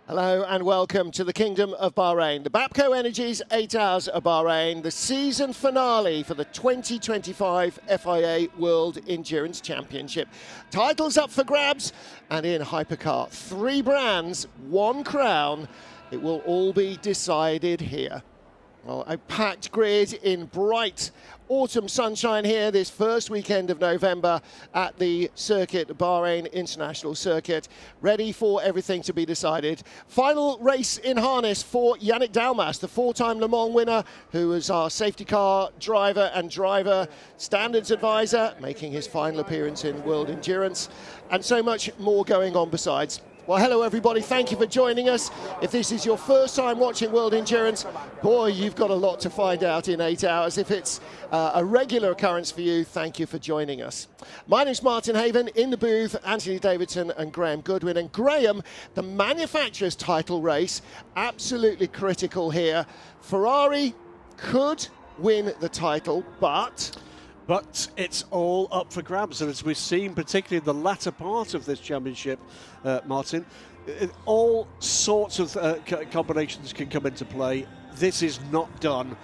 Hello and welcome to the Kingdom of Bahrain. The Bapco Energies 8 Hours of Bahrain, the season finale for the 2025 FIA World Endurance Championship. Titles up for grabs, and in Hypercar, 3 brands, 1 crown. It will all be decided here. Well, a packed grid in bright autumn sunshine here this first weekend of November at the circuit, Bahrain International Circuit, ready for everything to be decided. Final race in harness for Yannick Dalmas, the 4-time Le Mans winner, who was our safety car driver and driver standards advisor, making his final appearance in World Endurance, and so much more going on besides. Well, hello everybody, thank you for joining us. If this is your first time watching World Endurance, boy, you've got a lot to find out in 8 hours. If it's a regular occurrence for you, thank you for joining us. My name's Martin Haven, in the booth, Anthony Davidson and Graham Goodwin. And Graham, the manufacturer's title race, absolutely critical here. Ferrari could win the title, but it's all up for grabs, and as we've seen, particularly in the latter part of this championship, Martin, all sorts of combinations can come into play. This is not done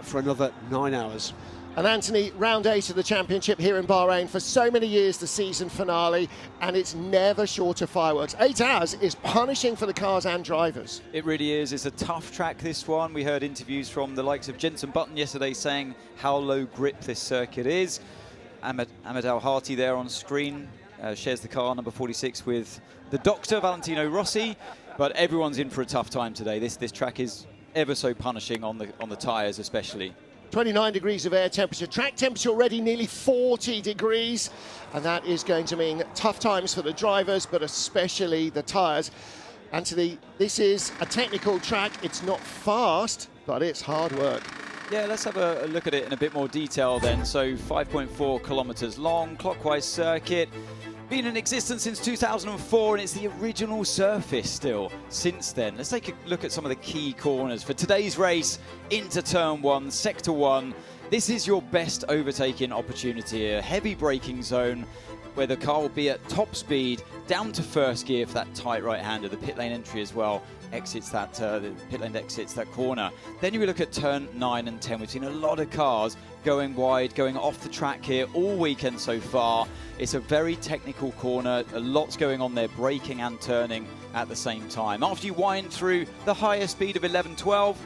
for another 9 hours. And Anthony, round 8 of the championship here in Bahrain, for so many years the season finale, and it's never short of fireworks. 8 hours is punishing for the cars and drivers. It really is. It's a tough track, this one. We heard interviews from the likes of Jenson Button yesterday saying how low grip this circuit is. Ahmed Al-Hati there on screen shares the car, number 46, with the doctor, Valentino Rossi. But everyone's in for a tough time today. This track is ever so punishing on the tyres especially. 29 degrees of air temperature, track temperature already nearly 40 degrees, and that is going to mean tough times for the drivers, but especially the tyres. Anthony, this is a technical track. It's not fast, but it's hard work. Yeah, let's have a look at it in a bit more detail then. So 5.4 kilometers long, clockwise circuit. Been in existence since 2004, and it's the original surface still since then. Let's take a look at some of the key corners for today's race. Into turn 1, sector 1. This is your best overtaking opportunity, a heavy braking zone where the car will be at top speed, down to first gear for that tight right-hander. The pit lane entry as well exits that, the pit lane exits that corner. Then you look at turn 9 and 10. We've seen a lot of cars going wide, going off the track here all weekend so far. It's a very technical corner, a lot's going on there, braking and turning at the same time. After you wind through the higher speed of 11-12,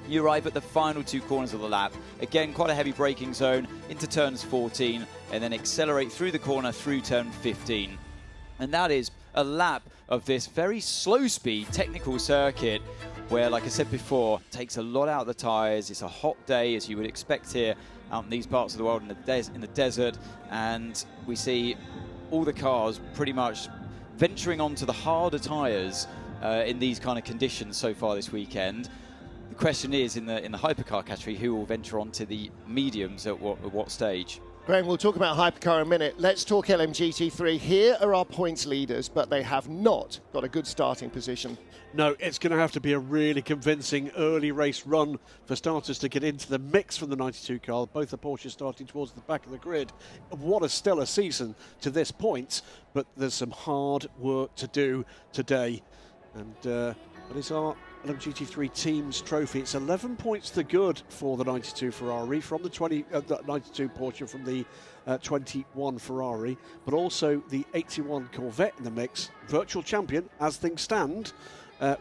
you arrive at the final 2 corners of the lap. Again, quite a heavy braking zone into turns 14, and then accelerate through the corner through turn 15. And that is a lap of this very slow speed technical circuit where, like I said before, takes a lot out of the tyres. It's a hot day, as you would expect here out in these parts of the world, in the desert, and we see all the cars pretty much venturing onto the harder tyres in these kind of conditions so far this weekend. The question is, in the hypercar category, who will venture onto the mediums at what stage? Graham, we'll talk about Hypercar in a minute. Let's talk LMGT3. Here are our points leaders, but they have not got a good starting position. No, it's going to have to be a really convincing early race run for starters to get into the mix from the 92 car. Both the Porsche starting towards the back of the grid. What a stellar season to this point, but there's some hard work to do today. And that is our LMGT3 Teams Trophy. It's 11 points to good for the 92 Ferrari from the 92 Porsche from the 21 Ferrari, but also the 81 Corvette in the mix. Virtual champion, as things stand,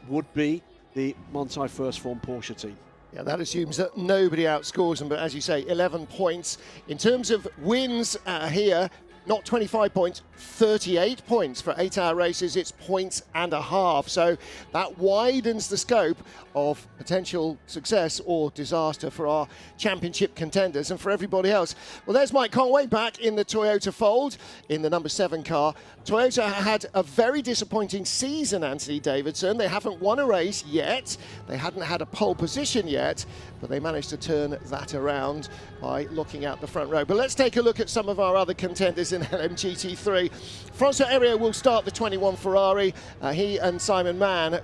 would be the Monti First Form Porsche team. Yeah, that assumes that nobody outscores them, but as you say, 11 points. In terms of wins here, not 25 points, 38 points for 8-hour races. It's points and a half. So that widens the scope of potential success or disaster for our championship contenders and for everybody else. Well, there's Mike Conway back in the Toyota fold in the number 7 car. Toyota had a very disappointing season, Anthony Davidson. They haven't won a race yet. They hadn't had a pole position yet, but they managed to turn that around by looking out the front row. But let's take a look at some of our other contenders in LMGT3. François Heriot will start the 21 Ferrari. He and Simon Mann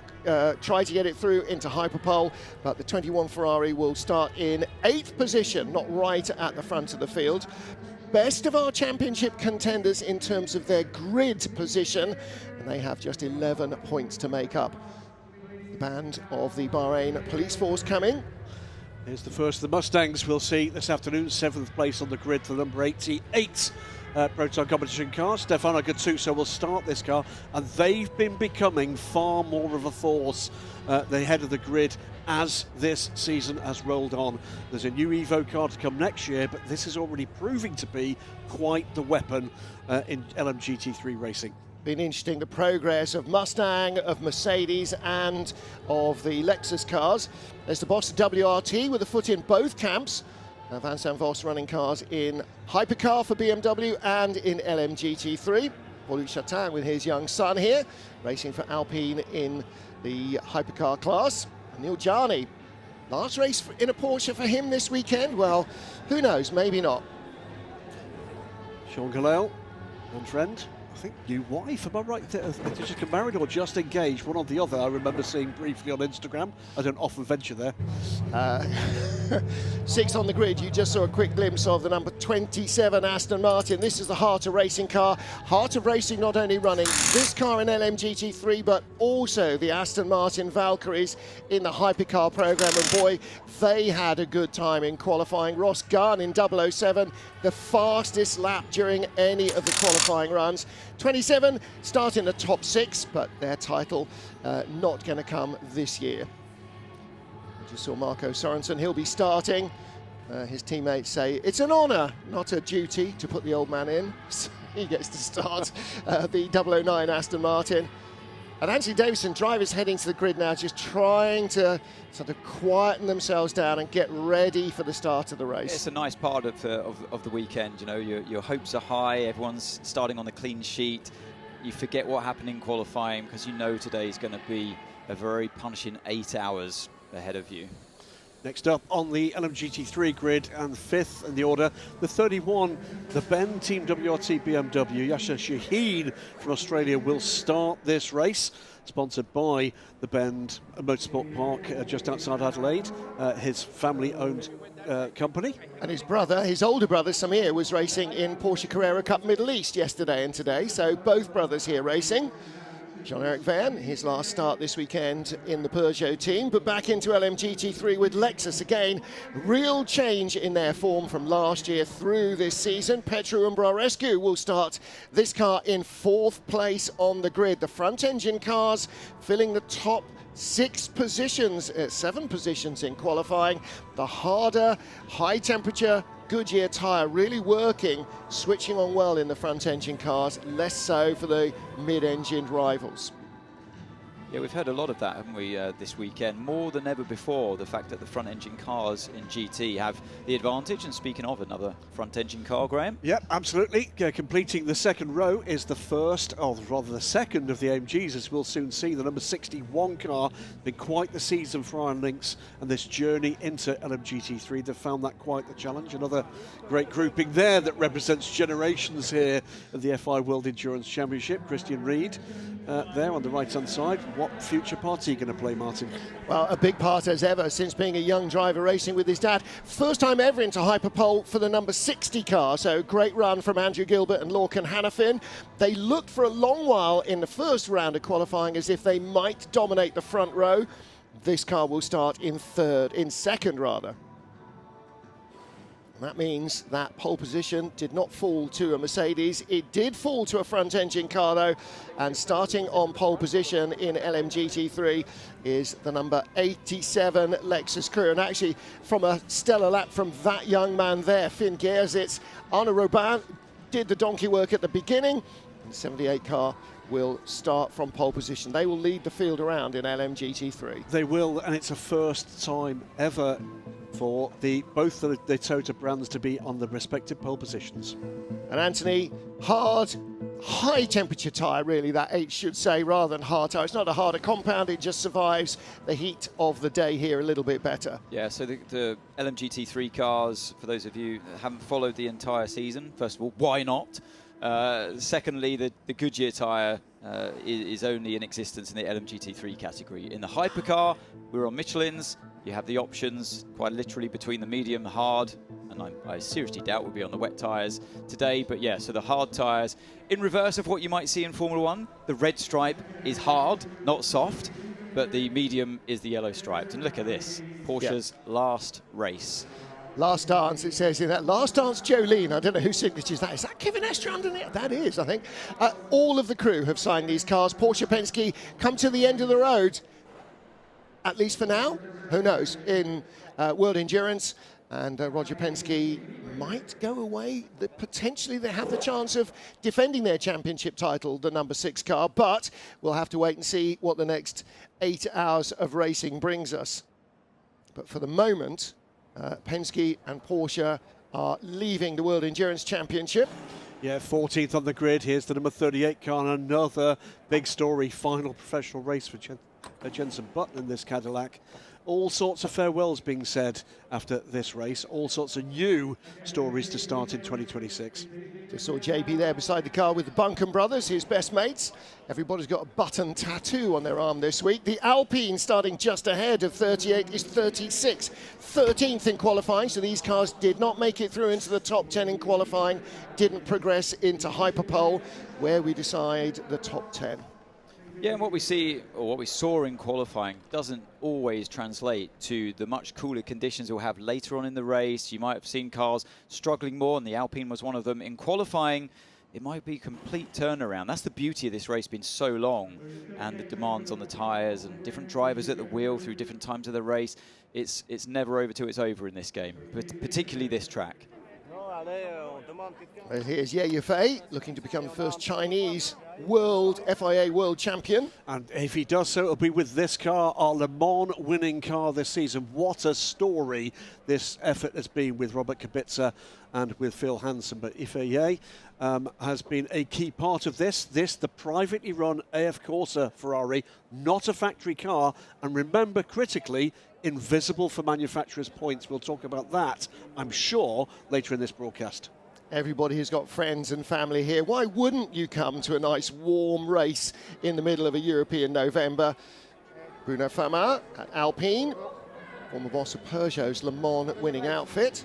try to get it through into Hyperpole, but the 21 Ferrari will start in 8th position, not right at the front of the field. Best of our championship contenders in terms of their grid position, and they have just 11 points to make up. band of the Bahrain police force coming. Here's the first of the Mustangs we'll see this afternoon. 7th place on the grid for number 88 Proton competition car. Stefano Gattuso will start this car, and they've been becoming far more of a force the head of the grid as this season has rolled on. There's a new Evo car to come next year, but this is already proving to be quite the weapon in LMGT3 racing. Been interesting, the progress of Mustang, of Mercedes and of the Lexus cars. There's the boss of WRT with a foot in both camps. Van Sant Vos running cars in Hypercar for BMW and in LMGT3. Paulo Chatin with his young son here, racing for Alpine in the Hypercar class. Neil Jani, last race in a Porsche for him this weekend? Well, who knows, maybe not. Sean Galel and friend. I think new wife, am I right? They just got married or just engaged, one or the other. I remember seeing briefly on Instagram. I don't often venture there. 6 on the grid, you just saw a quick glimpse of the number 27 Aston Martin. This is the heart of racing car. Heart of racing not only running this car in LMGT3, but also the Aston Martin Valkyries in the Hypercar program. And boy, they had a good time in qualifying. Ross Gunn in 007, the fastest lap during any of the qualifying runs. 27 start in the top 6, but their title not going to come this year. Just saw Marco Sorensen, he'll be starting. His teammates say it's an honour, not a duty, to put the old man in. So he gets to start the 009 Aston Martin. And Anthony Davidson, drivers heading to the grid now, just trying to sort of quieten themselves down and get ready for the start of the race. It's a nice part of the weekend. You know, your hopes are high. Everyone's starting on the clean sheet. You forget what happened in qualifying because you know today is going to be a very punishing 8 hours ahead of you. Next up on the LMGT3 grid, and 5th in the order, the 31, the Ben Team WRT BMW. Yasser Shaheen from Australia will start this race, sponsored by the Bend Motorsport Park just outside Adelaide, his family-owned company. And his brother, his older brother Samir, was racing in Porsche Carrera Cup Middle East yesterday and today, so both brothers here racing. Jean-Eric Van, his last start this weekend in the Peugeot team, but back into LMGT3 with Lexus again. Real change in their form from last year through this season. Petru and Brarescu will start this car in 4th place on the grid. The front engine cars filling the top 6 positions, 7 positions in qualifying. The harder, high temperature Goodyear tyre really working, switching on well in the front engine cars, less so for the mid-engined rivals. Yeah, we've heard a lot of that, haven't we, this weekend? More than ever before, the fact that the front-engine cars in GT have the advantage. And speaking of another front-engine car, Graham? Yep, absolutely. Completing the second row is the first, or rather the second of the AMGs, as we'll soon see. The number 61 car. Been quite the season for Iron Lynx and this journey into LMGT3. They've found that quite the challenge. Another great grouping there that represents generations here at the FIA World Endurance Championship. Christian Reed there on the right-hand side. What future part are you going to play, Martin? Well, a big part as ever since being a young driver racing with his dad. First time ever into hyperpole for the number 60 car, so great run from Andrew Gilbert and Lorcan Hannafin. They looked for a long while in the first round of qualifying as if they might dominate the front row. This car will start in second rather. That means that pole position did not fall to a Mercedes. It did fall to a front engine car though, and starting on pole position in LMGT3 is the number 87 Lexus crew. And actually from a stellar lap from that young man there, Finn Geersitz, Arnaud Robin did the donkey work at the beginning. And the 78 car will start from pole position. They will lead the field around in LMGT3. They will, and it's a first time ever for both the Toyota brands to be on the respective pole positions. And Anthony, hard, high temperature tyre really, that H should say, rather than hard tyre. It's not a harder compound, it just survives the heat of the day here a little bit better. Yeah, so the LMGT3 cars, for those of you that haven't followed the entire season, first of all, why not? Secondly, the Goodyear tyre is only in existence in the LMGT3 category. In the hypercar, we're on Michelin's. You have the options, quite literally, between the medium, hard, and I seriously doubt we'll be on the wet tyres today. But yeah, so the hard tyres, in reverse of what you might see in Formula 1, the red stripe is hard, not soft. but the medium is the yellow striped. And look at this, Porsche's last race. Last dance, it says in that. Last dance, Jolene. I don't know whose signature is that. Is that Kevin Estre underneath? That is, I think. All of the crew have signed these cars. Porsche Penske come to the end of the road, at least for now. Who knows? In World Endurance. And Roger Penske might go away. Potentially they have the chance of defending their championship title, the number 6 car. But we'll have to wait and see what the next 8 hours of racing brings us. But for the moment, Penske and Porsche are leaving the World Endurance Championship. Yeah, 14th on the grid. Here's the number 38 car, and another big story. Final professional race for Jenson Button in this Cadillac. All sorts of farewells being said after this race. All sorts of new stories to start in 2026. Just saw JB there beside the car with the Bunkum brothers, his best mates. Everybody's got a button tattoo on their arm this week. The Alpine starting just ahead of 38 is 36. 13th in qualifying, so these cars did not make it through into the top 10 in qualifying, didn't progress into Hyperpole, where we decide the top 10. Yeah, and what we see, or what we saw in qualifying, doesn't always translate to the much cooler conditions we'll have later on in the race. You might have seen cars struggling more, and the Alpine was one of them. In qualifying, it might be a complete turnaround. That's the beauty of this race being so long, and the demands on the tyres and different drivers at the wheel through different times of the race. It's never over till it's over in this game, but particularly this track. Well, here's Ye Yifei looking to become the first Chinese FIA World Champion. And if he does so, it'll be with this car, our Le Mans winning car this season. What a story this effort has been with Robert Kubica and with Phil Hansen. But Yifei has been a key part of this. The privately run AF Corsa Ferrari, not a factory car. And remember, critically, invisible for manufacturers' points. We'll talk about that, I'm sure, later in this broadcast. Everybody has got friends and family here. Why wouldn't you come to a nice warm race in the middle of a European November? Bruno Famar at Alpine, former boss of Peugeot's Le Mans winning outfit.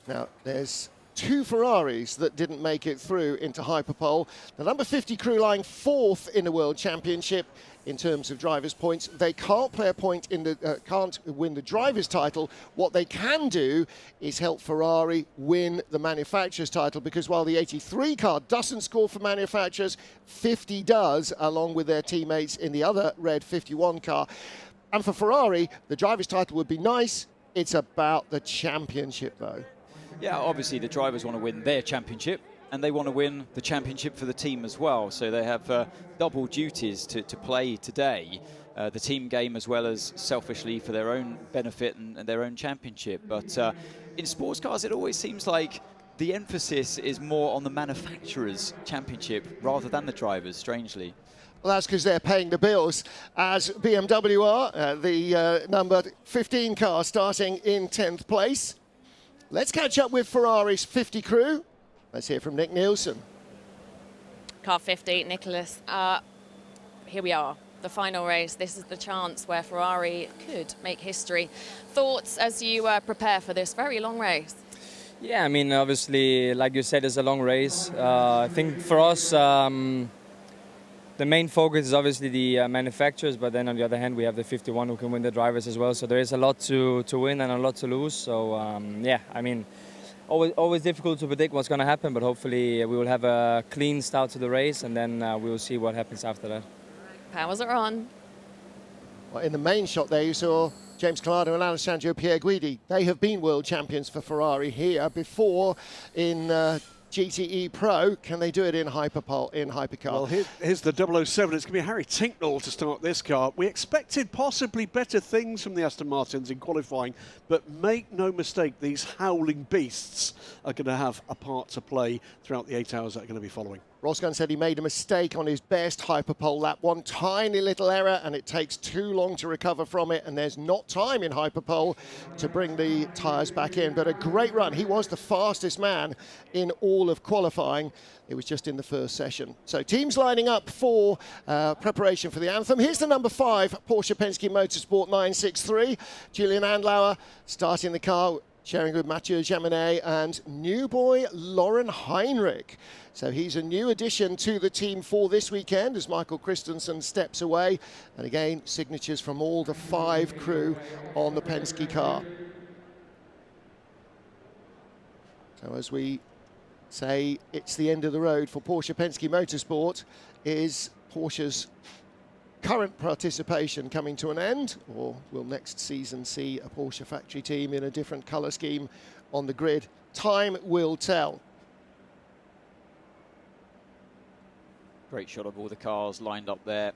Now, there's 2 Ferraris that didn't make it through into Hyperpole. The number 50 crew lying 4th in the World Championship in terms of drivers' points. They can't play a point in the can't win the drivers' title. What they can do is help Ferrari win the manufacturers' title, because while the 83 car doesn't score for manufacturers, 50 does, along with their teammates in the other red 51 car. And for Ferrari, the drivers' title would be nice. It's about the championship, though. Yeah, obviously the drivers want to win their championship, and they want to win the championship for the team as well. So they have double duties to play today, the team game as well as selfishly for their own benefit and their own championship. But in sports cars, it always seems like the emphasis is more on the manufacturer's championship rather than the drivers, strangely. Well, that's because they're paying the bills, as BMW are, the number 15 car starting in 10th place. Let's catch up with Ferrari's 50 crew. Let's hear from Nick Nielsen. Car 50, Nicholas. Here we are, the final race. This is the chance where Ferrari could make history. Thoughts as you prepare for this very long race? Yeah, I mean, obviously, like you said, it's a long race. I think for us, the main focus is obviously the manufacturers, but then on the other hand, we have the 51 who can win the drivers as well. So there is a lot to win and a lot to lose. So yeah, I mean, always difficult to predict what's going to happen, but hopefully we will have a clean start to the race, and then we will see what happens after that. Powers are on. Well, in the main shot there, you saw James Calado and Alessandro Pierguidi. They have been world champions for Ferrari here before in GTE Pro. Can they do it in Hypercar? Well, here's the 007. It's going to be Harry Tincknell to start this car. We expected possibly better things from the Aston Martins in qualifying, but make no mistake, these howling beasts are going to have a part to play throughout the 8 hours that are going to be following. Ross Gunn said he made a mistake on his best Hyperpole lap. One tiny little error, and it takes too long to recover from it, and there's not time in Hyperpole to bring the tyres back in. But a great run. He was the fastest man in all of qualifying. It was just in the first session. So teams lining up for preparation for the Anthem. Here's the number 5, Porsche Penske Motorsport 963. Julian Andlauer starting the car. sharing with Mathieu Jaminet and new boy Lauren Heinrich. So he's a new addition to the team for this weekend as Michael Christensen steps away. And again, signatures from all the 5 crew on the Penske car. So as we say, it's the end of the road for Porsche Penske Motorsport. Is Porsche's current participation coming to an end, or will next season see a Porsche factory team in a different colour scheme on the grid? Time will tell. Great shot of all the cars lined up there,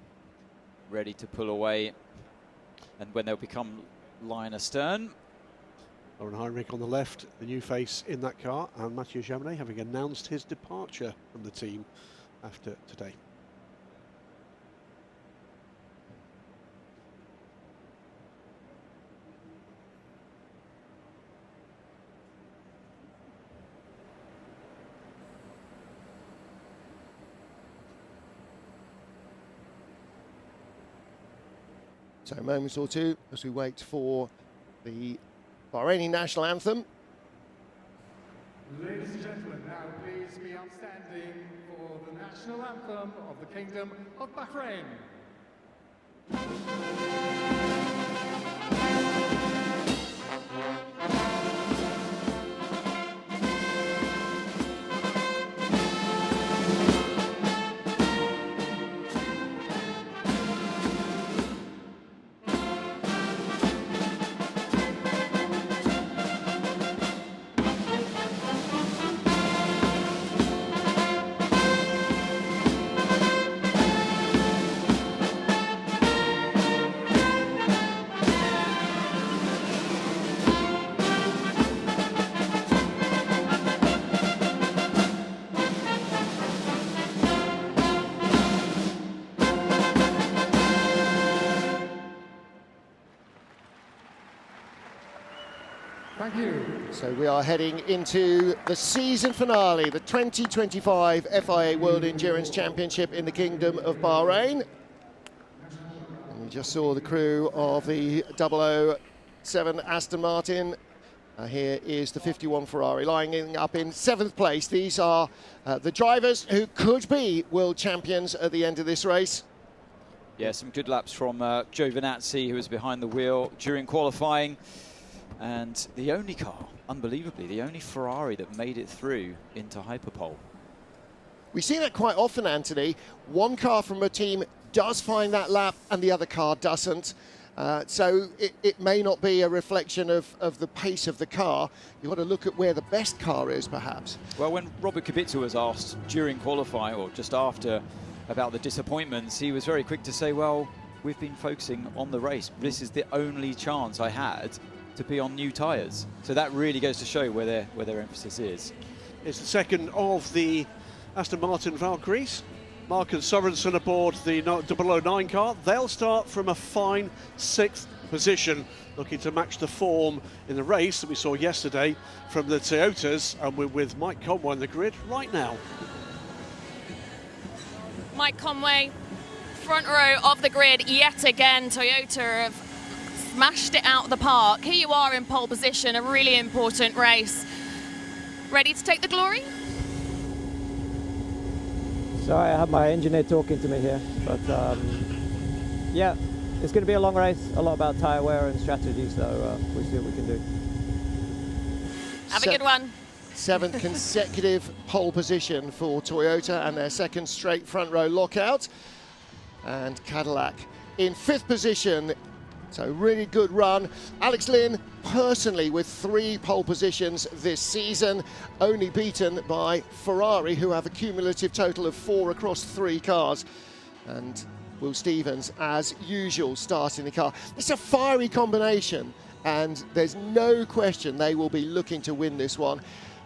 ready to pull away. And when they'll become line astern. Lauren Heinrich on the left, the new face in that car, and Mathieu Jaminet having announced his departure from the team after today. So a moment or two as we wait for the Bahraini national anthem. Ladies and gentlemen, now please be upstanding for the national anthem of the Kingdom of Bahrain. Thank you. So we are heading into the season finale, the 2025 FIA World Endurance Championship in the Kingdom of Bahrain. And we just saw the crew of the 007 Aston Martin. Here is the 51 Ferrari lining up in 7th place. These are the drivers who could be world champions at the end of this race. Yeah, some good laps from Giovinazzi, who was behind the wheel during qualifying. And the only car, unbelievably, the only Ferrari that made it through into Hyperpole. We see that quite often, Anthony. One car from a team does find that lap and the other car doesn't. So it may not be a reflection of the pace of the car. You've got to look at where the best car is, perhaps. Well, when Robert Kubica was asked during qualifying, or just after, about the disappointments, he was very quick to say, well, we've been focusing on the race. This is the only chance I had to be on new tyres. So that really goes to show where their emphasis is. It's the second of the Aston Martin Valkyries. Marcus Sorensen aboard the 009 car. They'll start from a fine 6th position, looking to match the form in the race that we saw yesterday from the Toyotas, and we're with Mike Conway on the grid right now. Mike Conway, front row of the grid yet again. Toyota have smashed it out of the park. Here you are in pole position, a really important race. Ready to take the glory? Sorry, I have my engineer talking to me here, but yeah, it's going to be a long race, a lot about tyre wear and strategy, so we'll see what we can do. Have a good one. 7th consecutive pole position for Toyota and their 2nd straight front row lockout. And Cadillac in 5th position. So really good run. Alex Lynn personally with 3 pole positions this season, only beaten by Ferrari, who have a cumulative total of 4 across 3 cars. And Will Stevens, as usual, starting the car. It's a fiery combination, and there's no question they will be looking to win this one.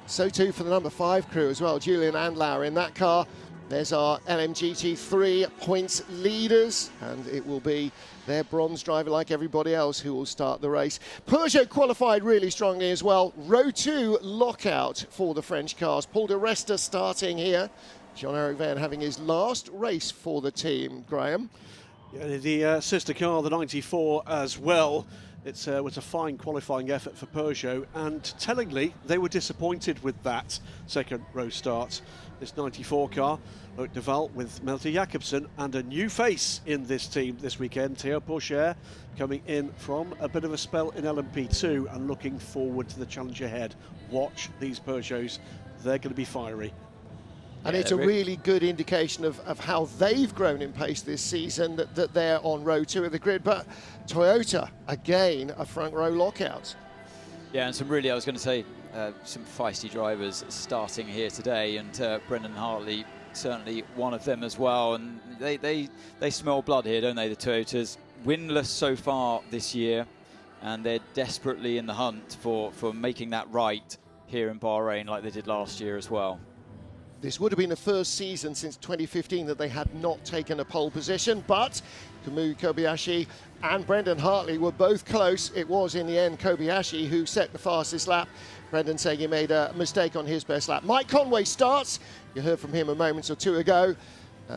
So too for the number 5 crew as well. Julian Andlauer in that car. There's our LMGT3 points leaders, and it will be their bronze driver, like everybody else, who will start the race. Peugeot qualified really strongly as well. Row 2 lockout for the French cars. Paul de Resta starting here. Jean-Eric Vergne having his last race for the team, Graham. Yeah, the sister car, the 94 as well. It was a fine qualifying effort for Peugeot, and tellingly, they were disappointed with that second row start. This 94 car, Loic de Waal with Melter Jacobsen, and a new face in this team this weekend, Theo Pourchaire, coming in from a bit of a spell in LMP2 and looking forward to the challenge ahead. Watch these Peugeots, they're going to be fiery. And it's a really good indication of how they've grown in pace this season, that they're on row 2 of the grid. But Toyota, again, a front row lockout. Yeah, and some really, I was going to say, some feisty drivers starting here today, and Brendan Hartley certainly one of them as well. And they smell blood here, don't they, the Toyotas? Winless so far this year, and they're desperately in the hunt for making that right here in Bahrain like they did last year as well. This would have been the first season since 2015 that they had not taken a pole position, but Kamui Kobayashi and Brendan Hartley were both close. It was in the end Kobayashi who set the fastest lap. Brendan saying he made a mistake on his best lap. Mike Conway starts. You heard from him a moment or two ago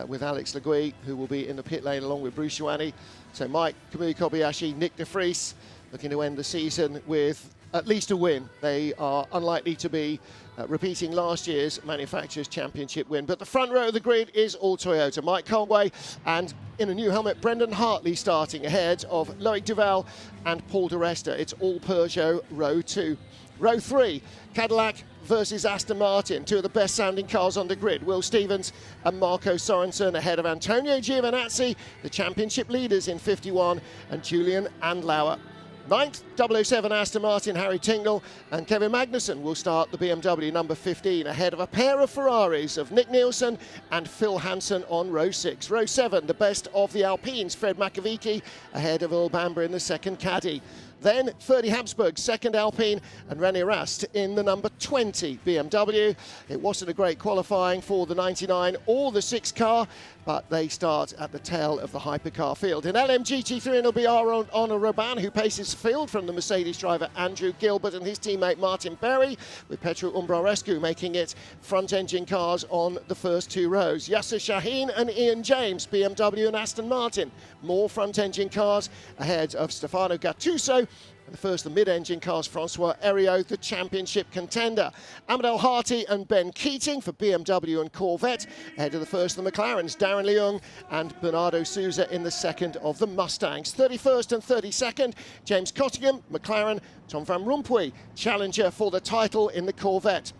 with Alex Legui, who will be in the pit lane along with Bruce Ioane. So Mike, Kamui Kobayashi, Nick de Vries looking to end the season with at least a win. They are unlikely to be repeating last year's Manufacturers' Championship win. But the front row of the grid is all Toyota. Mike Conway and, in a new helmet, Brendan Hartley starting ahead of Loic de Waal and Paul de Resta. It's all Peugeot row 2. Row 3, Cadillac versus Aston Martin, two of the best sounding cars on the grid. Will Stevens and Marco Sorensen ahead of Antonio Giovinazzi, the championship leaders in 51, and Julian Andlauer. 9th, 007 Aston Martin, Harry Tingle and Kevin Magnussen will start the BMW number 15 ahead of a pair of Ferraris of Nick Nielsen and Phil Hansen on row 6. Row 7, the best of the Alpines, Fred Makovici ahead of Earl Bamber in the second Caddy. Then Ferdy Habsburg, second Alpine, and René Rast in the number 20 BMW. It wasn't a great qualifying for the 99 or the 6 car, but they start at the tail of the hypercar field. In LMGT3, it'll be Honor Roban, who paces field from the Mercedes driver Andrew Gilbert and his teammate Martin Berry, with Petru Umbrarescu making it front-engine cars on the first 2 rows. Yasser Shaheen and Ian James, BMW and Aston Martin. More front-engine cars ahead of Stefano Gattuso. And first, the mid-engine cars, Francois Heriot, the championship contender. Ahmed El Harty and Ben Keating for BMW and Corvette. Ahead of the first of the McLarens, Darren Leung and Bernardo Souza in the second of the Mustangs. 31st and 32nd, James Cottingham, McLaren, Tom Van Rompuy, challenger for the title in the Corvette.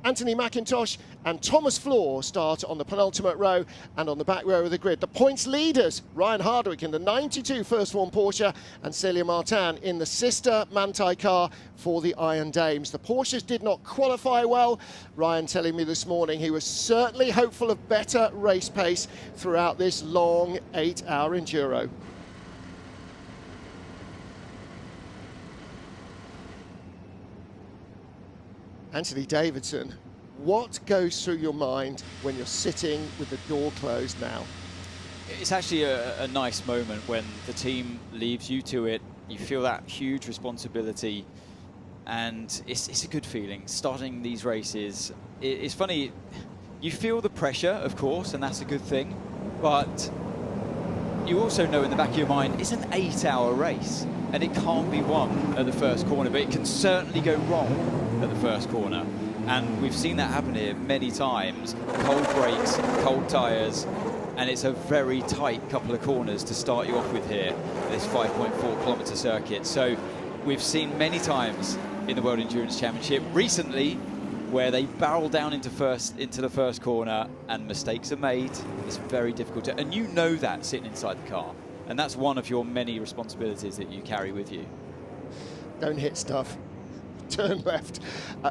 Anthony McIntosh and Thomas Floor start on the penultimate row and on the back row of the grid. The points leaders, Ryan Hardwick in the 92 First Form Porsche and Celia Martin in the sister Manthey car for the Iron Dames. The Porsches did not qualify well. Ryan telling me this morning he was certainly hopeful of better race pace throughout this long 8-hour enduro. Anthony Davidson, what goes through your mind when you're sitting with the door closed now? It's actually a nice moment when the team leaves you to it. You feel that huge responsibility, and it's a good feeling starting these races. It's funny, you feel the pressure, of course, and that's a good thing, but you also know in the back of your mind it's an 8-hour race, and it can't be won at the first corner, but it can certainly go wrong at the first corner. And we've seen that happen here many times. Cold brakes, cold tyres, and it's a very tight couple of corners to start you off with here, this 5.4 kilometre circuit. So we've seen many times in the World Endurance Championship recently where they barrel down into the first corner and mistakes are made. It's very difficult to, and you know that sitting inside the car. And that's one of your many responsibilities that you carry with you. Don't hit stuff. Turn left.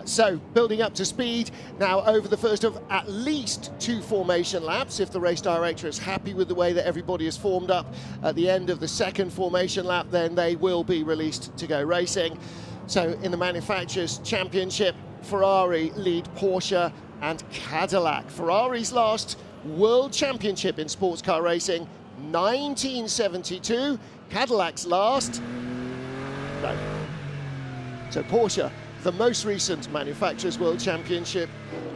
So building up to speed now over the first of at least 2 formation laps. If the race director is happy with the way that everybody is formed up at the end of the second formation lap, then they will be released to go racing. So in the Manufacturers' Championship, Ferrari lead Porsche and Cadillac. Ferrari's last World Championship in sports car racing, 1972. Cadillac's last, no. So Porsche, the most recent Manufacturers' World Championship,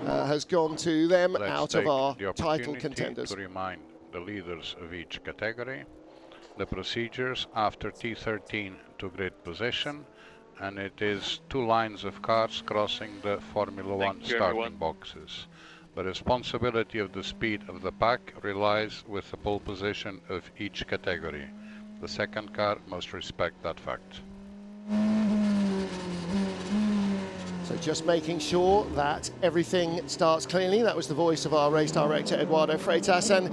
has gone to them out of our title contenders. To remind the leaders of each category the procedures after T13 to grid position, and it is 2 lines of cars crossing the Formula 1 starting boxes. The responsibility of the speed of the pack relies with the pole position of each category. The second car must respect that fact. So just making sure that everything starts cleanly. That was the voice of our race director, Eduardo Freitas. And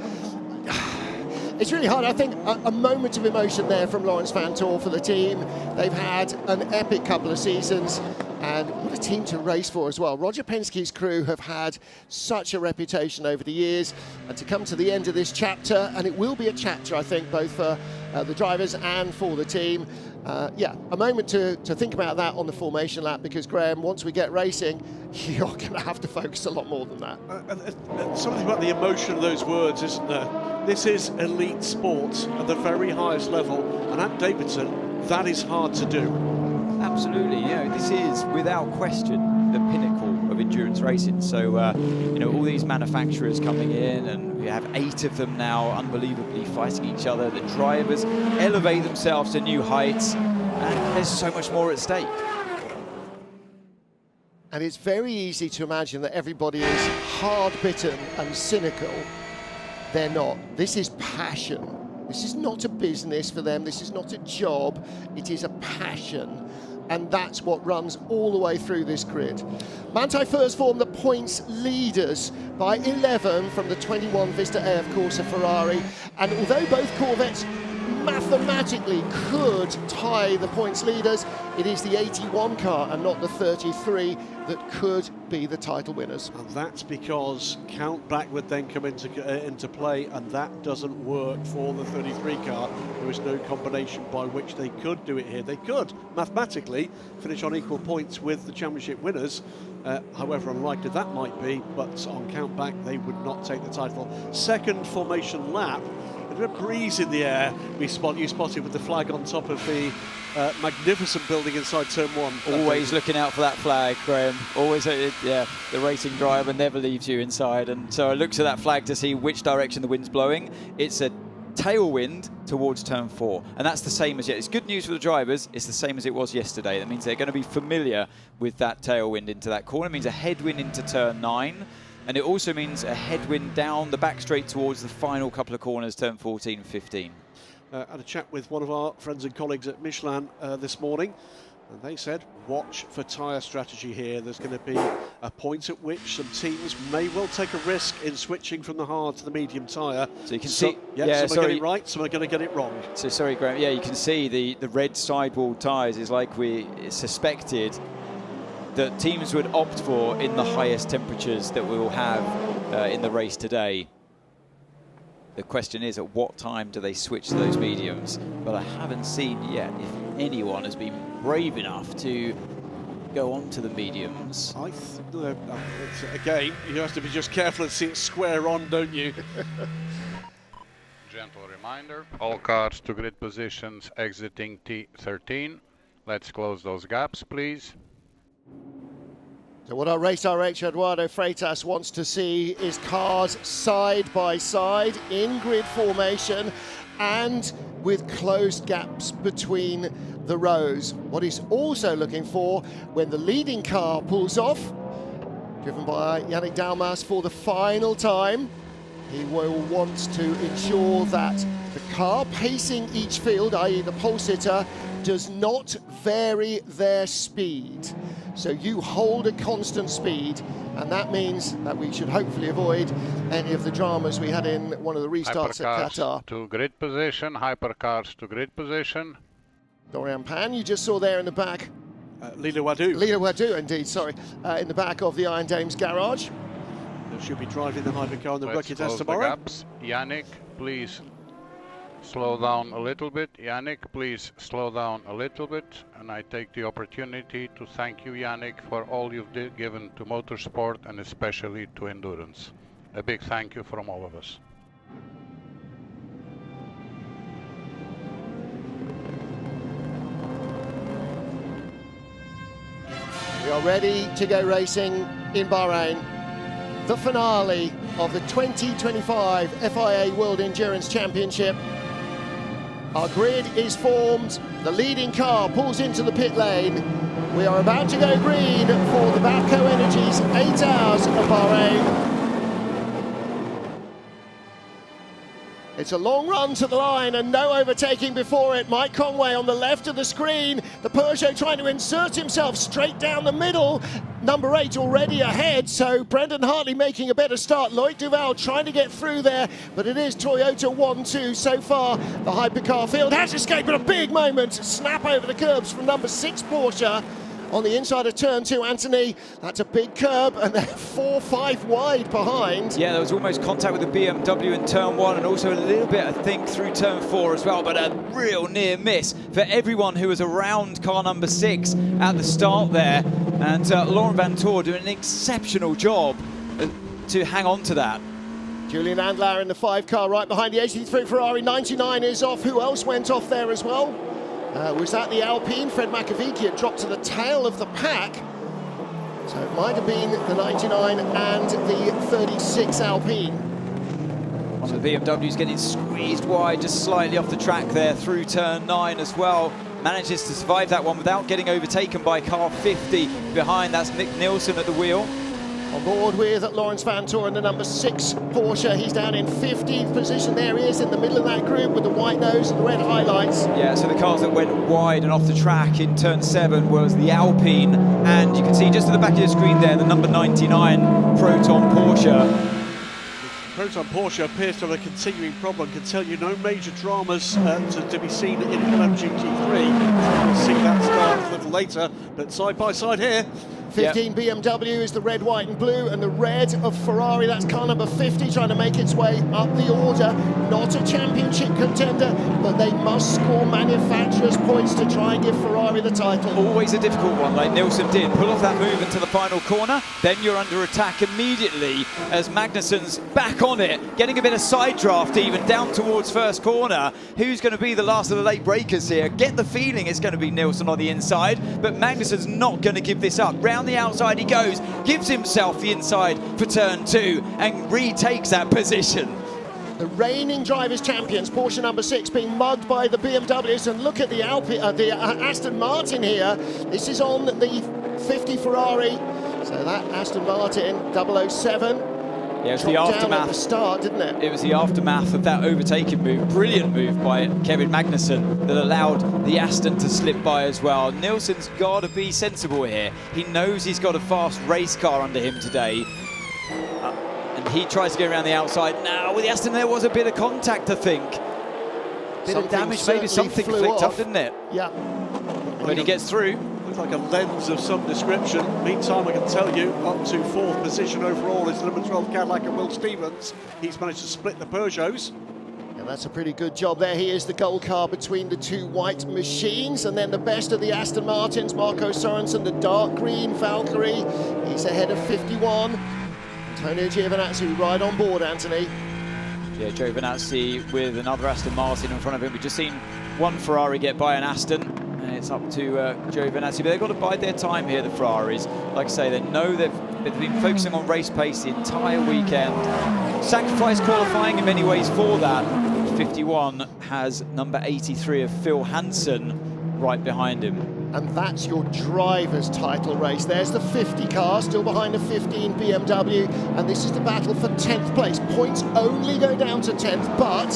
it's really hard. I think a moment of emotion there from Laurens Vanthoor for the team. They've had an epic couple of seasons, and what a team to race for as well. Roger Penske's crew have had such a reputation over the years, and to come to the end of this chapter, and it will be a chapter, I think, both for the drivers and for the team. Yeah, a moment to think about that on the formation lap, because, Graham, once we get racing, you're going to have to focus a lot more than that. Something about the emotion of those words, isn't there? This is elite sport at the very highest level, and at Davidson, that is hard to do. Absolutely, this is without question the pinnacle of endurance racing. So, all these manufacturers coming in, and we have 8 of them now unbelievably fighting each other. The drivers elevate themselves to new heights, and there's so much more at stake. And it's very easy to imagine that everybody is hard-bitten and cynical. They're not. This is passion. This is not a business for them. This is not a job. It is a passion. And that's what runs all the way through this grid. Manthey first form the points leaders by 11 from the 21 Vista AF Corsa Ferrari. And although both Corvettes mathematically could tie the points leaders, it is the 81 car and not the 33 that could be the title winners. And that's because count back would then come into play, and that doesn't work for the 33 car. There is no combination by which they could do it here. They could mathematically finish on equal points with the championship winners, however unlikely that might be, but on count back they would not take the title. Second formation lap, a breeze in the air. You spotted with the flag on top of the magnificent building inside turn 1. Always looking out for that flag, Graham. Always, the racing driver never leaves you inside. And so I looked at that flag to see which direction the wind's blowing. It's a tailwind towards turn 4, and that's the same as yet. It's good news for the drivers. It's the same as it was yesterday. That means they're going to be familiar with that tailwind into that corner. It means a headwind into turn 9. And it also means a headwind down the back straight towards the final couple of corners, turn 14 and 15. Had a chat with one of our friends and colleagues at Michelin this morning, and they said, watch for tyre strategy here. There's going to be a point at which some teams may well take a risk in switching from the hard to the medium tyre. So you can see... some are getting it right, some are going to get it wrong. So sorry, Graham. Yeah, you can see the red sidewall tyres is like we suspected that teams would opt for in the highest temperatures that we will have in the race today. The question is, at what time do they switch to those mediums? But I haven't seen yet if anyone has been brave enough to go on to the mediums. Again, you have to be just careful and see it square on, don't you? Gentle reminder, all cars to grid positions exiting T13. Let's close those gaps, please. So what our race director Eduardo Freitas wants to see is cars side by side in grid formation and with closed gaps between the rows. What he's also looking for when the leading car pulls off, driven by Yannick Dalmas for the final time, he will want to ensure that the car pacing each field, i.e. the pole sitter, does not vary their speed. So you hold a constant speed, and that means that we should hopefully avoid any of the dramas we had in one of the restarts at Qatar. To grid position, hypercars to grid position. Dorian Pan, you just saw there in the back. Lila Wadou. Lila Wadou, indeed, sorry. In the back of the Iron Dames garage. They should be driving the hypercar on the rookie test Let's tomorrow. close the gaps. Yannick, please slow down a little bit. Yannick, please slow down a little bit. And I take the opportunity to thank you, Yannick, for all you've given to motorsport and especially to endurance. A big thank you from all of us. We are ready to go racing in Bahrain. The finale of the 2025 FIA World Endurance Championship. Our grid is formed. The leading car pulls into the pit lane. We are about to go green for the Bapco Energies 8 Hours of Bahrain. It's a long run to the line and no overtaking before it. Mike Conway on the left of the screen. The Peugeot trying to insert himself straight down the middle. Number 8 already ahead, so Brendan Hartley making a better start. Loic Duval trying to get through there, but it is Toyota 1-2 so far. The hypercar field has escaped, but a big moment. Snap over the curbs from number 6 Porsche. On the inside of turn 2, Anthony, that's a big curb, and they're 4-5 wide behind. Yeah, there was almost contact with the BMW in turn 1, and also a little bit, I think, through turn 4 as well, but a real near miss for everyone who was around car number 6 at the start there. And Laurent Vantour doing an exceptional job to hang on to that. Julian Andlauer in the 5 car right behind the 83 Ferrari. 99 is off. Who else went off there as well? Was that the Alpine? Fred Makovic had dropped to the tail of the pack. So it might have been the 99 and the 36 Alpine. One of the BMWs getting squeezed wide, just slightly off the track there through turn 9 as well. Manages to survive that one without getting overtaken by car 50 behind. That's Nick Nielsen at the wheel. On board with Laurens Vantour in the number 6 Porsche. He's down in 15th position. There he is in the middle of that group with the white nose and the red highlights. Yeah, so the cars that went wide and off the track in turn 7 was the Alpine, and you can see just at the back of your screen there, the number 99 Proton Porsche. Proton Porsche appears to have a continuing problem. Can tell you no major dramas to be seen in LMGT3. We'll see that start a little later, but side by side here. 15 BMW is the red, white and blue, and the red of Ferrari, that's car number 50 trying to make its way up the order. Not a championship contender, but they must score manufacturers' points to try and give Ferrari the title. Always a difficult one, like Nielsen did. Pull off that move into the final corner, then you're under attack immediately as Magnussen's back on it, getting a bit of side draft even down towards first corner. Who's going to be the last of the late breakers here? Get the feeling it's going to be Nielsen on the inside, but Magnussen's not going to give this up. Round the outside he goes, gives himself the inside for turn 2 and retakes that position. The reigning drivers' champions, Porsche number 6, being mugged by the BMWs, and look at the Aston Martin here. This is on the 50 Ferrari, so that Aston Martin 007. Yeah, it was the aftermath down at the start, didn't it? It was the aftermath of that overtaking move. Brilliant move by Kevin Magnussen that allowed the Aston to slip by as well. Nielsen's got to be sensible here. He knows he's got a fast race car under him today. And he tries to get around the outside. Now, with the Aston, there was a bit of contact, I think. Bit of damage, maybe something flicked up, didn't it? Yeah. When he gets through. Looks like a lens of some description. Meantime, I can tell you, up to 4th position overall is the number 12 Cadillac and Will Stevens. He's managed to split the Peugeots. Yeah, that's a pretty good job there. He is the gold car between the 2 white machines, and then the best of the Aston Martins, Marco Sorensen, the dark green Valkyrie. He's ahead of 51. Antonio Giovinazzi right on board, Anthony. Yeah, Giovinazzi with another Aston Martin in front of him. We've just seen one Ferrari get by an Aston, and it's up to Giovinazzi. But they've got to bide their time here, the Ferraris. Like I say, they know they've been focusing on race pace the entire weekend. Sacrifice qualifying in many ways for that. 51 has number 83 of Phil Hansen right behind him. And that's your driver's title race. There's the 50 car, still behind the 15 BMW, and this is the battle for 10th place. Points only go down to 10th, but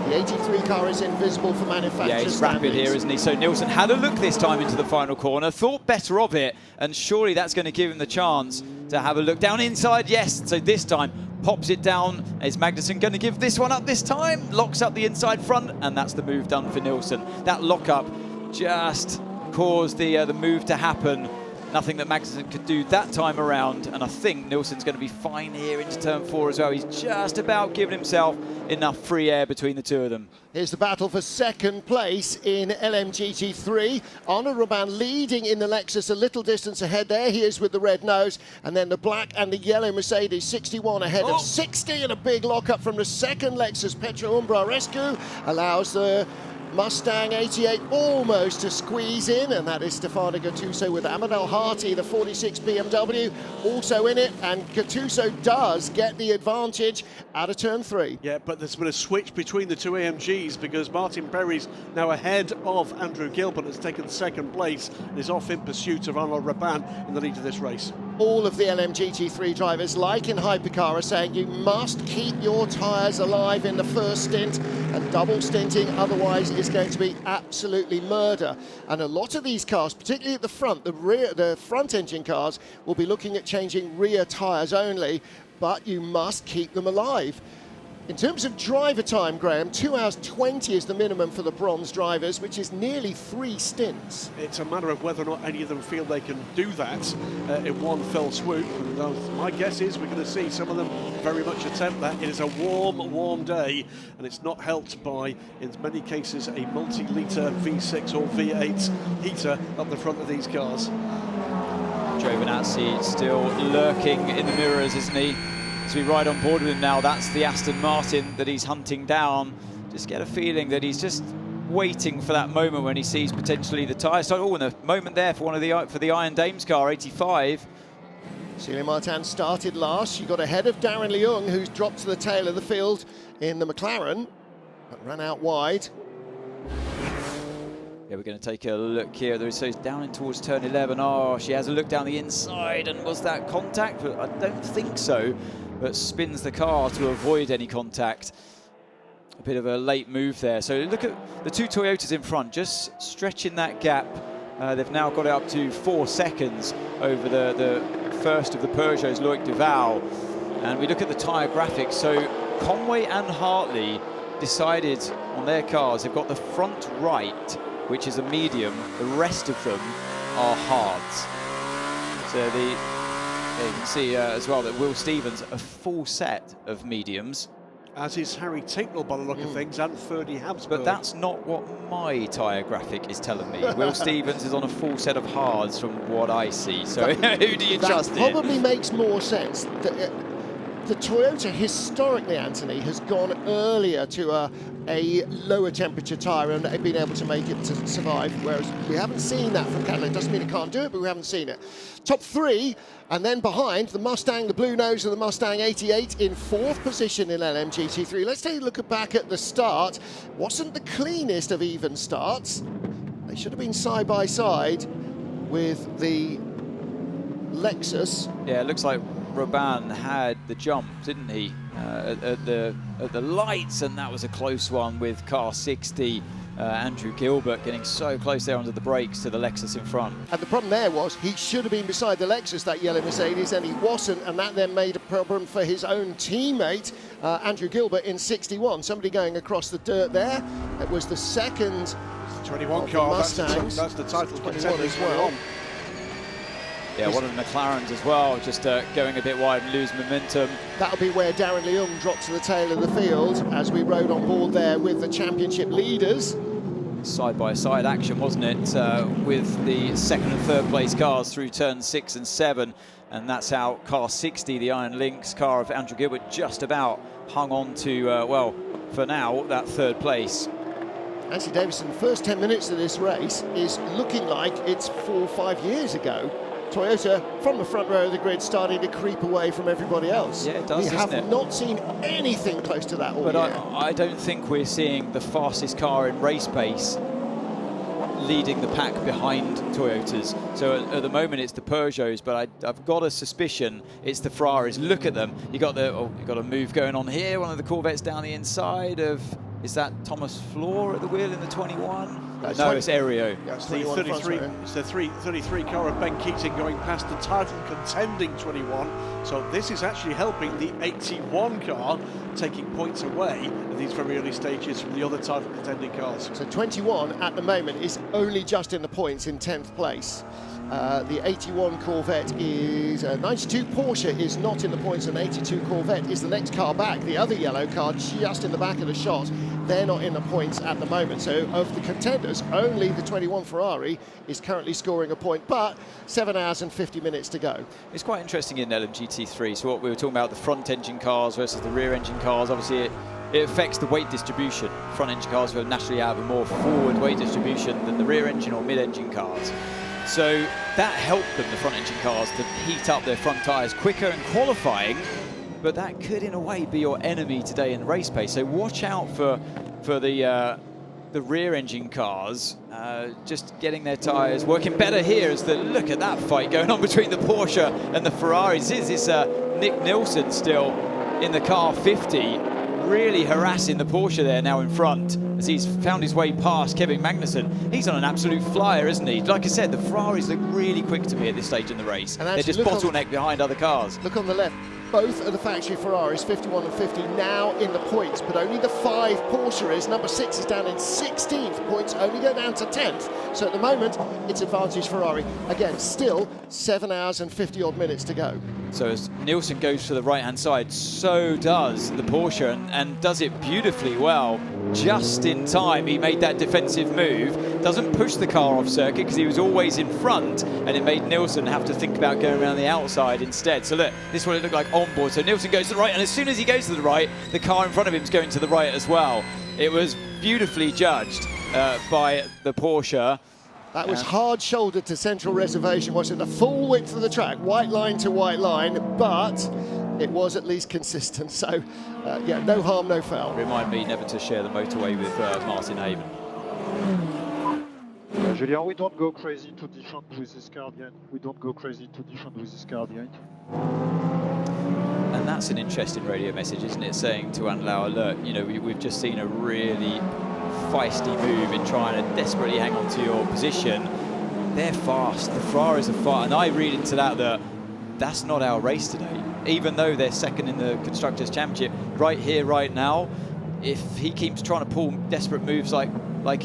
the 83 car is invisible for manufacturers. Yeah, he's rapid here, isn't he? So Nielsen had a look this time into the final corner, thought better of it, and surely that's going to give him the chance to have a look down inside. Yes, so this time pops it down. Is Magnussen going to give this one up this time? Locks up the inside front, and that's the move done for Nielsen. That lock-up just caused the move to happen. Nothing that Magnussen could do that time around, and I think Nielsen's going to be fine here into turn 4 as well. He's just about given himself enough free air between the two of them. Here's the battle for 2nd place in LMGT3. Arnaud Robin leading in the Lexus, a little distance ahead. There he is with the red nose, and then the black and the yellow Mercedes, 61 ahead of 60, and a big lock-up from the 2nd Lexus. Petro Umbrarescu allows the Mustang 88 almost to squeeze in, and that is Stefano Gattuso with Ahmed El-Hati, the 46 BMW, also in it, and Gattuso does get the advantage out of turn 3. Yeah, but there's been a switch between the two AMGs because Martin Berry's now ahead of Andrew Gilbert, has taken second place and is off in pursuit of Arnaud Raban in the lead of this race. All of the LMGT3 drivers, like in Hypercar, are saying you must keep your tyres alive in the first stint, and double stinting otherwise is going to be absolutely murder. And a lot of these cars, particularly at the front, the front engine cars, will be looking at changing rear tyres only, but you must keep them alive. In terms of driver time, Graham, 2 hours 20 is the minimum for the bronze drivers, which is nearly 3 stints. It's a matter of whether or not any of them feel they can do that in one fell swoop. And my guess is we're going to see some of them very much attempt that. It is a warm, warm day, and it's not helped by, in many cases, a multi-litre V6 or V8 heater up the front of these cars. Joe Benazzi still lurking in the mirrors, isn't he? As we ride on board with him now, that's the Aston Martin that he's hunting down. Just get a feeling that he's just waiting for that moment when he sees potentially the tyre start. Oh, and a moment there for the Iron Dames car, 85. Celia Martin started last. She got ahead of Darren Leung, who's dropped to the tail of the field in the McLaren, but ran out wide. Yeah, we're going to take a look here. So it's down in towards turn 11. Oh, she has a look down the inside, and was that contact? But I don't think so. But spins the car to avoid any contact. A bit of a late move there. So look at the two Toyotas in front, just stretching that gap. They've now got it up to 4 seconds over the first of the Peugeots, Loic Duval. And we look at the tyre graphics. So Conway and Hartley decided on their cars, they've got the front right, which is a medium. The rest of them are hards. So you can see as well that Will Stevens, a full set of mediums. As is Harry Tinknell by the look of things, and Ferdy Habsburg. But that's not what my tyre graphic is telling me. Will Stevens is on a full set of hards from what I see. So who do you trust here? That probably makes more sense. The Toyota historically, Anthony, has gone earlier to a lower temperature tyre and been able to make it to survive, whereas we haven't seen that from Cadillac. Doesn't mean it can't do it, but we haven't seen it. Top 3, and then behind, the Mustang, the Blue Nose and the Mustang 88 in 4th position in LMGT3. Let's take a look back at the start. Wasn't the cleanest of even starts. They should have been side by side with the Lexus. Yeah, it looks like Raban had the jump, didn't he, at the lights, and that was a close one with car 60. Andrew Gilbert getting so close there under the brakes to the Lexus in front. And the problem there was he should have been beside the Lexus, that yellow Mercedes, and he wasn't, and that then made a problem for his own teammate, Andrew Gilbert, in 61. Somebody going across the dirt there. It was the second 21 car, that's the title 21 as well. Yeah, one of the McLarens as well, just going a bit wide and lose momentum. That'll be where Darren Leung dropped to the tail of the field as we rode on board there with the championship leaders. Side-by-side action, wasn't it, with the 2nd and 3rd place cars through turn 6 and 7. And that's how car 60, the Iron Lynx car of Andrew Gilbert, just about hung on to, well, for now, that 3rd place. Anthony Davidson, first 10 minutes of this race is looking like it's 4 or 5 years ago. Toyota, from the front row of the grid, starting to creep away from everybody else. Yeah, it does, We have not seen anything close to that all year. But I don't think we're seeing the fastest car in race pace leading the pack behind Toyotas. So at the moment it's the Peugeots, but I've got a suspicion it's the Ferraris. Look at them. You got a move going on here. One of the Corvettes down the inside of. Is that Thomas Floor at the wheel in the 21? No, it's Aereo. Yeah, it's the 33. It's the 33 car of Ben Keating going past the title contending 21. So this is actually helping the 81 car taking points away at these very early stages from the other title contending cars. So 21 at the moment is only just in the points in 10th place. The 81 Corvette is 92 Porsche is not in the points, and 82 Corvette is the next car back. The other yellow car just in the back of the shot, they're not in the points at the moment. So of the contenders, only the 21 Ferrari is currently scoring a point, but 7 hours and 50 minutes to go. It's quite interesting in LMGT3. So what we were talking about, the front engine cars versus the rear engine cars, obviously it affects the weight distribution. Front engine cars will naturally have a more forward weight distribution than the rear engine or mid-engine cars. So that helped them, the front engine cars, to heat up their front tyres quicker in qualifying, but that could in a way be your enemy today in race pace. So watch out for the rear engine cars just getting their tyres working better here. As look at that fight going on between the Porsche and the Ferraris. This is Nick Nilsson still in the car 50, really harassing the Porsche there now in front as he's found his way past Kevin Magnussen. He's on an absolute flyer, isn't he? Like I said, the Ferraris look really quick to me at this stage in the race. And they're just bottleneck behind other cars. Look on the left. Both of the factory Ferraris, 51 and 50, now in the points, but only the 5 Porsche is. Number 6 is down in 16th. Points only go down to 10th. So at the moment, it's advantage Ferrari. Again, still 7 hours and 50 odd minutes to go. So as Nilsson goes to the right-hand side, so does the Porsche, and does it beautifully well. Just in time, he made that defensive move. Doesn't push the car off circuit because he was always in front, and it made Nilsson have to think about going around the outside instead. So look, this is what it looked like on board. So Nilsson goes to the right, and as soon as he goes to the right, the car in front of him is going to the right as well. It was beautifully judged by the Porsche. That was hard-shouldered to central reservation, wasn't it? The full width of the track, white line to white line, but it was at least consistent. So, yeah, no harm, no foul. Remind me never to share the motorway with Martin Haven. Julian, we don't go crazy to defend with this car behind. We don't go crazy to defend with this car behind. And that's an interesting radio message, isn't it? Saying to Andlau, look, you know, we've just seen a really feisty move in trying to desperately hang on to your position. They're fast. The Ferraris are fast. And I read into that that's not our race today. Even though they're second in the Constructors' Championship, right here, right now, if he keeps trying to pull desperate moves like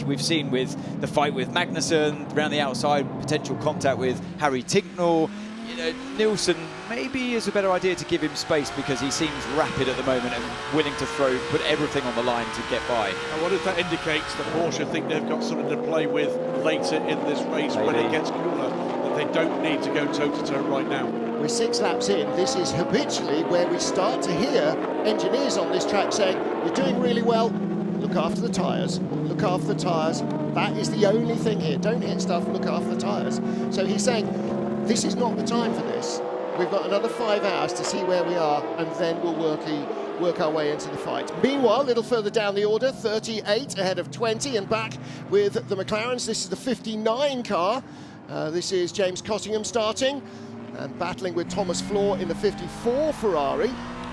we've seen with the fight with Magnussen, around the outside, potential contact with Harry Tincknell, you know, Nilsson maybe is a better idea to give him space because he seems rapid at the moment and willing to put everything on the line to get by. And what if that indicates that Porsche think they've got something to play with later in this race when it gets cooler, that they don't need to go toe-to-toe right now? We're 6 laps in. This is habitually where we start to hear engineers on this track saying, you're doing really well, look after the tyres, look after the tyres. That is the only thing here. Don't hit stuff, look after the tyres. So he's saying, this is not the time for this. We've got another 5 hours to see where we are, and then we'll work our way into the fight. Meanwhile, a little further down the order, 38 ahead of 20, and back with the McLarens. This is the 59 car. This is James Cottingham starting, and battling with Thomas Floor in the 54 Ferrari.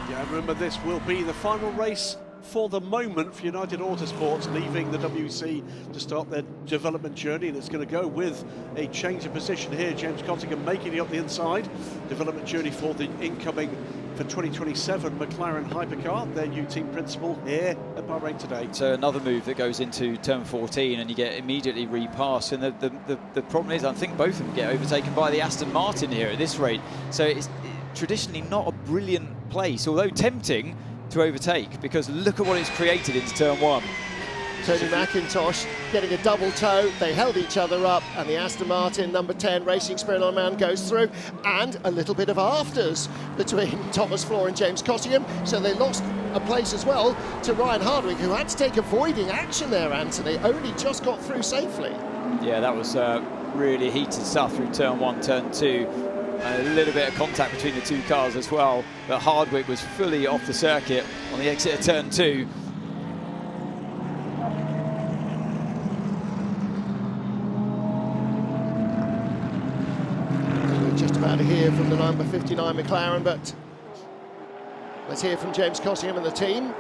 Yeah, remember this will be the final race for the moment for United Autosports, leaving the WEC to start their development journey, and it's going to go with a change of position here. James Cottingham making it up the inside. Development journey for the incoming for 2027 McLaren Hypercar, their new team principal here at Bahrain today. So another move that goes into turn 14 and you get immediately repassed, and the problem is I think both of them get overtaken by the Aston Martin here at this rate. So it's traditionally not a brilliant place, although tempting to overtake, because look at what it's created into turn 1. Tony McIntosh getting a double toe. They held each other up, and the Aston Martin number 10 Racing Spirit on Man goes through, and a little bit of afters between Thomas Floor and James Cottingham, so they lost a place as well to Ryan Hardwick, who had to take avoiding action there, Anthony. Only just got through safely. Yeah, that was really heated stuff through turn 1, turn 2. A little bit of contact between the two cars as well, but Hardwick was fully off the circuit on the exit of turn 2. We're just about to hear from the number 59 McLaren, but let's hear from James Cottingham and the team.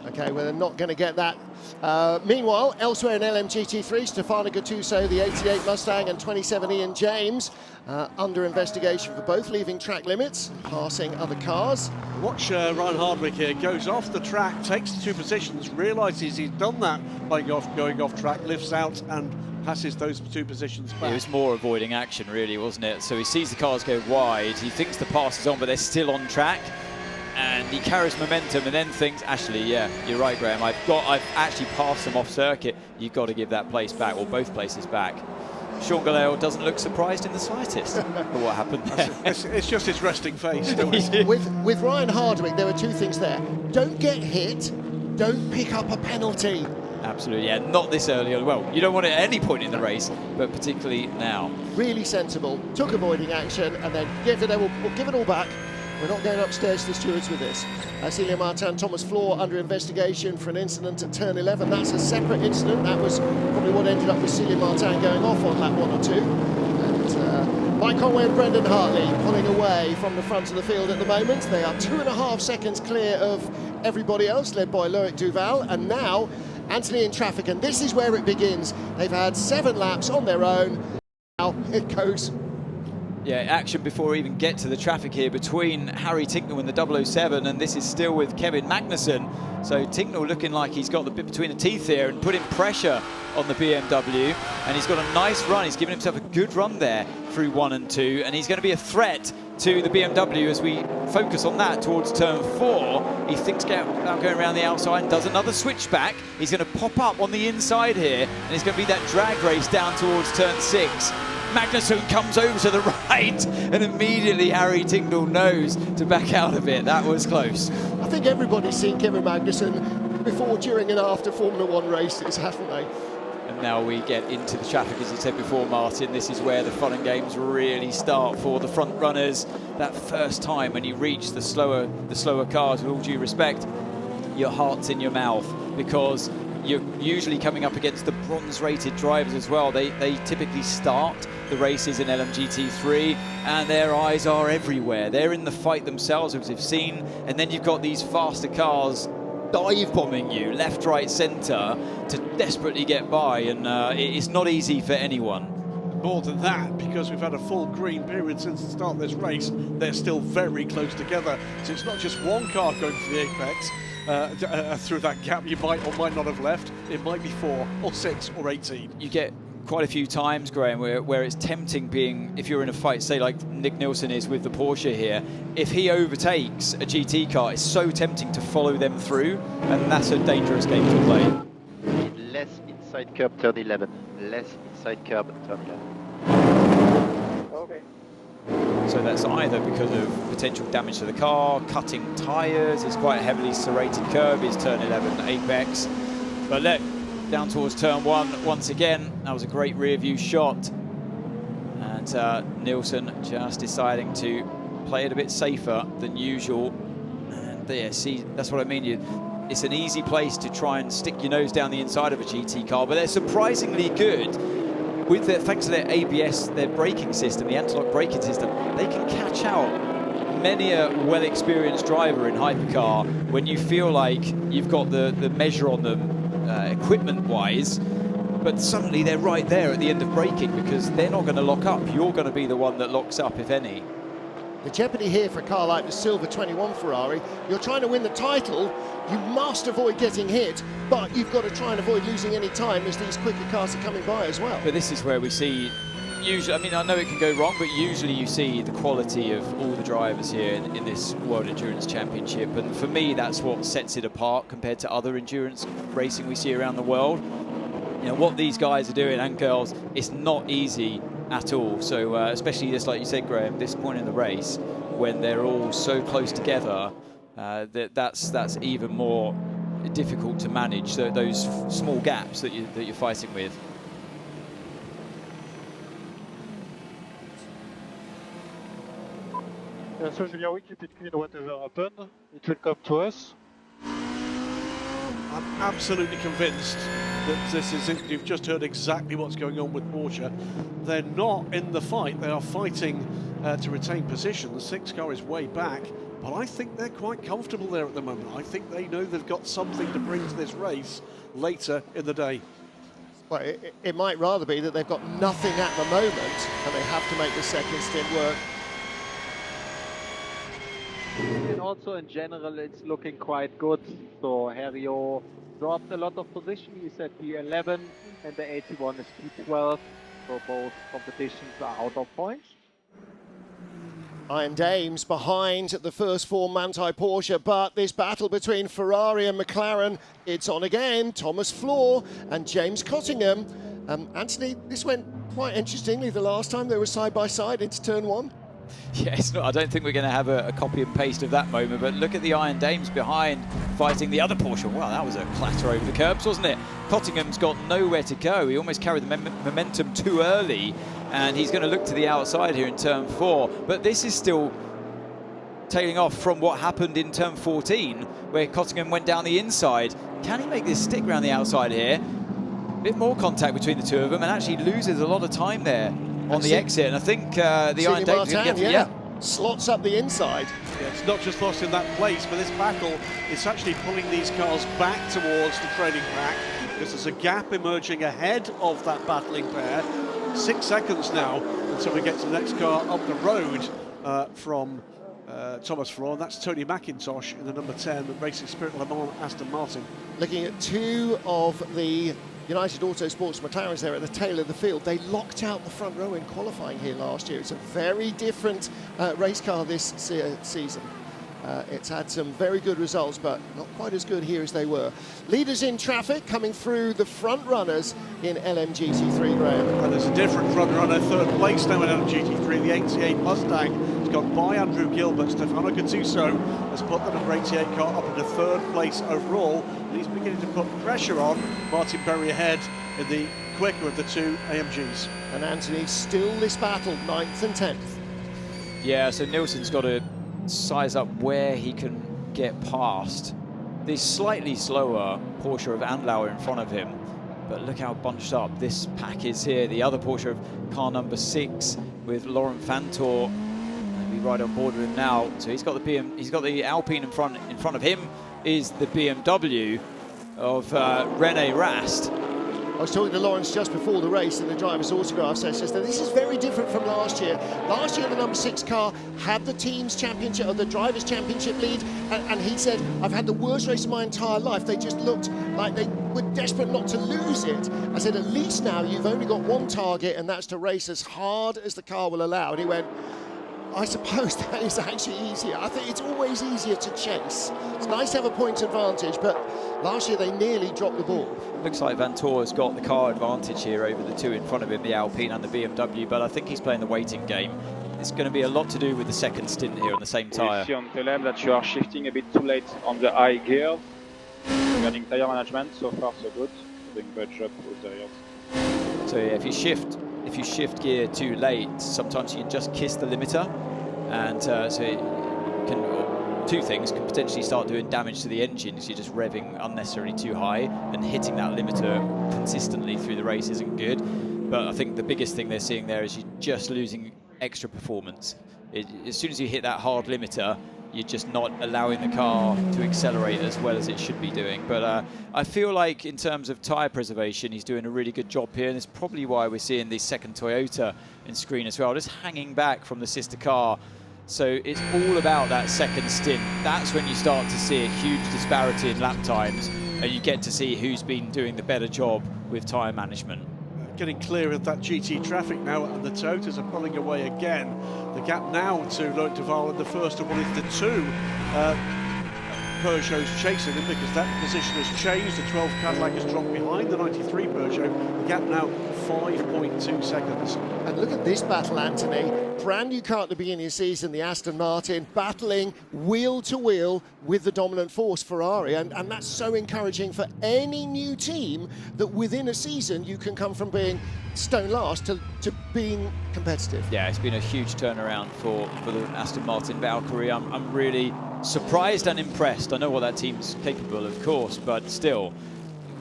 Okay, well, they're not going to get that. Meanwhile, elsewhere in LMGT3, Stefano Gattuso, the 88 Mustang, and 27 Ian James under investigation for both leaving track limits, passing other cars. Watch Ryan Hardwick here, goes off the track, takes the 2 positions, realises he's done that by going off track, lifts out and passes those 2 positions back. It was more avoiding action, really, wasn't it? So he sees the cars go wide, he thinks the pass is on, but they're still on track. And he carries momentum and then thinks, actually, yeah, you're right, Graham, I've actually passed them off circuit. You've got to give that place back, or both places back. Sean Galeo doesn't look surprised in the slightest at what happened there. It's just his resting face. With Ryan Hardwick, there were two things there. Don't get hit, don't pick up a penalty. Absolutely, yeah, not this early on. Well, you don't want it at any point in the race, but particularly now. Really sensible, took avoiding action, and then we'll give it all back. We're not going upstairs to the stewards with this. Celia Martin, Thomas Floor under investigation for an incident at turn 11. That's a separate incident. That was probably what ended up with Celia Martin going off on lap 1 or 2. And Mike Conway and Brendan Hartley pulling away from the front of the field at the moment. They are 2.5 seconds clear of everybody else, led by Loic Duval. And now Anthony in traffic, and this is where it begins. They've had 7 laps on their own. Now it goes. Yeah, action before we even get to the traffic here between Harry Tincknell and the 007, and this is still with Kevin Magnussen. So Tincknell looking like he's got the bit between the teeth here and putting pressure on the BMW, and he's got a nice run. He's given himself a good run there through 1 and 2, and he's going to be a threat to the BMW as we focus on that towards turn 4. He thinks about going around the outside and does another switchback. He's going to pop up on the inside here, and it's going to be that drag race down towards turn 6. Magnussen comes over to the right, and immediately Harry Tincknell knows to back out of it. That was close. I think everybody's seen Kevin Magnussen before, during and after Formula 1 races, haven't they? And now we get into the traffic, as you said before, Martin. This is where the fun and games really start for the front runners. That first time when you reach the slower cars, with all due respect, your heart's in your mouth, because you're usually coming up against the bronze-rated drivers as well. They typically start the races in LMGT3, and their eyes are everywhere. They're in the fight themselves, as we've seen, and then you've got these faster cars dive-bombing you left, right, centre to desperately get by, and it's not easy for anyone. More than that, because we've had a full green period since the start of this race, they're still very close together. So it's not just one car going for the apex. Through that gap you might or might not have left. It might be 4 or 6 or 18. You get quite a few times, Graham, where it's tempting, being, if you're in a fight, say like Nick Nielsen is with the Porsche here, if he overtakes a GT car, it's so tempting to follow them through, and that's a dangerous game to play. Less inside curb, turn 11. Less inside curb, turn 11. Okay. So that's either because of potential damage to the car, cutting tyres, it's quite a heavily serrated curb, is turn 11 apex. But look, down towards turn 1 once again. That was a great rear view shot. And Nielsen just deciding to play it a bit safer than usual. And there, see, that's what I mean. It's an easy place to try and stick your nose down the inside of a GT car, but they're surprisingly good. With thanks to their ABS, their braking system, the anti-lock braking system, they can catch out many a well-experienced driver in Hypercar when you feel like you've got the measure on them equipment-wise, but suddenly they're right there at the end of braking, because they're not going to lock up. You're going to be the one that locks up, if any. The jeopardy here for a car like the Silver 21 Ferrari, you're trying to win the title, you must avoid getting hit, but you've got to try and avoid losing any time as these quicker cars are coming by as well. But this is where we see, usually, I mean, I know it can go wrong, but usually you see the quality of all the drivers here in this World Endurance Championship, and for me that's what sets it apart compared to other endurance racing we see around the world. You know, what these guys are doing, and girls, it's not easy at all. So especially this, like you said, Graham, this point in the race when they're all so close together, that's even more difficult to manage. So those small gaps that you're fighting with. So Julia, we keep it clean, whatever happened, it will come to us. I'm absolutely convinced that this is it. You've just heard exactly what's going on with Porsche. They're not in the fight. They are fighting to retain position. The 6 car is way back, but I think they're quite comfortable there at the moment. I think they know they've got something to bring to this race later in the day. Well, it might rather be that they've got nothing at the moment and they have to make the second stint work. And also in general it's looking quite good. So Harrio dropped a lot of position. He's at P11 and the 81 is P12. So both competitions are out of points. Iron Dames behind the first four Manthey Porsche, but this battle between Ferrari and McLaren, it's on again. Thomas Floor and James Cottingham. Anthony, this went quite interestingly the last time they were side by side into turn one. Yeah, it's not, I don't think we're going to have a copy and paste of that moment, but look at the Iron Dames behind fighting the other Porsche. Wow, that was a clatter over the curbs, wasn't it? Cottingham's got nowhere to go. He almost carried the momentum too early, and he's going to look to the outside here in turn 4. But this is still tailing off from what happened in turn 14, where Cottingham went down the inside. Can he make this stick around the outside here? A bit more contact between the two of them, and actually loses a lot of time there on the exit. And I think the Iron Dames are going to get slots up the inside. Yeah, it's not just lost in that place, but this battle is actually pulling these cars back towards the trailing pack, because there's a gap emerging ahead of that battling pair. 6 seconds now until we get to the next car up the road from Thomas Floor, and that's Tony McIntosh in the number 10 Racing Spirit Le Mans Aston Martin. Looking at two of the United Autosports McLarens there at the tail of the field. They locked out the front row in qualifying here last year. It's a very different race car this season. It's had some very good results, but not quite as good here as they were. Leaders in traffic coming through the front runners in LMGT3, Graham. And there's a different front runner, third place now in LMGT3, the 88 Mustang. It's gone by Andrew Gilbert. Stefano Gattuso has put the number 88 car up into third place overall, and he's beginning to put pressure on Martin Berry ahead in the quicker of the two AMGs. And Anthony, still this battle, 9th and 10th. Yeah, so Nilsson's got to size up where he can get past the slightly slower Porsche of Andlauer in front of him. But look how bunched up this pack is here. The other Porsche of car number 6 with Laurent Fantor. Be right on board with him now. So he's got the Alpine in front of him is the BMW of René Rast. I was talking to Lawrence just before the race in the driver's autograph session. So this is very different from last year. Last year, the number 6 car had the team's championship or the driver's championship lead, and he said, "I've had the worst race of my entire life. They just looked like they were desperate not to lose it." I said, "At least now you've only got one target, and that's to race as hard as the car will allow." And he went, "I suppose that is actually easier. I think it's always easier to chase. It's nice to have a point advantage, but last year they nearly dropped the ball." Looks like Vantor has got the car advantage here over the two in front of him, the Alpine and the BMW, but I think he's playing the waiting game. It's going to be a lot to do with the second stint here on the same tyre. You see on Telem that you are shifting a bit too late on the high gear. Regarding tyre management, so far so good. Doing a good job with tires. So yeah, if you shift gear too late, sometimes you can just kiss the limiter, and so it can, two things can potentially start doing damage to the engine if you're just revving unnecessarily too high, and hitting that limiter consistently through the race isn't good. But I think the biggest thing they're seeing there is you're just losing extra performance. As soon as you hit that hard limiter, you're just not allowing the car to accelerate as well as it should be doing. But I feel like in terms of tyre preservation, he's doing a really good job here, and it's probably why we're seeing the second Toyota in screen as well, just hanging back from the sister car. So it's all about that second stint. That's when you start to see a huge disparity in lap times, and you get to see who's been doing the better job with tyre management. Getting clear of that GT traffic now, and the Toyotas are pulling away again. The gap now to Loic Duval in the first of what is the two Peugeots chasing him, because that position has changed. The 12 Cadillac has dropped behind the 93 Peugeot. The gap now 5.2 seconds. And look at this battle, Anthony. Brand new car at the beginning of the season, the Aston Martin, battling wheel to wheel with the dominant force, Ferrari. And that's so encouraging for any new team, that within a season you can come from being stone last to being competitive. Yeah, it's been a huge turnaround for the Aston Martin Valkyrie. I'm really surprised and impressed. I know what that team's capable, of course, but still,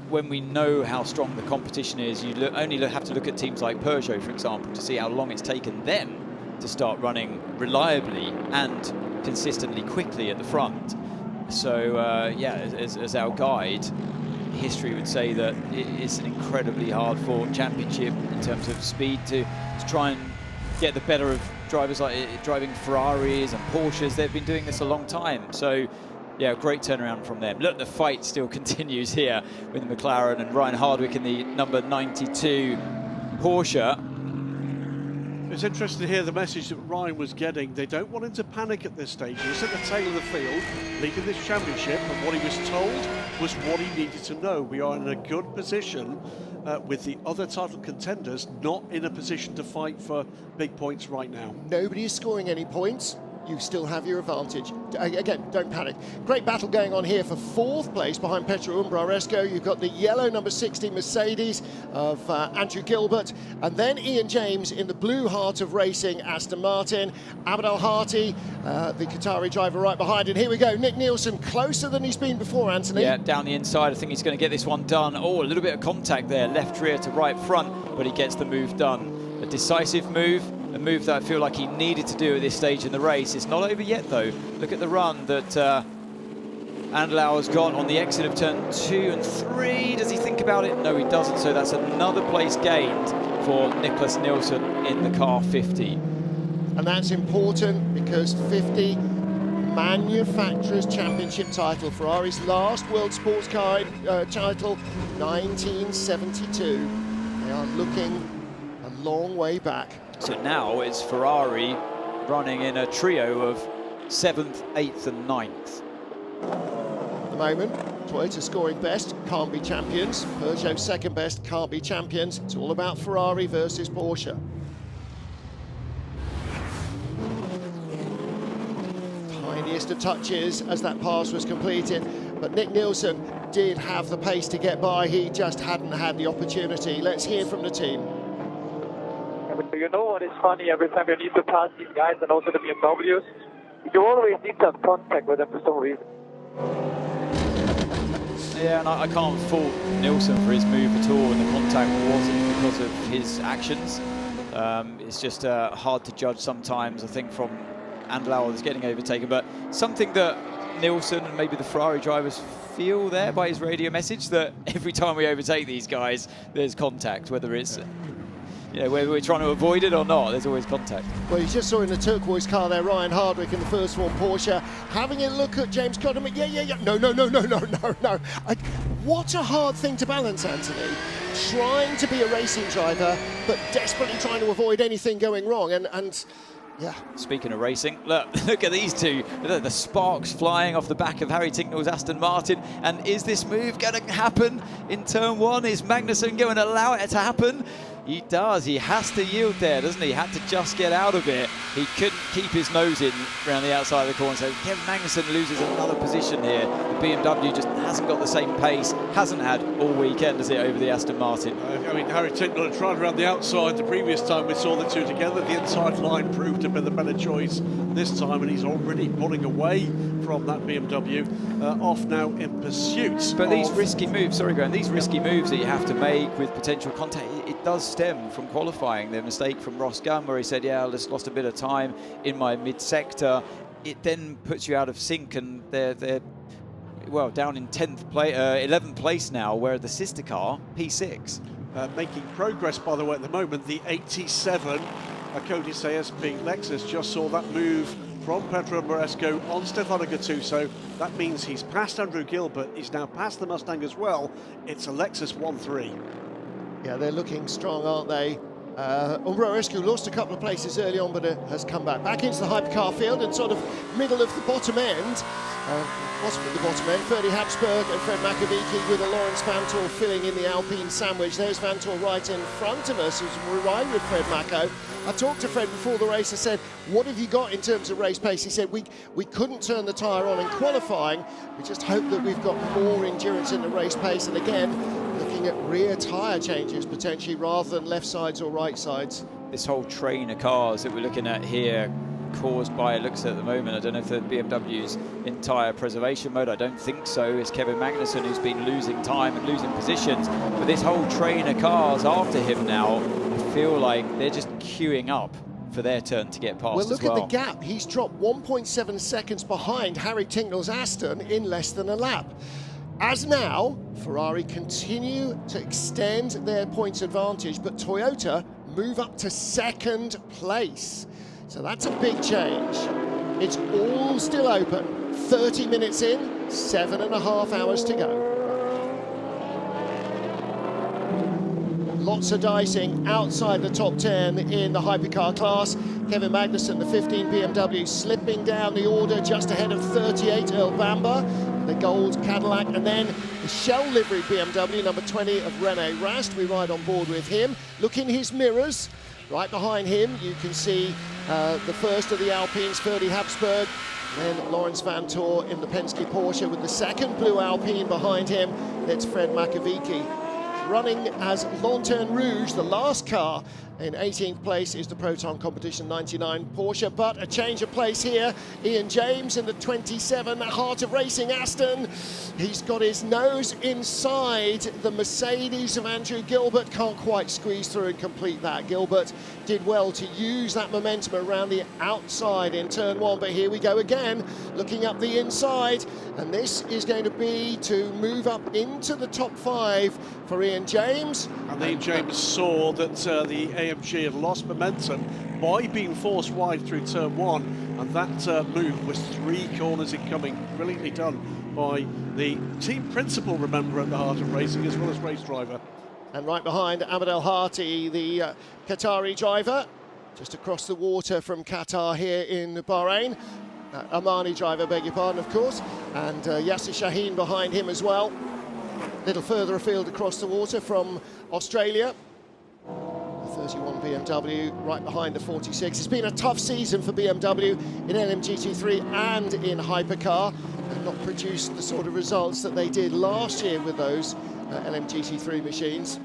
when we know how strong the competition is, you only have to look at teams like Peugeot, for example, to see how long it's taken them to start running reliably and consistently quickly at the front. So yeah, as our guide, history would say that it's an incredibly hard-fought championship in terms of speed to try and get the better of drivers like driving Ferraris and Porsches. They've been doing this a long time. So yeah, great turnaround from them. Look, the fight still continues here with McLaren and Ryan Hardwick in the number 92 Porsche. It's interesting to hear the message that Ryan was getting. They don't want him to panic at this stage. He's at the tail of the field, leading this championship, and what he was told was what he needed to know. We are in a good position with the other title contenders not in a position to fight for big points right now. Nobody is scoring any points. You still have your advantage. Again, don't panic. Great battle going on here for 4th place behind Petro Umbraresco. You've got the yellow number 60 Mercedes of Andrew Gilbert, and then Ian James in the blue heart of racing, Aston Martin. Abd Al-Hati, the Qatari driver, right behind. And here we go, Nick Nielsen, closer than he's been before, Anthony. Yeah, down the inside. I think he's going to get this one done. Oh, a little bit of contact there, left rear to right front, but he gets the move done. A decisive move. A move that I feel like he needed to do at this stage in the race. It's not over yet, though. Look at the run that Andlau has got on the exit of turn 2 and 3. Does he think about it? No, he doesn't. So that's another place gained for Nicholas Nielsen in the car 50. And that's important because 50 Manufacturers' Championship title, Ferrari's last World Sports Car title, 1972. They are looking a long way back. So now it's Ferrari running in a trio of 7th, 8th and 9th. At the moment, Toyota scoring best, can't be champions. Peugeot second best, can't be champions. It's all about Ferrari versus Porsche. Tiniest of touches as that pass was completed, but Nick Nielsen did have the pace to get by. He just hadn't had the opportunity. Let's hear from the team. You know what is funny? Every time you need to pass these guys and also the BMWs, you always need to have contact with them for some reason. Yeah, and I can't fault Nielsen for his move at all, and the contact wasn't because of his actions. It's just hard to judge sometimes, I think, from Andlau that's getting overtaken, but something that Nielsen and maybe the Ferrari drivers feel there by his radio message, that every time we overtake these guys, there's contact, whether it's whether we're trying to avoid it or not, there's always contact. Well, you just saw in the turquoise car there, Ryan Hardwick in the first form Porsche, having a look at James Cotterman. Yeah. No. What a hard thing to balance, Anthony. Trying to be a racing driver, but desperately trying to avoid anything going wrong. And yeah. Speaking of racing, look at these two. The sparks flying off the back of Harry Tincknell's Aston Martin. And is this move going to happen in turn 1? Is Magnussen going to allow it to happen? He does. He has to yield there, doesn't he? He had to just get out of it. He couldn't keep his nose in around the outside of the corner. So Kevin Magnussen loses another position here. The BMW just hasn't got the same pace, hasn't had all weekend, has it, over the Aston Martin? I mean, Harry Tincknell had tried around the outside the previous time we saw the two together. The inside line proved to be the better choice this time, and he's already pulling away from that BMW, off now in pursuit. But these risky moves, sorry Graham, these risky moves that you have to make with potential contact, it does stem from qualifying. The mistake from Ross Gunn where he said, yeah, I just lost a bit of time in my mid-sector. It then puts you out of sync, and they're well, down in 11th place now, where the sister car, P6. Making progress, by the way, at the moment. The 87 Cody CSP Lexus just saw that move from Petro Moresco on Stefano Gattuso. That means he's passed Andrew Gilbert. He's now passed the Mustang as well. It's a Lexus 1-3. Yeah, they're looking strong, aren't they? Umbrarescu lost a couple of places early on, but has come back into the hypercar field and sort of middle of the bottom end. Wasn't at the bottom end. Ferdy Habsburg and Fred Makovici with a Lawrence Vanthoor filling in the Alpine sandwich. There's Vanthoor right in front of us, who's right with Fred Mako. I talked to Fred before the race. I said, what have you got in terms of race pace? He said, we couldn't turn the tyre on in qualifying. We just hope that we've got more endurance in the race pace. And again, looking at rear tyre changes potentially rather than left sides or right sides. This whole train of cars that we're looking at here, caused by, it looks at the moment, I don't know if the BMW's in tyre preservation mode, I don't think so. It's Kevin Magnussen who's been losing time and losing positions. But this whole train of cars after him now, I feel like they're just queuing up for their turn to get past. Well, look at the gap. He's dropped 1.7 seconds behind Harry Tincknell's Aston in less than a lap. As now, Ferrari continue to extend their points advantage, but Toyota move up to second place. So that's a big change. It's all still open. 30 minutes in, 7.5 hours to go. lots of dicing outside the top 10 in the hypercar class. Kevin Magnussen, the 15 BMW, slipping down the order just ahead of 38, Earl Bamber, the gold Cadillac, and then the shell livery BMW, number 20 of Rene Rast. We ride on board with him. Look in his mirrors. Right behind him, you can see the first of the Alpines, Ferdi Habsburg, then Lawrence Van Tor in the Penske Porsche with the second blue Alpine behind him. That's Fred Makovici. Running as Lanterne Rouge, the last car. In 18th place is the Proton Competition 99 Porsche, but a change of place here. Ian James in the 27, Heart of Racing Aston. He's got his nose inside the Mercedes of Andrew Gilbert. Can't quite squeeze through and complete that. Gilbert did well to use that momentum around the outside in turn 1, but here we go again, looking up the inside, and this is going to be to move up into the top 5 for Ian James. And Ian James saw that the AMG had lost momentum by being forced wide through turn 1, and that move was 3 corners incoming. Brilliantly done by the team principal, remember, at the Heart of Racing, as well as race driver. And right behind Ahmed El Hati, the Qatari driver, just across the water from Qatar here in Bahrain. Omani driver, beg your pardon, of course, and Yasser Shaheen behind him as well. A little further afield across the water from Australia. The 31 BMW right behind the 46. It's been a tough season for BMW in LMGT3 and in Hypercar. They've not produced the sort of results that they did last year with those LMGT3 machines.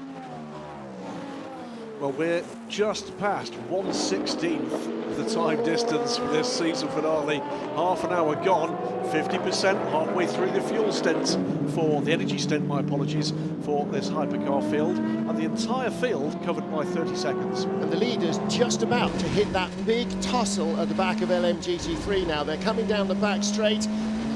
Well, we're just past 1/16th of the time distance for this season finale. Half an hour gone, 50% halfway through the fuel stint for the energy stint, my apologies, for this hypercar field, and the entire field covered by 30 seconds. And the leaders just about to hit that big tussle at the back of LMGT3 now. They're coming down the back straight.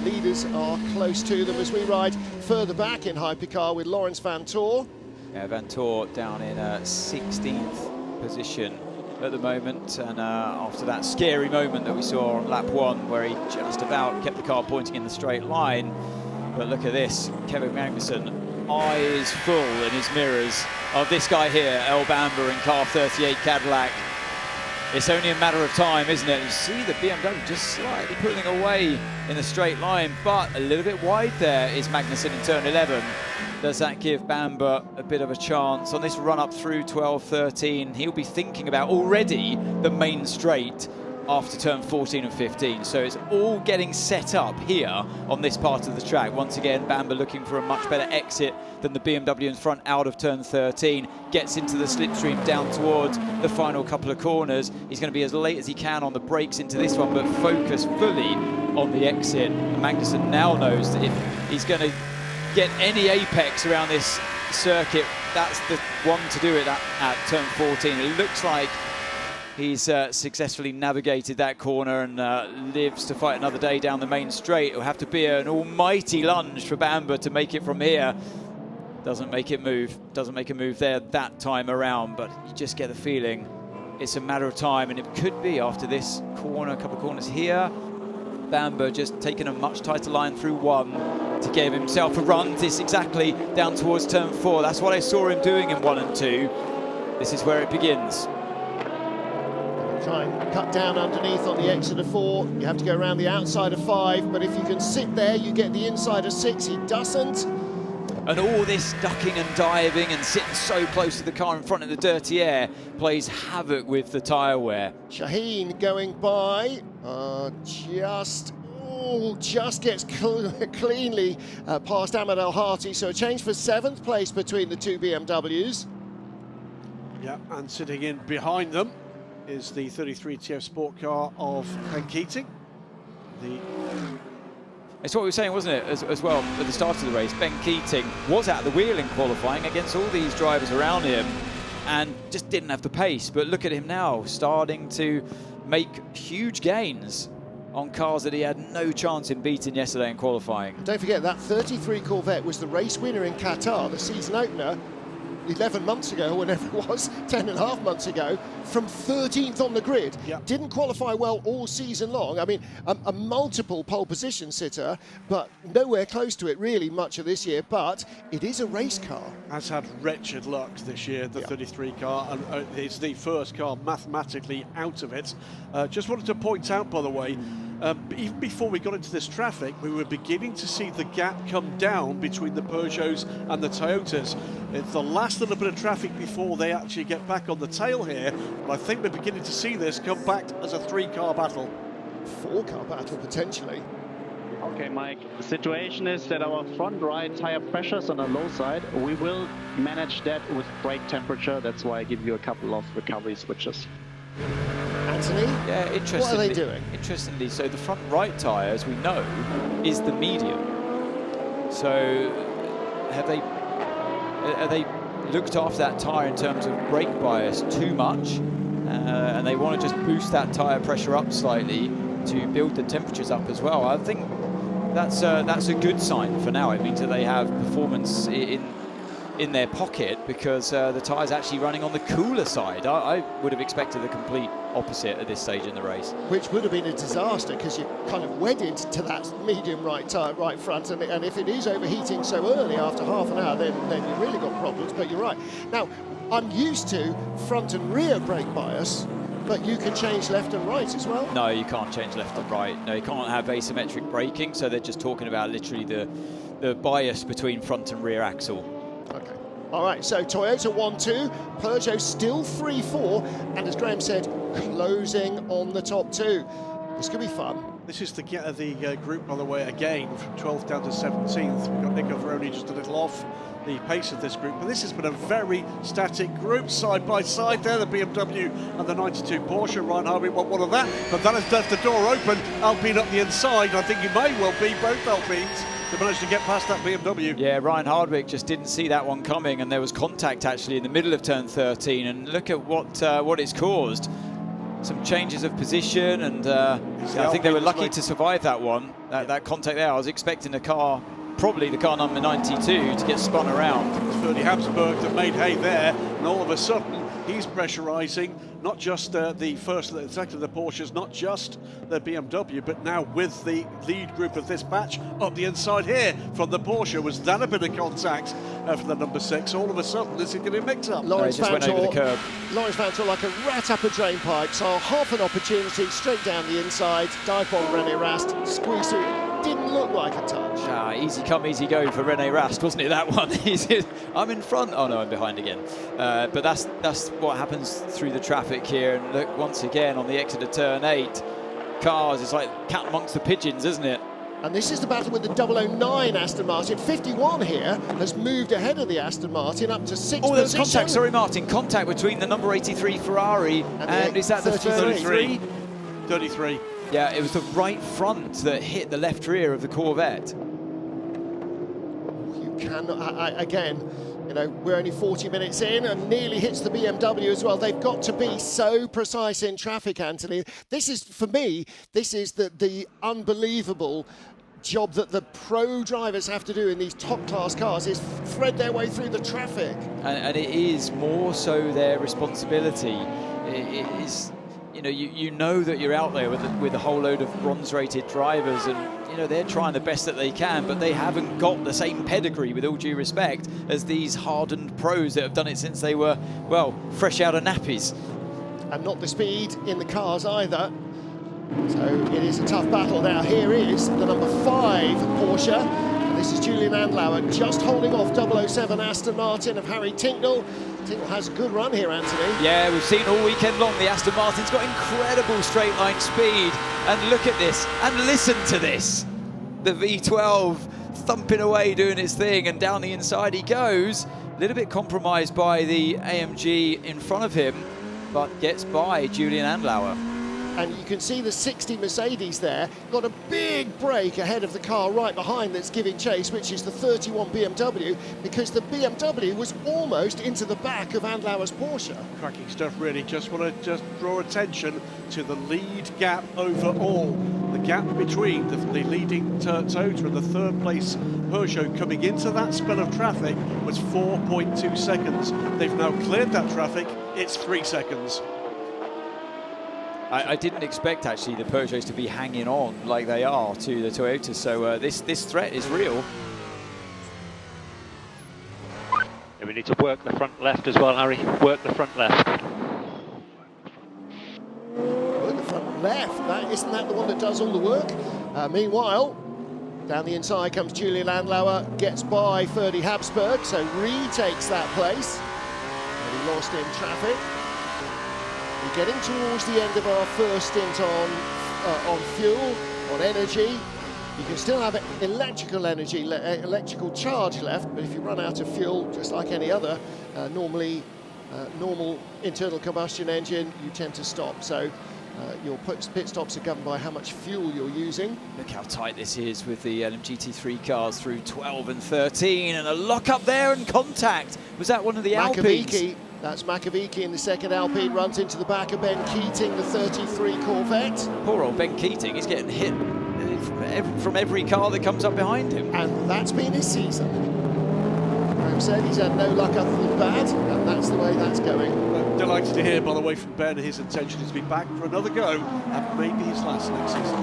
The leaders are close to them as we ride further back in hypercar with Lawrence Van Tor. Yeah, Van Tor down in 16th position at the moment, and after that scary moment that we saw on lap 1 where he just about kept the car pointing in the straight line. But look at this, Kevin Magnussen, eyes full in his mirrors of this guy here, El Bamber in car 38 Cadillac. It's only a matter of time, isn't it? You see the BMW just slightly pulling away in the straight line, but a little bit wide there is Magnussen in turn 11. Does that give Bamber a bit of a chance on this run up through 12, 13? He'll be thinking about already the main straight after turn 14 and 15. So it's all getting set up here on this part of the track. Once again, Bamber looking for a much better exit than the BMW in front out of turn 13. Gets into the slipstream down towards the final couple of corners. He's going to be as late as he can on the brakes into this one, but focus fully on the exit. And Magnussen now knows that if he's going to get any apex around this circuit, that's the one to do it at turn 14. It looks like he's successfully navigated that corner and lives to fight another day down the main straight. It'll have to be an almighty lunge for Bamber to make it from here. Doesn't make it move, doesn't make a move there that time around, but you just get the feeling it's a matter of time, and it could be after this corner, a couple of corners here. Bamber just taking a much tighter line through 1 to give himself a run. This exactly down towards turn 4. That's what I saw him doing in 1 and 2. This is where it begins. Try and cut down underneath on the exit of 4. You have to go around the outside of 5, but if you can sit there, you get the inside of 6. He doesn't. And all this ducking and diving and sitting so close to the car in front of the dirty air plays havoc with the tyre wear. Shaheen going by, just gets cleanly past Ahmed El Hati, so a change for 7th place between the two BMWs. Yeah, and sitting in behind them is the 33 TF Sport car of Ben Keating. It's what we were saying, wasn't it, as well at the start of the race. Ben Keating was at the wheel in qualifying against all these drivers around him and just didn't have the pace. But look at him now, starting to make huge gains on cars that he had no chance in beating yesterday in qualifying. Don't forget that 33 Corvette was the race winner in Qatar, the season opener. 11 months ago, or whenever it was, 10.5 months ago, from 13th on the grid. Yep. Didn't qualify well all season long. I mean, a multiple pole position sitter, but nowhere close to it really much of this year. But it is a race car. Has had wretched luck this year, the 33 car, and it's the first car mathematically out of it. Just wanted to point out, by the way, even before we got into this traffic, we were beginning to see the gap come down between the Peugeots and the Toyotas. It's the last little bit of traffic before they actually get back on the tail here, but I think we're beginning to see this come back as a 3-car battle. 4-car battle, potentially. Okay, Mike, the situation is that our front right tire pressure is on the low side. We will manage that with brake temperature. That's why I give you a couple of recovery switches. Anthony? Yeah, interestingly. What are they doing? Interestingly, so the front right tyre, as we know, is the medium. So have they looked after that tyre in terms of brake bias too much? And they want to just boost that tyre pressure up slightly to build the temperatures up as well. I think that's a good sign for now. It means that they have performance in their pocket, because the tyre's actually running on the cooler side. I would have expected the complete opposite at this stage in the race. Which would have been a disaster, because you're kind of wedded to that medium right tyre right front, and if it is overheating so early after half an hour, then you've really got problems. But you're right. Now, I'm used to front and rear brake bias, but you can change left and right as well? No, you can't change left and right. No, you can't have asymmetric braking, so they're just talking about literally the bias between front and rear axle. Okay. All right, so Toyota 1-2, Peugeot still 3-4, and as Graham said, closing on the top 2. This could be fun. This is the group, by the way, again, from 12th down to 17th. We've got Nico Veroni just a little off the pace of this group, but this has been a very static group, side by side there, the BMW and the 92 Porsche. Ryan Harvey want one of that, but that has left the door open. Alpine up the inside. I think you may well be both Alpines to manage to get past that BMW. Yeah, Ryan Hardwick just didn't see that one coming, and there was contact actually in the middle of turn 13, and look at what it's caused. Some changes of position, and I think they were lucky to survive that one, that contact there. I was expecting the car, probably the car number 92, to get spun around. It's Ferdy Habsburg that made hay there, and all of a sudden he's pressurising not just the first and the second of the Porsches, not just the BMW, but now with the lead group of this batch up the inside here from the Porsche. Was that a bit of contact for the number 6? All of a sudden this is going to mix up. Lawrence just went over the curb. Lawrence Vantol like a rat up a drain pipe, saw half an opportunity straight down the inside, dive bomb René Rast, squeeze through. Didn't look like a touch. Easy come, easy go for René Rast, wasn't it, that one? I'm in front. Oh no, I'm behind again. But that's what happens through the traffic here. And look, once again on the exit of turn 8, cars, it's like cat amongst the pigeons, isn't it? And this is the battle with the 009 Aston Martin. 51 here has moved ahead of the Aston Martin up to 6th Oh, there's position. contact, sorry Martin, contact between the number 83 Ferrari and is that the 33? 33. Yeah, it was the right front that hit the left rear of the Corvette. You cannot, again, you know, we're only 40 minutes in and nearly hits the BMW as well. They've got to be so precise in traffic, Anthony. This is, for me, this is the unbelievable job that the pro drivers have to do in these top-class cars, is thread their way through the traffic. And it is more so their responsibility. It is... You know that you're out there with a whole load of bronze-rated drivers, and they're trying the best that they can, but they haven't got the same pedigree, with all due respect, as these hardened pros that have done it since they were, well, fresh out of nappies. And not the speed in the cars either. So it is a tough battle. Now here is the number 5 Porsche. And this is Julian Andlauer just holding off 007 Aston Martin of Harry Tincknell. Tincknell has a good run here, Anthony. Yeah, we've seen all weekend long the Aston Martin's got incredible straight line speed. And look at this, and listen to this. The V12 thumping away, doing its thing, and down the inside he goes. A little bit compromised by the AMG in front of him, but gets by Julian Andlauer. And you can see the 60 Mercedes there, got a big break ahead of the car right behind that's giving chase, which is the 31 BMW, because the BMW was almost into the back of Andlauer's Porsche. Cracking stuff, really. Just want to draw attention to the lead gap overall. The gap between the leading Toyota and the third place Peugeot coming into that spell of traffic was 4.2 seconds. They've now cleared that traffic, it's 3 seconds. I didn't expect actually the Peugeots to be hanging on like they are to the Toyotas, so this threat is real. And we need to work the front left as well, Harry. Work the front left. Work the front left, isn't that the one that does all the work? Meanwhile, down the inside comes Julian Landauer, gets by Ferdi Habsburg, so retakes that place. And he lost in traffic. We're getting towards the end of our first stint on fuel, on energy. You can still have electrical energy, electrical charge left, but if you run out of fuel, just like any other normal internal combustion engine, you tend to stop. So your pit stops are governed by how much fuel you're using. Look how tight this is with the LMGT3 cars through 12 and 13, and a lock up there and contact. Was that one of the Alpines? That's Makovic in the second Alpine, runs into the back of Ben Keating, the 33 Corvette. Poor old Ben Keating, he's getting hit from every car that comes up behind him. And that's been his season. Graham said he's had no luck other than bad, and that's the way that's going. I'm delighted to hear, by the way, from Ben, his intention is to be back for another go, and maybe his last next season.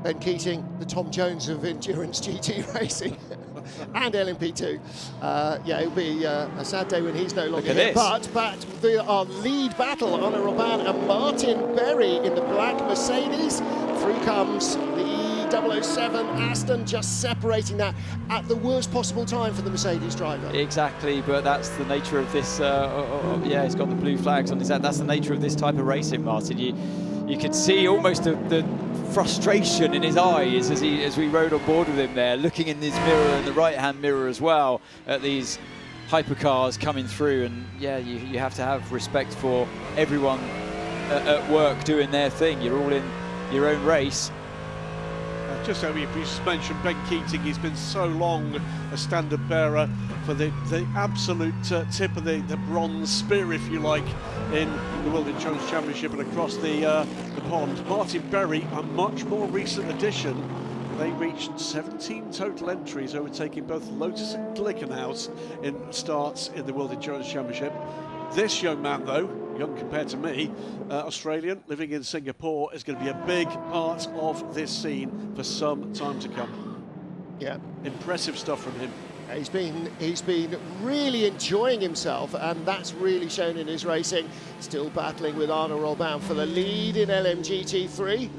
Ben Keating, the Tom Jones of endurance GT racing, and LMP2. Yeah, it'll be a sad day when he's no longer here. But our lead battle, Arnaud Robin and Martin Berry in the black Mercedes. Through comes the 007 Aston, just separating that at the worst possible time for the Mercedes driver. Exactly, but that's the nature of this. Yeah, he's got the blue flags on his head. That's the nature of this type of racing, Martin. You could see almost the frustration in his eyes as we rode on board with him there, looking in his mirror and the right-hand mirror as well at these hypercars coming through. And yeah, you have to have respect for everyone at work doing their thing. You're all in your own race. Just so we mentioned Ben Keating, he's been so long a standard bearer for the absolute tip of the bronze spear, if you like, in the World Endurance Championship and across the pond. Martin Berry, a much more recent addition. They reached 17 total entries, overtaking both Lotus and Glickenhaus in starts in the World Endurance Championship. This young man, though, young compared to me, Australian, living in Singapore, is going to be a big part of this scene for some time to come. Yeah. Impressive stuff from him. He's been really enjoying himself, and that's really shown in his racing. Still battling with Arnaud Robin for the lead in LMGT3.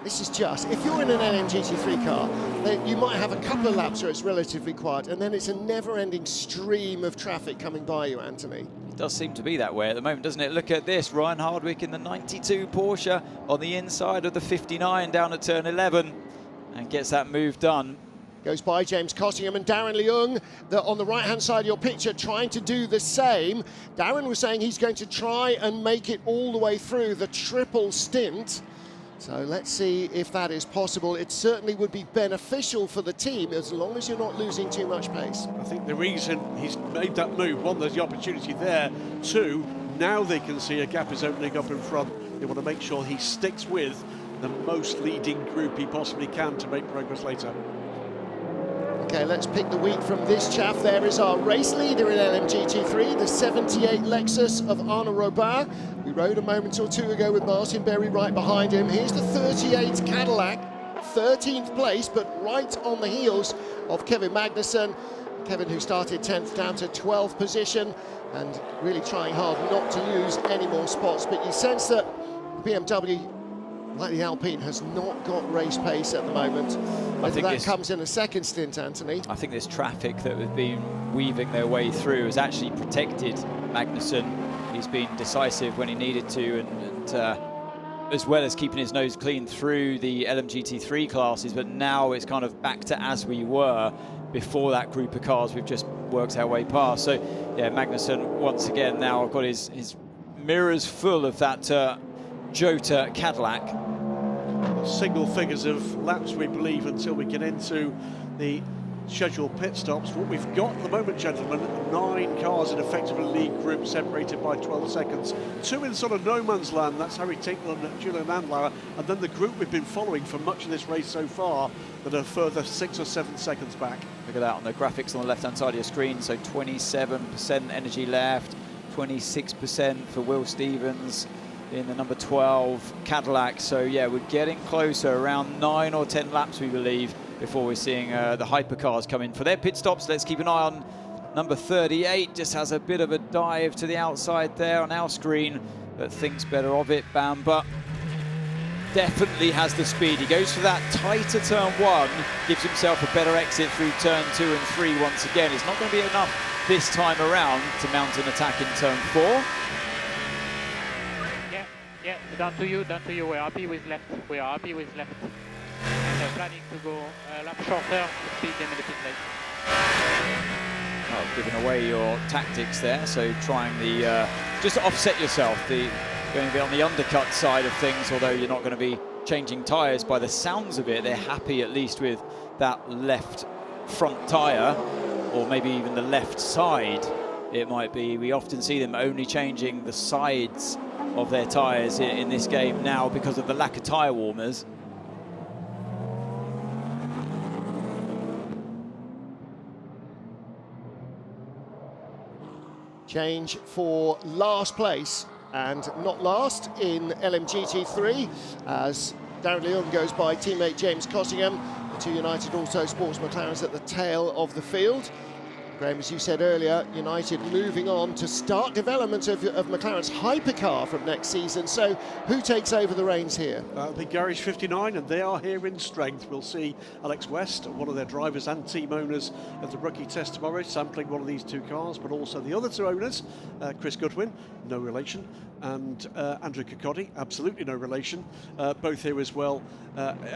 This is just, if you're in an LMGT3 car, then you might have a couple of laps where it's relatively quiet, and then it's a never-ending stream of traffic coming by you, Anthony. It does seem to be that way at the moment, doesn't it? Look at this, Ryan Hardwick in the 92 Porsche on the inside of the 59 down at turn 11 and gets that move done. Goes by James Cottingham and Darren Leung on the right-hand side of your picture trying to do the same. Darren was saying he's going to try and make it all the way through the triple stint. So let's see if that is possible. It certainly would be beneficial for the team as long as you're not losing too much pace. I think the reason he's made that move, one, there's the opportunity there. Two, now they can see a gap is opening up in front. They want to make sure he sticks with the most leading group he possibly can to make progress later. Okay, let's pick the wheat from this chaff. There is our race leader in LMGT3, the 78 Lexus of Arnaud Robin. We rode a moment or two ago with Martin Berry right behind him. Here's the 38 Cadillac, 13th place, but right on the heels of Kevin Magnussen. Kevin, who started 10th, down to 12th position, and really trying hard not to lose any more spots. But you sense that BMW, like the Alpine, has not got race pace at the moment. I think that comes in a second stint, Anthony. I think this traffic that have been weaving their way through has actually protected Magnussen. He's been decisive when he needed to, and as well as keeping his nose clean through the LMGT3 classes, but now it's kind of back to as we were before that group of cars we've just worked our way past. So yeah, Magnussen once again now got his mirrors full of that Jota Cadillac. Single figures of laps, we believe, until we get into the scheduled pit stops. What we've got at the moment, gentlemen, 9 cars in effectively lead group separated by 12 seconds. 2 in sort of no man's land, that's Harry Tinkley and Julian Andlauer, and then the group we've been following for much of this race so far that are further 6 or 7 seconds back. Look at that on the graphics on the left-hand side of your screen. So 27% energy left, 26% for Will Stevens in the number 12 Cadillac. So yeah, we're getting closer, around 9 or 10 laps, we believe, before we're seeing the hypercars come in for their pit stops. Let's keep an eye on number 38. Just has a bit of a dive to the outside there on our screen, but thinks better of it. Bamber definitely has the speed. He goes for that tighter turn 1, gives himself a better exit through turn 2 and 3 once again. It's not going to be enough this time around to mount an attack in turn 4. Yeah, down to you. We're happy with left. And planning to go a lap shorter to speed them in the pit lane. Oh, giving away your tactics there, so trying the just to offset yourself, going a bit on the undercut side of things, although you're not going to be changing tyres by the sounds of it. They're happy at least with that left front tyre, or maybe even the left side it might be. We often see them only changing the sides of their tyres in this game now because of the lack of tyre warmers. Change for last place, and not last in LMGT3, as Darren Leon goes by teammate James Costingham. The 2 United Autosports McLarens at the tail of the field. Graham, as you said earlier, United moving on to start development of McLaren's hypercar from next season. So who takes over the reins here? That'll be Garage 59, and they are here in strength. We'll see Alex West, one of their drivers and team owners of the rookie test tomorrow, sampling one of these 2 cars, but also the other 2 owners, Chris Goodwin, no relation, and Andrew Kokodi, absolutely no relation, both here as well,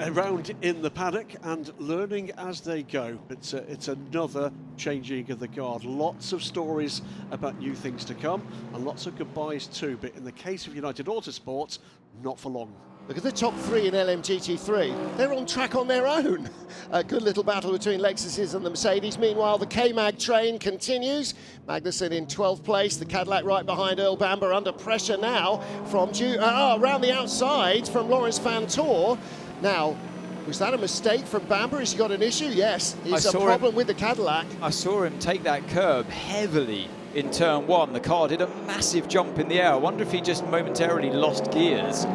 around in the paddock and learning as they go. It's another changing of the guard. Lots of stories about new things to come, and lots of goodbyes too, but in the case of United Autosports, not for long. Look at the top 3 in LMGT3. They're on track on their own. A good little battle between Lexuses and the Mercedes. Meanwhile, the K-Mag train continues. Magnussen in 12th place. The Cadillac right behind Earl Bamber, under pressure now from around the outside from Lawrence Fantor. Now, was that a mistake from Bamber? Has he got an issue? Yes. It's a problem with the Cadillac. I saw him take that curb heavily in turn 1. The car did a massive jump in the air. I wonder if he just momentarily lost gears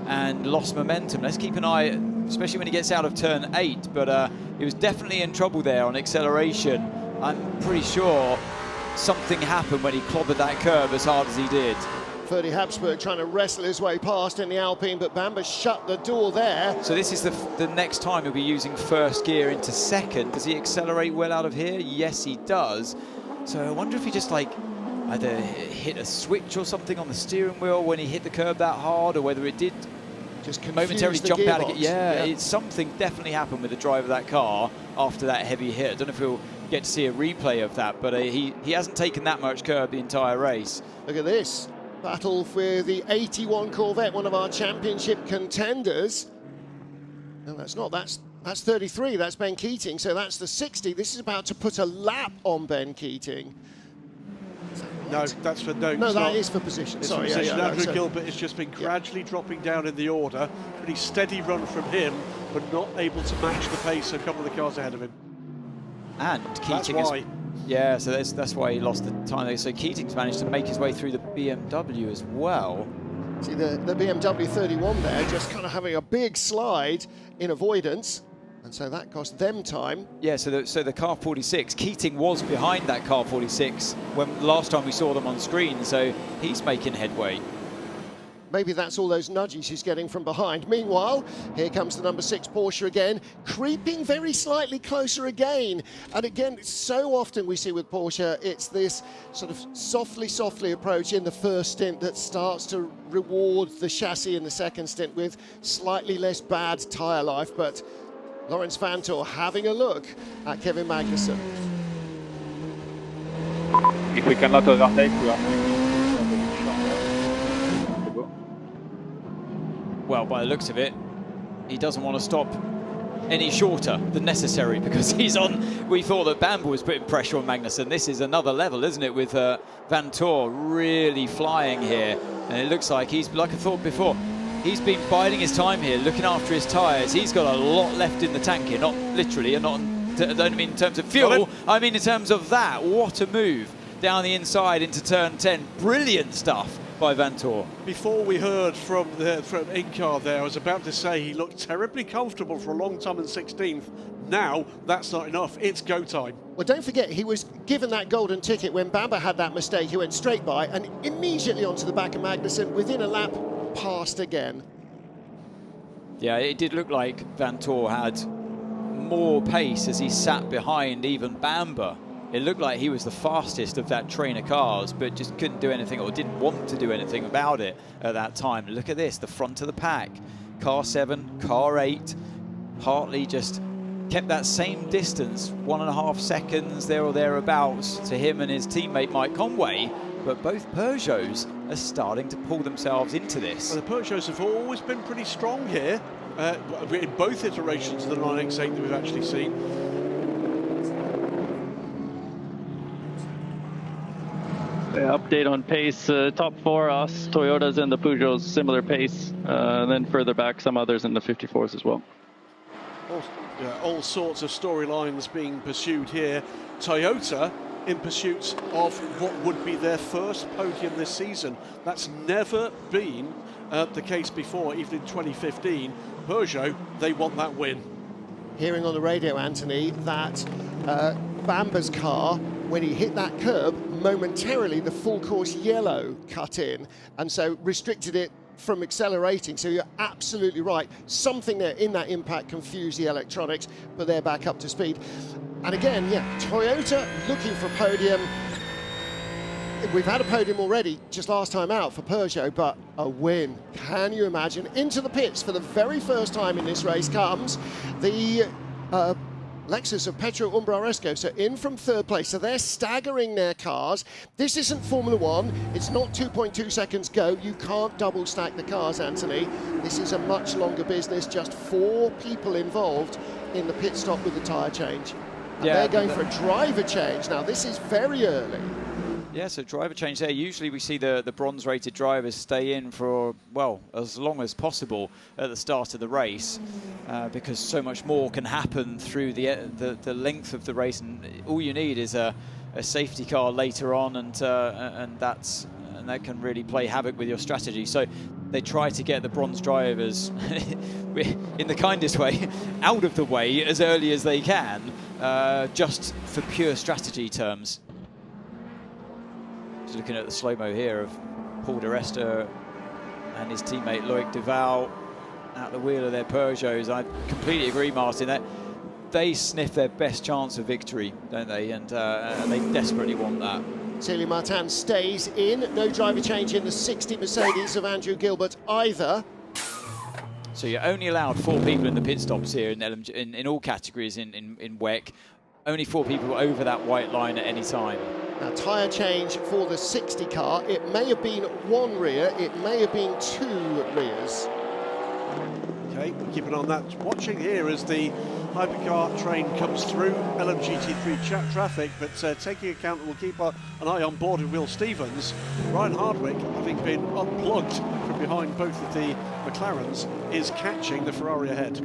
and lost momentum. Let's keep an eye, especially when he gets out of turn 8, but he was definitely in trouble there on acceleration. I'm pretty sure something happened when he clobbered that curb as hard as he did. Ferdy Habsburg trying to wrestle his way past in the Alpine, but Bamber shut the door there. So this is the next time he'll be using first gear into second. Does he accelerate well out of here? Yes, he does. So I wonder if he just like either hit a switch or something on the steering wheel when he hit the curb that hard, or whether it did just momentarily jump out again. Yeah, it's something definitely happened with the drive of that car after that heavy hit. I don't know if we'll get to see a replay of that, but he hasn't taken that much curb the entire race. Look at this battle for the 81 Corvette, one of our championship contenders. No, that's 33, that's Ben Keating, so that's the 60. This is about to put a lap on Ben Keating. No, that's for no. No, that is for position. It's Sorry, for position. yeah, Andrew Gilbert has just been gradually dropping down in the order. Pretty steady run from him, but not able to match the pace of a couple of the cars ahead of him. And Keating so that's why he lost the time. So Keating's managed to make his way through the BMW as well. See the BMW 31 there, just kind of having a big slide in avoidance. And so that cost them time. Yeah, so the car 46, Keating was behind that car 46 when last time we saw them on screen, so he's making headway. Maybe that's all those nudges he's getting from behind. Meanwhile, here comes the number 6 Porsche again, creeping very slightly closer again. And again, so often we see with Porsche, it's this sort of softly approach in the first stint that starts to reward the chassis in the second stint with slightly less bad tyre life. But Lawrence Fantor having a look at Kevin Magnussen. If we cannot overtake, we are moving. Well, by the looks of it, he doesn't want to stop any shorter than necessary, because he's on. We thought that Bamber was putting pressure on Magnussen. This is another level, isn't it, with Vantor really flying here. And it looks like he's, like I thought before, he's been biding his time here, looking after his tyres. He's got a lot left in the tank here, not literally, and not. I don't mean in terms of fuel, I mean in terms of that. What a move down the inside into turn 10. Brilliant stuff by Vantor. Before we heard from in-car there, I was about to say he looked terribly comfortable for a long time in 16th. Now, that's not enough. It's go time. Well, don't forget, he was given that golden ticket when Bamber had that mistake. He went straight by and immediately onto the back of Magnussen. Within a lap, passed again. Yeah, it did look like Vantor had more pace as he sat behind even Bamber. It looked like he was the fastest of that train of cars, but just couldn't do anything or didn't want to do anything about it at that time. Look at this, the front of the pack. Car 7, car 8. Hartley just kept that same distance, 1.5 seconds there or thereabouts to him and his teammate Mike Conway. But both Peugeots are starting to pull themselves into this. Well, the Peugeots have always been pretty strong here, in both iterations of the 9X8 that we've actually seen. Update on pace, top 4 us, Toyotas and the Peugeots, similar pace, then further back some others in the 54s as well. All sorts of storylines being pursued here. Toyota in pursuit of what would be their first podium this season. That's never been the case before, even in 2015. Peugeot, they want that win. Hearing on the radio, Anthony, that Bamber's car, when he hit that curb, momentarily the full course yellow cut in and so restricted it from accelerating. So you're absolutely right. Something there in that impact confused the electronics, but they're back up to speed. And again, yeah, Toyota looking for a podium. We've had a podium already just last time out for Peugeot, but a win. Can you imagine? Into the pits for the very first time in this race comes the Lexus of Petro Umbraresco, so in from 3rd place. So they're staggering their cars. This isn't Formula One. It's not 2.2 seconds go. You can't double stack the cars, Anthony. This is a much longer business. Just 4 people involved in the pit stop with the tyre change. And they're going for a driver change. Now, this is very early. Yeah, so driver change there. Usually we see the bronze-rated drivers stay in for, well, as long as possible at the start of the race because so much more can happen through the length of the race, and all you need is a safety car later on, and that can really play havoc with your strategy. So they try to get the bronze drivers, in the kindest way, out of the way as early as they can, just for pure strategy terms. Just looking at the slow-mo here of Paul de Resta and his teammate Loic Duval at the wheel of their Peugeots. I completely agree, Martin, that they sniff their best chance of victory, don't they? And they desperately want that. Céline Martin stays in. No driver change in the 60 Mercedes of Andrew Gilbert either. So you're only allowed 4 people in the pit stops here in LMG, in all categories in WEC. Only 4 people over that white line at any time. Now, tyre change for the 60 car. It may have been 1 rear, it may have been 2 rears. Okay, we'll keep an eye on that. Watching here as the Hypercar train comes through LMGT3 traffic, but taking account, we'll keep an eye on board with Will Stevens. Ryan Hardwick, having been unplugged from behind both of the McLarens, is catching the Ferrari ahead.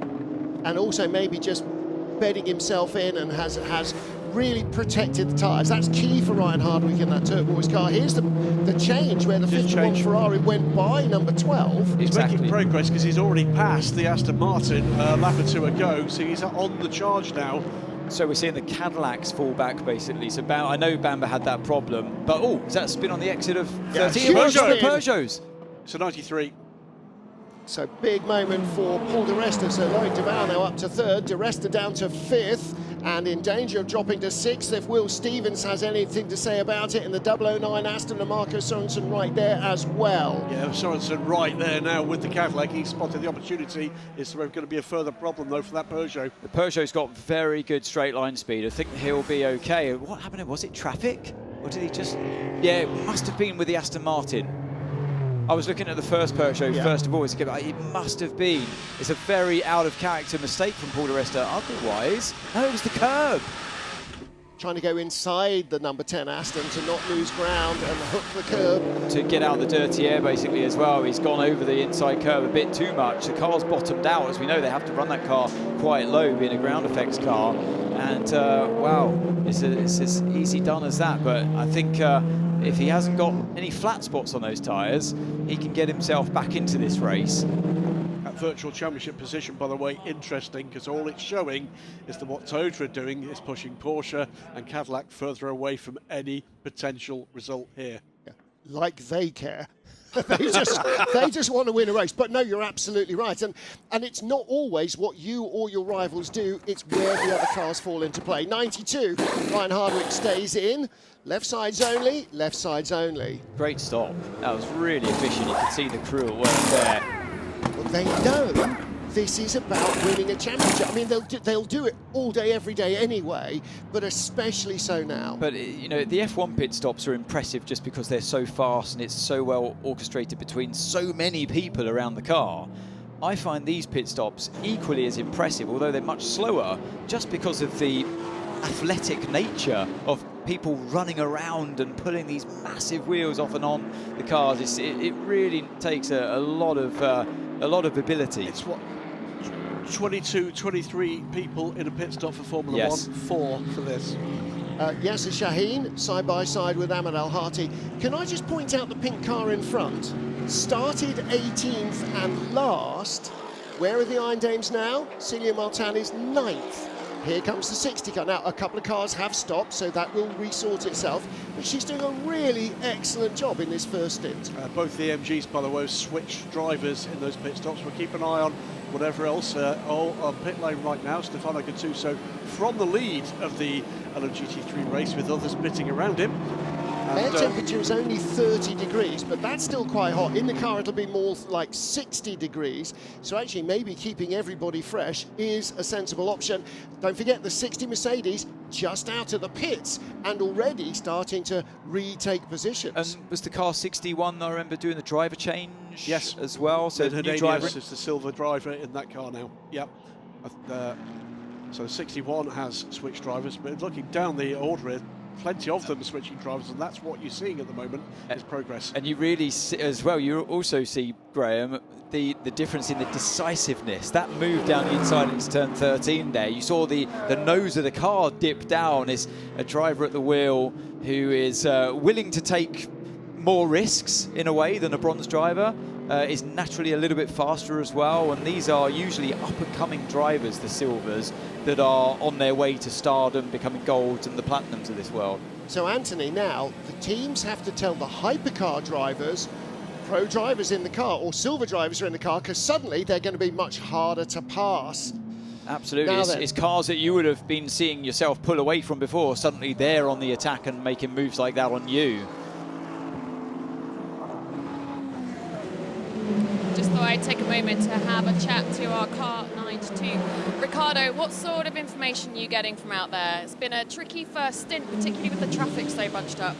And also maybe just bedding himself in and has really protected the tyres. That's key for Ryan Hardwick in that turquoise car. Here's the change where the 51 Ferrari went by number 12. He's making progress because he's already passed the Aston Martin a lap or 2 ago, so he's on the charge now. So we're seeing the Cadillacs fall back, basically. So I know Bamber had that problem, but is that spin on the exit of 13? Yeah, Peugeots. So 93. So big moment for Paul de Resta. So Loic Duval now up to 3rd, de Resta down to 5th, and in danger of dropping to 6th if Will Stevens has anything to say about it. And the 009 Aston and Marco Sorensen right there as well. Yeah, Sorensen right there now with the Cadillac. He spotted the opportunity. It's going to be a further problem though for that Peugeot. The Peugeot's got very good straight line speed. I think he'll be okay. What happened? Was it traffic? Or did he just... Yeah, it must have been with the Aston Martin. I was looking at the first Peugeot first of all. It must have been. It's a very out of character mistake from Paul Otherwise, no, it was the curb. Trying to go inside the number 10 Aston to not lose ground and hook the curb. To get out the dirty air basically as well. He's gone over the inside curb a bit too much. The car's bottomed out. As we know, they have to run that car quite low, being a ground effects car. And wow, it's as easy done as that. But I think if he hasn't got any flat spots on those tyres, he can get himself back into this race. That virtual championship position, by the way, interesting, because all it's showing is that what Toyota are doing is pushing Porsche and Cadillac further away from any potential result here. Yeah. Like they care. they just want to win a race. But no, you're absolutely right. And it's not always what you or your rivals do, it's where the other cars fall into play. 92, Ryan Hardwick stays in. Left sides only, left sides only. Great stop. That was really efficient. You could see the crew at work there. Well, they know this is about winning a championship. I mean, they'll do it all day, every day anyway, but especially so now. But, you know, the F1 pit stops are impressive just because they're so fast and it's so well orchestrated between so many people around the car. I find these pit stops equally as impressive, although they're much slower, just because of the athletic nature of people running around and pulling these massive wheels off and on the cars. It really takes a lot of ability. It's what, 22, 23 people in a pit stop for Formula 1, 4 for this. Yasser Shaheen, side by side with Ahmed Al-Hati. Can I just point out the pink car in front? Started 18th and last. Where are the Iron Dames now? Celia Martani's 9th. Here comes the 60 car. Now, a couple of cars have stopped, so that will resort itself. But she's doing a really excellent job in this first stint. Both the MGs, by the way, switched drivers in those pit stops. We'll keep an eye on whatever else. All on pit lane right now, Stefano Gattuso from the lead of the LMGT3 race, with others pitting around him. Air temperature is only 30 degrees, but that's still quite hot. In the car, it'll be more like 60 degrees. So actually, maybe keeping everybody fresh is a sensible option. Don't forget the 60 Mercedes just out of the pits and already starting to retake positions. And was the car 61, I remember, doing the driver change as well? So the new driver is the silver driver in that car now. Yep. So 61 has switched drivers, but looking down the order, plenty of them switching drivers, and that's what you're seeing at the moment is progress. And you really see, as well, you also see, Graham, the difference in the decisiveness. That move down the inside into turn 13 there, you saw the nose of the car dip down. Is a driver at the wheel who is willing to take more risks in a way than a bronze driver, is naturally a little bit faster as well, and these are usually up-and-coming drivers, the silvers, that are on their way to stardom, becoming golds and the platinums of this world. So Anthony, now the teams have to tell the hypercar drivers, pro drivers in the car or silver drivers are in the car, because suddenly they're going to be much harder to pass. Absolutely, it's cars that you would have been seeing yourself pull away from before, suddenly they're on the attack and making moves like that on you. Just thought I'd take a moment to have a chat to our car 92. Ricardo, what sort of information are you getting from out there? It's been a tricky first stint, particularly with the traffic so bunched up.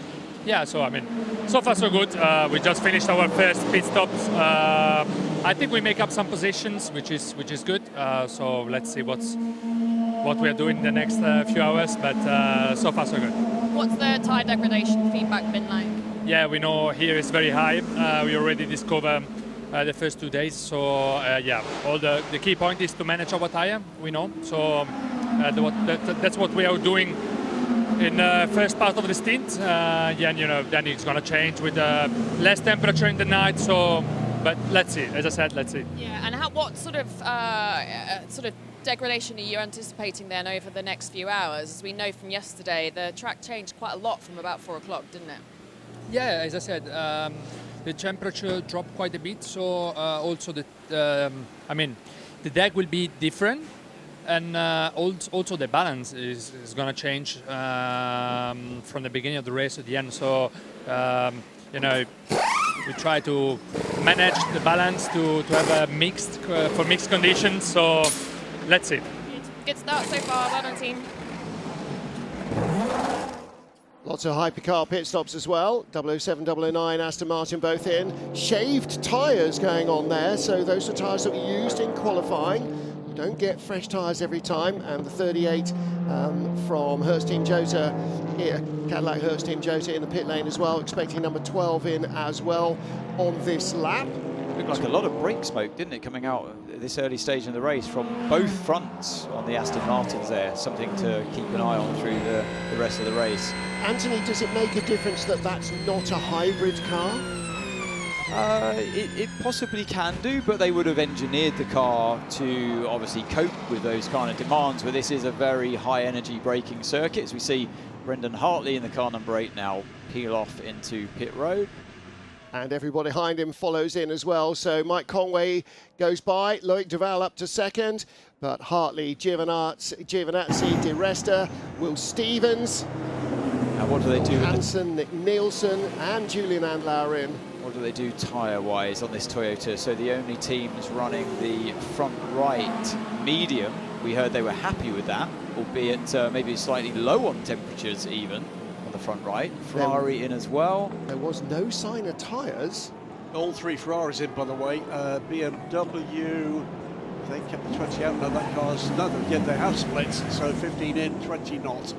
Yeah, so I mean, so far so good. We just finished our first pit stops. I think we make up some positions, which is good. So let's see what we are doing in the next few hours. But so far so good. What's the tyre degradation feedback been like? Yeah, we know here is very high. We already discovered the first 2 days. So yeah, all the key point is to manage our tyre. We know. So that's what we are doing in the first part of the stint. Yeah, you know, then it's going to change with less temperature in the night. So, but let's see. As I said, let's see. Yeah, and what sort of degradation are you anticipating then over the next few hours? As we know from yesterday, the track changed quite a lot from about 4 o'clock, didn't it? Yeah, as I said, the temperature dropped quite a bit. So also I mean, the deck will be different. And also the balance is going to change from the beginning of the race to the end. So, you know, we try to manage the balance to have a mixed conditions. So, let's see. Good start so far. Well done, team. Lots of hypercar pit stops as well. 007, 009, Aston Martin both in. Shaved tyres going on there, so those are tyres that were used in qualifying. You don't get fresh tyres every time, and the 38 from Hurst Team Jota here, Cadillac Hurst Team Jota in the pit lane as well, expecting number 12 in as well on this lap. Looked like a lot of brake smoke, didn't it, coming out at this early stage in the race from both fronts on the Aston Martins there. Something to keep an eye on through the rest of the race. Anthony, does it make a difference that that's not a hybrid car? It possibly can do, but they would have engineered the car to obviously cope with those kind of demands, but this is a very high energy braking circuit. As we see Brendan Hartley in the car number 8 now peel off into pit road. And everybody behind him follows in as well. So Mike Conway goes by, Loic Duval up to second, but Hartley, Giovinazzi, Di Resta, Will Stevens, and what do they do? Hansen, Nick Nielsen, and Julian Andlauer in. What do they do tyre-wise on this Toyota? So the only teams running the front right medium, we heard they were happy with that, albeit maybe slightly low on temperatures even. The front right, Ferrari in as well. There was no sign of tyres. All 3 Ferraris in, by the way. BMW, they kept the 20 out. No, that car's yeah, they have split, so 15 in, 20 not.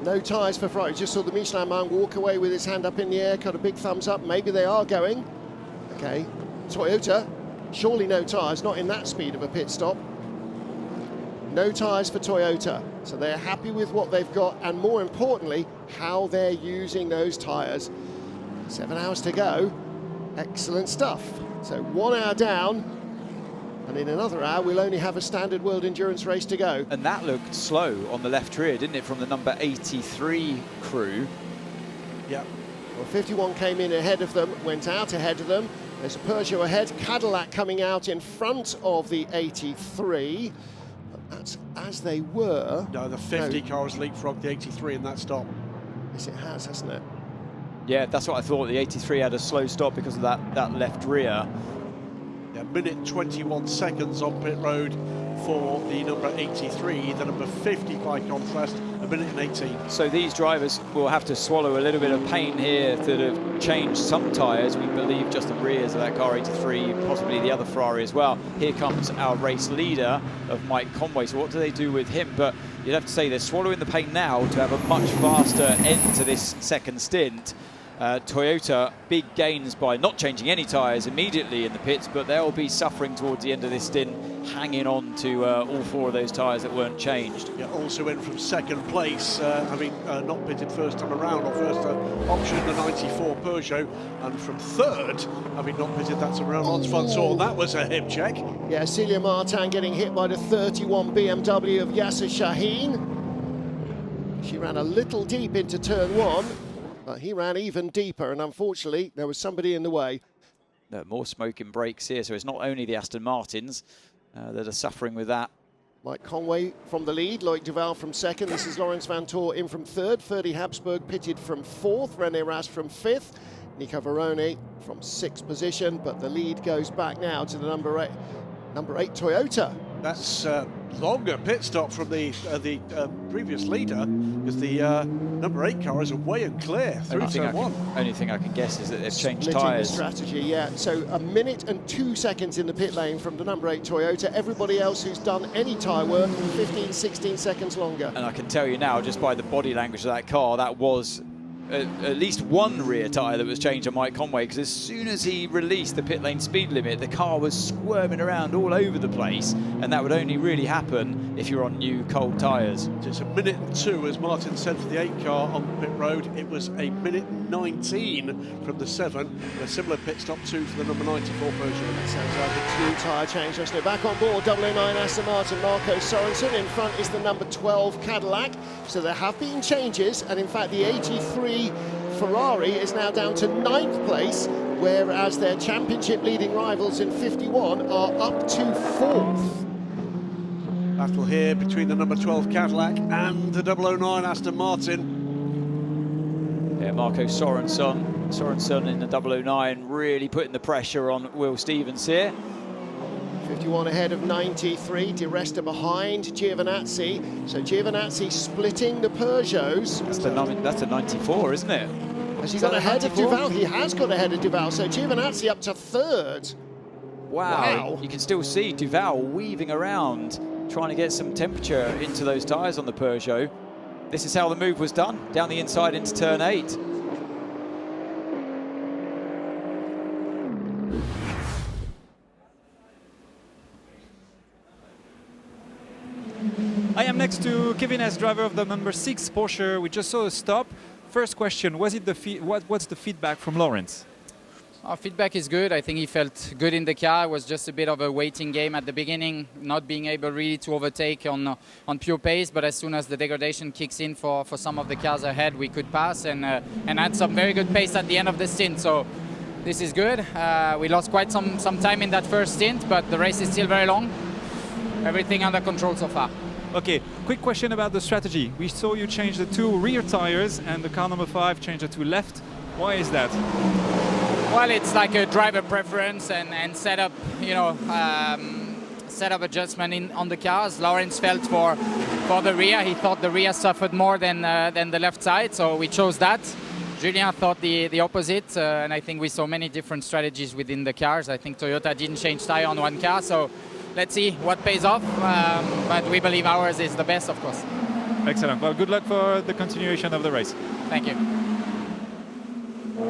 No tyres for Ferrari. Just saw the Michelin man walk away with his hand up in the air, got a big thumbs up. Maybe they are going. Okay, Toyota, surely no tyres, not in that speed of a pit stop. No tyres for Toyota, so they're happy with what they've got, and more importantly, how they're using those tyres. 7 hours to go, excellent stuff. So 1 hour down, and in another hour we'll only have a standard World Endurance race to go. And that looked slow on the left rear, didn't it, from the number 83 crew? Yeah. Well, 51 came in ahead of them, went out ahead of them. There's a Peugeot ahead, Cadillac coming out in front of the 83. That's as they were. No, the 50 car has leapfrogged the 83 in that stop. Yes, it has, hasn't it? Yeah, that's what I thought. The 83 had a slow stop because of that left rear. Yeah, minute 21 seconds on pit road for the number 83. The number 50, by contrast, a minute and 18. So these drivers will have to swallow a little bit of pain here that have changed some tyres. We believe just the rears of that car 83, possibly the other Ferrari as well. Here comes our race leader of Mike Conway. So what do they do with him? But you'd have to say they're swallowing the pain now to have a much faster end to this second stint. Toyota, big gains by not changing any tyres immediately in the pits, but they'll be suffering towards the end of this stint, hanging on to all 4 of those tyres that weren't changed. Yeah, also in from second place, having not pitted first time around, or first option, the 94 Peugeot, and from third, having not pitted that time around, Hans van Zoor. That was a hip check. Yeah, Celia Martin getting hit by the 31 BMW of Yasser Shaheen. She ran a little deep into turn 1. But he ran even deeper, and unfortunately, there was somebody in the way. More smoking brakes here, so it's not only the Aston Martins that are suffering with that. Mike Conway from the lead, Loic Duval from second. This is Lawrence Van Toor in from third. Ferdy Habsburg pitted from fourth. René Rast from fifth. Nico Varoni from sixth position, but the lead goes back now to the number eight Toyota. That's longer pit stop from the previous leader, because the number 8 car is away and clear through turn 1. Only thing I can guess is that they've changed Splitting tyres. the strategy, yeah. So a minute and 2 seconds in the pit lane from the number 8 Toyota. Everybody else who's done any tyre work, 15, 16 seconds longer. And I can tell you now, just by the body language of that car, that was at least one rear tyre that was changed on Mike Conway, because as soon as he released the pit lane speed limit, the car was squirming around all over the place, and that would only really happen if you're on new cold tyres. It's a minute and 2, as Martin said, for the 8 car on pit road. It was a minute 19 from the 7. A similar pit stop too for the number 94 Peugeot. That sounds like a 2 tyre change. Let's go back on board. 009 Aston Martin, Marco Sorensen. In front is the number 12 Cadillac. So there have been changes, and in fact the 83 Ferrari is now down to 9th place, whereas their championship leading rivals in 51 are up to 4th. Battle here between the number 12 Cadillac and the 009 Aston Martin. Yeah, Marco Sorensen in the 009 really putting the pressure on Will Stevens here. 51 ahead of 93, Di Resta behind Giovinazzi. So Giovinazzi splitting the Peugeots. That's a 94, isn't it? Has he got ahead of Duval? He has got ahead of Duval. So Giovinazzi up to third. Wow. You can still see Duval weaving around, trying to get some temperature into those tyres on the Peugeot. This is how the move was done, down the inside into turn 8. I am next to Kevin S, driver of the number 6 Porsche. We just saw a stop. First question, what's the feedback from Lawrence? Our feedback is good. I think he felt good in the car. It was just a bit of a waiting game at the beginning, not being able really to overtake on pure pace. But as soon as the degradation kicks in for some of the cars ahead, we could pass and had some very good pace at the end of the stint. So this is good. We lost quite some time in that first stint, but the race is still very long. Everything under control so far. Okay, quick question about the strategy. We saw you change the 2 rear tires and the car number 5 changed the 2 left. Why is that? Well, it's like a driver preference and setup, you know, setup adjustment on the cars. Lawrence felt for the rear. He thought the rear suffered more than the left side, so we chose that. Julien thought the opposite, and I think we saw many different strategies within the cars. I think Toyota didn't change tire on one car, so let's see what pays off, but we believe ours is the best, of course. Excellent. Well, good luck for the continuation of the race. Thank you.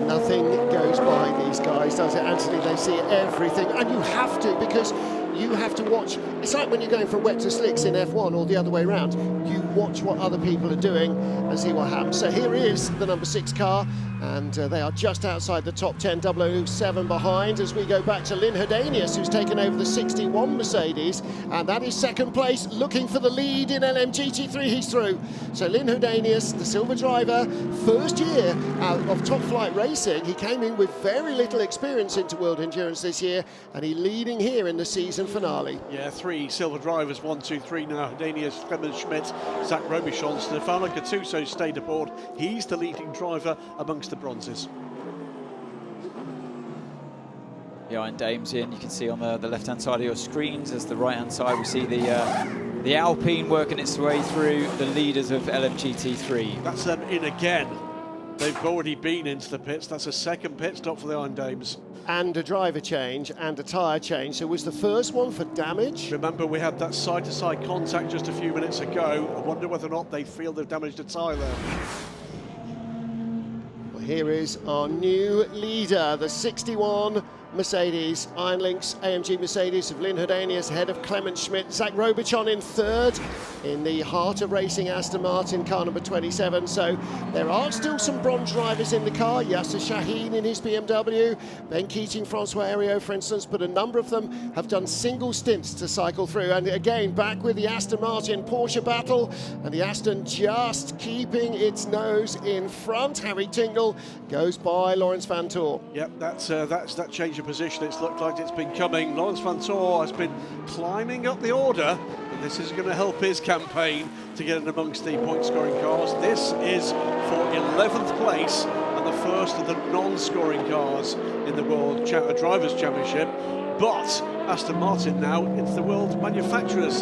Nothing goes by these guys, does it, Anthony? They see everything, and you have to, because you have to watch. It's like when you're going from wet to slicks in F1 or the other way around. You watch what other people are doing and see what happens. So here is the number 6 car, and they are just outside the top 10, 007 behind, as we go back to Lynn Herdanius, who's taken over the 61 Mercedes, and that is second place, looking for the lead in LMGT3. He's through. So Lynn Herdanius, the silver driver, first year out of top flight racing. He came in with very little experience into World Endurance this year, and he's leading here in the season finale. Yeah, 3 silver drivers, 1, 2, 3 now. Herdanius, Clemens Schmidt, Zach Robichon, Stefano Gattuso stayed aboard. He's the leading driver amongst the bronzes. The Iron Dames in, you can see on the left-hand side of your screens. As the right-hand side, we see the Alpine working its way through the leaders of LMGT3. That's them in again. They've already been into the pits. That's a second pit stop for the Iron Dames. And a driver change and a tyre change. So was the first one for damage? Remember, we had that side-to-side contact just a few minutes ago. I wonder whether or not they feel they've damaged a tyre there. Well, here is our new leader, the 61 Mercedes, Iron Lynx AMG Mercedes of Lynn Herdanius ahead of Clement Schmidt. Zach Robichon in third in the heart of racing Aston Martin car number 27. So there are still some bronze drivers in the car. Yasser Shaheen in his BMW, Ben Keating, Francois Heriot, for instance, but a number of them have done single stints to cycle through. And again, back with the Aston Martin Porsche battle, and the Aston just keeping its nose in front. Harry Tingle goes by Lawrence Vantor. Yep, that's that change of position. It's looked like it's been coming. Lawrence Vantor has been climbing up the order, and this is going to help his campaign to get in amongst the point-scoring cars. This is for 11th place and the first of the non-scoring cars in the World Drivers' Championship. But Aston Martin now into the World Manufacturers'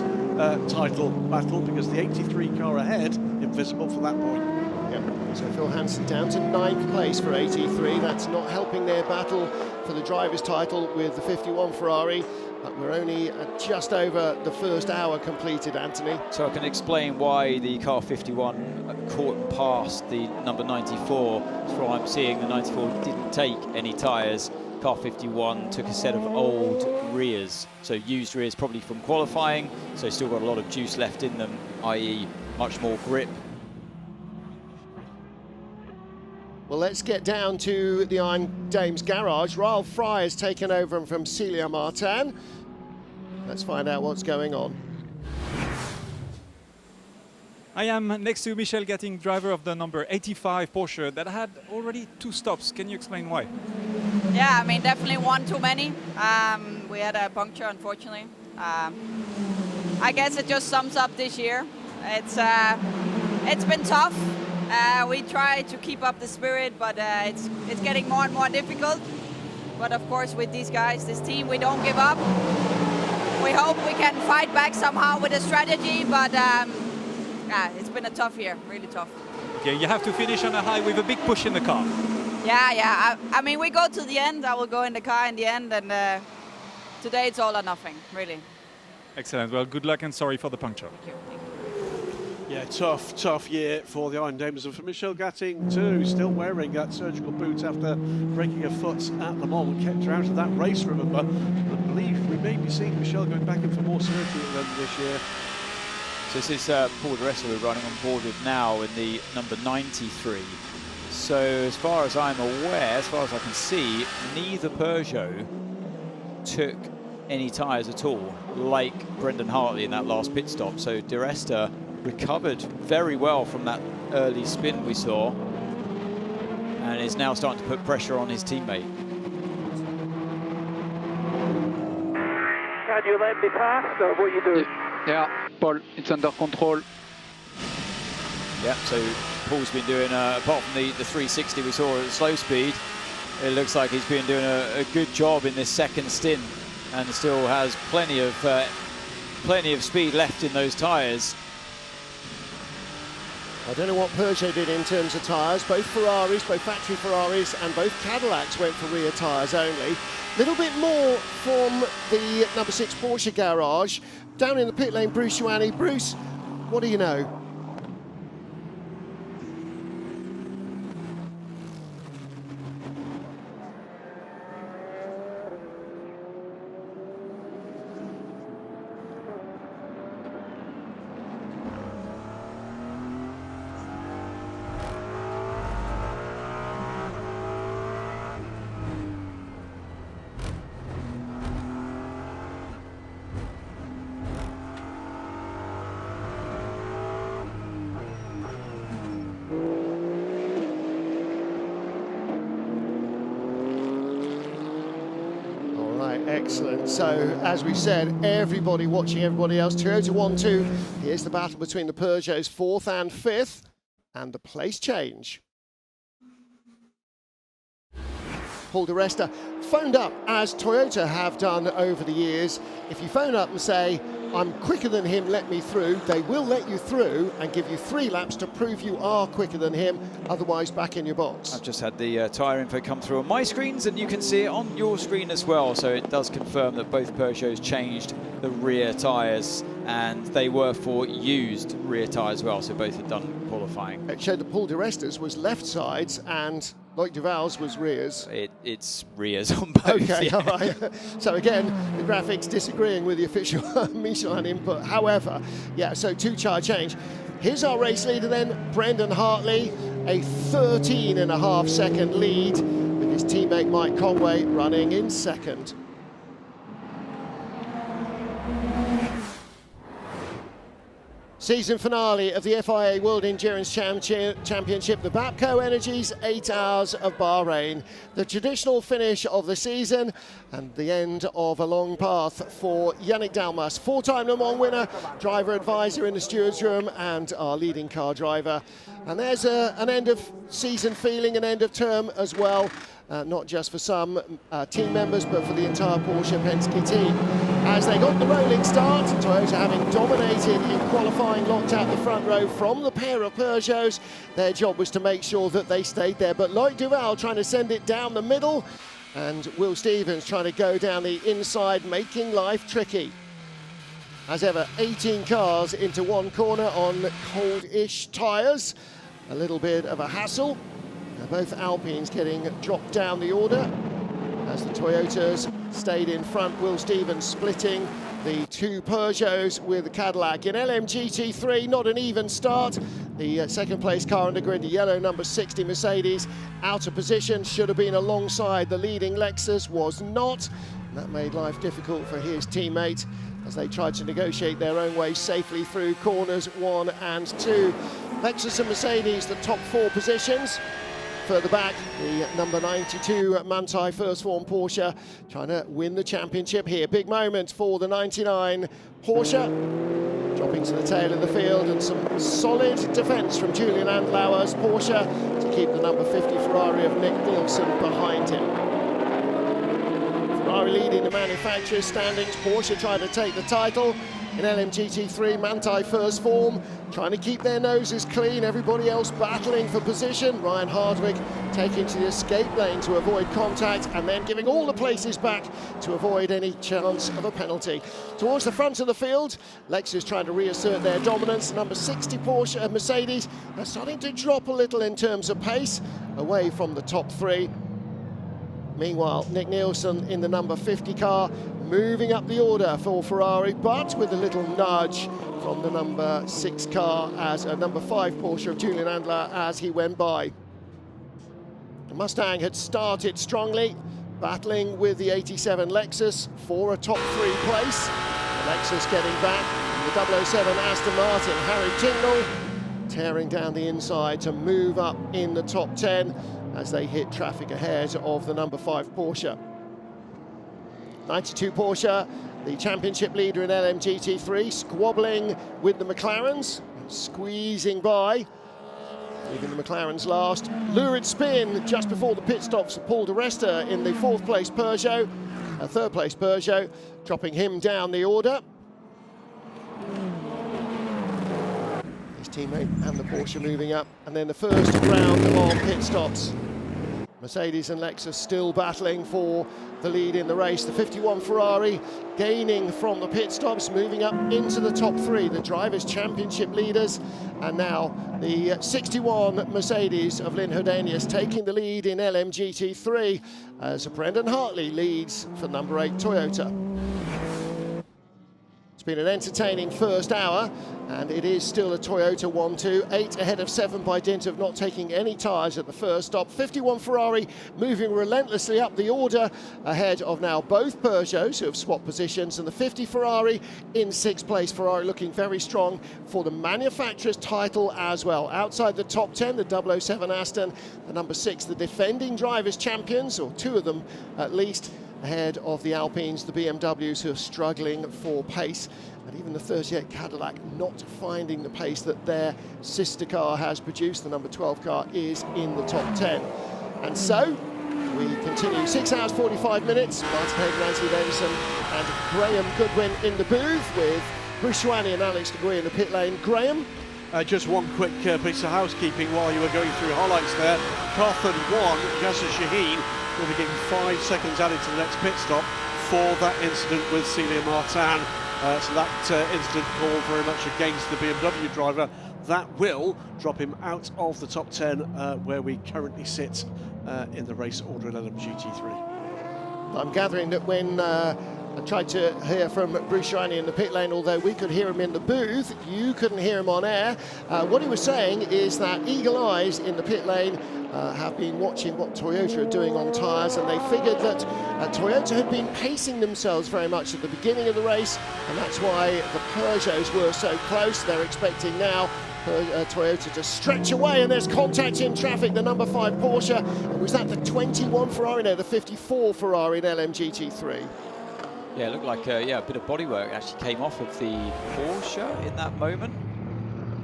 title battle, because the 83 car ahead, invisible for that point. Yep. So Phil Hansen down to 9th place for 83. That's not helping their battle for the driver's title with the 51 Ferrari. But we're only just over the first hour completed, Anthony. So I can explain why the car 51 caught and passed the number 94. That's why I'm seeing the 94 didn't take any tyres. Car 51 took a set of old rears, so used rears probably from qualifying, so still got a lot of juice left in them, i.e. much more grip. Well, let's get down to the Iron Dames garage. Raoul Fry has taken over from Celia Martin. Let's find out what's going on. I am next to Michel Gatting, driver of the number 85 Porsche that had already 2 stops. Can you explain why? Yeah, I mean, definitely one too many. We had a puncture, unfortunately. I guess it just sums up this year. It's been tough. We try to keep up the spirit, but it's getting more and more difficult. But of course, with these guys, this team, we don't give up. we hope we can fight back somehow with a strategy, but yeah, it's been a tough year, really tough. Okay, you have to finish on a high with a big push in the car. Yeah. I mean, we go to the end. I will go in the car in the end, and today it's all or nothing, really. Excellent. Well, good luck and sorry for the puncture. Yeah, tough year for the Iron Dames, and for Michelle Gatting too, still wearing that surgical boot after breaking her foot at Le Mans, kept her out of that race, remember. I believe we may be seeing Michelle going back in for more surgery at the end of this year. So this is Paul de Resta we're running on board with now in the number 93. So as far as I'm aware, as far as I can see, neither Peugeot took any tyres at all, like Brendan Hartley in that last pit stop. So de Resta recovered very well from that early spin we saw, and is now starting to put pressure on his teammate. Can you let me pass, or what are you doing? Yeah, Paul, it's under control. Yeah, so Paul's been doing, apart from the 360 we saw at slow speed, it looks like he's been doing a good job in this second stint, and still has plenty of speed left in those tyres. I don't know what Peugeot did in terms of tyres. Both Ferraris, both factory Ferraris and both Cadillacs went for rear tyres only. A little bit more from the number 6 Porsche garage. Down in the pit lane, Bruce Ioane. Bruce, what do you know? Excellent. So, as we said, everybody watching everybody else. Toyota 1-2. Here's the battle between the Peugeots 4th and 5th, and the place change. Paul de Resta phoned up, as Toyota have done over the years. If you phone up and say, I'm quicker than him, let me through, they will let you through and give you 3 laps to prove you are quicker than him, otherwise back in your box. I've just had the tyre info come through on my screens, and you can see it on your screen as well, so it does confirm that both Peugeots changed the rear tyres, and they were for used rear tyres as well, so both had done qualifying. It showed that Paul de Resta's was left sides and Loic Duval's was rears. It's rears on both. Okay, yeah. all right. So again, the graphics disagreeing with the official Michelin input. However, yeah, so 2 tyre change. Here's our race leader then, Brendan Hartley, a 13.5 second lead with his teammate Mike Conway running in second. Season finale of the FIA World Endurance Championship, the Bapco Energies 8 Hours of Bahrain. The traditional finish of the season and the end of a long path for Yannick Dalmas, 4-time Le Mans winner, driver advisor in the stewards room, and our leading car driver. And there's an end of season feeling, an end of term as well. Not just for some team members, but for the entire Porsche Penske team. As they got the rolling start, Toyota having dominated in qualifying, locked out the front row from the pair of Peugeots. Their job was to make sure that they stayed there. But Loic Duval trying to send it down the middle, and Will Stevens trying to go down the inside, making life tricky. As ever, 18 cars into one corner on cold-ish tyres. A little bit of a hassle. Both Alpines getting dropped down the order as the Toyotas stayed in front. Will Stevens splitting the 2 Peugeots with the Cadillac. In LMGT3, not an even start. The second place car on the grid, the yellow number 60 Mercedes, out of position, should have been alongside the leading Lexus, was not. And that made life difficult for his teammate as they tried to negotiate their own way safely through corners 1 and 2. Lexus and Mercedes, the top 4 positions. Further back, the number 92 Manthey First Form Porsche trying to win the championship here. Big moment for the 99 Porsche, dropping to the tail of the field, and some solid defence from Julian Andlauer's Porsche to keep the number 50 Ferrari of Nick Nielsen behind him. Ferrari leading the manufacturers' standings. Porsche trying to take the title. In LMGT3, Manthey first form, trying to keep their noses clean. Everybody else battling for position. Ryan Hardwick taking to the escape lane to avoid contact, and then giving all the places back to avoid any chance of a penalty. Towards the front of the field, Lexus trying to reassert their dominance. Number 60 Porsche Mercedes are starting to drop a little in terms of pace, away from the top three. Meanwhile, Nick Nielsen in the number 50 car, moving up the order for Ferrari, but with a little nudge from the number 6 car as a number 5 Porsche of Julian Andler as he went by. The Mustang had started strongly, battling with the 87 Lexus for a top 3 place. The Lexus getting back, the 007 Aston Martin, Harry Tincknell, tearing down the inside to move up in the top 10 as they hit traffic ahead of the number 5 Porsche. 92 Porsche, the championship leader in LMGT3, squabbling with the McLarens, squeezing by, leaving the McLarens last. Lurid spin just before the pit stops for Paul di Resta in the 4th place Peugeot, a 3rd place Peugeot, dropping him down the order. His teammate and the Porsche moving up, and then the first round of pit stops. Mercedes and Lexus still battling for the lead in the race. The 51 Ferrari gaining from the pit stops, moving up into the top 3, the Drivers' Championship leaders. And now the 61 Mercedes of Lynn Herdanius taking the lead in LMGT3 as Brendan Hartley leads for number 8 Toyota. It's been an entertaining first hour, and it is still a Toyota 1-2, 8 ahead of 7 by dint of not taking any tyres at the first stop. 51 Ferrari moving relentlessly up the order, ahead of now both Peugeots who have swapped positions, and the 50 Ferrari in 6th place. Ferrari looking very strong for the manufacturer's title as well. Outside the top 10, the 007 Aston, the number 6, the defending drivers' champions, or 2 of them at least, ahead of the Alpines, the BMWs, who are struggling for pace, and even the 38 Cadillac not finding the pace that their sister car has produced. The number 12 car is in the top 10. And so we continue 6 hours 45 minutes. Martin Hagan, Anthony Davison and Graham Goodwin in the booth, with Bruce Schwanny and Alex DeGuy in the pit lane. Graham? Just one quick piece of housekeeping while you were going through highlights there. Car 31, Yasser Shaheen, will be getting 5 seconds added to the next pit stop for that incident with Celia Martin. So that incident called very much against the BMW driver. That will drop him out of the top 10 where we currently sit in the race order in LMGT3. I'm gathering that when I tried to hear from Bruce Schwanny in the pit lane, although we could hear him in the booth, you couldn't hear him on air. What he was saying is that eagle eyes in the pit lane have been watching what Toyota are doing on tyres, and they figured that Toyota had been pacing themselves very much at the beginning of the race, and that's why the Peugeots were so close. They're expecting now Toyota to stretch away, and there's contact in traffic. The number 5 Porsche, and was that the 21 Ferrari? No, the 54 Ferrari in LMGT3. Yeah, it looked like a bit of bodywork actually came off of the Porsche in that moment.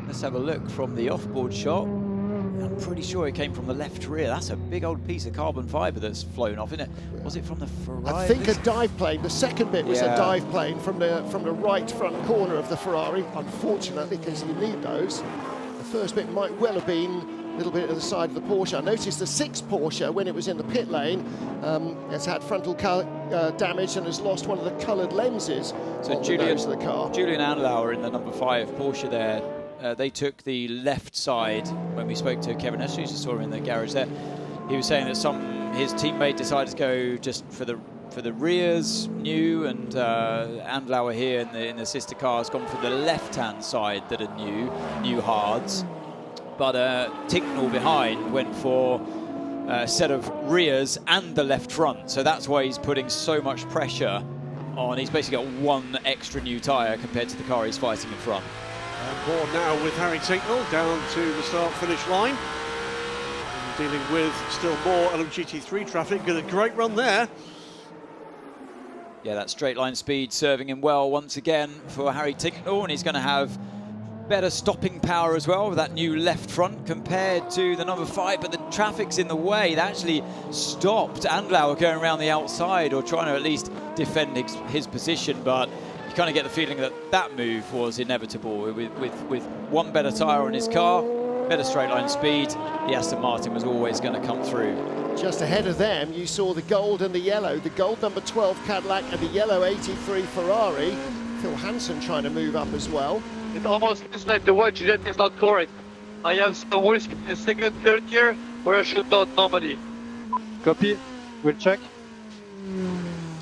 Let's have a look from the off-board shot. I'm pretty sure it came from the left rear. That's a big old piece of carbon fibre that's flown off, isn't it? Was it from the Ferrari? I think a dive plane. The second bit was a dive plane from the right front corner of the Ferrari, unfortunately, because you need those. The first bit might well have been a little bit at the side of the Porsche. I noticed the 6 Porsche, when it was in the pit lane, has had frontal damage and has lost one of the coloured lenses on the nose of the car. Julian Andlauer in the number 5 Porsche there. They took the left side when we spoke to Kevin Escher, who saw him in the garage there. He was saying that his teammate decided to go just for the rears new, and Andlauer here in the sister car has gone for the left-hand side that are new hards. But Tincknell behind went for a set of rears and the left front, so that's why he's putting so much pressure on. He's basically got 1 extra new tyre compared to the car he's fighting in front. More now with Harry Tincknell down to the start-finish line. And dealing with still more LMGT3 traffic. Got a great run there. Yeah, that straight line speed serving him well once again for Harry Tincknell, and he's going to have better stopping power as well with that new left front compared to the number 5, but the traffic's in the way. They actually stopped Andlauer going around the outside or trying to at least defend his position, but you kind of get the feeling that that move was inevitable. With one better tyre on his car, better straight line speed, the Aston Martin was always going to come through. Just ahead of them, you saw the gold and the yellow, the gold number 12 Cadillac and the yellow 83 Ferrari. Phil Hansen trying to move up as well. It almost looks like the watch that is not correct. I have some risk in the second, third gear where I should not normally. Copy, we'll check.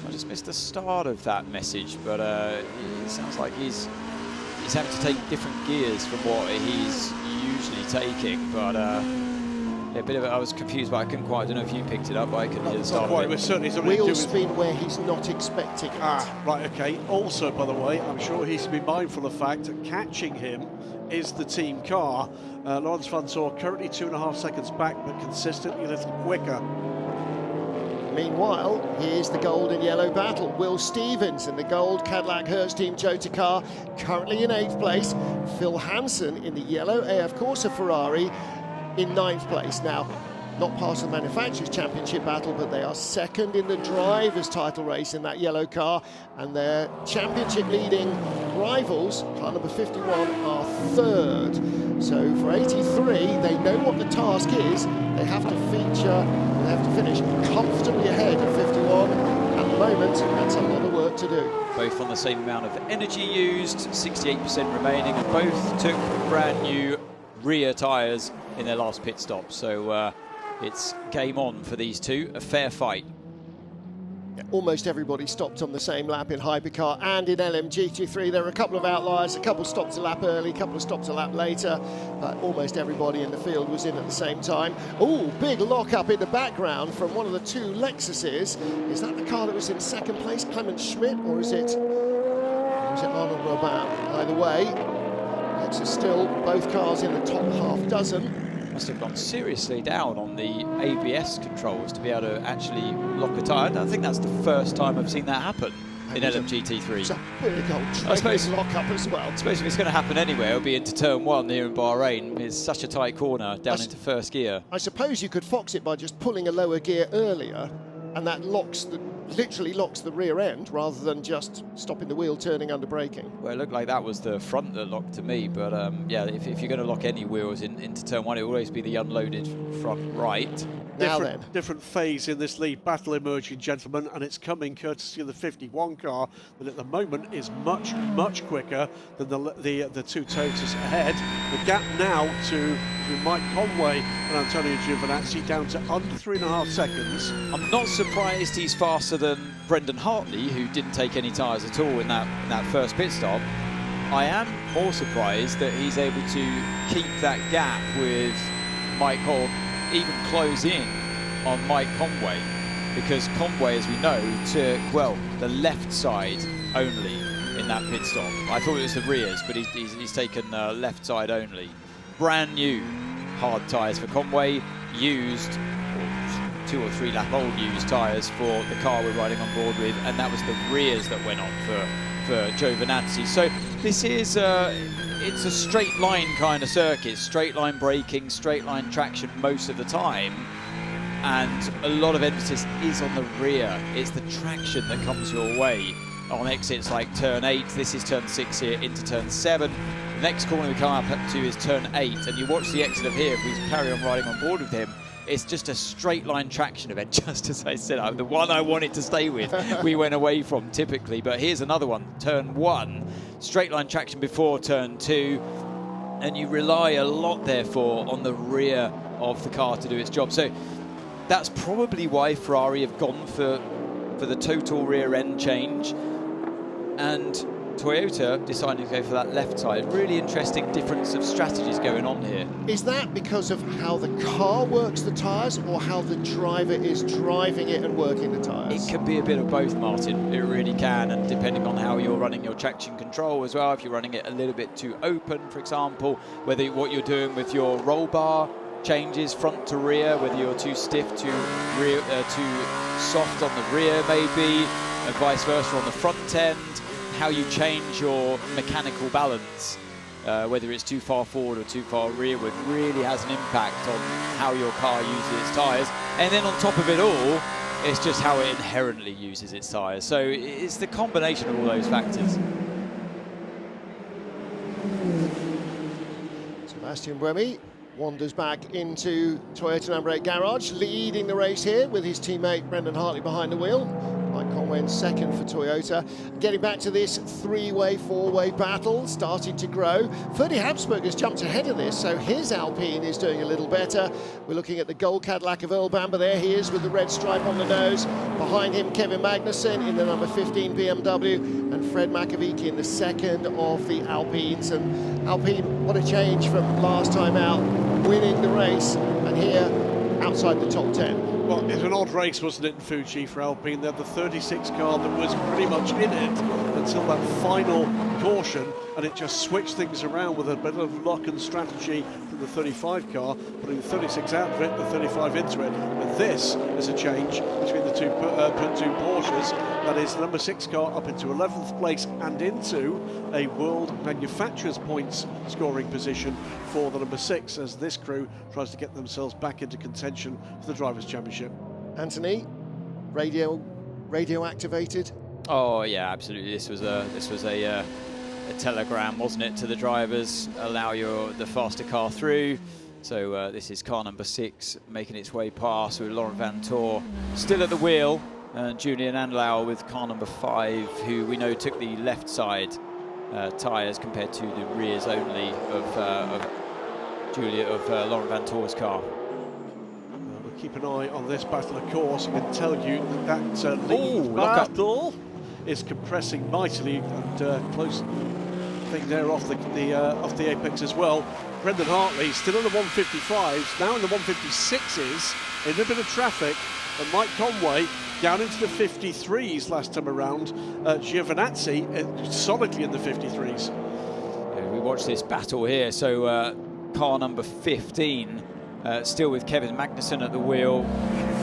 I just missed the start of that message, but it sounds like he's having to take different gears from what he's usually taking, but a bit of it, I was confused, but I couldn't quite. I don't know if you picked it up, but I couldn't hear the start of it. Wheel spin where he's not expecting it. Right, okay. Also, by the way, I'm sure he's been mindful of the fact that catching him is the team car. Lawrence Van Tor currently 2.5 seconds back, but consistently a little quicker. Meanwhile, here's the gold and yellow battle. Will Stevens in the gold Cadillac Hertz Team Jota car, currently in 8th place. Phil Hansen in the yellow AF Corsa Ferrari in 9th place. Now, not part of the Manufacturers' Championship battle, but they are second in the Drivers' title race in that yellow car, and their championship leading rivals, car number 51, are 3rd. So for 83, they know what the task is. They have to they have to finish comfortably ahead of 51. At the moment, that's a lot of work to do. Both on the same amount of energy used, 68% remaining, and both took brand new rear tyres in their last pit stop. So it's game on for these two, a fair fight. Almost everybody stopped on the same lap in Hypercar and in LMGT3. There were a couple of outliers, a couple stopped a lap early, a couple of stopped a lap later, but almost everybody in the field was in at the same time. Oh, big lock-up in the background from one of the two Lexuses. Is that the car that was in second place, Clement Schmidt, or is it Arnold Robin? Either way, Lexus still both cars in the top half dozen. Must have gone seriously down on the ABS controls to be able to actually lock a tyre. I think that's the first time I've seen that happen in LMGT3. It's a big old train lock-up as well. I suppose if it's going to happen anywhere, it'll be into turn 1 here in Bahrain. It's such a tight corner down into first gear. I suppose you could fox it by just pulling a lower gear earlier, and that literally locks the rear end rather than just stopping the wheel turning under braking. Well, it looked like that was the front that locked to me, but yeah, if you're going to lock any wheels into turn 1, it will always be the unloaded front right. Different phase in this lead battle emerging, gentlemen, and it's coming courtesy of the 51 car that at the moment is much, much quicker than the two Toyotas ahead. The gap now to Mike Conway and Antonio Giovinazzi down to under 3.5 seconds. I'm not surprised he's faster than Brendan Hartley, who didn't take any tyres at all in that first pit stop. I am more surprised that he's able to keep that gap with Mike Hall, even close in on Mike Conway, because Conway, as we know, took, well, the left side only in that pit stop. I thought it was the rears, but he's taken left side only. Brand new hard tyres for Conway, used 2 or 3 lap old used tyres for the car we're riding on board with, and that was the rears that went on for Giovinazzi. So this is it's a straight line kind of circuit, straight line braking, straight line traction most of the time, and a lot of emphasis is on the rear. It's the traction that comes your way on exits like turn 8. This is turn 6 here into turn 7. The next corner we come up to is turn 8, and you watch the exit of here. If we carry on riding on board with him, it's just a straight line traction event, just as I said. The one I wanted to stay with, we went away from typically. But here's another one, turn 1, straight line traction before turn 2, and you rely a lot, therefore, on the rear of the car to do its job. So that's probably why Ferrari have gone for the total rear end change, and Toyota decided to go for that left side. Really interesting difference of strategies going on here. Is that because of how the car works the tyres, or how the driver is driving it and working the tyres? It can be a bit of both, Martin. It really can, and depending on how you're running your traction control as well, if you're running it a little bit too open, for example, whether what you're doing with your roll bar changes front to rear, whether you're too stiff, too soft on the rear maybe, and vice versa on the front end, how you change your mechanical balance whether it's too far forward or too far rearward, really has an impact on how your car uses its tyres. And then on top of it all, it's just how it inherently uses its tyres. So it's the combination of all those factors. Sebastian Buemi wanders back into Toyota number 8 garage, leading the race here with his teammate Brendan Hartley behind the wheel. Mike Conway in second for Toyota. Getting back to this three-way, four-way battle, starting to grow. Ferdy Habsburg has jumped ahead of this, so his Alpine is doing a little better. We're looking at the gold Cadillac of Earl Bamber. There he is with the red stripe on the nose. Behind him, Kevin Magnussen in the number 15 BMW, and Fred Makovic in the second of the Alpines. And Alpine, what a change from last time out, winning the race, and here outside the top 10. Well, it was an odd race, wasn't it, in Fuji for Alpine? They had the 36 car that was pretty much in it until that final caution, and it just switched things around with a bit of luck and strategy from the 35 car, putting the 36 out of it, the 35 into it. And this is a change between the two Porsches. That is the number 6 car up into 11th place and into a World Manufacturers Points scoring position for the number 6, as this crew tries to get themselves back into contention for the Drivers' Championship. Anthony, radio activated. Oh yeah, absolutely. This was a telegram, wasn't it, to the drivers? Allow the faster car through. So this is car number 6 making its way past with Laurent Vantour still at the wheel, and Julian Andlau with car number 5, who we know took the left side tyres compared to the rears only of Laurent Vantour's car. We'll keep an eye on this battle, of course. I can tell you that lead battle is compressing mightily, and close thing there off the apex as well. Brendan Hartley still in the 155s, now in the 156s, in a bit of traffic, and Mike Conway down into the 53s last time around. Giovinazzi solidly in the 53s. We watch this battle here. So car number 15 still with Kevin Magnussen at the wheel,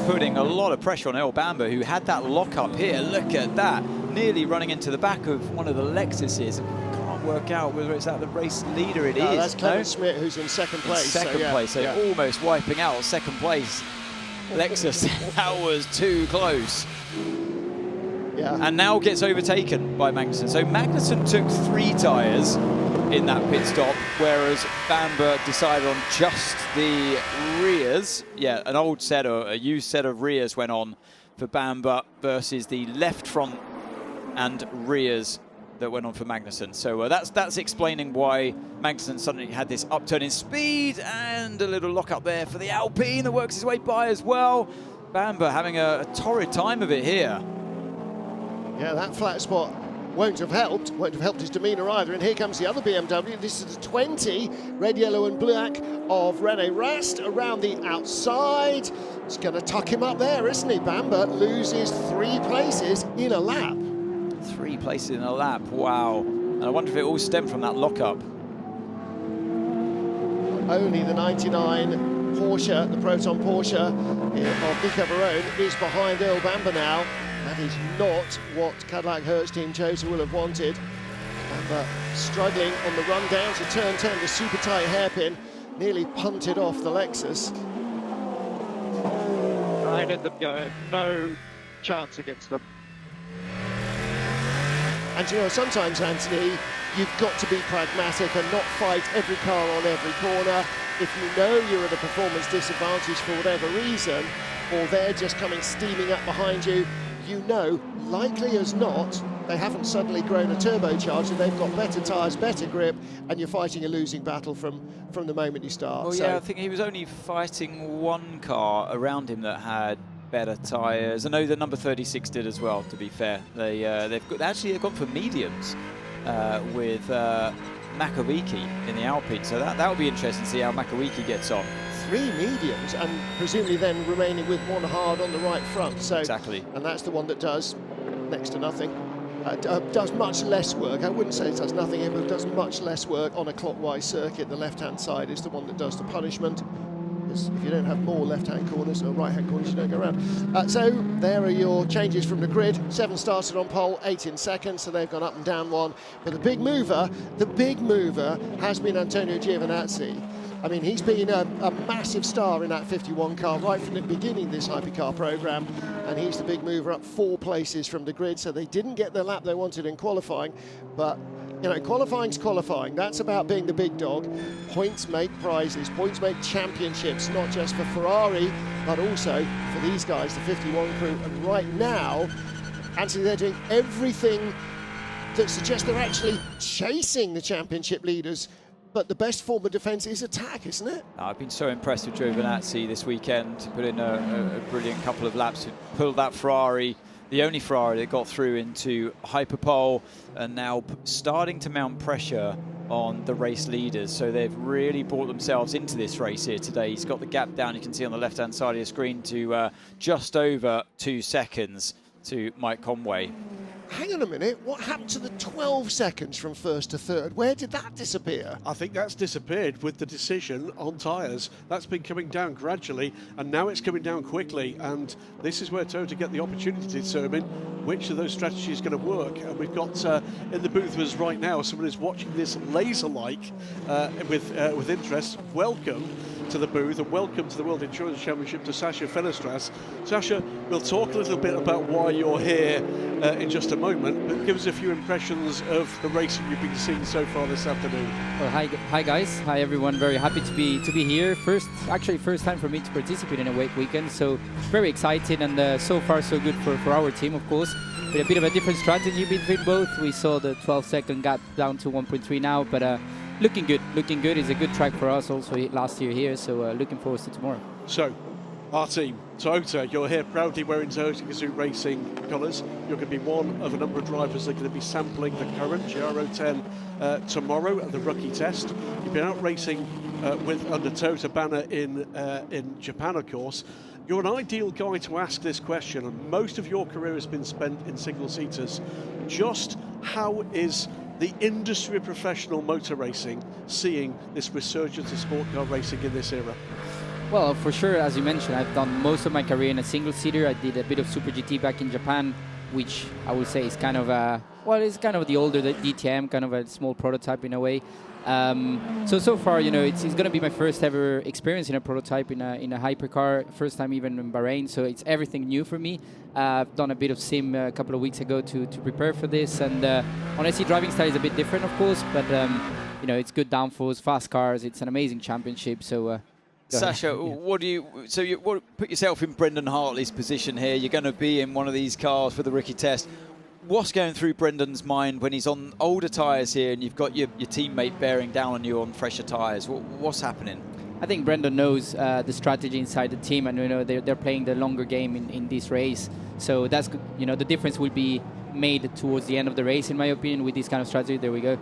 putting a lot of pressure on Earl Bamber, who had that lock up here. Look at that, nearly running into the back of one of the Lexuses. Can't work out whether it's the race leader. It is. That's Clement Smith, who's in second place. Second place, so almost wiping out second place. Lexus, that was too close. Yeah. And now gets overtaken by Magnussen. So Magnussen took 3 tyres in that pit stop, whereas Bamber decided on just the rears. Yeah, an old set, or a used set of rears went on for Bamber versus the left front and rears that went on for Magnussen. So that's explaining why Magnussen suddenly had this upturn in speed, and a little lock up there for the Alpine that works his way by as well. Bamber having a torrid time of it here. Yeah, that flat spot won't have helped his demeanour either. And here comes the other BMW. This is the 20, red, yellow and black of René Rast around the outside. It's going to tuck him up there, isn't he? Bamber loses 3 places in a lap. 3 places in a lap, wow. And I wonder if it all stemmed from that lockup. Only the 99 Porsche, the Proton Porsche of Nico Varone, is behind Earl Bamber now. That is not what Cadillac Hertz Team Toyota will have wanted. Bamber struggling on the run down to turn 10, the super tight hairpin, nearly punted off the Lexus. I let them go, no chance against them. And you know, sometimes, Anthony, you've got to be pragmatic and not fight every car on every corner. If you know you're at a performance disadvantage for whatever reason, or they're just coming steaming up behind you, you know, likely as not, they haven't suddenly grown a turbocharger, they've got better tyres, better grip, and you're fighting a losing battle from the moment you start. Well, yeah, I think he was only fighting one car around him that had better tyres. I know the number 36 did as well, to be fair. They've gone for mediums with Makovic in the Alpine, so that will be interesting to see how Makovic gets on. 3 mediums, and presumably then remaining with 1 hard on the right front. So, exactly. And that's the one that does next to nothing. Does much less work. I wouldn't say it does nothing, but it does much less work on a clockwise circuit. The left-hand side is the one that does the punishment. because if you don't have more left-hand corners or right-hand corners, you don't go around. So there are your changes from the grid. 7 started on pole, 8 in second, so they've gone up and down 1. But the big mover has been Antonio Giovinazzi. I mean, he's been a massive star in that 51 car right from the beginning of this hypercar program, and he's the big mover up 4 places from the grid. So they didn't get the lap they wanted in qualifying, but you know, qualifying's qualifying. That's about being the big dog. Points make prizes, points make championships, not just for Ferrari, but also for these guys, the 51 crew. And right now, Anthony, they're doing everything that suggests they're actually chasing the championship leaders. But the best form of defence is attack, isn't it? I've been so impressed with Giovinazzi this weekend. Put in a brilliant couple of laps to pull that Ferrari, the only Ferrari that got through into hyperpole, and now starting to mount pressure on the race leaders. So they've really brought themselves into this race here today. He's got the gap down, you can see on the left-hand side of your screen, to just over 2 seconds to Mike Conway. Hang on a minute, what happened to the 12 seconds from first to third? Where did that disappear? I think that's disappeared with the decision on tyres. That's been coming down gradually, and now it's coming down quickly, and this is where Tota get the opportunity to determine which of those strategies is going to work. And we've got in the booth with us right now someone who's watching this laser-like with interest. Welcome to the booth, and welcome to the World Endurance Championship to Sasha Fenestras. Sasha, we'll talk a little bit about why you're here in just a moment, but give us a few impressions of the racing you've been seeing so far this afternoon. Well, hi guys, hi everyone. Very happy to be here. First time for me to participate in a WEC weekend, so very excited, and so far so good for our team, of course. With a bit of a different strategy between both. We saw the 12-second gap down to 1.3 now, but looking good. It's a good track for us also last year here, so looking forward to tomorrow. So, our team, Toyota, you're here proudly wearing Toyota Gazoo Racing colours. You're going to be one of a number of drivers that are going to be sampling the current GR10 tomorrow at the rookie test. You've been out racing under Toyota banner in Japan, of course. You're an ideal guy to ask this question, and most of your career has been spent in single-seaters. Just how is the industry of professional motor racing seeing this resurgence of sport car racing in this era? Well, for sure, as you mentioned, I've done most of my career in a single-seater. I did a bit of Super GT back in Japan, which I would say is kind of it's kind of the older DTM, kind of a small prototype in a way. So far, you know, it's going to be my first ever experience in a prototype in a hypercar, first time even in Bahrain, so it's everything new for me. I've done a bit of sim a couple of weeks ago to prepare for this, and honestly, driving style is a bit different, of course, but you know, it's good downforce, fast cars, it's an amazing championship, so... Sasha, what do you put yourself in Brendan Hartley's position here? You're going to be in one of these cars for the rookie test. What's going through Brendan's mind when he's on older tyres here and you've got your teammate bearing down on you on fresher tyres? What's happening? I think Brendan knows the strategy inside the team, and you know they're playing the longer game in this race. So that's, you know, the difference will be made towards the end of the race, in my opinion, with this kind of strategy. There we go,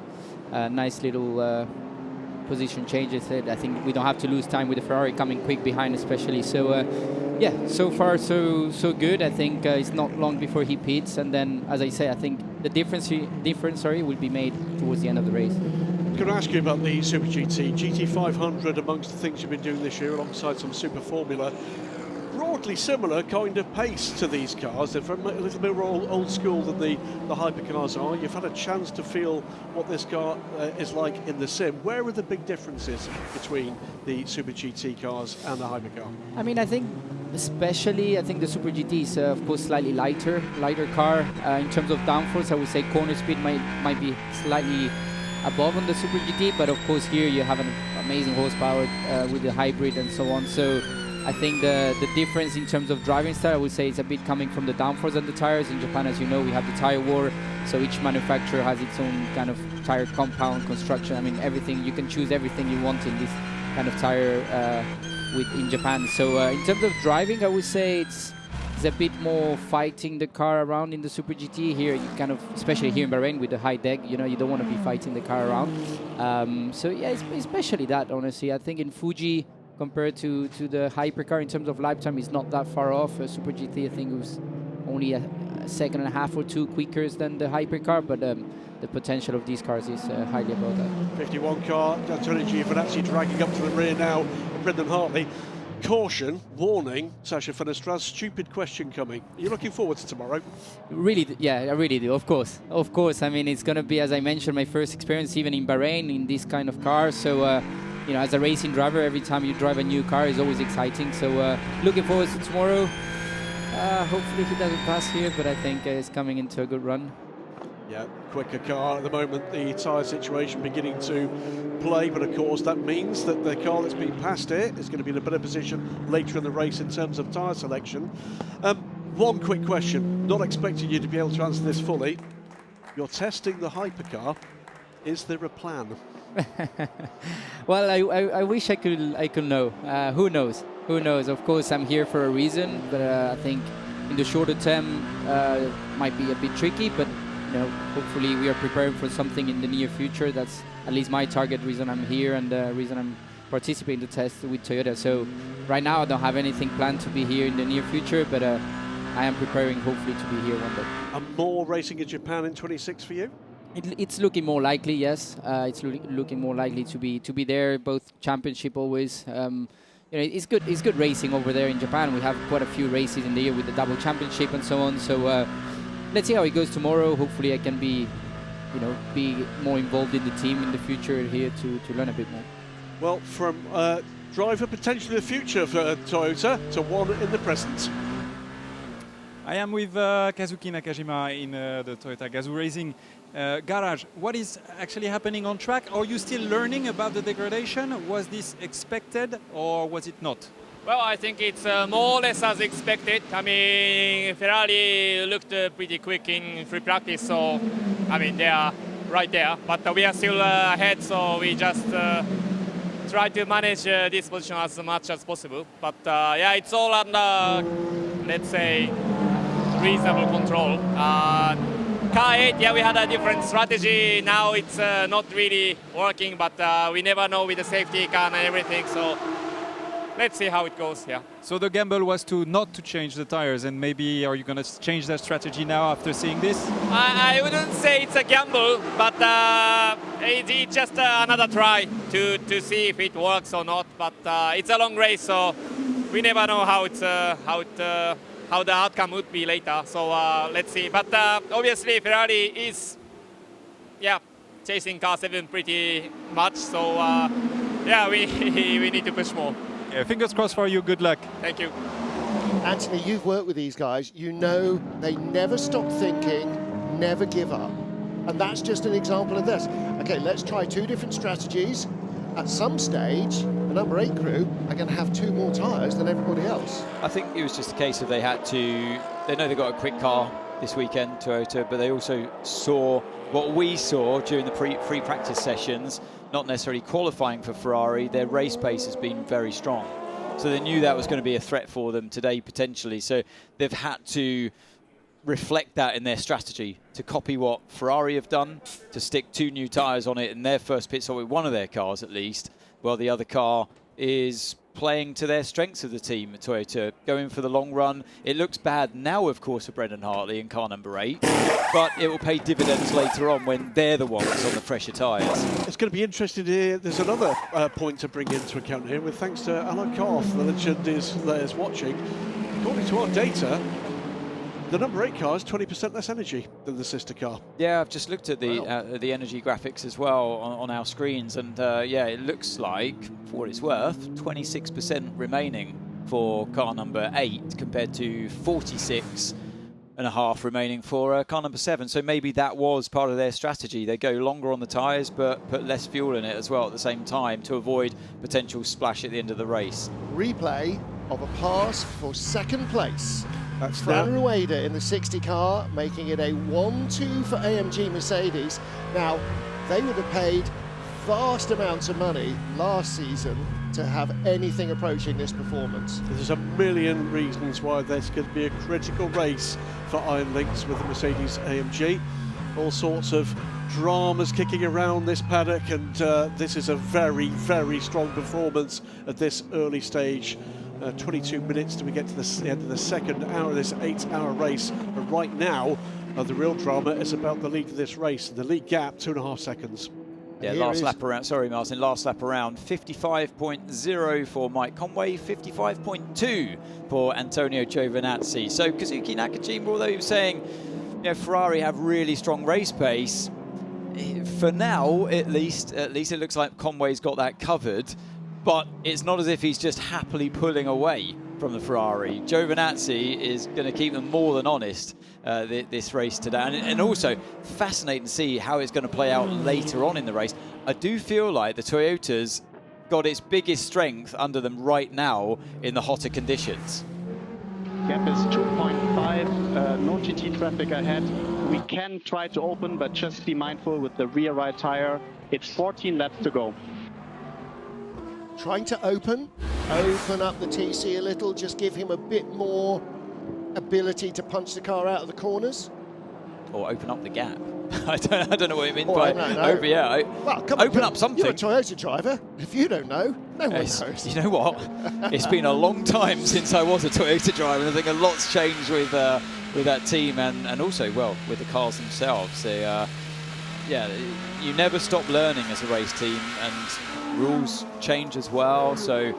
nice little position changes. I think we don't have to lose time with the Ferrari coming quick behind, especially. So yeah, so far so good. I think it's not long before he pits, and then, as I say, I think the difference will be made towards the end of the race. I'm going to ask you about the Super GT. GT500, amongst the things you've been doing this year alongside some Super Formula. Broadly similar kind of pace to these cars. They're from a little bit more old school than the hypercars are. You've had a chance to feel what this car is like in the sim. Where are the big differences between the Super GT cars and the hypercar? I mean, I think the Super GT is of course slightly lighter car. In terms of downforce, I would say corner speed might be slightly above on the Super GT, but of course here you have an amazing horsepower with the hybrid and so on. So I think the difference in terms of driving style, I would say, is a bit coming from the downforce on the tires. In Japan, as you know, we have the tire war, so each manufacturer has its own kind of tire compound construction. I mean, everything, you can choose everything you want in this kind of tire in Japan. So in terms of driving, I would say it's a bit more fighting the car around in the Super GT. Here, you kind of, especially here in Bahrain with the high deck, you know, you don't want to be fighting the car around. So yeah, especially that, honestly. I think in Fuji, compared to the hypercar in terms of lifetime, is not that far off. Super GT, I think it was only a second and a half or two quicker than the hypercar, but the potential of these cars is highly above that. 51 car, TotalEnergies, but actually dragging up to the rear now, Brendan Hartley. caution, warning, Sasha Fenestraz, stupid question coming. Are you looking forward to tomorrow? Really, yeah, I really do, of course. Of course, I mean, it's going to be, as I mentioned, my first experience even in Bahrain in this kind of car. So, you know, as a racing driver, every time you drive a new car is always exciting. So, looking forward to tomorrow. Hopefully he doesn't pass here, but I think it's coming into a good run. Yeah, quicker car at the moment, the tyre situation beginning to play, but of course that means that the car that's been passed here is going to be in a better position later in the race in terms of tyre selection. One quick question, not expecting you to be able to answer this fully. You're testing the hypercar. Is there a plan? Well, I wish I could know. Who knows? Who knows? Of course, I'm here for a reason, but I think in the shorter term might be a bit tricky, but you know, hopefully we are preparing for something in the near future. That's at least my target reason I'm here and the reason I'm participating in the test with Toyota. So right now I don't have anything planned to be here in the near future, but I am preparing hopefully to be here one day. And more racing in Japan in 26 for you? It's looking more likely, yes. It's looking more likely to be there. Both championship always. You know, it's good racing over there in Japan. We have quite a few races in the year with the double championship and so on. So let's see how it goes tomorrow. Hopefully, I can be more involved in the team in the future here to learn a bit more. Well, from driver potentially the future for Toyota to one in the present. I am with Kazuki Nakajima in the Toyota Gazoo Racing garage. What is actually happening on track? Are you still learning about the degradation? Was this expected or was it not? Well, I think it's more or less as expected. I mean, Ferrari looked pretty quick in free practice, so I mean they are right there. But we are still ahead, so we just try to manage this position as much as possible. But yeah, it's all under, let's say, reasonable control. Car 8, yeah, we had a different strategy. Now it's not really working, but we never know with the safety car and everything. So let's see how it goes. Yeah. So the gamble was not to change the tires, and maybe are you going to change that strategy now after seeing this? I wouldn't say it's a gamble, but it's just another try to see if it works or not. But it's a long race, so we never know how the outcome would be later. So let's see. But obviously Ferrari is, yeah, chasing car 7 pretty much. So yeah, we need to push more. Yeah, fingers crossed for you. Good luck. Thank you. Anthony, you've worked with these guys. You know they never stop thinking, never give up. And that's just an example of this. Okay, let's try 2 different strategies. At some stage, the number 8 crew are going to have 2 more tyres than everybody else. I think it was just a case of they know they got a quick car this weekend, Toyota, but they also saw what we saw during the free practice sessions, not necessarily qualifying for Ferrari. Their race pace has been very strong. So they knew that was going to be a threat for them today, potentially. So they've had to reflect that in their strategy, to copy what Ferrari have done, to stick 2 new tyres on it in their first pit stop with one of their cars at least, while the other car is playing to their strengths of the team at Toyota, going for the long run. It looks bad now, of course, for Brendan Hartley in car number 8, but it will pay dividends later on when they're the ones on the fresher tyres. It's going to be interesting to hear. There's another point to bring into account here, with thanks to Alan Carth, the legend is watching. According to our data, the number 8 car has 20% less energy than the sister car. Yeah, I've just looked at the energy graphics as well on our screens, and yeah, it looks like, for what it's worth, 26% remaining for car number 8 compared to 46.5 remaining for car number 7. So maybe that was part of their strategy. They go longer on the tyres, but put less fuel in it as well at the same time to avoid potential splash at the end of the race. Replay of a pass for 2nd place. That's Fran Rueda in the 60 car, making it a 1-2 for AMG Mercedes. Now, they would have paid vast amounts of money last season to have anything approaching this performance. There's a million reasons why this could be a critical race for Iron Lynx with the Mercedes AMG. All sorts of dramas kicking around this paddock, and this is a very, very strong performance at this early stage. 22 minutes till we get to the end of the 2nd hour of this 8-hour race. But right now, the real drama is about the lead of this race. The lead gap, 2.5 seconds. Yeah, last lap around, sorry Martin, last lap around, 55.0 for Mike Conway, 55.2 for Antonio Giovinazzi. So Kazuki Nakajima, although he was saying, you know, Ferrari have really strong race pace, for now at least it looks like Conway's got that covered, but it's not as if he's just happily pulling away from the Ferrari. Giovinazzi is going to keep them more than honest this race today, and also fascinating to see how it's going to play out later on in the race. I do feel like the Toyota's got its biggest strength under them right now in the hotter conditions. Gap is 2.5, no GT traffic ahead. We can try to open, but just be mindful with the rear right tire. It's 14 laps to go. Trying to open up the TC a little, just give him a bit more ability to punch the car out of the corners. Or open up the gap. I don't know what it means by open. Yeah, well, open up something. You're a Toyota driver. If you don't know, no one knows. You know what? It's been a long time since I was a Toyota driver, and I think a lot's changed with that team and also, well, with the cars themselves. They, yeah, you never stop learning as a race team, and rules change as well. So,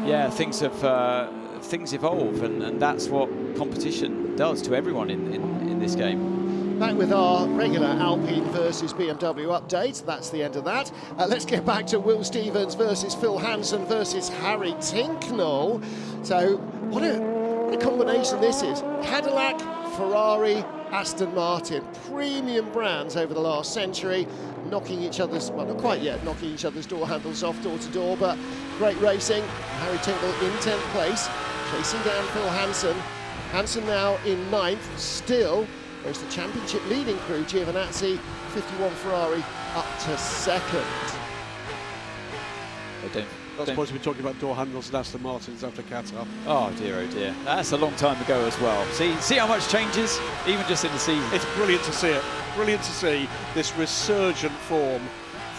yeah, things evolve, and that's what competition does to everyone in this game. Back with our regular Alpine versus BMW update. That's the end of that. Let's get back to Will Stevens versus Phil Hansen versus Harry Tincknell. So what a combination this is. Cadillac, Ferrari, Aston Martin, premium brands over the last century, knocking each other's, well, not quite yet, knocking each other's door handles off door to door, but great racing. Harry Tincknell in 10th place, chasing down Phil Hansen. Hansen now in 9th, still. Whereas the championship leading crew, Giovinazzi, 51 Ferrari, up to 2nd. That's supposed to be talking about door handles and Aston Martins after Qatar. Oh dear. That's a long time ago as well. See how much changes, even just in the season. It's brilliant to see it. Brilliant to see this resurgent form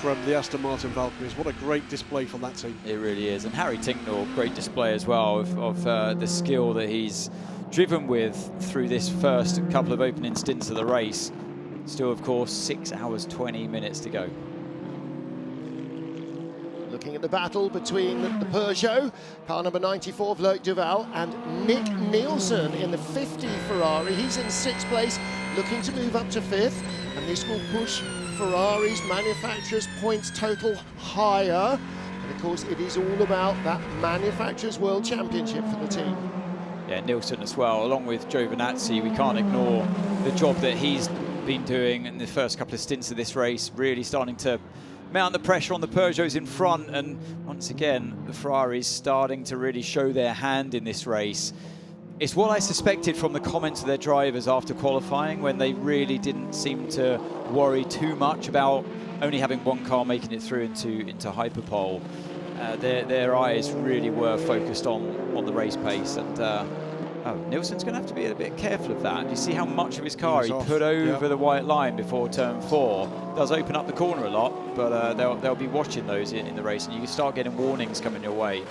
from the Aston Martin Valkyries. What a great display from that team. It really is. And Harry Tincknell, great display as well of the skill that he's driven with through this first couple of opening stints of the race. Still, of course, 6 hours, 20 minutes to go. Looking at the battle between the Peugeot, car number 94, Vloek Duval, and Nick Nielsen in the 50 Ferrari. He's in 6th place, looking to move up to 5th, and this will push Ferrari's manufacturers' points total higher. And of course, it is all about that Manufacturers' World Championship for the team. Yeah, Nielsen as well, along with Giovinazzi. We can't ignore the job that he's been doing in the first couple of stints of this race, really starting to mount the pressure on the Peugeots in front, and once again the Ferraris starting to really show their hand in this race. It's what I suspected from the comments of their drivers after qualifying, when they really didn't seem to worry too much about only having one car making it through into Hyperpole. Their eyes really were focused on the race pace, and Nielsen's going to have to be a bit careful of that. You see how much of his car he put over the white line before turn 4. Does open up the corner a lot, but they'll be watching those in the race, and you can start getting warnings coming your way.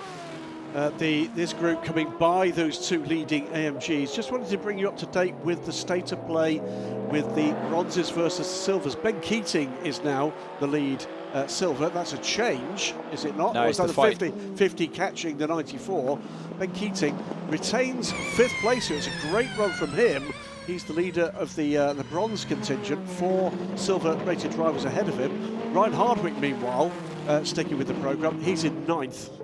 This group coming by those two leading AMGs. Just wanted to bring you up to date with the state of play with the bronzes versus silvers. Ben Keating is now the lead silver. That's a change, is it not? No, or it's is that the 50 catching the 94? Ben Keating retains 5th place here. It's a great run from him. He's the leader of the bronze contingent. 4 silver-rated drivers ahead of him. Ryan Hardwick, meanwhile, sticking with the programme. He's in 9th.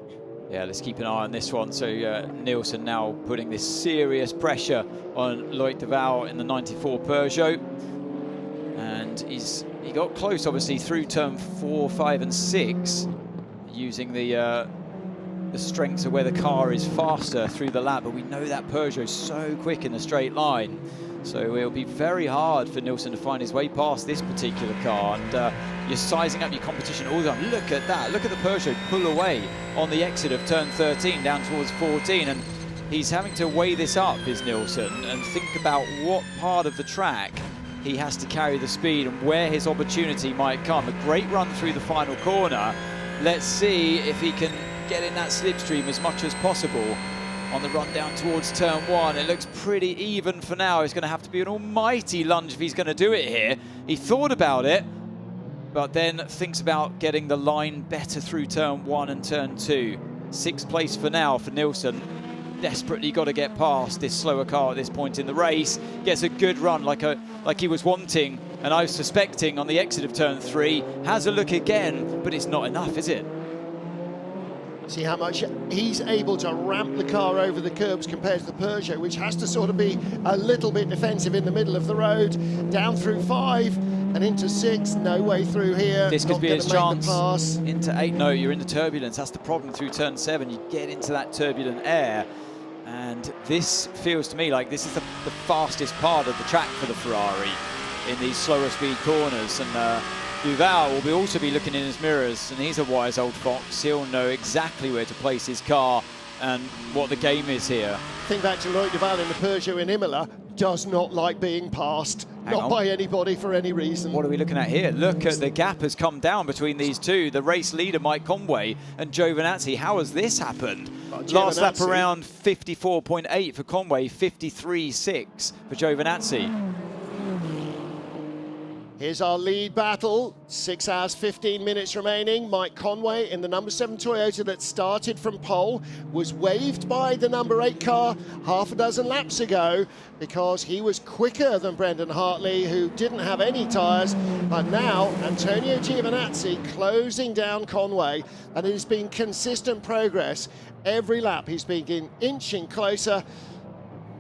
Yeah, let's keep an eye on this one. So Nielsen now putting this serious pressure on Loic Duval in the 94 Peugeot. And he got close, obviously, through turn 4, 5 and 6, using the strengths of where the car is faster through the lap. But we know that Peugeot is so quick in a straight line. So it'll be very hard for Nielsen to find his way past this particular car. And you're sizing up your competition all the time. Look at that. Look at the Peugeot pull away on the exit of turn 13 down towards 14. And he's having to weigh this up, is Nielsen, and think about what part of the track he has to carry the speed and where his opportunity might come. A great run through the final corner. Let's see if he can get in that slipstream as much as possible. On the run down towards turn 1, it looks pretty even for now. It's going to have to be an almighty lunge if he's going to do it here. He thought about it, but then thinks about getting the line better through turn 1 and turn 2. 6th place for now for Nielsen. Desperately got to get past this slower car at this point in the race. Gets a good run like he was wanting, and I was suspecting on the exit of turn 3. Has a look again, but it's not enough, is it? See how much he's able to ramp the car over the curbs compared to the Peugeot, which has to sort of be a little bit defensive in the middle of the road. Down through 5 and into 6, no way through here. This could be his chance. Pass. Into 8, no, you're in the turbulence. That's the problem through turn 7. You get into that turbulent air. And this feels to me like this is the fastest part of the track for the Ferrari in these slower speed corners. And Duval will also be looking in his mirrors, and he's a wise old fox. He'll know exactly where to place his car and what the game is here. Think back to Loic Duval in the Peugeot in Imola. Does not like being passed, not by anybody for any reason. What are we looking at here? Look at the gap has come down between these two. The race leader, Mike Conway, and Giovinazzi. How has this happened? Last lap around 54.8 for Conway, 53.6 for Giovinazzi. Here's our lead battle, 6 hours, 15 minutes remaining. Mike Conway in the number 7 Toyota that started from pole was waved by the number 8 car half a dozen laps ago because he was quicker than Brendan Hartley, who didn't have any tyres. But now, Antonio Giovinazzi closing down Conway, and it has been consistent progress. Every lap he's been inching closer.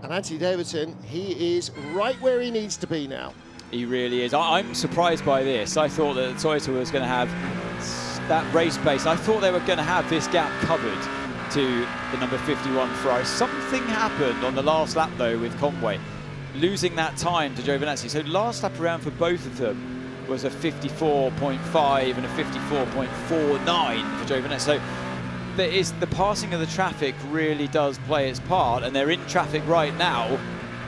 And Anthony Davidson, he is right where he needs to be now. He really is. I'm surprised by this. I thought that Toyota was going to have that race pace. I thought they were going to have this gap covered to the number 51 Ferrari. Something happened on the last lap, though, with Conway, losing that time to Giovinazzi. So last lap around for both of them was a 54.5 and a 54.49 for Giovinazzi. So there is, the passing of the traffic really does play its part, and they're in traffic right now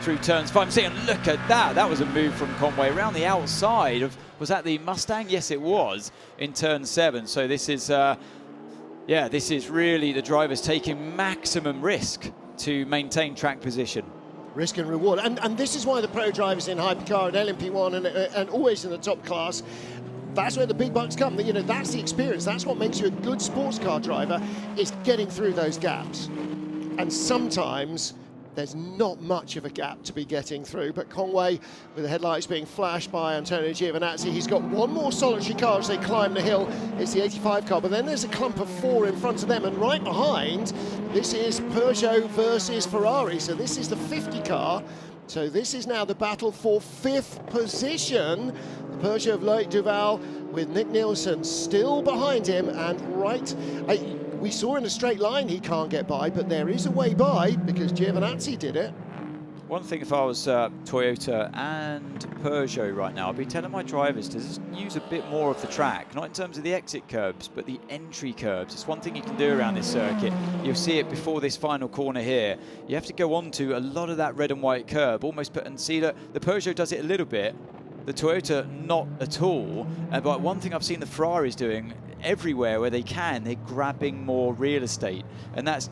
through turns 5 and 6, and look at that. That was a move from Conway around the outside of, was that the Mustang? Yes, it was, in turn 7. So this is, yeah, this is really the drivers taking maximum risk to maintain track position. Risk and reward. And this is why the pro drivers in Hypercar and LMP1 and always in the top class, that's where the big bucks come. You know, that's the experience. That's what makes you a good sports car driver, is getting through those gaps. And sometimes there's not much of a gap to be getting through, but Conway, with the headlights being flashed by Antonio Giovinazzi, he's got one more solitary car as they climb the hill. It's the 85 car, but then there's a clump of 4 in front of them, and right behind, this is Peugeot versus Ferrari, so this is the 50 car. So this is now the battle for 5th position. The Peugeot of Loic Duval with Nick Nielsen still behind him, and right, we saw in a straight line he can't get by, but there is a way by because Giovinazzi did it. One thing, if I was Toyota and Peugeot right now, I'd be telling my drivers to just use a bit more of the track, not in terms of the exit curbs, but the entry curbs. It's one thing you can do around this circuit. You'll see it before this final corner here. You have to go on to a lot of that red and white curb, almost put, and see that the Peugeot does it a little bit, the Toyota not at all. But one thing I've seen the Ferraris doing everywhere where they can, they're grabbing more real estate, and that's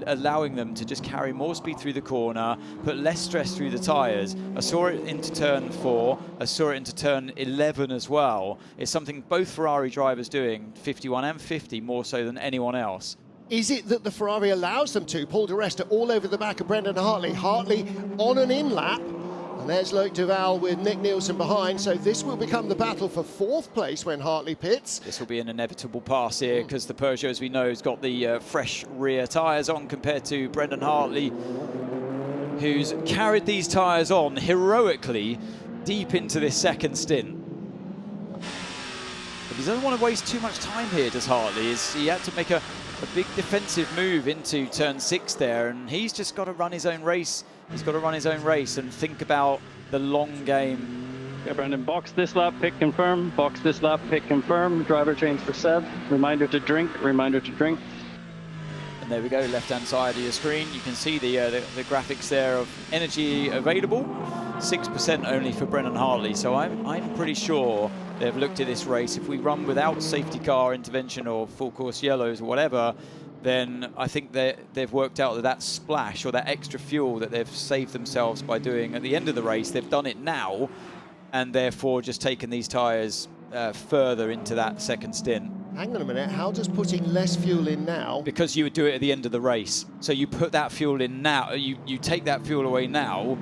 allowing them to just carry more speed through the corner, put less stress through the tyres. I saw it into turn 4, I saw it into turn 11 as well. It's something both Ferrari drivers doing, 51 and 50, more so than anyone else. Is it that the Ferrari allows them to? Paul di Resta all over the back of Brendan Hartley. Hartley on an in-lap. And there's Loic Duval with Nick Nielsen behind, so this will become the battle for 4th place when Hartley pits. This will be an inevitable pass here because the Peugeot, as we know, has got the fresh rear tyres on compared to Brendan Hartley, who's carried these tyres on heroically deep into this 2nd stint. But he doesn't want to waste too much time here, does Hartley? He had to make a big defensive move into turn 6 there, and he's just got to run his own race. He's got to run his own race and think about the long game. Okay, Brendan, box this lap, pick confirm. Box this lap, pick confirm. Driver change for Seb. Reminder to drink, reminder to drink. And there we go, left-hand side of your screen. You can see the graphics there of energy available. 6% only for Brendan Hartley. So I'm pretty sure they've looked at this race. If we run without safety car intervention or full course yellows or whatever, then I think they've worked out that splash or that extra fuel that they've saved themselves by doing at the end of the race, they've done it now, and therefore just taken these tyres further into that second stint. Hang on a minute, how does putting less fuel in now? Because you would do it at the end of the race. So you put that fuel in now, you take that fuel away now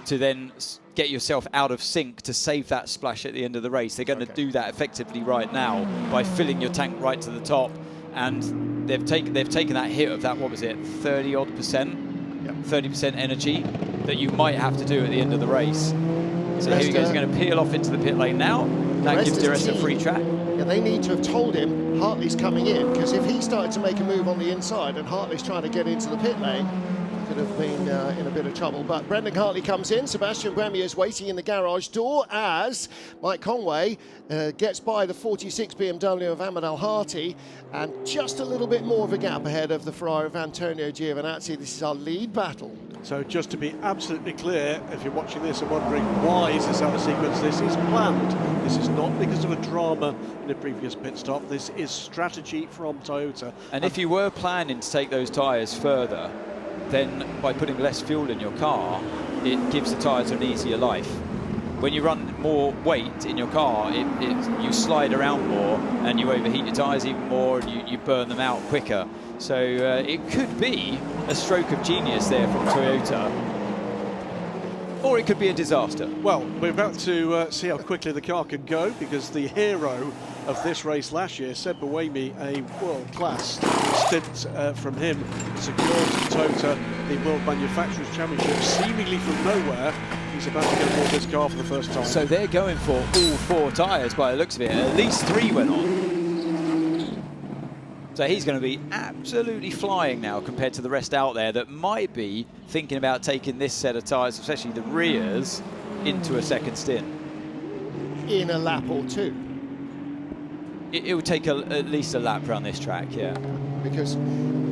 to then get yourself out of sync to save that splash at the end of the race. They're going to do that effectively right now by filling your tank right to the top. And they've taken that hit of that, what was it, 30-odd%? Yep. 30% energy that you might have to do at the end of the race. So here he goes, he's going to peel off into the pit lane now. That gives the rest a free track. Yeah, they need to have told him Hartley's coming in, because if he started to make a move on the inside and Hartley's trying to get into the pit lane, he could have been in a bit of trouble. But Brendan Hartley comes in, Sebastian Buemi is waiting in the garage door as Mike Conway gets by the 46 BMW of Ahmed Al-Hati, and just a little bit more of a gap ahead of the Ferrari of Antonio Giovinazzi. This is our lead battle. So just to be absolutely clear, if you're watching this and wondering why is this out of sequence, this is planned. This is not because of a drama in a previous pit stop. This is strategy from Toyota. And if you were planning to take those tyres further, then by putting less fuel in your car, it gives the tyres an easier life. When you run more weight in your car, you slide around more and you overheat your tyres even more, and you burn them out quicker. So it could be a stroke of genius there from Toyota, or it could be a disaster. Well, we're about to see how quickly the car can go, because the hero of this race last year, Seb Buemi, a world-class stint from him, secured Toyota the World Manufacturers Championship seemingly from nowhere. He's about to get aboard this car for the first time. So they're going for all 4 tyres by the looks of it. At least 3 went on. So he's going to be absolutely flying now compared to the rest out there that might be thinking about taking this set of tyres, especially the rears, into a second stint. In a lap or two. It would take at least a lap around this track, yeah. Because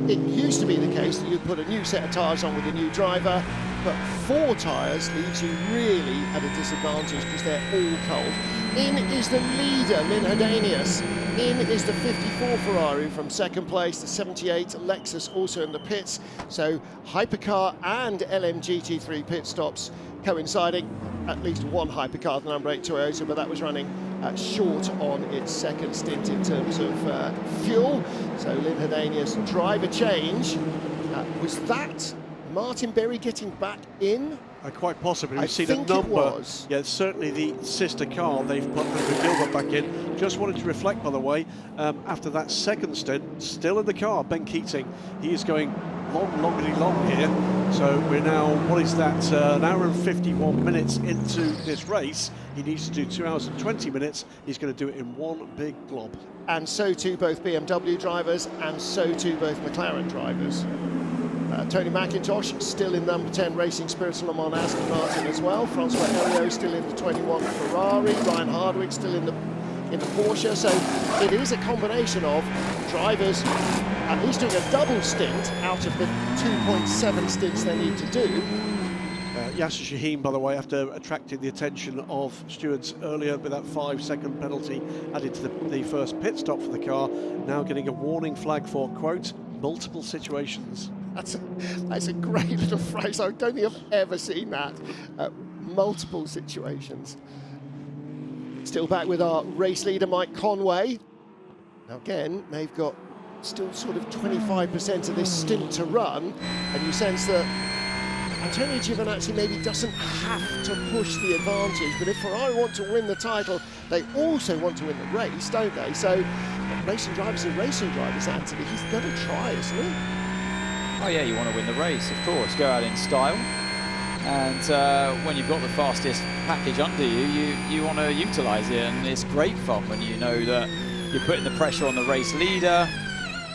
it used to be the case that you'd put a new set of tyres on with a new driver, but 4 tyres leaves you really at a disadvantage because they're all cold. In is the leader, Lynn Hedanius. In is the 54 Ferrari from second place, the 78 Lexus also in the pits. So Hypercar and LMGT3 pit stops coinciding. At least one Hypercar, the number 8 Toyota, but that was running short on its second stint in terms of fuel. So Lynn Hedanius, driver change. Was that Martin Berry getting back in? Quite possibly. We've seen a number. Yeah, it's certainly the sister car. They've put Andrew Gilbert back in. Just wanted to reflect, by the way, after that second stint, still in the car, Ben Keating. He is going long here. So we're now, what is that, an hour and 51 minutes into this race. He needs to do 2 hours and 20 minutes. He's going to do it in one big glob. And so too both BMW drivers, and so too both McLaren drivers. Tony McIntosh still in number 10 Racing Spirit Le Mans Aston Martin as well. Francois Heriot still in the 21 Ferrari. Ryan Hardwick still in the Porsche. So it is a combination of drivers at least doing a double stint out of the 2.7 stints they need to do. Yasser Shaheen, by the way, after attracting the attention of stewards earlier with that 5-second penalty added to the first pit stop for the car, now getting a warning flag for, quote, multiple situations. That's a great little phrase. I don't think I've ever seen that. Multiple situations. Still back with our race leader, Mike Conway. Now again, they've got still sort of 25% of this stint to run, and you sense that Antonio Giovinazzi maybe doesn't have to push the advantage, but if Ferrari want to win the title, they also want to win the race, don't they? So racing drivers are racing drivers, Anthony. He's going to try, isn't he? Oh yeah, you want to win the race, of course. Go out in style. And when you've got the fastest package under you, you want to utilise it. And it's great fun when you know that you're putting the pressure on the race leader.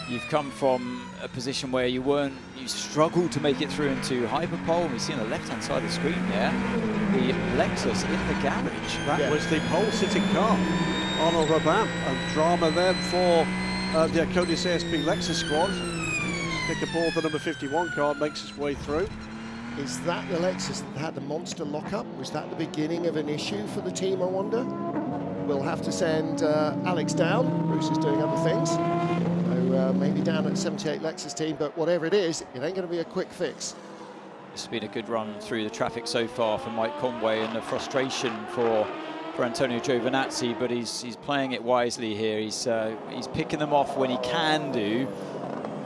You've come from a position where you struggled to make it through into hyperpole. We see on the left-hand side of the screen there, the Lexus in the garage. That was the pole-sitting car, Arnaud Robin. And drama there for the Acodis ASP Lexus squad. Pick aboard the number 51 car, makes its way through. Is that the Lexus that had the monster lockup? Was that the beginning of an issue for the team, I wonder? We'll have to send Alex down. Bruce is doing other things. So maybe down at 78 Lexus team, but whatever it is, it ain't going to be a quick fix. It's been a good run through the traffic so far for Mike Conway, and the frustration for for Antonio Giovinazzi, but he's playing it wisely here. He's picking them off when he can do,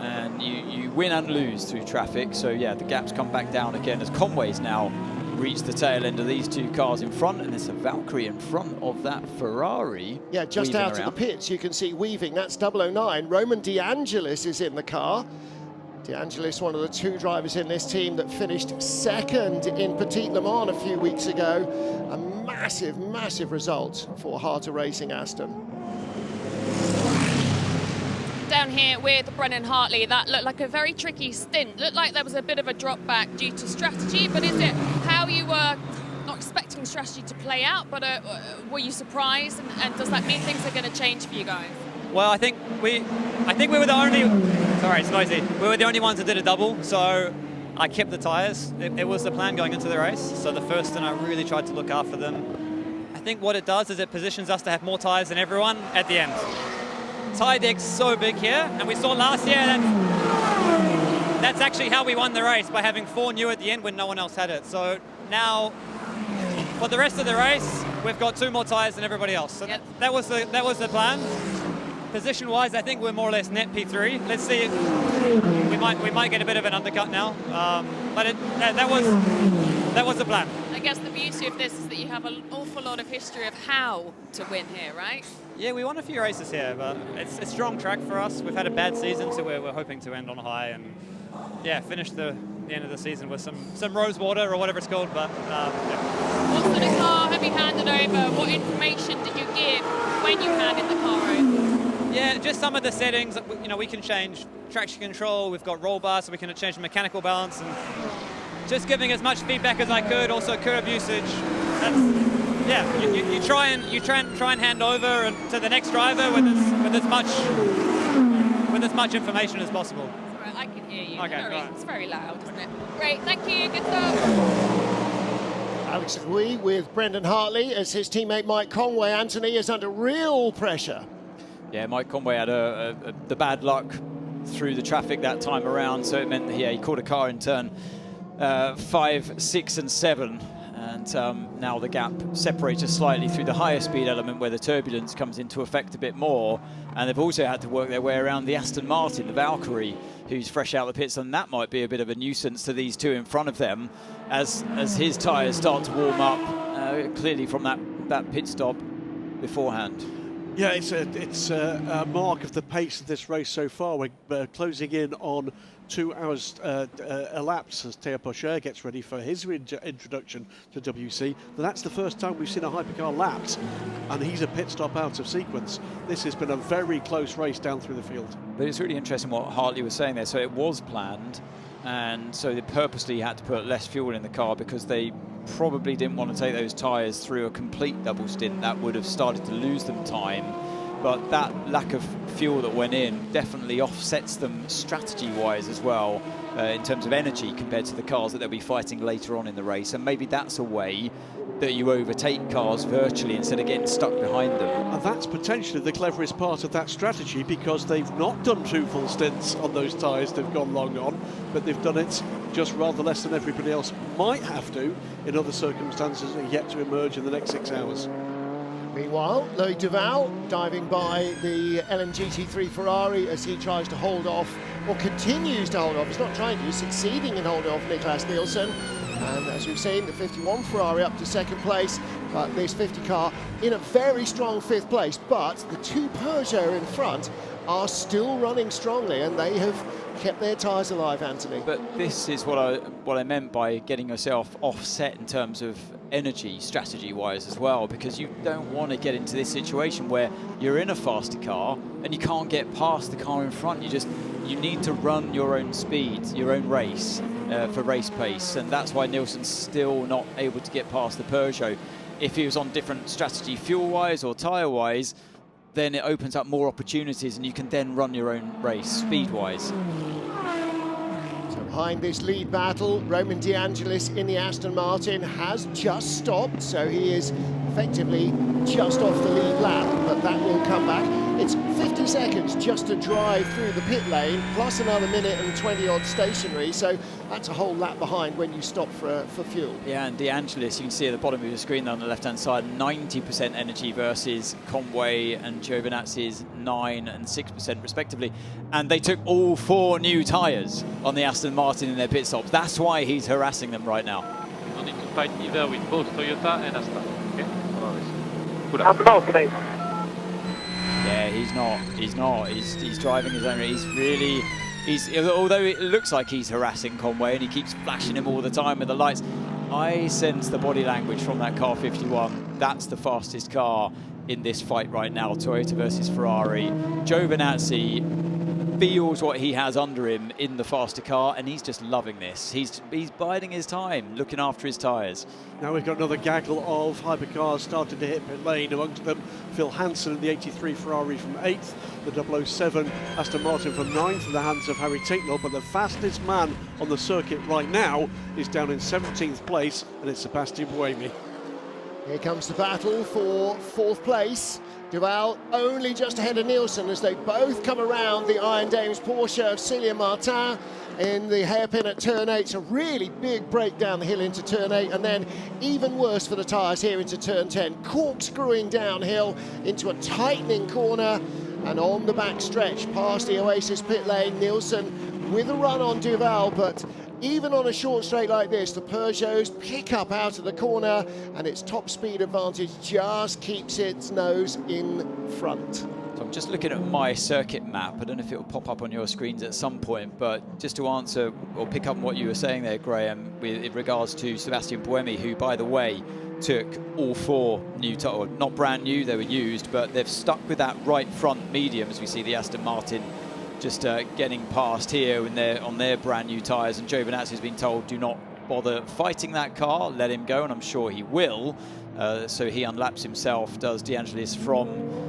and you win and lose through traffic. So yeah, the gaps come back down again as Conway's now reached the tail end of these two cars in front, and there's a Valkyrie in front of that Ferrari. Yeah, just out around. of the pits, you can see weaving. That's 009. Roman De Angelis is in the car. De Angelis, one of the two drivers in this team that finished second in Petit Le Mans a few weeks ago. A massive, massive result for Harter Racing Aston. Down here with Brendan Hartley, that looked like a very tricky stint. Looked like there was a bit of a drop back due to strategy, but is it how you were not expecting strategy to play out, but were you surprised? And does that mean things are going to change for you guys? Well, I think we were the only. Sorry, it's noisy. We were the only ones that did a double, so I kept the tyres. It was the plan going into the race. So the first stint, I really tried to look after them. I think what it does is it positions us to have more tyres than everyone at the end. Tyre deck's so big here, and we saw last year that's actually how we won the race, by having 4 new at the end when no one else had it. So now, for the rest of the race, we've got 2 more tyres than everybody else. So yep. that was the plan. Position-wise, I think we're more or less net P3. Let's see if we might get a bit of an undercut now, but that was the plan. I guess the beauty of this is that you have an awful lot of history of how to win here, right? Yeah, we won a few races here, but it's a strong track for us. We've had a bad season, so we're hoping to end on high and yeah, finish the end of the season with some rose water or whatever it's called. But yeah. What sort of car have you handed over? What information did you give when you handed the car over? Yeah, just some of the settings. You know, we can change traction control. We've got roll bar, so we can change the mechanical balance, and just giving as much feedback as I could. Also curb usage. Yeah, you try and hand over to the next driver with as much information as possible. Sorry, I can hear you. Okay, It's very loud, isn't it? Great, thank you. Good stuff. Alex Agui with Brendan Hartley as his teammate Mike Conway. Anthony is under real pressure. Yeah, Mike Conway had the bad luck through the traffic that time around, so it meant that he caught a car in turn 5, 6 and 7, and now the gap separated slightly through the higher speed element where the turbulence comes into effect a bit more, and they've also had to work their way around the Aston Martin, the Valkyrie, who's fresh out of the pits, and that might be a bit of a nuisance to these two in front of them as his tyres start to warm up clearly from that pit stop beforehand. Yeah, it's a mark of the pace of this race so far. We're closing in on 2 hours elapsed as Théo Pourchaire gets ready for his introduction to WC. But that's the first time we've seen a hypercar lapped, and he's a pit stop out of sequence. This has been a very close race down through the field. But it's really interesting what Hartley was saying there. So it was planned, and so they purposely had to put less fuel in the car because they probably didn't want to take those tyres through a complete double stint. That would have started to lose them time. But that lack of fuel that went in definitely offsets them strategy-wise as well in terms of energy compared to the cars that they'll be fighting later on in the race. And maybe that's a way that you overtake cars virtually instead of getting stuck behind them. And that's potentially the cleverest part of that strategy, because they've not done 2 full stints on those tyres they've gone long on, but they've done it just rather less than everybody else might have to in other circumstances that are yet to emerge in the next 6 hours. Meanwhile, Loïc Duval diving by the LMGT3 Ferrari as he tries to hold off, or continues to hold off. He's not trying to, he's succeeding in holding off Niklas Nielsen. And as we've seen, the 51 Ferrari up to 2nd place, but this 50 car in a very strong 5th place. But the 2 Peugeot in front are still running strongly, and they have kept their tyres alive, Anthony. But this is what I meant by getting yourself offset in terms of energy strategy-wise as well, because you don't want to get into this situation where you're in a faster car and you can't get past the car in front. You need to run your own speed, your own race for race pace, and that's why Nielsen's still not able to get past the Peugeot. If he was on different strategy fuel-wise or tyre-wise, then it opens up more opportunities and you can then run your own race speed-wise. So behind this lead battle, Roman De Angelis in the Aston Martin has just stopped, so he is effectively just off the lead lap, but that will come back. It's 50 seconds just to drive through the pit lane, plus another minute and 20 odd stationary, so that's a whole lap behind when you stop for fuel. Yeah, and De Angelis, you can see at the bottom of your screen there on the left-hand side, 90% energy versus Conway and Giovinazzi's 9 and 6% respectively. And they took all 4 new tyres on the Aston Martin in their pit stops. That's why he's harassing them right now. You need to fight either with both Toyota and Aston. Okay? Good I'm luck. please. Yeah, he's not. He's driving his own. He's really, although it looks like he's harassing Conway and he keeps flashing him all the time with the lights, I sense the body language from that car 51. That's the fastest car in this fight right now, Toyota versus Ferrari. Giovinazzi feels what he has under him in the faster car, and he's just loving this. He's biding his time, looking after his tyres. Now we've got another gaggle of hypercars starting to hit pit lane. Amongst them, Phil Hansen in the 83 Ferrari from 8th, the 007 Aston Martin from 9th in the hands of Harry Tincknell, but the fastest man on the circuit right now is down in 17th place, and it's Sebastian Buemi. Here comes the battle for 4th place. Duval only just ahead of Nielsen as they both come around the Iron Dames Porsche of Célia Martin in the hairpin at turn 8. It's a really big break down the hill into turn 8, and then even worse for the tyres here into turn 10. Corkscrewing downhill into a tightening corner, and on the back stretch past the Oasis pit lane, Nielsen with a run on Duval, but even on a short straight like this, the Peugeots pick up out of the corner, and its top speed advantage just keeps its nose in front. So I'm just looking at my circuit map. I don't know if it will pop up on your screens at some point, but just to answer or pick up on what you were saying there, Graham, with regards to Sebastian Buemi, who, by the way, took all 4 new tyres, not brand new, they were used, but they've stuck with that right front medium, as we see the Aston Martin just getting past here on their brand new tyres, and Giovinazzi has been told, do not bother fighting that car, let him go, and I'm sure he will. So he unlaps himself, does De Angelis from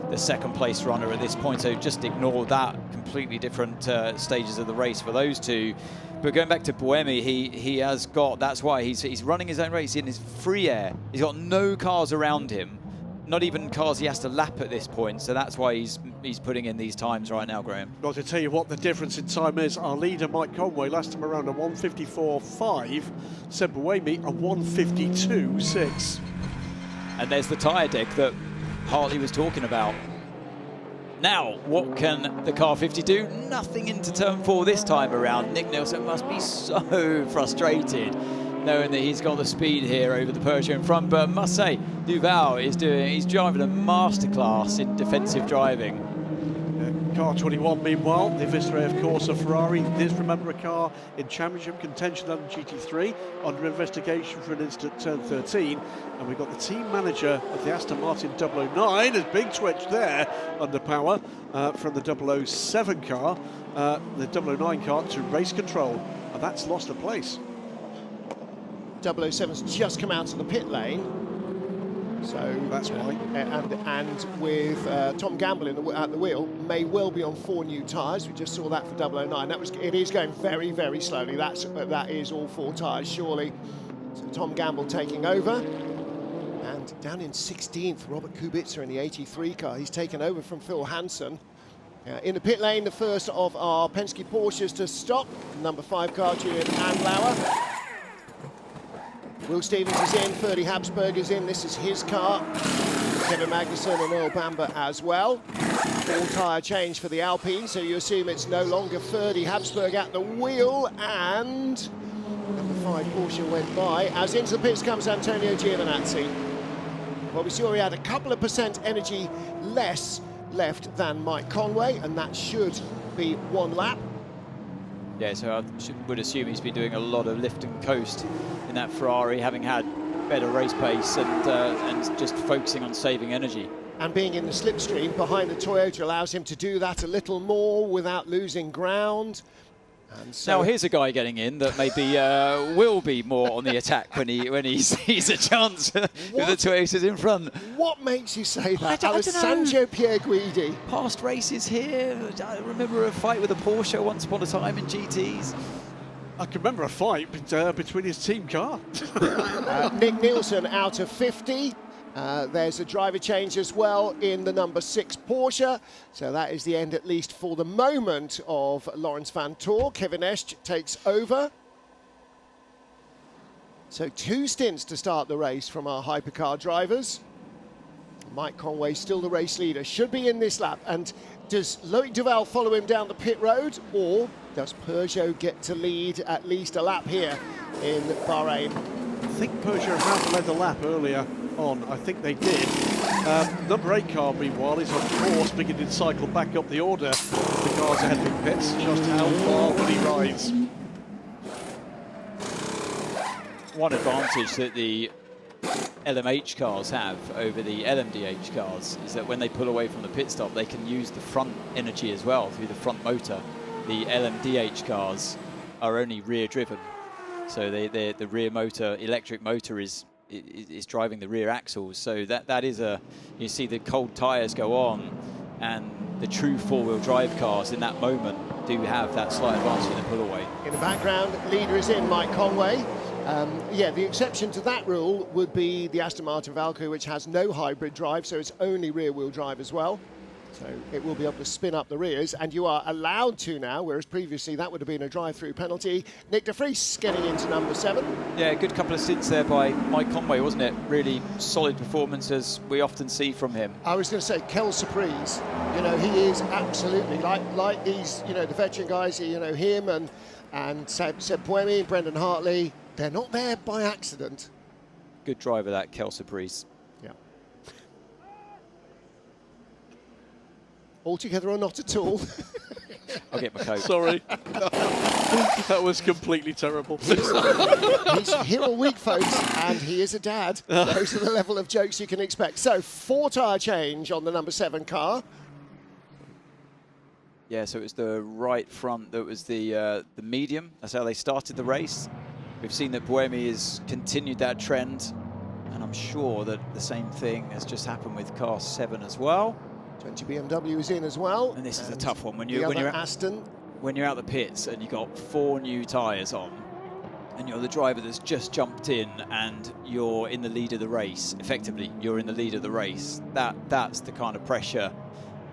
the 2nd place runner at this point, so just ignore that. Completely different stages of the race for those two. But going back to Buemi, he has got, that's why he's running his own race in his free air. He's got no cars around him, not even cars he has to lap at this point, so that's why he's putting in these times right now, Graham. Well, to tell you what the difference in time is, our leader Mike Conway last time around a 1:54.5, Seb Buemi a 1:52.6. And there's the tyre deck that Hartley was talking about. Now, what can the car 50 do? Nothing into turn 4 this time around. Nick Nielsen must be so frustrated knowing that he's got the speed here over the Peugeot in front, but I must say, Duval he's driving a masterclass in defensive driving. Car 21, meanwhile, the Vistray, of course, of Ferrari. This, remember, a car in championship contention under GT3, under investigation for an incident at turn 13. And we've got the team manager of the Aston Martin 009, a big twitch there under power from the 007 car, the 009 car to race control. And that's lost a place. 007's just come out of the pit lane, so that's why. And with Tom Gamble at the wheel, may well be on 4 new tyres. We just saw that for 009. It is going very, very slowly. That is all 4 tyres, surely. So Tom Gamble taking over, and down in 16th, Robert Kubica in the 83 car. He's taken over from Phil Hansen. In the pit lane, the first of our Penske Porsches to stop. Number 5 car, Julian Andlauer. Will Stevens is in, Ferdy Habsburg is in, this is his car. Kevin Magnussen and Earl Bamber as well. All tyre change for the Alpine, so you assume it's no longer Ferdy Habsburg at the wheel, and number 5 Porsche went by. As into the pits comes Antonio Giovinazzi. Well, we saw he had a couple of % energy less left than Mike Conway, and that should be 1 lap. Yeah, so I would assume he's been doing a lot of lift and coast in that Ferrari, having had better race pace and just focusing on saving energy. And being in the slipstream behind the Toyota allows him to do that a little more without losing ground. And so now here's a guy getting in that maybe will be more on the attack when he sees a chance with the Toyotas in front. What makes you say that? I don't Alessandro Pierguidi. Past races here. I remember a fight with a Porsche once upon a time in GTs. I can remember a fight between his team car. Nick Nielsen out of 50. There's a driver change as well in the number 6 Porsche. So that is the end, at least for the moment, of Laurens Vanthoor. Kevin Escht takes over. So 2 stints to start the race from our hypercar drivers. Mike Conway still the race leader, should be in this lap. And does Loic Duval follow him down the pit road, or does Peugeot get to lead at least a lap here in Bahrain? I think Peugeot have led the lap earlier on. I think they did. Number 8 car, meanwhile, is on course, beginning to cycle back up the order. The cars ahead in pits. Just how far will he rise? One advantage that the LMH cars have over the LMDH cars is that when they pull away from the pit stop, they can use the front energy as well through the front motor. The LMDH cars are only rear driven, so the rear motor, electric motor, is driving the rear axles. So that is you see the cold tyres go on, and the true four-wheel drive cars in that moment do have that slight advantage in the pull away. In the background, leader is in, Mike Conway. Yeah, the exception to that rule would be the Aston Martin Valkyrie, which has no hybrid drive, so it's only rear-wheel drive as well. So it will be able to spin up the rears, and you are allowed to now, whereas previously that would have been a drive-through penalty. Nick de Vries getting into number 7. Yeah, a good couple of stints there by Mike Conway, wasn't it? Really solid performance, as we often see from him. I was going to say, quelle surprise. You know, he is absolutely, like these, you know, the veteran guys, you know, him and Seb Buemi, Brendan Hartley, they're not there by accident. Good driver, that Quelle surprise. Yeah. Altogether or not at all? I'll get my coat. Sorry. That was completely terrible. He's here all week, folks, and he is a dad. Those are the level of jokes you can expect. So, 4 tyre change on the number 7 car. Yeah, so it was the right front that was the medium. That's how they started the race. We've seen that Buemi has continued that trend, and I'm sure that the same thing has just happened with car 7 as well. 20 BMW is in as well. And this is a tough one. When you're out the pits and you've got 4 new tyres on, and you're the driver that's just jumped in and you're in the lead of the race, effectively, you're in the lead of the race, that's the kind of pressure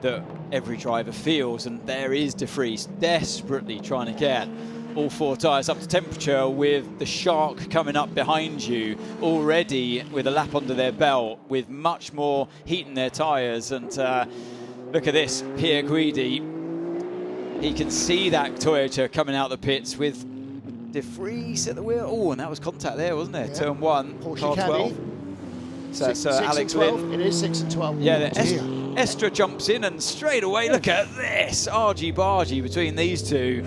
that every driver feels, and there is de Vries desperately trying to get all 4 tyres up to temperature, with the Shark coming up behind you already with a lap under their belt, with much more heat in their tyres. And look at this, Pierre Guidi. He can see that Toyota coming out the pits with de Vries at the wheel. Oh, and that was contact there, wasn't there? Yeah. Turn 1, Porsche car 12. So it's Alex Lynn. It is 6 and 12. Yeah, Estra jumps in, and straight away, look at this, argy-bargy between these two.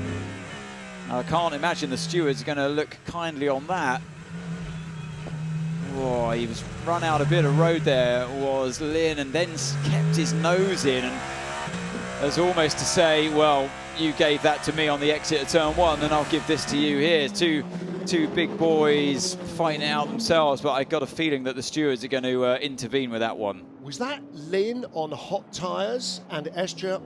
I can't imagine the stewards are going to look kindly on that. Oh, he was run out a bit of road there, was Lynn, and then kept his nose in, and as almost to say, well, you gave that to me on the exit of turn 1, and I'll give this to you here. Two big boys fighting it out themselves, but I got a feeling that the stewards are going to intervene with that one. Was that Lynn on hot tyres and Estra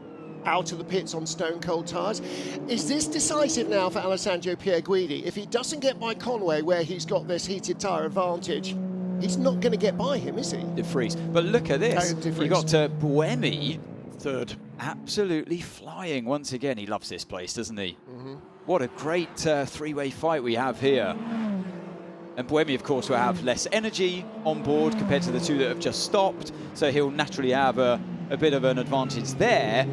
out of the pits on stone cold tyres? Is this decisive now for Alessandro Pierre Guidi? If he doesn't get by Conway, where he's got this heated tyre advantage, he's not going to get by him, is he? De Vries. But look at this. You got Buemi, 3rd. Absolutely flying once again. He loves this place, doesn't he? Mm-hmm. What a great 3-way fight we have here. And Buemi, of course, will have less energy on board compared to the 2 that have just stopped, so he'll naturally have a bit of an advantage there.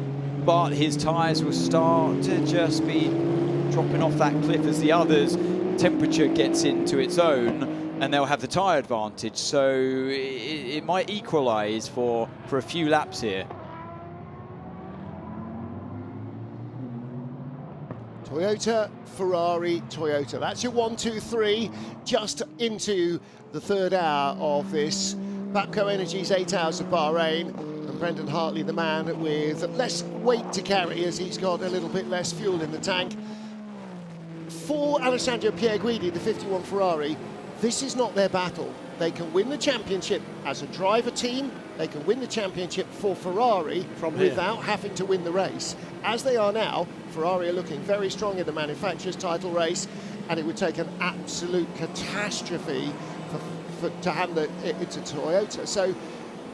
But his tyres will start to just be dropping off that cliff as the others. Temperature gets into its own, and they'll have the tyre advantage. So it might equalise for a few laps here. Toyota, Ferrari, Toyota. That's your 1, 2, 3, just into the 3rd hour of this Bapco Energy's 8 hours of Bahrain. And Brendan Hartley, the man with less weight to carry, as he's got a little bit less fuel in the tank. For Alessandro Pierre Guidi, the 51 Ferrari, this is not their battle. They can win the championship as a driver team. They can win the championship for Ferrari without having to win the race. As they are now, Ferrari are looking very strong in the manufacturer's title race, and it would take an absolute catastrophe for to hand it to Toyota. So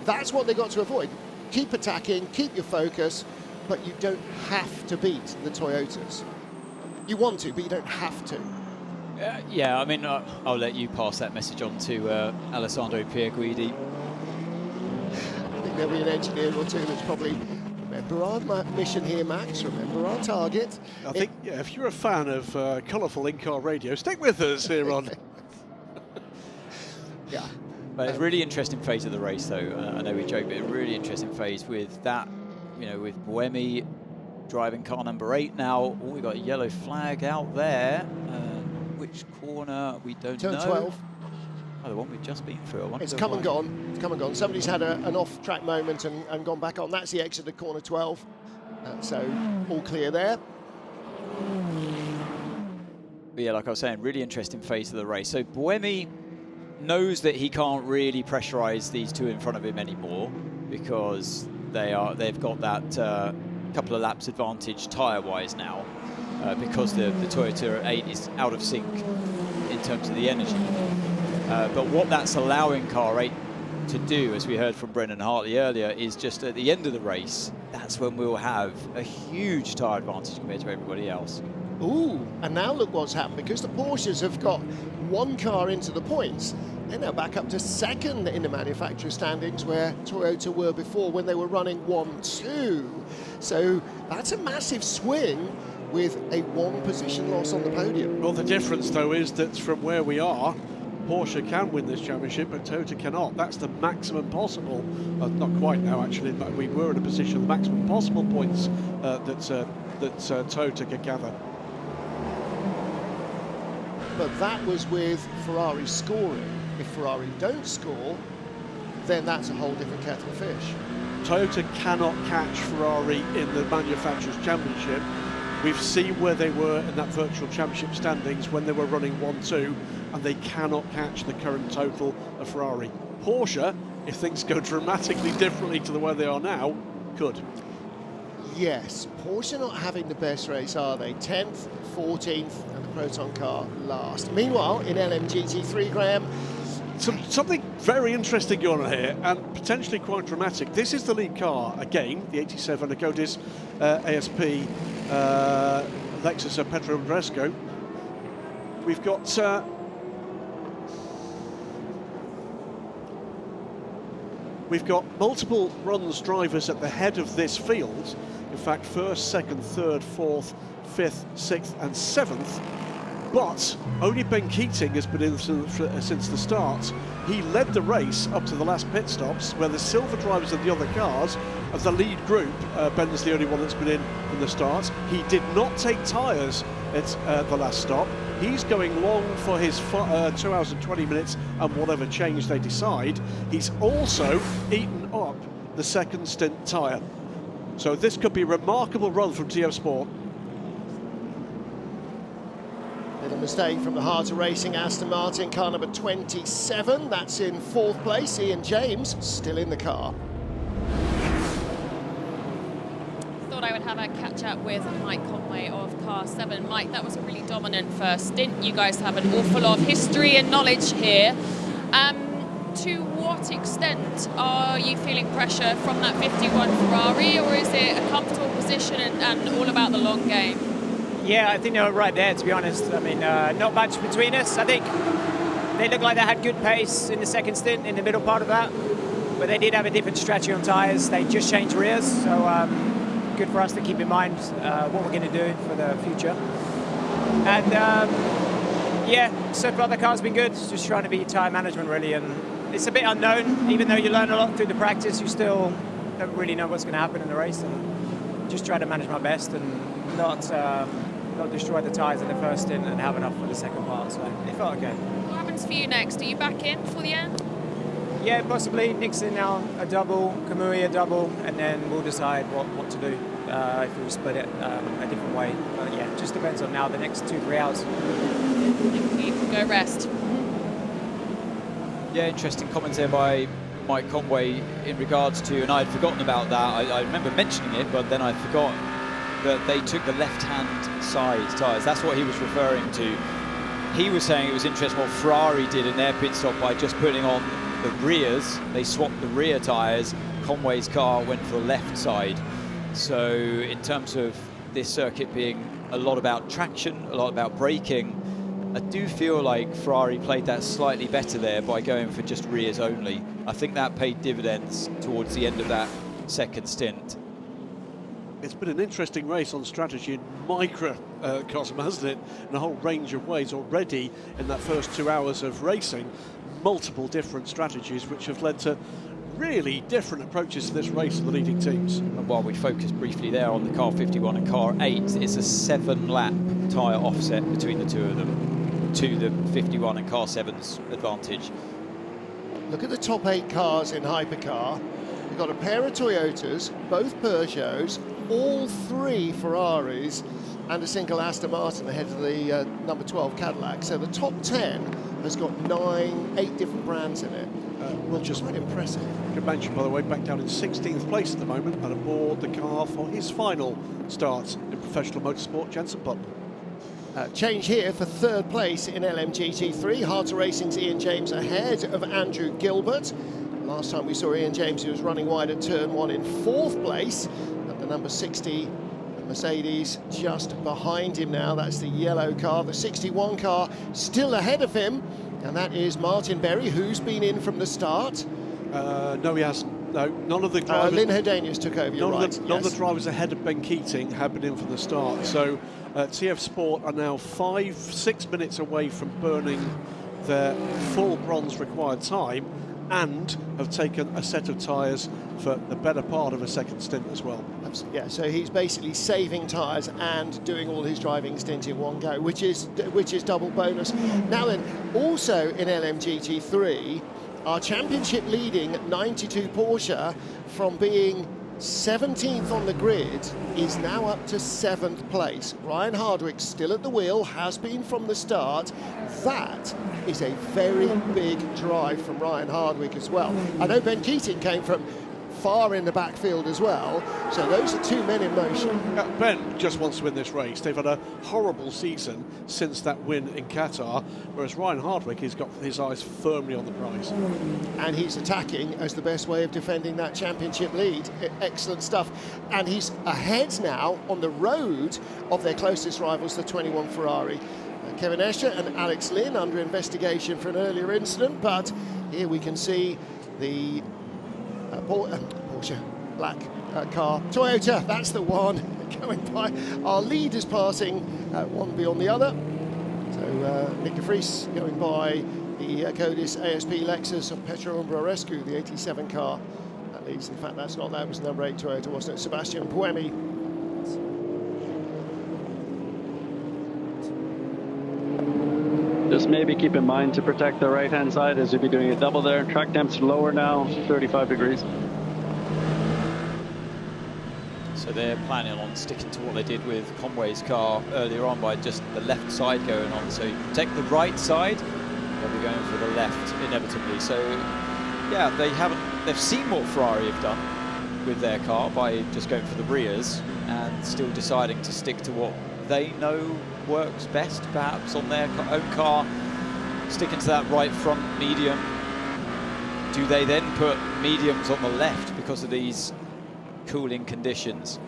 that's what they got to avoid. Keep attacking, keep your focus, but you don't have to beat the Toyotas. You want to, but you don't have to. Yeah, I mean, I'll let you pass that message on to Alessandro Pierguidi. I think there'll be an engineer or two that's probably, remember our mission here, Max, remember our target. I think, yeah, if you're a fan of colourful in-car radio, stick with us here on. Yeah. But it's a really interesting phase of the race, though. I know we joke, but a really interesting phase with that, with Buemi driving car number 8 now. Oh, we got a yellow flag out there. Which corner? We don't know. Turn 12. Oh, the one we've just been through. It's come and gone. It's come and gone. Somebody's had an off-track moment and gone back on. That's the exit of corner 12. So all clear there. But yeah, like I was saying, really interesting phase of the race. So Buemi knows that he can't really pressurise these two in front of him anymore because they've got that couple of laps advantage tyre-wise now because the Toyota 8 is out of sync in terms of the energy. But what that's allowing car 8 to do, as we heard from Brendan Hartley earlier, is just at the end of the race, that's when we'll have a huge tyre advantage compared to everybody else. Ooh, and now look what's happened. Because the Porsches have got one car into the points, they're now back up to second in the manufacturer standings where Toyota were before when they were running 1-2. So that's a massive swing with a 1 position loss on the podium. Well, the difference, though, is that from where we are, Porsche can win this championship, but Toyota cannot. That's the maximum possible. Not quite now, actually, but we were in a position of the maximum possible points that Toyota could gather. But that was with Ferrari scoring. If Ferrari don't score, then that's a whole different kettle of fish. Toyota cannot catch Ferrari in the Manufacturers' Championship. We've seen where they were in that virtual championship standings when they were running 1-2, and they cannot catch the current total of Ferrari. Porsche, if things go dramatically differently to the way they are now, could. Yes, Porsche not having the best race, are they? 10th, 14th, and the Proton car last. Meanwhile, in LMGT3, Graham, something very interesting going on here, and potentially quite dramatic. This is the lead car, again, the 87 Agodis ASP Lexus Pedro Andresco. We've got multiple runs drivers at the head of this field. In fact, 1st, 2nd, 3rd, 4th, 5th, 6th and 7th. But only Ben Keating has been in since the start. He led the race up to the last pit stops, where the silver drivers of the other cars, of the lead group, Ben's the only one that's been in from the start. He did not take tyres at the last stop. He's going long for his 2 hours and 20 minutes and whatever change they decide. He's also eaten up the second stint tyre. So this could be a remarkable run from TF Sport. little mistake from the heart of racing Aston Martin, car number 27. That's in 4th place. Ian James still in the car. Thought I would have a catch up with Mike Conway of car 7. Mike, that was a really dominant first stint. You guys have an awful lot of history and knowledge here. To what extent are you feeling pressure from that 51 Ferrari, or is it a comfortable position and all about the long game? Yeah, I think they were right there, to be honest. I mean, not much between us. I think they looked like they had good pace in the second stint, in the middle part of that, but they did have a different strategy on tyres. They just changed rears, so good for us to keep in mind what we're going to do for the future. And yeah, so far the car's been good. It's just trying to be tyre management, really, and it's a bit unknown. Even though you learn a lot through the practice, you still don't really know what's going to happen in the race, and just try to manage my best and not destroy the tyres in the first stint and have enough for the second part. So it felt okay. What happens for you next? Are you back in for the end? Yeah, possibly. Nixon now a double, Kamui a double, and then we'll decide what to do if we split it a different way. But yeah, it just depends on now the next 2-3 hours. Thank you. Go rest. Yeah, interesting comments there by Mike Conway in regards to, and I had forgotten about that. I remember mentioning it, but then I forgot that they took the left-hand side tyres. That's what he was referring to. he was saying it was interesting what Ferrari did in their pit stop by just putting on the rears. They swapped the rear tyres. Conway's car went for the left side. So in terms of this circuit being a lot about traction, a lot about braking, I do feel like Ferrari played that slightly better there by going for just rears only. I think that paid dividends towards the end of that second stint. It's been an interesting race on strategy in microcosm, hasn't it? In a whole range of ways already in that first 2 hours of racing. Multiple different strategies which have led to really different approaches to this race for the leading teams. And while we focused briefly there on the car 51 and car 8, it's a 7-lap tyre offset between the two of them to the 51 and car 7's advantage. Look at the top 8 cars in Hypercar. We've got a pair of Toyotas, both Peugeots, all 3 Ferraris, and a single Aston Martin ahead of the number 12 Cadillac. So the top 10 has got 8 different brands in it. Well, just quite impressive. Good mention, by the way, back down in 16th place at the moment and aboard the car for his final start in professional motorsport, Jenson Button. Change here for 3rd place in LMGT3. Heart of Racing's Ian James ahead of Andrew Gilbert. Last time we saw Ian James, he was running wide at turn 1 in 4th place. At the number 60 Mercedes just behind him now. That's the yellow car. The 61 car still ahead of him. And that is Martin Berry, who's been in from the start. No, he hasn't. No, none of the drivers. Lynn Hedanius took over, none of the drivers ahead of Ben Keating have been in from the start. So TF Sport are now 5-6 minutes away from burning their full bronze required time and have taken a set of tyres for the better part of a second stint as well. Yeah, so he's basically saving tyres and doing all his driving stint in one go, which is double bonus. Now then, also in LMGT3, our championship leading 92 Porsche, from being 17th on the grid, is now up to 7th place. Ryan Hardwick still at the wheel, has been from the start. That is a very big drive from Ryan Hardwick as well. I know Ben Keating came from far in the backfield as well, so those are 2 men in motion. Ben just wants to win this race. They've had a horrible season since that win in Qatar, whereas Ryan Hardwick has got his eyes firmly on the prize. And he's attacking as the best way of defending that championship lead. Excellent stuff. And he's ahead now on the road of their closest rivals, the 21 Ferrari. Kevin Escher and Alex Lynn under investigation for an earlier incident, but here we can see the Porsche black car. Toyota, that's the one going by. Our lead is passing one beyond the other. So Nick de Vries going by the Codis ASP Lexus of Petro Umbrarescu, the 87 car. That leads, in fact, that's not that, it was number 8 Toyota, wasn't it? Sebastian Buemi. Just maybe keep in mind to protect the right-hand side as you'll be doing a double there. Track temps lower now, 35 degrees. So they're planning on sticking to what they did with Conway's car earlier on by just the left side going on. So you protect the right side, they'll be going for the left inevitably. So yeah, they've seen what Ferrari have done with their car by just going for the rears and still deciding to stick to what they know works best, perhaps on their own car, sticking to that right front medium. Do they then put mediums on the left because of these cooling conditions?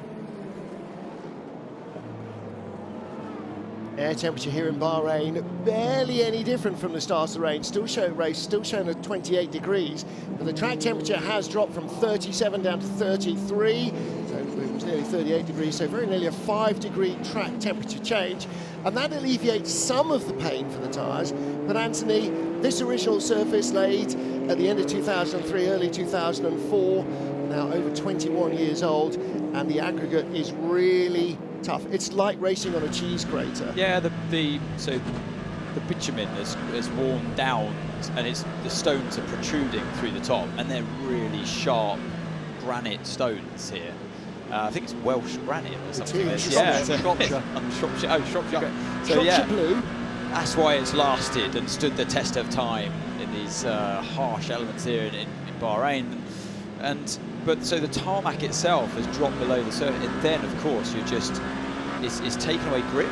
Air temperature here in Bahrain, barely any different from the start of the race. Still showing at 28 degrees, but the track temperature has dropped from 37 down to 33, so it was nearly 38 degrees, so very nearly a 5-degree track temperature change, and that alleviates some of the pain for the tyres. But Anthony, this original surface laid at the end of 2003, early 2004, now over 21 years old, and the aggregate is really tough. It's like racing on a cheese grater. Yeah, the bitumen has worn down, and the stones are protruding through the top, and they're really sharp granite stones here. I think it's Welsh granite or something. Yeah, Shropshire. Shropshire. So Shropshire blue. That's why it's lasted and stood the test of time in these harsh elements here in Bahrain. But so the tarmac itself has dropped below the surface, and then of course it's taken away grip,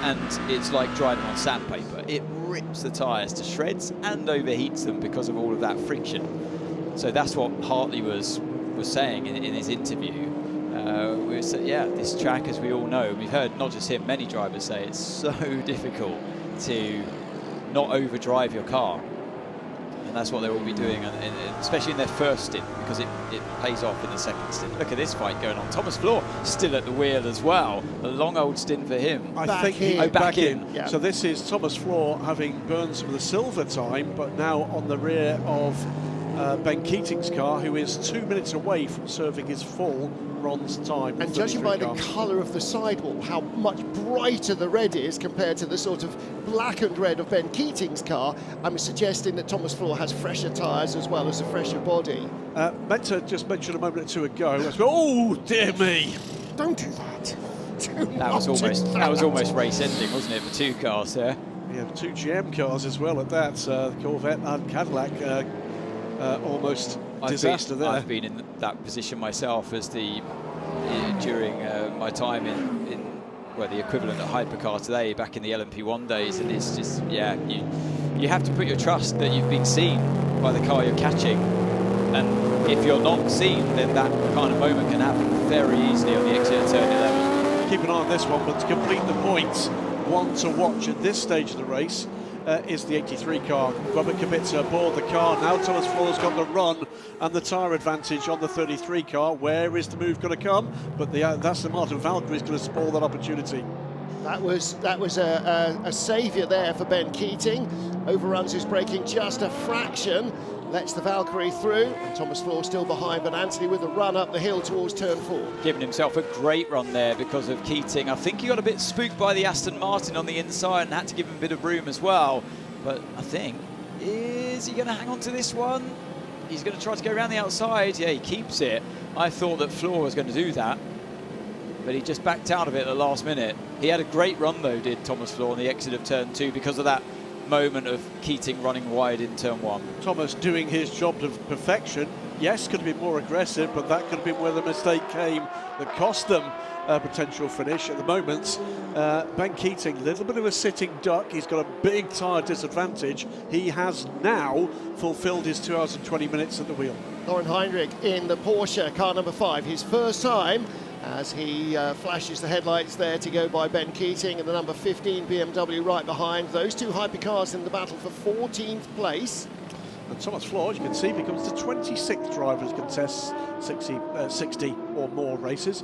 and it's like driving on sandpaper. It rips the tyres to shreds and overheats them because of all of that friction. So that's what Hartley was saying in his interview. Yeah, this track, as we all know, we've heard not just him, many drivers say it's so difficult to not overdrive your car. And that's what they'll all be doing, especially in their first stint, because it pays off in the second stint. Look at this fight going on. Thomas Floor still at the wheel as well. A long old stint for him. I think he's back in. Yeah. So this is Thomas Floor having burned some of the silver time, but now on the rear of Ben Keating's car, who is 2 minutes away from serving his full bronze time. And judging by the colour of the sidewall, how much brighter the red is compared to the sort of blackened red of Ben Keating's car, I'm suggesting that Thomas Floor has fresher tyres as well as a fresher body. Meant to just mention a moment or two ago. Oh dear me! Don't do that. That was almost race ending, wasn't it, for two cars there? Yeah, two GM cars as well at that. Corvette and Cadillac. Almost disaster there. I've been in that position myself as during my time in the equivalent of Hypercar today, back in the LMP1 days, and it's just, yeah, you have to put your trust that you've been seen by the car you're catching, and if you're not seen, then that kind of moment can happen very easily on the exit of turn 11. Keep an eye on this one, but to complete the points, one to watch at this stage of the race is the 83 car. Robert Kubica aboard the car. Now Thomas Floor's got the run and the tyre advantage on the 33 car. Where is the move going to come? But that's the Martin Valkyrie's going to spoil that opportunity. That was a saviour there for Ben Keating. Overruns his braking just a fraction. Lets the Valkyrie through, and Thomas Floor still behind, but Anthony with a run up the hill towards turn 4. Giving himself a great run there because of Keating. I think he got a bit spooked by the Aston Martin on the inside and had to give him a bit of room as well. But I think, is he going to hang on to this one? He's going to try to go around the outside. Yeah, he keeps it. I thought that Floor was going to do that, but he just backed out of it at the last minute. He had a great run though, did Thomas Floor, on the exit of turn 2 because of that moment of Keating running wide in turn 1. Thomas doing his job to perfection. Yes, could have been more aggressive, but that could have been where the mistake came that cost them a potential finish. At the moment, Ben Keating, a little bit of a sitting duck. He's got a big tyre disadvantage. He has now fulfilled his 2 hours and 20 minutes at the wheel. Lauren Heinrich in the Porsche, car number 5, his first time, as he flashes the headlights there to go by Ben Keating, and the number 15 BMW right behind. Those two hypercars in the battle for 14th place. And Thomas Floor, as you can see, becomes the 26th driver to contest 60 or more races.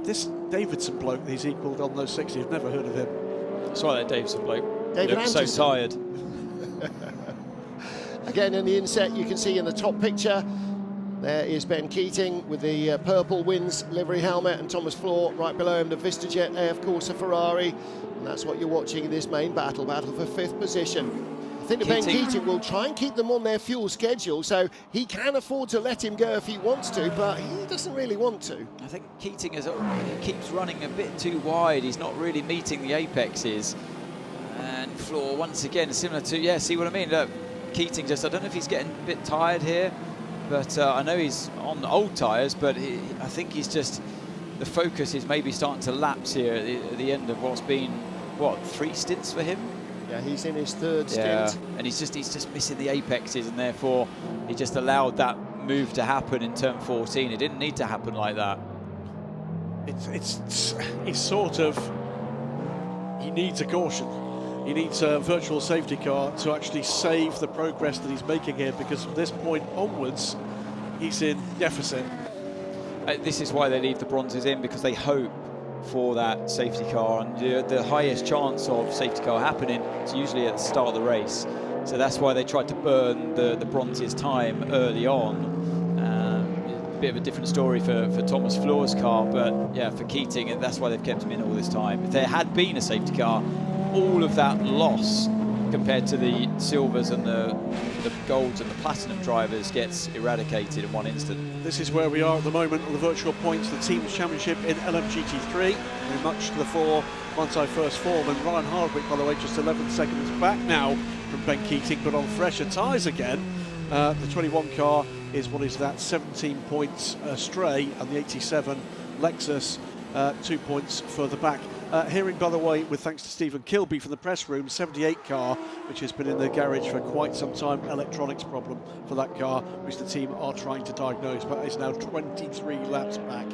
This Davidson bloke that he's equalled on those 60, I've never heard of him. Sorry, that Davidson bloke. David looks so tired. Again, in the inset, you can see in the top picture, there is Ben Keating with the purple Wins livery helmet, and Thomas Floor right below him, the VistaJet AF Corsa Ferrari. And that's what you're watching in this main battle for 5th position. I think that Ben Keating will try and keep them on their fuel schedule, so he can afford to let him go if he wants to, but he doesn't really want to. I think Keating keeps running a bit too wide. He's not really meeting the apexes. And Floor, once again, similar to, yeah, see what I mean? Look, Keating just, I don't know if he's getting a bit tired here, but I know he's on old tyres, but I think he's just, the focus is maybe starting to lapse here at the end of what's been, 3 stints for him? Yeah, he's in his 3rd stint. And he's just missing the apexes, and therefore he just allowed that move to happen in turn 14. It didn't need to happen like that. It's sort of, he needs a caution. He needs a virtual safety car to actually save the progress that he's making here, because from this point onwards, he's in deficit. This is why they leave the bronzes in, because they hope for that safety car, and the highest chance of safety car happening is usually at the start of the race. So that's why they tried to burn the bronzes time early on. A bit of a different story for Thomas Floor's car, but yeah, for Keating, and that's why they've kept him in all this time. If there had been a safety car, all of that loss compared to the silvers and the golds and the platinum drivers gets eradicated in one instant. This is where we are at the moment on the virtual points, the Teams Championship in LMGT3. Very much to the fore once I first form, and Ryan Hardwick, by the way, just 11 seconds back now from Ben Keating, but on fresher tyres again. The 21 car is what is that, 17 points astray, and the 87 Lexus 2 points further back. Hearing, by the way, with thanks to Stephen Kilby from the press room, 78 car, which has been in the garage for quite some time, electronics problem for that car, which the team are trying to diagnose, but is now 23 laps back.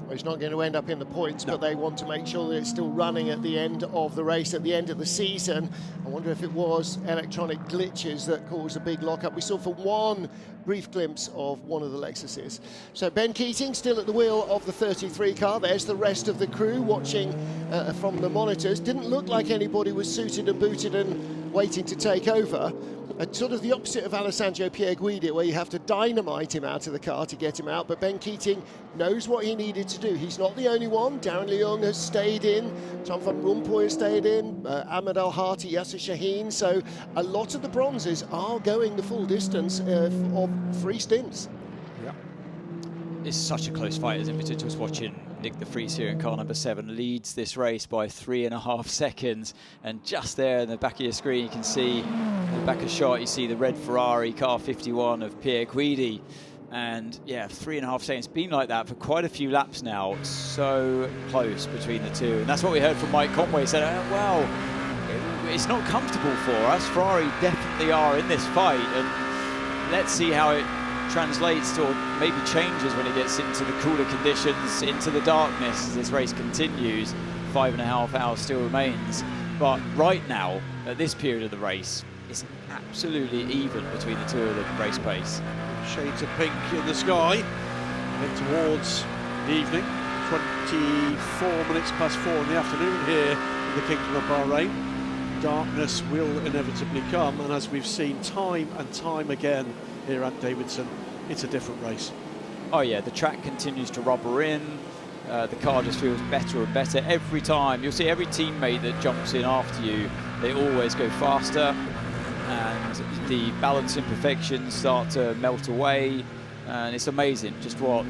Well, it's not going to end up in the points, but they want to make sure that it's still running at the end of the race, at the end of the season. I wonder if it was electronic glitches that caused a big lockup. We saw for one brief glimpse of one of the Lexuses. So Ben Keating still at the wheel of the 33 car. There's the rest of the crew watching from the monitors. Didn't look like anybody was suited and booted and waiting to take over. Sort of the opposite of Alessandro Pierguidi, where you have to dynamite him out of the car to get him out, but Ben Keating knows what he needed to do. He's not the only one. Darren Leung has stayed in, Tom van Rompuy has stayed in, Ahmed Al-Hati, Yasser Shaheen, so a lot of the bronzes are going the full distance of 3 stints. Yeah. It's such a close fight, isn't it? Just watching Nick de Vries here in car number 7 leads this race by 3.5 seconds, and just there in the back of your screen you can see, in the back of the shot, you see the red Ferrari car 51 of Pierguidi, and yeah, 3.5 seconds. Been like that for quite a few laps now, so close between the two, and that's what we heard from Mike Conway. He said, well, it's not comfortable for us. Ferrari definitely are in this fight, and let's see how it translates or maybe changes when it gets into the cooler conditions, into the darkness as this race continues. 5.5 hours still remains, but right now at this period of the race it's absolutely even between the two of them race pace. Shades of pink in the sky, head towards the evening. 24 minutes past 4 in the afternoon here in the Kingdom of Bahrain. Darkness will inevitably come, and as we've seen time and time again here at Davidson, it's a different race. Oh yeah, the track continues to rubber in. The car just feels better and better every time. You'll see every teammate that jumps in after you, they always go faster, and the balance imperfections start to melt away, and it's amazing just what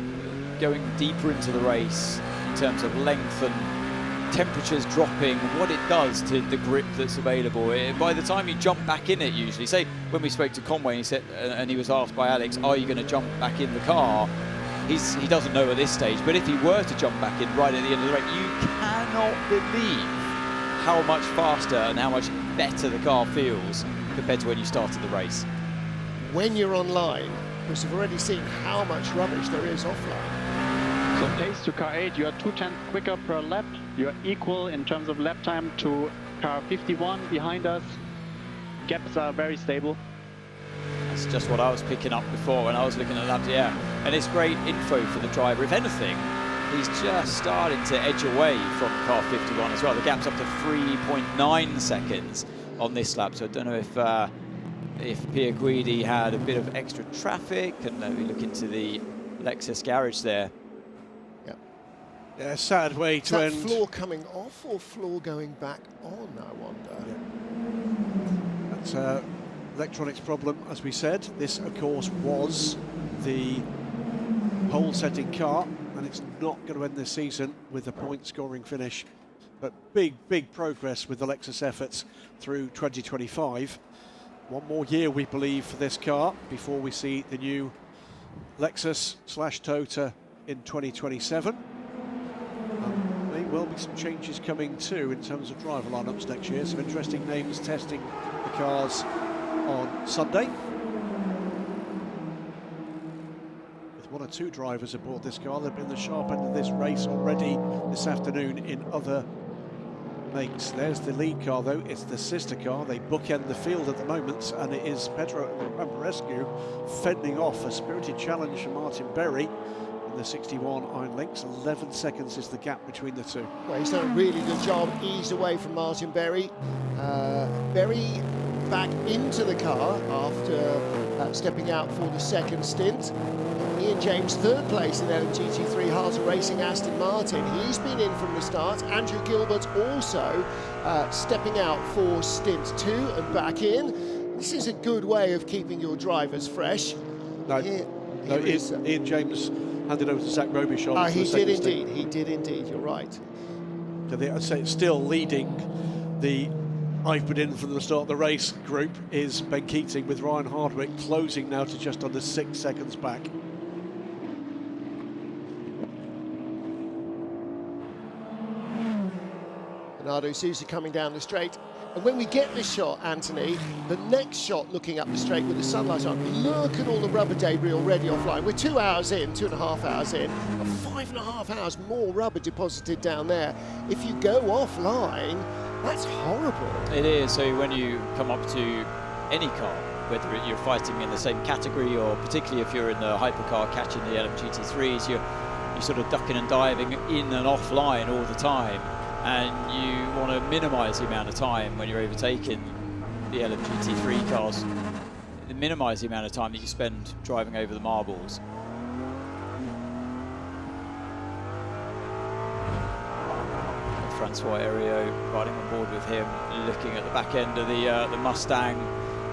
going deeper into the race in terms of length and temperatures dropping, what it does to the grip that's available. By the time you jump back in it, usually, say when we spoke to Conway, he said, and he was asked by Alex, are you going to jump back in the car? He doesn't know at this stage, but if he were to jump back in right at the end of the race, you cannot believe how much faster and how much better the car feels compared to when you started the race. When you're online, because you've already seen how much rubbish there is offline. So pace to car 8, you are 2/10 quicker per lap. You are equal in terms of lap time to car 51 behind us. Gaps are very stable. That's just what I was picking up before when I was looking at laps, yeah. And it's great info for the driver. If anything, he's just starting to edge away from car 51 as well. The gap's up to 3.9 seconds on this lap, so I don't know if Pierguidi had a bit of extra traffic, and we look into the Lexus garage there. Yeah, sad way to end. Is that floor coming off or floor going back on, I wonder? Yeah. That's electronics problem, as we said. This, of course, was the pole-setting car, and it's not going to end this season with a point-scoring finish. But big progress with the Lexus efforts through 2025. One more year, we believe, for this car before we see the new Lexus/Tota in 2027. May well be some changes coming too in terms of driver lineups next year. Some interesting names testing the cars on Sunday, with 1 or 2 drivers aboard this car that have been in the sharp end of this race already this afternoon in other makes. There's the lead car though, it's the sister car. They bookend the field at the moment, and it is Pedro Ambarescu fending off a spirited challenge from Martin Berry. The 61 Iron Links, 11 seconds is the gap between the two. Well, he's done a really good job, eased away from Martin Berry. Berry back into the car after stepping out for the second stint. Ian James, 3rd place in LMGT3 Heart of Racing Aston Martin. He's been in from the start. Andrew Gilbert also stepping out for stint 2 and back in. This is a good way of keeping your drivers fresh. Ian James handed over to Zach Robichaud. He did indeed. He did indeed. You're right. So I'd say still leading the I've been in from the start of the race group is Ben Keating, with Ryan Hardwick closing now to just under 6 seconds back. Bernardo Souza coming down the straight. And when we get this shot, Anthony, the next shot looking up the straight with the sunlight on, look at all the rubber debris already offline. We're 2 hours in, 2.5 hours in, 5.5 hours more rubber deposited down there. If you go offline, that's horrible. It is. So when you come up to any car, whether you're fighting in the same category or particularly if you're in the hypercar catching the LMGT3s, you're sort of ducking and diving in and offline all the time. And you want to minimise the amount of time when you're overtaking the LMGT3 cars, minimise the amount of time that you spend driving over the marbles. Francois Heriot riding on board with him, looking at the back end of the Mustang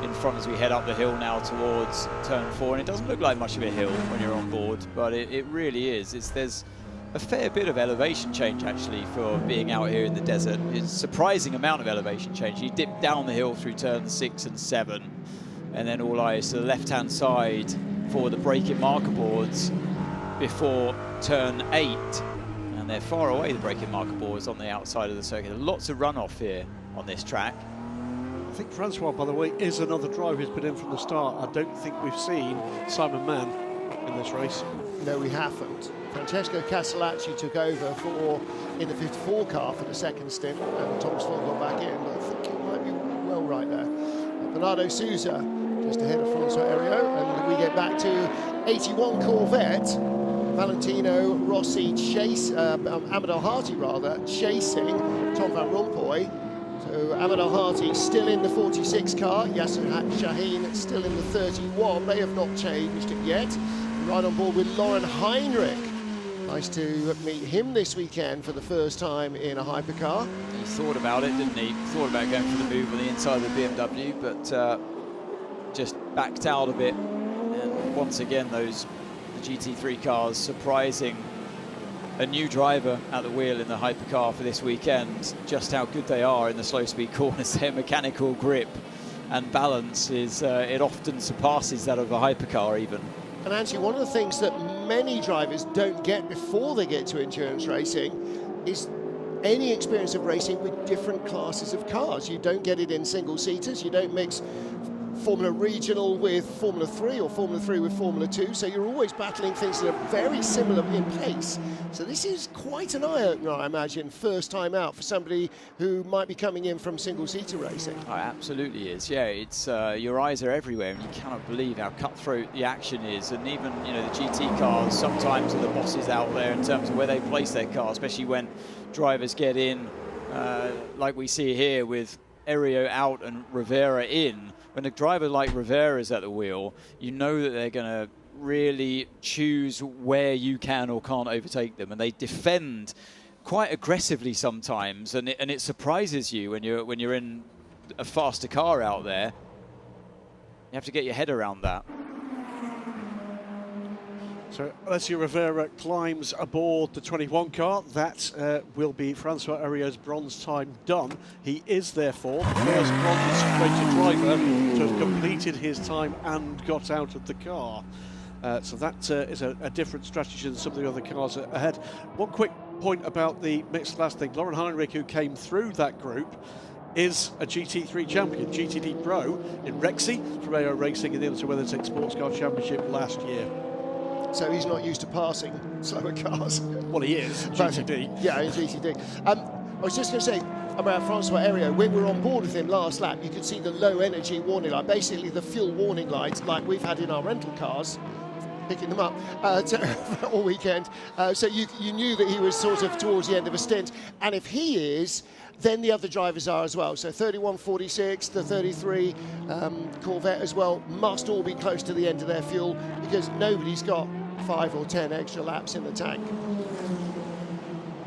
in front as we head up the hill now towards turn 4. And it doesn't look like much of a hill when you're on board, but it really is. There's a fair bit of elevation change actually for being out here in the desert. It's a surprising amount of elevation change. You dip down the hill through turns 6 and 7, and then all eyes to the left-hand side for the braking marker boards before turn 8. And they're far away, the braking marker boards on the outside of the circuit. Lots of runoff here on this track. I think Francois, by the way, is another driver who's been in from the start. I don't think we've seen Simon Mann in this race. No, we haven't. Francesco Castellacci took over in the 54 car for the second stint, and Thomas Ford got back in, but I think it might be well right there. Bernardo Souza just ahead of Francois Heriot, and we get back to 81 Corvette. Valentino Rossi Ahmed Al-Hati chasing Tom Van Rompuy. So Ahmed Al-Hati still in the 46 car, Yasser Shaheen still in the 31. They have not changed it yet. Right on board with Lauren Heinrich. Nice to meet him this weekend for the first time in a hypercar. He thought about it, didn't he? Thought about going for the move on the inside of the BMW, but just backed out a bit. And once again, the GT3 cars surprising a new driver at the wheel in the hypercar for this weekend. Just how good they are in the slow speed corners. Their mechanical grip and balance it often surpasses that of a hypercar even. And actually, one of the things that many drivers don't get before they get to endurance racing is any experience of racing with different classes of cars. You don't get it in single-seaters, you don't mix Formula Regional with Formula 3 or Formula 3 with Formula 2, so you're always battling things that are very similar in pace. So this is quite an eye-opener, I imagine, first time out for somebody who might be coming in from single-seater racing. Oh, it absolutely is, yeah. It's your eyes are everywhere, and you cannot believe how cutthroat the action is. And even, the GT cars sometimes are the bosses out there in terms of where they place their car, especially when drivers get in, like we see here with Heriot out and Rivera in. When a driver like Rivera is at the wheel, you know that they're going to really choose where you can or can't overtake them, and they defend quite aggressively sometimes, and it surprises you when you're in a faster car out there. You have to get your head around that. So Alessio Rivera climbs aboard the 21 car. That will be Francois Heriot's bronze time done. He is therefore the first bronze-rated driver to have completed his time and got out of the car. So that is a different strategy than some of the other cars ahead. One quick point about the mixed class thing. Lauren Heinrich, who came through that group, is a GT3 champion, GTD Pro in Rexy from AO Racing in the TotalEnergies Sports Car Championship last year. So he's not used to passing slower cars. Well, he is, GTD. Yeah, in GTD. I was just going to say about Francois Heriot, when we were on board with him last lap, you could see the low energy warning light, basically the fuel warning lights like we've had in our rental cars, picking them up all weekend. So you knew that he was sort of towards the end of a stint. And if he is, then the other drivers are as well. So 31-46, the 33 Corvette as well, must all be close to the end of their fuel because nobody's got 5 or 10 extra laps in the tank.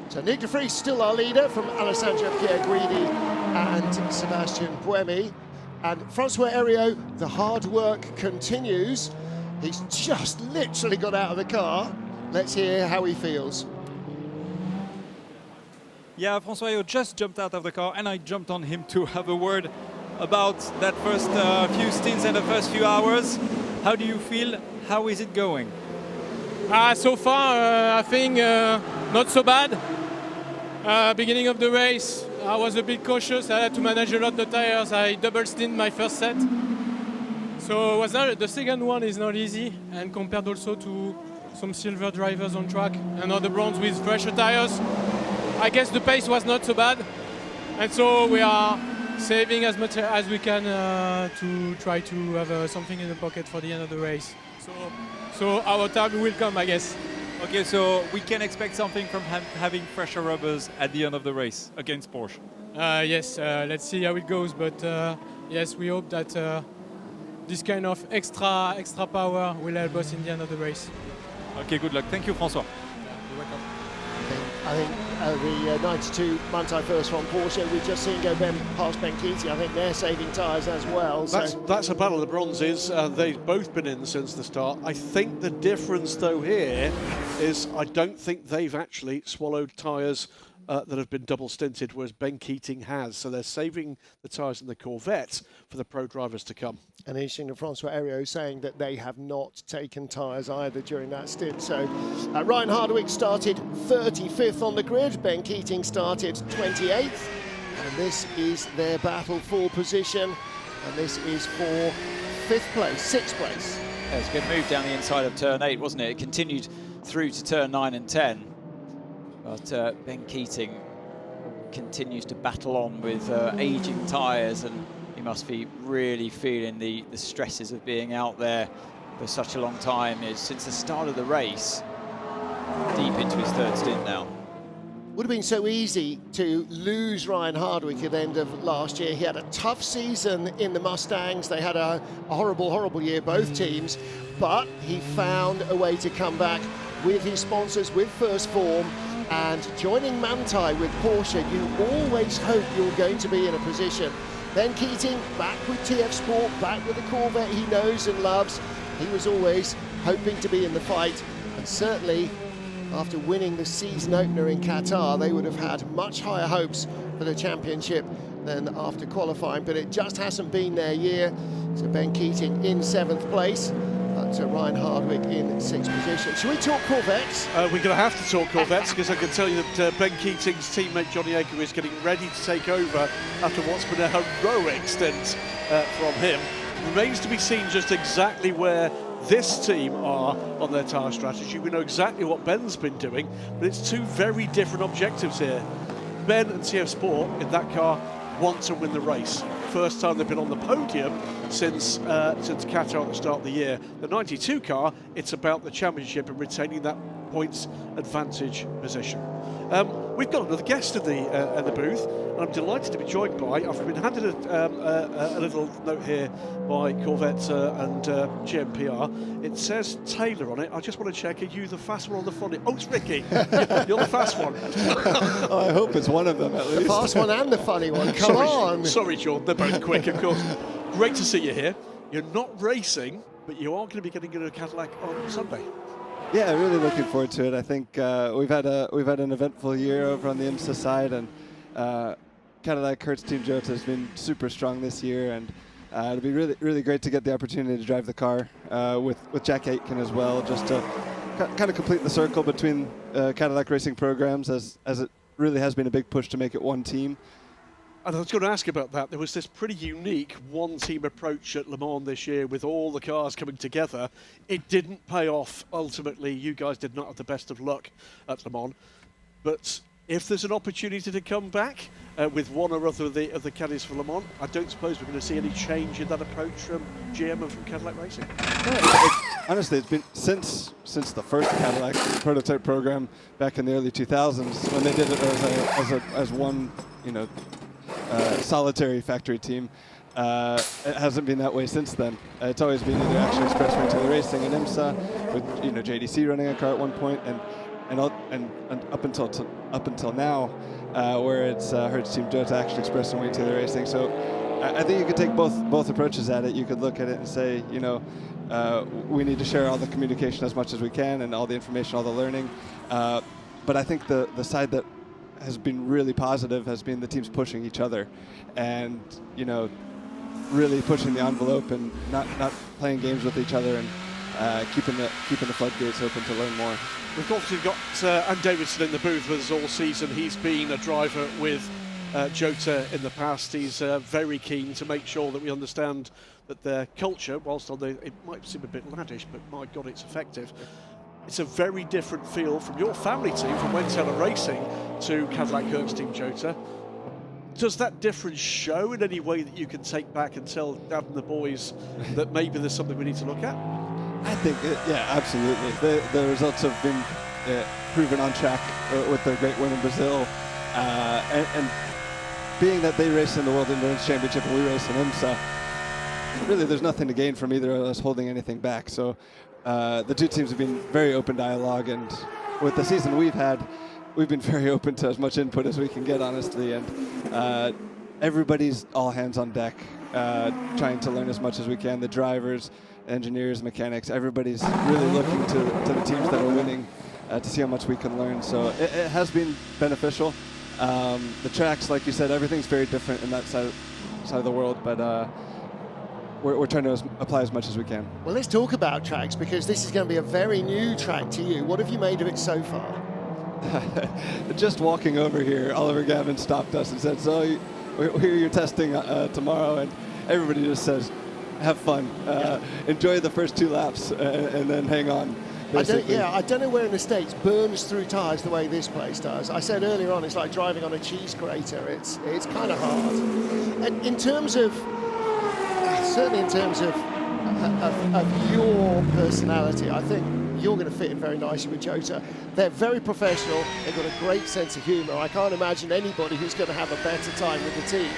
So Nick de Vries still our leader from Alessandro Pierguidi and Sebastian Buemi. And Francois Heriot, the hard work continues. He's just literally got out of the car. Let's hear how he feels. Yeah, Francois Heriot just jumped out of the car, and I jumped on him to have a word about that first few stints and the first few hours. How do you feel? How is it going? So far, I think not so bad. Beginning of the race, I was a bit cautious. I had to manage a lot the tires. I double stint my first set. So the second one is not easy, and compared also to some silver drivers on track and other bronze with fresher tires, I guess the pace was not so bad. And so we are saving as much as we can to try to have something in the pocket for the end of the race. So our time will come, I guess. Okay, so we can expect something from having fresher rubbers at the end of the race against Porsche. Yes, let's see how it goes. But yes, we hope that this kind of extra power will help us in the end of the race. Okay, good luck. Thank you, François. You're welcome. I think the 92 multi-first from Porsche, we've just seen go past Ben Keating. I think they're saving tyres as well. That's a battle of the bronzes. They've both been in since the start. I think the difference, though, here is I don't think they've actually swallowed tyres that have been double stinted, whereas Ben Keating has. So they're saving the tyres in the Corvette for the pro drivers to come. And interesting that Francois Heriot saying that they have not taken tyres either during that stint. So Ryan Hardwick started 35th on the grid. Ben Keating started 28th. And this is their battle for position. And this is for 5th place, 6th place. Yeah, it's a good move down the inside of turn 8, wasn't it? It continued through to turn 9 and 10. But Ben Keating continues to battle on with aging tyres, and he must be really feeling the stresses of being out there for such a long time. Since the start of the race, deep into his 3rd stint now. Would have been so easy to lose Ryan Hardwick at the end of last year. He had a tough season in the Mustangs. They had a horrible year, both teams, but he found a way to come back with his sponsors, with First Form, and joining Manthey with Porsche. You always hope you're going to be in a position. Ben Keating back with TF Sport, back with the Corvette he knows and loves. He was always hoping to be in the fight, and certainly after winning the season opener in Qatar, they would have had much higher hopes for the championship than after qualifying, but it just hasn't been their year. So Ben Keating in 7th place. Ryan Hardwick in 6th position. Should we talk Corvettes? We're going to have to talk Corvettes, because I can tell you that Ben Keating's teammate Johnny Aker is getting ready to take over after what's been a heroic stint from him. Remains to be seen just exactly where this team are on their tyre strategy. We know exactly what Ben's been doing, but it's two very different objectives here. Ben and TF Sport in that car want to win the race. First time they've been on the podium since Qatar at the start of the year. The 92 car, it's about the championship and retaining that points advantage position. We've got another guest in the booth, and I'm delighted to be joined by. I've been handed a little note here by Corvette and GMPR. It says Taylor on it. I just want to check: are you the fast one or the funny? Oh, it's Ricky. You're the fast one. I hope it's one of them at least. The fast one and the funny one. Come on. Sorry, John. They're both quick, of course. Great to see you here. You're not racing, but you are going to be getting into a Cadillac on Sunday. Yeah, really looking forward to it. I think we've had an eventful year over on the IMSA side, and Cadillac Kurt's Team Jota has been super strong this year, and it'll be really great to get the opportunity to drive the car with Jack Aitken as well, just to kind of complete the circle between Cadillac racing programs, as it really has been a big push to make it one team. And I was going to ask about that. There was this pretty unique one-team approach at Le Mans this year with all the cars coming together. It didn't pay off. Ultimately, you guys did not have the best of luck at Le Mans. But if there's an opportunity to come back with one or other of the caddies for Le Mans, I don't suppose we're going to see any change in that approach from GM and from Cadillac Racing. Honestly, it's been since the first Cadillac prototype program back in the early 2000s, when they did it as one, solitary factory team. It hasn't been that way since then. It's always been either Action Express Racing to the Racing and IMSA, with JDC running a car at one point, and up until now, where it's Hertz Team Jota, Action Express, and Wayne Taylor Racing. So I think you could take both approaches at it. You could look at it and say, we need to share all the communication as much as we can and all the information, all the learning. But I think the side that has been really positive has been the teams pushing each other, and really pushing the envelope and not playing games with each other, and keeping the floodgates open to learn more. We've obviously got Anne Davidson in the booth with us all season. He's been a driver with Jota in the past. He's very keen to make sure that we understand that their culture, whilst it might seem a bit laddish, but my God, it's effective. It's a very different feel from your family team, from Wentella Racing to Cadillac Kirk's team, Jota. Does that difference show in any way that you can take back and tell Dad and the boys that maybe there's something we need to look at? I think, yeah, absolutely. The results have been proven on track with their great win in Brazil. And being that they race in the World Endurance Championship and we race in IMSA, really there's nothing to gain from either of us holding anything back. So the two teams have been very open dialogue, and with the season we've had, we've been very open to as much input as we can get, honestly. And everybody's all hands on deck, trying to learn as much as we can. The drivers, engineers, mechanics, everybody's really looking to the teams that are winning to see how much we can learn. So it has been beneficial. The tracks, like you said, everything's very different in that side of the world, but we're trying to apply as much as we can. Well, let's talk about tracks, because this is going to be a very new track to you. What have you made of it so far? Just walking over here, Oliver Gavin stopped us and said, "So we hear you're testing tomorrow," and everybody just says, "Have fun, enjoy the first 2 laps, and then hang on." I don't know where in the States burns through tyres the way this place does. I said earlier on, it's like driving on a cheese grater. It's kind of hard. And in terms of, certainly in terms of your personality, I think you're going to fit in very nicely with Jota. They're very professional. They've got a great sense of humour. I can't imagine anybody who's going to have a better time with the team.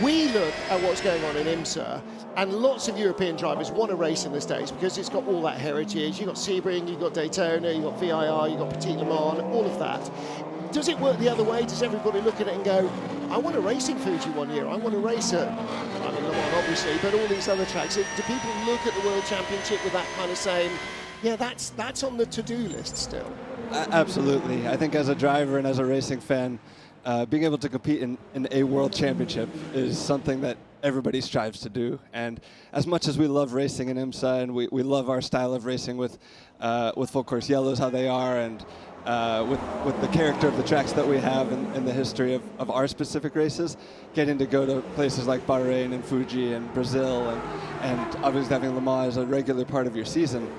We look at what's going on in IMSA, and lots of European drivers want to race in the States because it's got all that heritage. You've got Sebring, you've got Daytona, you've got VIR, you've got Petit Le Mans, all of that. Does it work the other way? Does everybody look at it and go, I want to race in Fuji one year, I want to race at, I mean, Le Mans obviously, but all these other tracks. Do people look at the World Championship with that kind of saying, yeah, that's on the to-do list still? Absolutely. I think as a driver and as a racing fan, being able to compete in a World Championship is something that everybody strives to do. And as much as we love racing in IMSA, and we love our style of racing with full course yellows how they are, and with the character of the tracks that we have and the history of our specific races, getting to go to places like Bahrain and Fuji and Brazil, and obviously having Le Mans as a regular part of your season,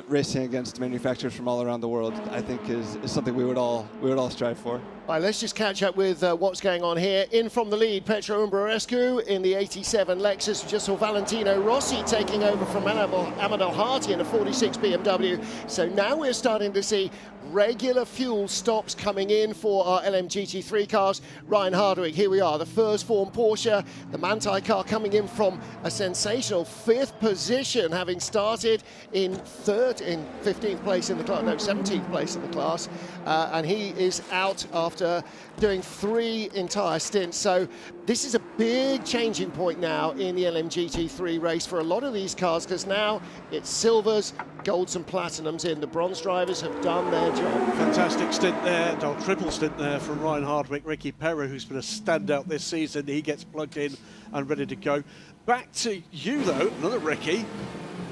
racing against manufacturers from all around the world, I think is something we would all strive for. Right, let's just catch up with what's going on here. In from the lead, Petro Umbrarescu in the 87 Lexus. Just saw Valentino Rossi taking over from Amador Harty in a 46 BMW. So now we're starting to see regular fuel stops coming in for our LMGT3 cars. Ryan Hardwick, here we are, the first form Porsche, the Manthey car coming in from a sensational 5th position, having started in 15th place in the class, no, 17th place in the class, and he is out after doing 3 entire stints. So this is a big changing point now in the LMGT3 race for a lot of these cars, because now it's silvers, golds and platinums in. The bronze drivers have done their job. Fantastic stint there, triple stint there from Ryan Hardwick. Ricky Perra, who's been a standout this season, he gets plugged in and ready to go. Back to you though, another Ricky.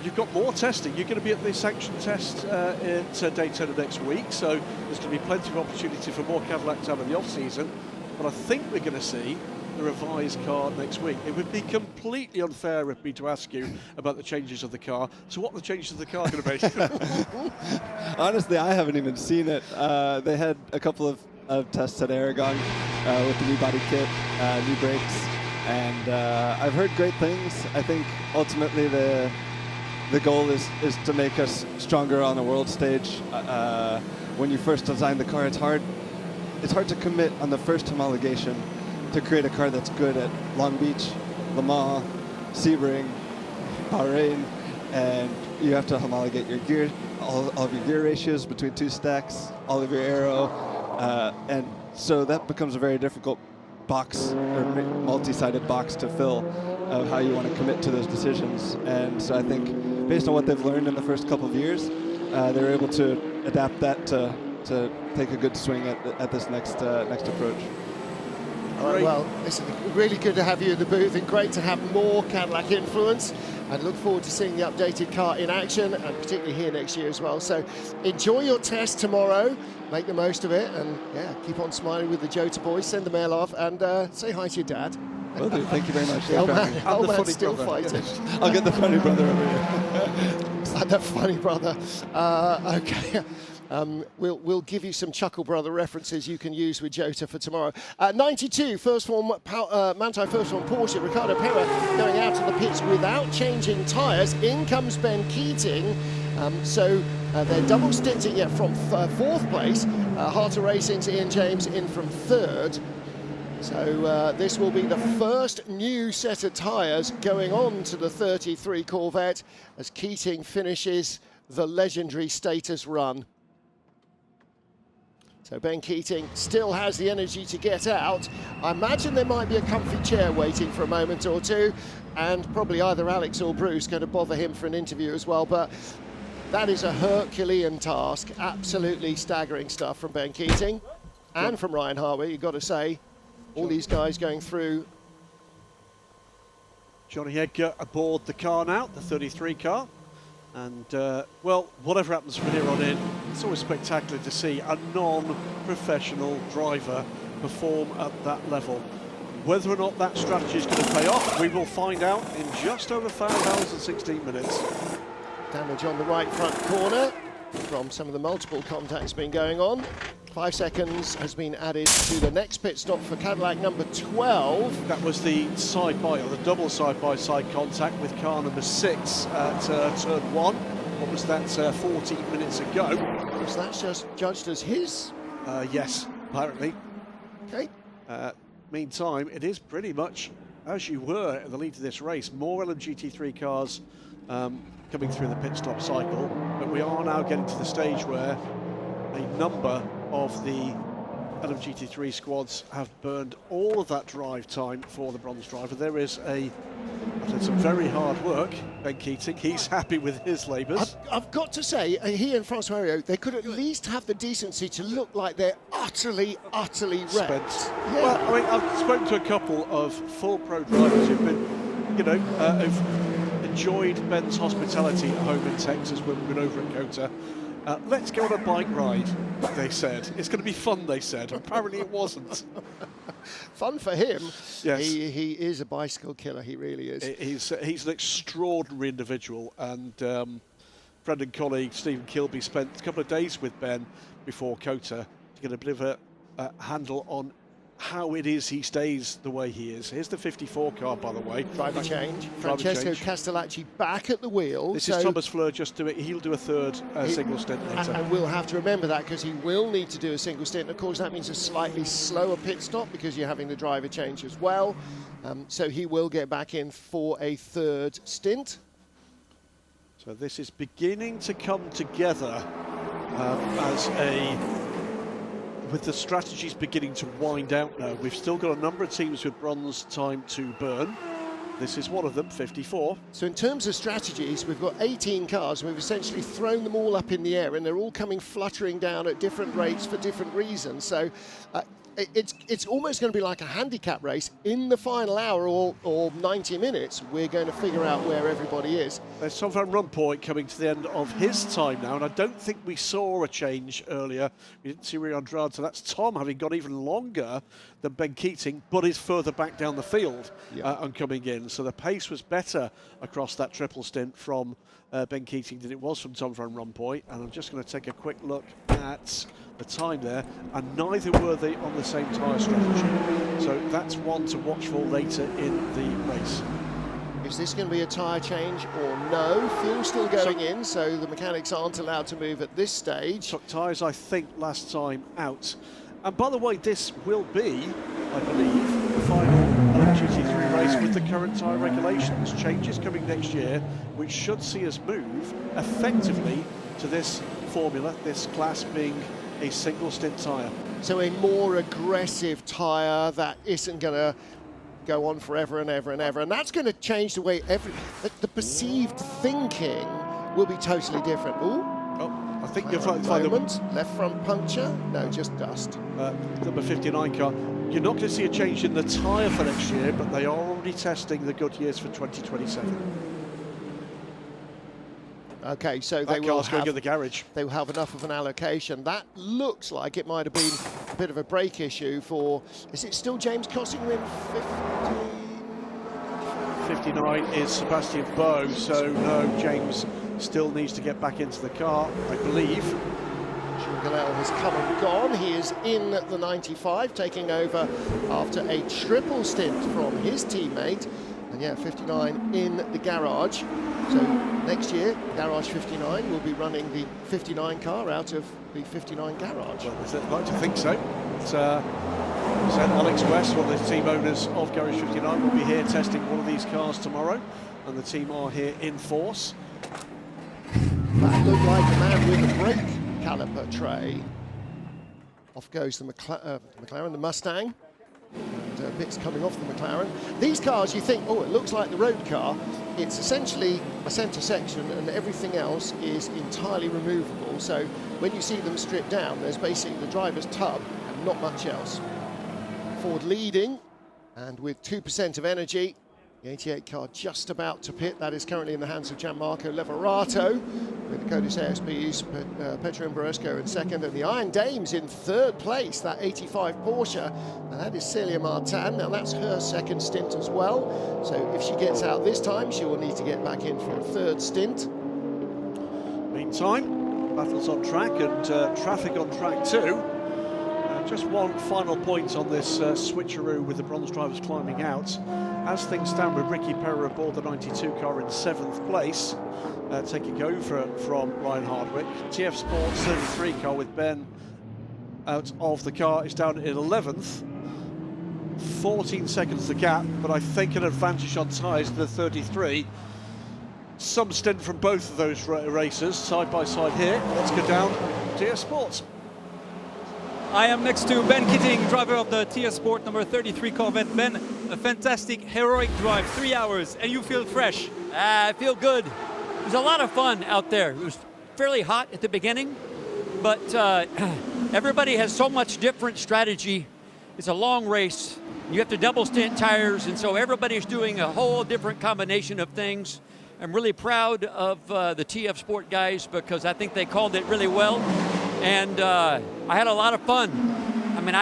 You've got more testing. You're going to be at the sanction test at Daytona next week, so there's going to be plenty of opportunity for more Cadillac time in the off-season. But I think we're going to see the revised car next week. It would be completely unfair of me to ask you about the changes of the car. So what are the changes of the car going to be? Honestly, I haven't even seen it. They had a couple of tests at Aragon with the new body kit, new brakes, and I've heard great things. I think ultimately the goal is to make us stronger on the world stage. When you first design the car, it's hard to commit on the first homologation to create a car that's good at Long Beach, Le Mans, Sebring, Bahrain, and you have to homologate your gear, all of your gear ratios between 2 stacks, all of your aero, and so that becomes a very difficult box, or multi-sided box to fill, of how you want to commit to those decisions. And so I think based on what they've learned in the first couple of years, they're able to adapt that to take a good swing at this next approach. All right, well, listen, really good to have you in the booth, and great to have more Cadillac influence. and look forward to seeing the updated car in action, and particularly here next year as well. So enjoy your test tomorrow, make the most of it, and yeah, keep on smiling with the Jota boys. Send the mail off and say hi to your dad. Will do. Thank you very much. The old man's still fighting. I'll get the funny brother over here. The funny brother. Okay. We'll give you some Chuckle Brother references you can use with Jota for tomorrow. 92, first form Manthey first form Porsche. Ricardo Pera going out of the pits without changing tyres. In comes Ben Keating. So they're double stinting yet from fourth place. Harter Racing's Ian James in from third. So this will be the first new set of tyres going on to the 33 Corvette as Keating finishes the legendary status run. So Ben Keating still has the energy to get out. I imagine there might be a comfy chair waiting for a moment or two, and probably either Alex or Bruce going to bother him for an interview as well. But that is a Herculean task. Absolutely staggering stuff from Ben Keating and from Ryan Harvey, you've got to say. All these guys going through. Johnny Edgar aboard the car now, the 33 car. And, well, whatever happens from here on in, it's always spectacular to see a non-professional driver perform at that level. Whether or not that strategy is going to pay off, we will find out in just over 5 hours and 16 minutes. Damage on the right front corner from some of the multiple contacts been going on. 5 seconds has been added to the next pit stop for Cadillac number 12. That was the side-by, or the double side-by-side contact with car number 6 at turn 1. What was that, 14 minutes ago? Was that just judged as his? Yes, apparently. Okay. Meantime, it is pretty much as you were at the lead of this race. More LMGT3 cars coming through the pit stop cycle, but we are now getting to the stage where a number of the LMGT3 squads have burned all of that drive time for the bronze driver. There is did some very hard work, Ben Keating. He's happy with his labours. I've got to say, he and Francois Heriot, they could at least have the decency to look like they're utterly wrecked. Yeah. Well, I mean, I've spoken to a couple of full pro drivers who've been, you know, who've enjoyed Ben's hospitality at home in Texas when we've been over at Qatar. Let's go on a bike ride, they said. It's going to be fun, they said. Apparently it wasn't. Fun for him. Yes. He is a bicycle killer, he really is. He's an extraordinary individual, and friend and colleague Stephen Kilby spent a couple of days with Ben before Qatar to get a bit of a handle on how it is he stays the way he is. Here's the 54 car, by the way. Driver change. Francesco Castellacci back at the wheel. This is Thomas Fleur just doing it. He'll do a third single stint later. And we'll have to remember that because he will need to do a single stint. Of course, that means a slightly slower pit stop because you're having the driver change as well. So he will get back in for a third stint. So this is beginning to come together with the strategies beginning to wind out now. We've still got a number of teams with bronze time to burn. This is one of them, 54. So in terms of strategies, we've got 18 cars. We've essentially thrown them all up in the air, and they're all coming fluttering down at different rates for different reasons. So it's almost going to be like a handicap race. In the final hour or 90 minutes, we're going to figure out where everybody is. There's Tom van Rompuy coming to the end of his time now, and I don't think we saw a change earlier. We didn't see Rio Andrade, so that's Tom having got even longer than Ben Keating, but is further back down the field and coming in. So the pace was better across that triple stint from Ben Keating than it was from Tom van Rompuy. And I'm just going to take a quick look at the time there, and neither were they on the same tyre strategy. So that's one to watch for later in the race. Is this going to be a tyre change or no? Fuel's still going in, so the mechanics aren't allowed to move at this stage. Took tyres, I think, last time out. And by the way, this will be, I believe, the final LMGT3 race with the current tyre regulations. Changes coming next year, which should see us move effectively to this formula, this class being a single stint tyre. So a more aggressive tyre that isn't going to go on forever and ever and ever, and that's going to change the way the perceived thinking will be totally different. Ooh. Oh, I think you'll find left front puncture. No, just dust. Number 59 car. You're not going to see a change in the tyre for next year, but they are already testing the Goodyears for 2027. Okay, so that car's going to the garage. They will have enough of an allocation. That looks like it might have been a bit of a brake issue for, is it still James Cossington in 59 is Sebastian Bowe, so no, James still needs to get back into the car, I believe. Galel has come and gone. He is in the 95, taking over after a triple stint from his teammate. And yeah, 59 in the garage. So next year, Garage 59 will be running the 59 car out of the 59 garage. Well, I'd like to think so. It's, Alex West, one of the team owners of Garage 59, will be here testing one of these cars tomorrow. And the team are here in force. That looked like a man with a brake caliper tray. Off goes the McLaren, the Mustang. And bits coming off the McLaren. These cars, you think, oh, it looks like the road car. It's essentially a centre section and everything else is entirely removable. So when you see them stripped down, there's basically the driver's tub and not much else. Ford leading, and with 2% of energy. The 88 car just about to pit. That is currently in the hands of Gianmarco Lavorato, with the Codis ASP's Petro Imbrosco in second, and the Iron Dames in third place, that 85 Porsche. And that is Celia Martin. Now that's her second stint as well. So if she gets out this time, she will need to get back in for a third stint. Meantime, battles on track and traffic on track too. Just one final point on this switcheroo with the bronze drivers climbing out. As things stand with Ricky Perra aboard the 92 car in 7th place, taking over from Ryan Hardwick. TF Sports 33 car with Ben out of the car is down in 11th. 14 seconds the gap, but I think an advantage on tyres to the 33. Some stint from both of those racers, side by side here. Let's go down TF Sports. I am next to Ben Keating, driver of the TS Sport number 33 Corvette. Ben, a fantastic, heroic drive, 3 hours, and you feel fresh. I feel good. It was a lot of fun out there. It was fairly hot at the beginning, but everybody has so much different strategy. It's a long race. You have to double stint tires, and so everybody's doing a whole different combination of things. I'm really proud of the TF Sport guys because I think they called it really well. And I had a lot of fun. I mean,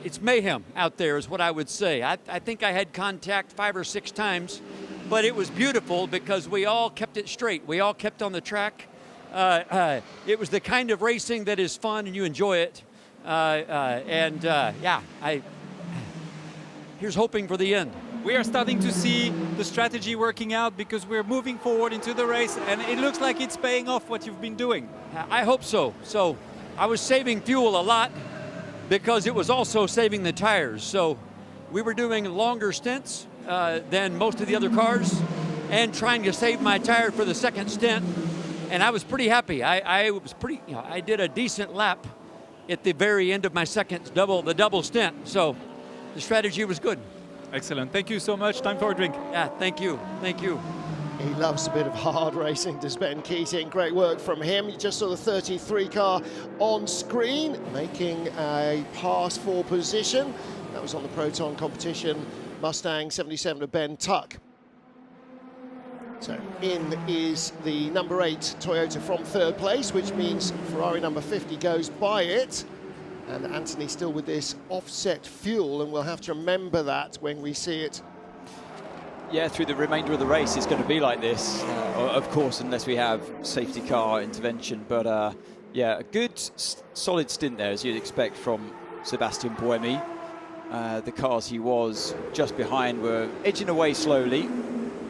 it's mayhem out there is what I would say. I think I had contact 5 or 6 times, but it was beautiful because we all kept it straight. We all kept on the track. It was the kind of racing that is fun and you enjoy it. Here's hoping for the end. We are starting to see the strategy working out because we're moving forward into the race and it looks like it's paying off what you've been doing. I hope so. So I was saving fuel a lot because it was also saving the tires. So we were doing longer stints than most of the other cars and trying to save my tire for the second stint. And I was pretty happy. I was pretty, I did a decent lap at the very end of my second double stint. So the strategy was good. Excellent. Thank you so much. Time for a drink. Yeah, thank you. Thank you. He loves a bit of hard racing, does Ben Keating. Great work from him. You just saw the 33 car on screen, making a pass for position. That was on the Proton competition. Mustang 77 of Ben Tuck. So in is the number 8 Toyota from third place, which means Ferrari number 50 goes by it. And Anthony still with this offset fuel, and we'll have to remember that when we see it. Yeah, through the remainder of the race, it's going to be like this, of course, unless we have safety car intervention. But yeah, a good, solid stint there, as you'd expect from Sebastian Buemi. The cars he was just behind were edging away slowly.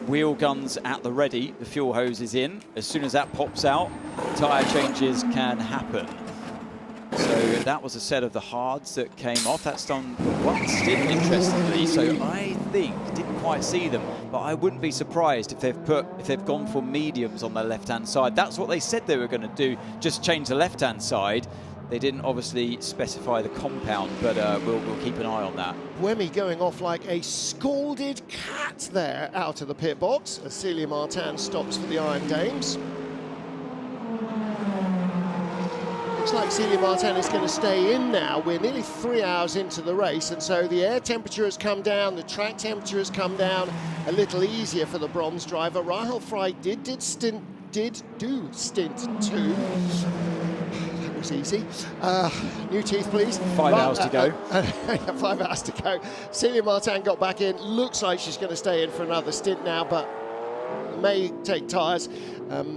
Wheel guns at the ready, the fuel hose is in. As soon as that pops out, tyre changes can happen. So that was a set of the hards that came off. That's done one stint, interestingly. So I think, didn't quite see them, but I wouldn't be surprised if they've gone for mediums on the left-hand side. That's what they said they were going to do, just change the left-hand side. They didn't obviously specify the compound, but we'll keep an eye on that. Buemi going off like a scalded cat there out of the pit box as Celia Martin stops for the Iron Dames. Looks like Celia Martin is going to stay in now. We're nearly 3 hours into the race, and so the air temperature has come down, the track temperature has come down a little easier for the bronze driver. Rahel Fry did do stint 2. That was easy. New teeth, please. 5 hours to go. 5 hours to go. Celia Martin got back in. Looks like she's going to stay in for another stint now, but may take tyres.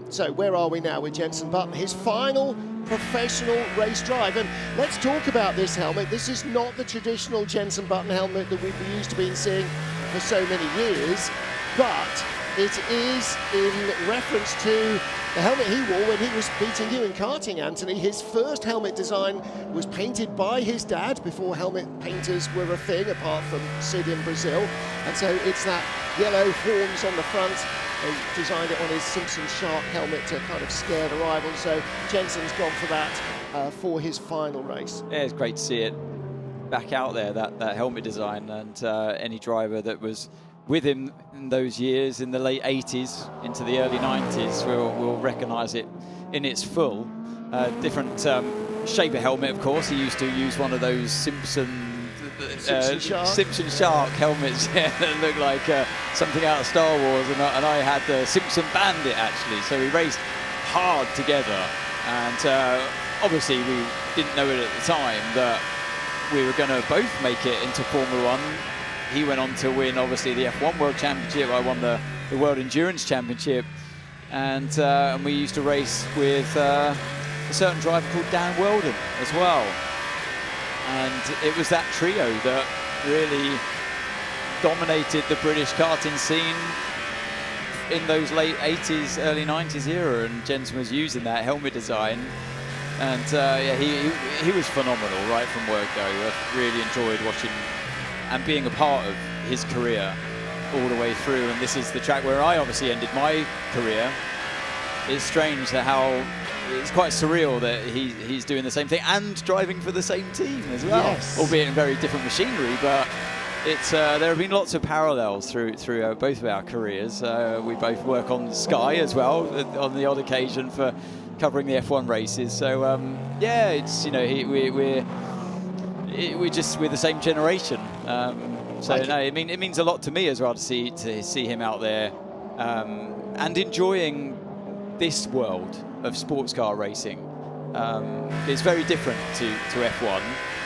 So where are we now with Jenson Button? His final professional race drive. And let's talk about this helmet. This is not the traditional Jenson Button helmet that we've used to been seeing for so many years, but it is in reference to the helmet he wore when he was beating you in karting, Anthony. His first helmet design was painted by his dad before helmet painters were a thing, apart from Sid in Brazil. And so it's that yellow horns on the front. He designed it on his Simpson Shark helmet to kind of scare the rivals. So Jenson's gone for that for his final race. Yeah, it's great to see it back out there, that helmet design, and any driver that was with him in those years, in the late 80s into the early 90s, will recognise it in its full. Different shape of helmet, of course. He used to use one of those Simpson Shark helmets, yeah, that looked like something out of Star Wars, and I had the Simpson Bandit actually. So we raced hard together, and obviously we didn't know it at the time that we were going to both make it into Formula One. He went on to win, obviously, the F1 World Championship. I won the World Endurance Championship. And we used to race with a certain driver called Dan Weldon as well. And it was that trio that really dominated the British karting scene in those late 80s, early 90s era. And Jenson was using that helmet design. And yeah, he was phenomenal right from word go. I really enjoyed watching and being a part of his career all the way through. And this is the track where I obviously ended my career. It's strange that how it's quite surreal that he's doing the same thing and driving for the same team as well. Yes. Albeit in very different machinery, but it's there have been lots of parallels through both of our careers. We both work on Sky as well on the odd occasion for covering the F1 races. So yeah, it's, you know, we're the same generation. So no, it means a lot to me as well to see him out there and enjoying this world of sports car racing. It's very different to F1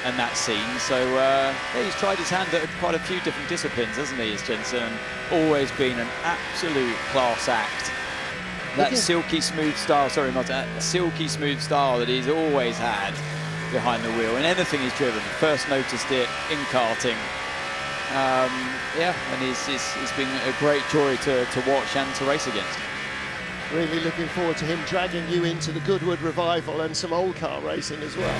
and that scene. So yeah, he's tried his hand at quite a few different disciplines, hasn't he, as Jenson? Always been an absolute class act. That silky smooth style, sorry Martin, that silky smooth style that he's always had behind the wheel in anything he's driven. First noticed it in karting. Yeah, and it's been a great joy to watch and to race against. Really looking forward to him dragging you into the Goodwood revival and some old car racing as well.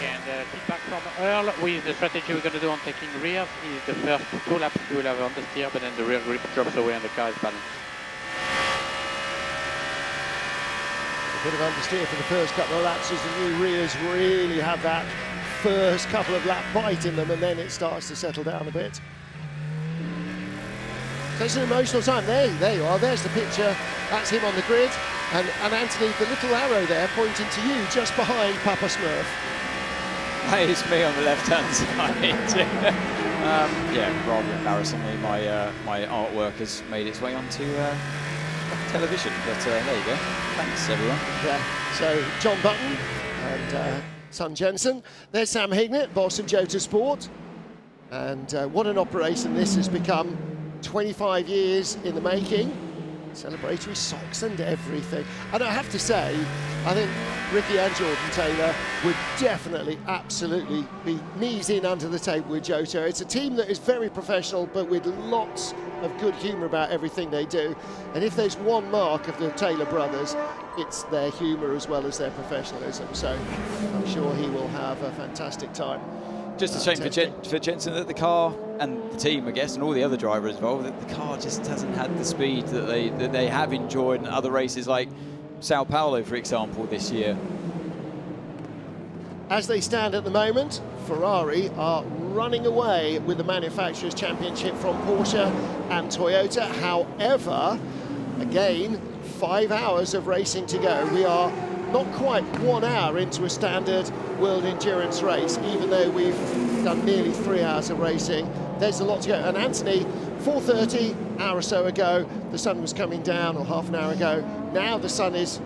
And feedback from Earl with the strategy we're going to do on taking rear is the first 2 laps you will have understeer, but then the rear grip drops away and the car is balanced. A bit of understeer for the first couple of laps as the new rears really have that first couple of lap bite in them, and then it starts to settle down a bit. So it's an emotional time. There you are. There's the picture. That's him on the grid. And Anthony, the little arrow there pointing to you just behind Papa Smurf. That is me on the left-hand side. Yeah, rather embarrassingly, my artwork has made its way onto television. But there you go. Thanks, everyone. Yeah. So John Button and son Jenson. There's Sam Hignett, boss of Jota Sport. And what an operation this has become. 25 years in the making, celebratory socks and everything. And I have to say, I think Ricky and Jordan Taylor would definitely, absolutely be knees in under the table with Jota. It's a team that is very professional, but with lots of good humour about everything they do. And if there's one mark of the Taylor brothers, it's their humour as well as their professionalism. So I'm sure he will have a fantastic time. Just a shame for Jenson that the car and the team, I guess, and all the other drivers involved, that the car just hasn't had the speed that they have enjoyed in other races like Sao Paulo, for example, this year. As they stand at the moment, Ferrari are running away with the Manufacturers' Championship from Porsche and Toyota. However, again, 5 hours of racing to go. We are not quite 1 hour into a standard World Endurance race, even though we've done nearly 3 hours of racing. There's a lot to go. And Anthony, 4:30, hour or so ago, the sun was coming down, or half an hour ago. Now the sun is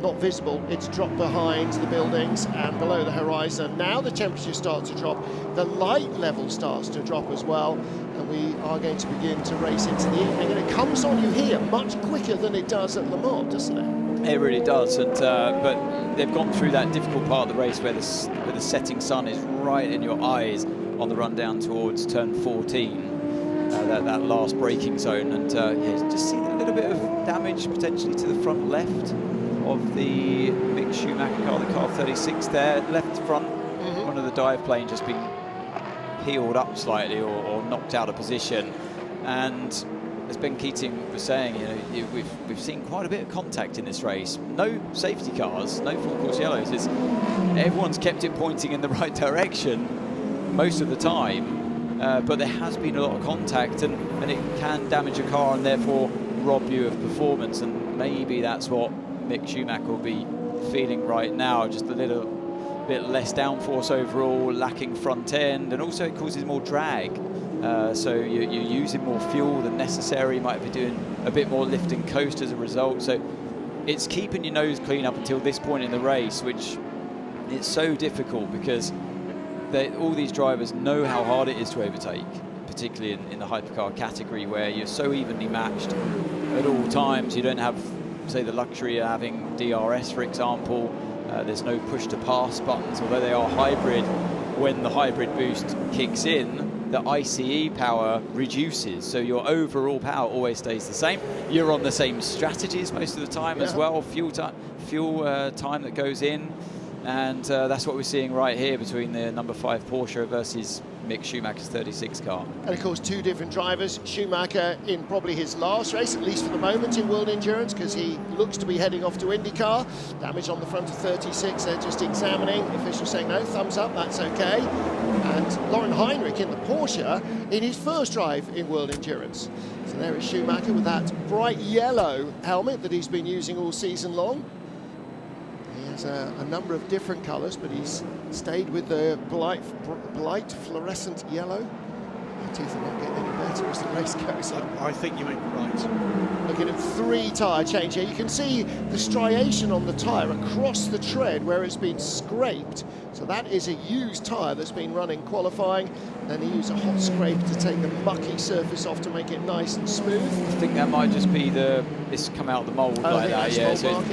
not visible, it's dropped behind the buildings and below the horizon. Now the temperature starts to drop, the light level starts to drop as well, and we are going to begin to race into the evening. And it comes on you here much quicker than it does at Le Mans, doesn't it? It really does, and but they've gone through that difficult part of the race where the setting sun is right in your eyes on the run down towards turn 14, that last braking zone, and yeah, just see a little bit of damage potentially to the front left of the Mick Schumacher car, the car 36 there, left front. One of the dive planes just been peeled up slightly or knocked out of position, and as Ben Keating was saying, you know, we've seen quite a bit of contact in this race. No safety cars, no full course yellows. Everyone's kept it pointing in the right direction most of the time, but there has been a lot of contact, and it can damage a car and therefore rob you of performance, and maybe that's what Mick Schumacher will be feeling right now, just a little bit less downforce overall, lacking front end, and also it causes more drag. So you're using more fuel than necessary. You might be doing a bit more lift and coast as a result. So it's keeping your nose clean up until this point in the race, which is so difficult because all these drivers know how hard it is to overtake, particularly in the hypercar category where you're so evenly matched at all times. You don't have, say, the luxury of having DRS, for example. There's no push to pass buttons, although they are hybrid. When the hybrid boost kicks in, the ICE power reduces, so your overall power always stays the same. You're on the same strategies most of the time as well, fuel time that goes in, and that's what we're seeing right here between the number 5 Porsche versus Mick Schumacher's 36 car. And of course, two different drivers. Schumacher in probably his last race, at least for the moment, in World Endurance, because he looks to be heading off to IndyCar. Damage on the front of 36, they're just examining. Officials saying no, thumbs up, that's okay. And Lauren Heinrich in the Porsche in his first drive in World Endurance. So there is Schumacher with that bright yellow helmet that he's been using all season long. He has a number of different colours, but he's stayed with the bright fluorescent yellow. My teeth are not getting any better as the race goes on. I think you may be right. Looking at 3 tyre change here. You can see the striation on the tyre across the tread where it's been scraped. So that is a used tyre that's been running qualifying. Then he used a hot scrape to take the mucky surface off to make it nice and smooth. I think that might just be it's come out of the mould like that, yeah. So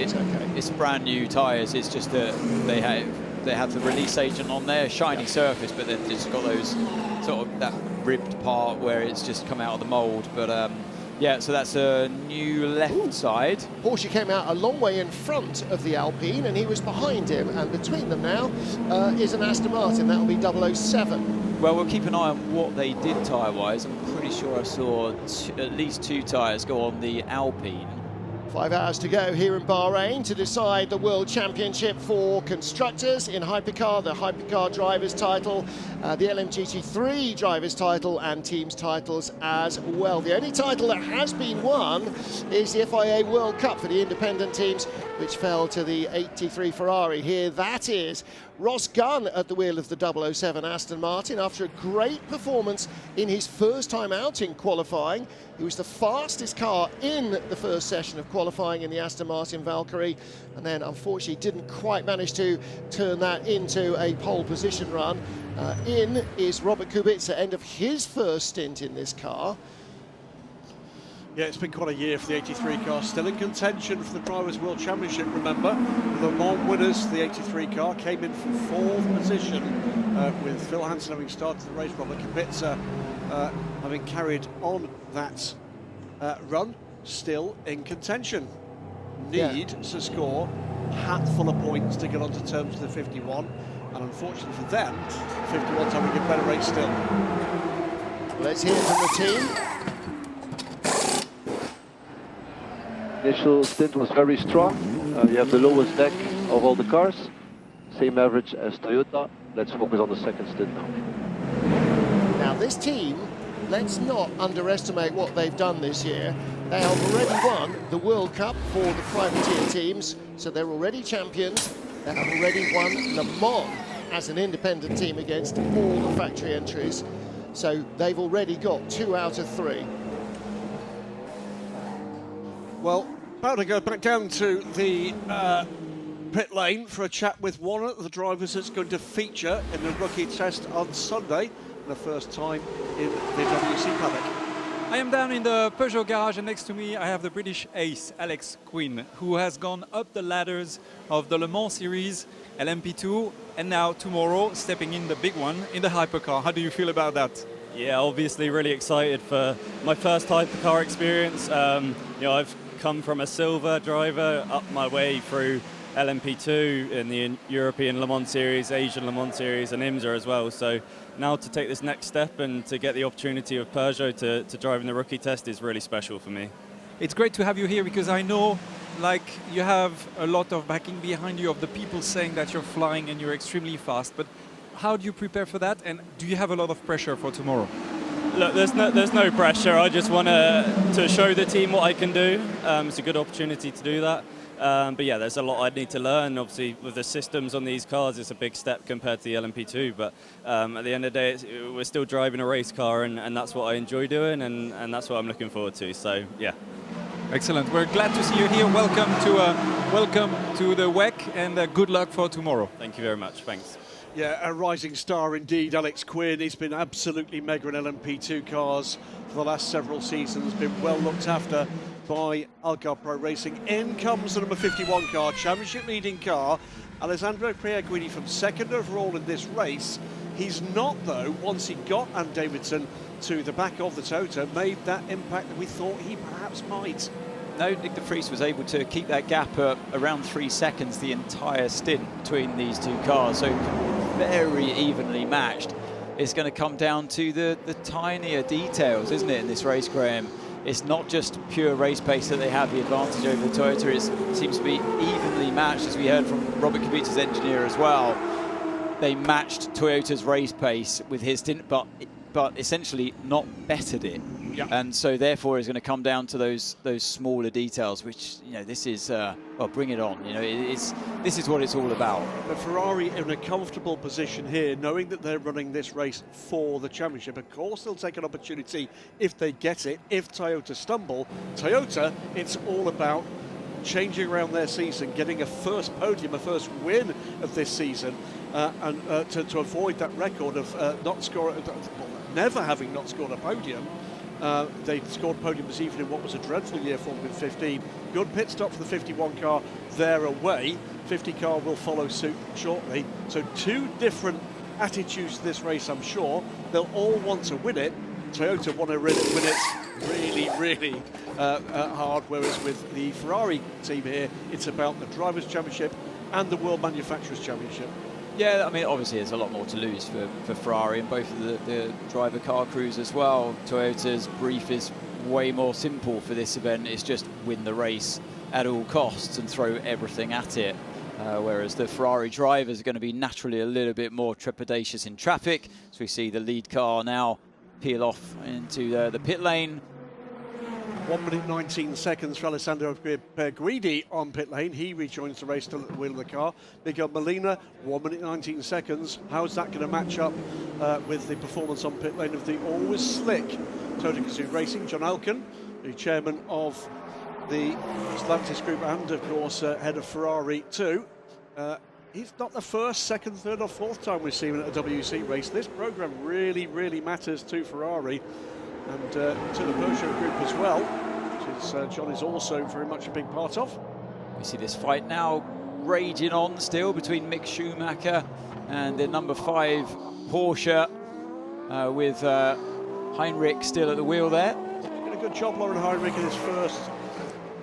it's brand new tyres. It's just that they have the release agent on there, shiny surface, but then it's got those sort of that ribbed part where it's just come out of the mould. But yeah, so that's a new left side. Porsche came out a long way in front of the Alpine, and he was behind him, and between them now is an Aston Martin. That'll be 007. Well, we'll keep an eye on what they did tyre-wise. I'm pretty sure I saw at least 2 tyres go on the Alpine. 5 hours to go here in Bahrain to decide the World Championship for constructors in Hypercar, the Hypercar drivers title, the LMGT3 drivers title, and teams titles as well. The only title that has been won is the FIA World Cup for the independent teams, which fell to the 83 Ferrari. Here that is Ross Gunn at the wheel of the 007 Aston Martin after a great performance in his first time out in qualifying. He was the fastest car in the first session of qualifying in the Aston Martin Valkyrie, and then unfortunately didn't quite manage to turn that into a pole position run. In is Robert Kubica, end of his first stint in this car. Yeah, it's been quite a year for the 83 car. Still in contention for the Drivers' World Championship, remember. The Le Mans winners, the 83 car, came in for 4th position with Phil Hansen having started the race. Robert Kubica having carried on that run, still in contention. Need to score a hatful of points to get onto terms with the 51. And unfortunately for them, 51's having a better race still. Let's hear from the team. Initial stint was very strong. You have the lowest deck of all the cars, same average as Toyota. Let's focus on the second stint now. Now this team, let's not underestimate what they've done this year. They have already won the World Cup for the privateer teams, so they're already champions. They have already won Le Mans as an independent team against all the factory entries. So they've already got 2 out of 3. Well, about to go back down to the pit lane for a chat with one of the drivers that's going to feature in the rookie test on Sunday, for the first time in the WC paddock. I am down in the Peugeot garage, and next to me I have the British ace, Alex Quinn, who has gone up the ladders of the Le Mans Series, LMP2, and now tomorrow stepping in the big one in the hypercar. How do you feel about that? Yeah, obviously really excited for my first hypercar experience. You know, I've come from a silver driver up my way through LMP2 in the European Le Mans Series, Asian Le Mans Series, and IMSA as well. So now to take this next step and to get the opportunity of Peugeot to drive in the rookie test is really special for me. It's great to have you here, because I know, like, you have a lot of backing behind you of the people saying that you're flying and you're extremely fast. But how do you prepare for that, and do you have a lot of pressure for tomorrow? Look, there's no pressure. I just want to show the team what I can do. It's a good opportunity to do that. But yeah, there's a lot I need to learn. Obviously, with the systems on these cars, it's a big step compared to the LMP2. But at the end of the day, we're still driving a race car, and that's what I enjoy doing, and that's what I'm looking forward to. So yeah. Excellent. We're glad to see you here. Welcome to the WEC, and good luck for tomorrow. Thank you very much. Thanks. Yeah, a rising star indeed, Alex Quinn. He's been absolutely mega in LMP2 cars for the last several seasons, been well looked after by Algar Pro Racing. In comes the number 51 car, championship leading car, Alessandro Pierguidi from 2nd overall in this race. He's not, though, once he got Ann Davidson to the back of the Toyota, made that impact that we thought he perhaps might. No, Nick de Vries was able to keep that gap at around 3 seconds the entire stint between these two cars, so very evenly matched. It's going to come down to the tinier details, isn't it, in this race, Graham? It's not just pure race pace that they have the advantage over the Toyota. It seems to be evenly matched, as we heard from Robert Kubica's engineer as well. They matched Toyota's race pace with his stint, but essentially not bettered it. Yep. And so therefore it's going to come down to those smaller details, which, you know, this is well, bring it on. You know, this is what it's all about. But Ferrari in a comfortable position here, knowing that they're running this race for the championship. Of course, they'll take an opportunity if they get it. If Toyota stumble, Toyota, it's all about changing around their season, getting a first podium, a first win of this season, and to avoid that record of never having not scored a podium. They scored podium this evening in what was a dreadful year for them in 15. Good pit stop for the 51 car there away. 50 car will follow suit shortly. So 2 different attitudes to this race, I'm sure. They'll all want to win it. Toyota want to win it really hard, whereas with the Ferrari team here, it's about the Drivers' Championship and the World Manufacturers' Championship. Yeah, I mean, obviously there's a lot more to lose for Ferrari and both of the driver car crews as well. Toyota's brief is way more simple for this event. It's just win the race at all costs and throw everything at it. Whereas the Ferrari drivers are going to be naturally a little bit more trepidatious in traffic. So we see the lead car now peel off into the pit lane. 1 minute 19 seconds for Alessandro Pierguidi on pit lane. He rejoins the race still at the wheel of the car. Miguel Molina, 1 minute 19 seconds. How's that going to match up with the performance on pit lane of the always slick Toyota Gazoo Racing? John Alkin, the chairman of the Stellantis Group and, of course, head of Ferrari too. He's not the first, second, third or fourth time we've seen him at a WC race. This programme really, really matters to Ferrari and to the Peugeot group as well, which John is also very much a big part of. We see this fight now raging on still between Mick Schumacher and the number 5 Porsche with Heinrich still at the wheel there. Did a good job, Lauren Heinrich, in his first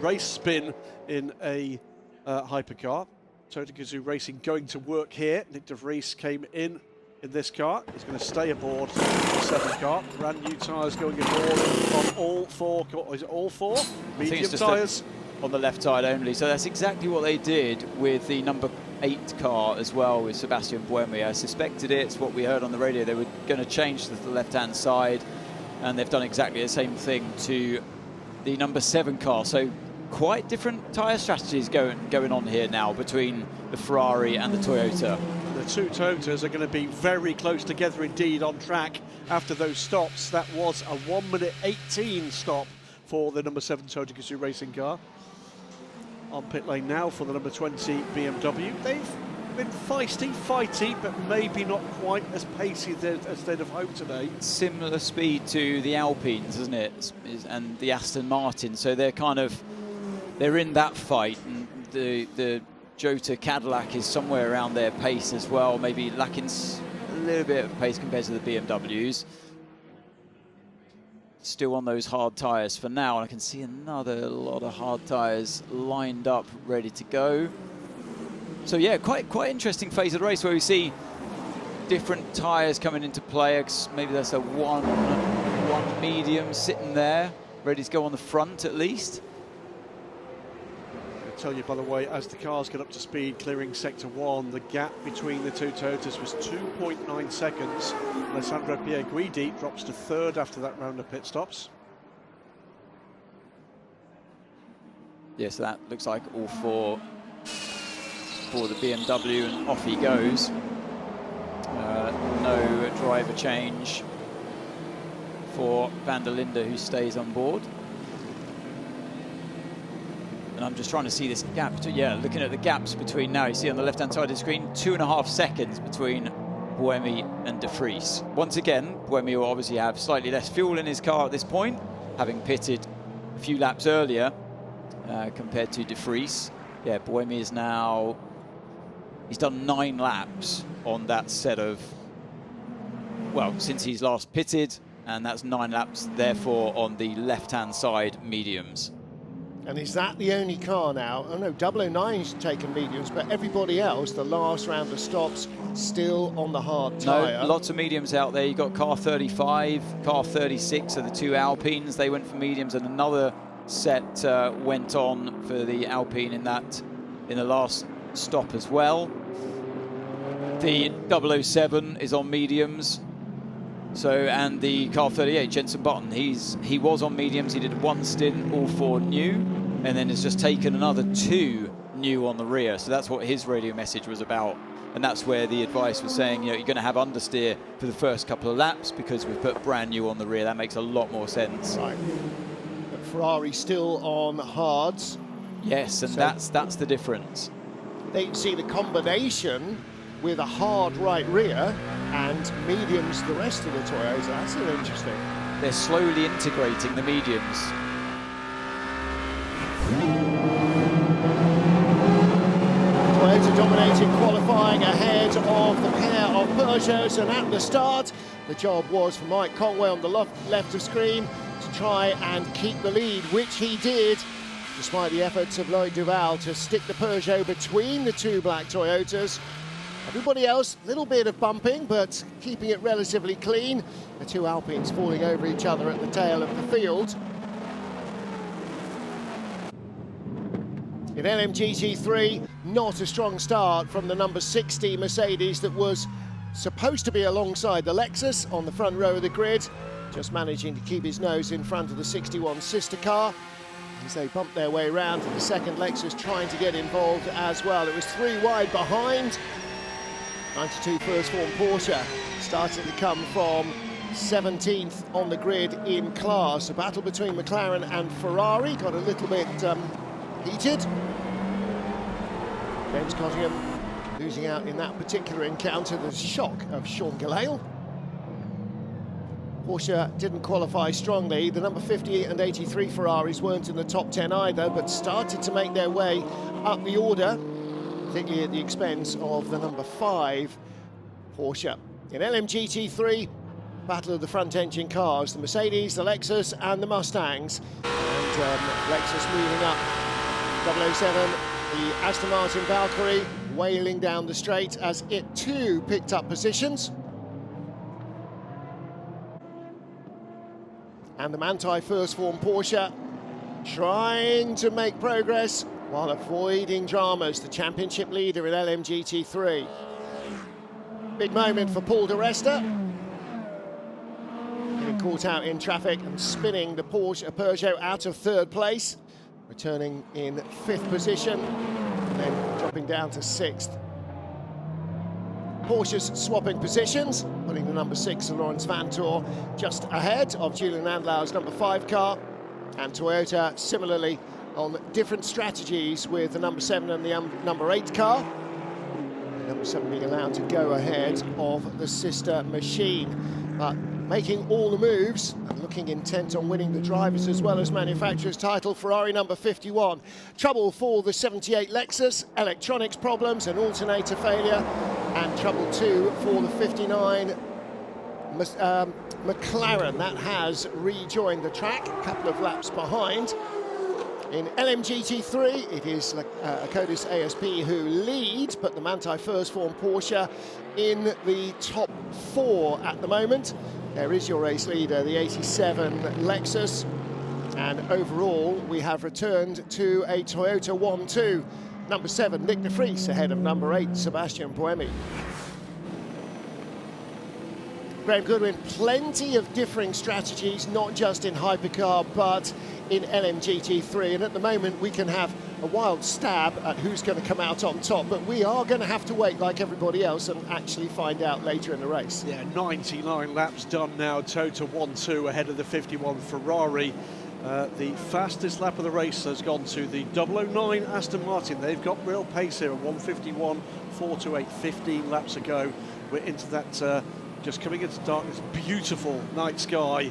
race spin in a hypercar. Toyota Gazoo Racing going to work here. Nick de Vries came in this car. He's going to stay aboard the 7 car. Brand new tyres going aboard on all 4. Is it all 4? Medium tyres. On the left side only. So that's exactly what they did with the number 8 car as well with Sebastian Buemi. I suspected it. It's what we heard on the radio. They were going to change to the left-hand side, and they've done exactly the same thing to the number 7 car. So quite different tyre strategies going on here now between the Ferrari and the Toyota. The two Toyotas are going to be very close together indeed on track after those stops. That was a 1:18 stop for the number 7 Toyota Gazoo racing car. On pit lane now for the number 20 BMW. They've been feisty, fighty, but maybe not quite as pacey as they'd have hoped today. Similar speed to the Alpines, isn't it? And the Aston Martin. So they're in that fight, and the Jota Cadillac is somewhere around their pace as well, maybe lacking a little bit of pace compared to the BMWs. Still on those hard tyres for now, and I can see another lot of hard tyres lined up, ready to go. So yeah, quite interesting phase of the race where we see different tyres coming into play. Maybe there's a one medium sitting there, ready to go on the front at least. I'll tell you, by the way, as the cars get up to speed, clearing Sector 1, the gap between the two Toyotas was 2.9 seconds. Alessandro Pierguidi drops to 3rd after that round of pit stops. Yes, that looks like all four for the BMW, and off he goes. No driver change for Van der Linde, who stays on board. And I'm just trying to see this gap. Yeah, looking at the gaps between now, you see on the left-hand side of the screen, 2.5 seconds between Buemi and De Vries. Once again, Buemi will obviously have slightly less fuel in his car at this point, having pitted a few laps earlier compared to De Vries. Yeah, Buemi is now, he's done 9 laps on that set of, well, since he's last pitted, and that's 9 laps, therefore, on the left-hand side mediums. And is that the only car now? Oh no, 009's taken mediums, but everybody else, the last round of stops, still on the hard tyre. No, lots of mediums out there. You've got car 35, car 36 are the 2 Alpines. They went for mediums, and another set went on for the Alpine in the last stop as well. The 007 is on mediums. So, and the car 38, Jenson Button, he was on mediums. He did 1 stint, all 4 new, and then has just taken another 2 new on the rear. So that's what his radio message was about. And that's where the advice was saying, you know, you're going to have understeer for the first couple of laps because we've put brand new on the rear. That makes a lot more sense. Right. But Ferrari still on hards. Yes, and so that's the difference. They can see the combination with a hard right rear and mediums the rest of the Toyota. That's interesting. They're slowly integrating the mediums. Toyota dominated qualifying ahead of the pair of Peugeots, and at the start the job was for Mike Conway on the left of screen to try and keep the lead, which he did, despite the efforts of Loic Duval to stick the Peugeot between the 2 black Toyotas. Everybody else, a little bit of bumping, but keeping it relatively clean. The 2 Alpines falling over each other at the tail of the field. In LMGT3, not a strong start from the number 60 Mercedes that was supposed to be alongside the Lexus on the front row of the grid, just managing to keep his nose in front of the 61 sister car as they bumped their way around, and the second Lexus trying to get involved as well. It was 3 wide behind. 92 first form Porsche started to come from 17th on the grid in class. A battle between McLaren and Ferrari got a little bit heated. James Cottingham losing out in that particular encounter. The shock of Sean Gelael. Porsche didn't qualify strongly. The number 50 and 83 Ferraris weren't in the top 10 either, but started to make their way up the order, particularly at the expense of the number 5 Porsche. In LMGT3, battle of the front engine cars, the Mercedes, the Lexus and the Mustangs. And Lexus moving up 007, the Aston Martin Valkyrie wailing down the straight as it too picked up positions. And the Manthey first form Porsche trying to make progress while avoiding dramas, the championship leader in LMGT3. Big moment for Paul di Resta. Getting caught out in traffic and spinning the Peugeot out of third place, returning in 5th position, and then dropping down to 6th. Porsche's swapping positions, putting the number 6 Laurens Vanthoor just ahead of Julian Andlau's number 5 car, and Toyota similarly on different strategies with the number 7 and the number 8 car. The number 7 being allowed to go ahead of the sister machine, but making all the moves and looking intent on winning the drivers as well as manufacturer's title. Ferrari number 51. Trouble for the 78 Lexus, electronics problems and alternator failure, and trouble too for the 59 McLaren. That has rejoined the track, a couple of laps behind. In LMGT3, it is Codis ASP who lead, but the Manthey First Form Porsche in the top 4 at the moment. There is your race leader, the 87 Lexus. And overall, we have returned to a Toyota 1-2. Number 7, Nick de Vries, ahead of number 8, Sebastian Buemi. Graham Goodwin, plenty of differing strategies, not just in Hypercar, but in LMGT3. And at the moment, we can have a wild stab at who's going to come out on top, but we are going to have to wait like everybody else and actually find out later in the race. Yeah, 99 laps done now, Toyota 1-2 ahead of the 51 Ferrari. The fastest lap of the race has gone to the 009 Aston Martin. They've got real pace here, 1:51.428, 15 laps ago. We're into that, just coming into darkness, beautiful night sky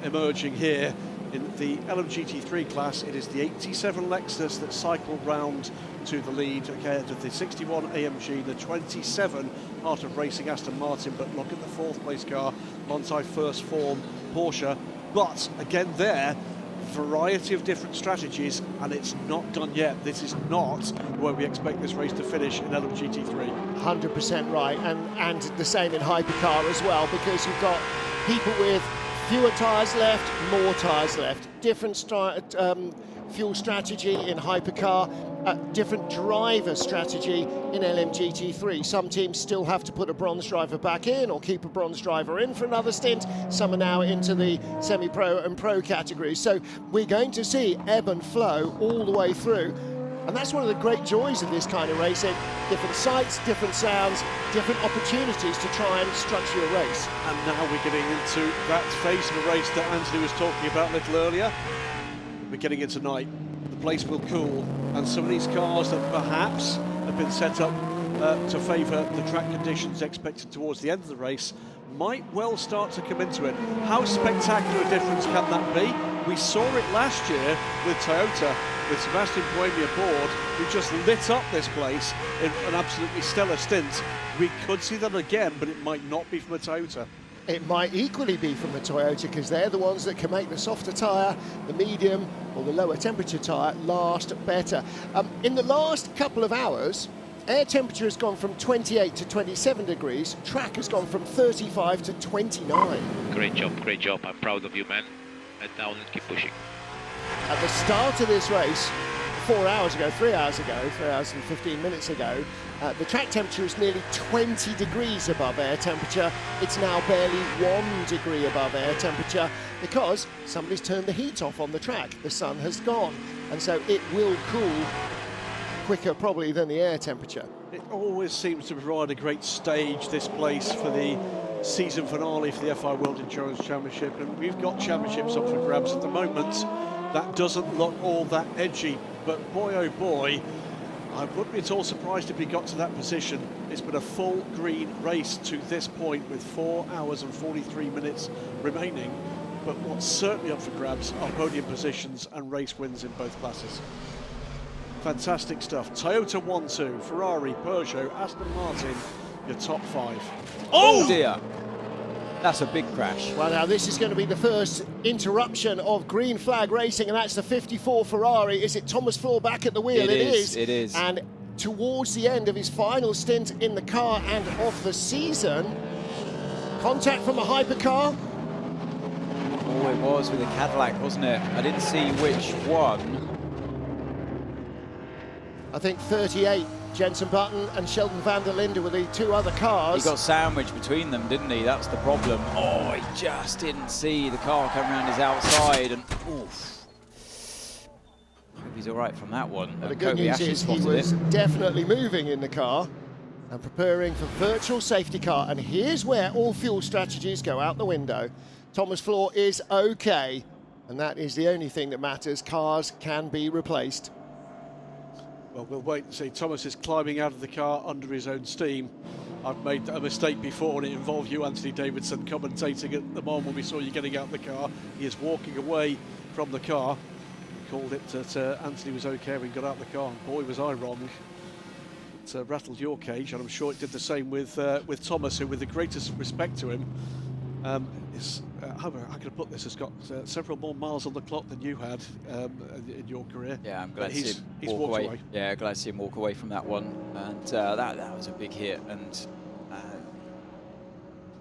emerging here. In the LMGT3 class, it is the 87 Lexus that cycled round to the lead ahead of the 61 AMG, the 27 Art of Racing Aston Martin. But look at the 4th place car, Manthey First Form Porsche. But again there, variety of different strategies, and it's not done yet. This is not where we expect this race to finish in LMGT3. 100% right, and the same in Hypercar as well, because you've got people with fewer tyres left, more tyres left. Different fuel strategy in Hypercar, different driver strategy in LMGT3. Some teams still have to put a bronze driver back in or keep a bronze driver in for another stint. Some are now into the semi-pro and pro categories. So we're going to see ebb and flow all the way through. And that's one of the great joys of this kind of racing. Different sights, different sounds, different opportunities to try and structure a race. And now we're getting into that phase of the race that Anthony was talking about a little earlier. We're getting into night. The place will cool, and some of these cars that perhaps have been set up to favour the track conditions expected towards the end of the race might well start to come into it. How spectacular a difference can that be? We saw it last year with Toyota, with Sebastian Buemi aboard, who just lit up this place in an absolutely stellar stint. We could see that again, but it might not be from a Toyota. It might equally be from a Toyota, because they're the ones that can make the softer tyre, the medium or the lower temperature tyre last better. In the last couple of hours, air temperature has gone from 28 to 27 degrees. Track has gone from 35 to 29. Great job. I'm proud of you, man. Head down and keep pushing. At the start of this race, 3 hours and 15 minutes ago, the track temperature is nearly 20 degrees above air temperature. It's now barely 1 degree above air temperature because somebody's turned the heat off on the track. The sun has gone, and so it will cool quicker probably than the air temperature. It always seems to provide a great stage, this place, for the season finale for the FIA World Endurance Championship, and we've got championships up for grabs at the moment. That doesn't look all that edgy, but boy oh boy, I wouldn't be at all surprised if we got to that position. It's been a full green race to this point with 4 hours and 43 minutes remaining, but what's certainly up for grabs are podium positions and race wins in both classes. Fantastic stuff. Toyota 1-2, Ferrari, Peugeot, Aston Martin, your top 5. Oh dear! That's a big crash. Well, now this is going to be the first interruption of green flag racing, and that's the 54 Ferrari. Is it Thomas Floor back at the wheel? It is. And towards the end of his final stint in the car and of the season, contact from a Hypercar. Oh, it was with a Cadillac, wasn't it? I didn't see which one. I think 38 Jenson Button and Sheldon van der Linde were the two other cars. He got sandwiched between them, didn't he? That's the problem. Oh, he just didn't see the car come around his outside, and oof. Hope he's all right from that one. The good news is he was definitely moving in the car and preparing for virtual safety car. And here's where all fuel strategies go out the window. Thomas Floor is okay, and that is the only thing that matters. Cars can be replaced. Well, we'll wait and see. Thomas is climbing out of the car under his own steam. I've made a mistake before, and it involved you, Anthony Davidson, commentating at the moment when we saw you getting out of the car. He is walking away from the car. We called it that Anthony was okay when he got out of the car, and boy, was I wrong. It rattled your cage, and I'm sure it did the same with Thomas, who, with the greatest respect to him, how can I put this, has got several more miles on the clock than you had in your career. Yeah, I'm glad to see him walk away. Yeah, glad to see him walk away from that one. And that was a big hit. And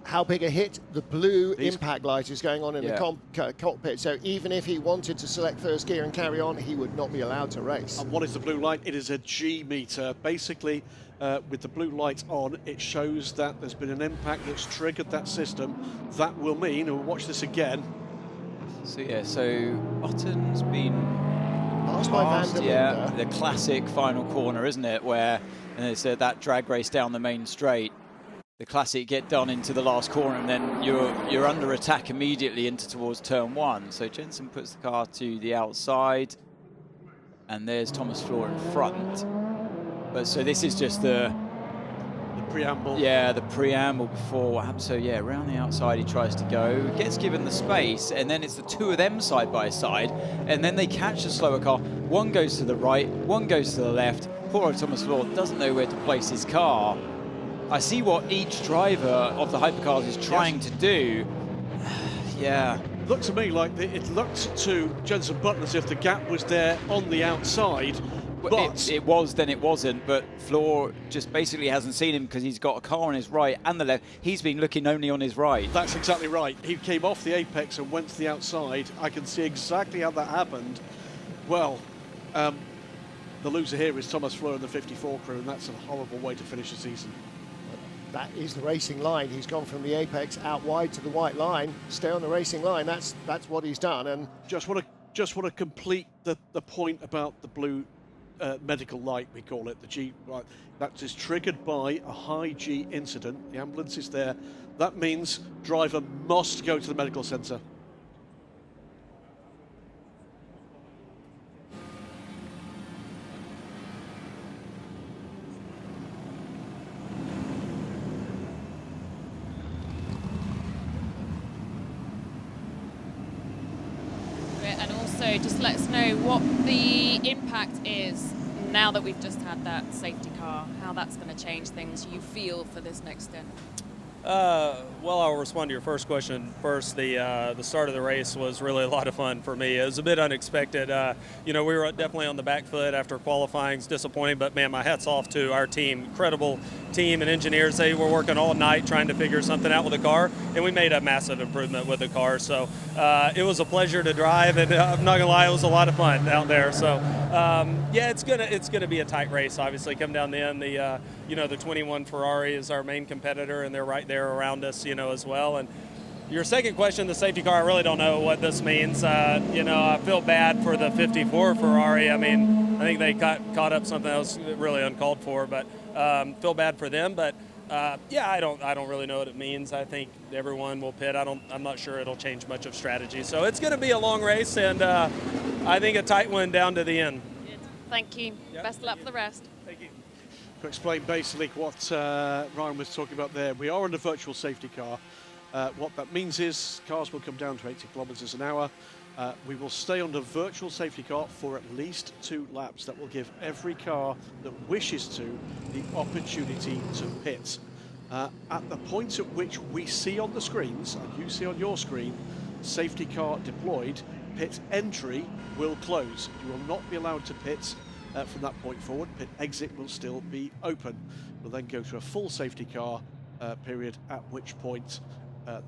how big a hit? The blue impact light is going on in the cockpit. So even if he wanted to select first gear and carry on, he would not be allowed to race. And what is the blue light? It is a G meter. Basically, with the blue light on, it shows that there's been an impact that's triggered that system. That will mean, and we'll watch this again. So yeah, so Button's been passed by Van der Linde. The classic final corner, isn't it? Where it's that drag race down the main straight. The classic get done into the last corner, and then you're under attack immediately towards turn one. So Jenson puts the car to the outside, and there's Thomas Floor in front. But so this is just the preamble. Yeah, the preamble before what happens. So yeah, around the outside he tries to go, gets given the space, and then it's the two of them side by side, and then they catch the slower car. One goes to the right, one goes to the left. Poor old Thomas Floor doesn't know where to place his car. I see what each driver of the hypercars is trying to do. Yeah. It looked to me like it looked to Jenson Button as if the gap was there on the outside. But it was, then it wasn't, but Floor just basically hasn't seen him because he's got a car on his right and the left. He's been looking only on his right. That's exactly right. He came off the apex and went to the outside. I can see exactly how that happened. Well, the loser here is Thomas Floor and the 54 crew, and that's a horrible way to finish the season. That is the racing line. He's gone from the apex out wide to the white line. Stay on the racing line. That's what he's done. And just want to complete the point about the blue medical light, we call it, the G, right, that is triggered by a high G incident. The ambulance is there. That means driver must go to the medical centre. And also just let us know what the impact is now that we've just had that safety car, how that's going to change things you feel for this next stint. Well, I'll respond to your first question first. The start of the race was really a lot of fun for me. It was a bit unexpected. We were definitely on the back foot after qualifying. It's disappointing, but man, my hat's off to our team. Incredible team and engineers. They were working all night trying to figure something out with the car, and we made a massive improvement with the car. So it was a pleasure to drive, and I'm not gonna lie, it was a lot of fun out there. So yeah, it's gonna be a tight race. Obviously, come down the end. The 21 Ferrari is our main competitor, and they're right there around us, as well. And your second question, the safety car, I really don't know what this means. I feel bad for the 54 Ferrari. I mean, I think they caught up something that was really uncalled for, but feel bad for them. But yeah, I don't really know what it means. I think everyone will pit. I'm not sure it'll change much of strategy. So it's going to be a long race, and I think a tight one down to the end. Thank you. Yep. Best of luck for the rest. Thank you. To explain basically what Ryan was talking about there, we are in a virtual safety car. What that means is cars will come down to 80 kilometers an hour. We will stay on the virtual safety car for at least 2 laps. That will give every car that wishes to the opportunity to pit. At the point at which we see on the screens, and you see on your screen, safety car deployed, pit entry will close. You will not be allowed to pit from that point forward. Pit exit will still be open. We'll then go to a full safety car period, at which point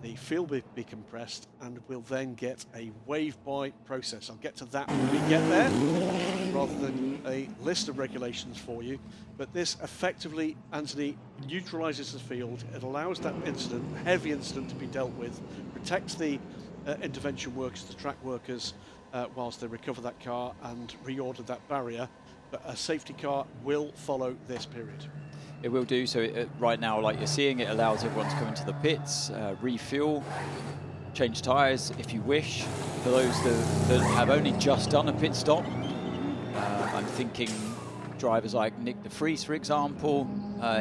the fuel will be compressed, and we'll then get a wave-by process. I'll get to that when we get there, rather than a list of regulations for you. But this effectively, Anthony, neutralises the field. It allows that incident, heavy incident, to be dealt with, protects the intervention workers, the track workers, whilst they recover that car and reorder that barrier. But a safety car will follow this period. It will do. So right now, like you're seeing, it allows everyone to come into the pits, refuel, change tyres if you wish. For those that have only just done a pit stop, I'm thinking drivers like Nick de Vries, for example.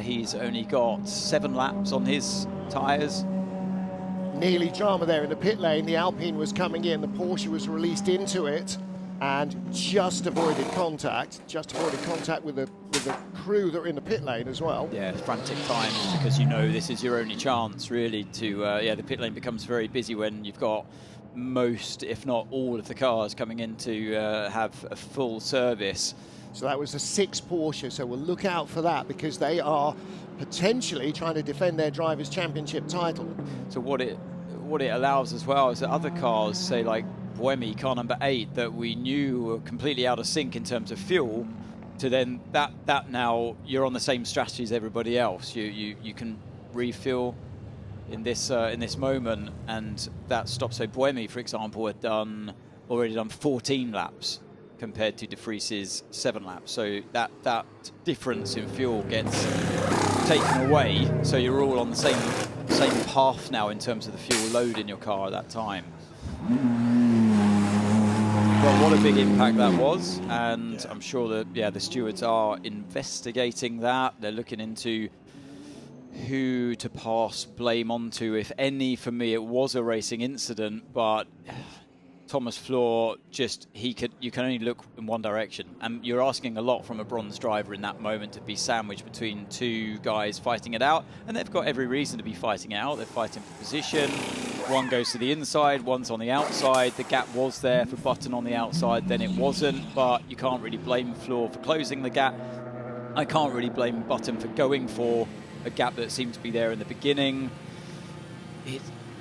He's only got 7 laps on his tyres. Nearly drama there in the pit lane. The Alpine was coming in, the Porsche was released into it and just avoided contact with the crew that are in the pit lane as well. Yeah, frantic times, because you know this is your only chance really to, the pit lane becomes very busy when you've got most, if not all, of the cars coming in to have a full service. So that was a 6 Porsche, so we'll look out for that, because they are potentially trying to defend their Drivers' Championship title. So what it allows as well is that other cars, say like Buemi, car number 8, that we knew were completely out of sync in terms of fuel, to then that now you're on the same strategy as everybody else. You can refuel in this moment, and that stops. So Buemi, for example, had already done 14 laps compared to de Vries's 7 laps. So that difference in fuel gets taken away. So you're all on the same path now in terms of the fuel load in your car at that time. Well, what a big impact that was, and I'm sure that the stewards are investigating that. They're looking into who to pass blame onto, if any. For me, it was a racing incident, but Thomas Floor, you can only look in one direction, and you're asking a lot from a bronze driver in that moment to be sandwiched between 2 guys fighting it out, and they've got every reason to be fighting it out. They're fighting for position. One goes to the inside, one's on the outside. The gap was there for Button on the outside, then it wasn't, but you can't really blame Floor for closing the gap. I can't really blame Button for going for a gap that seemed to be there in the beginning.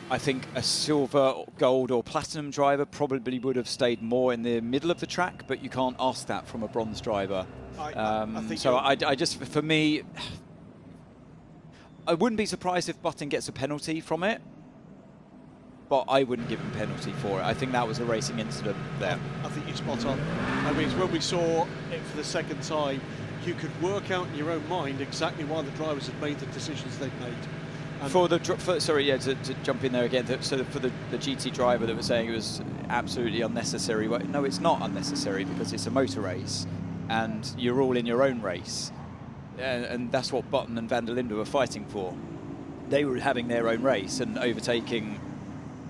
I think a silver, gold or platinum driver probably would have stayed more in the middle of the track, but you can't ask that from a bronze driver. I just, for me, I wouldn't be surprised if Button gets a penalty from it, but I wouldn't give him a penalty for it. I think that was a racing incident there. I think you're spot on. I mean, when we saw it for the second time, you could work out in your own mind exactly why the drivers had made the decisions they'd made. To jump in there again, so for the GT driver that was saying it was absolutely unnecessary, well, no, it's not unnecessary, because it's a motor race and you're all in your own race, and that's what Button and Van der Linde were fighting for. They were having their own race, and overtaking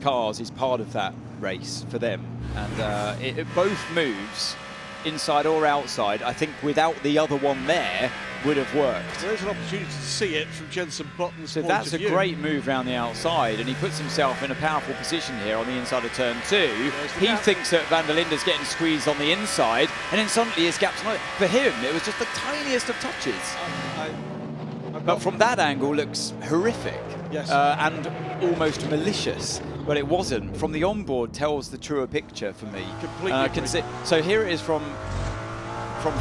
cars is part of that race for them, and both moves, inside or outside, I think without the other one there, would have worked. There's an opportunity to see it from Jenson Button's point of view. So that's a great move round the outside, and he puts himself in a powerful position here on the inside of turn 2. He thinks that Van der Linde's getting squeezed on the inside, and then suddenly his gap's not. For him, it was just the tiniest of touches. But from that angle, looks horrific. Yes. And almost malicious. But it wasn't. From the onboard, tells the truer picture for me. Completely. So here it is from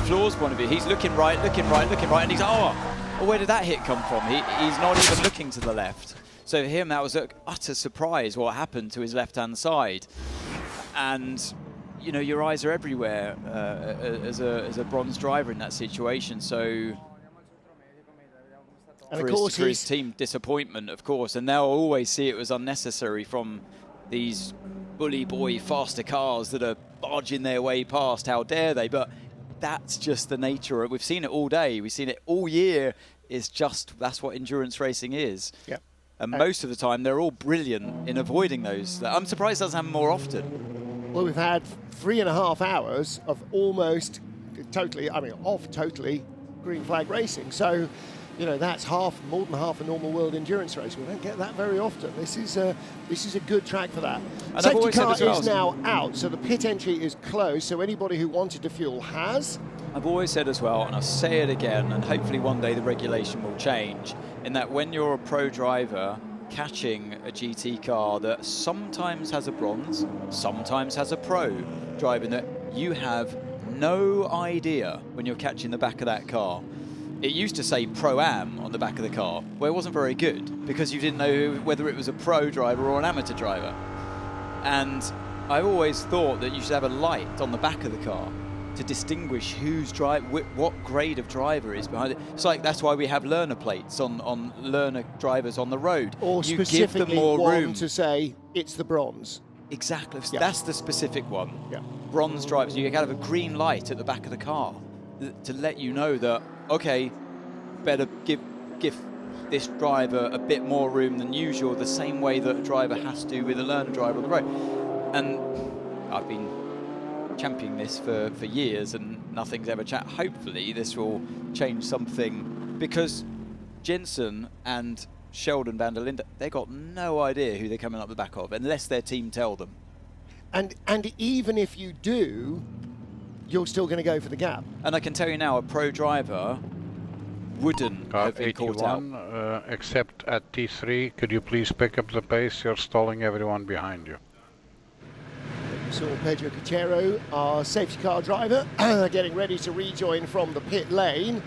Floor's point of view. He's looking right, and he's where did that hit come from? He's not even looking to the left. So for him, that was an utter surprise what happened to his left-hand side. And you know, your eyes are everywhere as a bronze driver in that situation. So. And of course, for his team, disappointment, of course, and they'll always see it was unnecessary from these bully boy faster cars that are barging their way past. How dare they? But that's just the nature. We've seen it all day. We've seen it all year. That's what endurance racing is. Yeah. And most of the time, they're all brilliant in avoiding those. I'm surprised it doesn't happen more often. Well, we've had 3.5 hours of totally green flag racing. So, you know, that's more than half a normal world endurance race. We don't get that very often. This is a good track for that. And Safety car is now out, so the pit entry is closed. So anybody who wanted to fuel has. I've always said as well, and I'll say it again, and hopefully one day the regulation will change, in that when you're a pro driver catching a GT car that sometimes has a bronze, sometimes has a pro driving that you have no idea when you're catching the back of that car. It used to say Pro-Am on the back of the car, where it wasn't very good because you didn't know whether it was a pro driver or an amateur driver. And I always thought that you should have a light on the back of the car to distinguish what grade of driver is behind it. It's like that's why we have learner plates on learner drivers on the road. Or you specifically give them more one room to say it's the bronze. Exactly. Yeah. That's the specific one. Yeah. Bronze drivers, you have a green light at the back of the car to let you know that, okay, better give this driver a bit more room than usual, the same way that a driver has to with a learner driver on the road. And I've been championing this for years and nothing's ever changed. Hopefully this will change something, because Jensen and Sheldon van der Linde, they got no idea who they're coming up the back of unless their team tell them. And even if you do, you're still going to go for the gap. And I can tell you now, a pro driver wouldn't have been caught out. Except at T3, could you please pick up the pace? You're stalling everyone behind you. We saw Pedro Cachero, our safety car driver, getting ready to rejoin from the pit lane.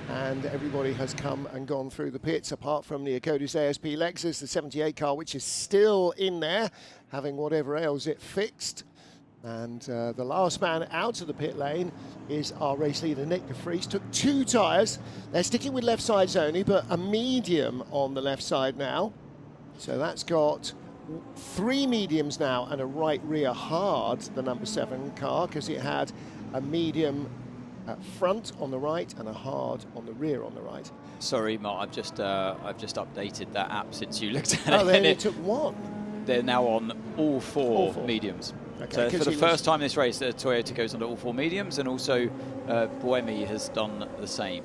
And everybody has come and gone through the pits, apart from the Akodis ASP Lexus, the 78 car, which is still in there, having whatever ails it fixed. And the last man out of the pit lane is our race leader, Nick de Vries. Took 2 tyres. They're sticking with left sides only, but a medium on the left side now. So that's got 3 mediums now and a right rear hard, the number 7 car, because it had a medium front on the right and a hard on the rear on the right. Sorry, Mark, I've just updated that app since you looked at it. Oh, they only took 1. They're now on all four mediums. Okay, so for the first time in this race, Toyota goes on to all 4 mediums, and also Buemi has done the same.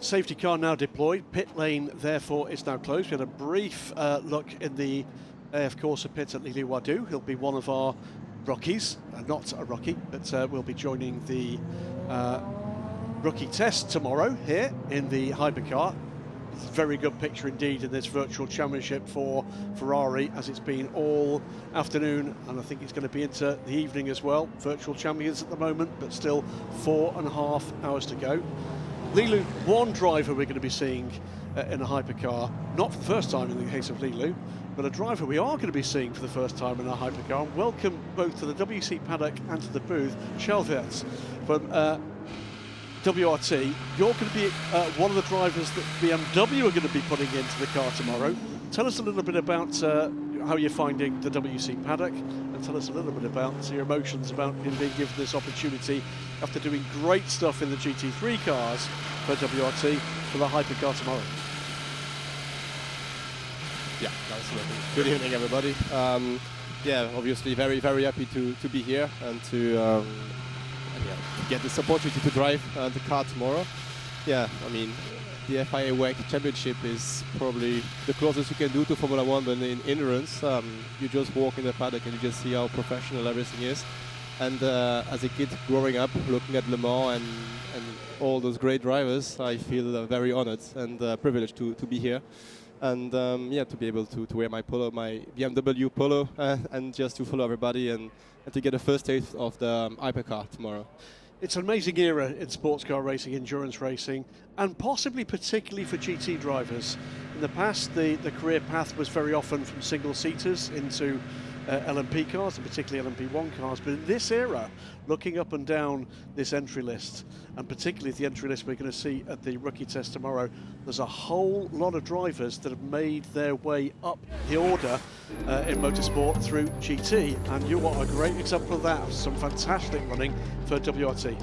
Safety car now deployed. Pit lane, therefore, is now closed. We had a brief look in the AF Corsa pit at Lili Wadou. He'll be one of our rookies, not a rookie, but will be joining the rookie test tomorrow here in the Hypercar. It's a very good picture indeed in this virtual championship for Ferrari, as it's been all afternoon, and I think it's going to be into the evening as well. Virtual champions at the moment, but still 4.5 hours to go. Lilu, one driver we're going to be seeing in a Hypercar, not for the first time in the case of Lilu, but a driver we are going to be seeing for the first time in a Hypercar. Welcome both to the WC paddock and to the booth, Chelverts from WRT. You're going to be one of the drivers that BMW are going to be putting into the car tomorrow. Tell us a little bit about how you're finding the WC paddock, and tell us a little bit about your emotions about being given this opportunity after doing great stuff in the GT3 cars for WRT for the Hypercar tomorrow. Yeah, absolutely. Good evening, everybody. Yeah, obviously very, very happy to be here and to get this opportunity to drive the car tomorrow. Yeah, I mean, the FIA WEC Championship is probably the closest you can do to Formula 1, but in endurance, you just walk in the paddock and you just see how professional everything is. And as a kid growing up, looking at Le Mans and all those great drivers, I feel very honored and privileged to be here. And yeah, to be able to wear my polo, my BMW polo, and just to follow everybody and to get a first taste of the Hypercar tomorrow. It's an amazing era in sports car racing, endurance racing, and possibly particularly for GT drivers. In the past, the career path was very often from single-seaters into LMP cars, and particularly LMP1 cars. But in this era, looking up and down this entry list, and particularly the entry list we're going to see at the rookie test tomorrow, there's a whole lot of drivers that have made their way up the order in motorsport through GT, and you are a great example of that. Some fantastic running for WRT.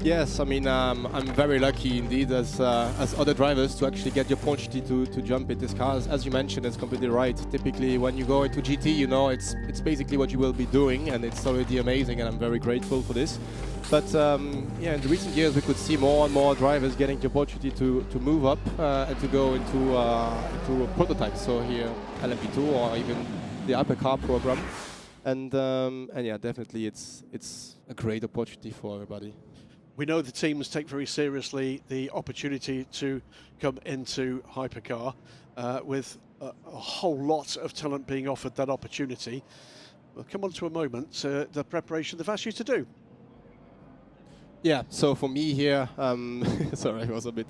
Yes, I mean, I'm very lucky indeed as other drivers to actually get the opportunity to jump in this car. As you mentioned, it's completely right. Typically, when you go into GT, you know, it's basically what you will be doing, and it's already amazing, and I'm very grateful for this. But yeah, in the recent years, we could see more and more drivers getting the opportunity to move up and to go into prototypes. So here, LMP2 or even the Hypercar program, and yeah, definitely it's a great opportunity for everybody. We know the teams take very seriously the opportunity to come into Hypercar with a whole lot of talent being offered that opportunity. We'll come on to a moment, the preparation they've asked you to do. Yeah, so for me here, sorry, I was a bit,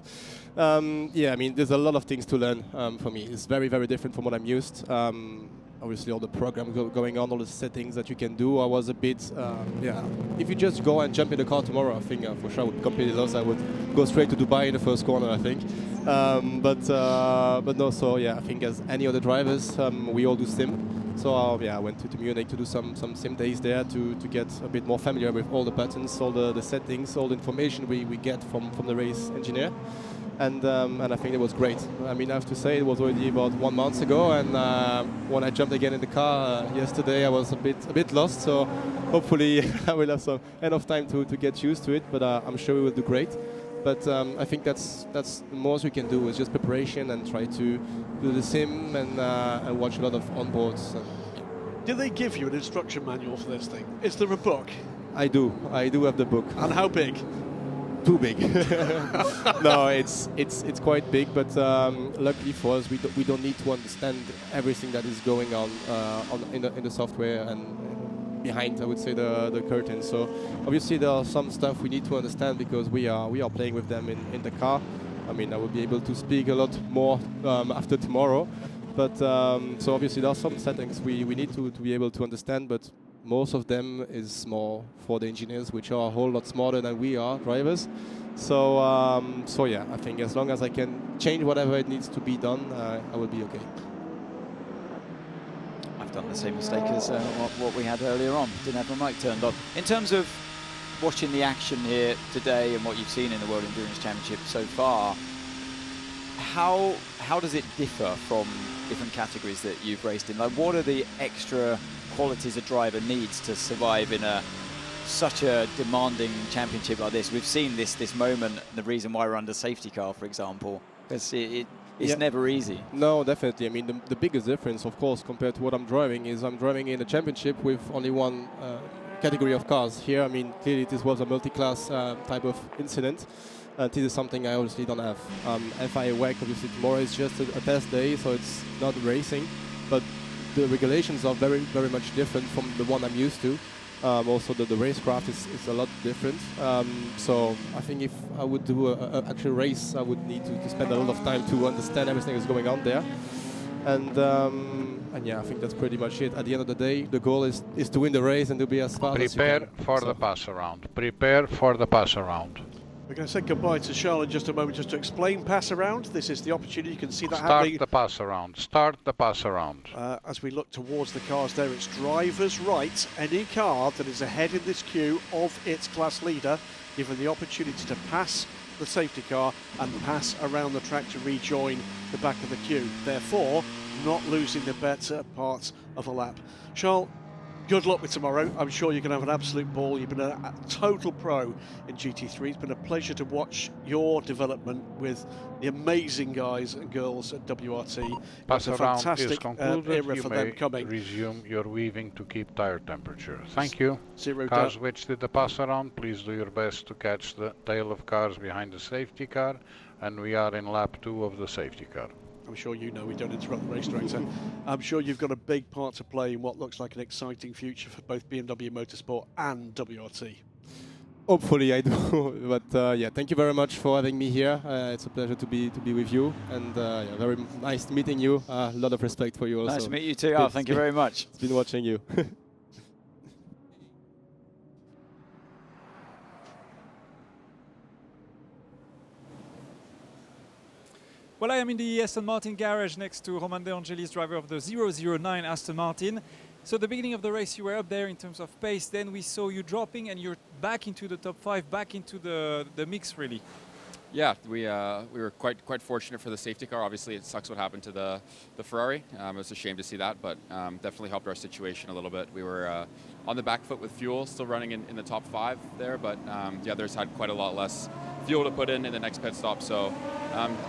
yeah, I mean, there's a lot of things to learn for me. It's very, very different from what I'm used. Obviously, all the program going on, all the settings that you can do. I was a bit, yeah, if you just go and jump in the car tomorrow, I think for sure I would completely lose. I would go straight to Dubai in the first corner, I think. But no, so yeah, I think as any other drivers, we all do sim. So yeah, I went to Munich to do some sim days there to get a bit more familiar with all the buttons, all the settings, all the information we get from the race engineer. And I think it was great. I mean, I have to say it was already about 1 month ago, and when I jumped again in the car yesterday, I was a bit lost. So hopefully I will have enough time to get used to it. But I'm sure we will do great. But I think that's the most we can do is just preparation and try to do the sim and watch a lot of onboards. Did they give you an instruction manual for this thing? Is there a book? I do have the book. And how big? Too big. No, it's quite big, but luckily for us, we don't need to understand everything that is going on in the software and behind, I would say, the curtain. So obviously there are some stuff we need to understand because we are playing with them in the car. I mean, I will be able to speak a lot more after tomorrow, but so obviously there are some settings we need to be able to understand, but most of them is more for the engineers, which are a whole lot smarter than we are drivers. So so yeah, I think as long as I can change whatever it needs to be done, I will be okay. Done the same mistake as what we had earlier on. Didn't have my mic turned on. In terms of watching the action here today and what you've seen in the World Endurance Championship so far, how does it differ from different categories that you've raced in? Like, what are the extra qualities a driver needs to survive in such a demanding championship like this? We've seen this moment, the reason why we're under safety car, for example, because it's never easy. No, definitely. I mean, the biggest difference, of course, compared to what I'm driving is I'm driving in a championship with only one category of cars. Here, I mean, clearly this was a multi-class type of incident. This is something I obviously don't have. FIA WEC, obviously, tomorrow is just a test day, so it's not racing. But the regulations are very, very much different from the one I'm used to. Also, the racecraft is a lot different. So I think if I would do an actual race, I would need to spend a lot of time to understand everything that's going on there. And yeah, I think that's pretty much it. At the end of the day, the goal is to win the race and to be as fast as you can. Prepare for the pass around. Prepare for the pass around. We're going to say goodbye to Charles in just a moment just to explain pass around. This is the opportunity. You can see that happening. Start the pass around. Start the pass around. As we look towards the cars there, it's driver's right. Any car that is ahead in this queue of its class leader given the opportunity to pass the safety car and pass around the track to rejoin the back of the queue. Therefore, not losing the better part of a lap. Charles, good luck with tomorrow. I'm sure you're going to have an absolute ball. You've been a total pro in GT3. It's been a pleasure to watch your development with the amazing guys and girls at WRT. Pass it's a around fantastic is concluded. era You for may them coming. resume your weaving to keep tire temperature. Thank you. Zero Cars doubt. which did the pass around, please do your best to catch the tail of cars behind the safety car. And we are in lap 2 of the safety car. I'm sure you know we don't interrupt the race director. I'm sure you've got a big part to play in what looks like an exciting future for both BMW Motorsport and WRT. Hopefully I do, but yeah, thank you very much for having me here. It's a pleasure to be with you, and yeah, very nice meeting you. A lot of respect for you also. Nice to meet you too. Oh, thank you very much. It's been watching you. Well, I am in the Aston Martin garage next to Romain De Angelis, driver of the 009 Aston Martin. So the beginning of the race, you were up there in terms of pace. Then we saw you dropping, and you're back into the top 5, back into the mix, really. Yeah, we were quite fortunate for the safety car. Obviously, it sucks what happened to the Ferrari. It was a shame to see that, but definitely helped our situation a little bit. We were on the back foot with fuel, still running in the top 5 there, but the others had quite a lot less fuel to put in the next pit stop. So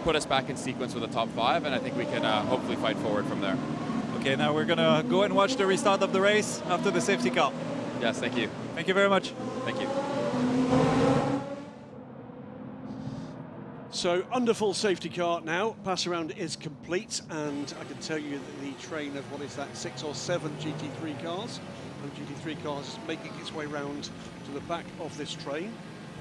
put us back in sequence with the top 5, and I think we can hopefully fight forward from there. Okay, now we're gonna go and watch the restart of the race after the safety car. Yes, thank you. Thank you very much. Thank you. So under full safety car now, pass around is complete, and I can tell you that the train of, what is that, 6 or 7 GT3 cars, and GT3 cars is making its way round to the back of this train,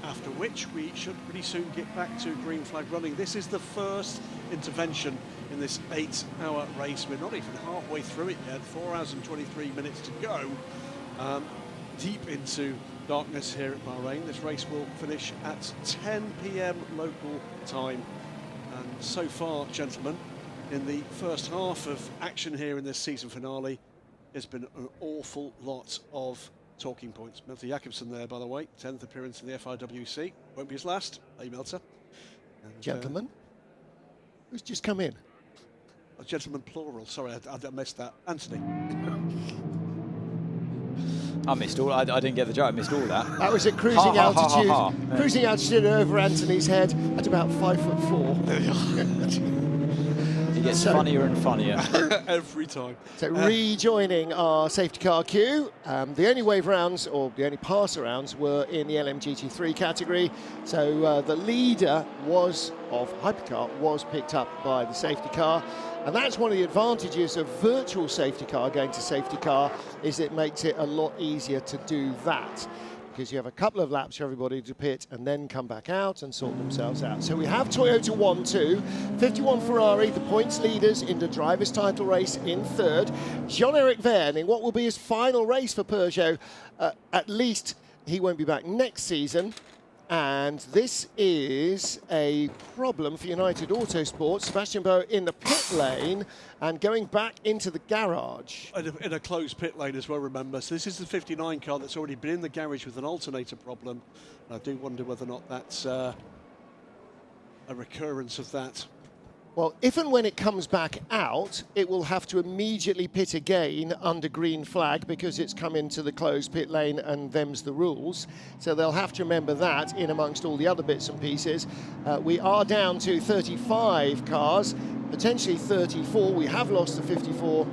after which we should pretty soon get back to green flag running. This is the first intervention in this 8-hour race. We're not even halfway through it yet, 4 hours and 23 minutes to go. Deep into darkness here at Bahrain. This race will finish at 10 p.m. local time. And so far, gentlemen, in the first half of action here in this season finale, there's been an awful lot of talking points. Melter Jakobsen there, by the way, 10th appearance in the FIWC. Won't be his last. Hey, Melter. And, gentlemen, who's just come in? A gentleman plural. Sorry, I missed that. Anthony. I missed all. I didn't get the joke. I missed all that. That was at cruising altitude. Cruising altitude over Anthony's head at about 5'4". It gets funnier and funnier every time. So rejoining our safety car queue. The only wave rounds, or the only pass rounds, were in the LMGT3 category. So the leader of Hypercar was picked up by the safety car. And that's one of the advantages of virtual safety car going to safety car, is it makes it a lot easier to do that, because you have a couple of laps for everybody to pit and then come back out and sort themselves out. So we have Toyota 1-2, 51 Ferrari, the points leaders in the driver's title race in third. Jean-Eric Verne in what will be his final race for Peugeot. At least he won't be back next season. And this is a problem for United Autosport. Sebastian Boe in the pit lane and going back into the garage. In a closed pit lane as well, remember. So this is the 59 car that's already been in the garage with an alternator problem. I do wonder whether or not that's a recurrence of that. Well, if and when it comes back out, it will have to immediately pit again under green flag, because it's come into the closed pit lane and them's the rules. So they'll have to remember that in amongst all the other bits and pieces. We are down to 35 cars, potentially 34. We have lost the 54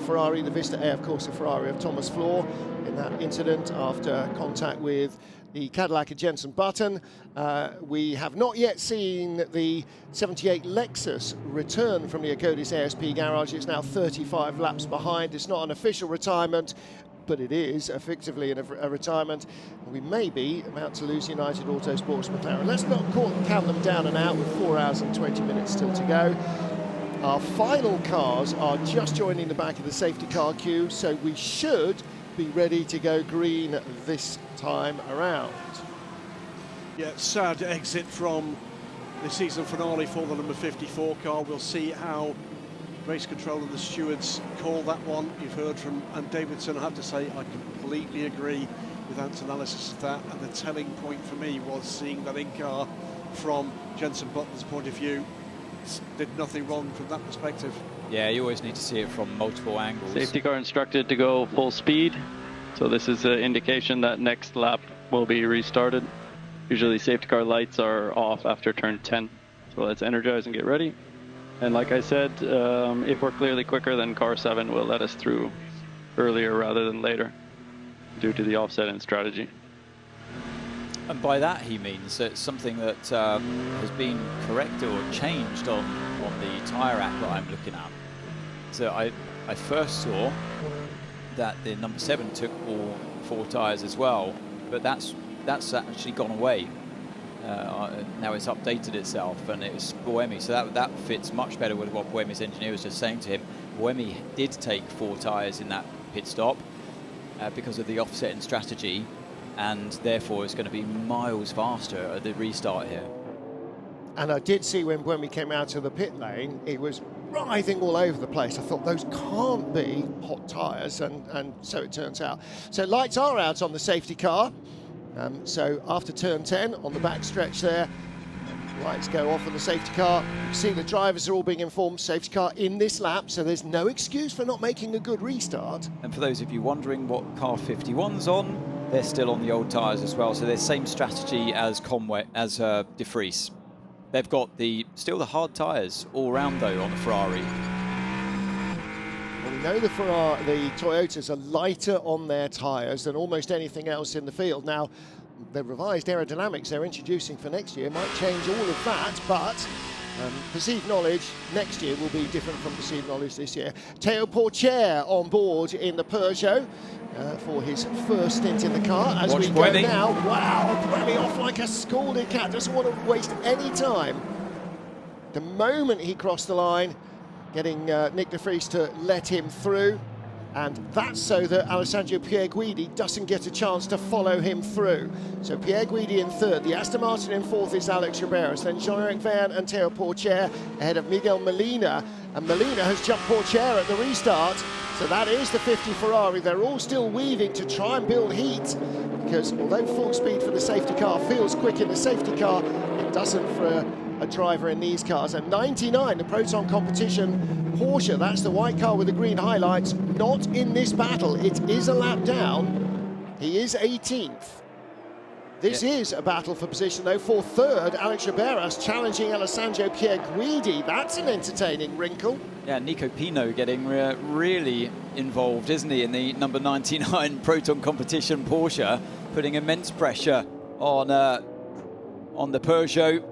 Ferrari, the Vista Air, of course, the Ferrari of Thomas Floor in that incident after contact with the Cadillac of Jenson Button. We have not yet seen the 78 Lexus return from the Akkodis ASP garage. It's now 35 laps behind. It's not an official retirement, but it is effectively a retirement. We may be about to lose United Autosports McLaren. Let's not count them down and out with 4 hours and 20 minutes still to go. Our final cars are just joining the back of the safety car queue, so we should be ready to go green this time around. Yeah, sad exit from the season finale for the number 54 car. We'll see how race control and the stewards call that one. You've heard from Davidson. I have to say I completely agree with Ant's analysis of that, and the telling point for me was seeing that in-car from Jenson Button's point of view. Did nothing wrong from that perspective. Yeah, you always need to see it from multiple angles. Safety car instructed to go full speed. So this is an indication that next lap will be restarted. Usually safety car lights are off after turn 10. So let's energize and get ready. And like I said, if we're clearly quicker, then car 7 will let us through earlier rather than later due to the offset and strategy. And by that he means that something that has been corrected or changed on the tyre app that I'm looking at. So I first saw that the number 7 took all 4 tyres as well, but that's actually gone away. Now it's updated itself, and it's Buemi, so that fits much better with what Buemi's engineer was just saying to him. Buemi did take 4 tyres in that pit stop because of the offsetting strategy, and therefore it's going to be miles faster at the restart here. And I did see when we came out of the pit lane, it was writhing all over the place. I thought those can't be hot tyres, and so it turns out. So lights are out on the safety car. So after turn 10 on the back stretch there, lights go off on the safety car. You can see the drivers are all being informed, safety car in this lap, so there's no excuse for not making a good restart. And for those of you wondering what car 51's on, they're still on the old tyres as well, so there's same strategy as De Vries. They've got still the hard tyres all round though on the Ferrari. Well, we know the Toyotas are lighter on their tyres than almost anything else in the field. Now, the revised aerodynamics they're introducing for next year might change all of that, but perceived knowledge next year will be different from perceived knowledge this year. Théo Pourchaire on board in the Peugeot for his first stint in the car. As we go now, wow, Buemi off like a scalded cat, doesn't want to waste any time. The moment he crossed the line, getting Nick de Vries to let him through, and that's so that Alessandro Pierguidi doesn't get a chance to follow him through. So Pierguidi in third, the Aston Martin in fourth is Alex Riberas, then Jean-Eric Vergne and Théo Pourchaire ahead of Miguel Molina, and Molina has jumped Pourchaire at the restart, so that is the 50 Ferrari. They're all still weaving to try and build heat, because although full speed for the safety car feels quick in the safety car, it doesn't for a driver in these cars. And 99, the Proton competition Porsche, that's the white car with the green highlights, not in this battle. It is a lap down. He is 18th. This is a battle for position, though, for third. Alex Riberas challenging Alessandro Pierguidi. That's an entertaining wrinkle. Yeah, Nico Pino getting really involved, isn't he, in the number 99 Proton competition Porsche, putting immense pressure on the Peugeot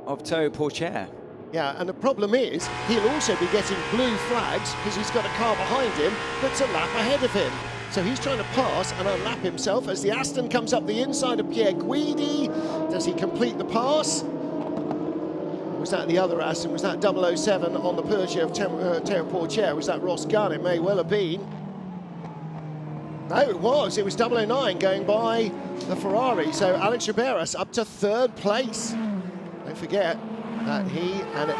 of Théo Pourchaire. Yeah, and the problem is he'll also be getting blue flags because he's got a car behind him that's a lap ahead of him. So he's trying to pass and unlap himself as the Aston comes up the inside of Pierguidi. Does he complete the pass? Was that the other Aston? Was that 007 on the Peugeot of Théo Pourchaire? Was that Ross Gunn? It may well have been. No, it was 009 going by the Ferrari. So Alex Riberas up to third place. Don't forget that he and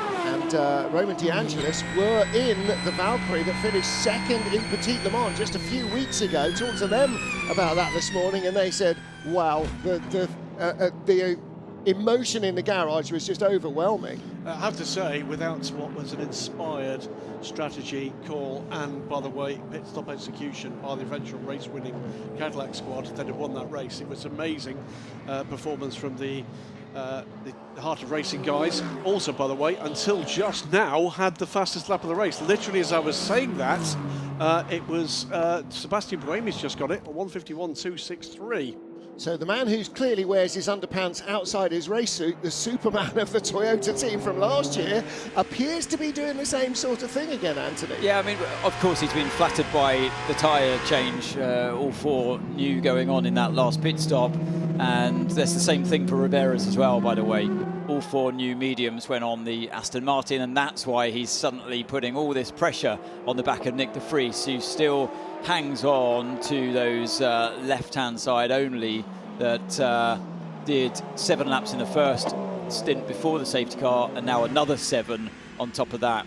Roman De Angelis were in the Valkyrie that finished second in Petit Le Mans just a few weeks ago. Talked to them about that this morning, and they said, wow, the emotion in the garage was just overwhelming. I have to say, without what was an inspired strategy, call, and, by the way, pit stop execution by the eventual race-winning Cadillac squad that had won that race, it was amazing performance from the Heart of Racing guys. Also, by the way, until just now, had the fastest lap of the race. Literally, as I was saying that, it was Sebastian Buemi's just got it, 151.263. So the man who clearly wears his underpants outside his race suit, the Superman of the Toyota team from last year, appears to be doing the same sort of thing again, Anthony. Yeah, I mean, of course he's been flattered by the tyre change, all four new going on in that last pit stop, and that's the same thing for Riberas as well, by the way. All four new mediums went on the Aston Martin, and that's why he's suddenly putting all this pressure on the back of Nick de Vries, who still hangs on to those left-hand side only that did 7 laps in the first stint before the safety car, and now another 7 on top of that.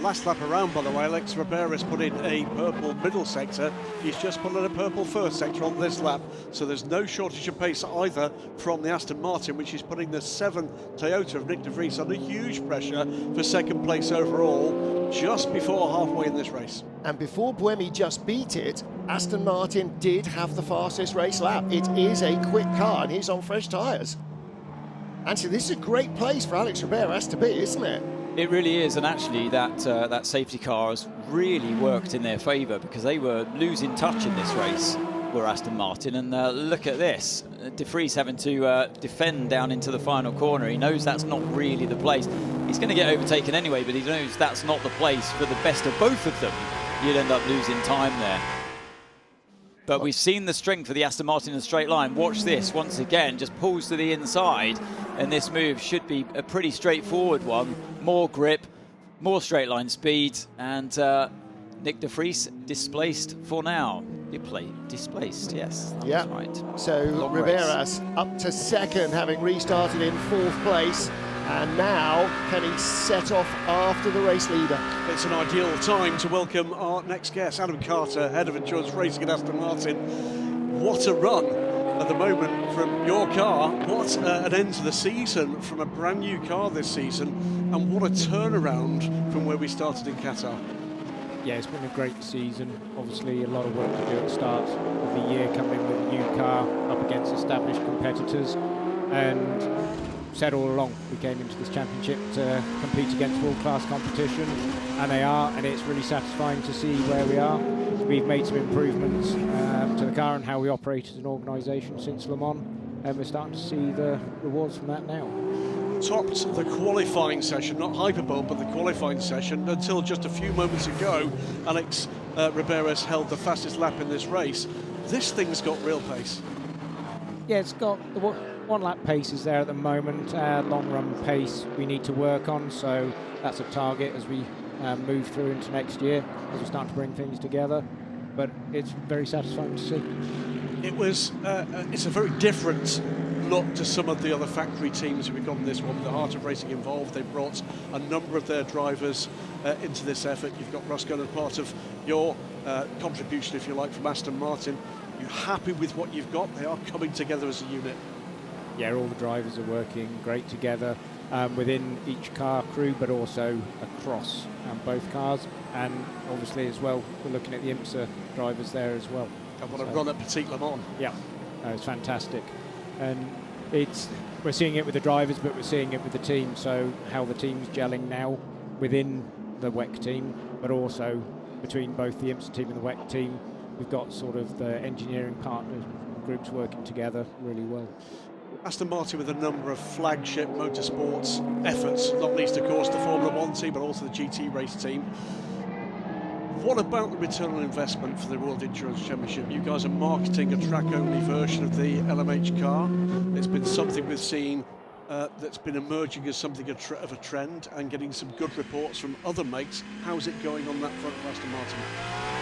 Last lap around, by the way, Alex Riberas put in a purple middle sector. He's just put in a purple first sector on this lap, so there's no shortage of pace either from the Aston Martin, which is putting the 7 Toyota of Nick de Vries under huge pressure for second place overall, just before halfway in this race. And before Buemi just beat it, Aston Martin did have the fastest race lap. It is a quick car, and he's on fresh tyres. Actually, this is a great place for Alex Riberas to be, isn't it? It really is, and actually that safety car has really worked in their favour, because they were losing touch in this race, were Aston Martin, and look at this. De Vries having to defend down into the final corner. He knows that's not really the place. He's going to get overtaken anyway, but he knows that's not the place for the best of both of them. You'd end up losing time there. But we've seen the strength of the Aston Martin in a straight line. Watch this, once again, just pulls to the inside, and this move should be a pretty straightforward one. More grip, more straight line speed, and Nick de Vries displaced for now. Displaced, yes, that's right. So Riberas up to second, having restarted in 4th place. And now, can he set off after the race leader? It's an ideal time to welcome our next guest, Adam Carter, Head of Endurance Racing at Aston Martin. What a run at the moment from your car. What an end to the season from a brand new car this season. And what a turnaround from where we started in Qatar. Yeah, it's been a great season. Obviously, a lot of work to do at the start of the year, coming with a new car up against established competitors. And said all along, we came into this championship to compete against world-class competition, and they are, and it's really satisfying to see where we are. We've made some improvements to the car and how we operate as an organisation since Le Mans, and we're starting to see the rewards from that now. Topped the qualifying session, not Hyperbowl, but the qualifying session, until just a few moments ago. Alex Riberas held the fastest lap in this race. This thing's got real pace. Yeah, it's got the one lap pace is there at the moment. Long run pace we need to work on, so that's a target as we move through into next year, as we start to bring things together. But it's very satisfying to see. It was, it's a very different look to some of the other factory teams we've got in this one. With the Heart of Racing involved, they brought a number of their drivers into this effort. You've got Russ Gunn as part of your contribution, if you like, from Aston Martin. You're happy with what you've got? They are coming together as a unit. Yeah, all the drivers are working great together within each car crew, but also across both cars. And obviously as well, we're looking at the IMSA drivers there as well. And what a run at Petit Le Mans. Yeah, it's fantastic. And we're seeing it with the drivers, but we're seeing it with the team. So how the team's gelling now within the WEC team, but also between both the IMSA team and the WEC team. We've got sort of the engineering partner groups working together really well. Aston Martin with a number of flagship motorsports efforts, not least, of course, the Formula One team, but also the GT race team. What about the return on investment for the World Endurance Championship? You guys are marketing a track-only version of the LMH car. It's been something we've seen that's been emerging as something of a trend, and getting some good reports from other makes. How's it going on that front for Aston Martin?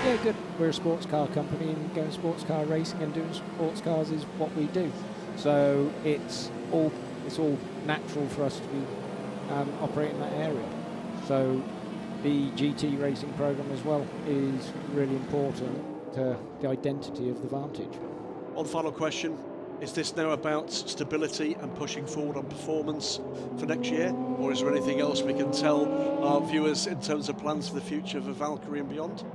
Yeah, good. We're a sports car company, and going sports car racing and doing sports cars is what we do. So it's all natural for us to be operating that area. So the GT racing program as well is really important to the identity of the Vantage. One final question. Is this now about stability and pushing forward on performance for next year? Or is there anything else we can tell our viewers in terms of plans for the future for Valkyrie and beyond?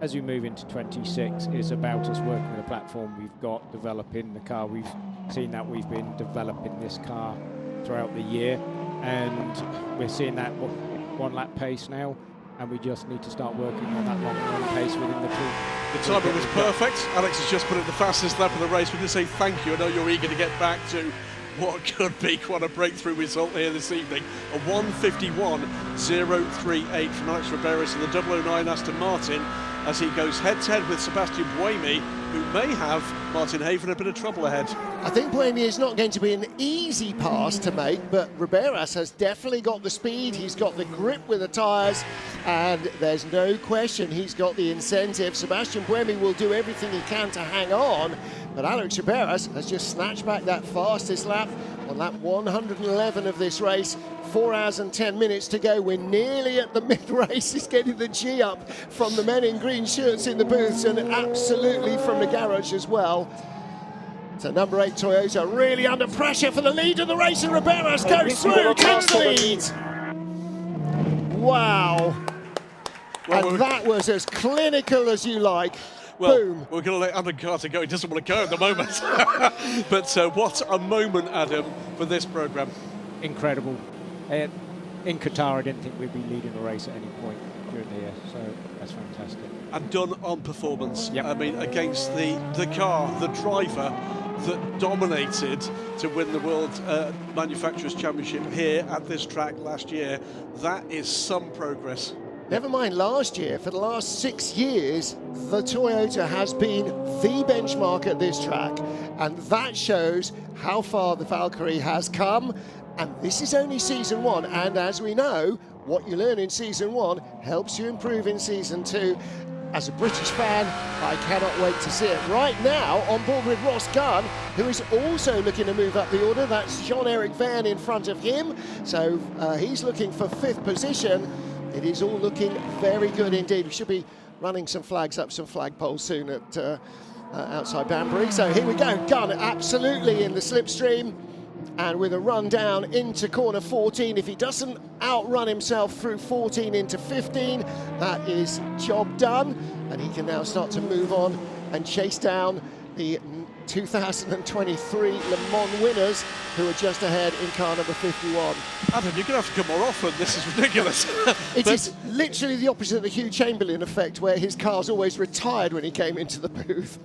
As we move into 26, it's about us working with the platform we've got, developing the car. We've seen that we've been developing this car throughout the year, and we're seeing that one lap pace now, and we just need to start working on that long run pace within the tool. The timing was perfect. Alex has just put in the fastest lap of the race. We're going to say thank you. I know you're eager to get back to what could be quite a breakthrough result here this evening. A 1:51.038 from Alex Riberas in the 009 Aston Martin, as he goes head-to-head with Sebastian Buemi, who may have Martin Haven a bit of trouble ahead. I think Buemi is not going to be an easy pass to make, but Riberas has definitely got the speed, he's got the grip with the tyres, and there's no question he's got the incentive. Sebastian Buemi will do everything he can to hang on, but Alex Riberas has just snatched back that fastest lap on lap 111 of this race. 4 hours and 10 minutes to go. We're nearly at the mid-race. He's getting the G up from the men in green shirts in the booths, and absolutely from the garage as well. So number 8 Toyota really under pressure for the lead of the race, and Riberas goes through, takes the lead. Wow. Well, and that was as clinical as you like. Well, Boom. We're going to let Adam Carter go. He doesn't want to go at the moment. But what a moment, Adam, for this programme. Incredible. In Qatar, I didn't think we'd be leading a race at any point during the year, so that's fantastic. And done on performance. Yep. I mean, against the car, the driver that dominated to win the World Manufacturers' Championship here at this track last year. That is some progress. Never mind last year, for the last 6 years, the Toyota has been the benchmark at this track, and that shows how far the Valkyrie has come. And this is only season 1, and as we know, what you learn in season 1 helps you improve in season 2. As a British fan, I cannot wait to see it. Right now, on board with Ross Gunn, who is also looking to move up the order. That's Jean-Eric Verne in front of him, so he's looking for 5th position. It is all looking very good indeed. We should be running some flags up, some flagpoles soon at outside Banbury. So here we go, Gunn absolutely in the slipstream, and with a run down into corner 14. If he doesn't outrun himself through 14 into 15, that is job done, and he can now start to move on and chase down the 2023 Le Mans winners, who are just ahead in car number 51. Adam, you're going to have to come more often. This is ridiculous. It is literally the opposite of the Hugh Chamberlain effect, where his car's always retired when he came into the booth.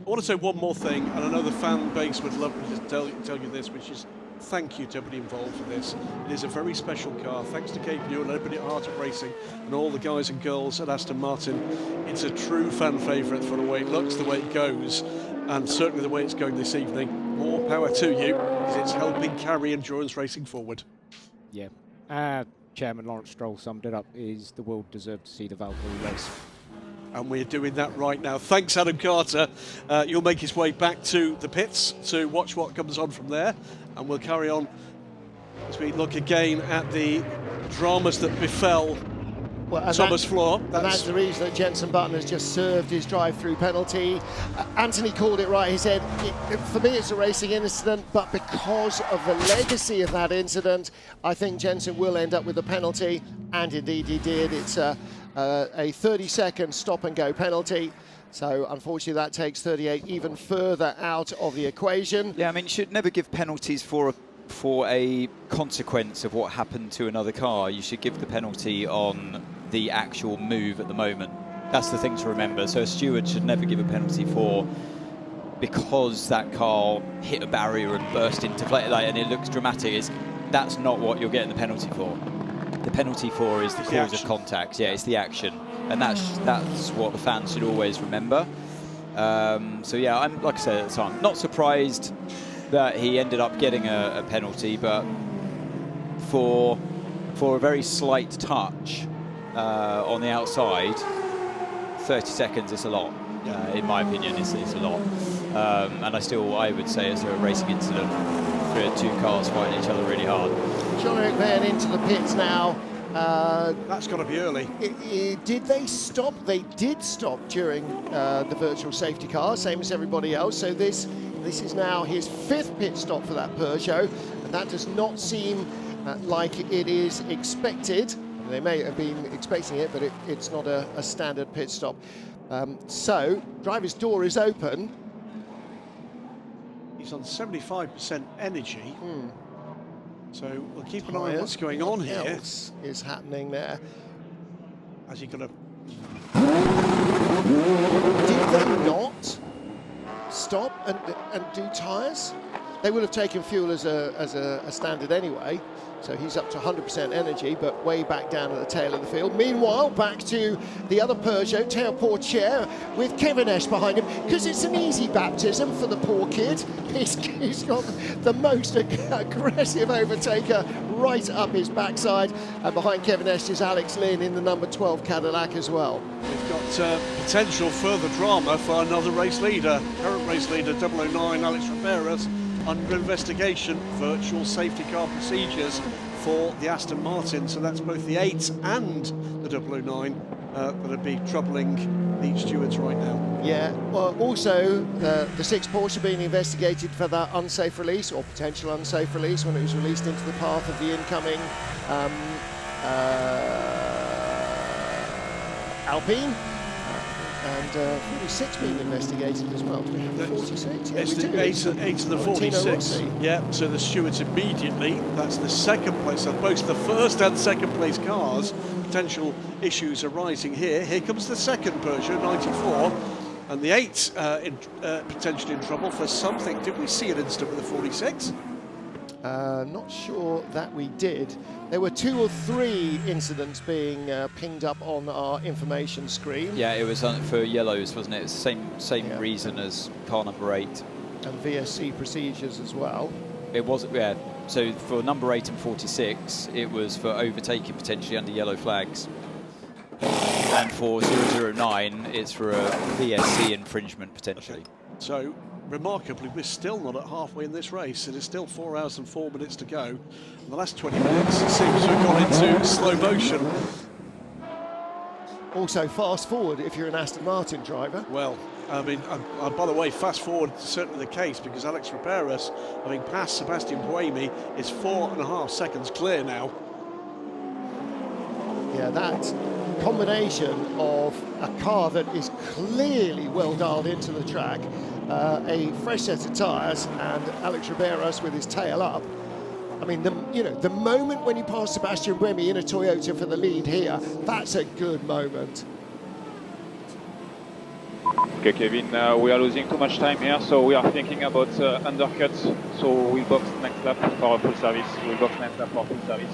I want to say one more thing, and I know the fan base would love me to tell you this, which is thank you to everybody involved for this. It is a very special car. Thanks to Kate Buell and everybody at Heart of Racing and all the guys and girls at Aston Martin. It's a true fan favourite for the way it looks, the way it goes, and certainly the way it's going this evening. More power to you, because it's helping carry endurance racing forward. Yeah. Chairman Lawrence Stroll summed it up, is the world deserved to see the Valkyrie race. And we're doing that right now. Thanks, Adam Carter. You'll make his way back to the pits to watch what comes on from there. And we'll carry on as we look again at the dramas that befell Thomas Floor. And that's the reason that Jenson Button has just served his drive-through penalty. Anthony called it right. He said, for me it's a racing incident, but because of the legacy of that incident, I think Jenson will end up with a penalty. And indeed he did. It's a 30-second stop-and-go penalty. So unfortunately that takes 38 even further out of the equation. Yeah, I mean, you should never give penalties for a consequence of what happened to another car. You should give the penalty on the actual move at the moment. That's the thing to remember. So a steward should never give a penalty because that car hit a barrier and burst into flame, and it looks dramatic. That's not what you're getting the penalty for. The penalty for is the cause of contact. Yeah, it's the action, and that's what the fans should always remember. So yeah, I'm, like I said at the time, not surprised that he ended up getting a penalty, but for a very slight touch on the outside, 30 seconds is a lot. In my opinion, it's a lot. And I would say it's a racing incident for two cars fighting each other really hard. Jean-Eric Vergne into the pits now. That's got to be early. Did they stop? They did stop during the virtual safety car, same as everybody else. So this is now his 5th pit stop for that Peugeot, and that does not seem like it is expected. They may have been expecting it, but it's not a standard pit stop. So driver's door is open. He's on 75% energy. So we'll keep an eye on what's going on here. What else is happening there? Has he got a... Did they not stop and do tyres? They would have taken fuel as a standard anyway. So he's up to 100% energy, but way back down at the tail of the field. Meanwhile, back to the other Peugeot, Théo Pourchaire, with Kevin Esch behind him, because it's an easy baptism for the poor kid. He's got the most aggressive overtaker right up his backside. And behind Kevin Esch is Alex Lynn in the number 12 Cadillac as well. We've got potential further drama for another race leader. Current race leader, 009, Alex Riberas, under investigation, virtual safety car procedures for the Aston Martin. So that's both the 8 and the 009 that would be troubling the stewards right now. Yeah, well, also the 6 Porsche being investigated for that unsafe release, or potential unsafe release, when it was released into the path of the incoming Alpine. And 46 being investigated as well. Do we have 46? Yes, the 8 and the 46. Yeah, so the stewards immediately, that's the second place, so both the first and second place cars, potential issues arising here. Here comes the second Peugeot, 94, and the 8 potentially in trouble for something. Did we see an incident with the 46? Not sure that we did. There were 2 or 3 incidents being pinged up on our information screen. Yeah, it was for yellows, wasn't it? It's the same reason as car number 8. And VSC procedures as well. It was, yeah. So for number 8 and 46, it was for overtaking potentially under yellow flags. And for 009, it's for a VSC infringement potentially. Okay. So, remarkably, we're still not at halfway in this race. It is still 4 hours and 4 minutes to go. And the last 20 minutes seems to have gone into slow motion. Also, fast forward if you're an Aston Martin driver. Well, I mean, by the way, fast forward is certainly the case, because Alex Riberas, having passed Sebastian Buemi, is 4.5 seconds clear now. Yeah, that combination of a car that is clearly well dialed into the track, a fresh set of tyres, and Alex Riberas with his tail up. I mean, the moment when you pass Sebastian Buemi in a Toyota for the lead here, that's a good moment. Okay, Kevin, we are losing too much time here, so we are thinking about undercuts. So we'll box next lap for a full service. We'll box next lap for full service.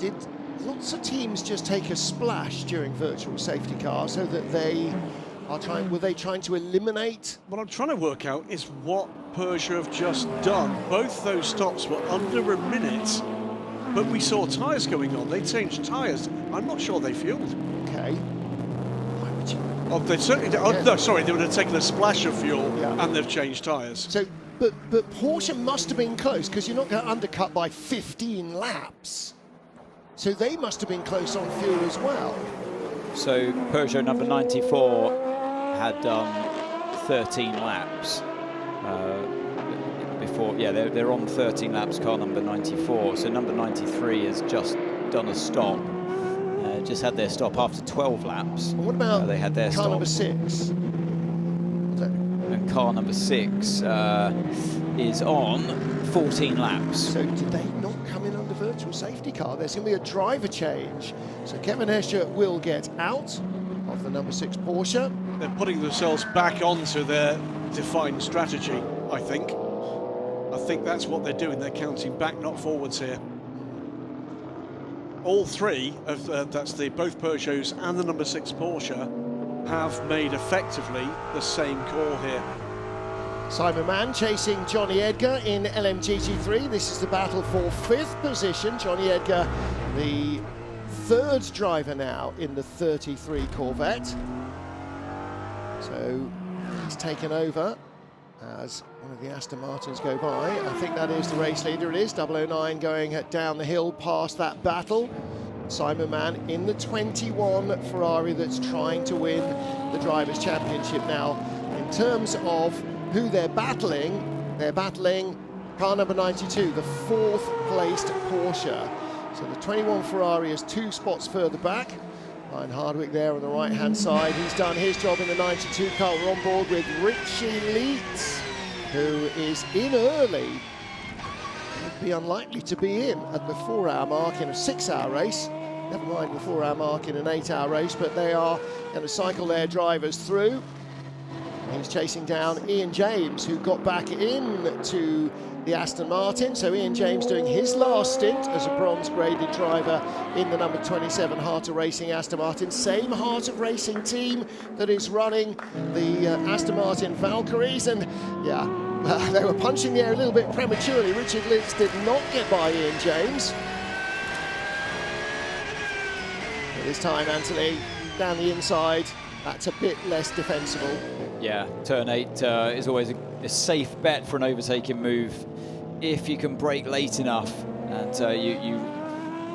Did lots of teams just take a splash during virtual safety car so that they are trying? Were they trying to eliminate? What I'm trying to work out is what Porsche have just done. Both those stops were under a minute, but we saw tyres going on. They changed tyres. I'm not sure they fueled. Okay. Oh, they certainly did. Oh, no, sorry, they would have taken a splash of fuel and they've changed tyres. So, but Porsche must have been close, because you're not going to undercut by 15 laps. So they must have been close on fuel as well. So Peugeot number 94 had done 13 laps before. Yeah, they're on 13 laps, car number 94. So number 93 has just done a stop. Just had their stop after 12 laps. And what about they had their car stop. number 6? And car number 6 is on 14 laps. So did they not come in under virtual safety car? There's going to be a driver change. So Kevin Escher will get out of the number 6 Porsche. They're putting themselves back onto their defined strategy, I think. I think that's what they're doing. They're counting back, not forwards here. All three of that's both Peugeots and the number 6 Porsche have made effectively the same call here. Simon Mann chasing Johnny Edgar in LMGT3. This is the battle for 5th position. Johnny Edgar, the 3rd driver now in the 33 Corvette. So he's taken over as one of the Aston Martins go by. I think that is the race leader. It is 009 going down the hill past that battle. Simon Mann in the 21 Ferrari that's trying to win the Drivers' Championship. Now, in terms of who they're battling car number 92, the 4th placed Porsche. So the 21 Ferrari is 2 spots further back. Ryan Hardwick there on the right-hand side. He's done his job in the 92 car. We're on board with Richie Leitz, who is in early. Would be unlikely to be in at the 4-hour mark in a 6-hour race. Never mind the 4-hour mark in an 8-hour race, but they are going to cycle their drivers through. He's chasing down Ian James, who got back into the Aston Martin. So Ian James doing his last stint as a bronze-graded driver in the number 27 Heart of Racing Aston Martin. Same Heart of Racing team that is running the Aston Martin Valkyries. And yeah, they were punching the air a little bit prematurely. Richard Litz did not get by Ian James. But this time, Anthony, down the inside, that's a bit less defensible. Yeah, turn 8 is always a safe bet for an overtaking move if you can brake late enough, and you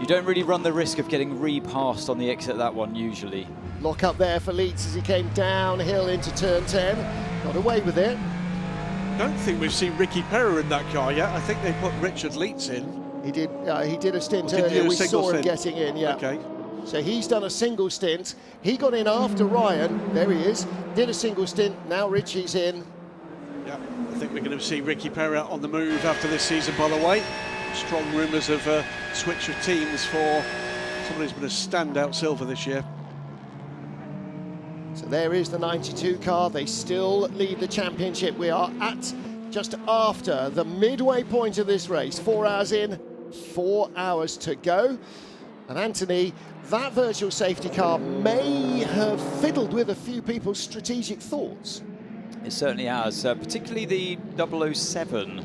don't really run the risk of getting repassed on the exit of that one usually. Lock up there for Leitz as he came downhill into turn 10. Got away with it. I don't think we've seen Ricky Perra in that car yet. I think they put Richard Leitz in. He did a stint Or did he earlier. do a We single saw him stint? getting in, yeah. Okay. So he's done a single stint. He got in after Ryan. There he is. Did a single stint. Now Richie's in. Yeah, I think we're going to see Ricky Perra on the move after this season, by the way. Strong rumours of a switch of teams for someone who's been a standout silver this year. So there is the 92 car. They still lead the championship. We are at just after the midway point of this race. 4 hours in, 4 hours to go. And Anthony, that virtual safety car may have fiddled with a few people's strategic thoughts. It certainly has, particularly the 007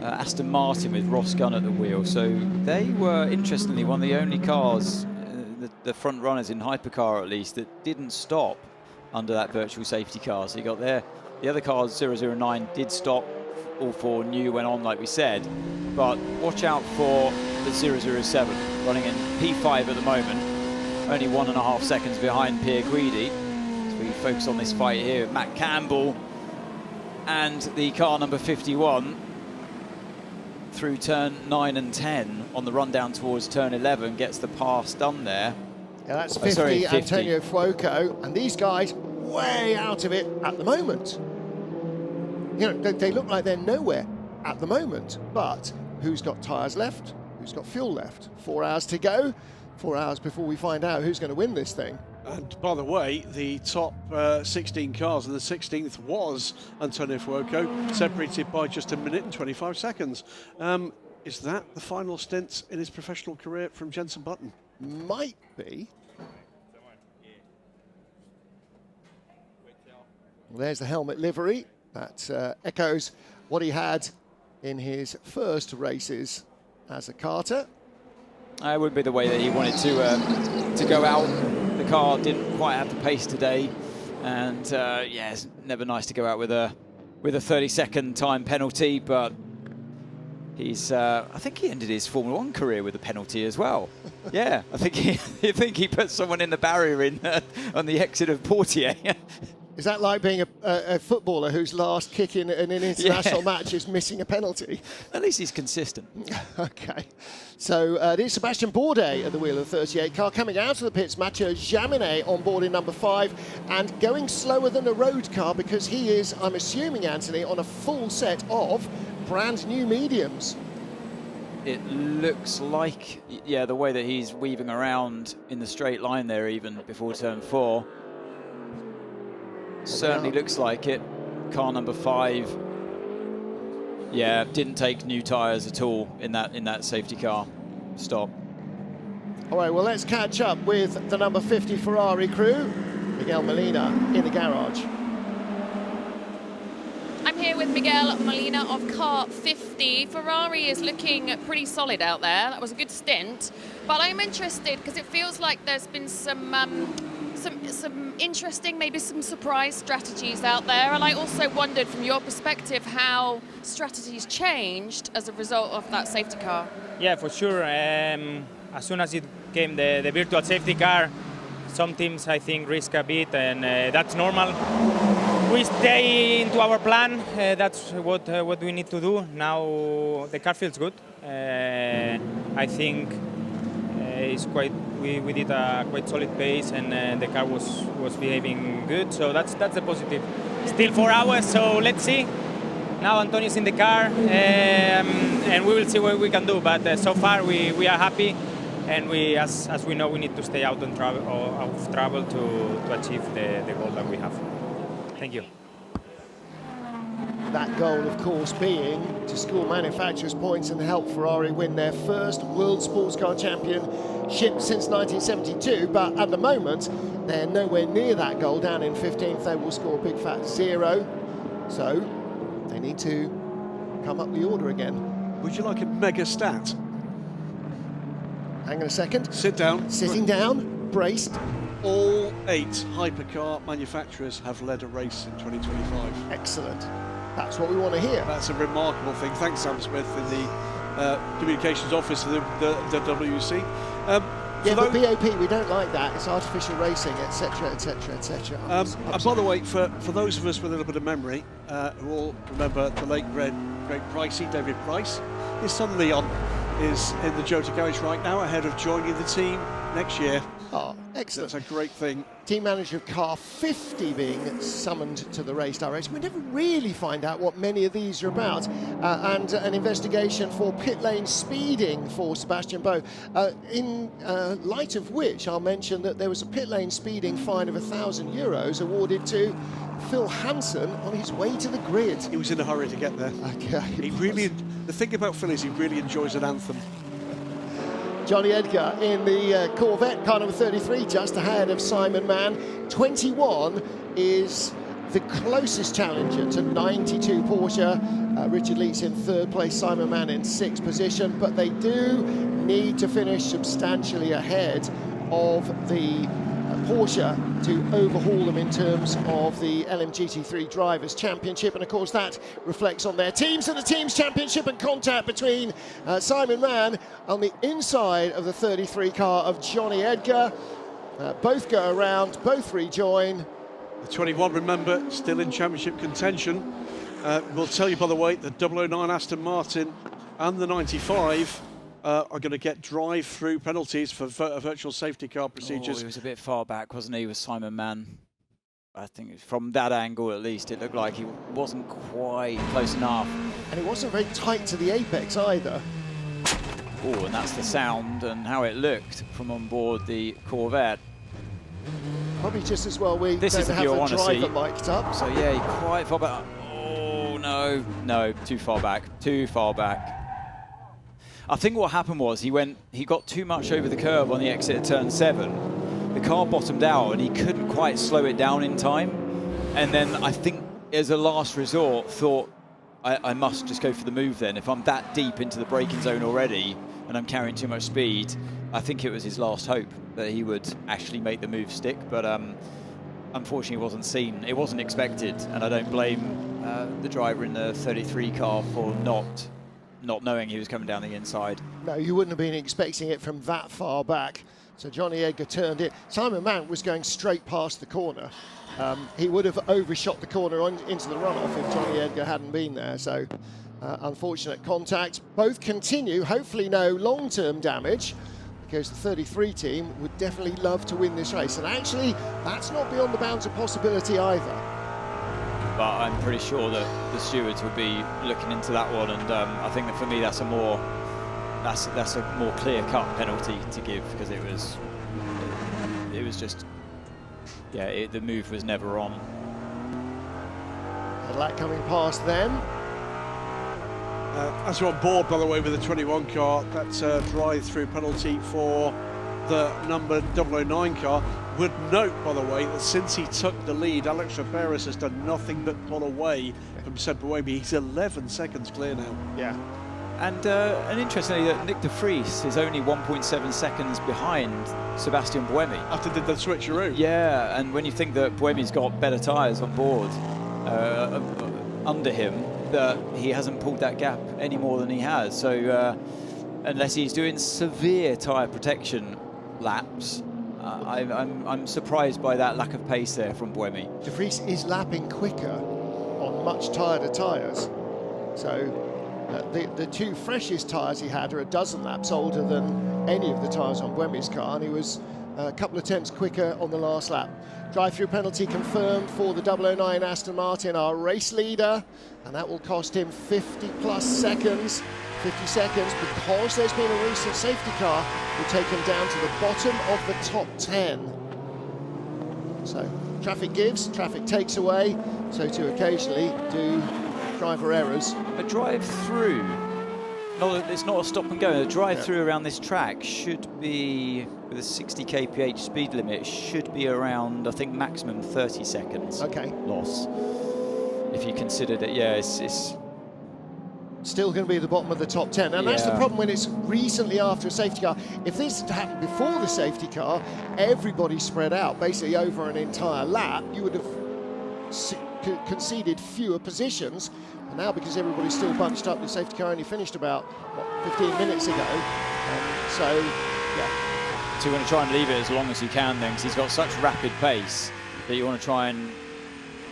Aston Martin with Ross Gunn at the wheel. So they were, interestingly, one of the only cars, the front runners in Hypercar at least, that didn't stop under that virtual safety car. So you got there. The other cars, 009, did stop. All 4 new went on, like we said. But watch out for the 007 running in P5 at the moment. Only 1.5 seconds behind Pierre Guidi. So we focus on this fight here with Matt Campbell and the car number 51 through turn 9 and 10 on the run down towards turn 11. Gets the pass done there. Yeah, that's 50, Antonio Fuoco, and these guys way out of it at the moment. You know, they look like they're nowhere at the moment, but who's got tyres left? Who's got fuel left? 4 hours to go. 4 hours before we find out who's going to win this thing. And by the way, the top 16 cars, and the 16th was Antonio Fuoco, separated by just 1 minute and 25 seconds. Is that the final stint in his professional career from Jenson Button? Might be. Well, there's the helmet livery. That echoes what he had in his first races as a karter. It would be the way that he wanted to go out. The car didn't quite have the pace today, and yeah, it's never nice to go out with a 30-second time penalty. But he's, I think he ended his Formula 1 career with a penalty as well. Yeah, I think he put someone in the barrier in on the exit of Portier. Is that like being a footballer whose last kick in an international match is missing a penalty? At least he's consistent. Okay. So it is Sebastian Bourdais at the wheel of the 38 car. Coming out of the pits, Mathieu Jaminet on board in number 5 and going slower than a road car because he is, I'm assuming, Anthony, on a full set of brand new mediums. It looks like, yeah, the way that he's weaving around in the straight line there even before turn 4. Certainly looks like it. Car number 5, yeah, didn't take new tyres at all in that safety car stop. All right, well, let's catch up with the number 50 Ferrari crew, Miguel Molina, in the garage. I'm here with Miguel Molina of car 50. Ferrari is looking pretty solid out there. That was a good stint, but I'm interested because it feels like there's been some interesting, maybe some surprise strategies out there. And I also wondered from your perspective how strategies changed as a result of that safety car. Yeah, for sure. As soon as it came the virtual safety car, some teams I think risk a bit, and that's normal. We stay into our plan. That's what we need to do. Now the car feels good. I think it's quite. We did a quite solid pace, and the car was behaving good. So that's the positive. Still 4 hours, so let's see. Now Antonio's in the car, and we will see what we can do. But so far we are happy, and we, as we know, we need to stay out of trouble to achieve the goal that we have. Thank you. That goal, of course, being to score manufacturers' points and help Ferrari win their first World Sports Car Championship since 1972. But at the moment, they're nowhere near that goal. Down in 15th, they will score a big fat 0. So they need to come up the order again. Would you like a mega stat? Hang on a second. Sit down. Sitting down, braced. All 8 hypercar manufacturers have led a race in 2025. Excellent. That's what we want to hear. That's a remarkable thing. Thanks, Sam Smith, in the communications office of the WC. Yeah, but BOP, we don't like that. It's artificial racing, etc., etc., etc. And by the way, for those of us with a little bit of memory, who all remember the late great Pricey, David Price, his son Leon is in the Jota garage right now, ahead of joining the team next year. Oh, excellent. That's a great thing. Team manager of car 50 being summoned to the race direction. We never really find out what many of these are about. And an investigation for pit lane speeding for Sebastian Boe. In light of which, I'll mention that there was a pit lane speeding fine of €1,000 awarded to Phil Hansen on his way to the grid. He was in a hurry to get there. Okay. The thing about Phil is he really enjoys an anthem. Johnny Edgar in the Corvette, car number 33, just ahead of Simon Mann. 21 is the closest challenger to 92 Porsche. Richard Leeds in 3rd place, Simon Mann in 6th position, but they do need to finish substantially ahead of the Porsche to overhaul them in terms of the LMGT3 Drivers' Championship, and of course that reflects on their teams and the teams' championship, and contact between Simon Mann on the inside of the 33 car of Johnny Edgar. Both go around, both rejoin. The 21, remember, still in championship contention. We'll tell you, by the way, the 009 Aston Martin and the 95 are going to get drive-through penalties for virtual safety car procedures. He was a bit far back, wasn't he, with Simon Mann? I think from that angle, at least, it looked like he wasn't quite close enough. And it wasn't very tight to the apex either. Oh, and that's the sound and how it looked from on board the Corvette. Probably just as well we This don't is if have you the want to driver see. mic'd up. So yeah, quite far back. Oh no, too far back, too far back. I think what happened was he got too much over the curve on the exit of turn 7. The car bottomed out and he couldn't quite slow it down in time. And then I think as a last resort thought, I must just go for the move then. If I'm that deep into the braking zone already and I'm carrying too much speed, I think it was his last hope that he would actually make the move stick. But unfortunately, it wasn't seen. It wasn't expected. And I don't blame the driver in the 33 car for not knowing he was coming down the inside. No, you wouldn't have been expecting it from that far back. So Johnny Edgar turned it. Simon Mount was going straight past the corner. He would have overshot the corner into the runoff if Johnny Edgar hadn't been there. So unfortunate contact. Both continue, hopefully no long-term damage, because the 33 team would definitely love to win this race. And actually, that's not beyond the bounds of possibility either. But I'm pretty sure that the stewards will be looking into that one, and I think that for me that's a more clear-cut penalty to give, because it was just, yeah, the move was never on. A lap coming past them. As we're on board, by the way, with the 21 car, that's a drive-through penalty for the number 009 car. Would note, by the way, that since he took the lead, Alex Riberas has done nothing but pull away from Seb Buemi. He's 11 seconds clear now. Yeah. And interestingly, that Nick de Vries is only 1.7 seconds behind Sebastian Buemi. After the switcheroo. Yeah, and when you think that Buemi's got better tyres on board under him, that he hasn't pulled that gap any more than he has. So unless he's doing severe tyre protection laps, I'm surprised by that lack of pace there from Buemi. De Vries is lapping quicker on much tireder tyres. So the two freshest tyres he had are a dozen laps older than any of the tyres on Buemi's car, and he was a couple of tenths quicker on the last lap. Drive-through penalty confirmed for the 009 Aston Martin, our race leader, and that will cost him 50 seconds, because there's been a recent safety car will take him down to the bottom of the top 10. So traffic gives, traffic takes away, so to occasionally do driver errors. A drive-through, no, it's not a stop and go. A drive-through around this track should be, with a 60 kph speed limit, should be around, I think, maximum 30 seconds loss. If you consider that, yeah, it's still going to be at the bottom of the top 10. And that's the problem when it's recently after a safety car. If this had happened before the safety car, everybody spread out, basically over an entire lap, you would have conceded fewer positions. And now, because everybody's still bunched up, the safety car only finished about, 15 minutes ago. So, yeah. So you want to try and leave it as long as you can then, because he's got such rapid pace that you want to try and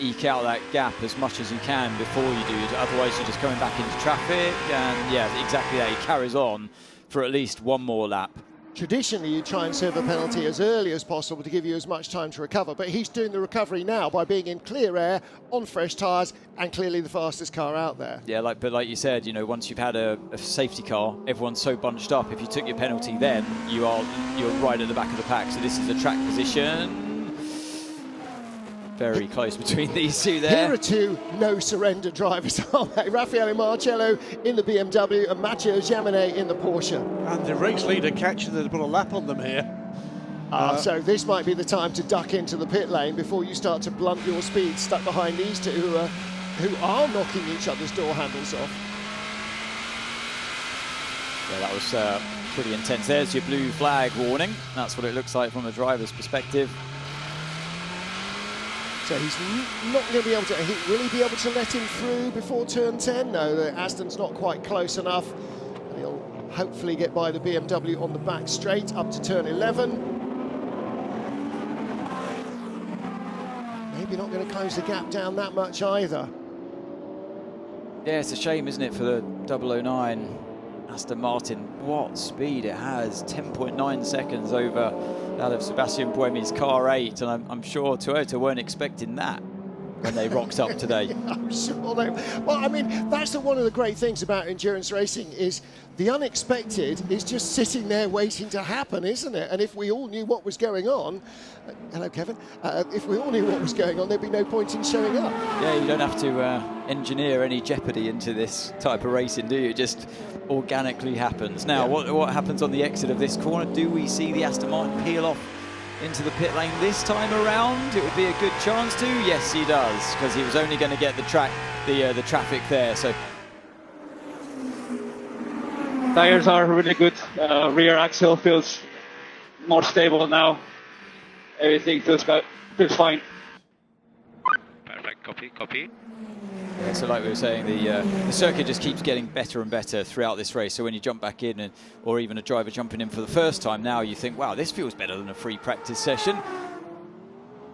eke out that gap as much as you can before you do. Otherwise, you're just going back into traffic, and yeah, exactly that. He carries on for at least one more lap. Traditionally, you try and serve a penalty as early as possible to give you as much time to recover, but he's doing the recovery now by being in clear air, on fresh tyres, and clearly the fastest car out there. Yeah, but like you said, you know, once you've had a safety car, everyone's so bunched up. If you took your penalty then, you're right at the back of the pack. So this is a track position. Very close between these two there. Here are two no-surrender drivers, aren't they? Raffaele Marcello in the BMW and Matteo Giamenei in the Porsche. And the race leader catching them to put a lap on them here. So this might be the time to duck into the pit lane before you start to blunt your speed stuck behind these two who are knocking each other's door handles off. Yeah, that was pretty intense. There's your blue flag warning. That's what it looks like from the driver's perspective. So he's not going to be able to, will he be able to let him through before turn 10? No, the Aston's not quite close enough. And he'll hopefully get by the BMW on the back straight up to turn 11. Maybe not going to close the gap down that much either. Yeah, it's a shame, isn't it, for the 009 Aston Martin. What speed it has, 10.9 seconds over that of Sebastian Buemi's car 8, and I'm sure Toyota weren't expecting that. when they rocked up today. I'm sure they. Well, I mean, that's one of the great things about endurance racing is the unexpected is just sitting there waiting to happen, isn't it? And if we all knew what was going on, hello, Kevin. If we all knew what was going on, there'd be no point in showing up. Yeah, you don't have to engineer any jeopardy into this type of racing, do you? It just organically happens. Now, what happens on the exit of this corner? Do we see the Aston Martin peel off into the pit lane this time around? It would be a good chance to. Yes, he does, because he was only going to get the traffic there. So Tires are really good. Rear axle feels more stable now. Everything feels fine. Perfect. Copy. Yeah, so like we were saying, the circuit just keeps getting better and better throughout this race. So when you jump back in, or even a driver jumping in for the first time, now you think, wow, this feels better than a free practice session.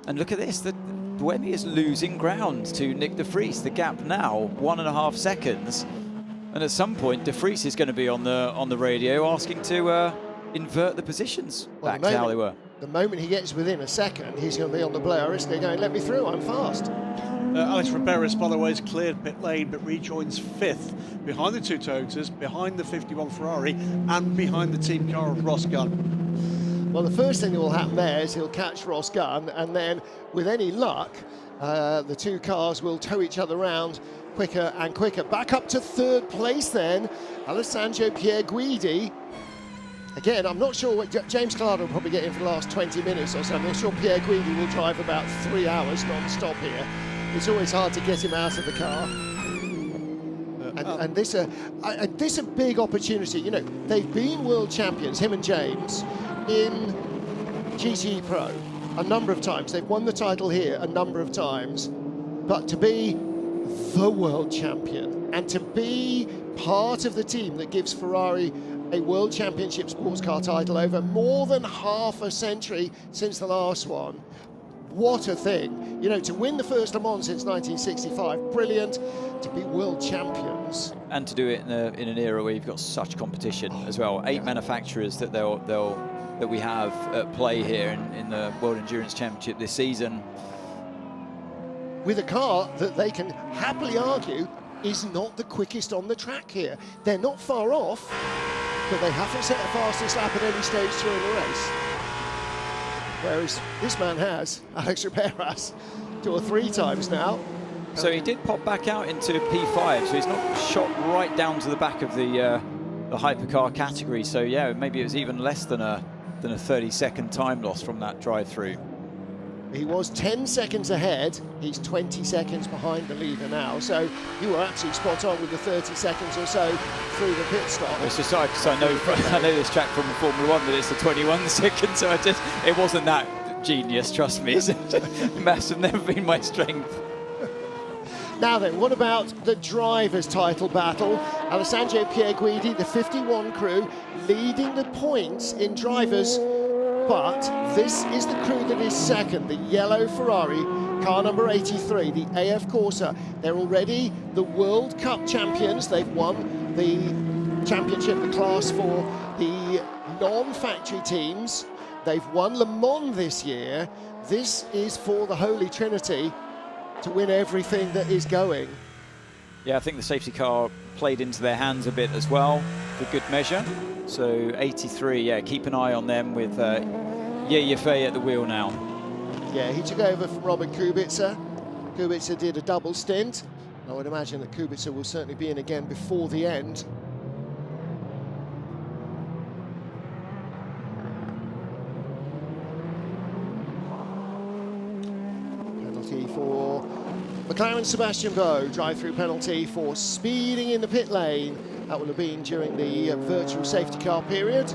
And look at this, the Webby is losing ground to Nick de Vries. The gap now 1.5 seconds, and at some point de Vries is going to be on the radio asking to invert the positions back to how they were. The moment he gets within a second, he's going to be on the blower, isn't he? Going, let me through, I'm fast. Alex Riberas, by the way, has cleared pit lane, but rejoins 5th behind the 2 Toyotas, behind the 51 Ferrari, and behind the team car of Ross Gunn. Well, the first thing that will happen there is he'll catch Ross Gunn, and then, with any luck, the 2 cars will tow each other around quicker and quicker. Back up to 3rd place then, Alessandro Pierguidi. Again, I'm not sure what James Collado will probably get in for the last 20 minutes or so. I'm not sure Pierguidi will drive about 3 hours non-stop here. It's always hard to get him out of the car. And this a big opportunity. You know, they've been world champions, him and James, in GTE Pro a number of times. They've won the title here a number of times. But to be the world champion and to be part of the team that gives Ferrari a World Championship sports car title over more than half a century since the last one. What a thing. You know, to win the first Le Mans since 1965, brilliant. To be world champions. And to do it in an era where you've got such competition as well. 8 manufacturers that that we have at play here in the World Endurance Championship this season. With a car that they can happily argue is not the quickest on the track here. They're not far off, but they haven't set a fastest lap at any stage during the race. Whereas this man has, Alex Riberas, 2 or 3 times now. So he did pop back out into P5, so he's not shot right down to the back of the hypercar category. So yeah, maybe it was even less than a 30-second time loss from that drive-through. He was 10 seconds ahead. He's 20 seconds behind the leader now. So you were absolutely spot on with the 30 seconds or so through the pit stop. It's just because I know this track from Formula 1 that it's the 21 seconds, so it wasn't that genius, trust me. Maths have never been my strength. Now then, what about the drivers' title battle? Alessandro Pierguidi, the 51 crew, leading the points in drivers. But this is the crew that is second, the yellow Ferrari, car number 83, the AF Corsa. They're already the World Cup champions. They've won the championship, the class for the non-factory teams. They've won Le Mans this year. This is for the Holy Trinity to win everything that is going. Yeah, I think the safety car played into their hands a bit as well, for good measure. So 83, yeah, keep an eye on them with Yefei at the wheel now. Yeah, he took over from Robert Kubica. Kubica did a double stint. I would imagine that Kubica will certainly be in again before the end. Penalty for McLaren Sebastian Vettel, drive-through penalty for speeding in the pit lane. That would have been during the virtual safety car period.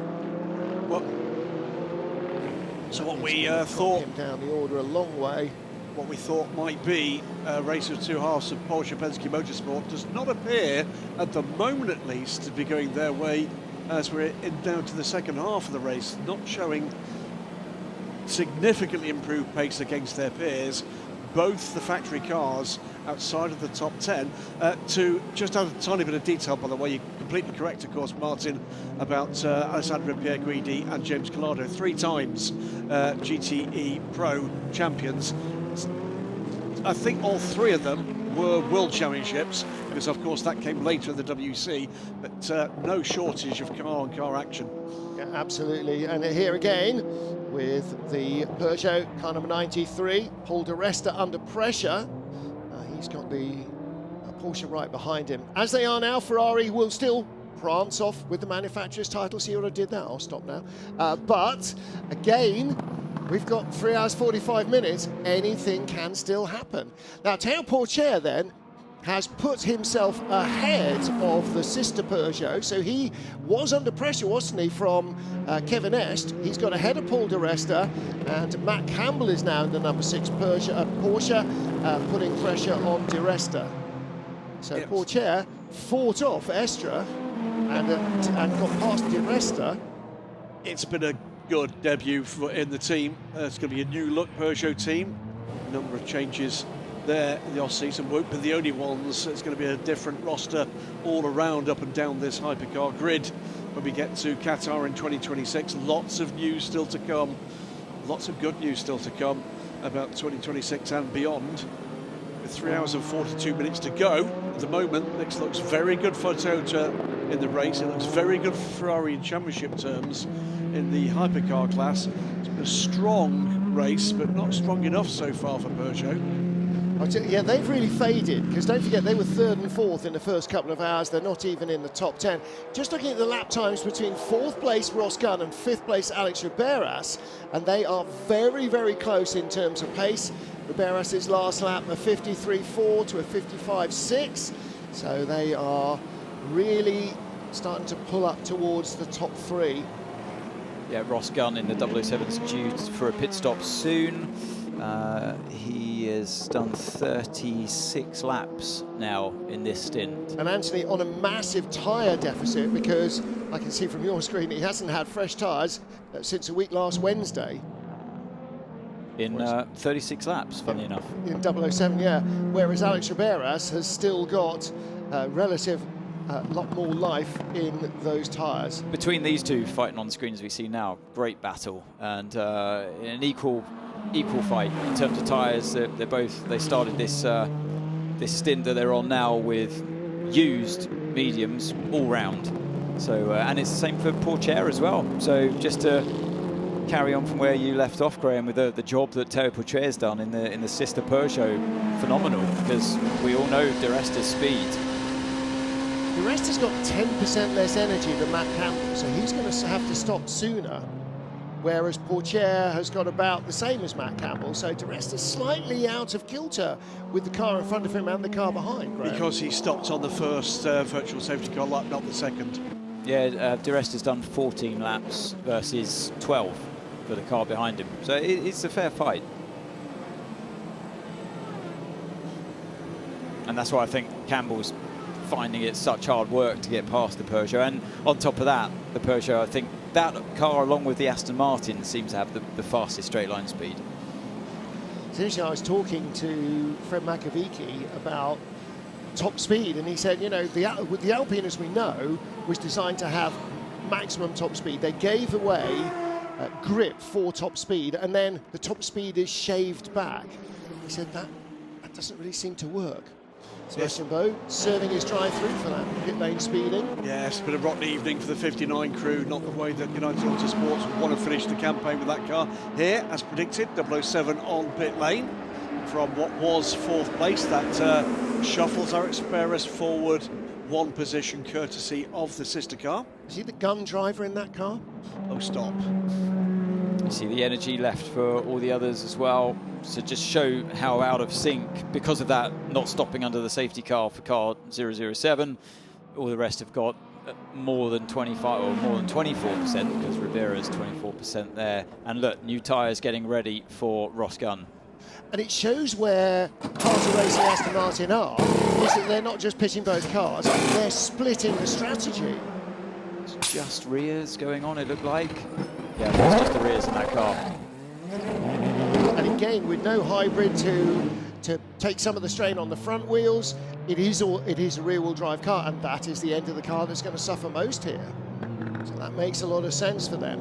So what we thought him down the order a long way. What we thought might be a race of 2 halves of Porsche Penske Motorsport does not appear, at the moment at least, to be going their way as we're down to the second half of the race, not showing significantly improved pace against their peers. Both the factory cars outside of the top 10. To just add a tiny bit of detail, by the way, you're completely correct, of course, Martin, about Alessandro Pierguidi and James Collado, 3 times GTE Pro champions. I think all three of them were World Championships, because of course that came later in the WC, but no shortage of car-on-car action. Yeah, absolutely, and here again with the Peugeot car number 93, Paul di Resta under pressure. He's got the Porsche right behind him. As they are now, Ferrari will still prance off with the manufacturer's title. See what I did there? I'll stop now. But again, we've got 3 hours 45 minutes. Anything can still happen. Now, Théo Pourchaire then has put himself ahead of the sister Peugeot. So he was under pressure, wasn't he, from Kevin Est. He's got ahead of Paul di Resta, and Matt Campbell is now in the number 6 Porsche, putting pressure on di Resta. So Pourchaire fought off Estra and got past di Resta. It's been a good debut in the team. It's going to be a new look Peugeot team. A number of changes there in the off-season. Won't be the only ones. It's going to be a different roster all around up and down this hypercar grid when we get to Qatar in 2026. Lots of news still to come. Lots of good news still to come about 2026 and beyond. With 3 hours and 42 minutes to go at the moment, this looks very good for Toyota in the race. It looks very good for Ferrari in championship terms in the hypercar class. It's been a strong race, but not strong enough so far for Peugeot. Yeah, they've really faded, because don't forget they were 3rd and 4th in the first couple of hours. They're not even in the top 10. Just looking at the lap times between 4th place Ross Gunn and 5th place Alex Riberas, and they are very, very close in terms of pace. Riberas' last lap a 53.4 to a 55.6, so they are really starting to pull up towards the top 3. Yeah, Ross Gunn in the 007's due for a pit stop soon. He has done 36 laps now in this stint. And Anthony on a massive tyre deficit, because I can see from your screen he hasn't had fresh tyres since a week last Wednesday. In 36 laps, funny enough. In 007, yeah. Whereas Alex Riberas has still got relative lot more life in those tyres. Between these two fighting on the screen as we see now, great battle, and an equal fight in terms of tyres. They started this stint that they're on now with used mediums all round. So and it's the same for Pourchaire as well. So just to carry on from where you left off, Graham, with the job that Théo Pourchaire's done in the sister Peugeot, phenomenal, because we all know di Resta's speed. Di Resta's got 10% less energy than Matt Campbell, so he's going to have to stop sooner, whereas Pourchaire has got about the same as Matt Campbell, so Di Resta's slightly out of kilter with the car in front of him and the car behind, Graham. Because he stopped on the first virtual safety car lap, not the second. Yeah, Di Resta's done 14 laps versus 12 for the car behind him, so it's a fair fight. And that's why I think Campbell's finding it such hard work to get past the Peugeot. And on top of that, the Peugeot, I think that car, along with the Aston Martin, seems to have the fastest straight line speed. It's interesting, I was talking to Fred Makovici about top speed, and he said, you know, the Alpine, as we know, was designed to have maximum top speed. They gave away grip for top speed, and then the top speed is shaved back. He said that doesn't really seem to work. Sebastian Bowe serving his drive-through for that pit lane speeding. Yeah, it's been a rotten evening for the 59 crew, not the way that United Autosports would want to finish the campaign with that car. Here, as predicted, 007 on pit lane from what was 4th place. That shuffles Alex Riberas forward 1 position, courtesy of the sister car. Is he the gun driver in that car? Oh, stop. You see the energy left for all the others as well. So just show how out of sync, because of that not stopping under the safety car for car 007. All the rest have got more than 25 or more than 24%, because Ribera's 24% there. And look, new tyres getting ready for Ross Gunn. And it shows where Cars Racing Aston Martin are, is that they're not just pitting both cars, they're splitting the strategy. It's just rears going on, it looked like. Yeah, there's just the rears in that car. And again, with no hybrid to take some of the strain on the front wheels, it is a rear-wheel drive car, and that is the end of the car that's going to suffer most here. So that makes a lot of sense for them.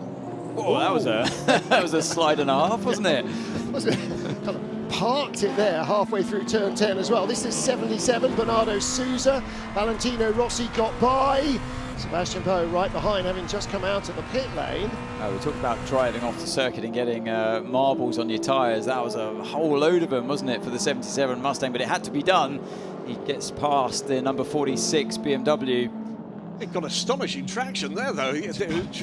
Oh, that was a slide and a half, wasn't it? Was it? Kind of parked it there halfway through turn 10 as well. This is 77, Bernardo Souza. Valentino Rossi got by. Sebastian Boe right behind, having just come out of the pit lane. We talked about driving off the circuit and getting marbles on your tyres. That was a whole load of them, wasn't it, for the 77 Mustang? But it had to be done. He gets past the number 46 BMW. It got astonishing traction there, though,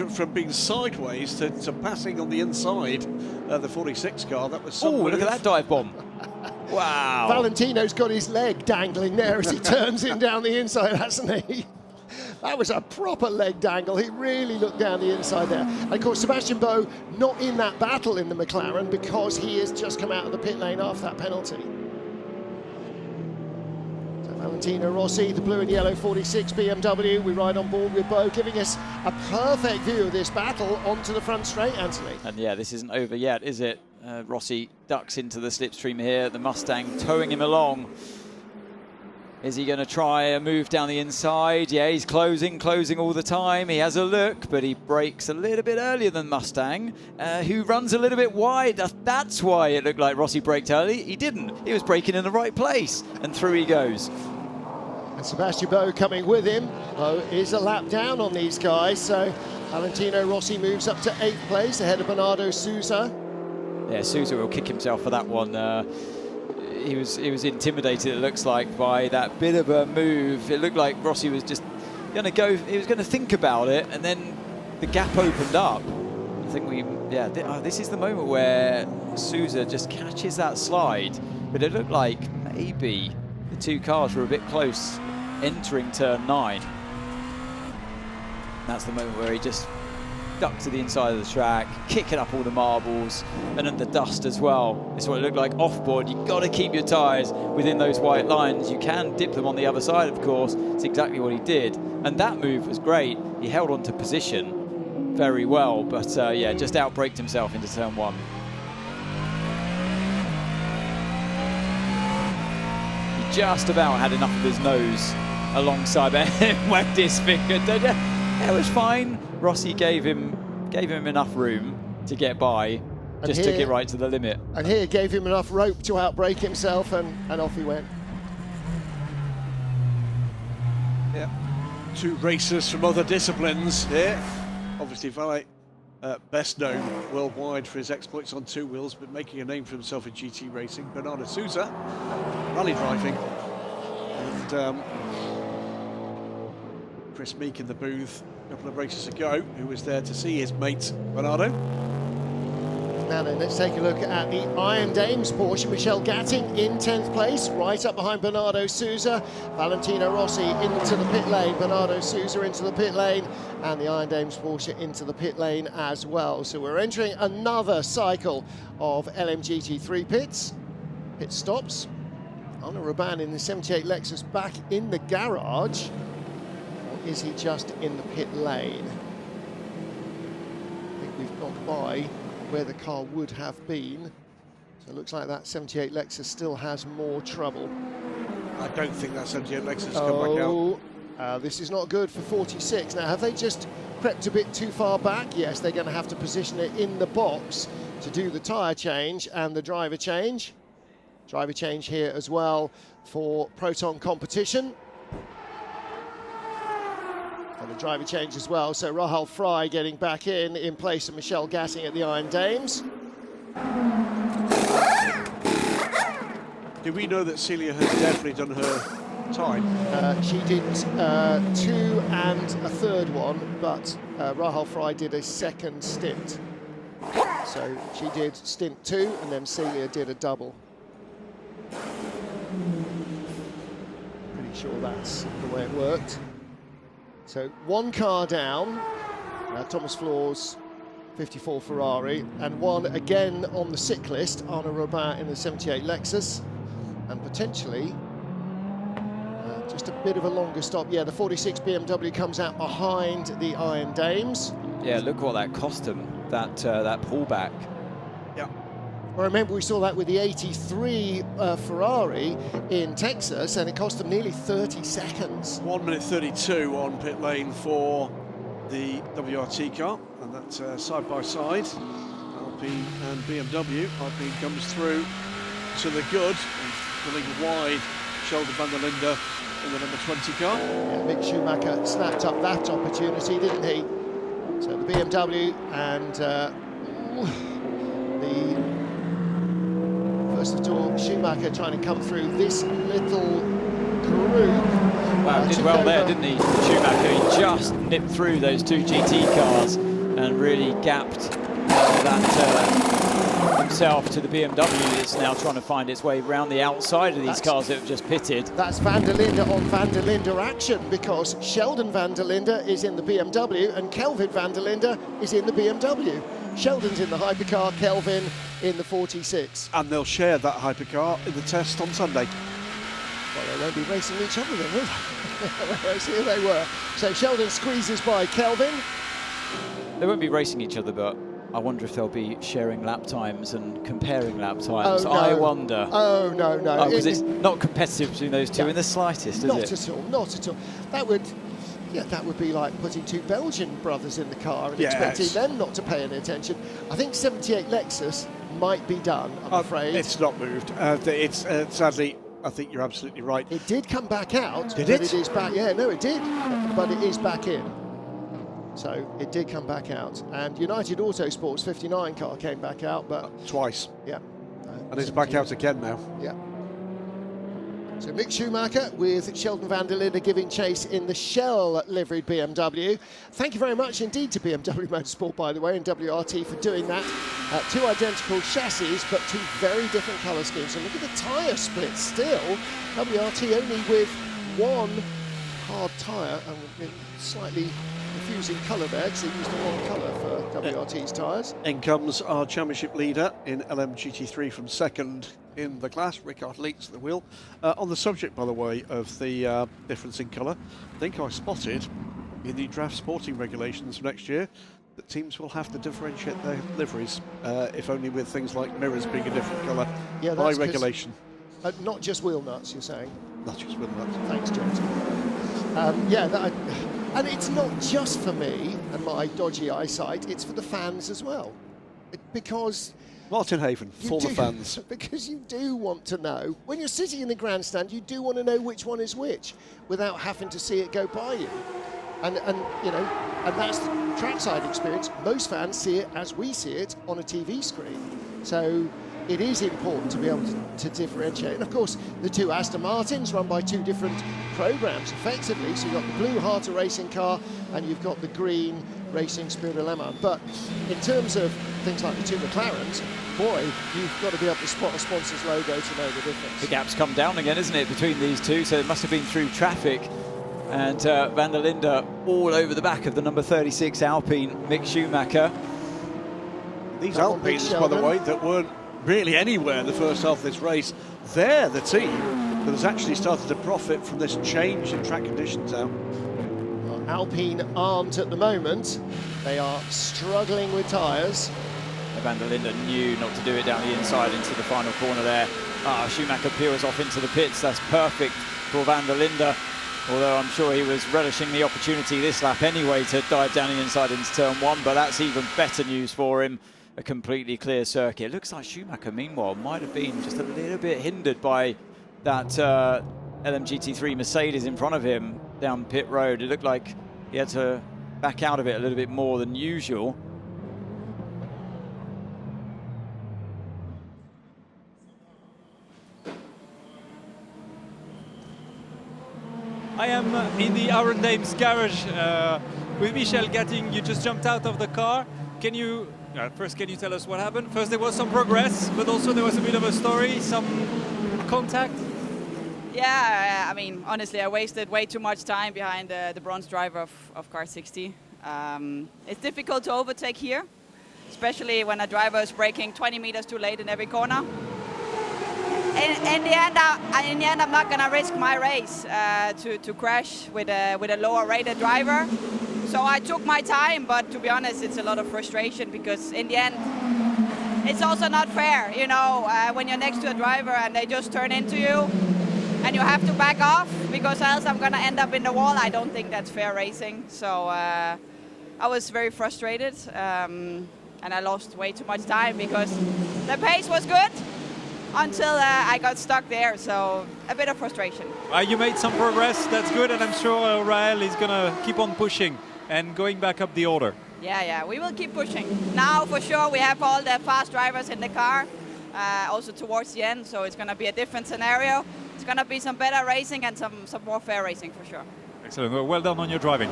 from being sideways to passing on the inside the 46 car. That was some look at that dive bomb. Wow. Valentino's got his leg dangling there as he turns in down the inside, hasn't he? That was a proper leg dangle. He really looked down the inside there. And of course, Sebastian Boe not in that battle in the McLaren because he has just come out of the pit lane after that penalty. So Valentino Rossi, the blue and yellow 46 BMW. We ride on board with Boe, giving us a perfect view of this battle onto the front straight, Anthony. And yeah, this isn't over yet, is it? Rossi ducks into the slipstream here. The Mustang towing him along. Is he going to try a move down the inside? Yeah, he's closing all the time. He has a look, but he brakes a little bit earlier than Mustang, who runs a little bit wide. That's why it looked like Rossi braked early. He didn't. He was braking in the right place, and through he goes. And Sebastian Boe coming with him. Boe is a lap down on these guys, so Valentino Rossi moves up to 8th place ahead of Bernardo Souza. Yeah, Souza will kick himself for that one. He was intimidated, it looks like, by that bit of a move. It looked like Rossi was just going to go, he was going to think about it, and then the gap opened up. I think this is the moment where Souza just catches that slide, but it looked like maybe the two cars were a bit close entering turn 9. That's the moment where he just duck to the inside of the track, kicking up all the marbles and then the dust as well. It's what it looked like off board. You've got to keep your tyres within those white lines. You can dip them on the other side, of course. It's exactly what he did. And that move was great. He held on to position very well, but yeah, just outbraked himself into turn 1. He just about had enough of his nose alongside and wagged his finger. It was fine. Rossi gave him enough room to get by, just took it right to the limit. And here gave him enough rope to outbrake himself, and off he went. Yeah, 2 racers from other disciplines here. Obviously, Valle, best known worldwide for his exploits on 2 wheels, but making a name for himself in GT racing. Bernardo Souza, rally driving, and Chris Meek in the booth a couple of races ago, who was there to see his mate Bernardo. Now then, let's take a look at the Iron Dames Porsche. Michelle Gatting in 10th place, right up behind Bernardo Souza. Valentino Rossi into the pit lane, Bernardo Souza into the pit lane, and the Iron Dames Porsche into the pit lane as well. So we're entering another cycle of LMGT3 pit stops. Arnaud Raban in the 78 Lexus back in the garage. Is he just in the pit lane? I think we've gone by where the car would have been. So it looks like that 78 Lexus still has more trouble. I don't think that 78 Lexus has come back out. This is not good for 46. Now, have they just crept a bit too far back? Yes, they're going to have to position it in the box to do the tyre change and the driver change. Driver change here as well for Proton competition. And the driver change as well, so Rahul Fry getting back in place of Michelle Gatting at the Iron Dames. Do we know that Celia has definitely done her time? She did 2 and a 3rd one, but Rahul Fry did a 2nd stint. So she did stint 2, and then Celia did a double. Pretty sure that's the way it worked. So 1 car down, Thomas Floor's 54 Ferrari, and 1 again on the sick list, Arnaud Raban in the 78 Lexus, and potentially just a bit of a longer stop. Yeah, the 46 BMW comes out behind the Iron Dames. Yeah, look what that cost him, that pullback. Yeah. Well, remember we saw that with the 83 Ferrari in Texas, and it cost them nearly 30 seconds. 1 minute 32 on pit lane for the WRT car, and that's side by side. Alpine and BMW. Alpine comes through to the good, pulling wide Sheldon van der Linde in the number 20 car. Yeah, Mick Schumacher snapped up that opportunity, didn't he? So the BMW and first of all, Schumacher trying to come through this little group. Wow, did well there, didn't he? Schumacher, he just nipped through those two GT cars and really gapped himself to the BMW that's now trying to find its way around the outside of these cars that have just pitted. That's van der Linde on van der Linde action, because Sheldon van der Linde is in the BMW and Kelvin van der Linde is in the BMW. Sheldon's in the hypercar, Kelvin in the 46. And they'll share that hypercar in the test on Sunday. Well, they won't be racing each other then, will they? Whereas here they were. So Sheldon squeezes by Kelvin. They won't be racing each other, but I wonder if they'll be sharing lap times and comparing lap times. Oh, no. I wonder. Oh, no, no. Because it's not competitive between those two in the slightest, is not it? Not at all, not at all. That would be like putting two Belgian brothers in the car and expecting them not to pay any attention. I think 78 Lexus might be done, I'm afraid. It's not moved. It's sadly, I think you're absolutely right. It did come back out. Did but it? It is back. Yeah, no, it did. But it is back in. So it did come back out. And United Autosports 59 car came back out, but twice. Yeah. And it's back out again now. Yeah. So Mick Schumacher with Sheldon van der Linde giving chase in the Shell liveried BMW. Thank you very much indeed to BMW Motorsport, by the way, and WRT for doing that. Two identical chassis, but two very different colour schemes. And look at the tyre split still. WRT only with one hard tyre, and slightly confusing colour there, because they used the wrong colour for WRT's tyres. In comes our championship leader in LMGT3 from second in the class, Rickard Leeks at the wheel. On the subject, by the way, of the difference in colour, I think I spotted in the draft sporting regulations for next year that teams will have to differentiate their liveries, if only with things like mirrors being a different colour by regulation. Not just wheel nuts, you're saying? Not just wheel nuts. Thanks, James. And it's not just for me and my dodgy eyesight, it's for the fans as well. Because Martin Haven, former fans. Because you do want to know, when you're sitting in the grandstand, you do want to know which one is which without having to see it go by you. And that's the trackside experience. Most fans see it as we see it on a TV screen. So it is important to be able to differentiate. And of course, the two Aston Martins run by two different programs, effectively. So you've got the blue Harter racing car and you've got the green Racing Spirit Le Mans. But in terms of things like the two McLarens, boy, you've got to be able to spot a sponsor's logo to know the difference. The gap's come down again, isn't it, between these two? So it must have been through traffic. And van der Linde all over the back of the number 36 Alpine, Mick Schumacher. These Alpines, by the way, that weren't really anywhere in the first half of this race, they're the team that has actually started to profit from this change in track conditions now. Well, Alpine aren't at the moment. They are struggling with tyres. Van der Linde knew not to do it down the inside into the final corner there. Schumacher peels off into the pits. That's perfect for Van der Linde. Although I'm sure he was relishing the opportunity this lap anyway to dive down the inside into turn one, but that's even better news for him. A completely clear circuit. It looks like Schumacher, meanwhile, might have been just a little bit hindered by that LMGT3 Mercedes in front of him down pit road. It looked like he had to back out of it a little bit more than usual. I am in the Arendames garage with Michel Gatting. You just jumped out of the car. Can you first tell us what happened? First there was some progress, but also there was a bit of a story, some contact. Yeah, I mean, honestly, I wasted way too much time behind the bronze driver of car 60. It's difficult to overtake here, especially when a driver is braking 20 meters too late in every corner. In the end, I'm not going to risk my race to crash with a lower rated driver. So I took my time, but to be honest, it's a lot of frustration because in the end, it's also not fair, you know, when you're next to a driver and they just turn into you and you have to back off because else I'm going to end up in the wall. I don't think that's fair racing. So I was very frustrated and I lost way too much time because the pace was good. until I got stuck there. So a bit of frustration. You made some progress, that's good, and I'm sure Rael is going to keep on pushing and going back up the order. Yeah, we will keep pushing. Now for sure we have all the fast drivers in the car, also towards the end, so it's going to be a different scenario. It's going to be some better racing and some more fair racing for sure. Excellent, well done on your driving.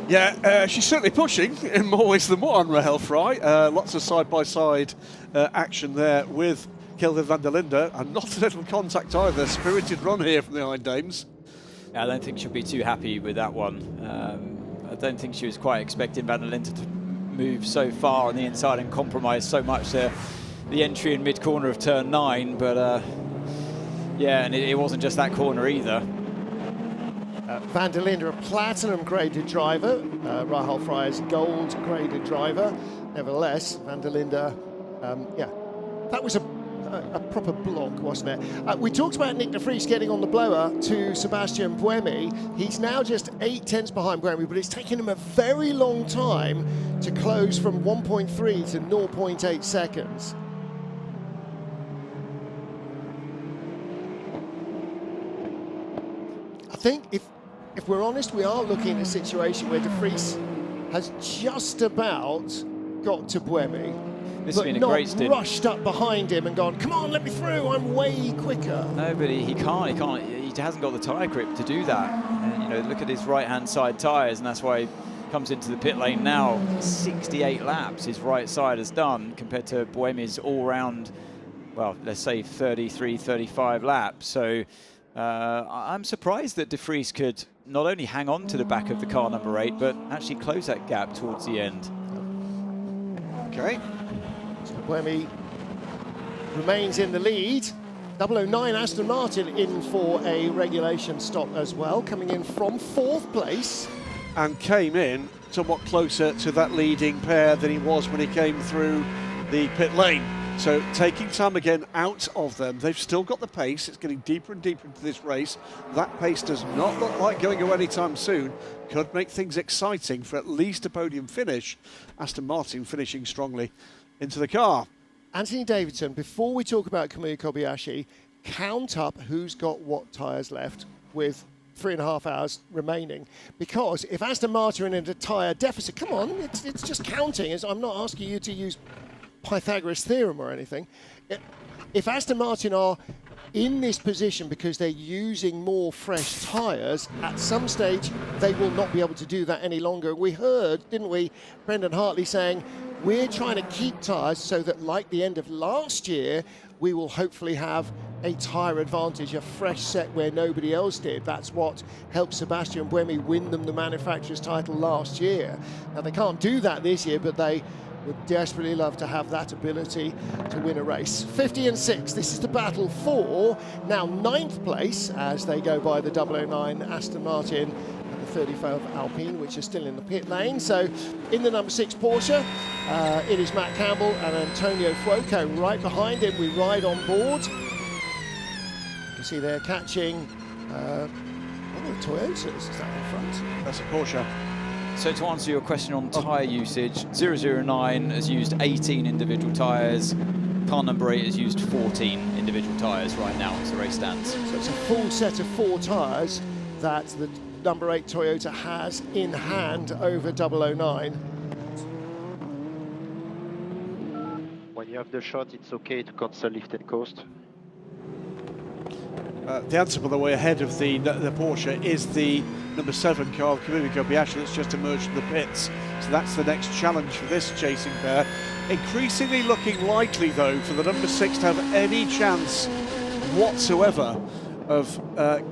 Yeah, she's certainly pushing in more ways than one, Rahel Fry. Lots of side-by-side action there with Kelvin van der Linde, and not a little contact either. Spirited run here from the Iron Dames. Yeah, I don't think she'll be too happy with that one. I don't think she was quite expecting van der Linde to move so far on the inside and compromise so much the entry in mid-corner of turn 9, but yeah, and it wasn't just that corner either. Van der Linde, a platinum-graded driver. Rahul Fry's gold-graded driver. Nevertheless, Van der Linde, yeah, that was a proper block, wasn't it? We talked about Nick de Vries getting on the blower to Sebastian Buemi. He's now just 8/10 behind Buemi, but it's taken him a very long time to close from 1.3 to 0.8 seconds. I think if we're honest, we are looking at a situation where de Vries has just about got to Buemi, This has been a great stint. Rushed up behind him and gone, come on, let me through, I'm way quicker. No, but he can't, he hasn't got the tyre grip to do that. And, you know, look at his right-hand side tyres, and that's why he comes into the pit lane now. 68 laps his right side has done compared to Buemi's all-round, well, let's say 33, 35 laps. So I'm surprised that de Vries could not only hang on to the back of the car number 8, but actually close that gap towards the end. Okay. So Buemi remains in the lead. 009 Aston Martin in for a regulation stop as well, coming in from 4th place. And came in somewhat closer to that leading pair than he was when he came through the pit lane. So taking time again out of them. They've still got the pace. It's getting deeper and deeper into this race. That pace does not look like going away anytime soon. Could make things exciting for at least a podium finish. Aston Martin finishing strongly into the car. Anthony Davidson, before we talk about Kamui Kobayashi, count up who's got what tyres left with 3.5 hours remaining. Because if Aston Martin are in a tyre deficit, come on, it's just counting. I'm not asking you to use Pythagoras theorem or anything. If Aston Martin are in this position because they're using more fresh tyres, at some stage they will not be able to do that any longer. We heard, didn't we, Brendan Hartley saying, we're trying to keep tyres so that, like the end of last year, we will hopefully have a tyre advantage, a fresh set where nobody else did. That's what helped Sebastian Buemi win them the manufacturer's title last year. Now, they can't do that this year, but they would desperately love to have that ability to win a race. 50 and 6, this is the battle for now 9th place as they go by the 009 Aston Martin and the 35 Alpine, which are still in the pit lane. So in the number 6 Porsche, it is Matt Campbell and Antonio Fuoco right behind him. We ride on board. You can see they're catching one of the Toyotas, is that in front? That's a Porsche. So to answer your question on tyre usage, 009 has used 18 individual tyres. Car number 8 has used 14 individual tyres right now as the race stands. So it's a full set of 4 tyres that the number 8 Toyota has in hand over 009. When you have the shot, it's okay to cancel lift and coast. The answer, by the way, ahead of the Porsche is the number 7 car of Kamui Kobayashi that's just emerged from the pits. So that's the next challenge for this chasing pair. Increasingly looking likely, though, for the number 6 to have any chance whatsoever of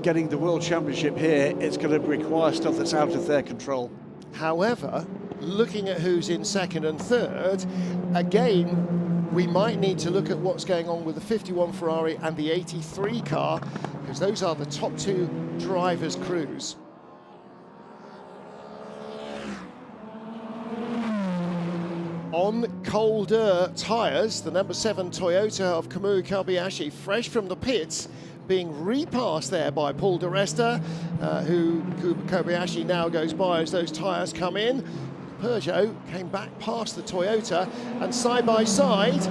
getting the World Championship here. It's going to require stuff that's out of their control. However, looking at who's in 2nd and 3rd, again, we might need to look at what's going on with the 51 Ferrari and the 83 car, because those are the top 2 drivers' crews. On colder tyres, the number 7 Toyota of Kamui Kobayashi, fresh from the pits, being repassed there by Paul di Resta, who Kobayashi now goes by as those tyres come in. Peugeot came back past the Toyota, and side by side,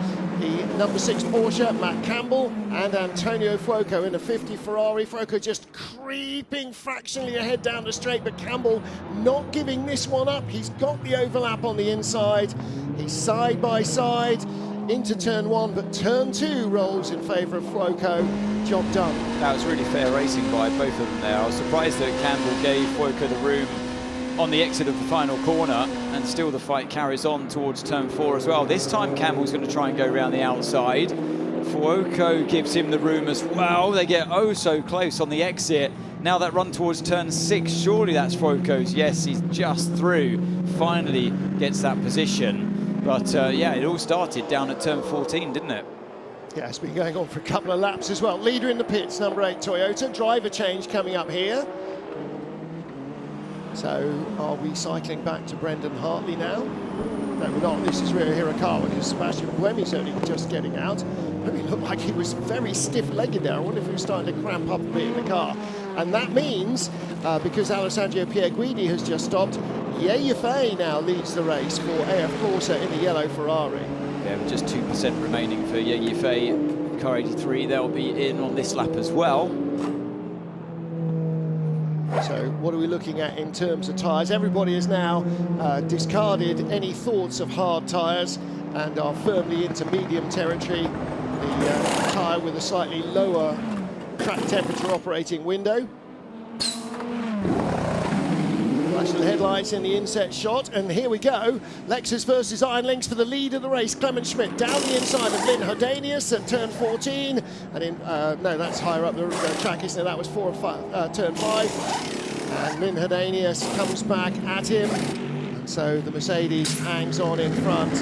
the number 6 Porsche, Matt Campbell, and Antonio Fuoco in a 50 Ferrari. Fuoco just creeping fractionally ahead down the straight, but Campbell not giving this one up. He's got the overlap on the inside. He's side by side into turn 1, but turn 2 rolls in favour of Fuoco. Job done. That was really fair racing by both of them there. I was surprised that Campbell gave Fuoco the room on the exit of the final corner, and still the fight carries on towards turn 4 as well. This time Campbell's going to try and go around the outside. Fuoco gives him the room as well. They get oh so close on the exit. Now that run towards turn 6, surely that's Fuoco's. Yes, he's just through. Finally gets that position. But yeah, it all started down at turn 14, didn't it? Yeah, it's been going on for a couple of laps as well. Leader in the pits, number 8 Toyota. Driver change coming up here. So are we cycling back to Brendan Hartley now? No, we're not. This is Rio Hirakawa, because Sebastian Buemi's only just getting out. It looked like he was very stiff-legged there. I wonder if he was starting to cramp up a bit in the car. And that means, because Alessandro Pierguidi has just stopped, Ye Yifei now leads the race for AF Corsa in the yellow Ferrari. Yeah, with just 2% remaining for Ye Yifei. Car 83, they'll be in on this lap as well. So what are we looking at in terms of tyres? Everybody has now discarded any thoughts of hard tyres and are firmly into medium territory. The tyre with a slightly lower track temperature operating window. Flash of the headlights in the inset shot, and here we go. Lexus versus Iron Lynx for the lead of the race. Clement Schmidt down the inside of Lynn Hodanius at turn 14, and in no, that's higher up the track, isn't it? That was turn 5, and Lynn Hodanius comes back at him, and so the Mercedes hangs on in front.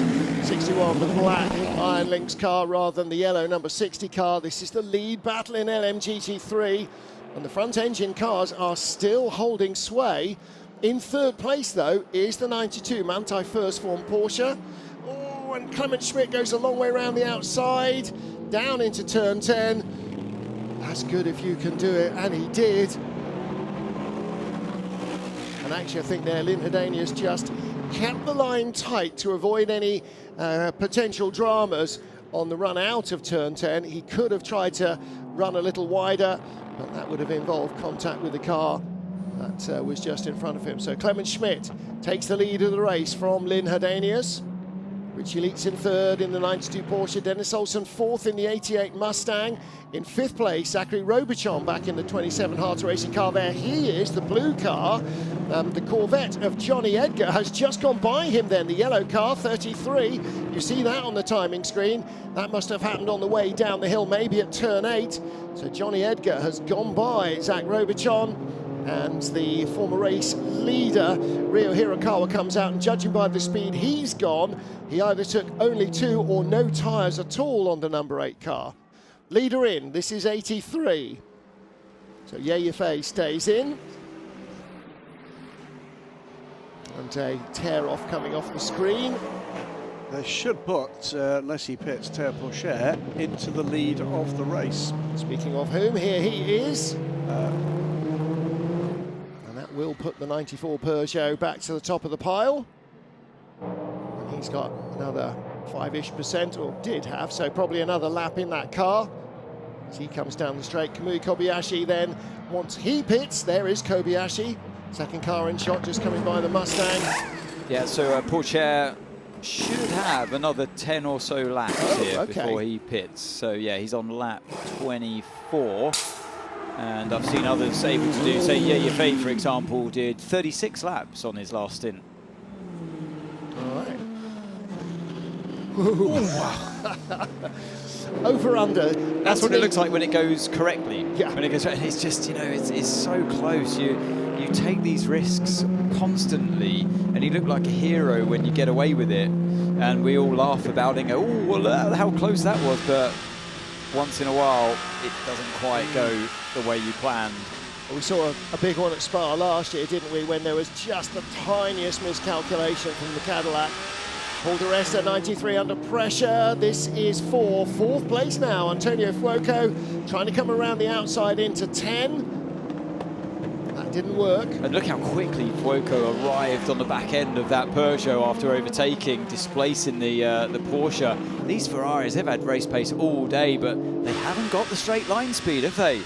61 with the black Iron Lynx car rather than the yellow number 60 car. This is the lead battle in LMGT3, and the front engine cars are still holding sway. In third place, though, is the 92 Manthey First Form Porsche. Oh, and Clement Schmidt goes a long way around the outside, down into turn 10. That's good if you can do it, and he did. And actually, I think there, Lynn Hodanius just kept the line tight to avoid any potential dramas on the run out of turn 10. He could have tried to run a little wider, but that would have involved contact with the car that was just in front of him. So Clement Schmidt takes the lead of the race from Lynn Hodanius. Richie Leaks in third in the 92 Porsche. Dennis Olsen fourth in the 88 Mustang. In fifth place, Zachary Robichon back in the 27 Harter Racing car. There he is, the blue car. The Corvette of Johnny Edgar has just gone by him then, the yellow car, 33. You see that on the timing screen. That must have happened on the way down the hill, maybe at turn 8. So Johnny Edgar has gone by Zach Robichon. And the former race leader, Rio Hirakawa, comes out, and judging by the speed he's gone, he either took only 2 or no tyres at all on the number 8 car. Leader in, this is 83. So Ye Yifei stays in. And a tear-off coming off the screen. They should put Leslie Pitt's Terre Pourchaire into the lead of the race. Speaking of whom, here he is. Will put the 94 Peugeot back to the top of the pile. And he's got another 5-ish%, or did have, so probably another lap in that car. As he comes down the straight, Kamui Kobayashi then, once he pits, there is Kobayashi. Second car in shot, just coming by the Mustang. Yeah, so Pourchaire should have another 10 or so laps here before he pits. So yeah, he's on lap 24. And I've seen others able to do, say, Ye Yifei, for example, did 36 laps on his last stint. All right. Over under. That's what it looks like when it goes correctly. Yeah. When it goes, it's just, you know, it's so close. You take these risks constantly, and you look like a hero when you get away with it. And we all laugh about it and go, oh, well, how close that was. But once in a while, it doesn't quite go the way you planned. We saw a big one at Spa last year, didn't we, when there was just the tiniest miscalculation from the Cadillac. Paul di Resta, 93 under pressure. This is for fourth place now. Antonio Fuoco trying to come around the outside into 10. That Didn't work. And look how quickly Fuoco arrived on the back end of that Peugeot after overtaking, displacing the Porsche. These Ferraris, they've had race pace all day, but they haven't got the straight line speed, have they?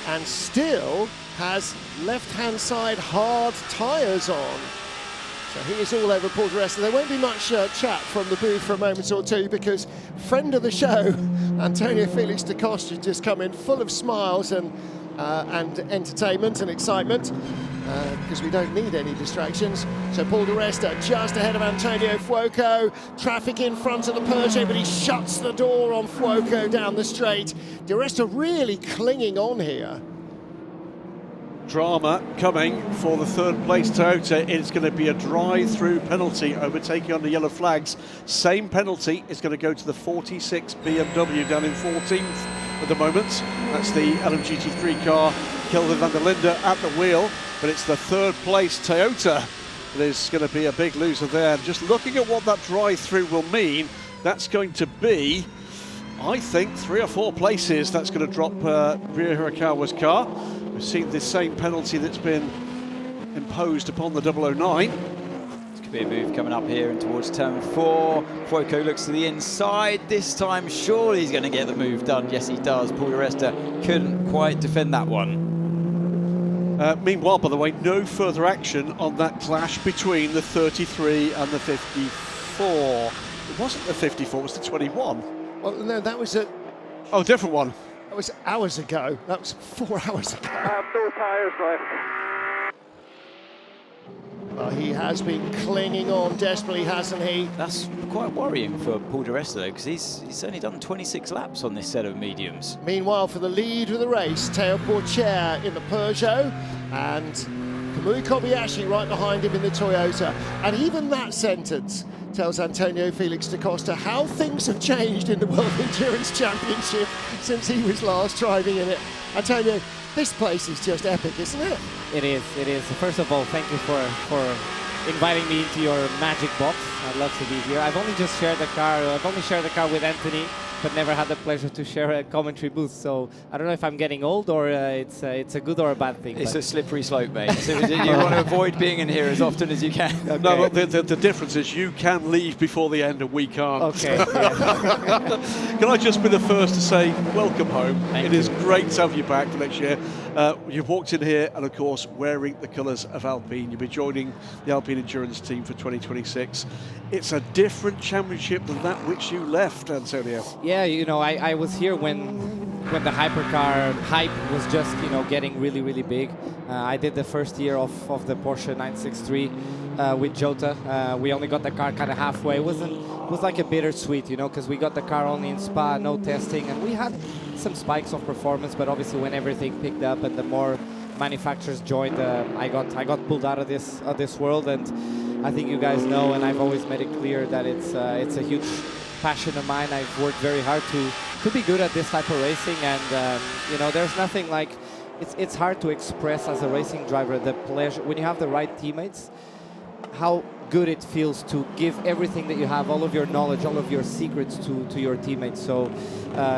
And still has left-hand side hard tyres on. So he is all over Paul di Resta. There won't be much chat from the booth for a moment or two, because friend of the show, Antonio Felix da Costa, just come in full of smiles and entertainment and excitement, because we don't need any distractions. So Paul di Resta just ahead of Antonio Fuoco. Traffic in front of the Peugeot, but he shuts the door on Fuoco down the straight. Di Resta really clinging on here. Drama coming for the third place Toyota. It's going to be a drive-through penalty, overtaking on the yellow flags. Same penalty is going to go to the 46 BMW down in 14th at the moment. That's the LMGT3 car, Kelvin van der Linde at the wheel, but it's the third place Toyota that is going to be a big loser there. Just looking at what that drive-through will mean, that's going to be, I think, 3 or 4 places. That's going to drop Rio Hirakawa's car. We've seen this same penalty that's been imposed upon the 009. This could be a move coming up here and towards turn 4. Fuoco looks to the inside. This time, surely he's going to get the move done. Yes, he does. Paul di Resta couldn't quite defend that one. Meanwhile, by the way, no further action on that clash between the 33 and the 54. It wasn't the 54, it was the 21. Well, no, that was a... Oh, different one. That was hours ago. That was 4 hours ago. I have 2 tires left. Well, he has been clinging on desperately, hasn't he? That's quite worrying for Paul di Resta, though, because he's only done 26 laps on this set of mediums. Meanwhile, for the lead of the race, Théo Pourchaire in the Peugeot and Kamui Kobayashi right behind him in the Toyota. And even that sentence tells Antonio Felix da Costa how things have changed in the World Endurance Championship since he was last driving in it. Antonio, this place is just epic, isn't it? It is, it is. First of all, thank you for inviting me into your magic box. I'd love to be here. I've only just shared the car. I've only shared the car with Anthony, but never had the pleasure to share a commentary booth. So I don't know if I'm getting old or it's a good or a bad thing. It's a slippery slope, mate. So you want to avoid being in here as often as you can. Okay. No, the difference is you can leave before the end and we can't. Okay. Yeah. Can I just be the first to say welcome home? Thank it you. is great to have you back for next year. You've walked in here and, of course, wearing the colours of Alpine. You'll be joining the Alpine Endurance team for 2026. It's a different championship than that which you left, Antonio. Yeah, you know, I was here when the hypercar hype was just, you know, getting really, really big. I did the first year of the Porsche 963 with Jota. We only got the car kind of halfway. It was like a bittersweet, you know, because we got the car only in Spa, no testing, and we had some spikes of performance. But obviously, when everything picked up and the more manufacturers joined, I got pulled out of this world. And I think you guys know, and I've always made it clear that it's a huge passion of mine. I've worked very hard to be good at this type of racing, and you know, there's nothing like it's hard to express as a racing driver the pleasure when you have the right teammates, how good it feels to give everything that you have, all of your knowledge, all of your secrets to your teammates. So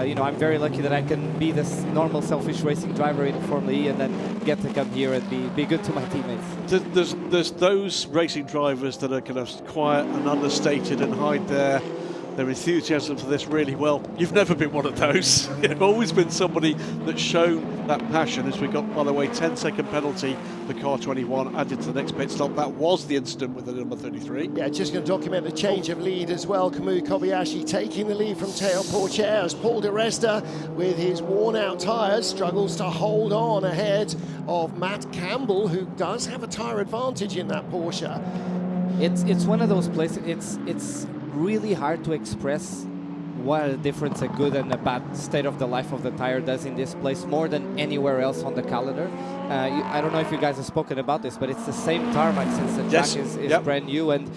you know, I'm very lucky that I can be this normal selfish racing driver in Formula E and then get to come here and be good to my teammates. There's those racing drivers that are kind of quiet and understated and hide their enthusiasm for this really well. You've never been one of those. You've always been somebody that's shown that passion. As we got, by the way, 10-second penalty, the car 21 added to the next pit stop. That was the incident with the number 33. Yeah, just going to document the change of lead as well. Kamui Kobayashi taking the lead from Théo Pourchaire as Paul di Resta, with his worn-out tyres, struggles to hold on ahead of Matt Campbell, who does have a tyre advantage in that Porsche. It's one of those places. It's really hard to express what a difference a good and a bad state of the life of the tire does in this place, more than anywhere else on the calendar. I don't know if you guys have spoken about this, but it's the same tarmac since the track is brand new, and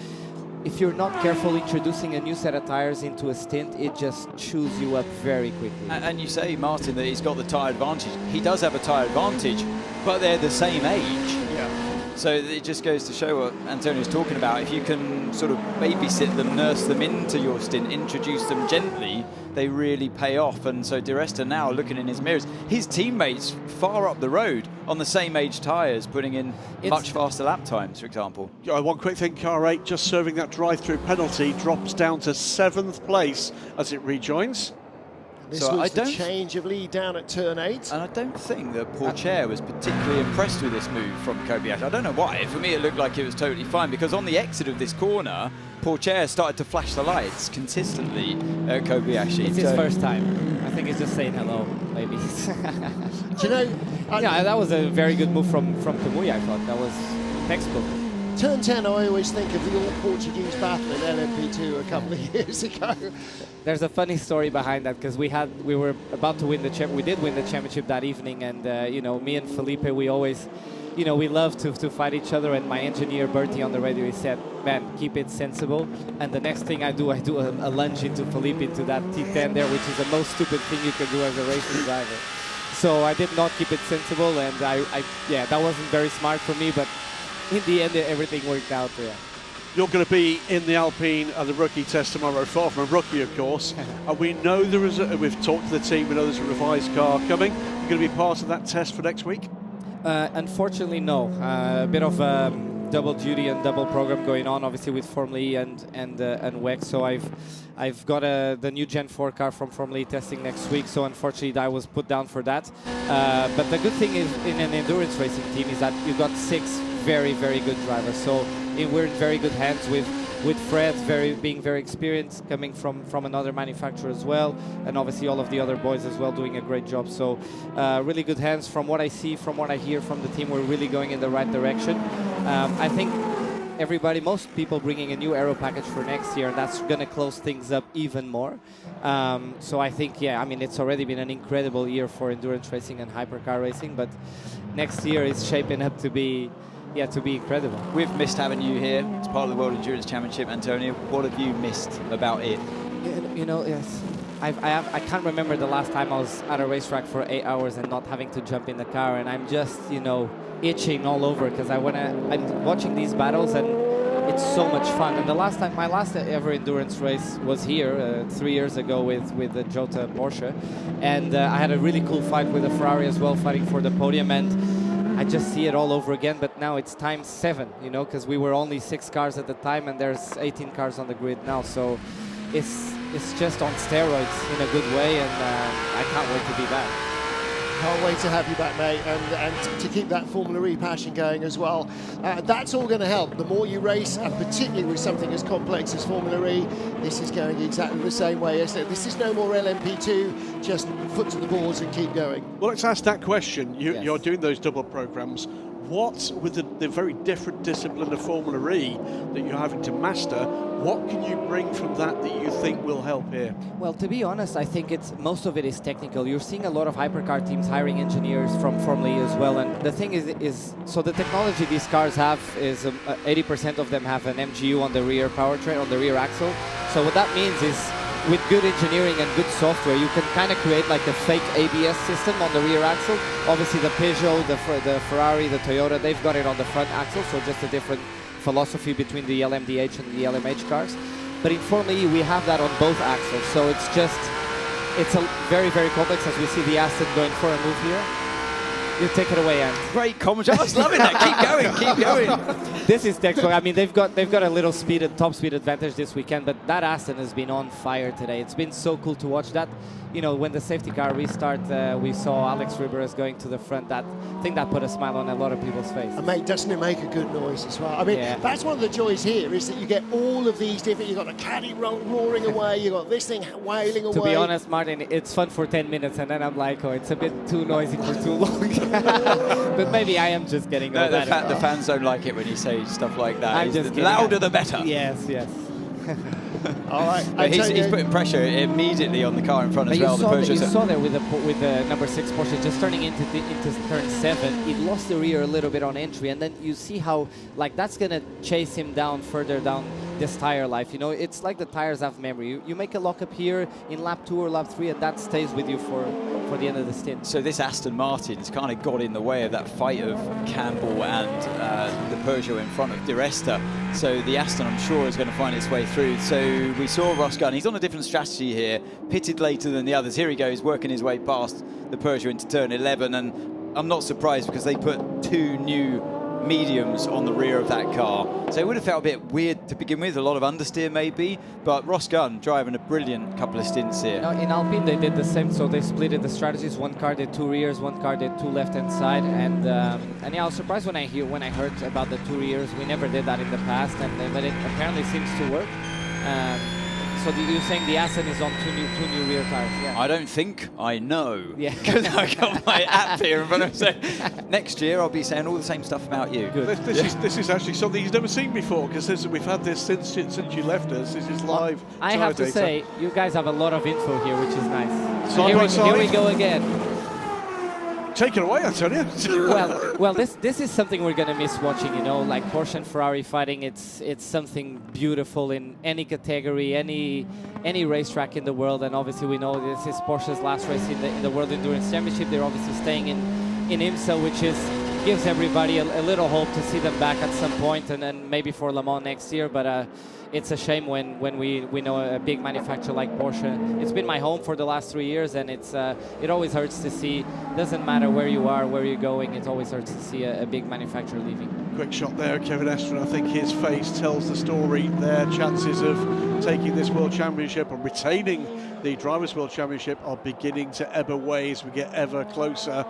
if you're not careful introducing a new set of tires into a stint, it just chews you up very quickly. And you say, Martin, that he's got the tyre advantage. He does have a tyre advantage, but they're the same age. Yeah. So it just goes to show what Antonio's talking about. If you can sort of babysit them, nurse them into your stint, introduce them gently, they really pay off. And so Di Resta now looking in his mirrors, his teammates far up the road on the same age tyres, putting in much faster lap times, for example. One quick thing, car 8 just serving that drive-through penalty, drops down to 7th place as it rejoins. This was the change of lead down at turn 8. And I don't think that Porsche was particularly impressed with this move from Kobayashi. I don't know why. For me, it looked like it was totally fine, because on the exit of this corner, Porsche started to flash the lights consistently at Kobayashi. It's his first time. I think he's just saying hello, maybe. Do you know? Yeah, that was a very good move from Kamui, I thought. That was textbook. Turn 10, I always think of the all-Portuguese battle in LMP2 a couple of years ago. There's a funny story behind that, because we were about to win the we did win the championship that evening, and you know, me and Felipe, we always, you know, we love to fight each other. And my engineer Bertie on the radio, he said, "Man, keep it sensible." And the next thing I do a lunge into Felipe, into that T10 there, which is the most stupid thing you can do as a racing driver. So I did not keep it sensible, and yeah, that wasn't very smart for me, but in the end, everything worked out. Yeah. You're going to be in the Alpine at the rookie test tomorrow, far from a rookie, of course. We know there is we've talked to the team, we know there's a revised car coming. You're going to be part of that test for next week? Unfortunately, no. A bit of double duty and double program going on, obviously with Formula E and WEC. So I've got the new Gen 4 car from Formula E testing next week. So unfortunately, I was put down for that. But the good thing is in an endurance racing team is that you got 6 very, very good drivers. So we're in very good hands with Fred being very experienced, coming from another manufacturer as well, and obviously all of the other boys as well doing a great job. So really good hands. From what I see, from what I hear from the team, we're really going in the right direction. I think most people bringing a new aero package for next year, and that's going to close things up even more. So I think, yeah, I mean, it's already been an incredible year for endurance racing and hypercar racing, but next year is shaping up to be incredible. We've missed having you here. It's part of the World Endurance Championship, Antonio. What have you missed about it? You know, yes. I can't remember the last time I was at a racetrack for 8 hours and not having to jump in the car, and I'm just, you know, itching all over, because I'm watching these battles and it's so much fun. And my last ever endurance race was here 3 years ago with the Jota Porsche, and I had a really cool fight with a Ferrari as well, fighting for the podium, and I just see it all over again. But now it's times 7, you know, because we were only 6 cars at the time, and there's 18 cars on the grid now. So it's just on steroids in a good way, and I can't wait to be back. Can't wait to have you back, mate, and to keep that Formula E passion going as well. That's all going to help. The more you race, and particularly with something as complex as Formula E, this is going exactly the same way, isn't it? This is no more LMP2, just foot to the balls and keep going. Well, let's ask that question. You're doing those double programs. What, with the very different discipline of Formula E that you're having to master, what can you bring from that you think will help here? Well, to be honest, I think most of it is technical. You're seeing a lot of hypercar teams hiring engineers from Formula E as well. And the thing is so the technology these cars have is 80% of them have an MGU on the rear powertrain, on the rear axle. So what that means is, with good engineering and good software, you can kind of create like a fake ABS system on the rear axle. Obviously the Peugeot, the Ferrari, the Toyota, they've got it on the front axle, so just a different philosophy between the LMDH and the LMH cars. But in Formula E, we have that on both axles, so it's a very, very complex, as we see the Aston going for a move here. You take it away, Ant. Great commentary. I was loving that. Keep going. This is textbook. I mean, they've got a little top speed advantage this weekend, but that Aston has been on fire today. It's been so cool to watch that. You know, when the safety car restart, we saw Alex Riberas going to the front. I think that put a smile on a lot of people's faces. And mate, doesn't it make a good noise as well? I mean, that's one of the joys here, is that you get all of these different. You've got a caddy roaring away. You've got this thing wailing away. To be honest, Martin, it's fun for 10 minutes, and then I'm like, oh, it's a bit too noisy for too long. But maybe I am just getting no, the fans don't like it when you say stuff like that. I'm just the louder the better. Yes. All right. But he's putting pressure immediately on the car in front as well. You saw there with the number 6 Porsche just turning into turn 7. It lost the rear a little bit on entry, and then you see how that's going to chase him down further down this tire life. You know, it's like the tires have memory. You make a lockup here in lap 2 or lap 3, and that stays with you for the end of the stint. So this Aston Martin's kind of got in the way of that fight of Campbell and the Peugeot in front of Di Resta. So the Aston, I'm sure, is going to find its way through. So we saw Ross Gunn. He's on a different strategy here, pitted later than the others. Here he goes, working his way past the Peugeot into turn 11, and I'm not surprised because they put 2 new mediums on the rear of that car. So it would have felt a bit weird to begin with, a lot of understeer maybe, but Ross Gunn driving a brilliant couple of stints here. No, in Alpine they did the same, so they split the strategies. One car did 2 rears, one car did 2 left-hand side, and yeah, I was surprised when I heard about the 2 rears. We never did that in the past, but it apparently seems to work. So you're saying the Aston is on two new rear tires? Yeah. I don't think I know. Yeah. Because I got my app here in front of me. So next year I'll be saying all the same stuff about you. Good. This is actually something you've never seen before, because we've had this since you left us. This is live. I have to say, you guys have a lot of info here, which is nice. Side by side. Here we go again. Take it away, Antonio. well, this is something we're gonna miss watching. You know, like Porsche and Ferrari fighting. It's something beautiful in any category, any racetrack in the world. And obviously, we know this is Porsche's last race in the World Endurance Championship. They're obviously staying in Imola, which gives everybody a little hope to see them back at some point, and then maybe for Le Mans next year. But it's a shame when we know a big manufacturer like Porsche. It's been my home for the last 3 years, and it always hurts to see. Doesn't matter where you are, where you're going, it always hurts to see a big manufacturer leaving. Quick shot there, Kevin Estre. I think his face tells the story. Their chances of taking this World Championship and retaining the Drivers' World Championship are beginning to ebb away as we get ever closer.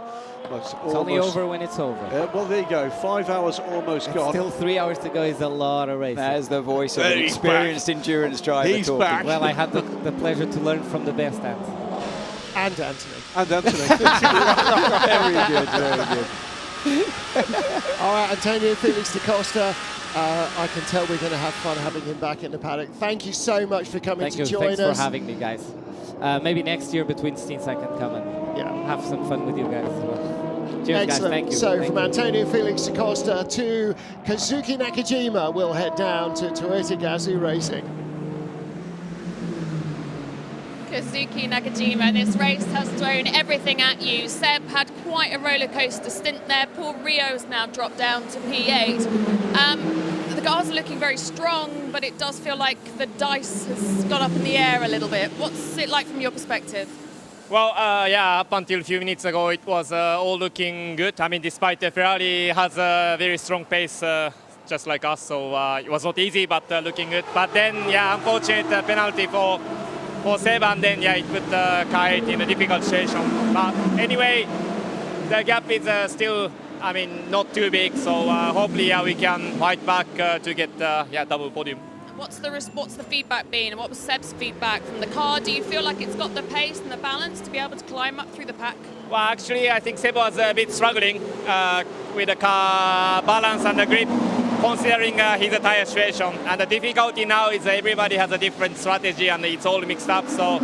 It's only over when it's over. Well, there you go. 5 hours almost gone. Still 3 hours to go is a lot of racing. There's the voice of an experienced endurance driver. He's talking. back. Well, I had the pleasure to learn from the best, And Anthony. And Anthony. Very good, very good. All right, Antonio Felix da Costa. I can tell we're going to have fun having him back in the paddock. Thank you so much for coming to join us. Thanks for having me, guys. Maybe next year between stints I can come and have some fun with you guys as well. Cheers, guys. Thank you. So from Antonio Felix da Costa to Kazuki Nakajima, we'll head down to Toyota Gazoo Racing. Kazuki Nakajima, this race has thrown everything at you. Seb had quite a roller coaster stint there. Paul Rio has now dropped down to P8. The cars are looking very strong, but it does feel like the dice has gone up in the air a little bit. What's it like from your perspective? Well, yeah, up until a few minutes ago, it was all looking good. I mean, despite the Ferrari has a very strong pace, just like us, so it was not easy, but looking good. But then, yeah, unfortunate penalty for Seb, and then, yeah, it put car 8 in a difficult situation. But anyway, the gap is still, I mean, not too big, so hopefully, yeah, we can fight back to get, double podium. What's the feedback been, and what was Seb's feedback from the car? Do you feel like it's got the pace and the balance to be able to climb up through the pack? Well, actually, I think Seb was a bit struggling with the car balance and the grip, considering his tire situation. And the difficulty now is everybody has a different strategy and it's all mixed up, so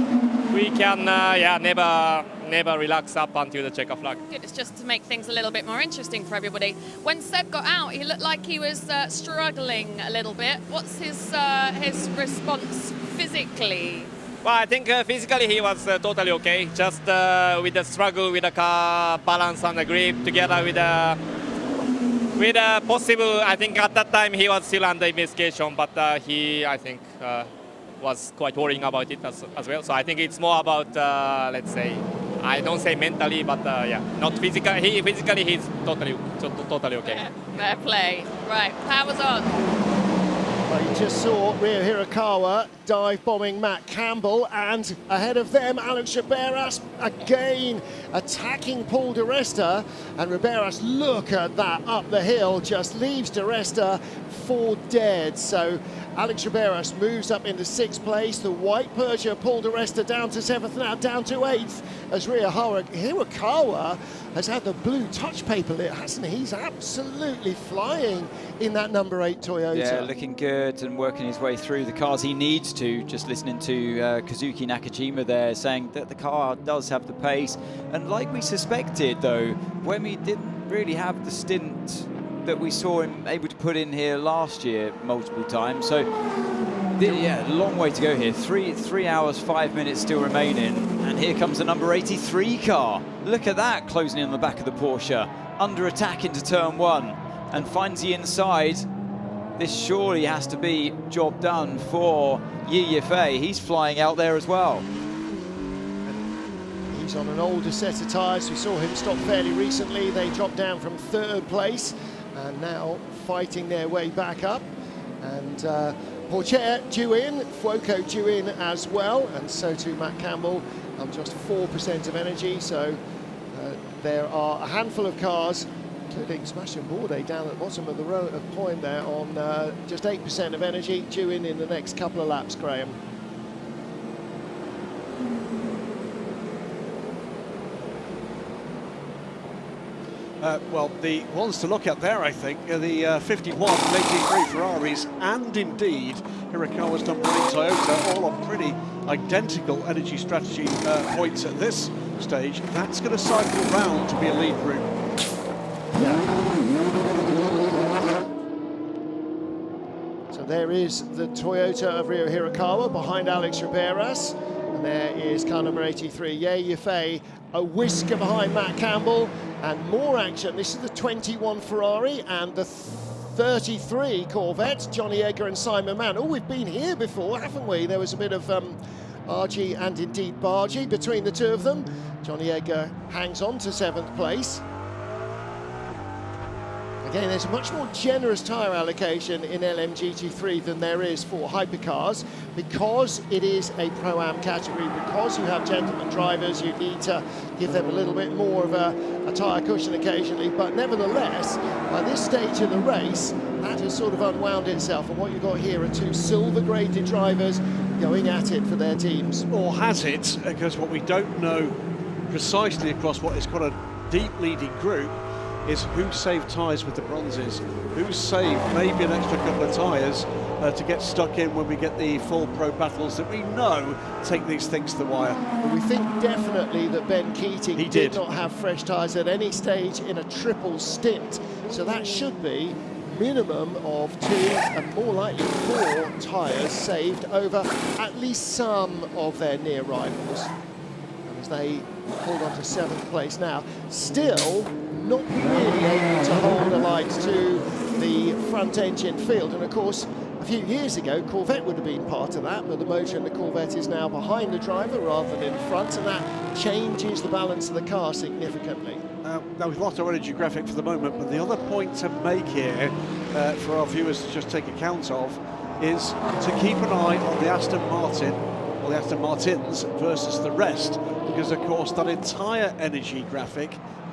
we can never relax up until the checker flag. Good, it's just to make things a little bit more interesting for everybody. When Seb got out, he looked like he was struggling a little bit. What's his response physically? Well, I think physically he was totally okay, just with the struggle with the car balance and the grip together with a possible, I think at that time he was still under investigation, but he, I think, was quite worrying about it as well. So I think it's more about, let's say, I don't say mentally, but yeah, not physically. Physically he's totally okay. Fair play. Right, power's on. Well, you just saw Rio Hirakawa dive-bombing Matt Campbell, and ahead of them, Alex Riberas again attacking Paul Di Resta, and Riberas, look at that, up the hill, just leaves Di Resta for dead. So Alex Riberas moves up into 6th place, the white Peugeot Paul Di Resta down to 7th, now down to 8th, as Rio Hirakawa has had the blue touch paper lit, hasn't he? He's absolutely flying in that number 8 Toyota. Yeah, looking good and working his way through the cars he needs to. Just listening to Kazuki Nakajima there saying that the car does have the pace. And like we suspected, though, when we didn't really have the stint that we saw him able to put in here last year multiple times. So Yeah, long way to go here. 3 hours, 5 minutes still remaining. And here comes the number 83 car. Look at that, closing in on the back of the Porsche. Under attack into turn 1 and finds the inside. This surely has to be job done for Yi Yifei. He's flying out there as well. He's on an older set of tyres. We saw him stop fairly recently. They dropped down from 3rd place and now fighting their way back up. And Porsche due in, Fuoco due in as well, and so too Matt Campbell on just 4% of energy. So there are a handful of cars, including Sebastian Bourdais down at the bottom of the point there on just 8% of energy, due in the next couple of laps, Graham. Well, the ones to look at there, I think, are the 51 83 Ferraris and indeed Hirakawa's number 8 Toyota, all on pretty identical energy strategy points at this stage. That's going to cycle round to be a lead group. So there is the Toyota of Rio Hirakawa behind Alex Riberas. And there is car number 83, Yi Yifei, a whisker behind Matt Campbell. And more action. This is the 21 Ferrari and the 33 Corvette, Johnny Egger and Simon Mann. Oh, we've been here before, haven't we? There was a bit of Argy and indeed Bargy between the two of them. Johnny Egger hangs on to 7th place. Again, there's a much more generous tyre allocation in LMGT3 than there is for hypercars, because it is a Pro-Am category, because you have gentlemen drivers, you need to give them a little bit more of a tyre cushion occasionally, but nevertheless, by this stage of the race, that has sort of unwound itself, and what you've got here are 2 silver-graded drivers going at it for their teams. Or has it, because what we don't know precisely across what is quite a deep leading group is who saved tyres with the bronzes, who saved maybe an extra couple of tyres to get stuck in when we get the full pro battles that we know take these things to the wire. Well, we think definitely that Ben Keating did not have fresh tyres at any stage in a triple stint, so that should be minimum of 2 and more likely 4 tyres saved over at least some of their near rivals. And as they hold on to 7th place now, still not really able to hold a light to the front engine field. And of course, a few years ago, Corvette would have been part of that, but the motor in the Corvette is now behind the driver rather than in front, and that changes the balance of the car significantly. Now we've lost our energy graphic for the moment, but the other point to make here for our viewers to just take account of is to keep an eye on the Aston Martin, or the Aston Martins versus the rest, because of course that entire energy graphic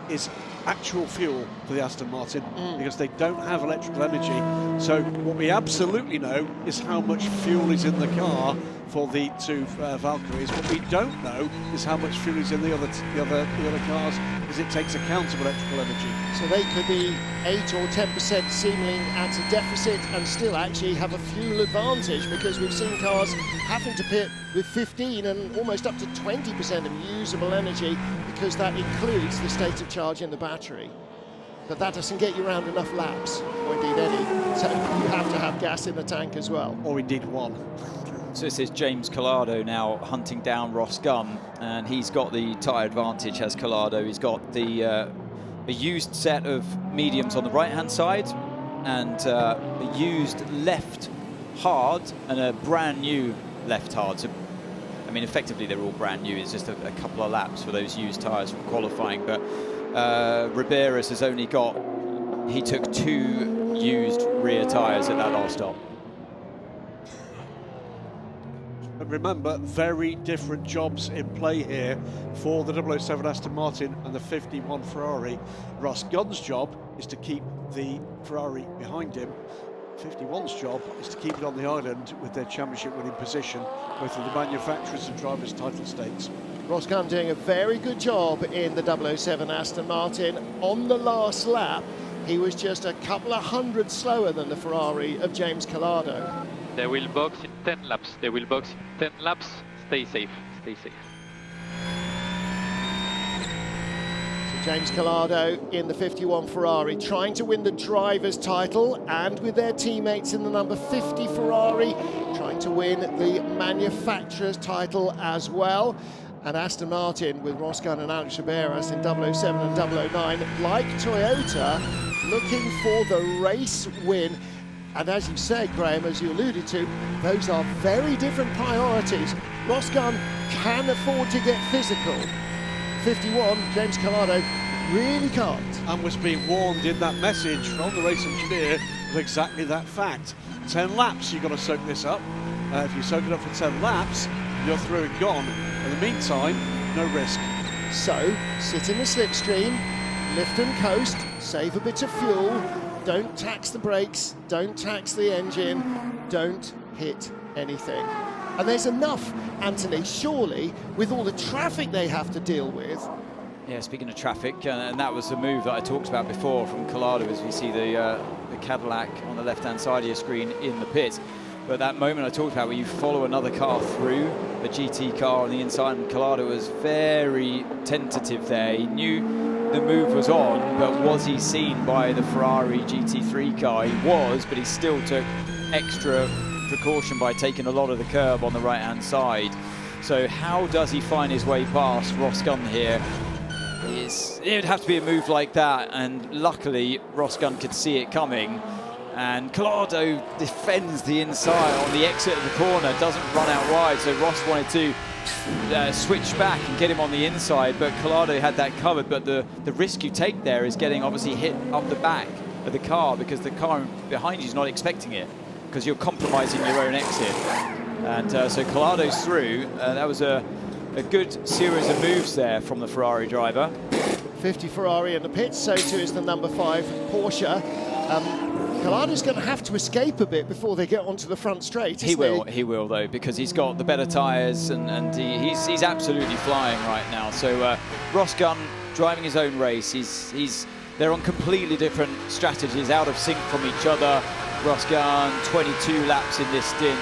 is actual fuel for the Aston Martin, because they don't have electrical energy. So what we absolutely know is how much fuel is in the car for the 2 Valkyries. What we don't know is how much fuel is in the other cars, because it takes account of electrical energy. So they could be 8 or 10% seemingly at a deficit and still actually have a fuel advantage, because we've seen cars having to pit with 15 and almost up to 20% of usable energy, because that includes the state of charge in the battery. But that doesn't get you around enough laps, or indeed any. So you have to have gas in the tank as well. Or indeed one. So this is James Collado now hunting down Ross Gunn, and he's got the tyre advantage, has Collado. He's got the a used set of mediums on the right-hand side, and a used left hard and a brand new left hard. So, I mean, effectively they're all brand new. It's just a couple of laps for those used tyres from qualifying. But Riberas has only got, he took 2 used rear tyres at that last stop. And remember, very different jobs in play here for the 007 Aston Martin and the 51 Ferrari. Ross Gunn's job is to keep the Ferrari behind him. 51's job is to keep it on the island with their championship winning position, both in the manufacturers and drivers' title stakes. Ross Gunn doing a very good job in the 007 Aston Martin. On the last lap, he was just a couple of hundred slower than the Ferrari of James Collado. They will box in 10 laps. They will box in 10 laps. Stay safe. Stay safe. James Collado in the 51 Ferrari, trying to win the driver's title, and with their teammates in the number 50 Ferrari, trying to win the manufacturer's title as well. And Aston Martin with Ross Gunn and Alex Riberas in 007 and 009, like Toyota, looking for the race win. And as you said, Graham, as you alluded to, those are very different priorities. Ross Gunn can afford to get physical. 51, James Collado really can't. And was being warned in that message from the race engineer of exactly that fact. 10 laps, you've got to soak this up. If you soak it up for 10 laps, you're through and gone. In the meantime, no risk. So, sit in the slipstream, lift and coast, save a bit of fuel, don't tax the brakes, don't tax the engine, don't hit anything. And there's enough, Anthony, surely, with all the traffic they have to deal with. Yeah, speaking of traffic, and that was the move that I talked about before from Collado, as we see the Cadillac on the left-hand side of your screen in the pit. But that moment I talked about where you follow another car through, a GT car on the inside, and Collado was very tentative there. He knew the move was on, but was he seen by the Ferrari GT3 car? He was, but he still took extra precaution by taking a lot of the curb on the right-hand side. So how does he find his way past Ross Gunn here? It would have to be a move like that, and luckily Ross Gunn could see it coming. And Collado defends the inside on the exit of the corner, doesn't run out wide, so Ross wanted to switch back and get him on the inside, but Collado had that covered. But the risk you take there is getting obviously hit up the back of the car, because the car behind you is not expecting it, because you're compromising your own exit. And so Collado's through. That was a good series of moves there from the Ferrari driver. 50 Ferrari in the pits, so too is the number 5 Porsche. Collado's going to have to escape a bit before they get onto the front straight. He will though, because he's got the better tyres, and he's absolutely flying right now. So Ross Gunn driving his own race. They're on completely different strategies, out of sync from each other. Ross Gunn 22 laps in this stint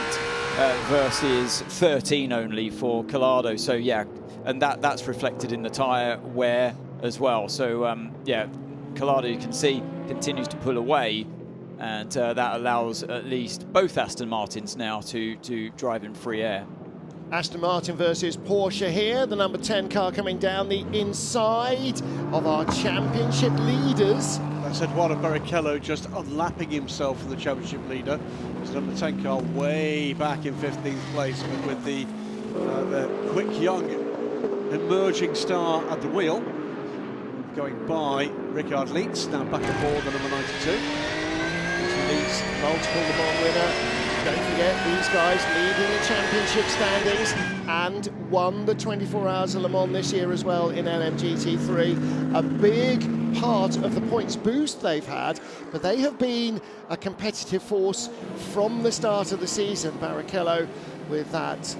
versus 13 only for Collado. So yeah, and that's reflected in the tyre wear as well. So yeah, Collado, you can see, continues to pull away. And that allows at least both Aston Martins now to drive in free air. Aston Martin versus Porsche here. The number 10 car coming down the inside of our championship leaders. That's Eduardo Barrichello just unlapping himself from the championship leader. There's the number 10 car way back in 15th place, but with the quick young emerging star at the wheel. Going by Ricard Leitz, now back aboard the number 92. Leeds, multiple Le Mans winner. Don't forget, these guys leading the championship standings and won the 24 Hours of Le Mans this year as well in LMGT3. A big part of the points boost they've had, but they have been a competitive force from the start of the season. Barrichello with that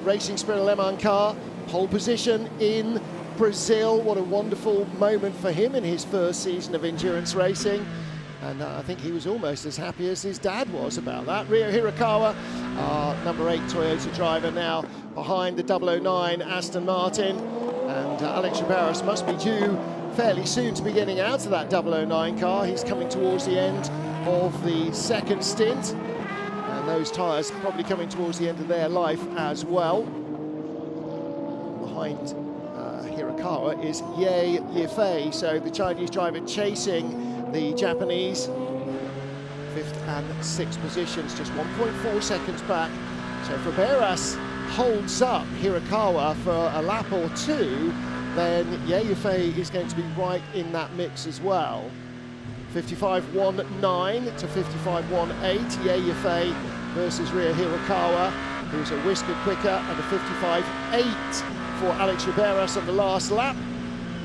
Racing Spirit Le Mans car, pole position in Brazil. What a wonderful moment for him in his first season of endurance racing. And I think he was almost as happy as his dad was about that. Ryo Hirakawa, number 8 Toyota driver, now behind the 009 Aston Martin. And Alex Riberas must be due fairly soon to be getting out of that 009 car. He's coming towards the end of the second stint. And those tyres probably coming towards the end of their life as well. Behind Hirakawa is Ye Yifei, so the Chinese driver chasing the Japanese, 5th and 6th positions, just 1.4 seconds back. So if Riberas holds up Hirakawa for a lap or two, then Ye Yifei is going to be right in that mix as well. 55.19 to 55.18, Ye Yifei versus Ryo Hirakawa, who's a whisker quicker, and a 55.8 for Alex Riberas on the last lap.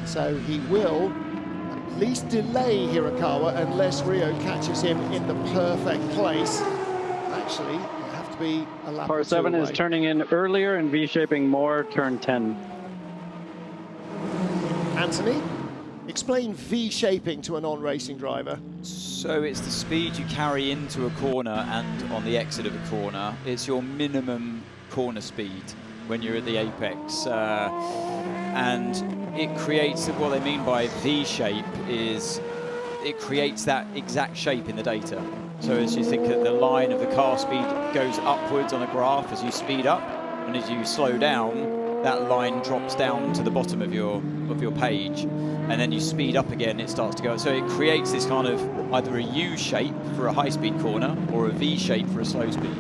So he will at least delay Hirakawa unless Ryo catches him in the perfect place. Actually, it'll have to be a lap Car 7 is turning in earlier and V-shaping more, turn 10. Anthony, explain V-shaping to a non-racing driver. So it's the speed you carry into a corner and on the exit of a corner. It's your minimum corner speed when you're at the apex. and it creates, what they mean by V-shape is it creates that exact shape in the data. So as you think that the line of the car speed goes upwards on a graph as you speed up, and as you slow down, that line drops down to the bottom of your page, and then you speed up again, it starts to go. So it creates this kind of either a U shape for a high-speed corner or a V shape for a slow speed.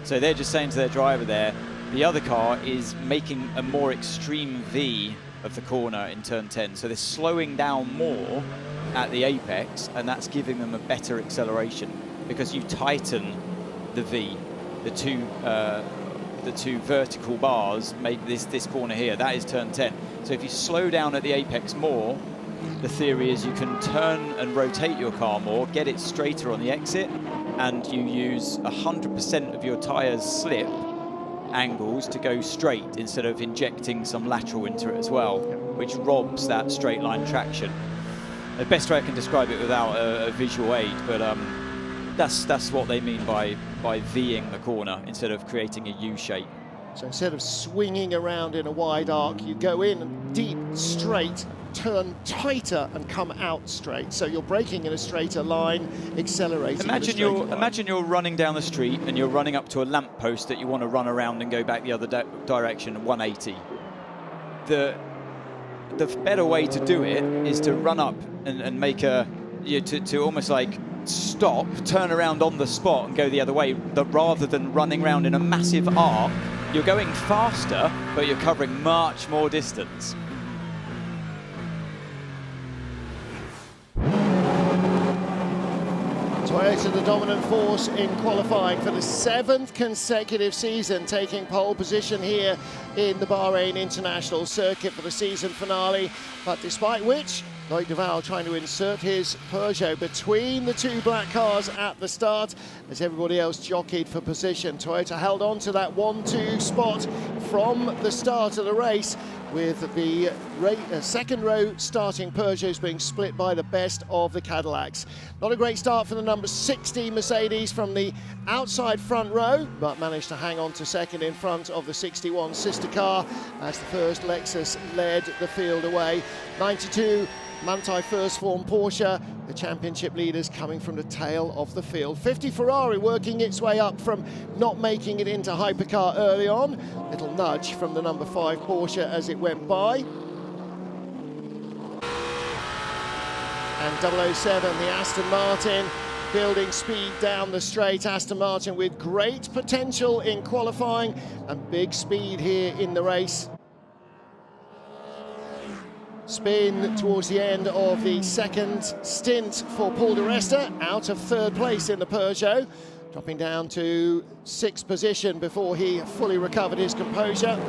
So they're just saying to their driver there, the other car is making a more extreme V of the corner in turn 10. So they're slowing down more at the apex, and that's giving them a better acceleration because you tighten the V. The two vertical bars make this corner here. That is turn 10. So if you slow down at the apex more, the theory is you can turn and rotate your car more, get it straighter on the exit, and you use 100% of your tyres slip angles to go straight instead of injecting some lateral into it as well, which robs that straight line traction. The best way I can describe it without a visual aid, but that's what they mean by Ving the corner instead of creating a U shape. So instead of swinging around in a wide arc, you go in deep, straight, turn tighter and come out straight. So you're braking in a straighter line, accelerating. Imagine you're running down the street and you're running up to a lamp post that you want to run around and go back the other direction, 180. The better way to do it is to run up and make to almost like stop, turn around on the spot and go the other way, rather than running around in a massive arc. You're going faster, but you're covering much more distance. Toyota, the dominant force in qualifying for the 7th consecutive season, taking pole position here in the Bahrain International Circuit for the season finale. But despite which, Loic Duval trying to insert his Peugeot between the two black cars at the start as everybody else jockeyed for position. Toyota held on to that 1-2 spot from the start of the race, with the second row starting Peugeots being split by the best of the Cadillacs. Not a great start for the number 60 Mercedes from the outside front row, but managed to hang on to second in front of the 61 sister car as the first Lexus led the field away. 92 Manthey first form Porsche, the championship leaders coming from the tail of the field. 50 Ferrari working its way up from not making it into Hypercar early on. Little nudge from the number 5 Porsche as it went by. And 007, the Aston Martin, building speed down the straight. Aston Martin with great potential in qualifying and big speed here in the race. Spin towards the end of the second stint for Paul di Resta, out of third place in the Peugeot, dropping down to 6th position before he fully recovered his composure.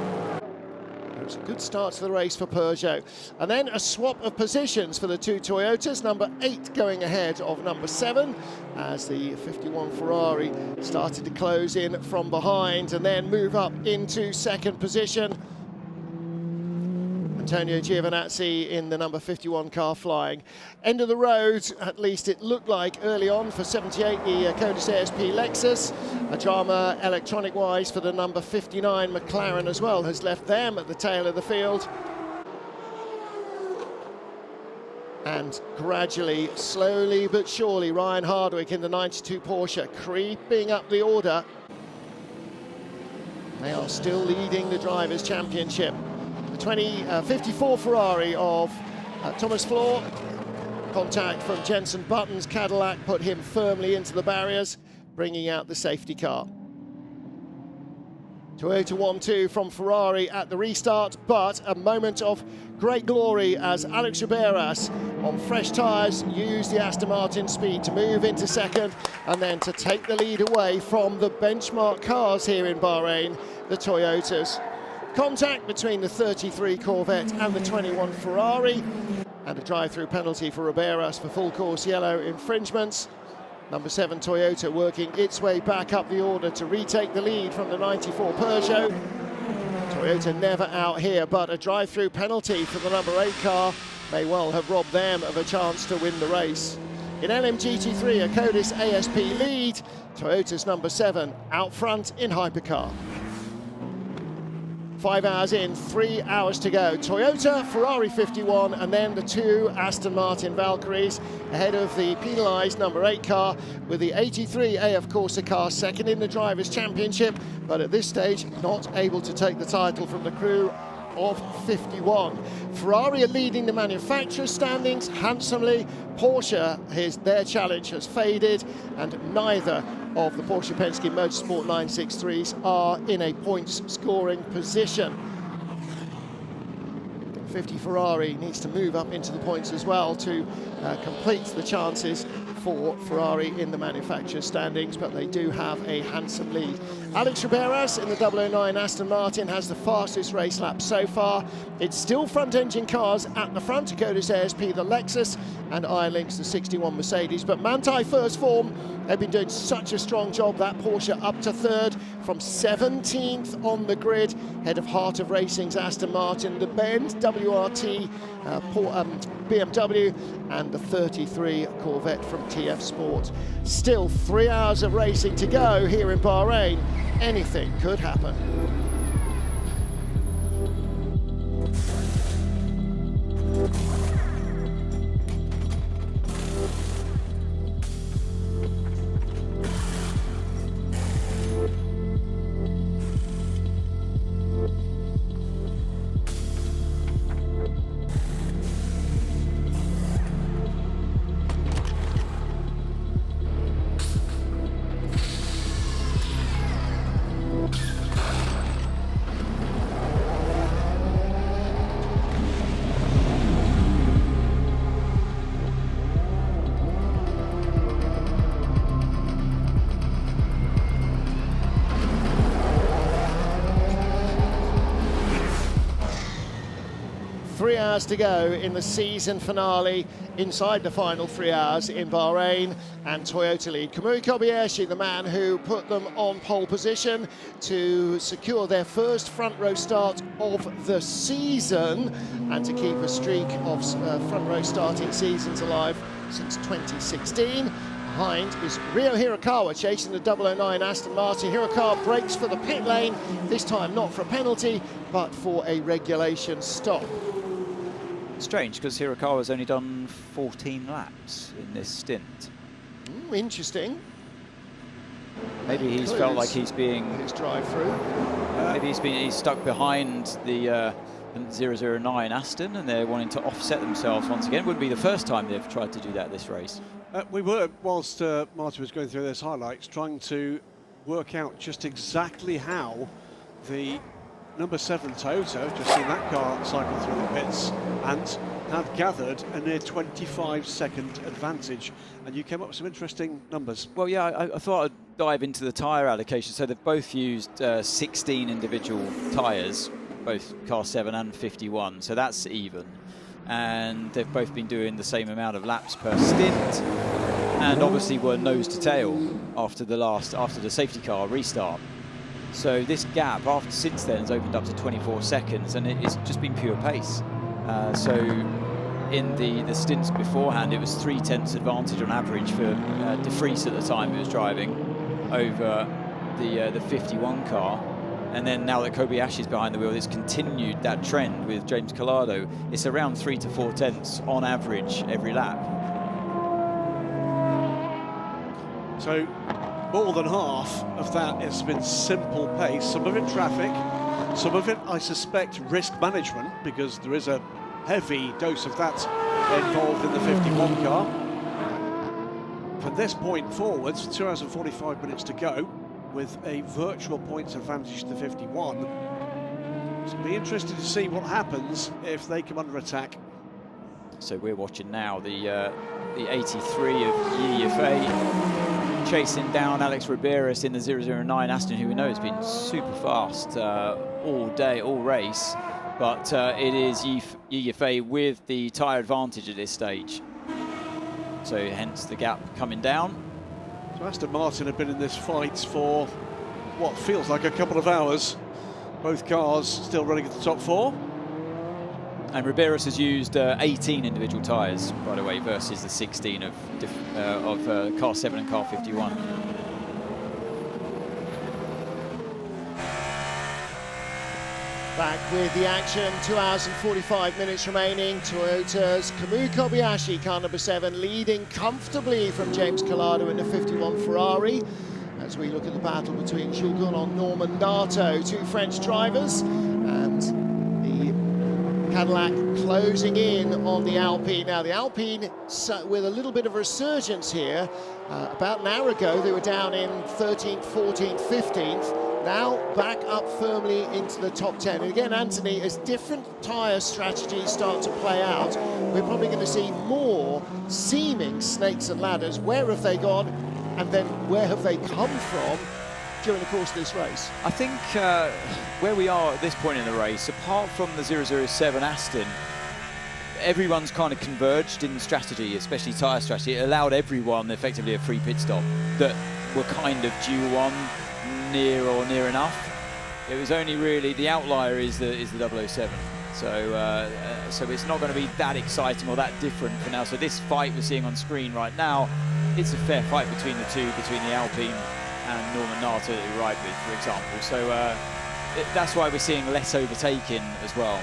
It was a good start to the race for Peugeot. And then a swap of positions for the two Toyotas, number 8 going ahead of number 7, as the 51 Ferrari started to close in from behind and then move up into second position. Antonio Giovinazzi in the number 51 car flying. End of the road, at least it looked like early on for 78, the Codis ASP Lexus. A drama electronic-wise for the number 59 McLaren as well, has left them at the tail of the field. And gradually, slowly but surely, Ryan Hardwick in the 92 Porsche creeping up the order. They are still leading the Drivers' Championship. The 54 Ferrari of Thomas Floor. Contact from Jenson Button's Cadillac put him firmly into the barriers, bringing out the safety car. Toyota 1-2 from Ferrari at the restart, but a moment of great glory as Alex Riberas on fresh tyres used the Aston Martin speed to move into second and then to take the lead away from the benchmark cars here in Bahrain, the Toyotas. Contact between the 33 Corvette and the 21 Ferrari, and a drive-through penalty for Riberas for full course yellow infringements. Number 7 Toyota working its way back up the order to retake the lead from the 94 Peugeot. Toyota never out here, but a drive-through penalty for the number 8 car may well have robbed them of a chance to win the race. In LMGT3, a Codis ASP lead, Toyota's number 7 out front in Hypercar. 5 hours in, 3 hours to go. Toyota, Ferrari 51, and then the 2 Aston Martin Valkyries ahead of the penalised number 8 car, with the 83 AF Corsa car second in the Drivers' Championship, but at this stage not able to take the title from the crew of 51. Ferrari are leading the manufacturers' standings handsomely. Porsche, their challenge has faded, and neither of the Porsche Penske Motorsport 963s are in a points scoring position. 50 Ferrari needs to move up into the points as well to complete the chances for Ferrari in the manufacturers' standings, but they do have a handsome lead. Alex Riberas in the 009 Aston Martin has the fastest race lap so far. It's still front-engine cars at the front, Dakota's ASP, the Lexus, and Iron Lynx, the 61 Mercedes. But Manthey first form, they've been doing such a strong job. That Porsche up to third from 17th on the grid, head of Heart of Racing's Aston Martin, the Benz WRT BMW, and the 33 Corvette from TF Sport. Still 3 hours of racing to go here in Bahrain. Anything could happen. To go in the season finale inside the final 3 hours in Bahrain, and Toyota lead. Kamui Kobayashi, the man who put them on pole position to secure their first front row start of the season and to keep a streak of front row starting seasons alive since 2016. Behind is Ryo Hirakawa chasing the 009 Aston Martin. Hirakawa breaks for the pit lane, this time not for a penalty but for a regulation stop. Strange, because Hirakawa's only done 14 laps in this stint. Interesting. Maybe he's felt like he's being... His drive-through. Maybe he's stuck behind the 009 Aston, and they're wanting to offset themselves once again. It wouldn't be the first time they've tried to do that this race. We were, whilst Martin was going through those highlights, trying to work out just exactly how the number 7 Toyota, just seen that car cycle through the pits, and have gathered a near 25-second advantage. And you came up with some interesting numbers. Well, yeah, I thought I'd dive into the tyre allocation. So they've both used 16 individual tyres, both car 7 and 51, so that's even. And they've both been doing the same amount of laps per stint, and obviously were nose to tail after the safety car restart. So this gap since then has opened up to 24 seconds, and it's just been pure pace. So in the stints beforehand, it was 3/10 advantage on average for De Vries at the time he was driving over the 51 car. And then now that Kobayashi's behind the wheel, it's continued that trend with James Collado. It's around 3 to 4 tenths on average every lap. So more than half of that has been simple pace, some of it traffic, some of it, I suspect, risk management, because there is a heavy dose of that involved in the 51 car. From this point forwards, 2 hours and 45 minutes to go, with a virtual points advantage to 51. It's going to be interesting to see what happens if they come under attack. So we're watching now the 83 of Yifei chasing down Alex Riberas in the 009 Aston, who we know has been super fast all day, all race. But it is Yifei with the tyre advantage at this stage. So hence the gap coming down. So Aston Martin have been in this fight for what feels like a couple of hours. Both cars still running at the top 4. And Riberas has used 18 individual tyres, by the way, versus the 16 of car 7 and car 51. Back with the action, 2 hours and 45 minutes remaining. Toyota's Kamui Kobayashi, car number 7, leading comfortably from James Calado in the 51 Ferrari. As we look at the battle between Jules Gounon and Norman Nato, 2 French drivers, and the Cadillac closing in on the Alpine. Now the Alpine with a little bit of resurgence here. About an hour ago they were down in 13th, 14th, 15th. Now back up firmly into the top 10. And again, Anthony, as different tyre strategies start to play out, we're probably going to see more seeming snakes and ladders. Where have they gone? And then where have they come from during the course of this race? I think where we are at this point in the race, apart from the 007 Aston, everyone's kind of converged in strategy, especially tyre strategy. It allowed everyone effectively a free pit stop that were kind of due on near or near enough. It was only really the outlier is the 007. So it's not going to be that exciting or that different for now. So this fight we're seeing on screen right now, it's a fair fight between the two, between the Alpine and Norman Nato that we ride with, for example. So that's why we're seeing less overtaking as well.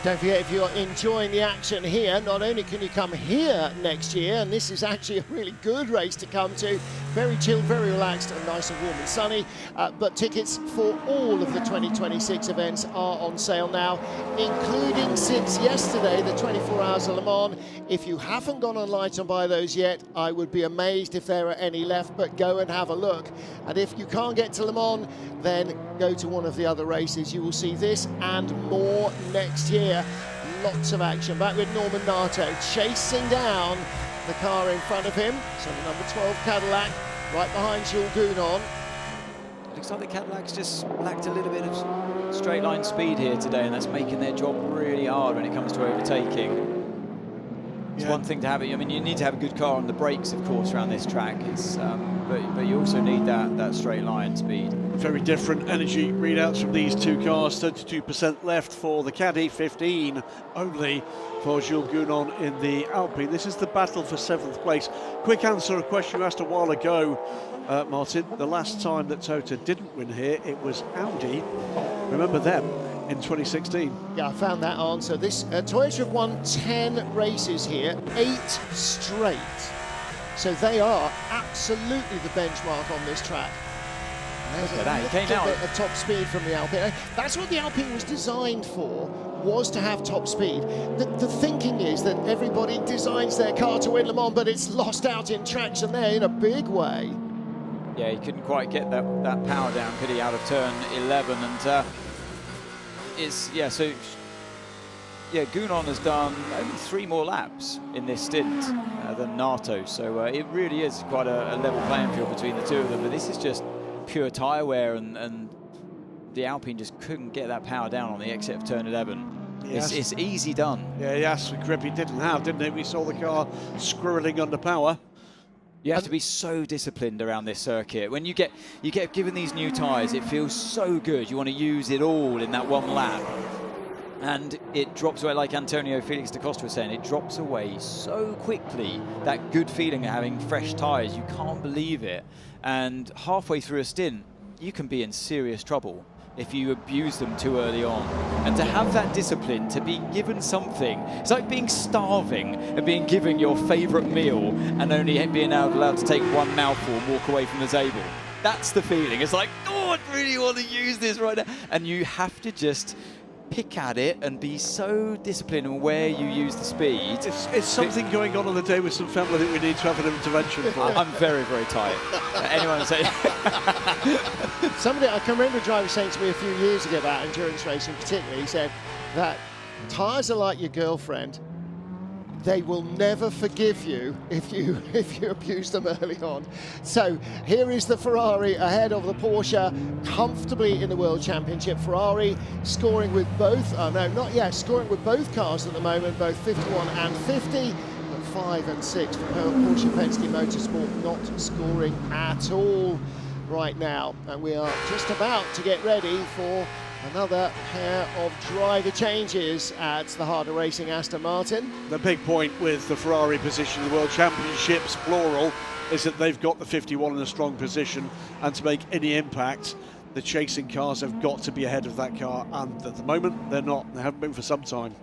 Don't forget, if you're enjoying the action here, not only can you come here next year, and this is actually a really good race to come to, very chilled, very relaxed, and nice and warm and sunny, but tickets for all of the 2026 events are on sale now, including since yesterday, the 24 Hours of Le Mans. If you haven't gone online to buy those yet, I would be amazed if there are any left, but go and have a look. And if you can't get to Le Mans, then go to one of the other races. You will see this and more next year. Lots of action. Back with Norman Nato chasing down the car in front of him. So the number 12 Cadillac right behind Jules Gounon. Looks like the Cadillacs just lacked a little bit of straight line speed here today, and that's making their job really hard when it comes to overtaking. It's one thing to have it. I mean, you need to have a good car on the brakes, of course, around this track. It's, but you also need that straight line speed. Very different energy readouts from these two cars. 32% left for the Caddy, 15 only for Jules Gounon in the Alpine. This is the battle for 7th place. Quick answer a question you asked a while ago, Martin. The last time that Toyota didn't win here, it was Audi. Remember them in 2016? Yeah, I found that answer. This Toyota have won 10 races here, 8 straight. So they are absolutely the benchmark on this track. There's a little bit of top speed from the Alpine. That's what the Alpine was designed for, was to have top speed. The thinking is that everybody designs their car to win Le Mans, but it's lost out in traction there in a big way. Yeah, he couldn't quite get that power down, could he, out of turn 11. And Gounon has done only 3 more laps in this stint than Nato. So it really is quite a level playing field between the two of them. But this is just pure tyre wear, and the Alpine just couldn't get that power down on the exit of turn 11. Yes. It's easy done. Yeah, yes, the grip he didn't have, didn't it? We saw the car squirreling under power. You have to be so disciplined around this circuit. When you get given these new tyres, it feels so good. You want to use it all in that one lap. And it drops away, like Antonio Felix da Costa was saying, it drops away so quickly, that good feeling of having fresh tyres. You can't believe it. And halfway through a stint, you can be in serious trouble if you abuse them too early on. And to have that discipline, to be given something, it's like being starving and being given your favourite meal and only being allowed to take one mouthful and walk away from the table. That's the feeling. It's like, oh, I really want to use this right now. And you have to just pick at it and be so disciplined in where you use the speed. It's something going on the day with some family that we need to have an intervention for. I'm very, very tired. Anyone say? Somebody, I can remember a driver saying to me a few years ago about endurance racing particularly, he said that tyres are like your girlfriend. They will never forgive you if you abuse them early on. So here is the Ferrari ahead of the Porsche, comfortably in the World Championship. Ferrari scoring with both, scoring with both cars at the moment, both 51 and 50, but 5 and 6 for Porsche Penske Motorsport, not scoring at all right now. And we are just about to get ready for another pair of driver changes at the harder racing Aston Martin. The big point with the Ferrari position in the World Championships, plural, is that they've got the 51 in a strong position, and to make any impact, the chasing cars have got to be ahead of that car, and at the moment they're not. They haven't been for some time.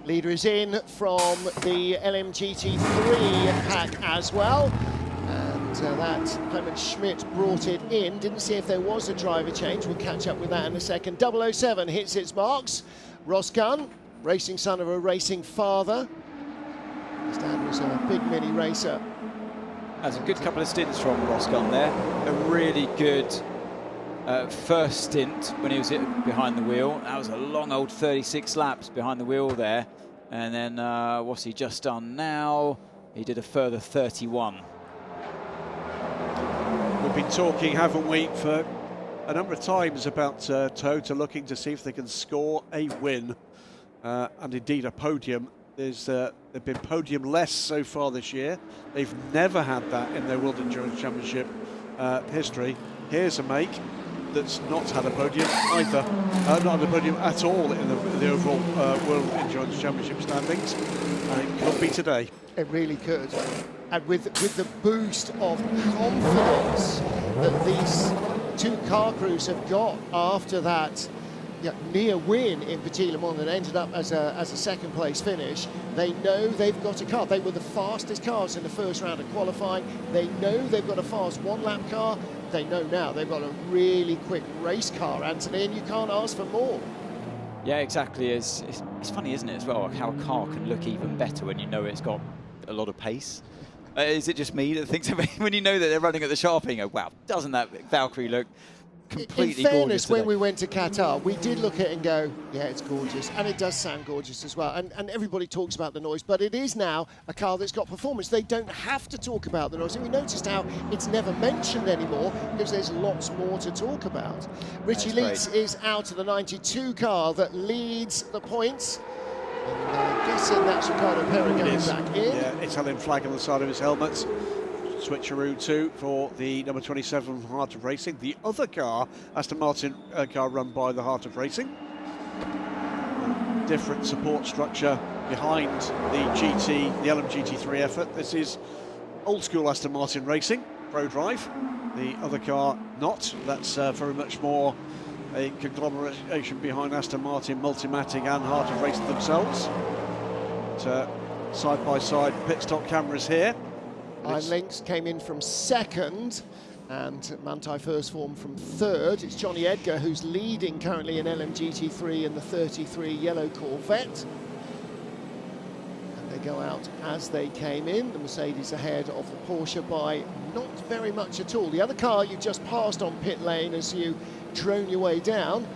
Leader is in from the LMGT3 pack as well. And that Clement Schmidt brought it in. Didn't see if there was a driver change. We'll catch up with that in a second. 007 hits its marks. Ross Gunn, racing son of a racing father. His dad was a big mini racer. That's a good couple of stints from Ross Gunn there. A really good first stint when he was behind the wheel. That was a long old 36 laps behind the wheel there. And then what's he just done now? He did a further 31. We've been talking, haven't we, for a number of times about Toyota looking to see if they can score a win and indeed a podium. They've been podium-less so far this year. They've never had that in their World Endurance Championship history. Here's a make that's not had a podium either, not had a podium at all in the overall World Endurance Championship standings, and it could be today. It really could. And with the boost of confidence that these two car crews have got after that near win in Petit Le Mans that ended up as a second place finish, they know they've got a car. They were the fastest cars in the first round of qualifying. They know they've got a fast one-lap car. They know now they've got a really quick race car, Anthony, and you can't ask for more. Yeah, exactly. It's funny, isn't it, as well, how a car can look even better when you know it's got a lot of pace. Is it just me that thinks when you know that they're running at the sharp, you go, wow, doesn't that Valkyrie look completely gorgeous? In fairness, today? when we went to Qatar, we did look at it and go, yeah, it's gorgeous. And it does sound gorgeous as well. And everybody talks about the noise, but it is now a car that's got performance. They don't have to talk about the noise. And we noticed how it's never mentioned anymore because there's lots more to talk about. Richie Leeds is out of the 92 car that leads the points. And guessing that's Ricardo Perez going back in. Yeah, Italian flag on the side of his helmet. Switcheroo too for the number 27 Heart of Racing. The other car, Aston Martin car run by the Heart of Racing. Different support structure behind the LMGT3 effort. This is old school Aston Martin Racing, Pro Drive. The other car not. That's very much more a conglomeration behind Aston Martin, Multimatic and Heart of Racing themselves. Side by side pit stop cameras here. Iron Lynx came in from second and Manthey First Form from third. It's Johnny Edgar who's leading currently in LMGT3 in the 33 yellow Corvette. And they go out as they came in. The Mercedes ahead of the Porsche by not very much at all. The other car you just passed on pit lane as you drone your way down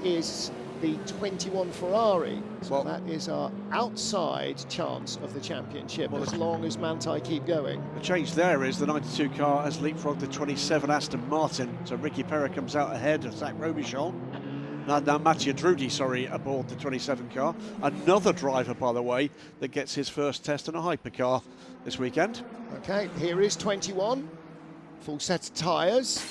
is the 21 Ferrari. So that is our outside chance of the championship, as long as Manthey keep going. The change there is the 92 car has leapfrogged the 27 Aston Martin. So Ricky Perez comes out ahead of Zach Robichon. Now Mattia Drudi, aboard the 27 car. Another driver, by the way, that gets his first test in a hypercar this weekend. Okay, here is 21. Full set of tyres.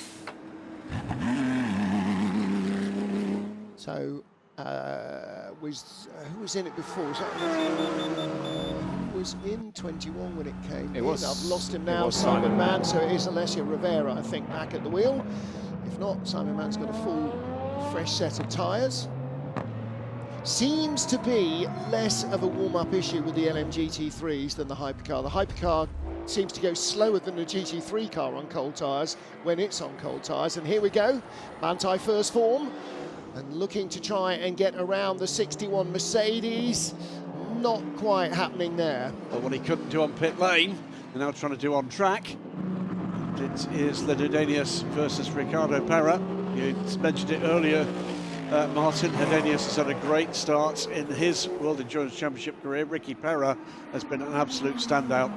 So, who was in it before? Was in 21 when it came in. I've lost him now, Simon Mann, so it is Alessio Rivera, I think, back at the wheel. If not, Simon Mann's got a full, fresh set of tyres. Seems to be less of a warm-up issue with the LMGT3s than the Hypercar. The Hypercar seems to go slower than the GT3 car on cold tyres when it's on cold tyres. And here we go, Manthey First Form. And looking to try and get around the 61 Mercedes. Not quite happening there. Well, what he couldn't do on pit lane, they're now trying to do on track. It is Hedenius versus Ricardo Perez. You mentioned it earlier, Martin. Hedenius has had a great start in his World Endurance Championship career. Ricky Perez has been an absolute standout.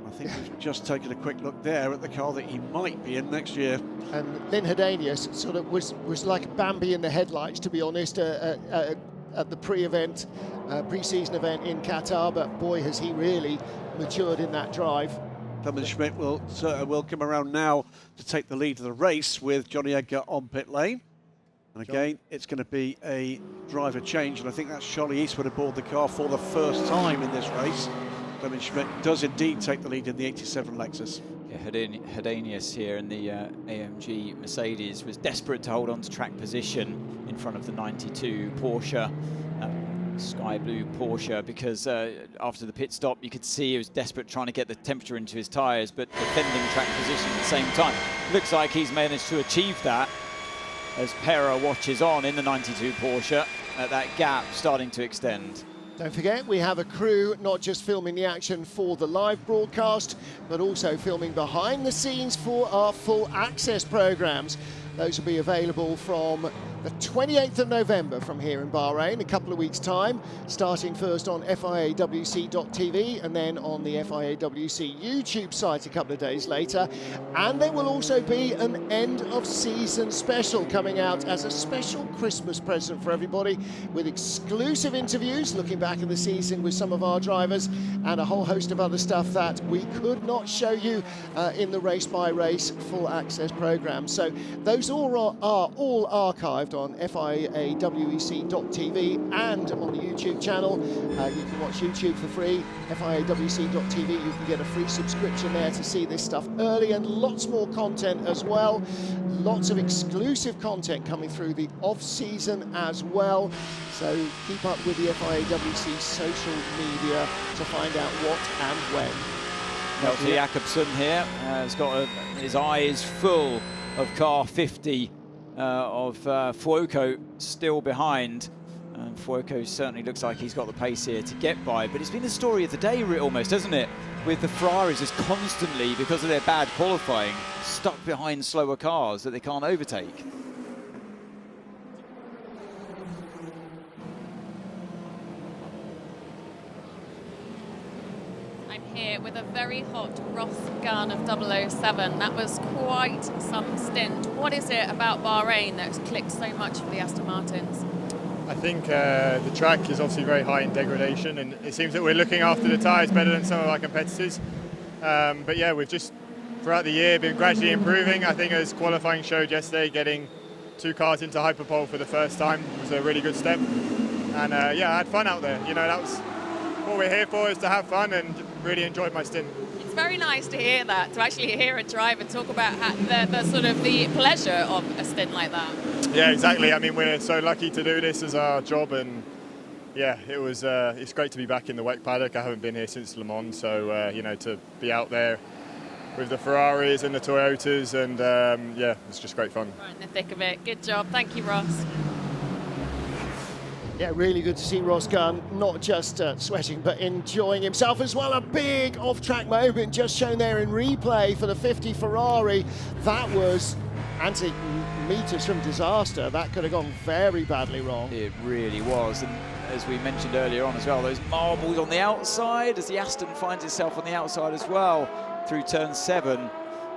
I think we've just taken a quick look there at the car that he might be in next year. And Lynn Hedenius sort of was like Bambi in the headlights, to be honest, at the pre-season event in Qatar. But boy, has he really matured in that drive. Clement Schmidt will come around now to take the lead of the race with Johnny Edgar on pit lane. And again, it's going to be a driver change, and I think that's Charlie Eastwood aboard the car for the first time in this race. Clement Schmidt does indeed take the lead in the 87 Lexus. Yeah, Hedanius here in the AMG Mercedes was desperate to hold on to track position in front of the 92 Porsche, sky blue Porsche, because after the pit stop you could see he was desperate trying to get the temperature into his tyres, but defending track position at the same time. Looks like he's managed to achieve that as Pera watches on in the 92 Porsche at that gap starting to extend. Don't forget, we have a crew not just filming the action for the live broadcast, but also filming behind the scenes for our full access programs. Those will be available from the 28th of November from here in Bahrain, a couple of weeks' time, starting first on FIAWC.tv and then on the FIAWC YouTube site a couple of days later. And there will also be an end-of-season special coming out as a special Christmas present for everybody, with exclusive interviews looking back at the season with some of our drivers and a whole host of other stuff that we could not show you in the race-by-race full access program. So those all are all archived on FIAWEC.tv and on the YouTube channel. You can watch YouTube for free, FIAWC.tv. You can get a free subscription there to see this stuff early, and lots more content as well. Lots of exclusive content coming through the off-season as well. So keep up with the FIAWC social media to find out what and when. Nelson Jakobsen here has got his eyes full of car 50 of Fuoco still behind. And Fuoco certainly looks like he's got the pace here to get by, but it's been the story of the day almost, hasn't it? With the Ferraris just constantly, because of their bad qualifying, stuck behind slower cars that they can't overtake. Here with a very hot Ross gun of 007. That was quite some stint. What is it about Bahrain that's clicked so much for the Aston Martins? I think the track is obviously very high in degradation, and it seems that we're looking after the tyres better than some of our competitors. But yeah, we've just throughout the year been gradually improving. I think as qualifying showed yesterday, getting 2 cars into Hyperpole for the first time was a really good step. And yeah, I had fun out there. You know, that was what we're here for, is to have fun, and really enjoyed my stint. It's very nice to hear that, to actually hear a driver talk about the sort of the pleasure of a stint like that. Yeah, exactly. I mean, we're so lucky to do this as our job, and yeah, it was. It's great to be back in the WEC paddock. I haven't been here since Le Mans, so you know, to be out there with the Ferraris and the Toyotas, and yeah, it's just great fun. Right in the thick of it. Good job. Thank you, Ross. Yeah, really good to see Ross Gunn not just sweating, but enjoying himself as well. A big off-track moment just shown there in replay for the 50 Ferrari. That was meters from disaster. That could have gone very badly wrong. It really was. And as we mentioned earlier on as well, those marbles on the outside, as the Aston finds itself on the outside as well through turn 7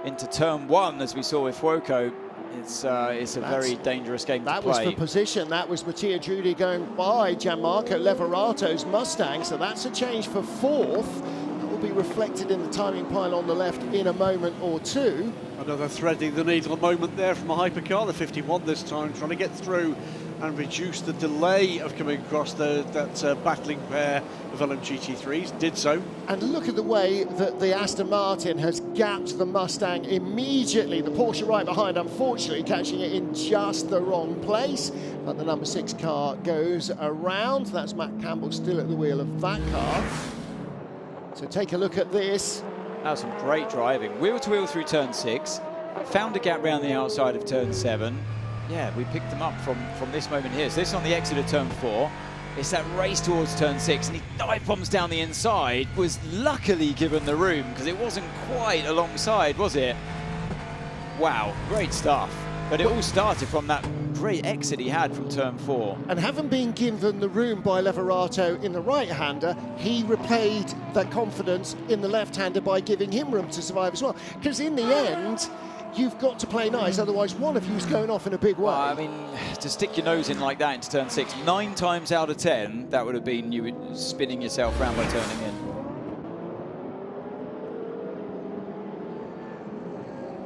into turn 1, as we saw with Fuoco. It's a very dangerous game to play. That was for position. That was Mattia Giudi going by Gianmarco Leverato's Mustang. So that's a change for 4th. That will be reflected in the timing pile on the left in a moment or two. Another threading the needle moment there from a Hypercar, the 51 this time, trying to get through and reduce the delay of coming across that battling pair of LMGT3s. Did so. And look at the way that the Aston Martin has gapped the Mustang immediately. The Porsche right behind, unfortunately, catching it in just the wrong place. But the number 6 car goes around. That's Matt Campbell still at the wheel of that car. So take a look at this. That was some great driving. Wheel to wheel through turn 6. Found a gap round the outside of turn 7. Yeah, we picked them up from this moment here. So this is on the exit of turn 4. It's that race towards turn 6, and he dive bombs down the inside. Was luckily given the room, because it wasn't quite alongside, was it? Wow, great stuff. But it all started from that great exit he had from turn 4. And having been given the room by Leverato in the right-hander, he replayed that confidence in the left-hander by giving him room to survive as well. Because in the end, you've got to play nice, otherwise one of you's going off in a big way. I mean, to stick your nose in like that into turn 6, 9 times out of 10, that would have been you spinning yourself around by turning in.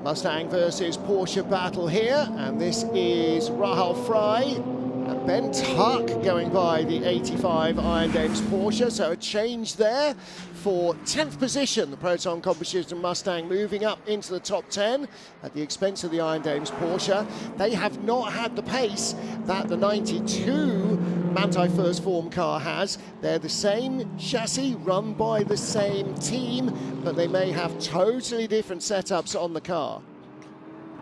Mustang versus Porsche battle here, and this is Rahal Fry. And Ben Tuck going by the 85 Iron Dames Porsche, so a change there for 10th position. The Proton Competition Mustang moving up into the top 10 at the expense of the Iron Dames Porsche. They have not had the pace that the 92 Manthey First Form car has. They're the same chassis, run by the same team, but they may have totally different setups on the car.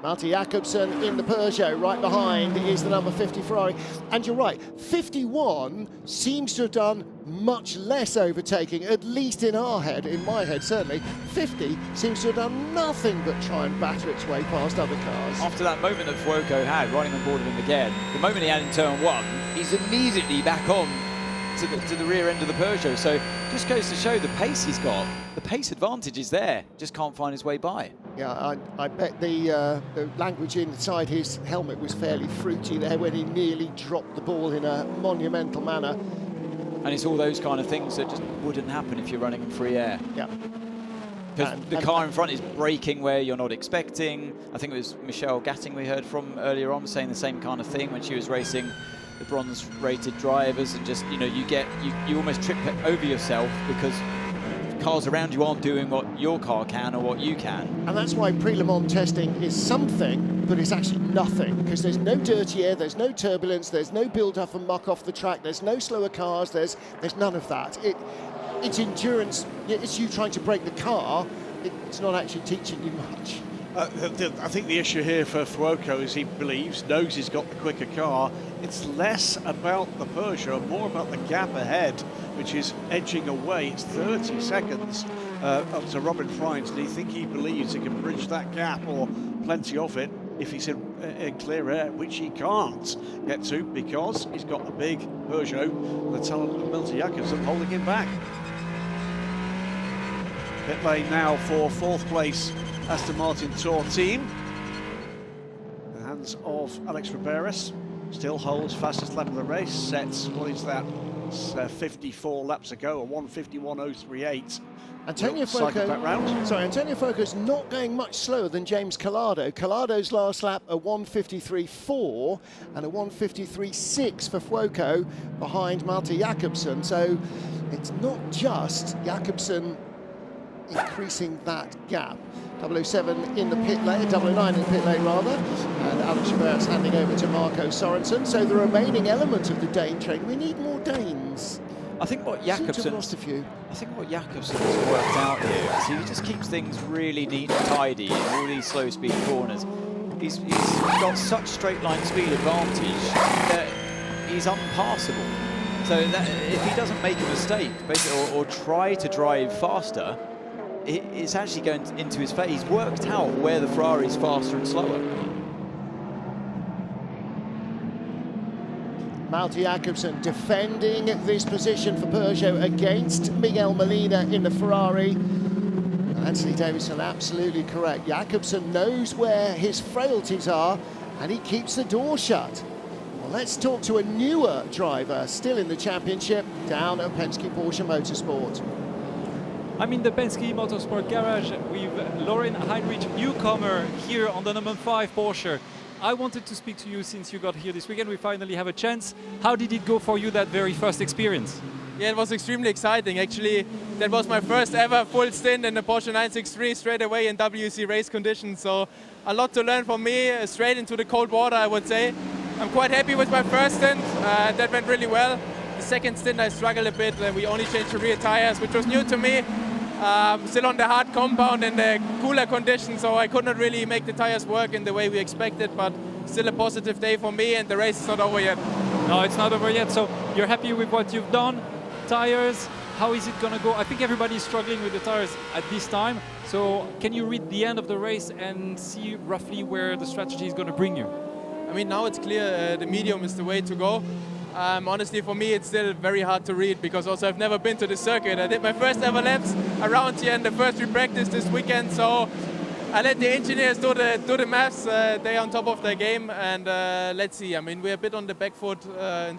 Malte Jakobsen in the Peugeot, right behind is the number 50 Ferrari. And you're right, 51 seems to have done much less overtaking, at least in our head, in my head certainly. 50 seems to have done nothing but try and batter its way past other cars. After that moment that Fuoco had, running on board of him again, the moment he had in turn 1, he's immediately back on to the rear end of the Peugeot. So just goes to show the pace he's got. The pace advantage is there, just can't find his way by. Yeah, I bet the language inside his helmet was fairly fruity there when he nearly dropped the ball in a monumental manner. And it's all those kind of things that just wouldn't happen if you're running in free air. Yeah. Because the car in front is braking where you're not expecting. I think it was Michelle Gatting we heard from earlier on saying the same kind of thing when she was racing the bronze-rated drivers, and just, you know, you almost trip over yourself because cars around you aren't doing what your car can or what you can. And that's why pre-Le Mans testing is something, but it's actually nothing, because there's no dirty air, there's no turbulence, there's no build-up and muck off the track, there's no slower cars, there's none of that. It's endurance, it's you trying to break the car, it's not actually teaching you much. I think the issue here for Fuoco is he knows he's got the quicker car. It's less about the Peugeot, more about the gap ahead, which is edging away. It's 30 seconds up to Robin Freins, and he believes he can bridge that gap, or plenty of it, if he's in clear air, which he can't get to because he's got a big Peugeot, the talent of Malte Jakobsen holding him back. Pit lane now for 4th place Aston Martin Tour team. In the hands of Alex Riberas. Still holds fastest lap of the race. Sets, what is that? It's 54 laps ago, a 1:51.038. Antonio Fuoco's not going much slower than James Collado. Collado's last lap a 1:53.4 and a 1:53.6 for Fuoco behind Malte Jakobsen. So it's not just Jakobsen increasing that gap. 007 in the pit lane, 009 in the pit lane rather, and Alex Riberas handing over to Marco Sorensen. So the remaining element of the Dane train, we need more Danes. I think what Jakobsen has worked out here is he just keeps things really neat and tidy in all these slow speed corners. He's got such straight line speed advantage that he's unpassable. So that if he doesn't make a mistake or try to drive faster, it's actually going into his face. He's worked out where the Ferrari is faster and slower. Malte Jakobsen defending this position for Peugeot against Miguel Molina in the Ferrari. Anthony Davidson absolutely correct. Jakobsen knows where his frailties are and he keeps the door shut. Well, let's talk to a newer driver still in the championship down at Penske Porsche Motorsport. I'm in the Penske Motorsport garage with Lauren Heinrich, newcomer here on the number 5 Porsche. I wanted to speak to you since you got here this weekend. We finally have a chance. How did it go for you, that very first experience? Yeah, it was extremely exciting. Actually, that was my first ever full stint in the Porsche 963 straight away in WEC race conditions. So a lot to learn for me, straight into the cold water, I would say. I'm quite happy with my first stint. That went really well. The second stint I struggled a bit. We only changed the rear tires, which was new to me. Still on the hard compound in the cooler conditions, so I could not really make the tires work in the way we expected, but still a positive day for me, and the race is not over yet. No, it's not over yet. So you're happy with what you've done? Tires, how is it going to go? I think everybody's struggling with the tires at this time. So can you read the end of the race and see roughly where the strategy is going to bring you? I mean, now it's clear the medium is the way to go. Honestly, for me, it's still very hard to read because also I've never been to the circuit. I did my first ever laps around here in the first re-practice this weekend, so I let the engineers do the maths. They're on top of their game, and let's see. I mean, we're a bit on the back foot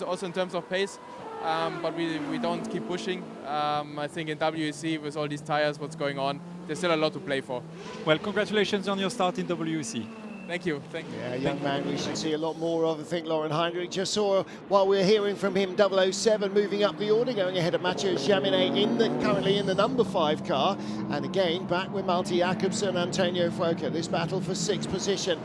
also in terms of pace, but we don't keep pushing. I think in WEC with all these tires, what's going on, there's still a lot to play for. Well, congratulations on your start in WEC. Thank you. Thank you. Yeah, young man we should see a lot more of. I think Lauren Heinrich just saw, while we're hearing from him, 007 moving up the order, going ahead of Mathieu Jaminet currently in the number 5 car. And again, back with Malte Jakobsen, Antonio Fuoco. This battle for 6th position.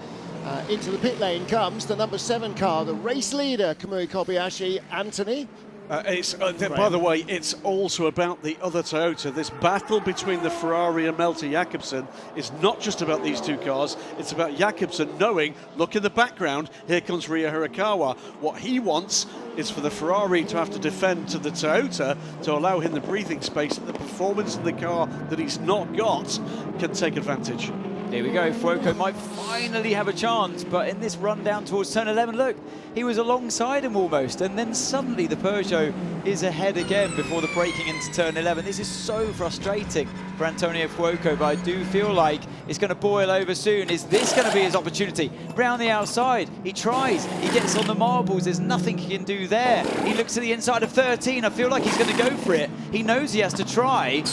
Into the pit lane comes the number 7 car, the race leader, Kamui Kobayashi. Anthony? By the way, it's also about the other Toyota. This battle between the Ferrari and Malte Jakobsen is not just about these two cars. It's about Jakobsen knowing, look in the background, here comes Ryo Hirakawa. What he wants is for the Ferrari to have to defend to the Toyota to allow him the breathing space that the performance in the car that he's not got can take advantage. Here we go, Fuoco might finally have a chance, but in this run down towards turn 11, look, he was alongside him almost, and then suddenly the Peugeot is ahead again before the braking into turn 11. This is so frustrating for Antonio Fuoco, but I do feel like it's going to boil over soon. Is this going to be his opportunity? Round the outside, he tries, he gets on the marbles, there's nothing he can do there. He looks to the inside of 13, I feel like he's going to go for it. He knows he has to try.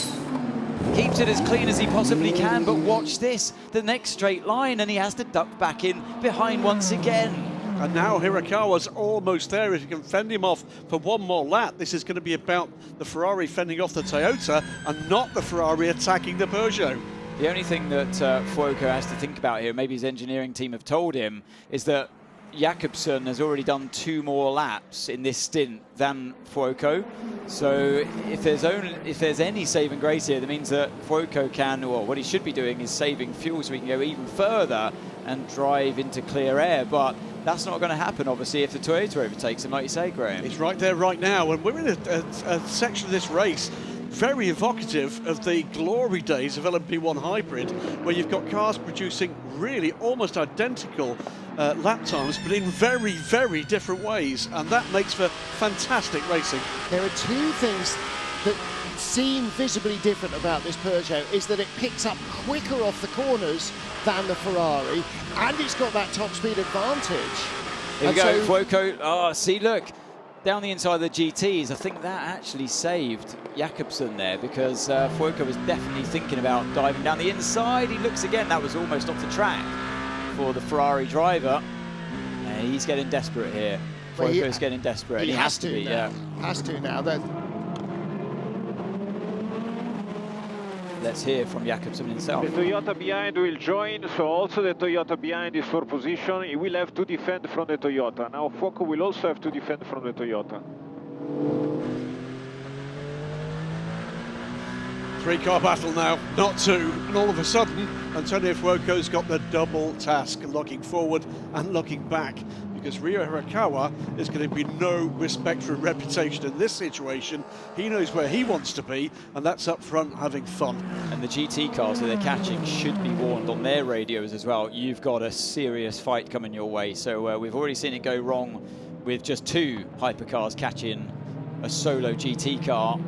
Keeps it as clean as he possibly can, but watch this, the next straight line, and he has to duck back in behind once again. And now Hirakawa's almost there. If you can fend him off for one more lap, this is going to be about the Ferrari fending off the Toyota and not the Ferrari attacking the Peugeot. The only thing that Fuoco has to think about here, maybe his engineering team have told him, is that Jakobsen has already done 2 more laps in this stint than Fuoco. So if there's any saving grace here, that means that Fuoco can, or what he should be doing is saving fuel so he can go even further and drive into clear air. But that's not going to happen, obviously, if the Toyota overtakes him, like you say, Graham. It's right there right now, and we're in a section of this race very evocative of the glory days of LMP1 Hybrid, where you've got cars producing really almost identical lap times, but in very, very different ways, and that makes for fantastic racing. There are 2 things that seem visibly different about this Peugeot, is that it picks up quicker off the corners than the Ferrari, and it's got that top speed advantage. Here we go, Fuoco. Oh, see, look, down the inside of the GTs, I think that actually saved Jakobsen there, because Fuoco was definitely thinking about diving down the inside. He looks again, that was almost off the track for the Ferrari driver. He's getting desperate here. Fuoco's getting desperate. He has to be, now. yeah. Has to now. Let's hear from Jakobsen himself. The Toyota behind will join, so also the Toyota behind is for position. He will have to defend from the Toyota. Now Fuoco will also have to defend from the Toyota. 3-car battle now, not 2, and all of a sudden Antonio Fuoco's got the double task, looking forward and looking back, because Ryo Hirakawa is going to be no respect for reputation in this situation. He knows where he wants to be, and that's up front having fun. And the GT cars that they're catching should be warned on their radios as well. You've got a serious fight coming your way. So we've already seen it go wrong with just 2 hypercars catching a solo GT car.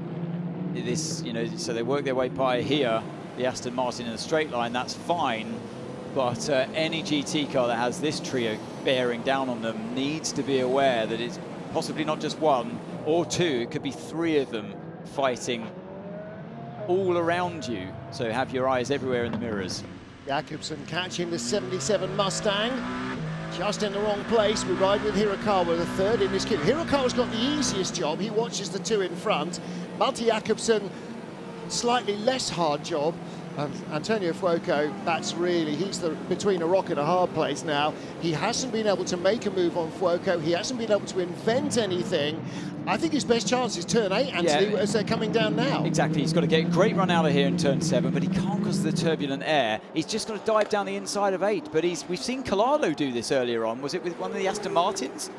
This, you know, so they work their way by here, the Aston Martin in a straight line, that's fine. But any GT car that has this trio bearing down on them needs to be aware that it's possibly not just 1 or 2, it could be 3 of them fighting all around you. So have your eyes everywhere in the mirrors. Jakobsen catching the 77 Mustang. Just in the wrong place. We ride with Hirakawa, the 3rd in this queue. Hirakawa's got the easiest job. He watches the 2 in front. Malte Jakobsen, slightly less hard job. Antonio Fuoco, that's really, he's between a rock and a hard place now. He hasn't been able to make a move on Fuoco. He hasn't been able to invent anything. I think his best chance is turn 8, Anthony, as they're coming down now. Exactly, he's got to get a great run out of here in turn 7, but he can't because of the turbulent air. He's just got to dive down the inside of 8, but we've seen Collado do this earlier on. Was it with one of the Aston Martins?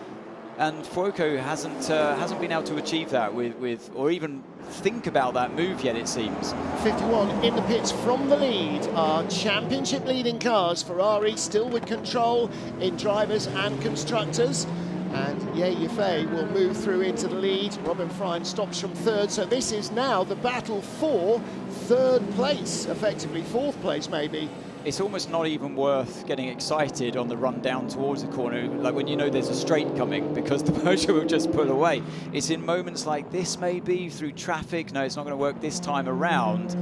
And Fuoco hasn't been able to achieve that with or even think about that move yet, it seems. 51 in the pits from the lead are championship leading cars. Ferrari still with control in drivers and constructors. And Yifei will move through into the lead. Robin Frein stops from 3rd. So this is now the battle for 3rd place, effectively 4th place maybe. It's almost not even worth getting excited on the run down towards the corner, like when you know there's a straight coming, because the Peugeot will just pull away. It's in moments like this, maybe through traffic. No, it's not going to work this time around,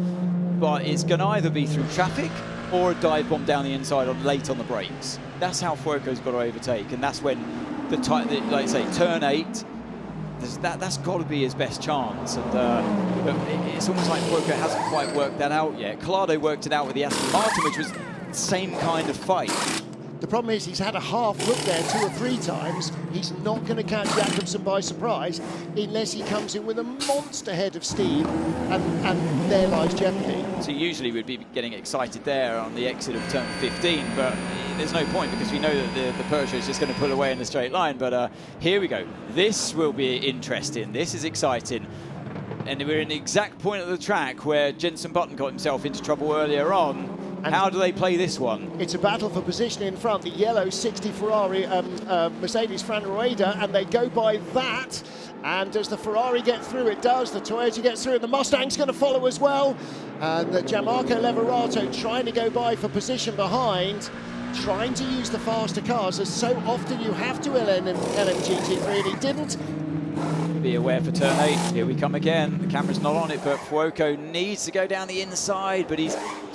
but it's going to either be through traffic or a dive bomb down the inside or late on the brakes. That's how Fuoco's got to overtake, and that's when like I say, turn 8. That's got to be his best chance, and it's almost like Fuoco hasn't quite worked that out yet. Collado worked it out with the Aston Martin, which was the same kind of fight. The problem is he's had a half look there 2 or 3 times. He's not going to catch Jakobsen by surprise unless he comes in with a monster head of steam, and there lies jeopardy. So usually we'd be getting excited there on the exit of turn 15, but there's no point because we know that the Peugeot is just going to pull away in the straight line. But here we go. This will be interesting. This is exciting. And we're in the exact point of the track where Jenson Button got himself into trouble earlier on. And how do they play this one? It's a battle for position in front. The yellow 60 Ferrari Mercedes Fran Rueda, and they go by that. And does the Ferrari get through? It does. The Toyota gets through, and the Mustang's going to follow as well. And the Gianmarco Lavorato trying to go by for position behind, trying to use the faster cars, as so often you have to LMGT3, and he didn't. Be aware for turn 8. Here we come again. The camera's not on it, but Fuoco needs to go down the inside, but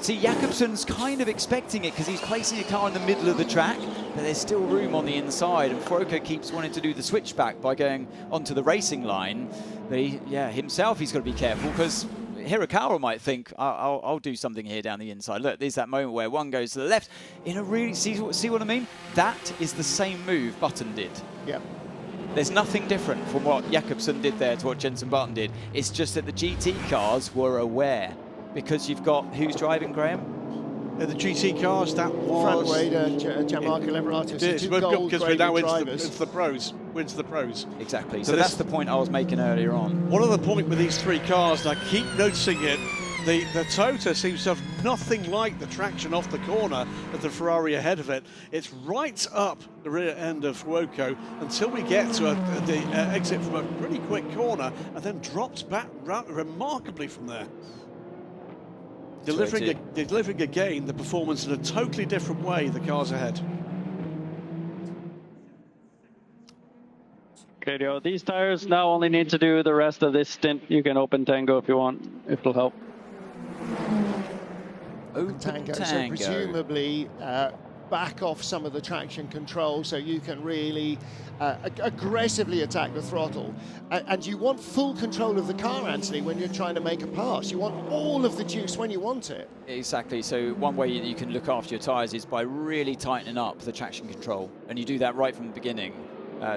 see, Jakobsen's kind of expecting it because he's placing a car in the middle of the track, but there's still room on the inside, and Fuoco keeps wanting to do the switchback by going onto the racing line. But himself, he's got to be careful because Hirakawa might think, I'll do something here down the inside. Look, there's that moment where one goes to the left in a really, see what I mean? That is the same move Button did. Yep. There's nothing different from what Jakobsen did there to what Jenson Button did. It's just that the GT cars were aware, because you've got, who's driving, Graham? The GT cars, that was... Frank Wade and Gianmarco Lavorato. It is, because we're now into the pros. We're into the pros. Exactly, so that's the point I was making earlier on. One other point with these 3 cars, and I keep noticing it, the Tota seems to have nothing like the traction off the corner of the Ferrari ahead of it. It's right up the rear end of Fuoco until we get to the exit from a pretty quick corner, and then drops back remarkably from there. Delivering again the performance in a totally different way, the cars ahead. Okay, Leo, these tires now only need to do the rest of this stint. You can open Tango if you want, if it'll help. Open Tango, so presumably back off some of the traction control so you can really aggressively attack the throttle. And you want full control of the car, Anthony, when you're trying to make a pass. You want all of the juice when you want it. Exactly, so one way you can look after your tyres is by really tightening up the traction control. And you do that right from the beginning.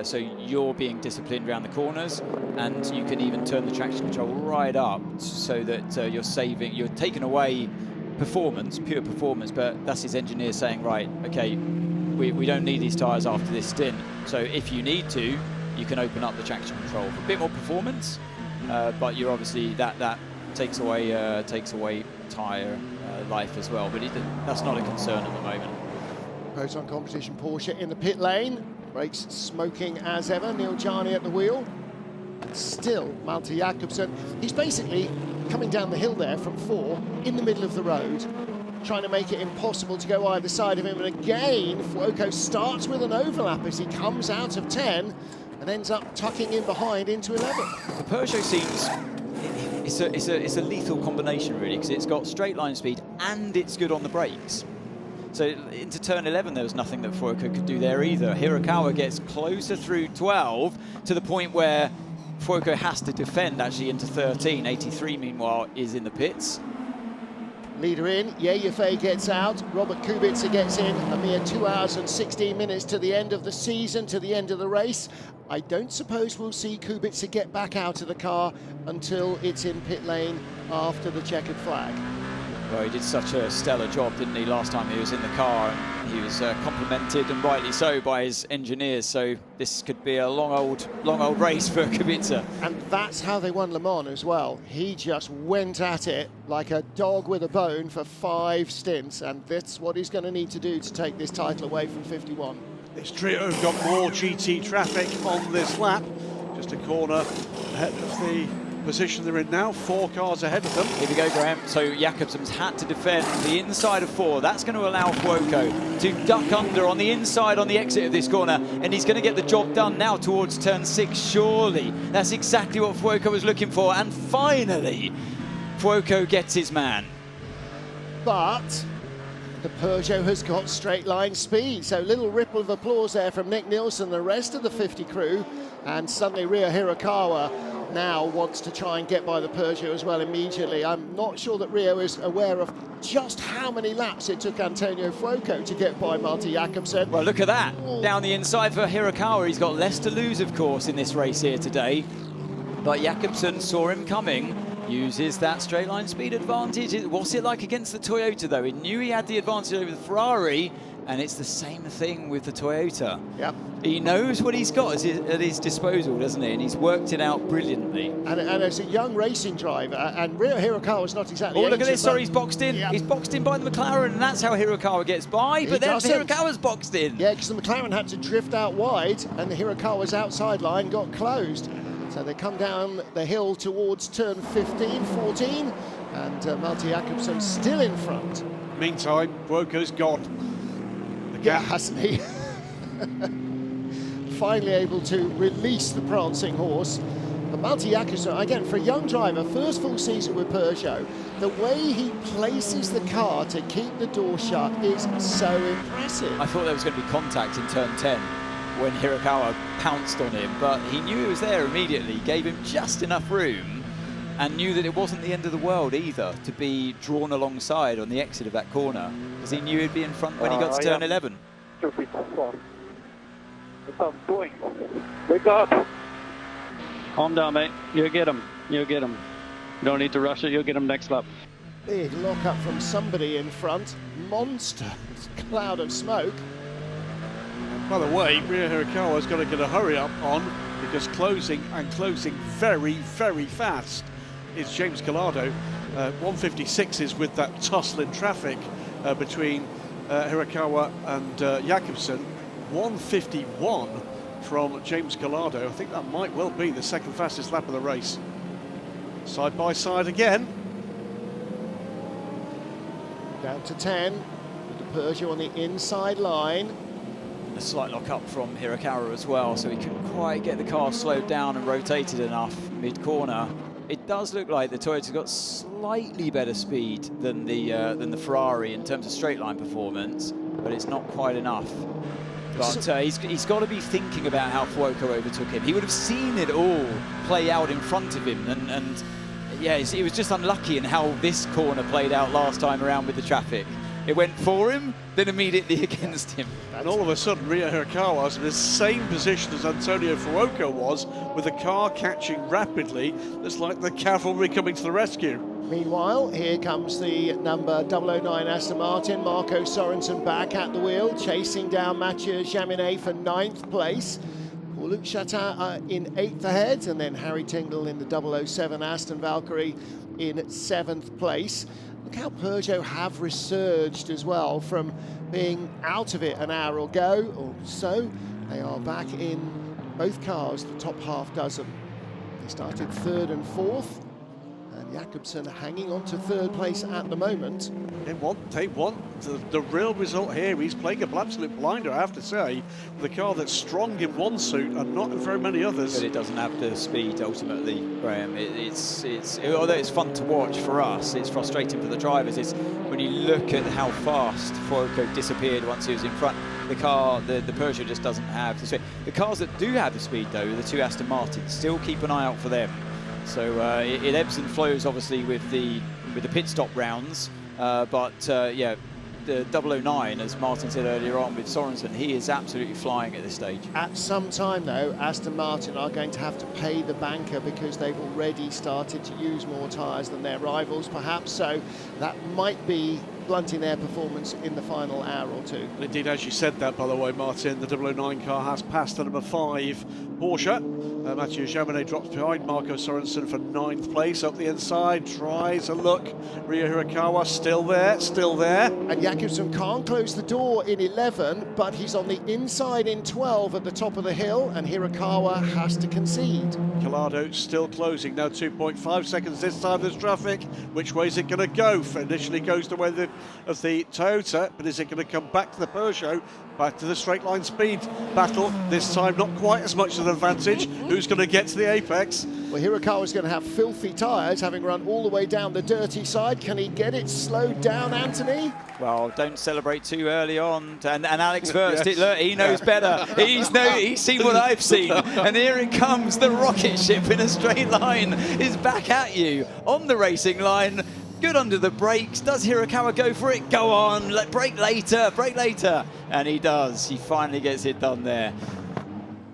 So you're being disciplined around the corners, and you can even turn the traction control right up so that you're taking away performance, pure performance, but that's his engineer saying, right, okay, we don't need these tyres after this stint, so if you need to, you can open up the traction control for a bit more performance, but you're obviously, that takes away tyre life as well, but that's not a concern at the moment. Proton Competition Porsche in the pit lane. Brakes smoking as ever. Neil Jarni at the wheel. And still, Malte Jakobsen. He's basically coming down the hill there from 4 in the middle of the road, trying to make it impossible to go either side of him. And again, Fuoco starts with an overlap as he comes out of 10 and ends up tucking in behind into 11. The Peugeot seems, it's a lethal combination really, because it's got straight line speed and it's good on the brakes. So into turn 11, there was nothing that Fuoco could do there either. Hirakawa gets closer through 12 to the point where Fuoco has to defend actually into 13. 83, meanwhile, is in the pits. Leader in, Yefe gets out, Robert Kubica gets in, a mere 2 hours and 16 minutes to the end of the season, to the end of the race. I don't suppose we'll see Kubica get back out of the car until it's in pit lane after the checkered flag. Well, he did such a stellar job, didn't he, last time he was in the car. He was complimented, and rightly so, by his engineers. So this could be a long old race for Kubica. And that's how they won Le Mans as well. He just went at it like a dog with a bone for 5 stints, and that's what he's going to need to do to take this title away from 51. This trio have got more GT traffic on this lap. Just a corner ahead of the position they're in now, 4 cars ahead of them. Here we go, Graham. So Jakobsen's had to defend the inside of 4. That's going to allow Fuoco to duck under on the inside on the exit of this corner, and he's going to get the job done now towards turn 6, surely. That's exactly what Fuoco was looking for, and finally, Fuoco gets his man. But The Peugeot has got straight line speed, so little ripple of applause there from Nick Nielsen, the rest of the 50 crew, and suddenly Ryo Hirakawa now wants to try and get by the Peugeot as well immediately. I'm not sure that Ryo is aware of just how many laps it took Antonio Fuoco to get by Marty Jakobsen. Well, look at that. Down the inside for Hirakawa. He's got less to lose, of course, in this race here today. But Jakobsen saw him coming, uses that straight line speed advantage. What's it like against the Toyota, though? He knew he had the advantage over the Ferrari, and it's the same thing with the Toyota. Yep. He knows what he's got at his disposal, doesn't he? And he's worked it out brilliantly. And as a young racing driver, and Ryo Hirakawa's not exactly... Oh, look at this. Sorry, he's boxed in. Yep. He's boxed in by the McLaren, and that's how Hirakawa gets by. But then Hirakawa's boxed in. Yeah, because the McLaren had to drift out wide, and the Hirakawa's outside line got closed. So they come down the hill towards turn 15, 14, and Marty Jakobsen still in front. Meantime, Fuoco's gone. Yeah, hasn't he? Finally able to release the prancing horse. But Marty Jakobsen, again, for a young driver, first full season with Peugeot, the way he places the car to keep the door shut is so impressive. I thought there was going to be contact in turn 10 when Hirakawa pounced on him, but he knew he was there immediately, gave him just enough room, and knew that it wasn't the end of the world either to be drawn alongside on the exit of that corner, because he knew he'd be in front when he got to turn 11. Wake up. Calm down, mate. You'll get him. You'll get him. You don't need to rush it. You'll get him next lap. Big lock-up from somebody in front. Monster cloud of smoke. By the way, Ryo Hirakawa's got to get a hurry up on, because closing very, very fast is James Collado. 156s with that tussle in traffic between Hirakawa and Jakobsen. 151 from James Collado. I think that might well be the second fastest lap of the race. Side by side again. Down to 10, with the Peugeot on the inside line. A slight lock-up from Hirakawa as well, so he couldn't quite get the car slowed down and rotated enough mid-corner. It does look like the Toyota's got slightly better speed than the Ferrari in terms of straight-line performance, but it's not quite enough. But he's got to be thinking about how Fuoco overtook him. He would have seen it all play out in front of him, and yeah, he was just unlucky in how this corner played out last time around with the traffic. It went for him, then immediately against him. And all of a sudden, Ryo Hirakawa was in the same position as Antonio Fuoco was, with the car catching rapidly. It's like the cavalry coming to the rescue. Meanwhile, here comes the number 009 Aston Martin, Marco Sorensen back at the wheel, chasing down Mathieu Jaminet for 9th place. Paul-Luc Chatin in 8th ahead, and then Harry Tingle in the 007 Aston Valkyrie in 7th place. Look how Peugeot have resurged as well from being out of it an hour ago or so. They are back in both cars, the top half dozen. They started 3rd and 4th, and Jakobsen hanging on to 3rd place at the moment. They want the real result here. He's playing a absolute blinder, I have to say, with a car that's strong in one suit and not in very many others. But it doesn't have the speed ultimately, Graham. Although it's fun to watch for us, it's frustrating for the drivers. It's when you look at how fast Fuoco disappeared once he was in front. The car, the Peugeot just doesn't have the speed. The cars that do have the speed, though, are the 2 Aston Martins. Still keep an eye out for them. So it ebbs and flows, obviously, with the pit stop rounds. Yeah, the 009, as Martin said earlier on with Sorensen, he is absolutely flying at this stage. At some time, though, Aston Martin are going to have to pay the banker because they've already started to use more tyres than their rivals, perhaps. So that might be blunting their performance in the final hour or two. Indeed, as you said that, by the way, Martin, the 009 car has passed the number 5 Porsche. Mathieu Jaminet drops behind Marco Sorensen for 9th place. Up the inside, tries a look. Ryo Hirakawa still there. And Jakobsen can't close the door in 11, but he's on the inside in 12 at the top of the hill, and Hirakawa has to concede. Collado still closing, now 2.5 seconds this time. There's traffic. Which way is it going to go? Initially goes the way the of the Toyota, but is it going to come back to the Peugeot, back to the straight line speed battle? This time not quite as much of an advantage. Who's going to get to the apex? Well, Hirakawa's going to have filthy tyres, having run all the way down the dirty side. Can he get it slowed down, Anthony? Well, don't celebrate too early on. And Alex first, look, he knows better. He's seen what I've seen. And here it comes, the rocket ship in a straight line is back at you on the racing line. Good under the brakes. Does Hirakawa go for it? Go on, brake later, brake later. And he does. He finally gets it done there.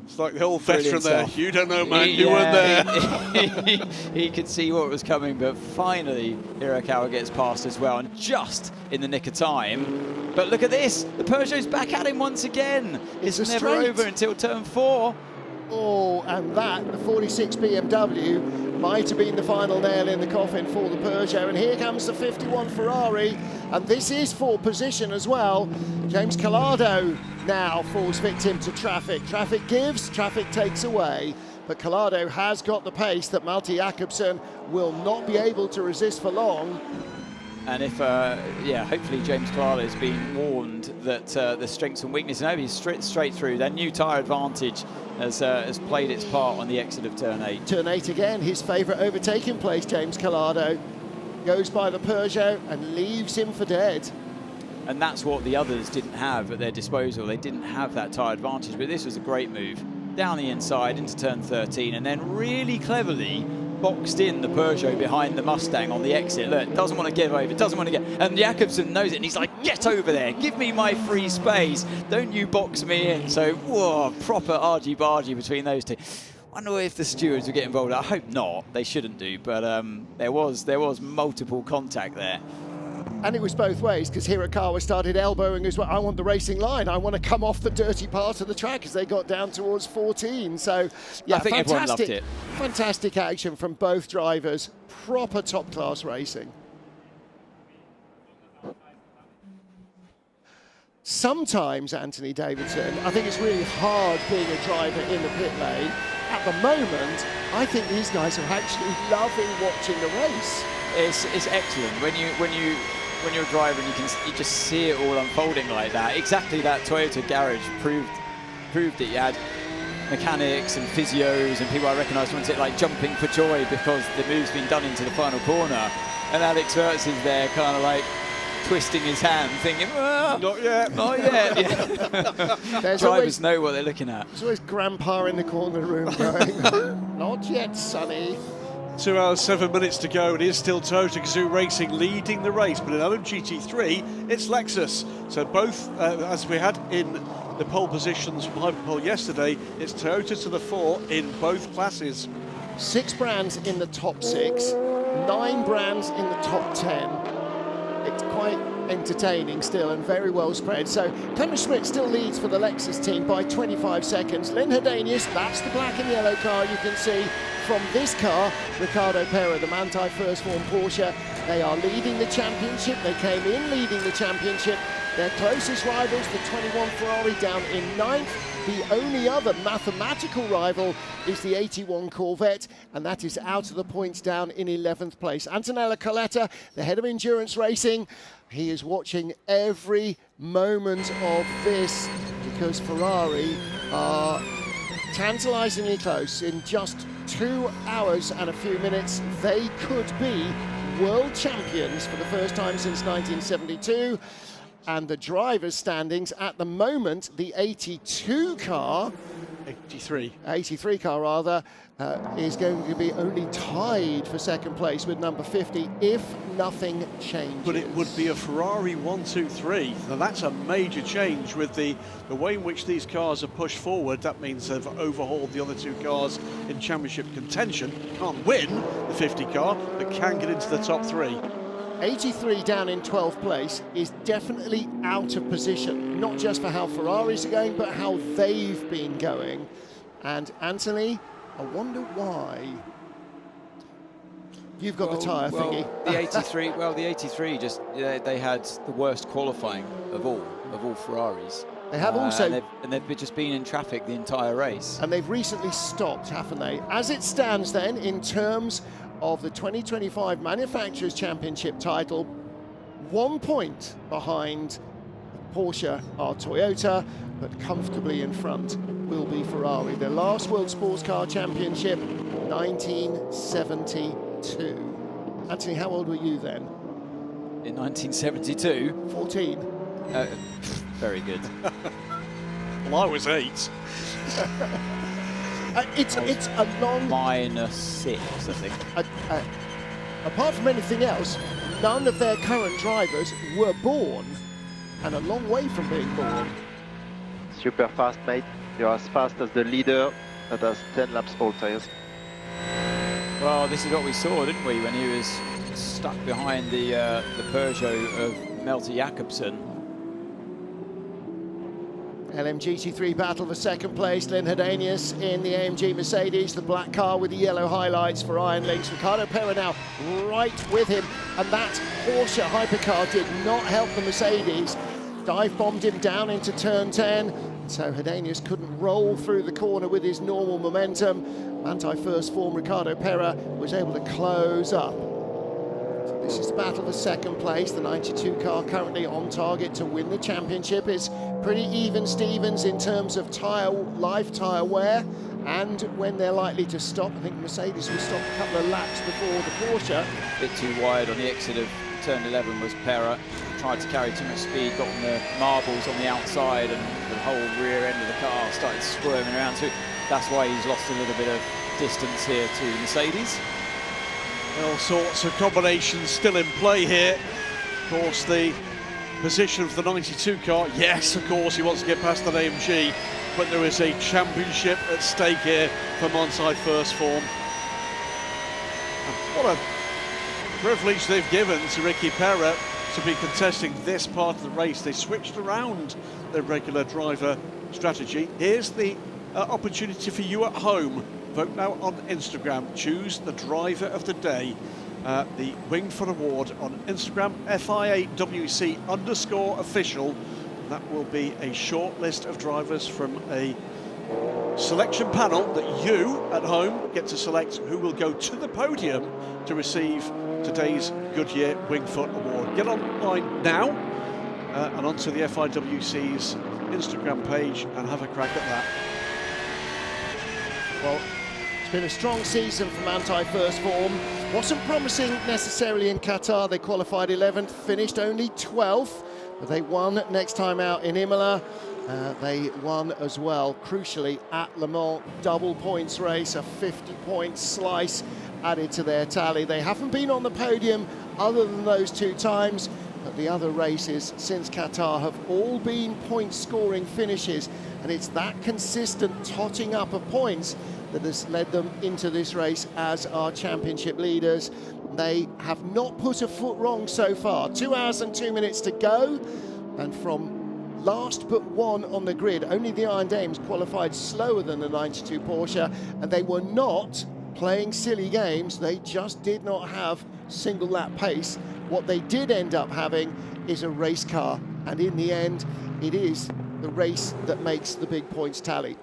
It's like the old veteran there. You don't know, man. You weren't there. He could see what was coming, but finally Hirakawa gets past as well, and just in the nick of time. But look at this. The Peugeot's back at him once again. It's never over until turn 4. Oh, and that, the 46 BMW, might have been the final nail in the coffin for the Peugeot. And here comes the 51 Ferrari, and this is for position as well. James Collado now falls victim to traffic. Traffic gives, traffic takes away. But Collado has got the pace that Malte Jakobsen will not be able to resist for long. And if, hopefully James Collado has been warned that the strengths and weaknesses, no, he's straight through. Their new tyre advantage has played its part on the exit of turn 8. Turn 8 again, his favourite overtaking place, James Collado. Goes by the Peugeot and leaves him for dead. And that's what the others didn't have at their disposal. They didn't have that tyre advantage, but this was a great move. Down the inside into turn 13, and then really cleverly boxed in the Peugeot behind the Mustang on the exit. Look, doesn't want to give over, doesn't want to get, and Jakobsen knows it, and he's like, get over there, give me my free space, don't you box me in. So, whoa, proper argy-bargy between those two. I wonder if the stewards will get involved. I hope not, they shouldn't do, but there was multiple contact there. And it was both ways, because Hirakawa started elbowing as well. I want the racing line. I want to come off the dirty part of the track as they got down towards 14. So, yeah, I think everyone loved it. Fantastic action from both drivers. Proper top-class racing. Sometimes, Anthony Davidson, I think it's really hard being a driver in the pit lane. At the moment, I think these guys are actually loving watching the race. It's excellent when you're a driver and you just see it all unfolding like that. Exactly that Toyota garage proved it. You had mechanics and physios and people I recognised once it like jumping for joy because the move's been done into the final corner. And Alex Hertz is there kind of like twisting his hand thinking, not yet. Not yet. Yeah. Drivers know what they're looking at. There's always grandpa in the corner room going, not yet, Sonny. 2 hours, 7 minutes to go. It is still Toyota Gazoo Racing leading the race, but in LMGT3, it's Lexus. So both, as we had in the pole positions from Hyperpole yesterday, it's Toyota to the fore in both classes. 6 brands in the top 6, 9 brands in the top 10. It's quite entertaining still and very well spread. So Clemens Schmidt still leads for the Lexus team by 25 seconds. Lynn Herdanius, that's the black and yellow car you can see from this car. Ricardo Pera, the Manthey First Form Porsche, they are leading the championship. They came in leading the championship. Their closest rivals, the 21 Ferrari, down in 9th. The only other mathematical rival is the 81 Corvette, and that is out of the points down in 11th place. Antonella Coletta, the head of endurance racing, he is watching every moment of this because Ferrari are tantalizingly close. In just 2 hours and a few minutes, they could be world champions for the first time since 1972. And the drivers' standings at the moment, the 82 car, 83 car rather, is going to be only tied for second place with number 50 if nothing changes. But it would be a Ferrari 1-2-3. Now that's a major change with the way in which these cars are pushed forward. That means they've overhauled the other 2 cars in championship contention. Can't win the 50 car, but can get into the top 3. 83 down in 12th place is definitely out of position, not just for how Ferraris are going, but how they've been going. And Anthony, I wonder why. You've got the tyre thingy. The 83 just, they had the worst qualifying of all Ferraris. They have also... And they've just been in traffic the entire race. And they've recently stopped, haven't they? As it stands then, in terms of the 2025 Manufacturers' Championship title, 1 point behind Porsche are Toyota, but comfortably in front will be Ferrari. Their last World Sports Car Championship, 1972. Anthony, how old were you then? In 1972? 14. Very good. Well, I was 8. It's a long... -6, I think. Apart from anything else, none of their current drivers were born, and a long way from being born. Super fast, mate. You're as fast as the leader that has 10 laps all tires. Well, this is what we saw, didn't we, when he was stuck behind the Peugeot of Malte Jakobsen. LMGT3 battle for second place. Lynn Hedanius in the AMG Mercedes, the black car with the yellow highlights for Iron Links. Ricardo Pera now right with him, and that Porsche Hypercar did not help the Mercedes. Dive bombed him down into turn 10, so Hedanius couldn't roll through the corner with his normal momentum. Anti-first form Ricardo Pera was able to close up. So this is the battle for second place. The 92 car currently on target to win the championship. Is pretty even Stevens in terms of live tyre wear and when they're likely to stop. I think Mercedes will stop a couple of laps before the Porsche. A bit too wide on the exit of turn 11 was Pera. Tried to carry too much speed, got on the marbles on the outside, and the whole rear end of the car started squirming around. So that's why he's lost a little bit of distance here to Mercedes. All sorts of combinations still in play here. Of course, the position of the 92 car, yes, of course, he wants to get past that AMG, but there is a championship at stake here for Monti first form. And what a privilege they've given to Ricky Pera to be contesting this part of the race. They switched around their regular driver strategy. Here's the opportunity for you at home. Vote now on Instagram. Choose the driver of the day. The Wingfoot Award on Instagram, FIAWC_official. That will be a short list of drivers from a selection panel that you at home get to select who will go to the podium to receive today's Goodyear Wingfoot Award. Get online now and onto the FIWC's Instagram page and have a crack at that. Well, it's been a strong season for Manthey first form. Wasn't promising necessarily in Qatar. They qualified 11th, finished only 12th, but they won next time out in Imola. They won as well, crucially, at Le Mans. Double points race, a 50-point slice added to their tally. They haven't been on the podium other than those 2 times, but the other races since Qatar have all been point-scoring finishes, and it's that consistent totting up of points that has led them into this race as our championship leaders. They have not put a foot wrong so far. 2 hours and 2 minutes to go, and from last but one on the grid, only the Iron Dames qualified slower than the 92 Porsche, and they were not playing silly games. They just did not have single lap pace. What they did end up having is a race car, and in the end it is the race that makes the big points tally.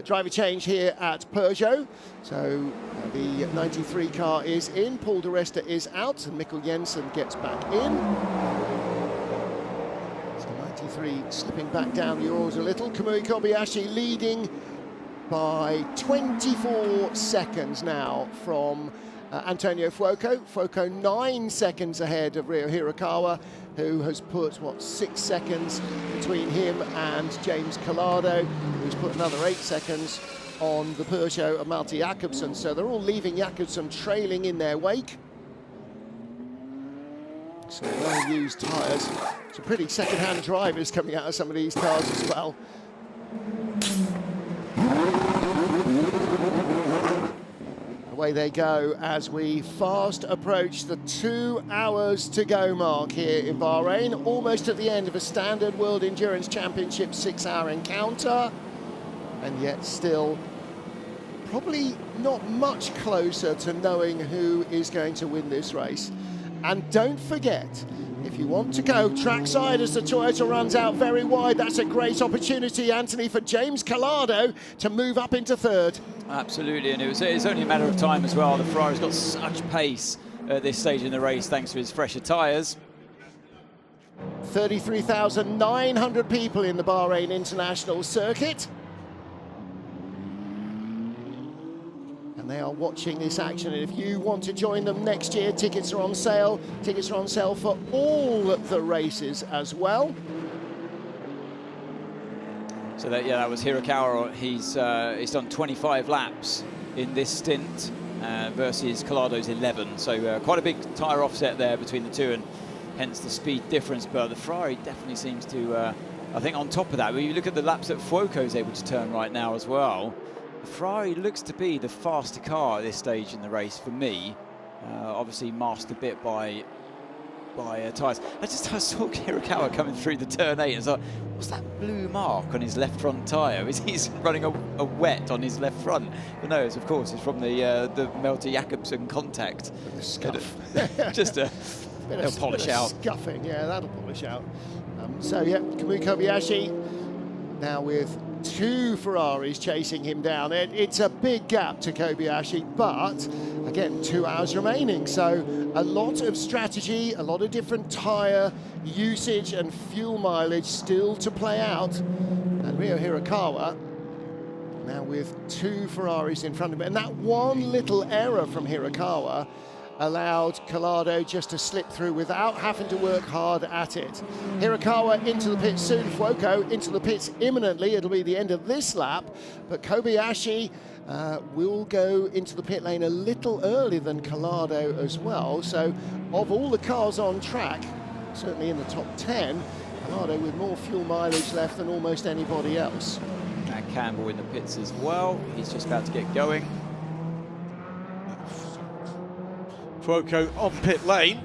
Driver change here at Peugeot, so the 93 car is in, Paul de Resta is out, and Mikkel Jensen gets back in. So 93 slipping back down the oars a little. Kamui Kobayashi leading by 24 seconds now from Antonio Fuoco. Fuoco 9 seconds ahead of Ryo Hirakawa, who has put, 6 seconds between him and James Collado, who's put another 8 seconds on the Peugeot of Malte Jakobsen. So they're all leaving Jakobsen trailing in their wake. So well-used tyres. Some pretty second-hand drivers coming out of some of these cars as well. Away they go as we fast approach the 2 hours to go mark here in Bahrain, almost at the end of a standard World Endurance Championship 6-hour encounter, and yet still probably not much closer to knowing who is going to win this race. And don't forget, if you want to go trackside as the Toyota runs out very wide, that's a great opportunity, Anthony, for James Collado to move up into 3rd. Absolutely, and it's only a matter of time as well. The Ferrari's got such pace at this stage in the race thanks to his fresher tyres. 33,900 people in the Bahrain International Circuit. And they are watching this action. And if you want to join them next year, tickets are on sale. Tickets are on sale for all the races as well. So that was Hirakawa. He's done 25 laps in this stint versus Colado's 11. So quite a big tyre offset there between the two, and hence the speed difference. But the Ferrari definitely seems to, I think on top of that, when you look at the laps that Fuoco is able to turn right now as well, the Ferrari looks to be the faster car at this stage in the race for me. Obviously masked a bit by tyres. I saw Hirakawa coming through the turn 8 and I was like, what's that blue mark on his left front tyre? He's running a wet on his left front. But no, of course, it's from the Melter-Jakobsen contact. The scuff. Just a they'll polish out. Scuffing, yeah, that'll polish out. So yeah, Kamui Kobayashi now with 2 Ferraris chasing him down. It's a big gap to Kobayashi, but again, 2 hours remaining. So a lot of strategy, a lot of different tyre usage and fuel mileage still to play out. And Ryo Hirakawa now with 2 Ferraris in front of him. And that one little error from Hirakawa allowed Collado just to slip through without having to work hard at it. Hirakawa into the pits soon, Fuoco into the pits imminently. It'll be the end of this lap, but Kobayashi will go into the pit lane a little earlier than Collado as well. So of all the cars on track, certainly in the top 10, Collado with more fuel mileage left than almost anybody else. And Campbell in the pits as well. He's just about to get going. Fuoco on pit lane.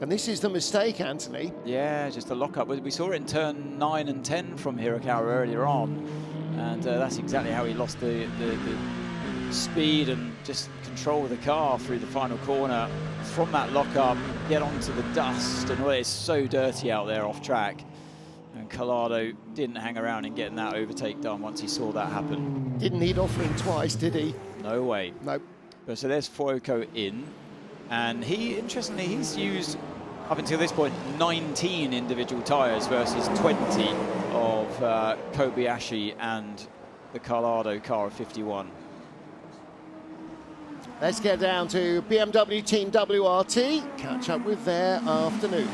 And this is the mistake, Anthony. Yeah, just a lock-up. We saw it in turn 9 and 10 from Hirakawa earlier on, and that's exactly how he lost the speed and just control of the car through the final corner. From that lock-up, get onto the dust, and it's so dirty out there off track. And Collado didn't hang around in getting that overtake done once he saw that happen. Didn't need offering twice, did he? No way. Nope. But so there's Fuoco in, and interestingly, he's used, up until this point, 19 individual tyres versus 20 of Kobayashi and the Collado car of 51. Let's get down to BMW Team WRT, catch up with their afternoon.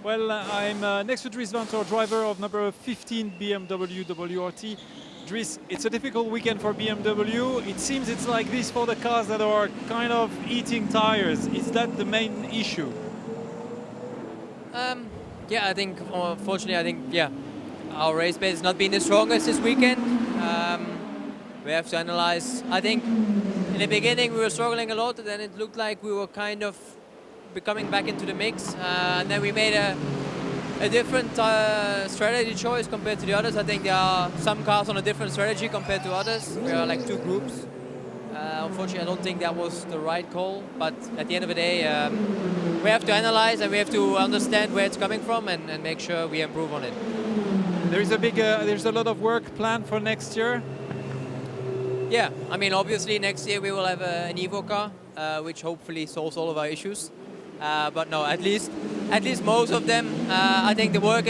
Well, I'm next to Dries Vanthoor, driver of number 15 BMW WRT. Dries, it's a difficult weekend for BMW. It seems it's like this for the cars that are kind of eating tires. Is that the main issue? Yeah, I think, unfortunately, our race pace has not been the strongest this weekend. We have to analyze. I think in the beginning we were struggling a lot, and then it looked like we were kind of coming back into the mix. And then we made a different strategy choice compared to the others. I think there are some cars on a different strategy compared to others. We are like 2 groups. Unfortunately, I don't think that was the right call. But at the end of the day, we have to analyze and we have to understand where it's coming from and make sure we improve on it. There is there's a lot of work planned for next year. Yeah, I mean, obviously next year we will have an Evo car, which hopefully solves all of our issues. But no, at least most of them, I think the work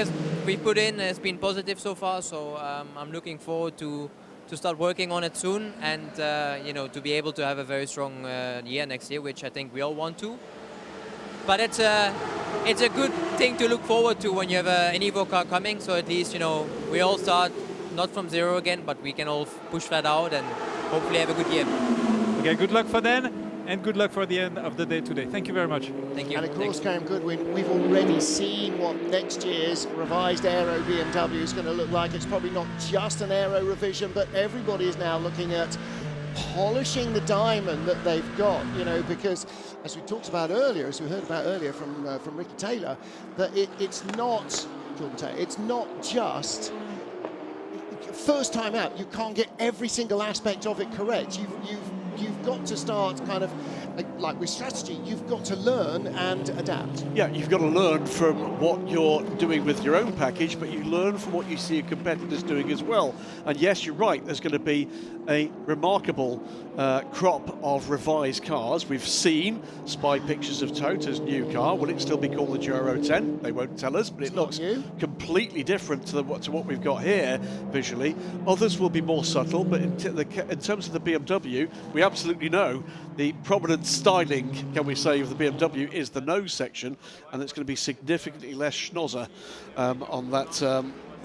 we put in has been positive so far. So I'm looking forward to start working on it soon, and to be able to have a very strong year next year, which I think we all want to. But it's a good thing to look forward to when you have an Evo car coming. So at least we all start not from zero again, but we can all push that out and hopefully have a good year. Okay, good luck for then. And good luck for the end of the day today. Thank you very much. Thank you. And of course, Graham Goodwin, we've already seen what next year's revised aero BMW is going to look like. It's probably not just an aero revision, but everybody is now looking at polishing the diamond that they've got, because as we talked about earlier, as we heard about earlier from Ricky Taylor, that it's not, Jordan Taylor, it's not just first time out. You can't get every single aspect of it correct. You've you've got to start kind of, like with strategy, you've got to learn and adapt. Yeah, you've got to learn from what you're doing with your own package, but you learn from what you see your competitors doing as well. And yes, you're right, there's going to be a remarkable crop of revised cars. We've seen spy pictures of Tota's new car. Will it still be called the Euro 10? They won't tell us, but it looks completely different to what we've got here visually. Others will be more subtle, but in terms of the BMW, we absolutely know the prominent styling, can we say, of the BMW is the nose section, and it's going to be significantly less schnozzer on that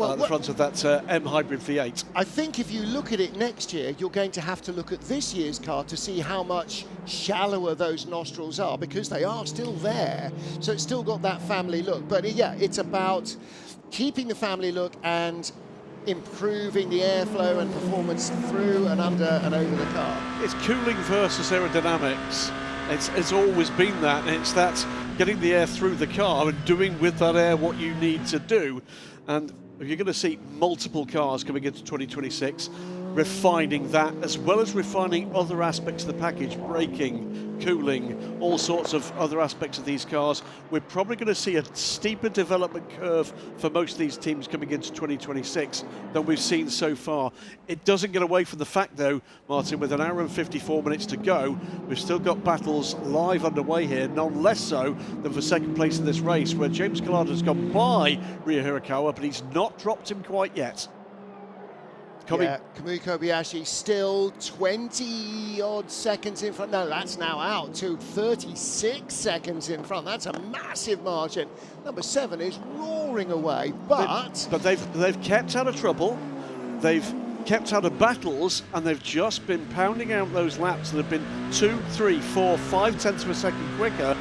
at the front of that M Hybrid V8. I think if you look at it next year, you're going to have to look at this year's car to see how much shallower those nostrils are, because they are still there. So it's still got that family look. But yeah, it's about keeping the family look and improving the airflow and performance through and under and over the car. It's cooling versus aerodynamics. It's always been that, and it's that getting the air through the car and doing with that air what you need to do. And you're going to see multiple cars coming into 2026 refining that, as well as refining other aspects of the package, braking, cooling, all sorts of other aspects of these cars. We're probably going to see a steeper development curve for most of these teams coming into 2026 than we've seen so far. It doesn't get away from the fact, though, Martin, with an hour and 54 minutes to go, we've still got battles live underway here, none less so than for second place in this race, where James Collard has gone by Ryo Hirakawa, but he's not dropped him quite yet. Yeah, Kamui Kobayashi still 20-odd seconds in front. No, that's now out to 36 seconds in front. That's a massive margin. Number 7 is roaring away, but they've kept out of trouble. They've kept out of battles, and they've just been pounding out those laps that have been 2, 3, 4, 5 tenths of a second quicker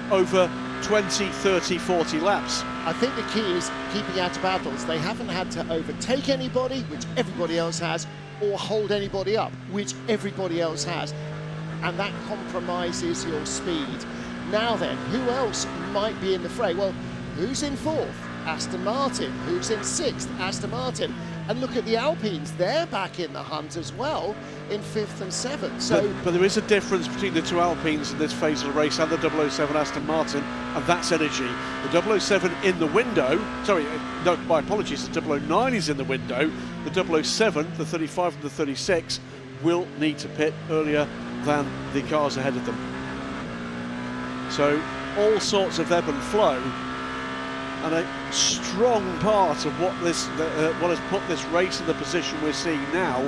over 20, 30, 40 laps. I think the key is keeping out of battles. They haven't had to overtake anybody, which everybody else has, or hold anybody up, which everybody else has. And that compromises your speed. Now then, who else might be in the fray? Well, who's in 4th? Aston Martin. Who's in 6th? Aston Martin. And look at the Alpines, they're back in the hunt as well in 5th and 7th. So, but there is a difference between the two Alpines in this phase of the race and the 007 Aston Martin, and that's energy. The 007 in the window, sorry, no, my apologies, the 009 is in the window. The 007, the 35 and the 36 will need to pit earlier than the cars ahead of them. So all sorts of ebb and flow. And a strong part of what has put this race in the position we're seeing now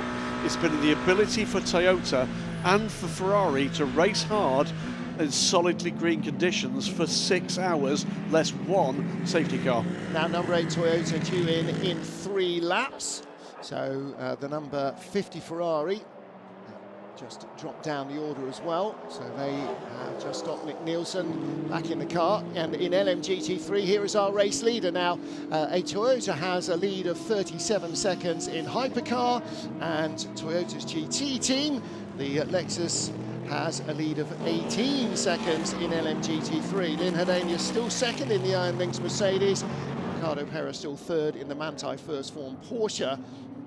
has been the ability for Toyota and for Ferrari to race hard in solidly green conditions for 6 hours, less one safety car. Now number 8 Toyota due in 3 laps. So the number 50 Ferrari just dropped down the order as well. So they just stopped Nick Nielsen back in the car. And in LMGT3, here is our race leader now. A Toyota has a lead of 37 seconds in Hypercar, and Toyota's GT team, the Lexus, has a lead of 18 seconds in LMGT3. Lynn Herdanius still second in the Iron Lynx Mercedes. Ricardo Pera still third in the Manthey First Form Porsche,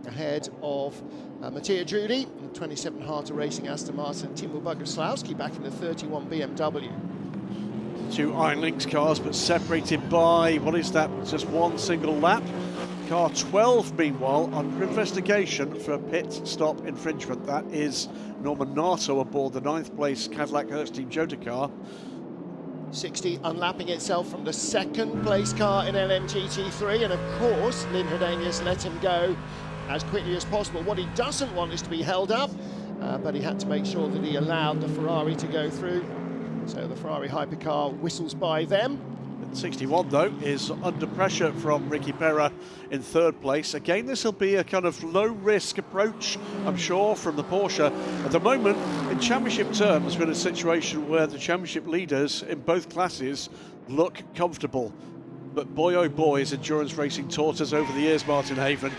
ahead of Mattia Drudi, 27 Harter Racing Aston Martin, Timo Boguslawski back in the 31 BMW. 2 Iron Lynx cars, but separated by, what is that, just one single lap. Car 12, meanwhile, under investigation for pit stop infringement. That is Norman Nato aboard the 9th place Cadillac Hertz Team Jota car. 60 unlapping itself from the 2nd place car in LMGT3, and of course Lynn Herdanius let him go as quickly as possible. What he doesn't want is to be held up, but he had to make sure that he allowed the Ferrari to go through. So the Ferrari hypercar whistles by them. 61 though is under pressure from Ricky Pera in 3rd place. Again, this will be a kind of low risk approach, I'm sure, from the Porsche. At the moment, in championship terms, we're in a situation where the championship leaders in both classes look comfortable. But boy, oh boy, is endurance racing taught us over the years, Martin Haven,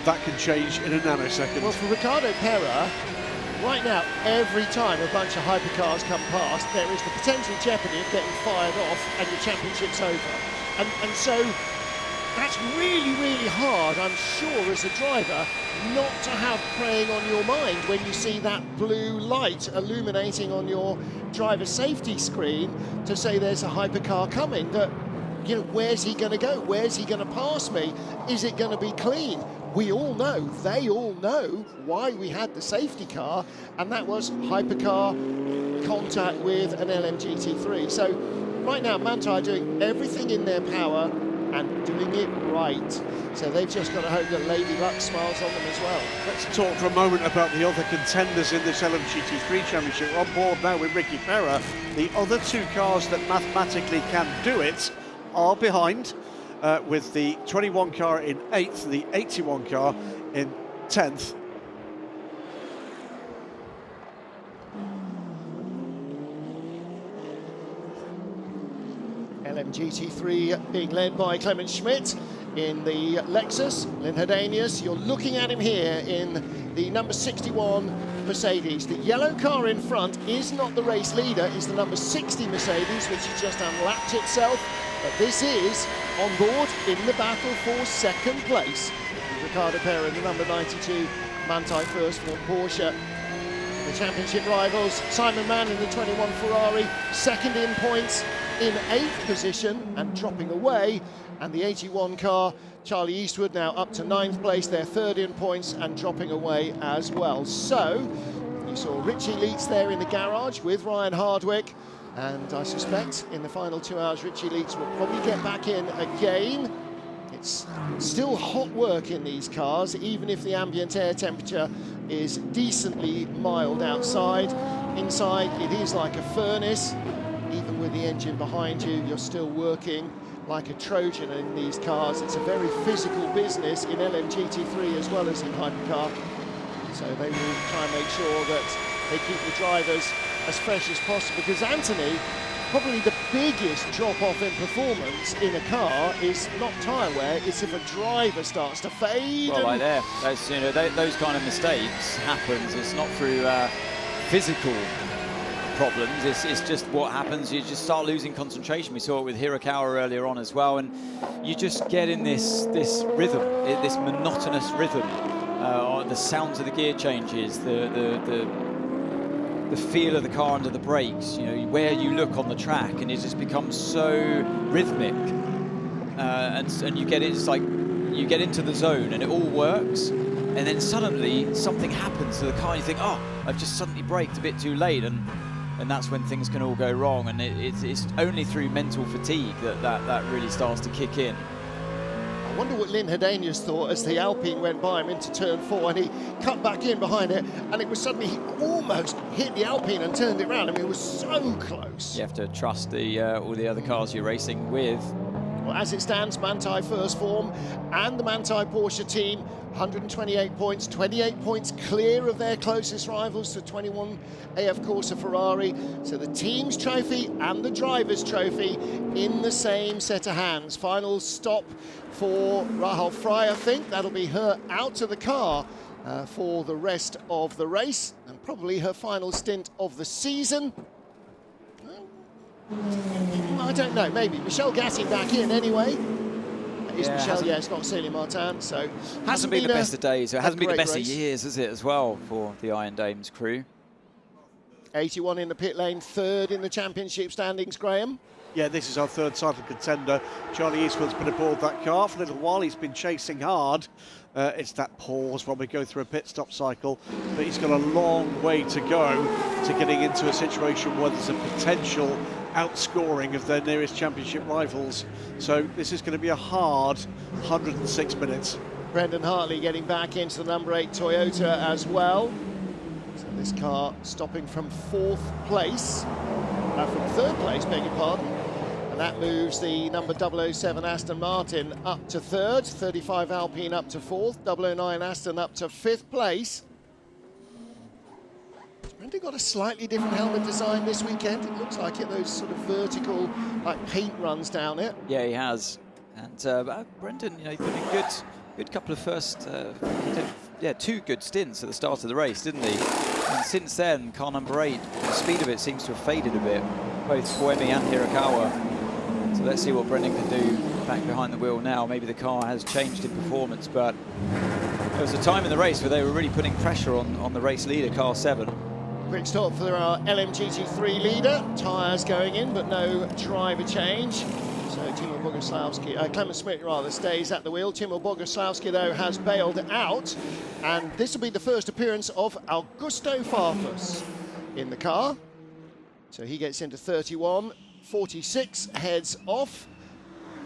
that can change in a nanosecond. Well, for Ricardo Pera, right now, every time a bunch of hypercars come past, there is the potential jeopardy of getting fired off and your championship's over. And so that's really, really hard, I'm sure, as a driver, not to have preying on your mind when you see that blue light illuminating on your driver safety screen to say there's a hypercar coming. That, you know, where's he going to go? Where's he going to pass me? Is it going to be clean? We all know, they all know why we had the safety car, and that was hypercar contact with an LMGT3. So right now, Manthey are doing everything in their power and doing it right. So they've just got to hope that Lady Luck smiles on them as well. Let's talk for a moment about the other contenders in this LMGT3 Championship. We're on board now with Ricky Ferrer. The other two cars that mathematically can do it are behind, with the 21 car in 8th, the 81 car in 10th. LMGT3 being led by Clement Schmidt in the Lexus. Lynn Hedanius, you're looking at him here in the number 61 Mercedes. The yellow car in front is not the race leader, it's the number 60 Mercedes, which has just unlapped itself. But this is on board in the battle for second place. Ricardo Pera in the number 92 Manthey first for Porsche. The championship rivals, Simon Mann in the 21 Ferrari, second in points, in 8th position and dropping away, and the 81 car, Charlie Eastwood, now up to 9th place. They're third in points and dropping away as well. So you saw Richie Leitz there in the garage with Ryan Hardwick, and I suspect in the final 2 hours Richie Leitz will probably get back in again. It's still hot work in these cars, even if the ambient air temperature is decently mild outside. Inside it is like a furnace. Even with the engine behind you, you're still working like a Trojan in these cars. It's a very physical business in LMGT3 as well as in Hypercar. So they will try and make sure that they keep the drivers as fresh as possible, because Anthony, probably the biggest drop-off in performance in a car is not tyre wear, it's if a driver starts to fade. Well, like there, those, you know, those kind of mistakes happens. It's not through physical problems, it's just what happens. You just start losing concentration. We saw it with Hirakawa earlier on as well, and you just get in this rhythm, this monotonous rhythm. The sounds of the gear changes, the feel of the car under the brakes, you know, where you look on the track, and it just becomes so rhythmic. And you get it, it's like you get into the zone and it all works, and then suddenly something happens to the car and you think, oh, I've just suddenly braked a bit too late, and that's when things can all go wrong. And it's only through mental fatigue that really starts to kick in. I wonder what Lynn Hedanius thought as the Alpine went by him into turn 4, and he cut back in behind it, and it was suddenly he almost hit the Alpine and turned it around. I mean, it was so close. You have to trust all the other cars you're racing with. Well, as it stands, Manthey first form, and the Manthey Porsche team, 128 points, 28 points clear of their closest rivals, the 21 AF Corsa Ferrari. So the team's trophy and the driver's trophy in the same set of hands. Final stop for Rahul Fry, I think. That'll be her out of the car for the rest of the race, and probably her final stint of the season. I don't know, maybe. Michelle Gatting back in anyway. Is Michelle? Yeah, it's not Celia Martin, so hasn't been the best of days. So it hasn't been the best race. of years, has it, as well, for the Iron Dames crew? 81 in the pit lane, third in the championship standings, Graham. Yeah, this is our third title contender. Charlie Eastwood's been aboard that car for a little while. He's been chasing hard. It's that pause when we go through a pit stop cycle, but he's got a long way to go to getting into a situation where there's a potential outscoring of their nearest championship rivals. So this is going to be a hard 106 minutes. Brendan Hartley getting back into the number 8 Toyota as well. So this car stopping from 4th place, from 3rd place, beg your pardon. And that moves the number 007 Aston Martin up to 3rd, 35 Alpine up to 4th, 009 Aston up to 5th place. Brendan got a slightly different helmet design this weekend. It looks like it, those sort of vertical, like paint runs down it. Yeah, he has. And Brendan, you know, he put in a good couple of first, he did 2 good stints at the start of the race, didn't he? And since then, car number 8, the speed of it seems to have faded a bit, both Koemi and Hirakawa. So let's see what Brendan can do back behind the wheel now. Maybe the car has changed in performance, but there was a time in the race where they were really putting pressure on the race leader, car 7. Quick stop for our LMGT3 leader. Tyres going in, but no driver change. So Timo Boguslavski, Clement Schmidt rather, stays at the wheel. Timo Boguslavski, though, has bailed out. And this will be the first appearance of Augusto Farfus in the car. So he gets into 31. 46 heads off.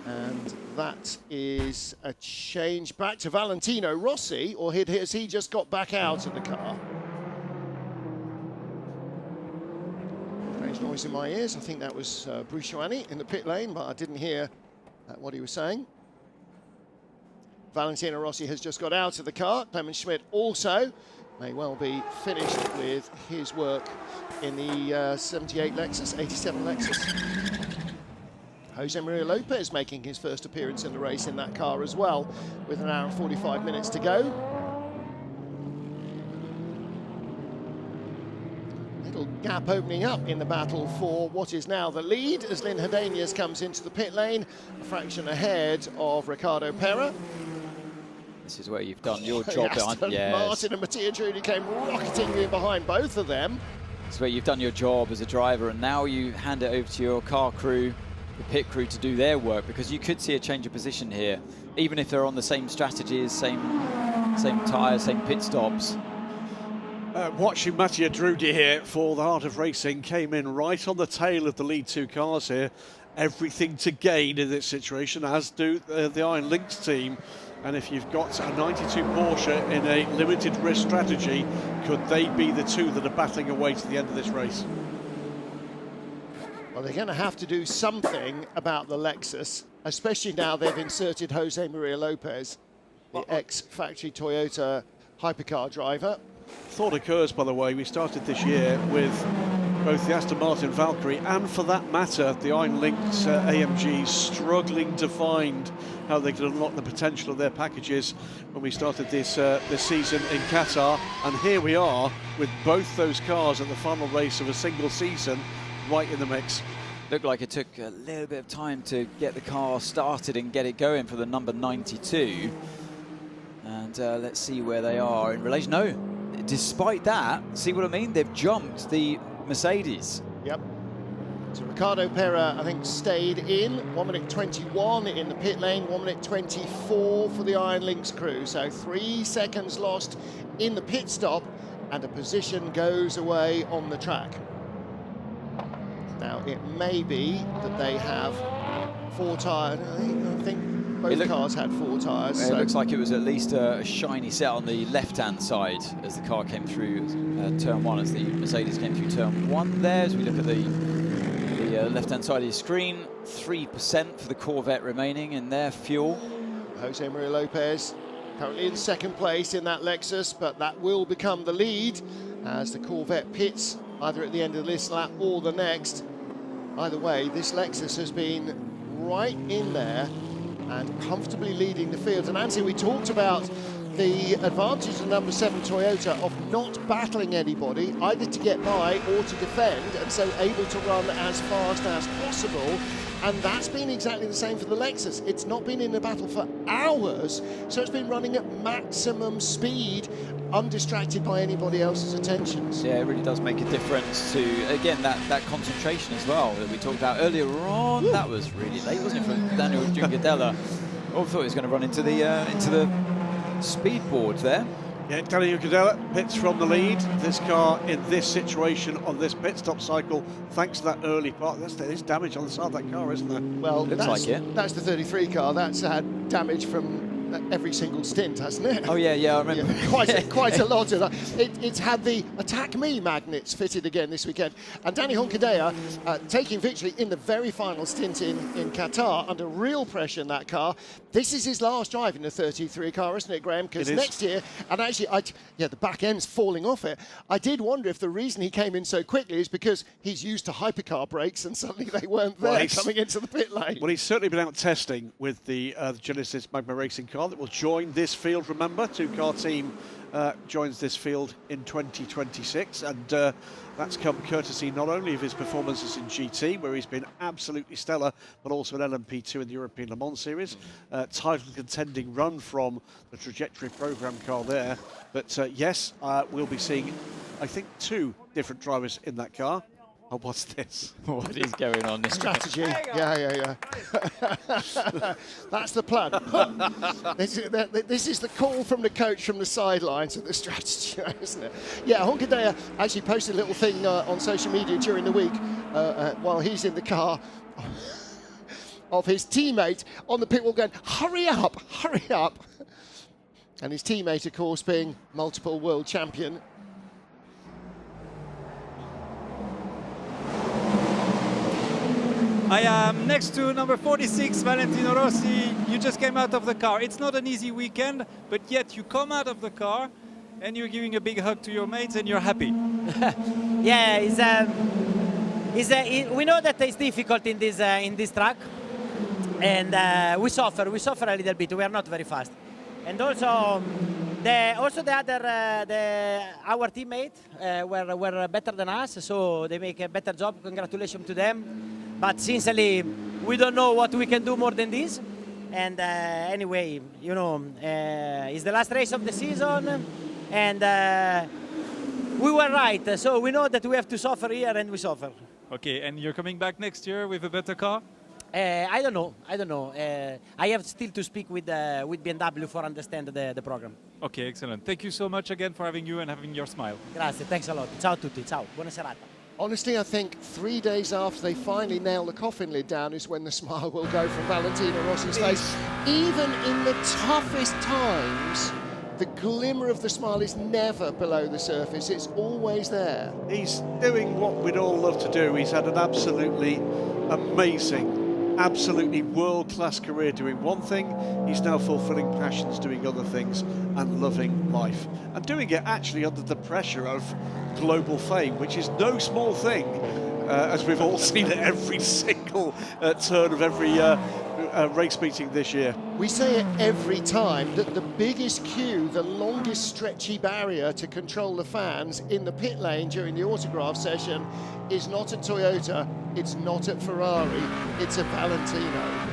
And that is a change back to Valentino Rossi, or has he just got back out of the car? Strange noise in my ears. I think that was Bruce Ioanni in the pit lane, but I didn't hear what he was saying. Valentino Rossi has just got out of the car. Clement Schmidt also may well be finished with his work in the 78 Lexus, 87 Lexus. Jose Maria Lopez making his first appearance in the race in that car as well, with an hour and 45 minutes to go. Little gap opening up in the battle for what is now the lead as Lynn Herdenius comes into the pit lane, a fraction ahead of Ricardo Pera. This is where you've done your job. Martin and Mattia Trudi came rocketing in behind both of them. It's where you've done your job as a driver, and now you hand it over to your car crew, the pit crew, to do their work, because you could see a change of position here, even if they're on the same strategies, same tyres, same pit stops. Watching Mattia Trudi here for the Heart of Racing came in right on the tail of the lead 2 cars here. Everything to gain in this situation, as do the Iron Lynx team. And if you've got a 92 Porsche in a limited risk strategy, could they be the 2 that are battling away to the end of this race? Well, they're going to have to do something about the Lexus, especially now they've inserted Jose Maria Lopez, the ex-factory Toyota hypercar driver. Thought occurs, by the way, we started this year with both the Aston Martin Valkyrie and, for that matter, the Iron Lynx AMGs struggling to find how they could unlock the potential of their packages when we started this season in Qatar. And here we are with both those cars at the final race of a single season, right in the mix. Looked like it took a little bit of time to get the car started and get it going for the number 92. And let's see where they are in relation. No, despite that, see what I mean? They've jumped the Mercedes. Yep. So Ricardo Pera, I think, stayed in. 1 minute 21 in the pit lane, 1 minute 24 for the Iron Lynx crew. So 3 seconds lost in the pit stop, and a position goes away on the track. Now, it may be that they have 4 tyres. I think both cars had 4 tyres. It looks like it was at least a shiny set on the left-hand side as the car came through turn 1, as the Mercedes came through turn 1 there. As we look at the left-hand side of your screen, 3% for the Corvette remaining in their fuel. Jose Maria Lopez currently in 2nd place in that Lexus, but that will become the lead as the Corvette pits either at the end of this lap or the next. Either way, this Lexus has been right in there and comfortably leading the field. And Anthony, we talked about the advantage of number 7 Toyota of not battling anybody, either to get by or to defend, and so able to run as fast as possible. And that's been exactly the same for the Lexus. It's not been in a battle for hours, so it's been running at maximum speed, undistracted by anybody else's attentions. Yeah, it really does make a difference to, again, that concentration as well that we talked about earlier on. Ooh. That was really late, wasn't it, for Daniel Giungadella? I thought he was going to run into the speed board there. Yeah, Daniel Giungadella pits from the lead. This car in this situation on this pit stop cycle, thanks to that early part. There's damage on the side of that car, isn't there? Well, looks like it. That's the 33 car. That's had damage from every single stint, hasn't it? Oh yeah, I remember. Yeah, quite a lot of that. It's had the Attack Me magnets fitted again this weekend. And Danny Honkadea taking victory in the very final stint in Qatar under real pressure in that car. This is his last drive in the 33 car, isn't it, Graham? Because next year, and actually, the back end's falling off it. I did wonder if the reason he came in so quickly is because he's used to hypercar brakes and suddenly they weren't there coming into the pit lane. Well, he's certainly been out testing with the Genesis Magma Racing car that will join this field, remember, 2-car team joins this field in 2026, and that's come courtesy not only of his performances in GT, where he's been absolutely stellar, but also in LMP2 in the European Le Mans Series. Title contending run from the Trajectory program car there. But yes, we'll be seeing, I think, 2 different drivers in that car. Oh, what's this? What is going on? This strategy. Yeah. That's the plan. This is the call from the coach from the sidelines of the strategy, isn't it? Yeah, Honkadea actually posted a little thing on social media during the week while he's in the car of his teammate on the pit wall going, hurry up. And his teammate, of course, being multiple world champion. I am next to number 46, Valentino Rossi. You just came out of the car. It's not an easy weekend, but yet you come out of the car and you're giving a big hug to your mates and you're happy. Yeah, we know that it's difficult in this track, and we suffer a little bit. We are not very fast, and also our teammates were better than us, so they make a better job. Congratulations to them. But sincerely, we don't know what we can do more than this. And anyway, you know, it's the last race of the season, and we were right. So we know that we have to suffer here, and we suffer. Okay, and you're coming back next year with a better car? I don't know. I have still to speak with BMW for understand the program. Okay, excellent. Thank you so much again for having you and having your smile. Grazie, thanks a lot. Ciao a tutti, ciao, buona serata. Honestly, I think 3 days after they finally nail the coffin lid down is when the smile will go from Valentino Rossi's face. Even in the toughest times, the glimmer of the smile is never below the surface. It's always there. He's doing what we'd all love to do. He's had an absolutely amazing, absolutely world-class career doing one thing. He's now fulfilling passions, doing other things, and loving life. And doing it actually under the pressure of global fame, which is no small thing, as we've all seen at every single turn of every race meeting this year. We say it every time that the biggest queue, the longest stretchy barrier to control the fans in the pit lane during the autograph session is not at Toyota, it's not at Ferrari, it's at Valentino.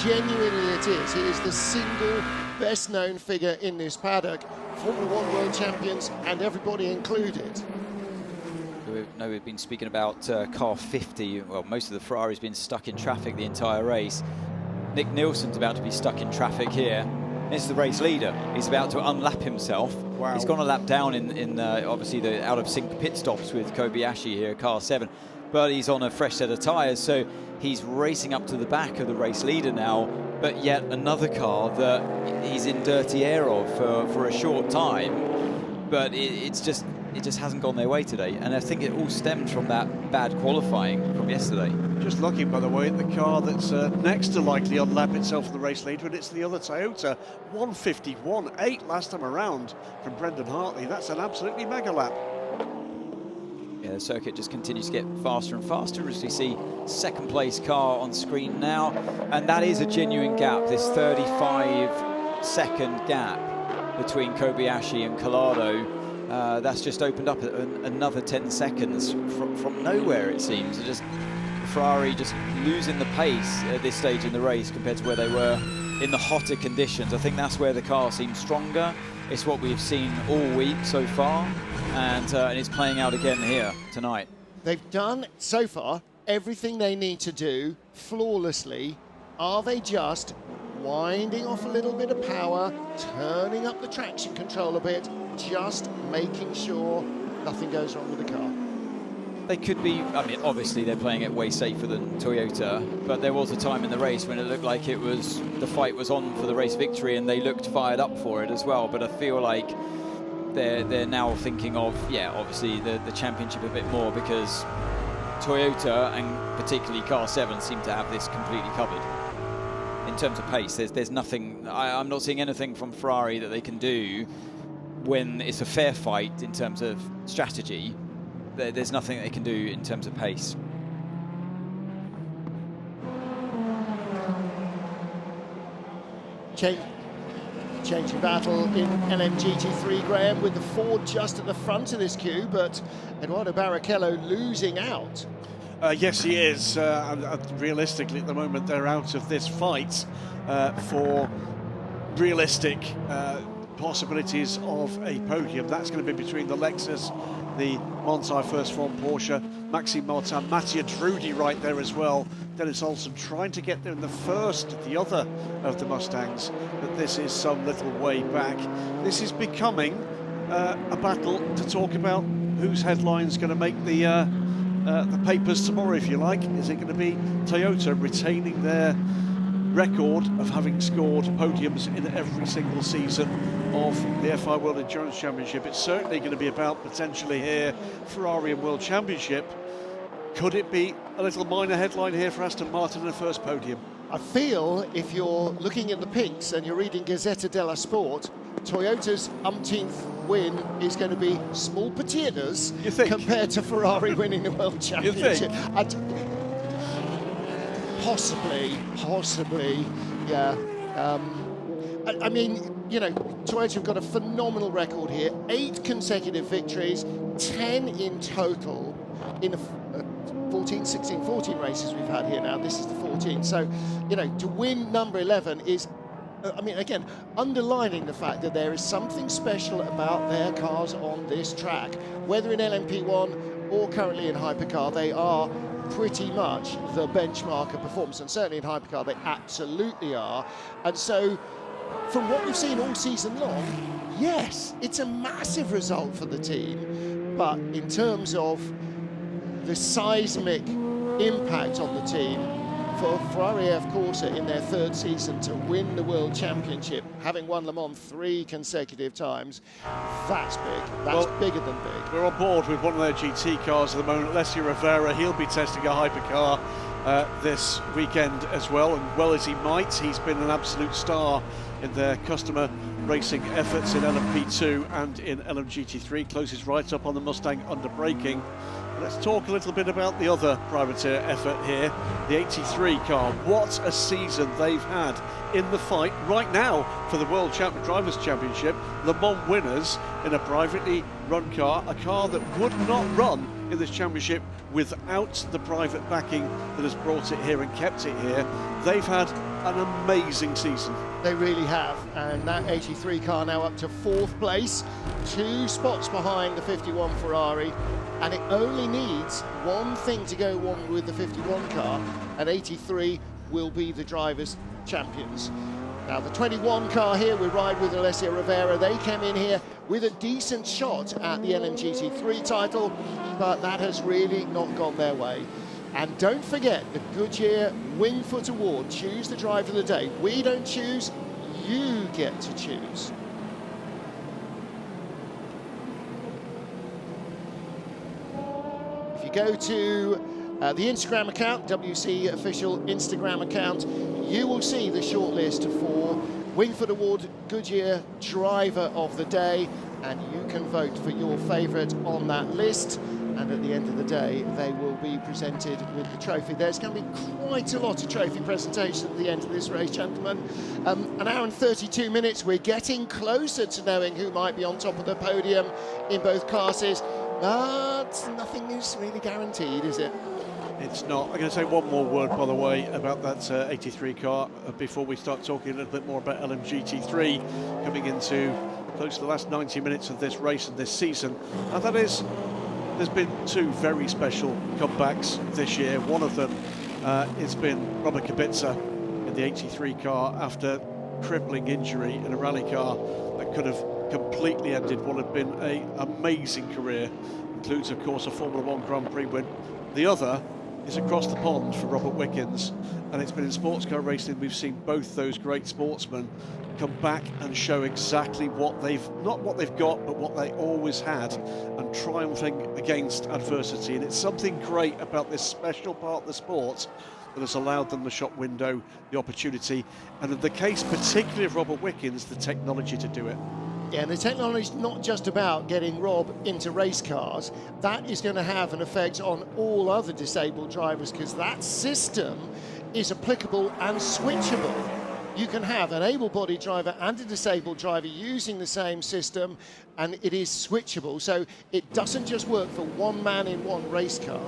Genuinely it is. He is the single best known figure in this paddock. Formula One world champions and everybody included. We've been speaking about car 50. Well, most of the Ferrari's been stuck in traffic the entire race. Nick Nielsen's about to be stuck in traffic here. This is the race leader. He's about to unlap himself. Wow. He's gone a lap down in obviously the out of sync pit stops with Kobayashi here, car 7. But he's on a fresh set of tyres, so he's racing up to the back of the race leader now. But yet another car that he's in dirty air of for a short time. But it just hasn't gone their way today. And I think it all stems from that bad qualifying from yesterday. Just looking, by the way, at the car that's next to likely unlap itself for the race leader, and it's the other Toyota. 151.8 last time around from Brendan Hartley. That's an absolutely mega lap. Yeah, the circuit just continues to get faster and faster as we see second place car on screen now. And that is a genuine gap, this 35-second gap between Kobayashi and Collado. That's just opened up another 10 seconds from nowhere, it seems. Just Ferrari just losing the pace at this stage in the race compared to where they were in the hotter conditions. I think that's where the car seems stronger. It's what we've seen all week so far, and it's playing out again here tonight. They've done, so far, everything they need to do flawlessly. Are they just winding off a little bit of power, turning up the traction control a bit, just making sure nothing goes wrong with the car? They could be, I mean, obviously they're playing it way safer than Toyota, but there was a time in the race when it looked like the fight was on for the race victory, and they looked fired up for it as well. But I feel like they're now thinking of, yeah, obviously the championship a bit more, because Toyota and particularly car 7 seem to have this completely covered. In terms of pace, there's nothing, I'm not seeing anything from Ferrari that they can do when it's a fair fight in terms of strategy. There's nothing they can do in terms of pace. Changing battle in LMGT3, Graham, with the Ford just at the front of this queue, but Eduardo Barrichello losing out. Yes, he is. Realistically, at the moment, they're out of this fight for realistic possibilities of a podium. That's going to be between the Lexus, the Montai First Form Porsche, Maxime Martin, Mattia Trudi right there as well. Dennis Olsen trying to get there in the other of the Mustangs, but this is some little way back. This is becoming a battle to talk about whose headline's going to make the papers tomorrow, if you like. Is it going to be Toyota retaining their record of having scored podiums in every single season of the FIA World Endurance Championship? It's certainly going to be about, potentially here, Ferrari and World Championship. Could it be a little minor headline here for Aston Martin in the first podium? I feel if you're looking at the pinks and you're reading Gazzetta dello Sport, Toyota's umpteenth win is going to be small potatoes compared to Ferrari winning the World Championship. Possibly, yeah. I mean, you know, Toyota have got a phenomenal record here. 8 consecutive victories, 10 in total in 14 races we've had here now. This is the 14th. So, you know, to win number 11 is, I mean, again, underlining the fact that there is something special about their cars on this track. Whether in LMP1 or currently in Hypercar, they are pretty much the benchmark of performance, and certainly in Hypercar they absolutely are. And so from what we've seen all season long, yes, it's a massive result for the team, but in terms of the seismic impact on the team, for Ferrari Corsa in their 3rd season to win the World Championship, having won Le Mans 3 consecutive times, that's big. That's bigger than big. We're on board with one of their GT cars at the moment, Alessio Rivera. He'll be testing a Hypercar this weekend as well, and well as he might, he's been an absolute star in their customer racing efforts in LMP2 and in LMGT3. Closes right up on the Mustang under braking. Let's talk a little bit about the other privateer effort here, the 83 car. What a season they've had in the fight right now for the World Drivers' Championship. Le Mans winners in a privately run car, a car that would not run in this championship without the private backing that has brought it here and kept it here. They've had an amazing season. They really have, and that 83 car now up to 4th place, 2 spots behind the 51 Ferrari, and it only needs one thing to go wrong with the 51 car, and 83 will be the drivers' champions. Now the 21 car here, we ride with Alessio Rivera. They came in here with a decent shot at the LMGT3 title, but that has really not gone their way. And don't forget the Goodyear Wingfoot Award. Choose the driver of the day. We don't choose, you get to choose. If you go to the Instagram account, WC official Instagram account, you will see the shortlist for Wingfoot Award Goodyear Driver of the Day, and you can vote for your favourite on that list. And at the end of the day, they will be presented with the trophy. There's going to be quite a lot of trophy presentation at the end of this race, gentlemen. An hour and 32 minutes. We're getting closer to knowing who might be on top of the podium in both classes, but nothing is really guaranteed, is it? It's not. I'm going to say one more word, by the way, about that 83 car before we start talking a little bit more about LMGT3 coming into close to the last 90 minutes of this race and this season. And that is, there's been 2 very special comebacks this year. One of them it's been Robert Kubica in the 83 car after crippling injury in a rally car that could have completely ended what had been an amazing career. Includes, of course, a Formula 1 Grand Prix win. The other is across the pond for Robert Wickens, and it's been in sports car racing we've seen both those great sportsmen come back and show exactly what they've, not what they've got, but what they always had, and triumphing against adversity. And it's something great about this special part of the sport that has allowed them the shop window, the opportunity, and in the case particularly of Robert Wickens, the technology to do it. Yeah, and the technology is not just about getting Rob into race cars. That is going to have an effect on all other disabled drivers, because that system is applicable and switchable. you can have an able-bodied driver and a disabled driver using the same system, and it is switchable. So it doesn't just work for one man in one race car.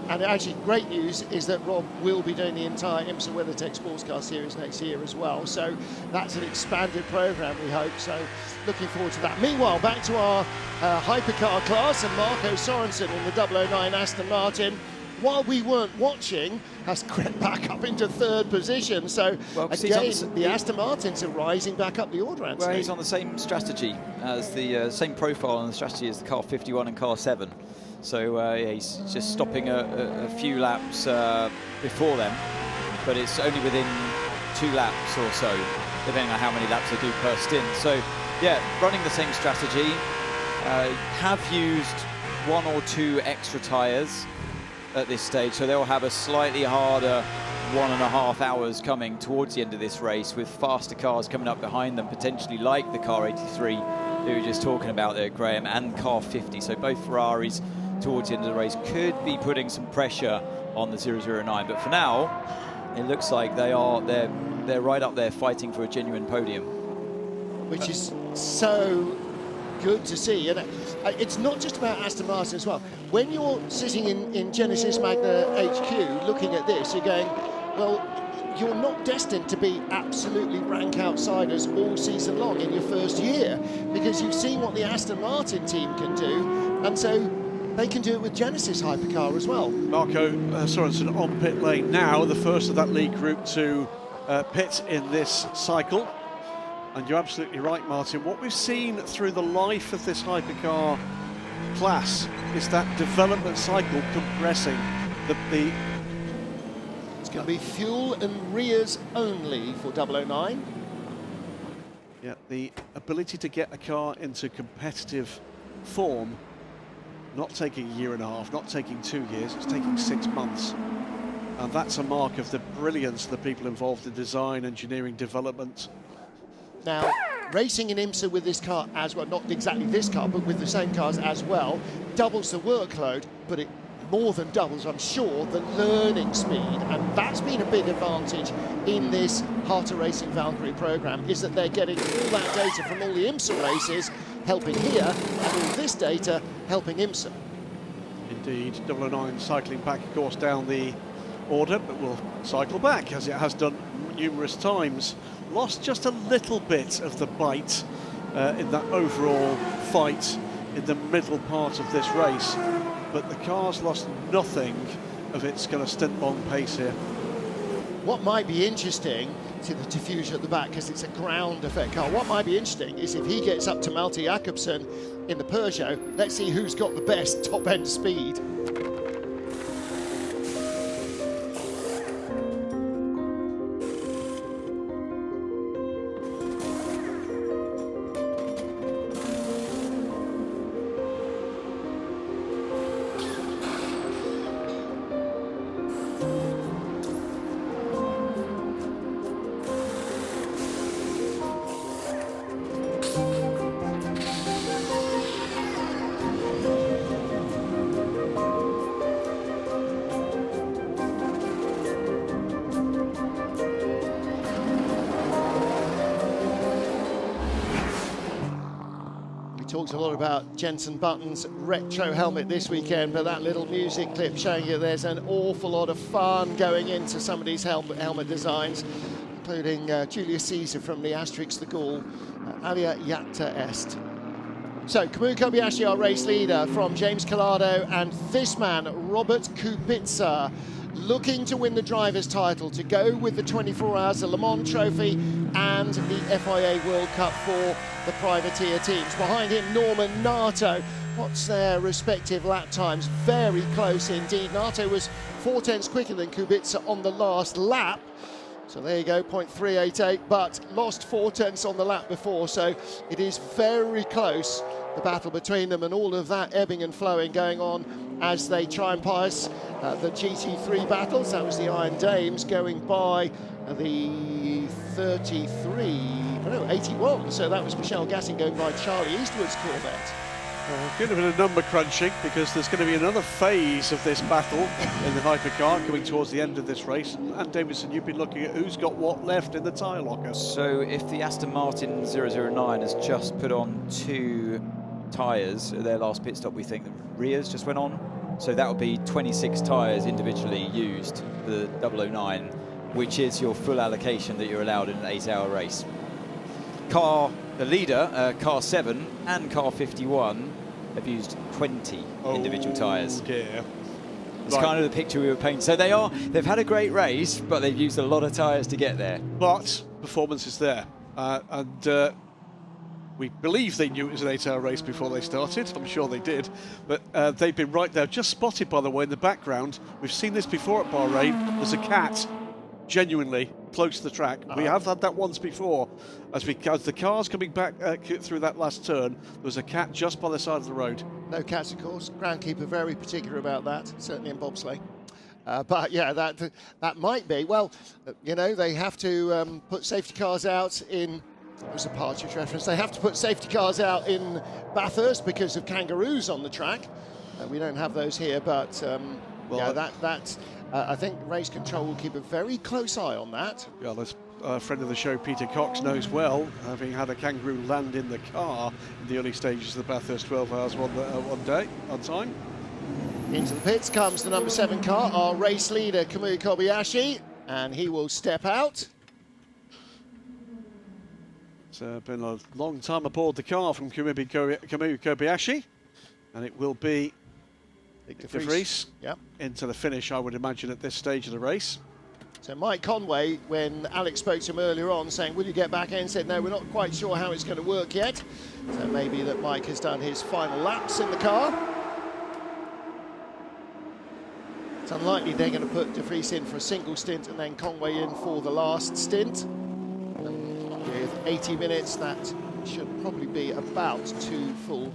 And actually, great news is that Rob will be doing the entire IMSA WeatherTech Sports Car Series next year as well. So that's an expanded program, we hope. So looking forward to that. Meanwhile, back to our hypercar class, and Marco Sorensen in the 009 Aston Martin, while we weren't watching, has crept back up into third position. So again, the Aston Martins are rising back up the order. Anthony. Well, he's on the same strategy as the same profile and strategy as the car 51 and car 7. So yeah, he's just stopping a few laps before them, but it's only within 2 laps or so, depending on how many laps they do per stint. So yeah, running the same strategy. Have used 1 or 2 extra tyres at this stage, so they'll have a slightly harder 1.5 hours coming towards the end of this race, with faster cars coming up behind them, potentially like the car 83 that we were just talking about there, Graham, and car 50. So both Ferraris towards the end of the race could be putting some pressure on the 009, but for now it looks like they're right up there fighting for a genuine podium, which is so good to see. And it's not just about Aston Martin as well. When you're sitting in Genesis Magna HQ looking at this, you're going, well, you're not destined to be absolutely rank outsiders all season long in your first year, because you've seen what the Aston Martin team can do, and so they can do it with Genesis Hypercar as well. Marco Sorensen on pit lane now, the first of that lead group to pit in this cycle. And you're absolutely right, Martin. What we've seen through the life of this hypercar class is that development cycle compressing. It's going to be fuel and rears only for 009. Yeah, the ability to get a car into competitive form, not taking a year and a half, not taking 2 years, it's taking 6 months. And that's a mark of the brilliance of the people involved in design, engineering, development. Now, racing in IMSA with this car as well, not exactly this car, but with the same cars as well, doubles the workload, but it more than doubles, I'm sure, the learning speed. And that's been a big advantage in this Harter Racing Valkyrie program, is that they're getting all that data from all the IMSA races, helping here, and all this data helping IMSA. Indeed, 009 cycling back, of course, down the order, but will cycle back, as it has done numerous times. Lost just a little bit of the bite in that overall fight in the middle part of this race, but the car's lost nothing of its kind of stint-long pace here. What might be interesting, see the diffuser at the back because it's a ground effect car, what might be interesting is if he gets up to Malte Jakobsen in the Peugeot, let's see who's got the best top-end speed. Talked a lot about Jenson Button's retro helmet this weekend, but that little music clip showing you there's an awful lot of fun going into some of these helmet designs, including Julius Caesar from the Asterix the Gaul, Alia Jacta Est. So Kamui Kobayashi, our race leader, from James Calado, and this man, Robert Kubica, looking to win the driver's title, to go with the 24 Hours of Le Mans Trophy and the FIA World Cup for the privateer teams. Behind him, Norman Nato. What's their respective lap times? Very close indeed. Nato was 4/10 quicker than Kubica on the last lap. So there you go, 0.388, but lost 4/10 on the lap before, so it is very close, the battle between them, and all of that ebbing and flowing going on as they try and pass the GT3 battles. That was the Iron Dames going by the 81, so that was Michelle Gassing going by Charlie Eastwood's Corvette. Going to be a number crunching because there's going to be another phase of this battle in the hypercar coming towards the end of this race. And Davidson, you've been looking at who's got what left in the tyre locker. So if the Aston Martin 009 has just put on 2 tyres at their last pit stop, we think the rears just went on. So that would be 26 tyres individually used for the 009, which is your full allocation that you're allowed in an 8-hour race. The leader, car 7 and car 51 have used 20 individual tyres. Dear. It's kind of the picture we were painting. So they've had a great race, but they've used a lot of tyres to get there. But performance is there. And we believe they knew it was an 8-hour race before they started. I'm sure they did. But they've been right there. Just spotted, by the way, in the background. We've seen this before at Bahrain. There's a cat genuinely close to the track. We have had that once before. As the car's coming back through that last turn, there was a cat just by the side of the road. No cats, of course. Groundkeeper very particular about that, certainly in bobsleigh. But yeah, that might be. Well, you know, they have to put safety cars out in... It was a partridge reference. They have to put safety cars out in Bathurst because of kangaroos on the track. We don't have those here, but yeah, I think race control will keep a very close eye on that. Yeah, there's a friend of the show, Peter Cox, knows well, having had a kangaroo land in the car in the early stages of the Bathurst 12 hours one time. Into the pits comes the number 7 car, our race leader, Kamui Kobayashi, and he will step out. It's been a long time aboard the car from Kamui Kobayashi, and it will be De Vries into the finish, I would imagine, at this stage of the race. So Mike Conway, when Alex spoke to him earlier on saying, will you get back in, said, no, we're not quite sure how it's going to work yet. So maybe that Mike has done his final laps in the car. It's unlikely they're going to put De Vries in for a single stint and then Conway in for the last stint. And with 80 minutes, that should probably be about 2 full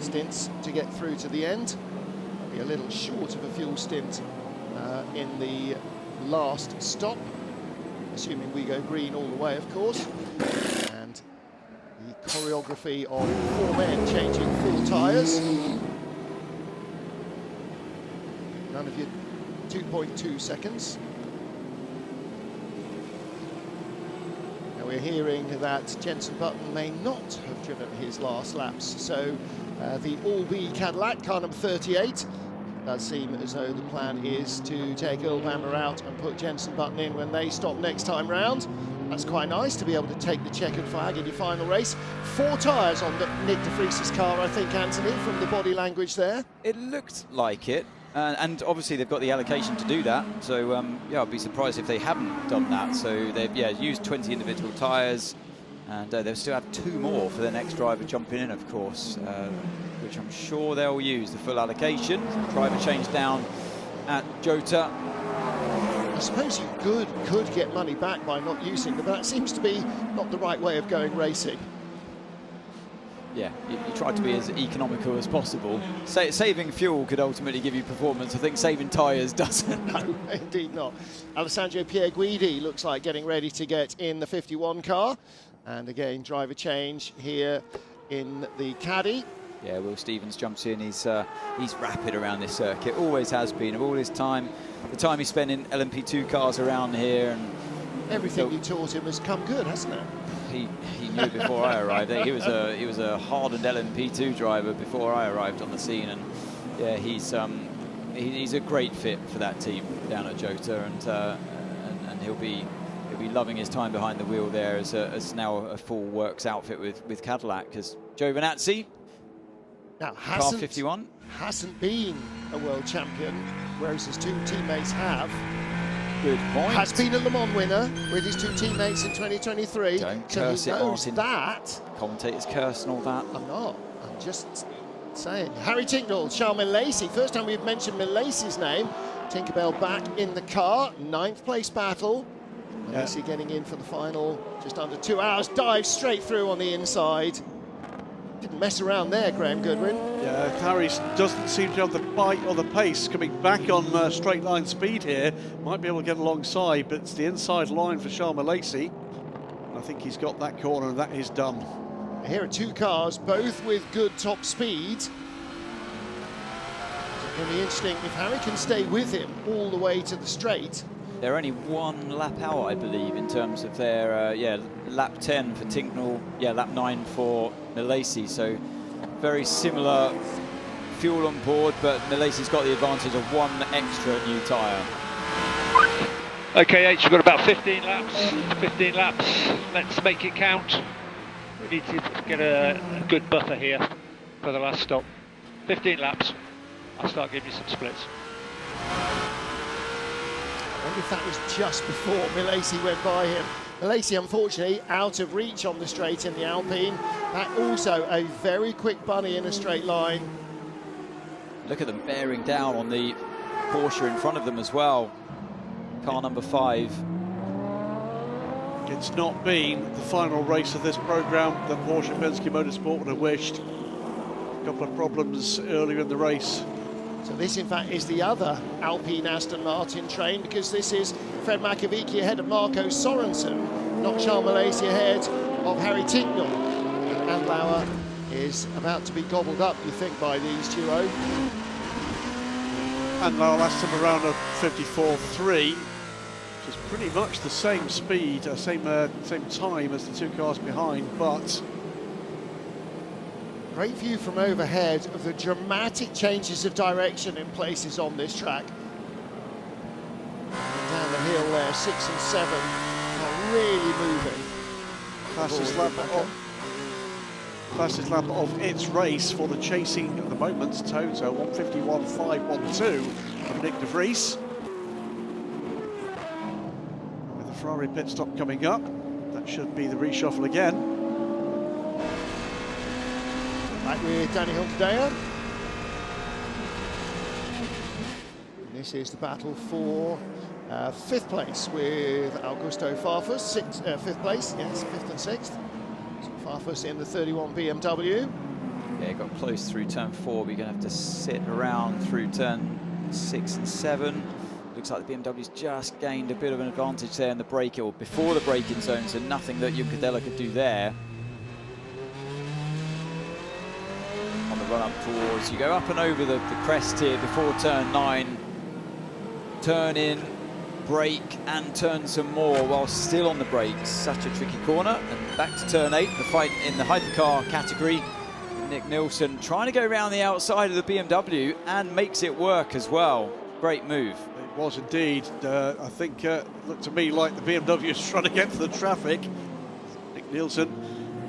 stints to get through to the end. Be a little short of a fuel stint in the last stop, assuming we go green all the way, of course. And the choreography of 4 men changing full tyres. None of your 2.2 seconds. Now we're hearing that Jenson Button may not have driven his last laps, so the all-B Cadillac, car number 38, does seem as though the plan is to take Earl Bamber out and put Jenson Button in when they stop next time round. That's quite nice to be able to take the checkered flag in your final race. 4 tyres on Nick De Vries' car, I think, Anthony, from the body language there. It looked like it, and obviously they've got the allocation to do that. So yeah, I'd be surprised if they haven't done that. So they've used 20 individual tyres, and they'll still have 2 more for the next driver jumping in, of course, which I'm sure they'll use the full allocation. Driver change down at Jota. I suppose you could get money back by not using them, but that seems to be not the right way of going racing. Yeah, you try to be as economical as possible. Saving fuel could ultimately give you performance. I think saving tyres doesn't. No, indeed not. Alessandro Pierguidi looks like getting ready to get in the 51 car. And again, driver change here in the Caddy. Yeah, Will Stevens jumps in. He's rapid around this circuit. Always has been. Of all his time, the time he spent in LMP2 cars around here, and everything you taught him has come good, hasn't it? He knew before I arrived. He was a hardened LMP2 driver before I arrived on the scene, and yeah, he's a great fit for that team down at Jota, and he'll be loving his time behind the wheel there as now a full works outfit with Cadillac, because Giovinazzi. Now, car 51 hasn't been a world champion, whereas his 2 teammates have. Good point. Has been a Le Mans winner with his 2 teammates in 2023. Don't so curse he it, knows Martin. that. Commentators curse and all that. I'm not. I'm just saying. Harry Tinknell, Charles Milacey. First time we've mentioned Milacey's name. Tinkerbell back in the car. 9th place battle. Milacey getting in for the final. Just under 2 hours. Dives straight through on the inside. Didn't mess around there, Graham Goodwin. Yeah, Harry doesn't seem to have the bite or the pace coming back on straight line speed here. Might be able to get alongside, but it's the inside line for Charles Milacey. I think he's got that corner, and that is done. Here are two cars, both with good top speed. It's going to be interesting if Harry can stay with him all the way to the straight. They're only one lap out, I believe, in terms of their, lap 10 for Tinknell, lap 9 for Milesi. So very similar fuel on board, but Milesi's got the advantage of one extra new tyre. Okay, H, we've got about 15 laps. Let's make it count. We need to get a good buffer here for the last stop. 15 laps. I'll start giving you some splits. I wonder if that was just before Milesi went by him. Milesi, unfortunately, out of reach on the straight in the Alpine. That also a very quick bunny in a straight line. Look at them bearing down on the Porsche in front of them as well. Car number 5. It's not been the final race of this programme that Porsche Penske Motorsport would have wished. A couple of problems earlier in the race. So this, in fact, is the other Alpine Aston Martin train, because this is Fred Makovici ahead of Marco Sorensen, not Charles Milesi ahead of Harry Tinknell. And Lauer is about to be gobbled up, you think, by these duo. And Lauer lasts him around a 54.3, which is pretty much the same speed, same time as the two cars behind, but great view from overhead of the dramatic changes of direction in places on this track. Down the hill there, 6 and 7 are really moving. Fastest lap of its race for the chasing at the moment. Toto 151.512 from Nick de Vries. With the Ferrari pit stop coming up, that should be the reshuffle again. Back with Danny Hilton. This is the battle for 5th place with Augusto Farfus. 5th place, yes, 5th and 6th. So Farfus in the 31 BMW. Yeah, got close through turn 4, but you're going to have to sit around through turn 6 and 7. Looks like the BMW's just gained a bit of an advantage there in the break, or before the braking zone, so nothing that Juncadella could do there. On the run up towards, you go up and over the crest here before turn 9, turn in, brake and turn some more while still on the brakes. Such a tricky corner. And back to turn 8, the fight in the hypercar category. Nick Nielsen trying to go around the outside of the BMW and makes it work as well. Great move. It was indeed. I think it looked to me like the BMW is trying to get to the traffic. Nick Nielsen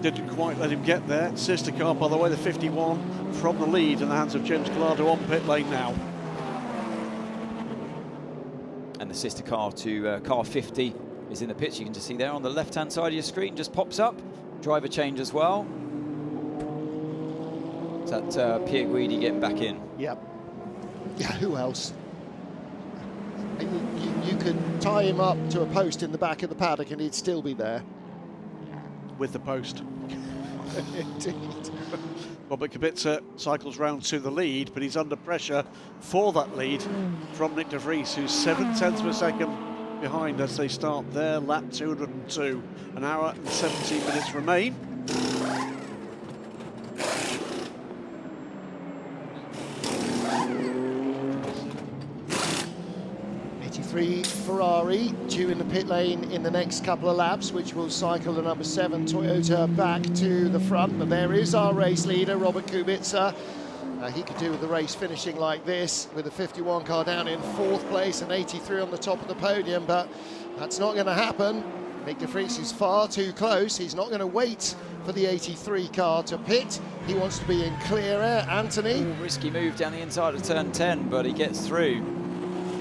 didn't quite let him get there. Sister car, by the way, the 51 from the lead in the hands of James Collado on pit lane now. And the sister car to car 50 is in the pits. You can just see there on the left-hand side of your screen, just pops up. Driver change as well. Is that Pierre Guidi getting back in? Yep. Yeah, who else? You could tie him up to a post in the back of the paddock and he'd still be there. With the post. Indeed. Robert Kubica cycles round to the lead, but he's under pressure for that lead from Nick de Vries, who's 0.7 of a second behind as they start their lap 202. An hour and 17 minutes remain. Ferrari due in the pit lane in the next couple of laps, which will cycle the number 7 Toyota back to the front. But there is our race leader, Robert Kubica. He could do with the race finishing like this, with the 51 car down in 4th place and 83 on the top of the podium, but that's not going to happen. Nick de Vries is far too close. He's not going to wait for the 83 car to pit. He wants to be in clear air. Anthony. Ooh, risky move down the inside of turn 10, but he gets through.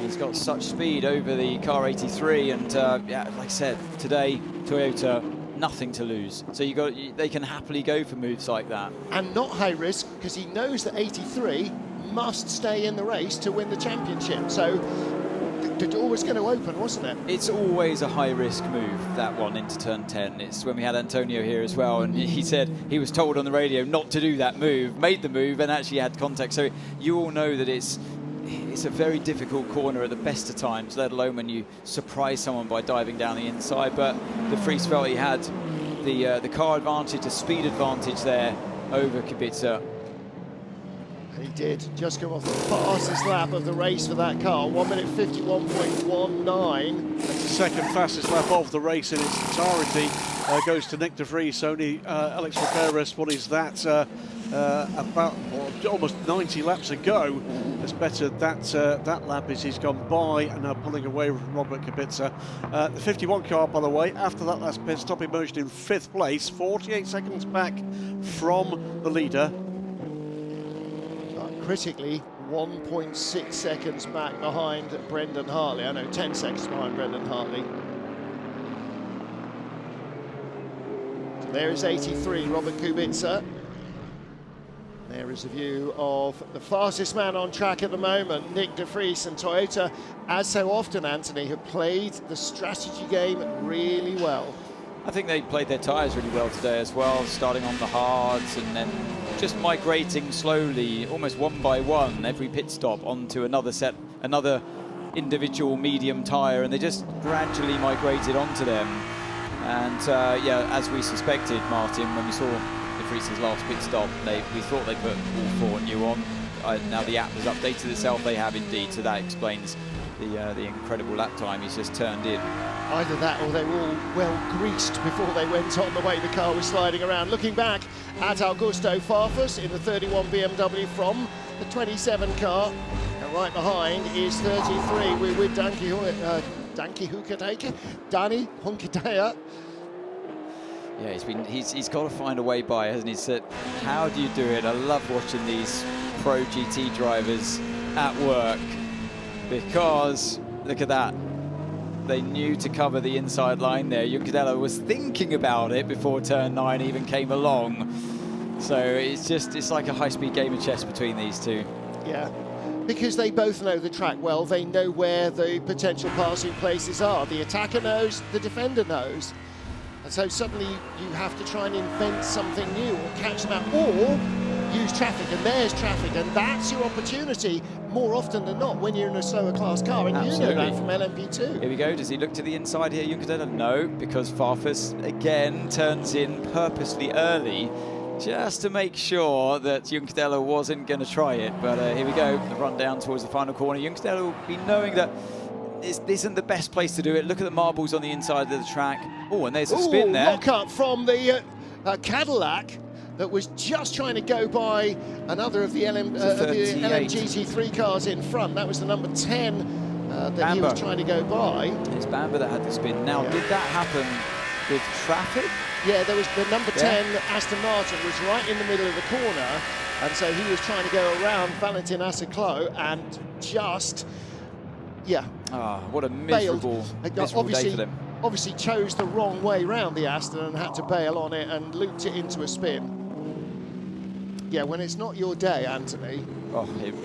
He's got such speed over the car 83, and yeah, like I said, today Toyota nothing to lose. So they can happily go for moves like that. And not high risk, because he knows that 83 must stay in the race to win the championship. So the door was going to open, wasn't it? It's always a high risk move, that one into turn 10. It's when we had Antonio here as well, and he said he was told on the radio not to do that move, made the move and actually had contact. So you all know that it's a very difficult corner at the best of times, let alone when you surprise someone by diving down the inside. But de Vries felt he had the car advantage, the speed advantage there over Kubica. He did just come off the fastest lap of the race for that car, 1 minute 51.19. Second fastest lap of the race in its entirety goes to Nick de Vries. Only Alex Riberas, what is that? About almost 90 laps ago, has bettered that lap as he's gone by and now pulling away from Robert Kubica. The 51 car, by the way, after that last pit stop, emerged in 5th place, 48 seconds back from the leader. Critically, 1.6 seconds back behind Brendan Hartley. I know 10 seconds behind Brendan Hartley. So there is 83, Robert Kubica. There is a view of the fastest man on track at the moment, Nick de Vries, and Toyota, as so often, Anthony, have played the strategy game really well. I think they played their tyres really well today as well, starting on the hards and then just migrating slowly, almost one by one, every pit stop onto another individual medium tyre, and they just gradually migrated onto them. And yeah, as we suspected, Martin, when we saw de Vries' last pit stop, we thought they put all 4 new on. Now the app has updated itself, they have indeed, so that explains the incredible lap time he's just turned in. Either that or they were all well greased before they went on the way the car was sliding around. Looking back at Augusto Farfus in the 31 BMW from the 27 car. And right behind is 33. We're with Danny Hunkadea. Yeah, he's got to find a way by, hasn't he? Said, how do you do it? I love watching these pro GT drivers at work, because look at that. They knew to cover the inside line there. Juncadella was thinking about it before turn 9 even came along. So it's like a high-speed game of chess between these two. Yeah, because they both know the track well. They know where the potential passing places are. The attacker knows, the defender knows. And so suddenly you have to try and invent something new or catch them out or use traffic, and there's traffic, and that's your opportunity more often than not when you're in a slower class car, and Absolutely. You know that from LMP2. Here we go. Does he look to the inside here, Juncadella? No, because Farfus again turns in purposely early just to make sure that Juncadella wasn't going to try it. But here we go, the run down towards the final corner. Juncadella will be knowing that this isn't the best place to do it. Look at the marbles on the inside of the track. Oh, and there's a spin there. Lock up from the Cadillac that was just trying to go by another of the LMGT3 cars in front. That was the number 10 that Bamber. he was trying to go by. It's Bamber that had the spin. Now, did that happen with traffic? Yeah, there was the number 10 Aston Martin was right in the middle of the corner, and so he was trying to go around Valentin Asseclo and just, what a miserable day for them. Obviously chose the wrong way round the Aston and had to bail on it and looped it into a spin. Yeah, when it's not your day, Anthony. Oh, it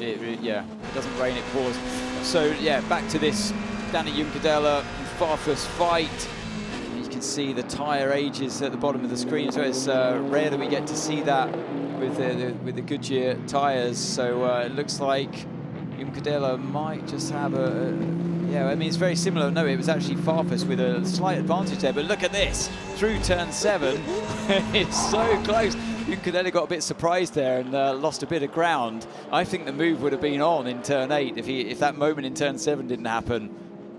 doesn't rain, it pours. So, yeah, back to this Danny Juncadella and Farfus fight. You can see the tyre ages at the bottom of the screen, so it's rare that we get to see that with the Goodyear tyres. So it looks like Juncadella might just have I mean, it's very similar. No, it was actually Farfus with a slight advantage there, but look at this. Through turn 7, it's so close. Juncadella got a bit surprised there and lost a bit of ground. I think the move would have been on in turn 8 if that moment in turn 7 didn't happen.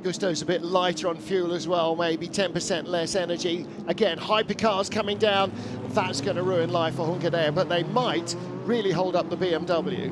Gusto's a bit lighter on fuel as well, maybe 10% less energy. Again, hypercars coming down. That's going to ruin life for Juncadella, but they might really hold up the BMW.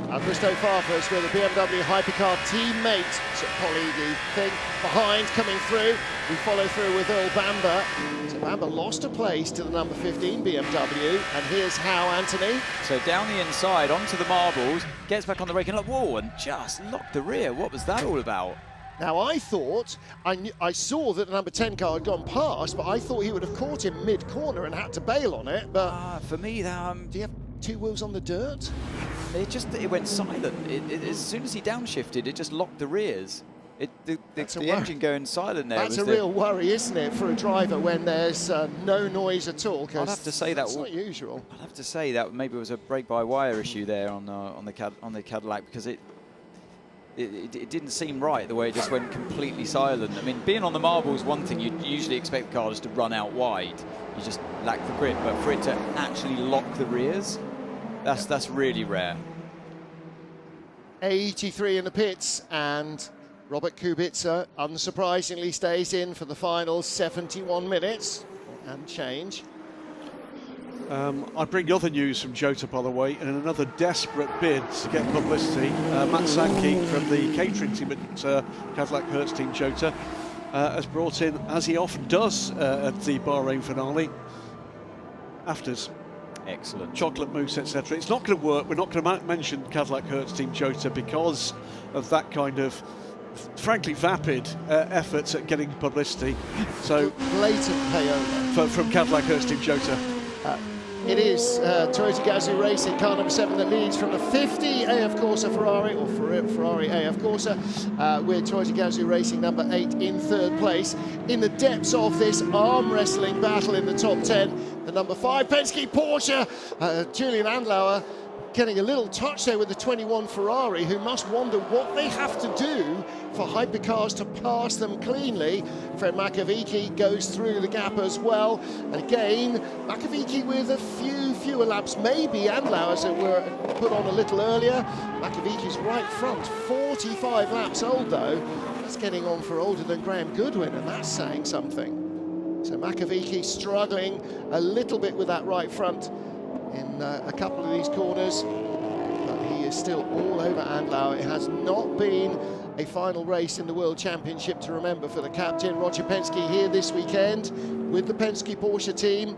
Augusto Farfus with a BMW hypercar teammate, so Polly the thing behind coming through. We follow through with Earl Bamber. So Bamber lost a place to the number 15 BMW, and here's how, Anthony. So down the inside onto the marbles, gets back on the rake and and just locked the rear. What was that all about? Now I thought, I saw that the number 10 car had gone past, but I thought he would have caught him mid-corner and had to bail on it. But for me, do you have 2 wheels on the dirt? It went silent. As soon as he downshifted, it just locked the rears. The engine going silent there. That's a real worry, isn't it, for a driver when there's no noise at all? I'd have to say that's not usual. I'd have to say that maybe it was a brake-by-wire issue there on the Cadillac, because it it didn't seem right, the way it just went completely silent. I mean, being on the marble is one thing. You usually expect the car just to run out wide. You just lack the grip, but for it to actually lock the rears, that's really rare. 83 in the pits, and Robert Kubica unsurprisingly stays in for the final 71 minutes and change. I bring the other news from Jota, by the way, in another desperate bid to get publicity. Matt Sankey from the catering team at Cadillac Hertz Team Jota has brought in, as he often does at the Bahrain finale, afters. Excellent. Chocolate mousse, etc. It's not going to work. We're not going to mention Cadillac Hertz Team Jota because of that kind of, frankly, vapid efforts at getting publicity. So blatant payola from Cadillac Hertz Team Jota. It is Toyota Gazoo Racing, car number 7, that leads from the 50 AF Corsa Ferrari, or Ferrari AF Corsa, with Toyota Gazoo Racing number 8 in 3rd place. In the depths of this arm wrestling battle in the top 10, the number 5 Penske Porsche, Julian Andlauer, getting a little touch there with the 21 Ferrari, who must wonder what they have to do for hypercars to pass them cleanly. Fred Makovici goes through the gap as well. And again, Makovici with a fewer laps, maybe Andlauer's that were put on a little earlier. Makovici's right front, 45 laps old though. That's getting on for older than Graham Goodwin, and that's saying something. So Makovici struggling a little bit with that right front in a couple of these corners, but he is still all over Andlauer. It has not been a final race in the World Championship to remember for the captain. Roger Penske here this weekend with the Penske Porsche team.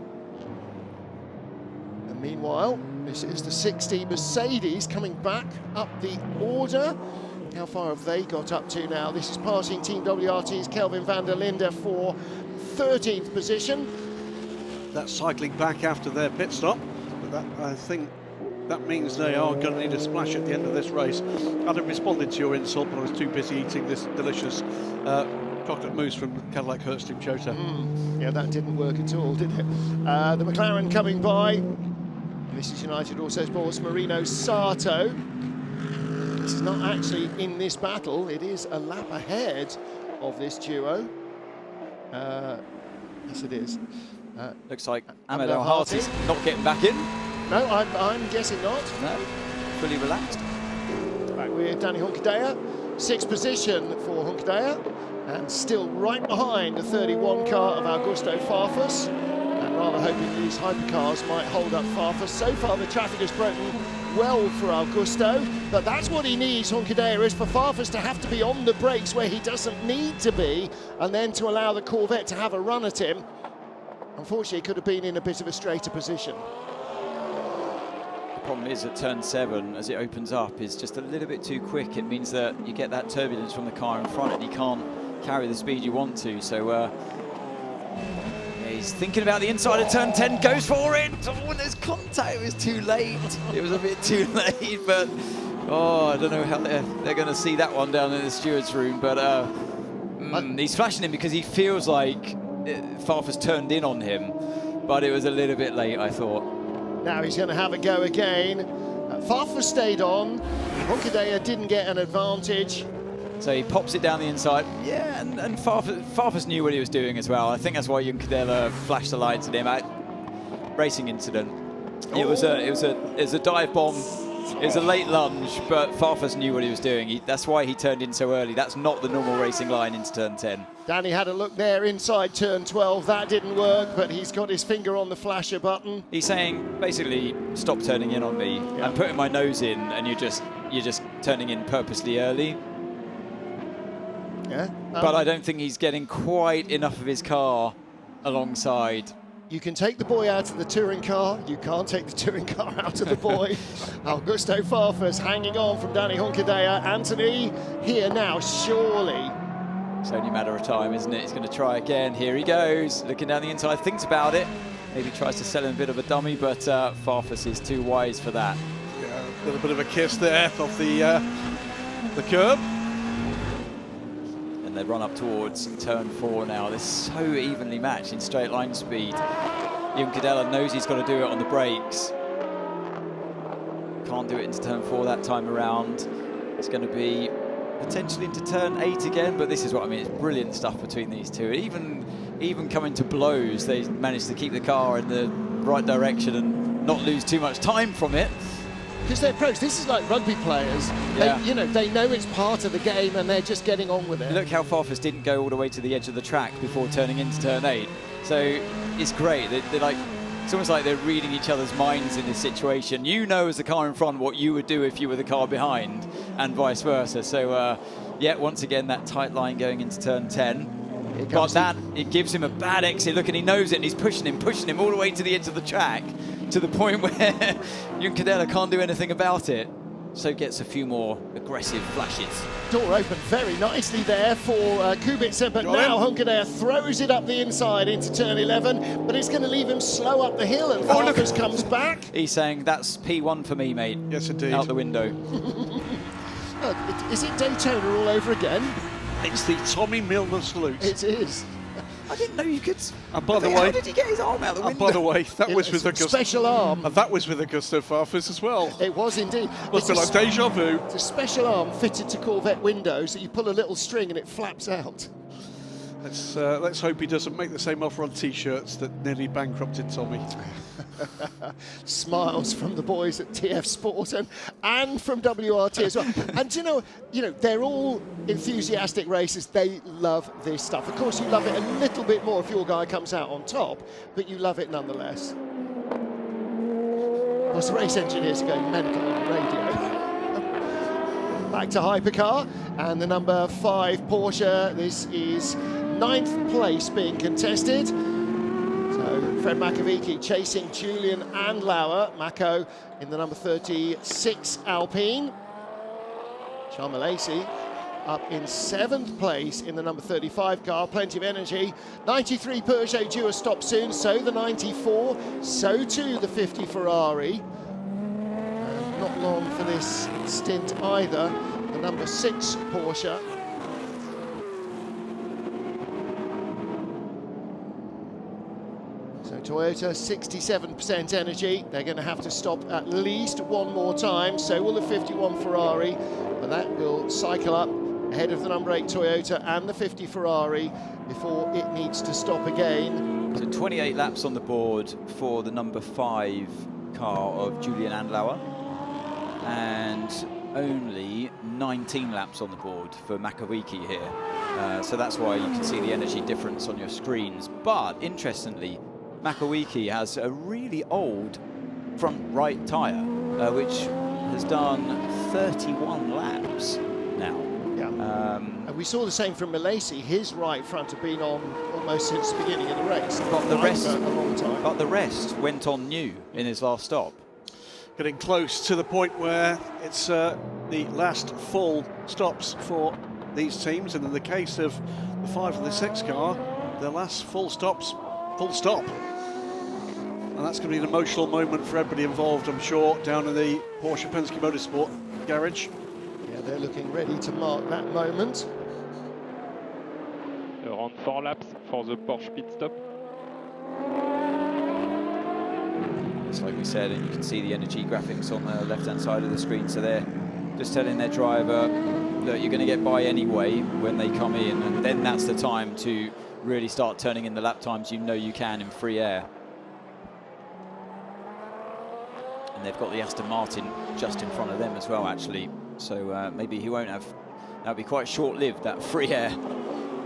And meanwhile, this is the 60 Mercedes coming back up the order. How far have they got up to now? This is passing Team WRT's Kelvin van der Linde for 13th position. That's cycling back after their pit stop. That, I think that means they are going to need a splash at the end of this race. I hadn't responded to your insult, but I was too busy eating this delicious chocolate mousse from Cadillac Hertz Team Jota. Yeah, that didn't work at all, did it? The McLaren coming by. This is United Autosports Marino Sato. This is not actually in this battle. It is a lap ahead of this duo. Yes, it is. Looks like Amadou Harty's not getting back in. No, I'm guessing not. No, fully relaxed. Right, we're Danny Hunkadea, 6th position for Hunkadea, and still right behind the 31 car of Augusto Farfus, and rather hoping these hypercars might hold up Farfus. So far the traffic has broken well for Augusto, but that's what he needs, Hunkadea, is for Farfus to have to be on the brakes where he doesn't need to be, and then to allow the Corvette to have a run at him. Unfortunately, he could have been in a bit of a straighter position. The problem is that turn 7, as it opens up, is just a little bit too quick. It means that you get that turbulence from the car in front and you can't carry the speed you want to. So he's thinking about the inside of turn 10, goes for it. Oh, and there's contact. It was too late. It was a bit too late, but I don't know how they're going to see that one down in the steward's room. But he's flashing him because he feels like Farfus turned in on him, but it was a little bit late, I thought. Now he's going to have a go again. Farfus stayed on. Hunkadea didn't get an advantage. So he pops it down the inside. Yeah, and Farfus knew what he was doing as well. I think that's why Hunkadea flashed the lights at him. Racing incident. It was a dive bomb. It was a late lunge, but Farfus knew what he was doing. That's why he turned in so early. That's not the normal racing line into turn 10. Danny had a look there inside turn 12. That didn't work, but he's got his finger on the flasher button. He's saying, basically, stop turning in on me. Yeah. I'm putting my nose in, and you're just turning in purposely early. Yeah. But I don't think he's getting quite enough of his car alongside. You can take the boy out of the touring car. You can't take the touring car out of the boy. Augusto Farfus hanging on from Danny Hunkadea. Anthony here now, surely. It's only a matter of time, isn't it? He's going to try again. Here he goes, looking down the inside, thinks about it. Maybe tries to sell him a bit of a dummy, but Farfus is too wise for that. Yeah, a little bit of a kiss there off the curb. And they run up towards turn 4 now. They're so evenly matched in straight line speed. Hunkadea knows he's got to do it on the brakes. Can't do it into turn 4 that time around. It's going to be potentially into turn 8 again, but this is what I mean. It's brilliant stuff between these two. Even coming to blows, they managed to keep the car in the right direction and not lose too much time from it. Because they're pros. This is like rugby players. Yeah. They know it's part of the game and they're just getting on with it. Look how Farfus didn't go all the way to the edge of the track before turning into turn 8. So it's great. They're like, it's almost like they're reading each other's minds in this situation. You know, as the car in front, what you would do if you were the car behind, and vice versa. So, yeah, once again, that tight line going into turn 10. But that, it gives him a bad exit. Look, and he knows it, and he's pushing him all the way to the edge of the track, to the point where Jun Cadella can't do anything about it. So gets a few more aggressive flashes. Door open very nicely there for Kubica, but now Jun Cadella throws it up the inside into turn 11, but it's going to leave him slow up the hill, and Farfus comes back. He's saying, that's P1 for me, mate. Yes, indeed. Out the window. Is it Daytona all over again? It's the Tommy Milner salute. It is. I didn't know you could. And by the way, how did he get his arm out the window? And by the way, that was with a special arm. And that was with Augusto Farfus as well. It was indeed. Must be like deja vu. It's a special arm fitted to Corvette windows that you pull a little string and it flaps out. Let's hope he doesn't make the same offer on T-shirts that nearly bankrupted Tommy. Smiles from the boys at TF Sport and from WRT as well. And you know, they're all enthusiastic racers. They love this stuff. Of course, you love it a little bit more if your guy comes out on top, but you love it nonetheless. Of course, the race engineers are going mental on the radio. Back to Hypercar and the number 5 Porsche. This is 9th place being contested. So Fred Makovici chasing Julian Andlauer. Mako in the number 36 Alpine. Charles Malaysi up in 7th place in the number 35 car. Plenty of energy. 93 Peugeot due a stop soon. So the 94. So too the 50 Ferrari. And not long for this stint either. The number 6 Porsche. So Toyota, 67% energy. They're going to have to stop at least one more time. So will the 51 Ferrari, but that will cycle up ahead of the number 8 Toyota and the 50 Ferrari before it needs to stop again. So 28 laps on the board for the number 5 car of Julian Andlauer, and only 19 laps on the board for Makovici here. So that's why you can see the energy difference on your screens. But interestingly, Makovici has a really old front right tyre, which has done 31 laps now. Yeah. And we saw the same from Malaysi. His right front had been on almost since the beginning of the race. But the the rest went on new in his last stop. Getting close to the point where it's the last full stops for these teams, and in the case of the 5 and the 6 car, the last full stops, full stop. And that's going to be an emotional moment for everybody involved, I'm sure, down in the Porsche Penske Motorsport garage. Yeah, they're looking ready to mark that moment. Around 4 laps for the Porsche pit stop. It's like we said, and you can see the energy graphics on the left-hand side of the screen. So they're just telling their driver, look, you're going to get by anyway when they come in, and then that's the time to really start turning in the lap times you know you can in free air. And they've got the Aston Martin just in front of them as well, actually. So maybe he won't have, that'll be quite short-lived, that free air.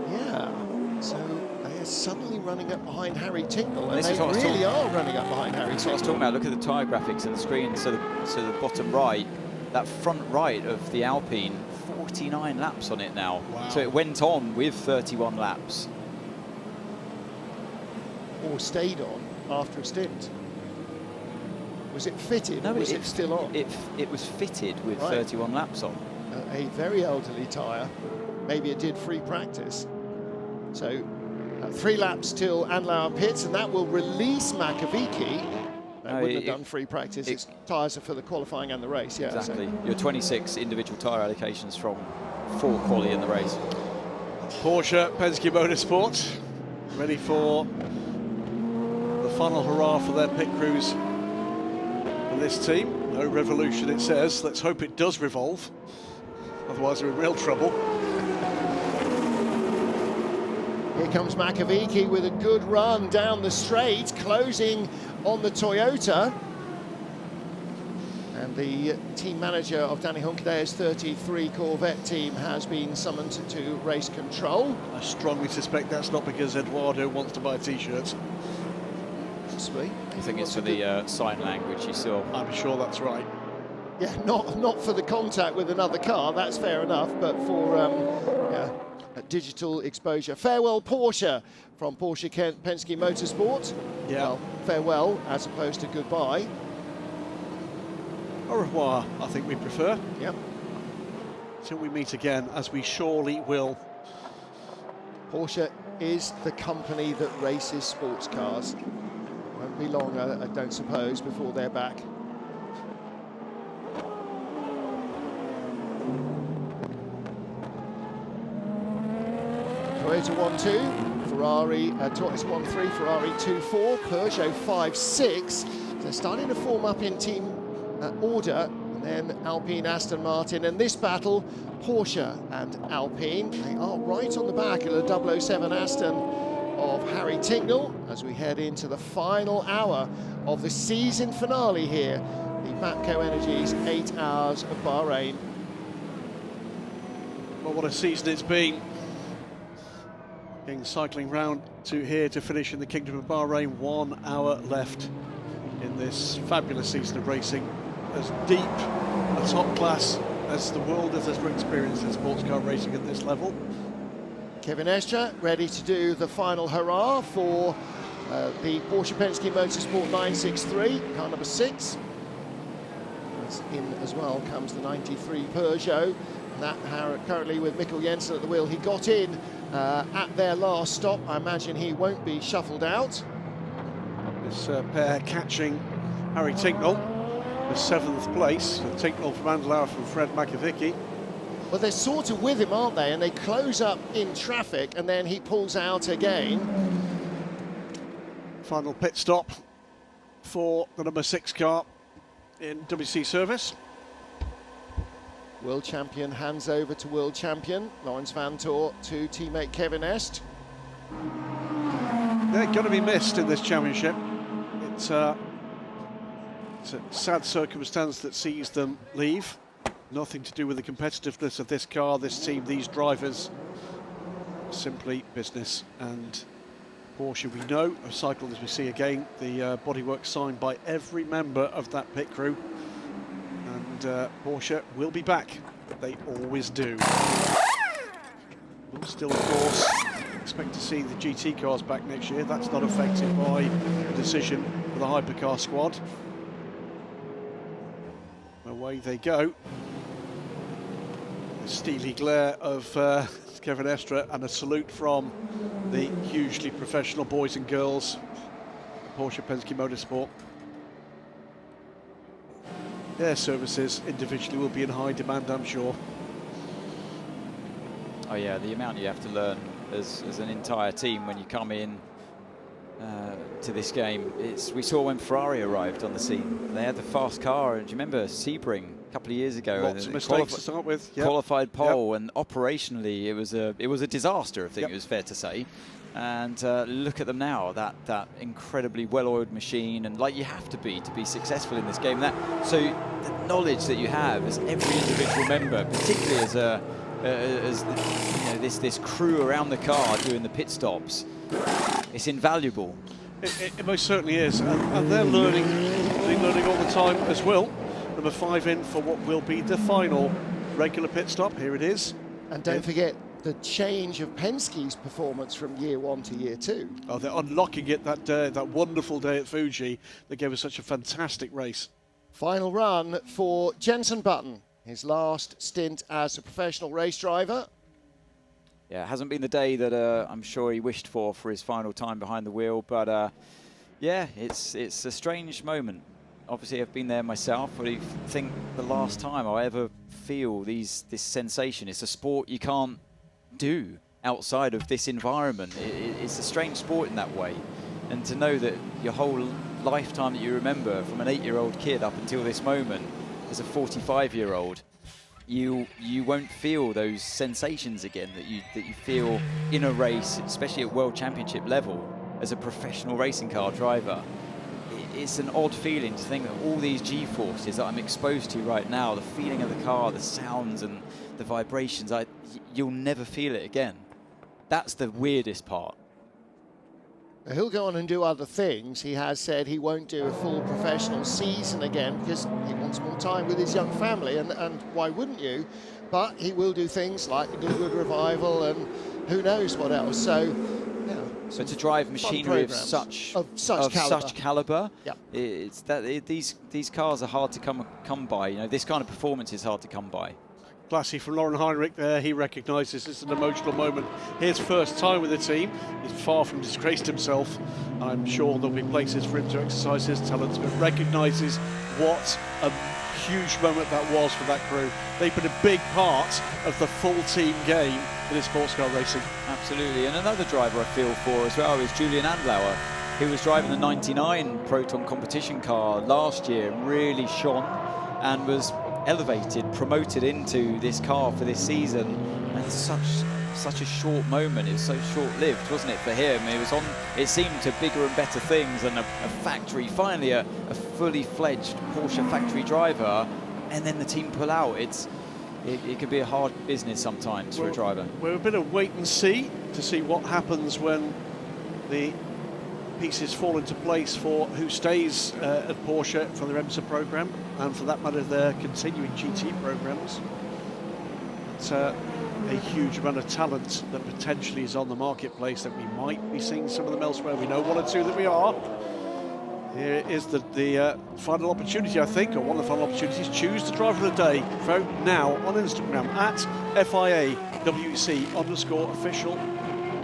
Yeah, so they're suddenly running up behind Harry Tingle, and This they is what I was really talking- are running up behind Harry That's what I was Tingle. talking about. Look at the tyre graphics and the screen. So the bottom right, that front right of the Alpine, 49 laps on it now. Wow. So it went on with 31 laps. Or stayed on after a stint. Was it fitted, No, or was it still on? It was fitted with Right. 31 laps on. A very elderly tyre. Maybe it did free practice. So 3 laps till Andlauer pits, and that will release Makovici. They No, wouldn't have done free practice. Its tyres are for the qualifying and the race. Yeah, Exactly. So. Your 26 individual tyre allocations from 4 quali in the race. Porsche Penske Motorsport ready for the final hurrah for their pit crews. And this team, no revolution it says. Let's hope it does revolve. Otherwise, we're in real trouble. Here comes Makovic with a good run down the straight, closing on the Toyota. And the team manager of Danny Hunkade's 33 Corvette team has been summoned to race control. I strongly suspect that's not because Eduardo wants to buy T-shirts. Possibly. I think it's for the sign language you saw. I'm sure that's right. Yeah, not for the contact with another car, that's fair enough, but for digital exposure. Farewell Porsche from Porsche Penske Motorsport. Yeah. Well, farewell as opposed to goodbye. Au revoir, I think we prefer. Yep. Till we meet again, as we surely will. Porsche is the company that races sports cars. Won't be long, I don't suppose, before they're back. Toyota 1-2, Ferrari, Toyota 1-3, Ferrari 2-4, Peugeot 5-6. They're starting to form up in team order, and then Alpine, Aston Martin, and this battle, Porsche and Alpine. They are right on the back of the 007 Aston of Harry Tincknell as we head into the final hour of the season finale here, the Bapco Energies 8 Hours of Bahrain. Well, what a season it's been. Cycling round to here to finish in the Kingdom of Bahrain. 1 hour left in this fabulous season of racing. As deep a top class as the world has ever experienced in sports car racing at this level. Kevin Estre ready to do the final hurrah for the Porsche Penske Motorsport 963, car number 6. As in as well comes the 93 Peugeot. And that currently with Mikkel Jensen at the wheel. He got in at their last stop. I imagine he won't be shuffled out. This pair catching Harry Tincknell with 7th place. Tincknell from Andlauer from Fred Makovic. Well, they're sort of with him, aren't they? And they close up in traffic, and then he pulls out again. Final pit stop for the number 6 car in WC service. World champion hands over to world champion. Lawrence Vantor to teammate Kevin Est. They're going to be missed in this championship. It's a sad circumstance that sees them leave. Nothing to do with the competitiveness of this car, this team, these drivers. Simply business. And Porsche, we know, have cycled, as we see again, the bodywork signed by every member of that pit crew. And Porsche will be back. They always do. We'll still, of course, expect to see the GT cars back next year. That's not affected by a decision for the Hypercar squad. Away they go. The steely glare of Kevin Estre and a salute from the hugely professional boys and girls at Porsche Penske Motorsport. Their services individually will be in high demand, I'm sure. Oh yeah, the amount you have to learn as an entire team when you come in to this game. We saw when Ferrari arrived on the scene. They had the fast car, and do you remember Sebring a couple of years ago? Lots of mistakes to start with. Yep. Qualified pole, and operationally it was a disaster, I think it was fair to say. And look at them now, that incredibly well-oiled machine, and like you have to be successful in this game. So the knowledge that you have as every individual member, particularly as this crew around the car doing the pit stops, it's invaluable. It most certainly is, and they're learning all the time as well. Number 5 in for what will be the final regular pit stop. Here it is. And don't forget the change of Penske's performance from year 1 to year 2. Oh, they're unlocking it that wonderful day at Fuji that gave us such a fantastic race. Final run for Jenson Button, his last stint as a professional race driver. Yeah, it hasn't been the day that I'm sure he wished for his final time behind the wheel, but yeah, it's a strange moment. Obviously, I've been there myself, but I think the last time I ever feel this sensation, it's a sport you can't do outside of this environment. It's a strange sport in that way, and to know that your whole lifetime that you remember from an 8-year-old kid up until this moment as a 45-year-old, you won't feel those sensations again that you feel in a race, especially at World Championship level as a professional racing car driver. It's an odd feeling to think that all these G-forces that I'm exposed to right now, the feeling of the car, the sounds and the vibrations, you'll never feel it again. That's the weirdest part. He'll go on and do other things. He has said he won't do a full professional season again because he wants more time with his young family, and why wouldn't you? But he will do things like the Goodwood Revival and who knows what else. So, yeah. So to drive machinery of such caliber, yep. It's that these cars are hard to come by. You know, this kind of performance is hard to come by. Classy from Lauren Heinrich there. He recognises it's an emotional moment. His first time with the team. He's far from disgraced himself. I'm sure there'll be places for him to exercise his talents, but recognises what a huge moment that was for that crew. They've been a big part of the full team game in sports car racing. Absolutely, and another driver I feel for as well is Julian Andlauer, who was driving the 99 Proton competition car last year, really shone and was elevated, promoted into this car for this season, and such a short moment. It was so short-lived, wasn't it, for him? It seemed to bigger and better things, and a factory, finally a fully fledged Porsche factory driver, and then the team pull out. It can be a hard business sometimes for a driver. We're a bit of wait and see to see what happens when the pieces fall into place for who stays at Porsche for their IMSA programme, and for that matter their continuing GT programmes. It's a huge amount of talent that potentially is on the marketplace that we might be seeing some of them elsewhere. We know one or two that we are. Here is the final opportunity, I think, or one of the final opportunities. Choose the driver of the day. Vote now on Instagram at FIA WC_official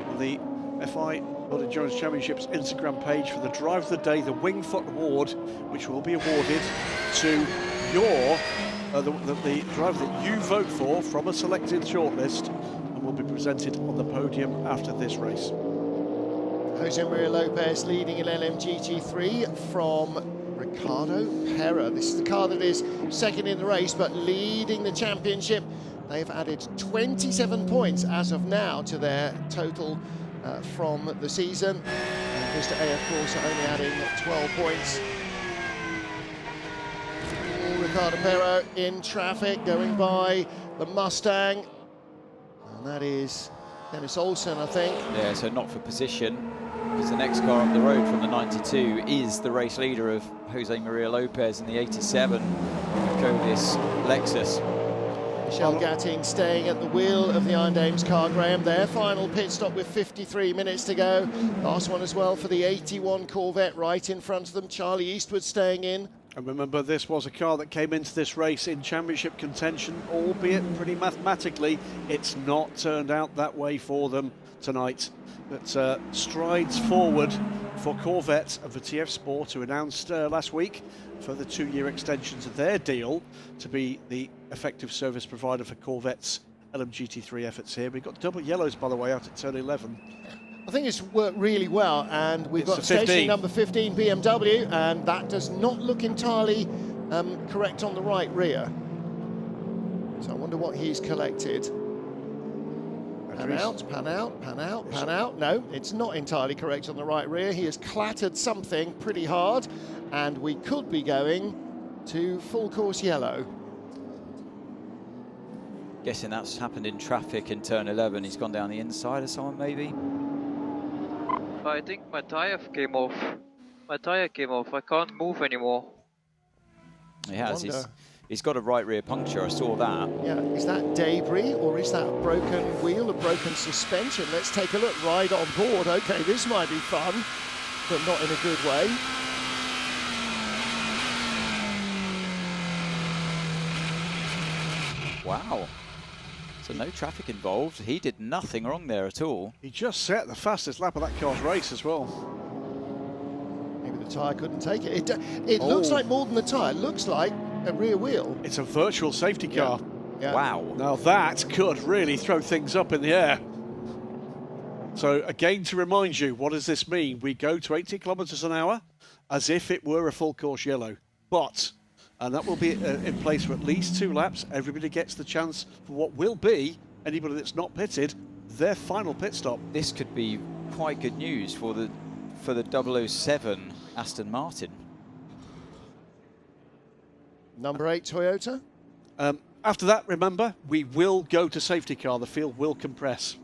on the FIA World Endurance Championships Instagram page for the driver of the day, the Wingfoot Award, which will be awarded to your the driver that you vote for from a selected shortlist, and will be presented on the podium after this race. Jose Maria Lopez leading in LMGT3 from Ricardo Pera. This is the car that is second in the race, but leading the championship. They've added 27 points as of now to their total from the season. And Mr. A, of course, only adding 12 points. Ricardo Pera in traffic, going by the Mustang. And that is Dennis Olsen, I think. Yeah, so not for position, because the next car up the road from the 92 is the race leader of Jose Maria Lopez in the 87 Covis Lexus. Michelle Gatting staying at the wheel of the Iron Dames car, Graham. Their final pit stop with 53 minutes to go. Last one as well for the 81 Corvette right in front of them. Charlie Eastwood staying in. And remember, this was a car that came into this race in championship contention, albeit pretty mathematically. It's not turned out that way for them tonight. But strides forward for Corvette and for TF Sport, who announced last week for the 2-year extension to their deal to be the effective service provider for Corvette's LMGT3 efforts here. We've got double yellows, by the way, out at turn 11. I think it's worked really well, and we've got It's station number 15 BMW, and that does not look entirely correct on the right rear. So I wonder what he's collected. Pan out, pan out, pan out, pan out. No, it's not entirely correct on the right rear. He has clattered something pretty hard, and we could be going to full course yellow. Guessing that's happened in traffic in turn 11. He's gone down the inside of someone, maybe. I think my tire came off. My tire came off. I can't move anymore. He has. He's got a right rear puncture. I saw that. Yeah, is that debris or is that a broken wheel, a broken suspension? Let's take a look. Ride on board. Okay, this might be fun, but not in a good way. Wow. So no traffic involved. He did nothing wrong there at all. He just set the fastest lap of that car's race as well. Maybe the tyre couldn't take it. It looks like more than the tyre. It looks like a rear wheel. It's a virtual safety car. Yeah. Wow. Now that could really throw things up in the air. So again, to remind you, what does this mean? We go to 80 kilometers an hour as if it were a full course yellow. But and that will be in place for at least 2 laps. Everybody gets the chance for what will be, anybody that's not pitted, their final pit stop. This could be quite good news for the 007 Aston Martin. Number 8 Toyota. After that, remember, we will go to safety car. The field will compress.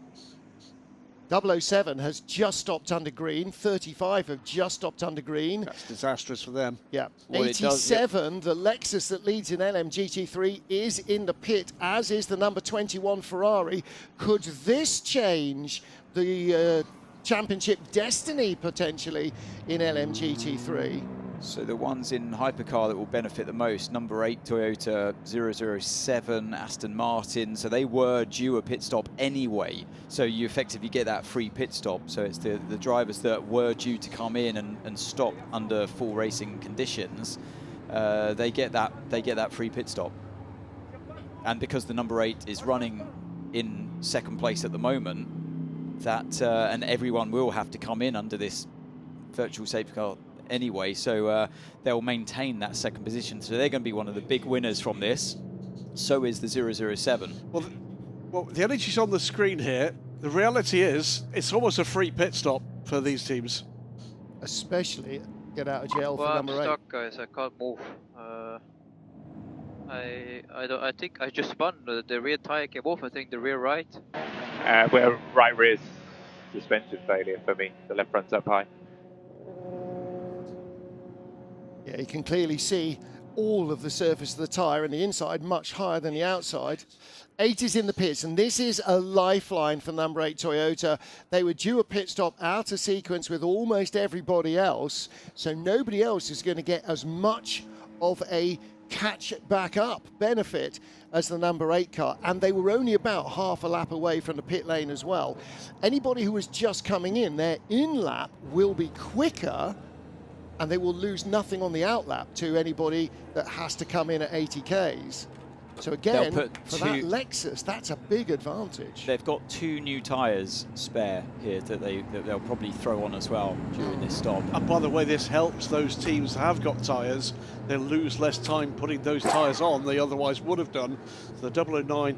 007 has just stopped under green. 35 have just stopped under green. That's disastrous for them. Yeah. Well, 87, the Lexus that leads in LMGT3 is in the pit, as is the number 21 Ferrari. Could this change the championship destiny potentially in LMGT3? So the ones in Hypercar that will benefit the most, number 8 Toyota, 007 Aston Martin, so they were due a pit stop anyway, so you effectively get that free pit stop. So it's the drivers that were due to come in and stop under full racing conditions, they get that free pit stop. And because the number 8 is running in second place at the moment, that and everyone will have to come in under this virtual safety car anyway, so they'll maintain that second position. So they're going to be one of the big winners from this. So is the 007. Well, the energy's on the screen here. The reality is, it's almost a free pit stop for these teams. Especially get out of jail for I'm number 8. stuck, guys. I can't move. I think I just spun. The rear tire came off. I think the rear right. Where right rear suspension failure for me. The left front's up high. Yeah, you can clearly see all of the surface of the tyre and the inside much higher than the outside. 8 is in the pits, and this is a lifeline for number 8 Toyota. They were due a pit stop out of sequence with almost everybody else, so nobody else is going to get as much of a catch back up benefit as the number 8 car, and they were only about half a lap away from the pit lane as well. Anybody who was just coming in, their in-lap will be quicker, and they will lose nothing on the outlap to anybody that has to come in at 80 Ks. So again, for that Lexus, that's a big advantage. They've got 2 new tyres spare here that they'll probably throw on as well during this stop. And by the way, this helps those teams that have got tyres. They'll lose less time putting those tyres on they otherwise would have done. So the 009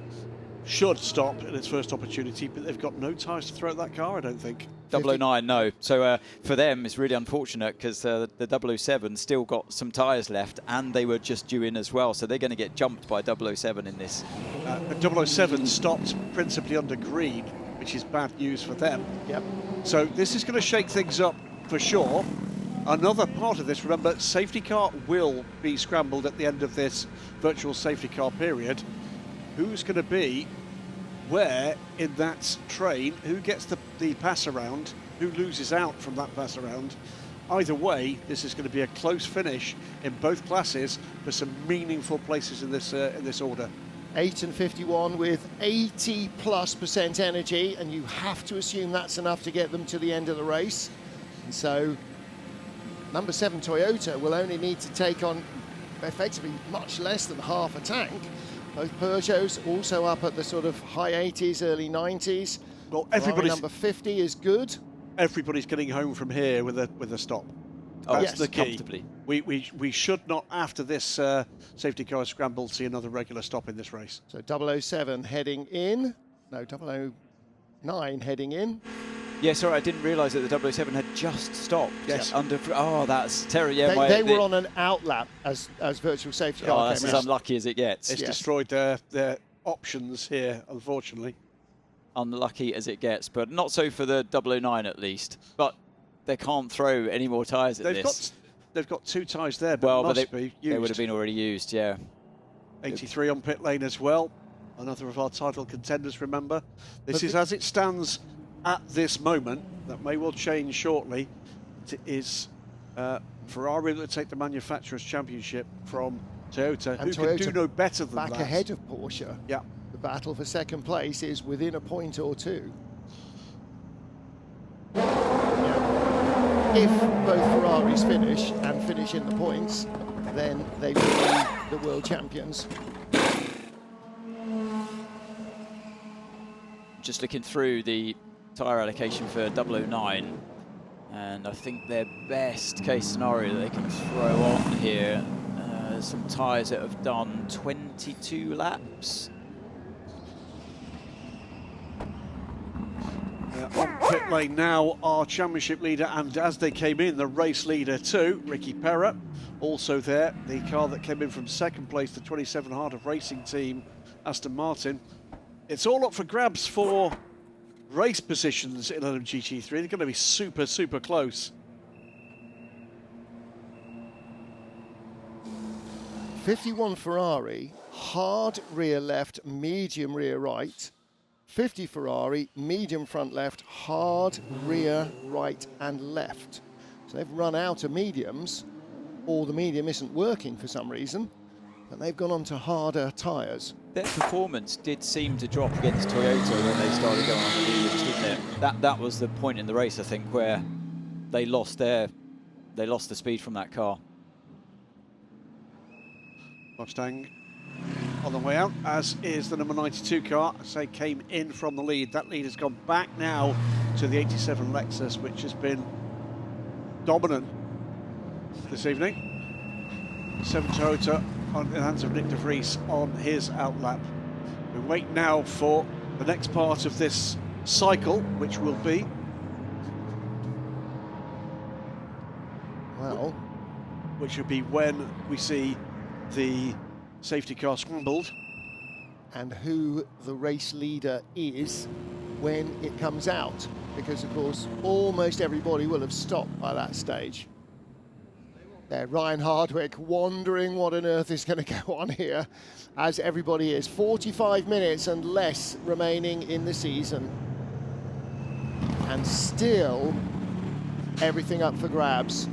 should stop in its first opportunity, but they've got no tyres to throw at that car, I don't think. 009, no. So for them, it's really unfortunate because the 007 still got some tyres left, and they were just due in as well. So they're going to get jumped by 007 in this. 007 stopped principally under green, which is bad news for them. Yep. So this is going to shake things up for sure. Another part of this, remember, safety car will be scrambled at the end of this virtual safety car period. Who's going to be where in that train? Who gets the pass around? Who loses out from that pass around? Either way, this is going to be a close finish in both classes for some meaningful places in this order. 8 and 51 with 80+% energy, and you have to assume that's enough to get them to the end of the race. And so number 7 Toyota will only need to take on effectively much less than half a tank. Both Peugeots also up at the sort of high 80s, early 90s. Well, everybody's number 50 is good. Everybody's getting home from here with a stop. Oh, That's yes, the key. comfortably. We should not, after this safety car scramble, see another regular stop in this race. So 007 heading in. No, 009 heading in. Yeah, sorry, I didn't realise that the 007 had just stopped. Yes. Oh, that's terrible. Yeah, they were on an outlap as virtual safety car that's came as out. unlucky as it gets. It's destroyed their options here, unfortunately. Unlucky as it gets, but not so for the 009 at least. But they can't throw any more tyres at this. They've got 2 tyres there, but they would have been already used, yeah. 83 on pit lane as well. Another of our title contenders, remember. This is as it stands at this moment. That may well change shortly. It is Ferrari that take the Manufacturers' Championship from Toyota, and who Toyota can do no better than back that. ahead of Porsche. Yeah. The battle for second place is within a point or 2. Yeah. If both Ferraris finish and finish in the points, then they will be the world champions. Just looking through the tyre allocation for 009, and I think their best case scenario that they can throw on here some tyres that have done 22 laps. On pit lane now, our championship leader, and as they came in, the race leader too, Ricky Perra. Also there, the car that came in from second place, the 27 Heart of Racing team, Aston Martin. It's all up for grabs for race positions in LMGT3. They're going to be super, super close. 51 Ferrari, hard rear left, medium rear right. 50 Ferrari, medium front left, hard rear right and left. So they've run out of mediums, or the medium isn't working for some reason, and they've gone on to harder tyres. Their performance did seem to drop against Toyota when they started going on the mediums, didn't it? That was the point in the race, I think, where they lost the speed from that car. Mustang on the way out, as is the number 92 car. I say came in from the lead. That lead has gone back now to the 87 Lexus, which has been dominant this evening. 7 Toyota in the hands of Nick de Vries on his outlap. We wait now for the next part of this cycle, which will be... well, which will be when we see the safety car scrambled. And who the race leader is when it comes out. Because, of course, almost everybody will have stopped by that stage. There, Ryan Hardwick wondering what on earth is going to go on here, as everybody is. 45 minutes and less remaining in the season. And still, everything up for grabs.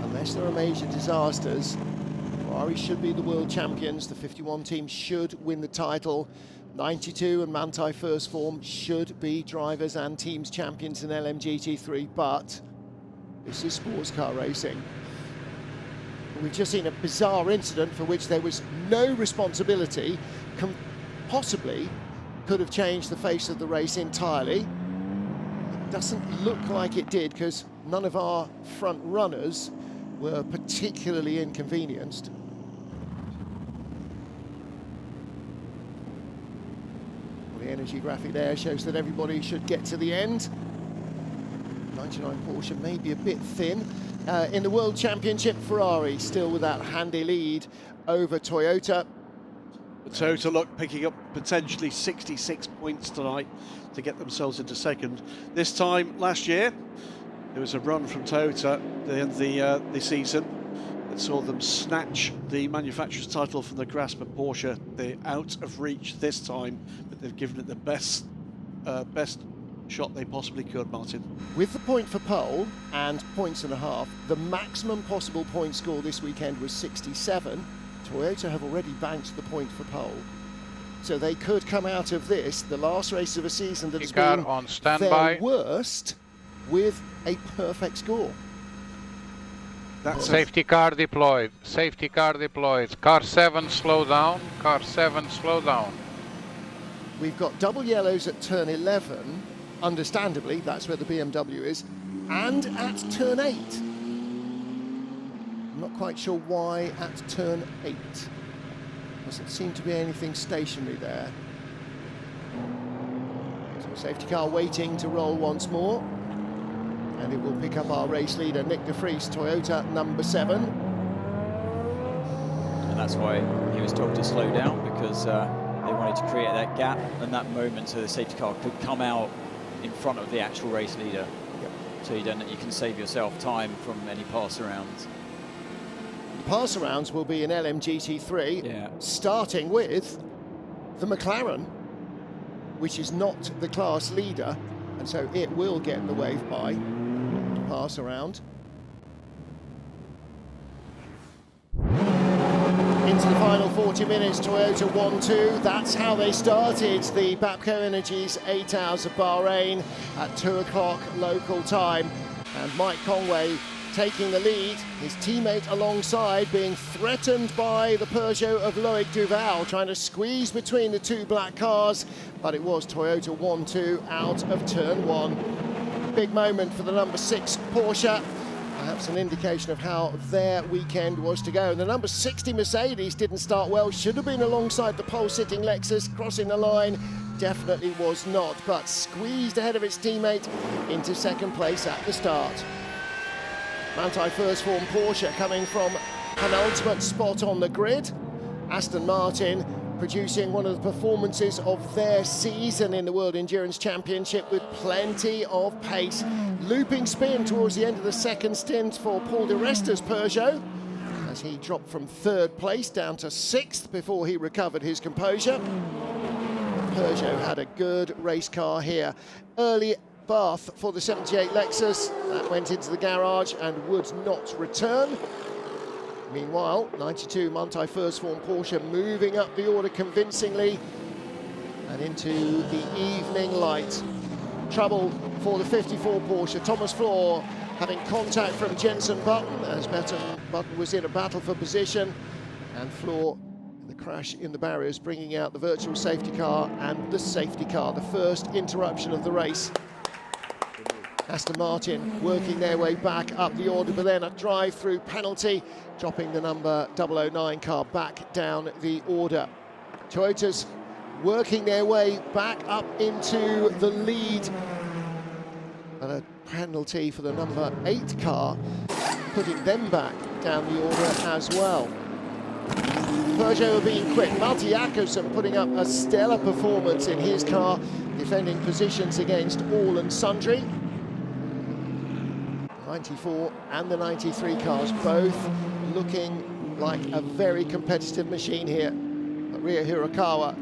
Unless there are major disasters, Ferrari should be the world champions. The 51 team should win the title. 92 and Manthey first form should be drivers and teams champions in LMGT3, but this is sports car racing. We've just seen a bizarre incident for which there was no responsibility, possibly could have changed the face of the race entirely. It doesn't look like it did, because none of our front runners were particularly inconvenienced. The energy graphic there shows that everybody should get to the end. 99 Porsche may be a bit thin. In the World Championship, Ferrari still with that handy lead over Toyota. Toyota look picking up potentially 66 points tonight to get themselves into second. This time last year, there was a run from Toyota at the end of the season that saw them snatch the manufacturer's title from the grasp of Porsche. They're out of reach this time, but they've given it the best shot they possibly could, Martin. With the point for pole and points and a half, the maximum possible point score this weekend was 67. Toyota have already banked the point for pole. So they could come out of this, the last race of a season that has been on standby. their worst, with a perfect score. That's safety car deployed. Safety car deployed. Car 7, slow down. Car 7, slow down. We've got double yellows at turn 11. Understandably, that's where the BMW is. And at turn 8. I'm not quite sure why at turn 8. Doesn't seem to be anything stationary there. So safety car waiting to roll once more. And it will pick up our race leader, Nick de Vries, Toyota number 7. And that's why he was told to slow down, because they wanted to create that gap and that moment so the safety car could come out in front of the actual race leader. Yep. So you can save yourself time from any pass-arounds. The pass-arounds will be in LMGT3, starting with the McLaren, which is not the class leader, and so it will get the wave by pass around. Into the final 40 minutes, Toyota 1-2. That's how they started the Bapco Energies 8 Hours of Bahrain at 2 o'clock local time. And Mike Conway taking the lead, his teammate alongside being threatened by the Peugeot of Loic Duval, trying to squeeze between the two black cars, but it was Toyota 1-2 out of turn 1. Big moment for the number 6 Porsche, Perhaps an indication of how their weekend was to go. And the number 60 Mercedes didn't start well, should have been alongside the pole-sitting Lexus, crossing the line, definitely was not, but squeezed ahead of its teammate into second place at the start. Multi-first form Porsche coming from penultimate spot on the grid. Aston Martin producing one of the performances of their season in the World Endurance Championship with plenty of pace. Looping spin towards the end of the second stint for Paul de Resta's Peugeot, as he dropped from third place down to sixth before he recovered his composure. Peugeot had a good race car here. Early bath for the 78 Lexus, that went into the garage and would not return. Meanwhile, 92 multi-first form Porsche moving up the order convincingly and into the evening light. Trouble for the 54 Porsche. Thomas Floor having contact from Jenson Button as Button was in a battle for position, and Floor, the crash in the barriers, bringing out the virtual safety car and the safety car, the first interruption of the race. Aston Martin working their way back up the order, but then a drive-through penalty, dropping the number 009 car back down the order. Toyota's working their way back up into the lead, but a penalty for the number 8 car, putting them back down the order as well. Peugeot are being quick. Malte Jakobsen putting up a stellar performance in his car, defending positions against all and sundry. 94 and the 93 cars both looking like a very competitive machine here. Ria Hirakawa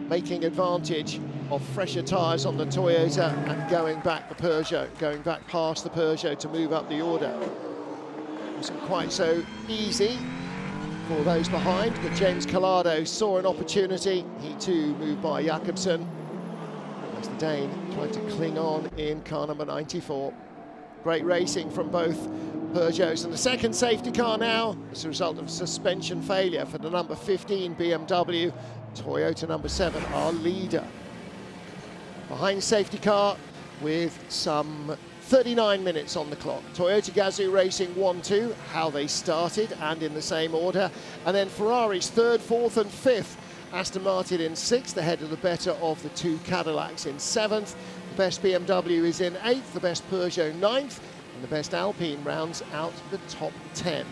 making advantage of fresher tyres on the Toyota and going back the Peugeot, going back past the Peugeot to move up the order. It wasn't quite so easy for those behind, but James Collado saw an opportunity. He too moved by Jakobsen as the Dane tried to cling on in car number 94. Great racing from both Peugeots, and the second safety car now as a result of suspension failure for the number 15 BMW. Toyota number 7, our leader. Behind safety car with some 39 minutes on the clock. Toyota Gazoo Racing 1-2, how they started and in the same order. And then Ferrari's 3rd, 4th and 5th. Aston Martin in 6th, ahead of the better of the 2 Cadillacs in 7th. The best BMW is in 8th, the best Peugeot 9th, and the best Alpine rounds out the top 10.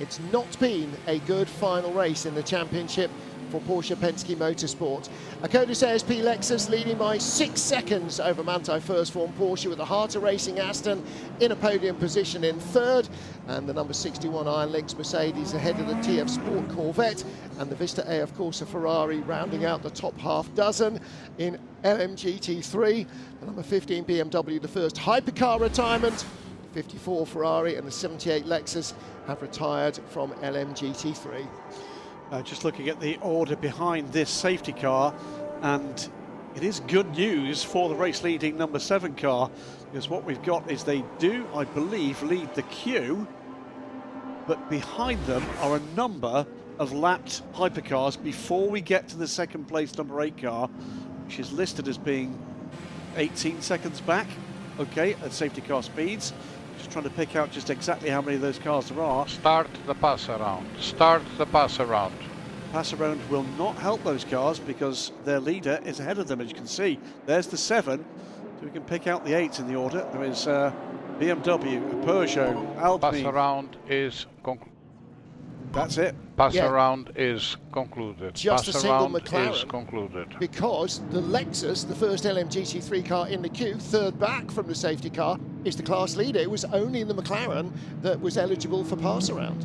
It's not been a good final race in the championship for Porsche Penske Motorsport. A Codis ASP Lexus leading by 6 seconds over Manthey First Form Porsche, with the Harter Racing Aston in a podium position in 3rd, and the number 61 Iron Lynx Mercedes ahead of the TF Sport Corvette, and the Vista AF Corsa Ferrari rounding out the top half dozen in LMGT3. The number 15 BMW, the first hypercar retirement. 54 Ferrari and the 78 Lexus have retired from LMGT3. Just looking at the order behind this safety car, and it is good news for the race-leading number 7 car, because what we've got is they do, I believe, lead the queue, but behind them are a number of lapped hypercars before we get to the second place number 8 car, which is listed as being 18 seconds back, okay, at safety car speeds. Just trying to pick out just exactly how many of those cars there are. Start the pass around. Start the pass around. Pass around will not help those cars because their leader is ahead of them, as you can see. There's the 7. So we can pick out the 8 in the order. There is BMW, Peugeot, Alpine. Pass around is concluded. That's it. Pass around is concluded. Just pass a single around McLaren is concluded. Because the Lexus, the first LMGT3 car in the queue, 3rd back from the safety car, is the class leader. It was only the McLaren that was eligible for pass around.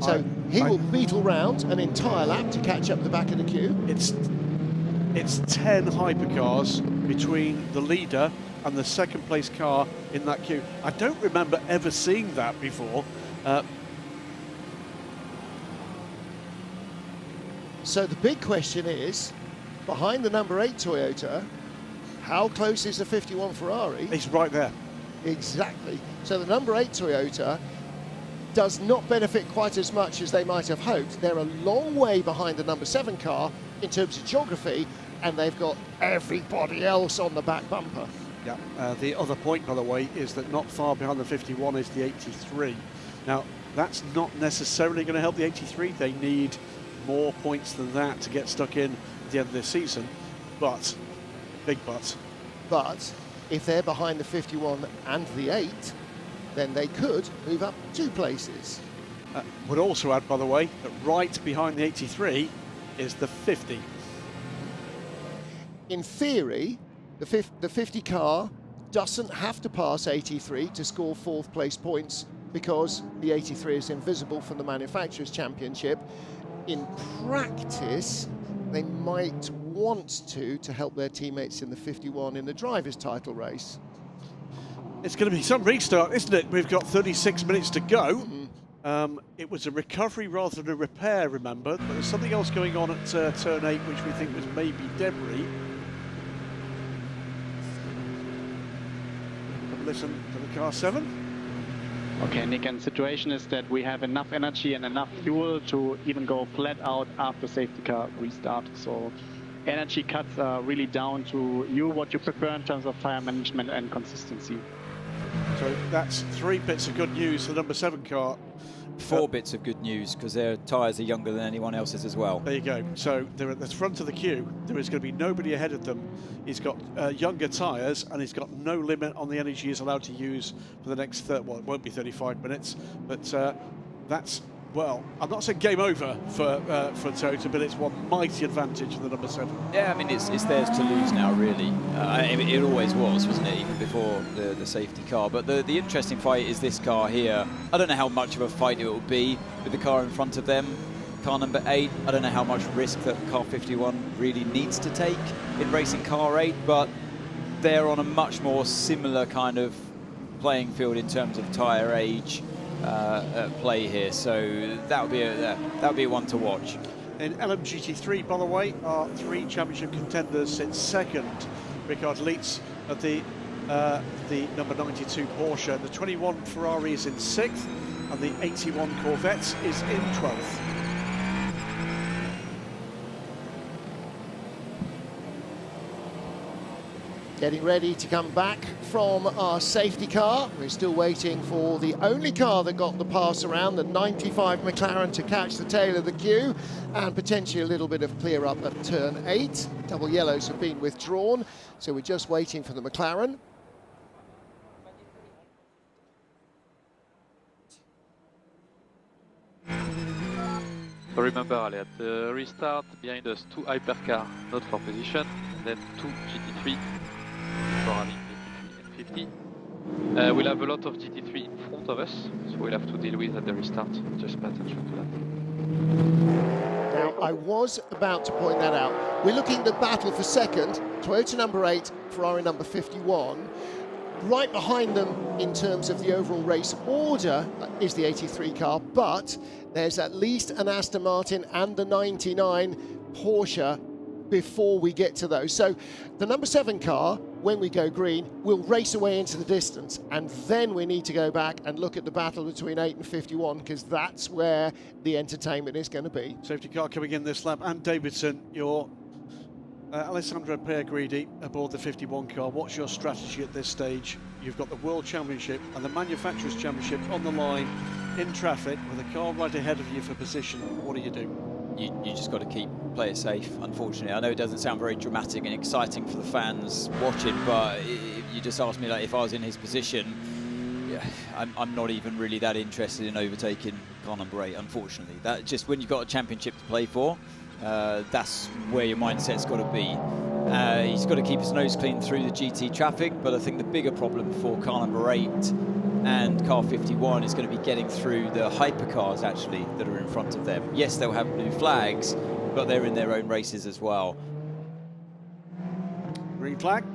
So he will beetle round an entire lap to catch up the back of the queue. It's 10 hypercars between the leader and the second place car in that queue. I don't remember ever seeing that before. So the big question is, behind the number 8 Toyota, how close is the 51 Ferrari? It's right there. Exactly. So the number 8 Toyota does not benefit quite as much as they might have hoped. They're a long way behind the number 7 car in terms of geography, and they've got everybody else on the back bumper. Yeah, the other point, by the way, is that not far behind the 51 is the 83. Now, that's not necessarily going to help the 83. They need more points than that to get stuck in at the end of this season. But, big but. But if they're behind the 51 and the 8, then they could move up 2 places. Would also add, by the way, that right behind the 83 is the 50. In theory, the 50 car doesn't have to pass 83 to score 4th place points because the 83 is invisible from the Manufacturers' Championship. In practice, they might want to help their teammates in the 51 in the Drivers' title race. It's going to be some restart, isn't it? We've got 36 minutes to go. It was a recovery rather than a repair, remember, but there's something else going on at turn 8 which we think was maybe debris. Listen to the car 7. Okay, Nick, and the situation is that we have enough energy and enough fuel to even go flat out after safety car restart. So energy cuts are really down to you, what you prefer in terms of tire management and consistency. So that's 3 bits of good news for the number 7 car. 4 bits of good news, because their tyres are younger than anyone else's as well. There you go. So they're at the front of the queue. There is going to be nobody ahead of them. He's got younger tyres, and he's got no limit on the energy he's allowed to use for the next, well, it won't be 35 minutes, but that's, well, I'm not saying game over for Tota, but it's one mighty advantage for the number 7. Yeah, I mean, it's theirs to lose now, really. It always was, wasn't it, even before the safety car. But the interesting fight is this car here. I don't know how much of a fight it will be with the car in front of them. Car number 8, I don't know how much risk that car 51 really needs to take in racing car 8, but they're on a much more similar kind of playing field in terms of tyre age. Play here, so that would be a one to watch. In LMGT3, by the way, our 3 championship contenders sit second. Ricard Leitz at the number 92 Porsche. The 21 Ferrari is in 6th, and the 81 Corvette is in 12th. Getting ready to come back from our safety car. We're still waiting for the only car that got the pass around, the 95 McLaren, to catch the tail of the queue, and potentially a little bit of clear up at turn 8. Double yellows have been withdrawn, so we're just waiting for the McLaren. So remember, Ali, at the restart, behind us 2 Hypercar, not for position, and then 2 GT3. Ferrari, GT3 and 50. We'll have a lot of GT3 in front of us, so we'll have to deal with at the restart. Just pay attention to that. Now, I was about to point that out. We're looking at the battle for second. Toyota number 8, Ferrari number 51. Right behind them in terms of the overall race order is the 83 car, but there's at least an Aston Martin and the 99 Porsche before we get to those. So the number 7 car, when we go green, will race away into the distance, and then we need to go back and look at the battle between 8 and 51, because that's where the entertainment is going to be. Safety car coming in this lap, and Davidson, your Alessandro Pierguidi aboard the 51 car. What's your strategy at this stage? You've got the World Championship and the Manufacturers' Championship on the line in traffic with a car right ahead of you for position. What do you do? You just got to play it safe, unfortunately. I know it doesn't sound very dramatic and exciting for the fans watching, but you just asked me, like, if I was in his position, yeah, I'm not even really that interested in overtaking car number 8, unfortunately. That just, when you've got a championship to play for, that's where your mindset's got to be. He's got to keep his nose clean through the GT traffic, but I think the bigger problem for car number 8 and car 51 is going to be getting through the hypercars, actually, that are in front of them. Yes, they'll have blue flags, but they're in their own races as well. Green flag.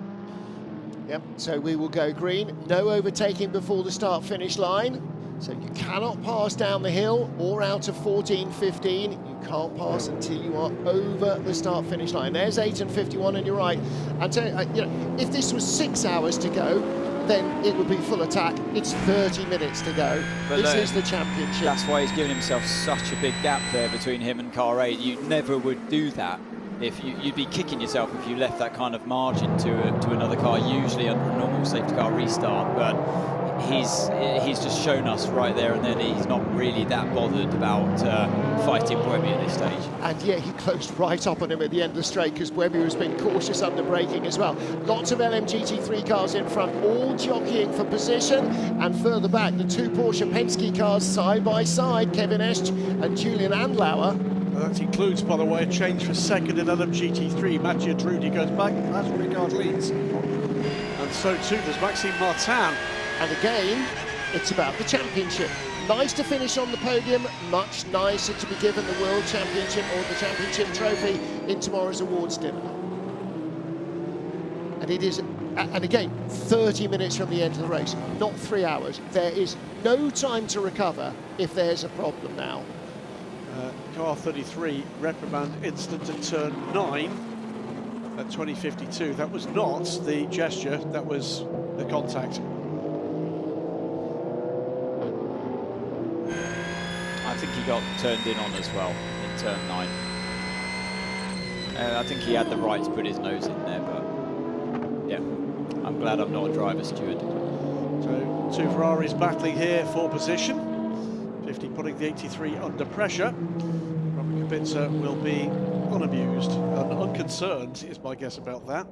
Yep, so we will go green. No overtaking before the start-finish line. So you cannot pass down the hill or out of 14, 15. You can't pass until you are over the start-finish line. There's 8 and 51, and you're right. I tell you, if this was 6 hours to go, then it would be full attack. It's 30 minutes to go. But this is the championship. That's why he's given himself such a big gap there between him and car 8. You never would do that If you'd be kicking yourself if you left that kind of margin to another car, usually under a normal safety car restart. But he's just shown us right there and then he's not really that bothered about fighting Buemi at this stage. And yeah, he closed right up on him at the end of the straight because Buemi was being cautious under braking as well. Lots of LMGT3 cars in front, all jockeying for position, and further back the two Porsche Penske cars side by side, Kevin Esch and Julian Andlauer. That includes, by the way, a change for second in LMGT3. Mathieu Drudy goes back, as Ricard leads. And so too does Maxime Martin. And again, it's about the championship. Nice to finish on the podium, much nicer to be given the World Championship or the Championship trophy in tomorrow's awards dinner. And it is, and again, 30 minutes from the end of the race, not 3 hours. There is no time to recover if there's a problem now. Car 33, reprimand incident at turn 9 at 2052. That was not the gesture, that was the contact. I think he got turned in on as well in turn 9. I think he had the right to put his nose in there, but yeah, I'm glad I'm not a driver steward. So two Ferraris battling here for position. 50 putting the 83 under pressure. Robert Kubica will be unamused and unconcerned, is my guess about that.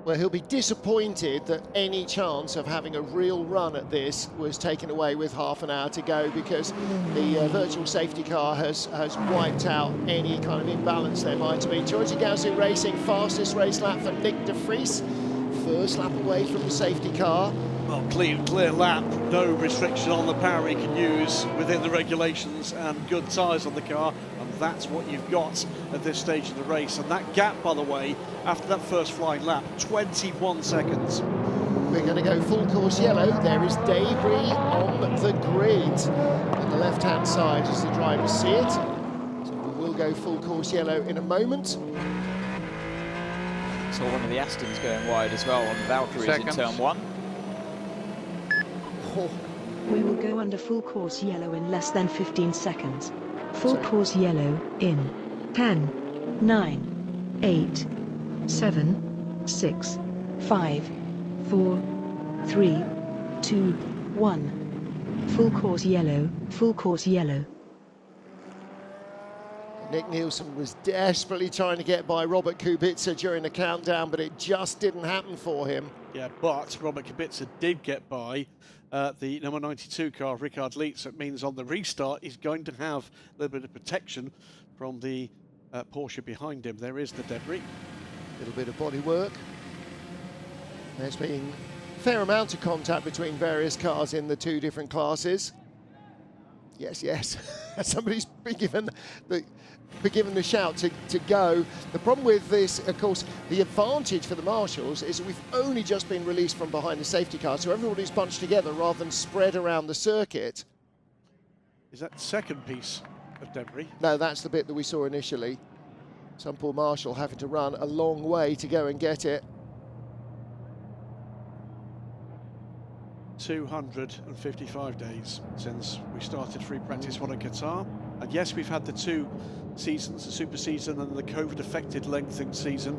Well, he'll be disappointed that any chance of having a real run at this was taken away with half an hour to go, because the virtual safety car has wiped out any kind of imbalance there might have been. Toyota Gazoo Racing, fastest race lap for Nick de Vries. First lap away from the safety car. Well, clear lap, no restriction on the power he can use within the regulations, and good tyres on the car, and that's what you've got at this stage of the race. And that gap, by the way, after that first flying lap, 21 seconds. We're going to go full course yellow. There is debris on the grid on the left-hand side as the drivers see it. So we will go full course yellow in a moment. Saw one of the Astons going wide as well on Valkyries in turn 1. We will go under full course yellow in less than 15 seconds. Full course yellow in 10, 9, 8, 7, 6, 5, 4, 3, 2, 1. Full course yellow, full course yellow. Nick Nielsen was desperately trying to get by Robert Kubica during the countdown, but it just didn't happen for him. Yeah, but Robert Kubica did get by the number 92 car, Ricard Leitz. That means on the restart, he's going to have a little bit of protection from the Porsche behind him. There is the debris. A little bit of body work. There's been a fair amount of contact between various cars in the two different classes. Yes. Somebody's been given the shout to go. The problem with this, of course, the advantage for the marshals is that we've only just been released from behind the safety car, so everybody's bunched together rather than spread around the circuit. Is that the second piece of debris? No, that's the bit that we saw initially. Some poor marshal having to run a long way to go and get it. 255 days since we started free practice one in Qatar. And yes, we've had the two seasons, the super season and the COVID-affected lengthened season,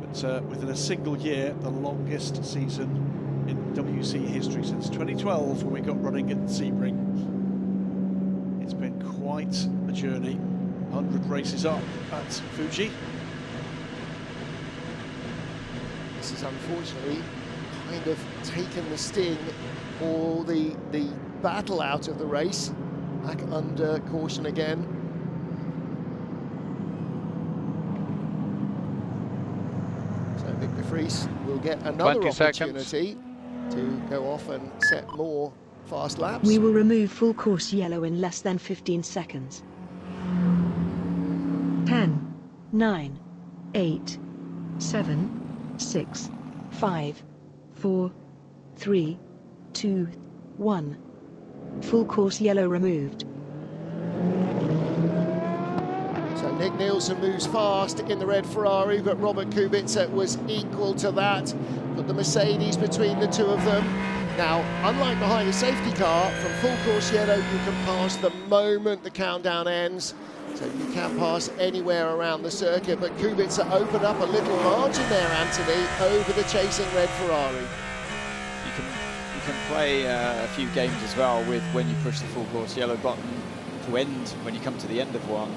but within a single year, the longest season in WC history since 2012 when we got running at Sebring. It's been quite a journey. 100 races up at Fuji. This is unfortunately kind of taken the sting or the battle out of the race. Back under caution again. So Nick de Vries will get another opportunity to go off and set more fast laps. We will remove full course yellow in less than 15 seconds. 10, 9, 8, 7, 6, 5, 4, 3, 2, 1. Full course yellow removed. So Nick Nielsen moves fast in the red Ferrari, but Robert Kubica was equal to that. Put the Mercedes between the two of them. Now, unlike behind the safety car, from full course yellow you can pass the moment the countdown ends. So you can pass anywhere around the circuit, but Kubica opened up a little margin there, Anthony, over the chasing red Ferrari. You can play a few games as well with when you push the full course yellow button to end, when you come to the end of one.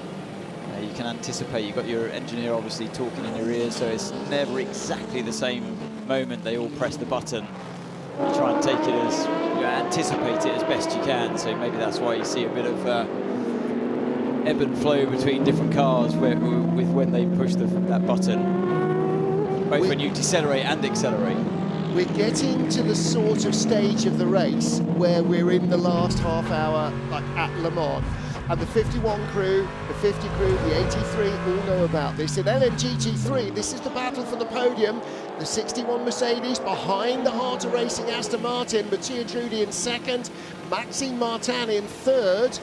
You can anticipate, you've got your engineer obviously talking in your ear, so it's never exactly the same moment they all press the button. You try and take it as, you anticipate it as best you can, so maybe that's why you see a bit of ebb and flow between different cars with when they push that button, both when you decelerate and accelerate. We're getting to the sort of stage of the race where we're in the last half hour, like at Le Mans. And the 51 crew, the 50 crew, the 83 all know about this. In LMGT3, this is the battle for the podium. The 61 Mercedes behind the harder racing Aston Martin. Mattia Drudi in second, Maxime Martin in third.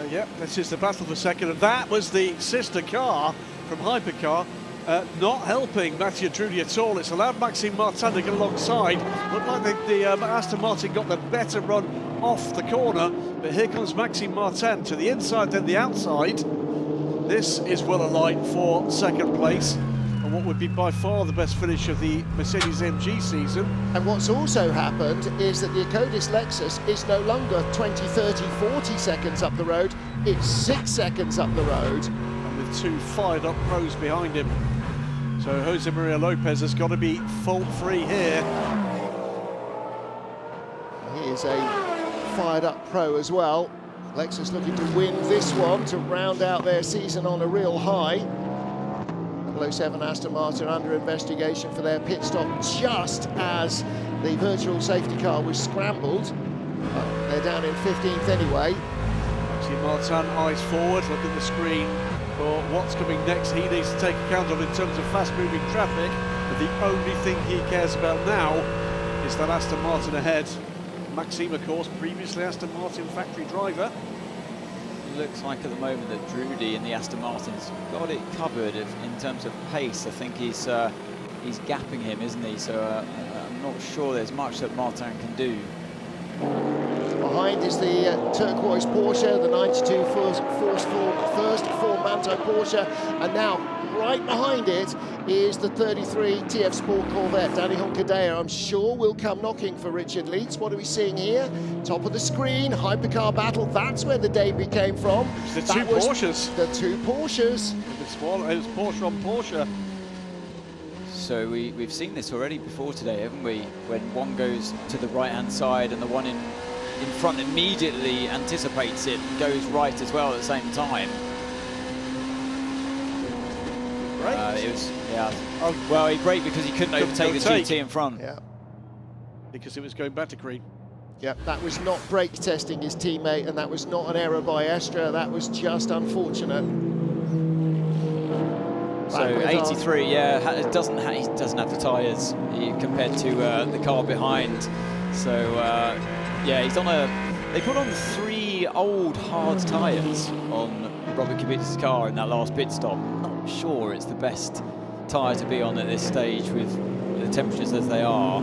Yeah, this is the battle for second, and that was the sister car from Hypercar, not helping Mattia Drudi at all. It's allowed Maxime Martin to get alongside. Looked like the Aston Martin got the better run off the corner, but here comes Maxime Martin to the inside, then the outside. This is well aligned for second place, and what would be by far the best finish of the Mercedes MG season. And what's also happened is that the Acodis Lexus is no longer 20, 30, 40 seconds up the road, it's 6 seconds up the road. And with two fired up pros behind him. So Jose Maria Lopez has got to be fault-free here. He is a fired up pro as well. Lexus looking to win this one to round out their season on a real high. 007 Aston Martin under investigation for their pit stop just as the virtual safety car was scrambled. They're down in 15th anyway. Maxime Martin eyes forward, look at the screen for what's coming next. He needs to take account of in terms of fast-moving traffic, but the only thing he cares about now is that Aston Martin ahead. Maxime, of course, previously Aston Martin factory driver. Looks like at the moment that Drudi and the Aston Martin's got it covered in terms of pace. I think he's gapping him, isn't he? So I'm not sure there's much that Martin can do. Behind is the turquoise Porsche, the 92 first form Manto Porsche, and now right behind it is the 33 TF Sport Corvette. Danny Honkadea, I'm sure, will come knocking for Richard Leeds. What are we seeing here? Top of the screen, hypercar battle. That's where the debut came from. The two Porsches. The two Porsches. It was Porsche on Porsche. So we've seen this already before today, haven't we? When one goes to the right-hand side and the one in front immediately anticipates it and goes right as well at the same time. It was, yeah. Oh, well, he braked because he couldn't overtake the GT in front. Yeah. Because it was going back to green. Yeah, that was not brake testing his teammate, and that was not an error by Estra. That was just unfortunate. So 83, yeah, he doesn't have the tyres compared to the car behind. So yeah, he's on they put on 3 old hard tyres on Robert Kubica's car in that last pit stop. Not sure it's the best tyre to be on at this stage with the temperatures as they are.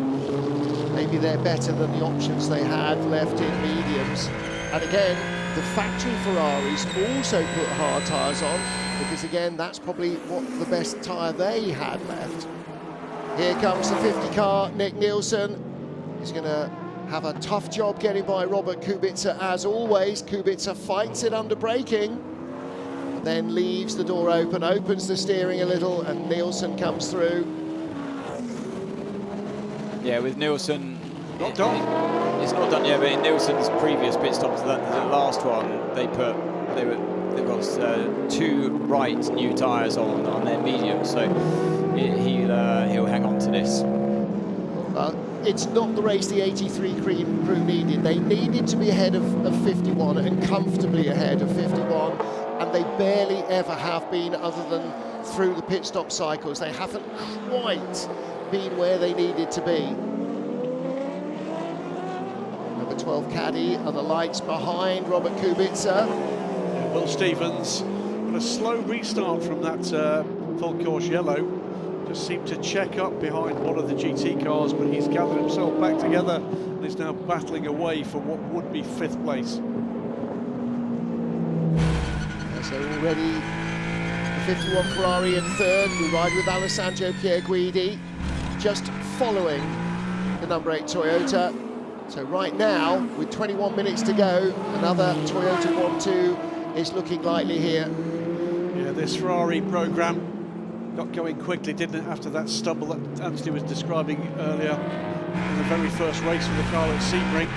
Maybe they're better than the options they had left in mediums. And again, the factory Ferraris also put hard tyres on, because again, that's probably what the best tyre they had left. Here comes the 50 car, Nick Nielsen. He's going to have a tough job getting by Robert Kubica as always. Kubica fights it under braking, and then leaves the door open, opens the steering a little, and Nielsen comes through. Yeah, with Nielsen, not done. It's not done yet, but in Nielsen's previous pit stops, the last one, they got 2 right new tyres on their medium, so he'll hang on to this. It's not the race the 83 crew needed. They needed to be ahead of 51 and comfortably ahead of 51, and they barely ever have been other than through the pit stop cycles. They haven't quite been where they needed to be. Number 12 caddy are the lights behind Robert Kubica. Will Stevens got a slow restart from that full course yellow. Just seemed to check up behind one of the GT cars, but he's gathered himself back together and is now battling away for what would be 5th place. So already the 51 Ferrari in third. We ride with Alessandro Pierguidi, just following the number 8 Toyota. So right now, with 21 minutes to go, another Toyota 1-2 is looking likely here. Yeah, this Ferrari programme got going quickly, didn't it, after that stumble that Anthony was describing earlier in the very first race with the car at Sebring.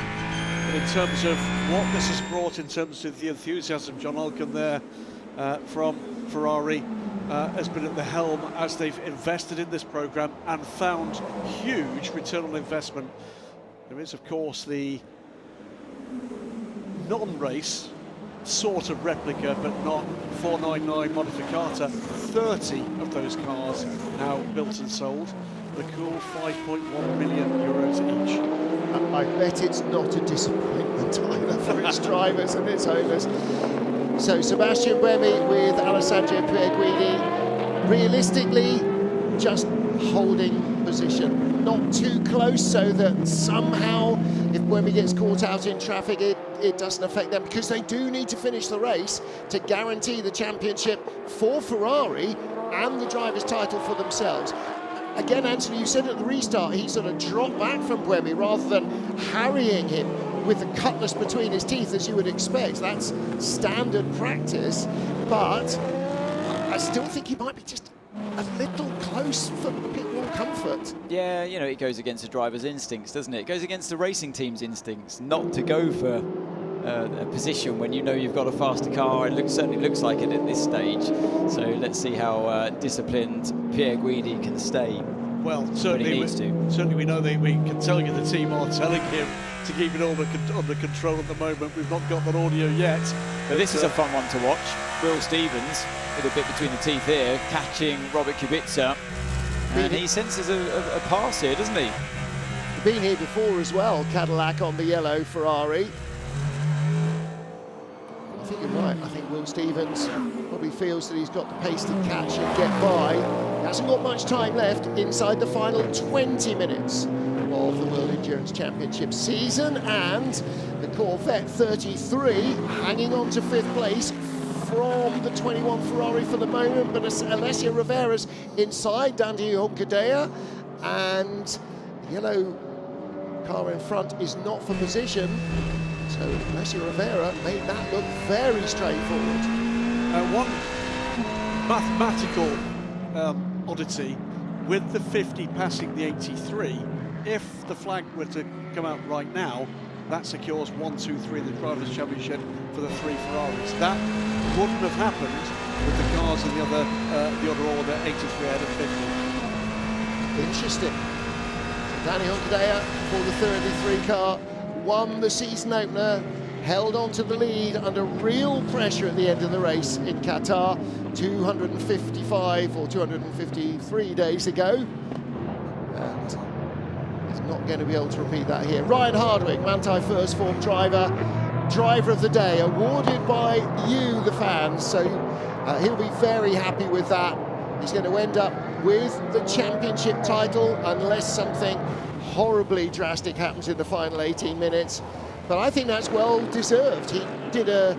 But in terms of what this has brought, in terms of the enthusiasm, John Alcon there from Ferrari has been at the helm as they've invested in this programme and found huge return on investment. There is, of course, the non-race sort of replica, but not 499 Modificata. 30 of those cars now built and sold for a cool 5.1 million euros each. I bet it's not a disappointment either for its drivers and its owners. So Sebastian Buemi with Alessandro Pierguidi, realistically just holding position, not too close, so that somehow if Buemi gets caught out in traffic it doesn't affect them, because they do need to finish the race to guarantee the championship for Ferrari and the driver's title for themselves. Again, Anthony, you said at the restart he sort of dropped back from Buemi rather than harrying him with the cutlass between his teeth, as you would expect. That's standard practice, but I still think he might be just a little close for pit wall comfort. Yeah, you know, it goes against the driver's instincts, doesn't it? It goes against the racing team's instincts not to go for a position when you know you've got a faster car. It certainly looks like it at this stage. So let's see how disciplined Pierguidi can stay. Well, certainly we know that we can tell you the team are telling him to keep it all under control at the moment. We've not got that audio yet. But this is a fun one to watch. Will Stevens, with a bit between the teeth here, catching Robert Kubica. And he senses a pass here, doesn't he? Been here before as well, Cadillac on the yellow Ferrari. I think you're right. I think Will Stevens probably feels that he's got the pace to catch and get by. He hasn't got much time left inside the final 20 minutes of the World Endurance Championship season, and the Corvette 33 hanging on to 5th place from the 21 Ferrari for the moment, but Alessia Rivera's inside Dandi Honkadea, and the yellow car in front is not for position. So Alessia Rivera made that look very straightforward. One mathematical oddity, with the 50 passing the 83, if the flag were to come out right now, that secures 1, 2, 3 in the Drivers' Championship for the 3 Ferraris. That wouldn't have happened with the cars in the other order, 83 out of 50. Interesting. Dani Honkadea for the 33 car won the season opener, held on to the lead under real pressure at the end of the race in Qatar 255 or 253 days ago, and he's not going to be able to repeat that here. Ryan Hardwick, Manthey First Form driver of the day, awarded by you, the fans, so he'll be very happy with that. He's going to end up with the championship title unless something horribly drastic happens in the final 18 minutes. But I think that's well deserved. He did an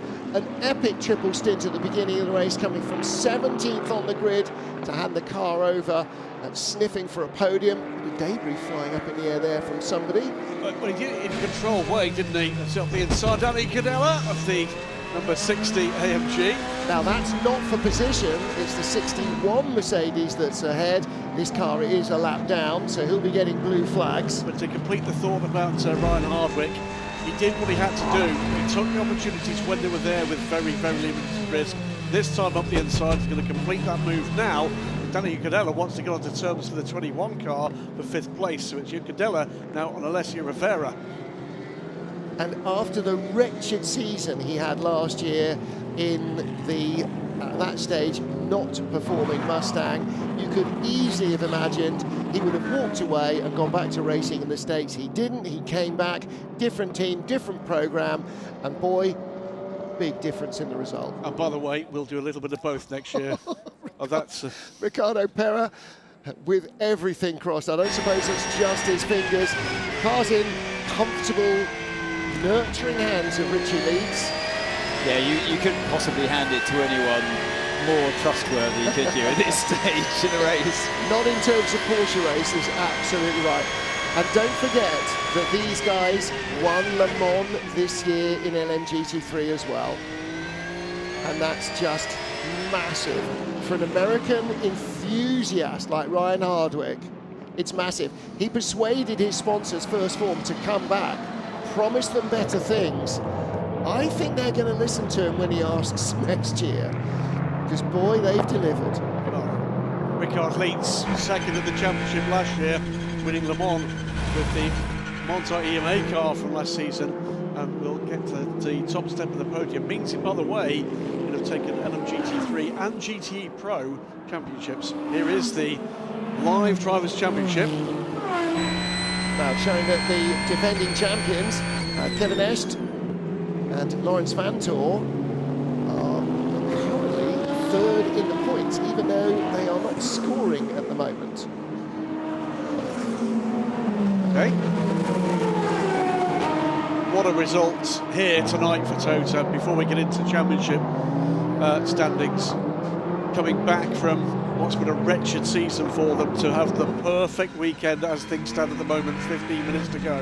epic triple stint at the beginning of the race, coming from 17th on the grid to hand the car over and sniffing for a podium. The debris flying up in the air there from somebody. Well, he did it in controlled way, didn't he? That's up the inside, Danny Cadella of the number 60 AMG. Now that's not for position, it's the 61 Mercedes that's ahead. This car is a lap down, so he'll be getting blue flags. But to complete the thought about Ryan Hardwick, he did what he had to do. He took the opportunities when they were there with very, very limited risk. This time up the inside, he's going to complete that move now. Danny Cadella wants to get onto terms for the 21 car for 5th place, so it's Cadella now on Alessia Rivera. And after the wretched season he had last year in the, at that stage, not performing Mustang, you could easily have imagined he would have walked away and gone back to racing in the States. He didn't, he came back, different team, different program, and boy, big difference in the result. And by the way, we'll do a little bit of both next year. That's Ricardo Pera with everything crossed. I don't suppose it's just his fingers. Car's in comfortable, nurturing hands of Richie Leeds. Yeah, you couldn't possibly hand it to anyone more trustworthy, could you, at this stage in the race? Not in terms of Porsche races, absolutely right. And don't forget that these guys won Le Mans this year in LMGT3 as well. And that's just massive. For an American enthusiast like Ryan Hardwick, it's massive. He persuaded his sponsors, First Form, to come back, promised them better things. I think they're going to listen to him when he asks next year, because boy, they've delivered. Well, Ricard Leeds, second at the championship last year, winning Le Mans with the Monza EMA car from last season, and will get to the top step of the podium. Means he, by the way, would have taken LMGT3 and GTE Pro championships. Here is the live Drivers' Championship. Now showing that the defending champions, Kevin Est and Lawrence Vantor, are currently third in the points, even though they are not scoring at the moment. Okay. What a result here tonight for Tota before we get into championship standings. Coming back from what's been a wretched season for them to have the perfect weekend as things stand at the moment, 15 minutes to go.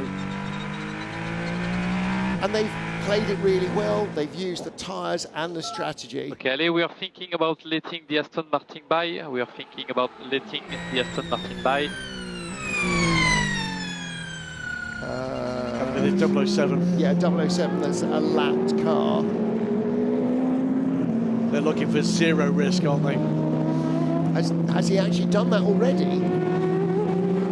And they've played it really well. They've used the tyres and the strategy. Okay, Ali, we are thinking about letting the Aston Martin by. We are thinking about letting the Aston Martin by. The 007. Yeah, 007, there's a lapped car. They're looking for zero risk, aren't they? Has he actually done that already?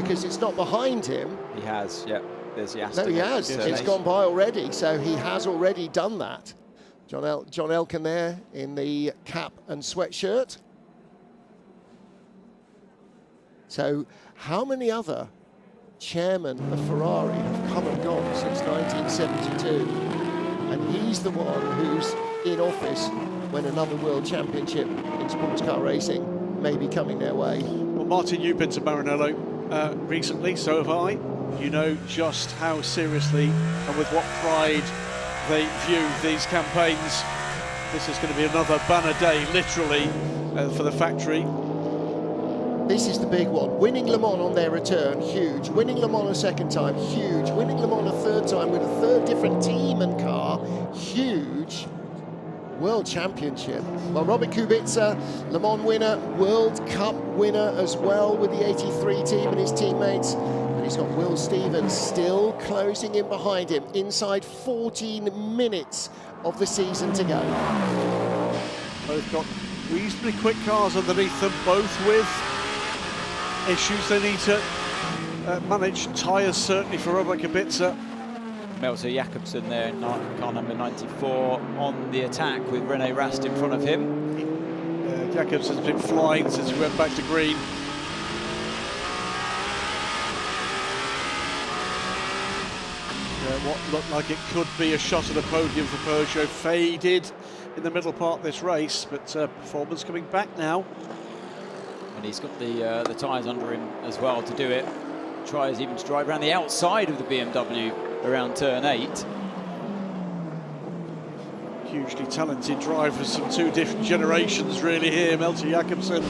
Because it's not behind him. He has, yeah. There's the Aston. No, he has. It's gone by already, so he has already done that. John Elkann there in the cap and sweatshirt. So how many other chairmen of Ferrari have come and gone since 1972? And he's the one who's in office when another world championship in sports car racing may be coming their way. Well, Martin, you've been to Maranello recently, so have I. You know just how seriously and with what pride they view these campaigns. This is going to be another banner day, literally, for the factory. This is the big one. Winning Le Mans on their return, huge. Winning Le Mans a second time, huge. Winning Le Mans a third time with a third different team and car, huge. World Championship. Well, Robert Kubica, Le Mans winner, World Cup winner as well with the 83 team and his teammates. And he's got Will Stevens still closing in behind him, inside 14 minutes of the season to go. Both got reasonably quick cars underneath them, both with issues they need to manage. Tyres certainly for Robert Kubica. Melzer Jakobsen there in car number 94 on the attack with René Rast in front of him. Jakobsen's been flying since we went back to green. What looked like it could be a shot at a podium for Peugeot faded in the middle part of this race, but performance coming back now. And he's got the tyres under him as well to do it. Tries even to drive around the outside of the BMW around turn 8. Hugely talented drivers from two different generations really here. Melzer Jakobsen,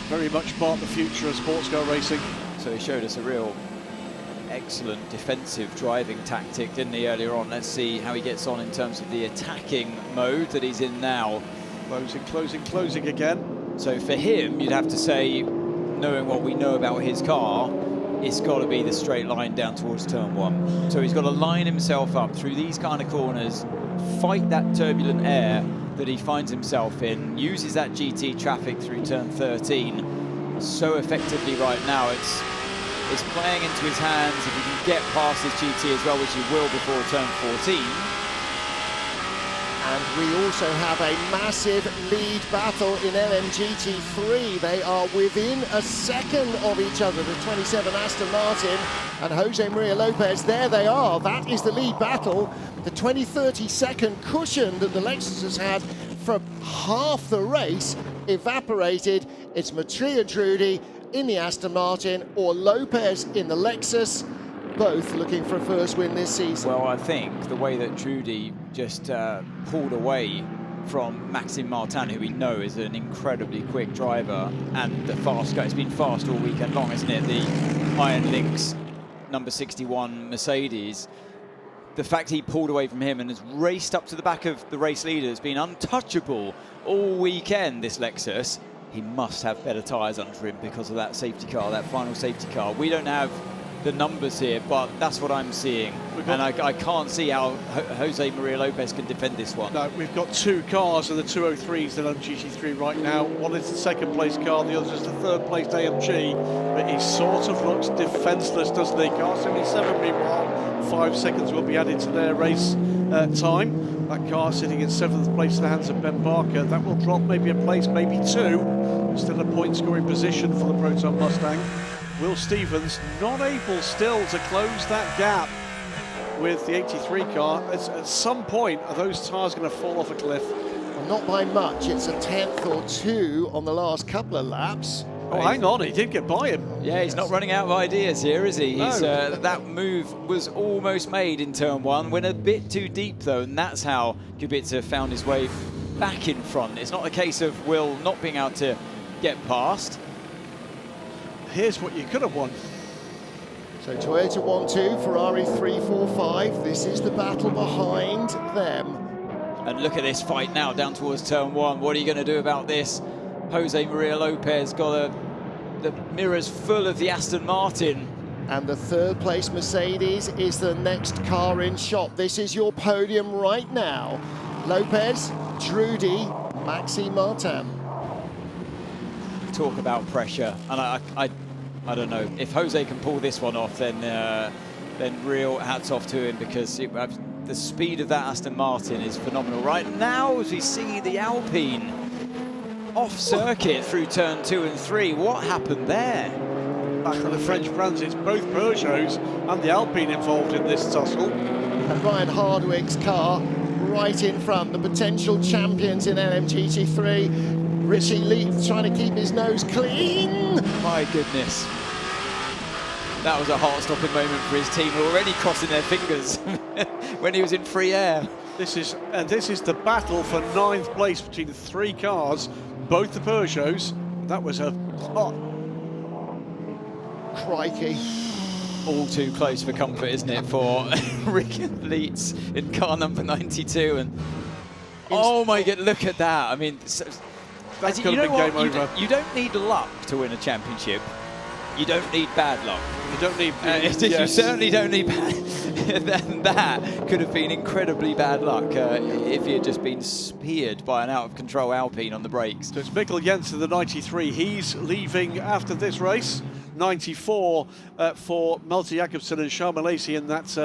very much part of the future of sports car racing. So he showed us a real excellent defensive driving tactic, didn't he, earlier on? Let's see how he gets on in terms of the attacking mode that he's in now. Closing again. So for him, you'd have to say, knowing what we know about his car, it's got to be the straight line down towards turn 1. So he's got to line himself up through these kind of corners, fight that turbulent air that he finds himself in, uses that GT traffic through turn 13 so effectively right now. It's playing into his hands if he can get past his GT as well, which he will before turn 14. And we also have a massive lead battle in LMGT3. They are within a second of each other, the 27 Aston Martin and Jose Maria Lopez. There they are. That is the lead battle. The 20-30 second cushion that the Lexus has had for half the race evaporated. It's Mattia Drudi in the Aston Martin or Lopez in the Lexus. both looking for a first win this season. Well, I think the way that Trudy just pulled away from Maxime Martin, who we know is an incredibly quick driver, and the fast guy, it's been fast all weekend long, isn't it? The Iron Lynx number 61 Mercedes. The fact he pulled away from him and has raced up to the back of the race leader, has been untouchable all weekend, this Lexus. He must have better tyres under him because of that safety car, that final safety car. We don't have the numbers here, but that's what I'm seeing. And I can't see how Jose Maria Lopez can defend this one. No, we've got two cars in the 203s in LMGT3 right now. One is the second place car, the other is the third place AMG. But he sort of looks defenceless, doesn't he? Car 77, meanwhile, 5 seconds will be added to their race time. That car sitting in 7th place in the hands of Ben Barker. That will drop maybe a place, maybe 2. Still a point scoring position for the Proton Mustang. Will Stevens not able still to close that gap with the 83 car. At some point, are those tyres going to fall off a cliff? Well, not by much. It's a 10th or 2 on the last couple of laps. Oh, hang on, he did get by him. Yeah, he's not running out of ideas here, is he? No. He's, that move was almost made in turn 1, went a bit too deep though, and that's how Kubica found his way back in front. It's not a case of Will not being able to get past. Here's what you could have won. So Toyota 1-2, Ferrari 3-4-5. This is the battle behind them. And look at this fight now down towards turn 1. What are you going to do about this? Jose Maria Lopez got the mirrors full of the Aston Martin. And the third place Mercedes is the next car in shot. This is your podium right now. Lopez, Trudy, Maxime Martin. Talk about pressure, and I don't know if Jose can pull this one off, then real hats off to him, because the speed of that Aston Martin is phenomenal right now. As we see the Alpine off circuit through turn 2 and 3, what happened there? Back on the French brands, it's both Peugeots and the Alpine involved in this tussle. And Ryan Hardwick's car right in front, the potential champions in LMGT3. Richie Leaf trying to keep his nose clean. My goodness. That was a heart-stopping moment for his team, already crossing their fingers when he was in free air. This is the battle for 9th place between the 3 cars, both the Peugeots. That was a hot. Crikey. All too close for comfort, isn't it, for Rick Leitz in car number 92. And oh my God, look at that. I mean, that could have been game over. You don't need luck to win a championship. You don't need bad luck. You don't need... yes. You certainly don't need bad. Then that could have been incredibly bad luck if he had just been speared by an out-of-control Alpine on the brakes. So it's Mikkel Jensen, the 93. He's leaving after this race. 94 for Malte Jakobsen and Charles Lacey in that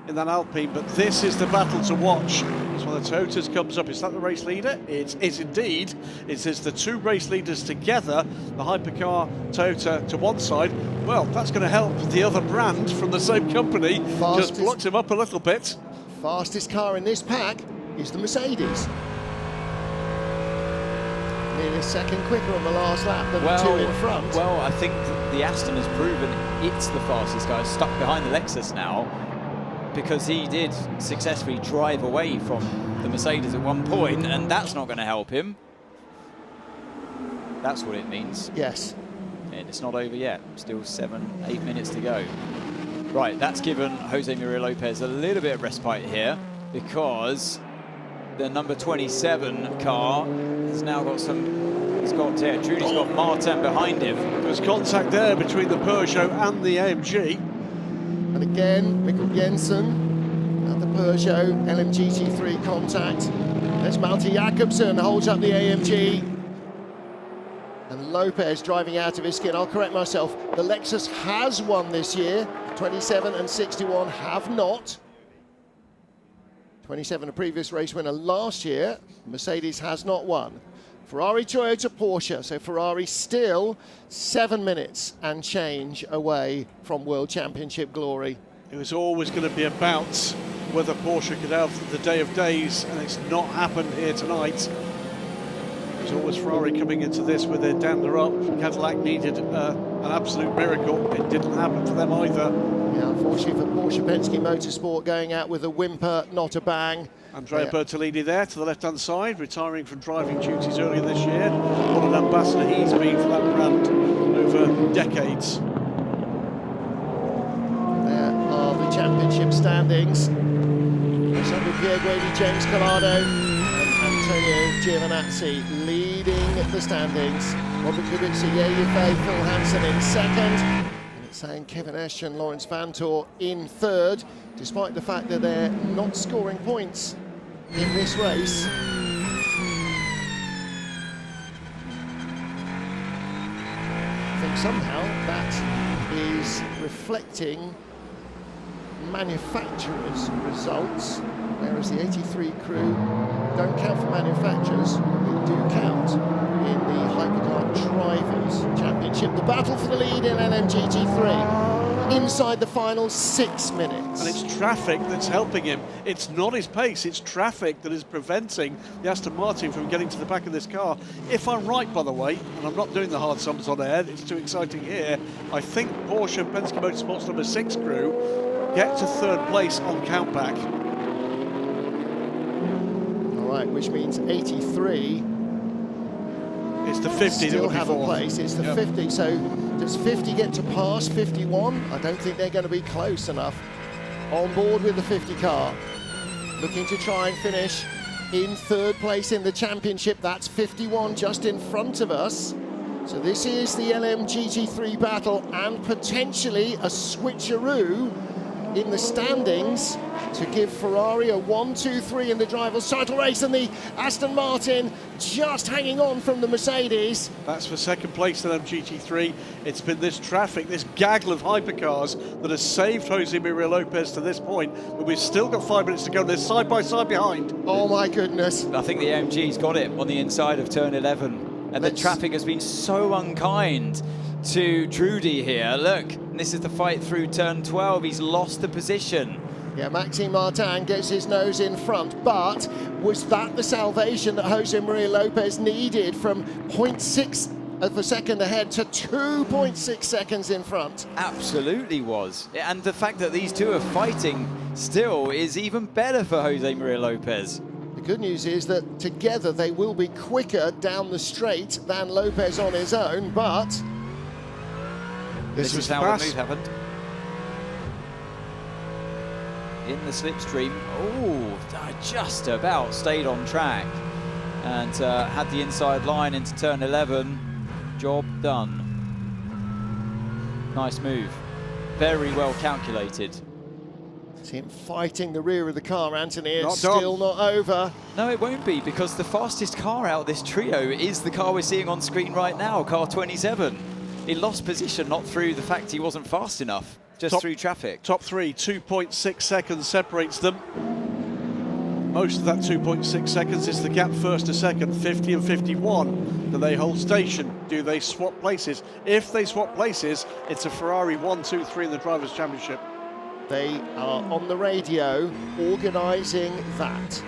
Alpine. But this is the battle to watch. It's when the Toyotas comes up. Is that the race leader? It is indeed. It is the 2 race leaders together. The Hypercar Toyota to one side. Well, that's going to help the other brand from the same company. Just blocked him up a little bit. Fastest car in this pack is the Mercedes. Nearly a second quicker on the last lap than the 2 in front. Well, I think the Aston has proven it's the fastest guy, stuck behind the Lexus now, because he did successfully drive away from the Mercedes at one point, and that's not going to help him. That's what it means. Yes. And it's not over yet. Still 7-8 minutes to go. Right, that's given Jose Maria Lopez a little bit of respite here, because the number 27 car has now got some... He's got Trudy's got Martin behind him. There's contact there between the Peugeot and the AMG. And again, Mikkel Jensen and the Peugeot LMGT3 contact. There's Malte Jakobsen, holds up the AMG. And Lopez driving out of his skin. I'll correct myself. The Lexus has won this year. 27 and 61 have not. 27, a previous race winner last year. Mercedes has not won. Ferrari, Toyota, Porsche. So Ferrari still 7 minutes and change away from World Championship glory. It was always going to be about whether Porsche could have the day of days, and it's not happened here tonight. It was always Ferrari coming into this with their dander up. Cadillac needed an absolute miracle. It didn't happen for them either. Yeah, unfortunately for Porsche Penske Motorsport, going out with a whimper, not a bang. Andrea Bertolini there to the left-hand side, retiring from driving duties earlier this year. What an ambassador he's been for that brand over decades. There are the championship standings. Alessandro Pierguidi, James Collado and Antonio Giovinazzi leading the standings. Robert Kubica, Yeye, Phil Hansen in second. And it's saying Kevin Esch and Lawrence Vantor in third, despite the fact that they're not scoring points in this race. I think somehow that is reflecting manufacturers' results, whereas the 83 crew don't count for manufacturers, they do count in the Hypercar Drivers' Championship. The battle for the lead in LMGT3, inside the final 6 minutes. And it's traffic that's helping him. It's not his pace, it's traffic that is preventing the Aston Martin from getting to the back of this car. If I'm right, by the way, and I'm not doing the hard sums on air, it's too exciting here, I think Porsche and Penske Motorsport's number 6 crew get to third place on countback. All right, which means 83. It's the 50 still that have a place. It's the 50. So does 50 get to pass 51? I don't think they're going to be close enough. On board with the 50 car, looking to try and finish in third place in the championship. That's 51 just in front of us. So this is the LMGT3 battle and potentially a switcheroo in the standings to give Ferrari a 1-2-3 in the drivers' title race, and the Aston Martin just hanging on from the Mercedes. That's for second place in LMGT3. It's been this traffic, this gaggle of hypercars that has saved Jose Maria Lopez to this point, but we've still got 5 minutes to go, and they're side by side behind. Oh my goodness. I think the AMG's got it on the inside of turn 11, and the traffic has been so unkind to Drudy here. Look, this is the fight through turn 12. He's lost the position. Yeah, Maxime Martin gets his nose in front, but was that the salvation that Jose Maria Lopez needed from 0.6 of a second ahead to 2.6 seconds in front? Absolutely was. And the fact that these two are fighting still is even better for Jose Maria Lopez. The good news is that together they will be quicker down the straight than Lopez on his own, but this is how the move happened. In the slipstream, just about stayed on track and had the inside line into turn 11. Job done. Nice move. Very well calculated. See him fighting the rear of the car, Anthony. It's Not done. still not over. No, it won't be, because the fastest car out of this trio is the car we're seeing on screen right now, car 27. He lost position not through the fact he wasn't fast enough, just through traffic. Top three, 2.6 seconds separates them. Most of that 2.6 seconds is the gap first to second, 50 and 51. Do they hold station? Do they swap places? If they swap places, it's a Ferrari 1-2-3 in the Drivers' Championship. They are on the radio organising that.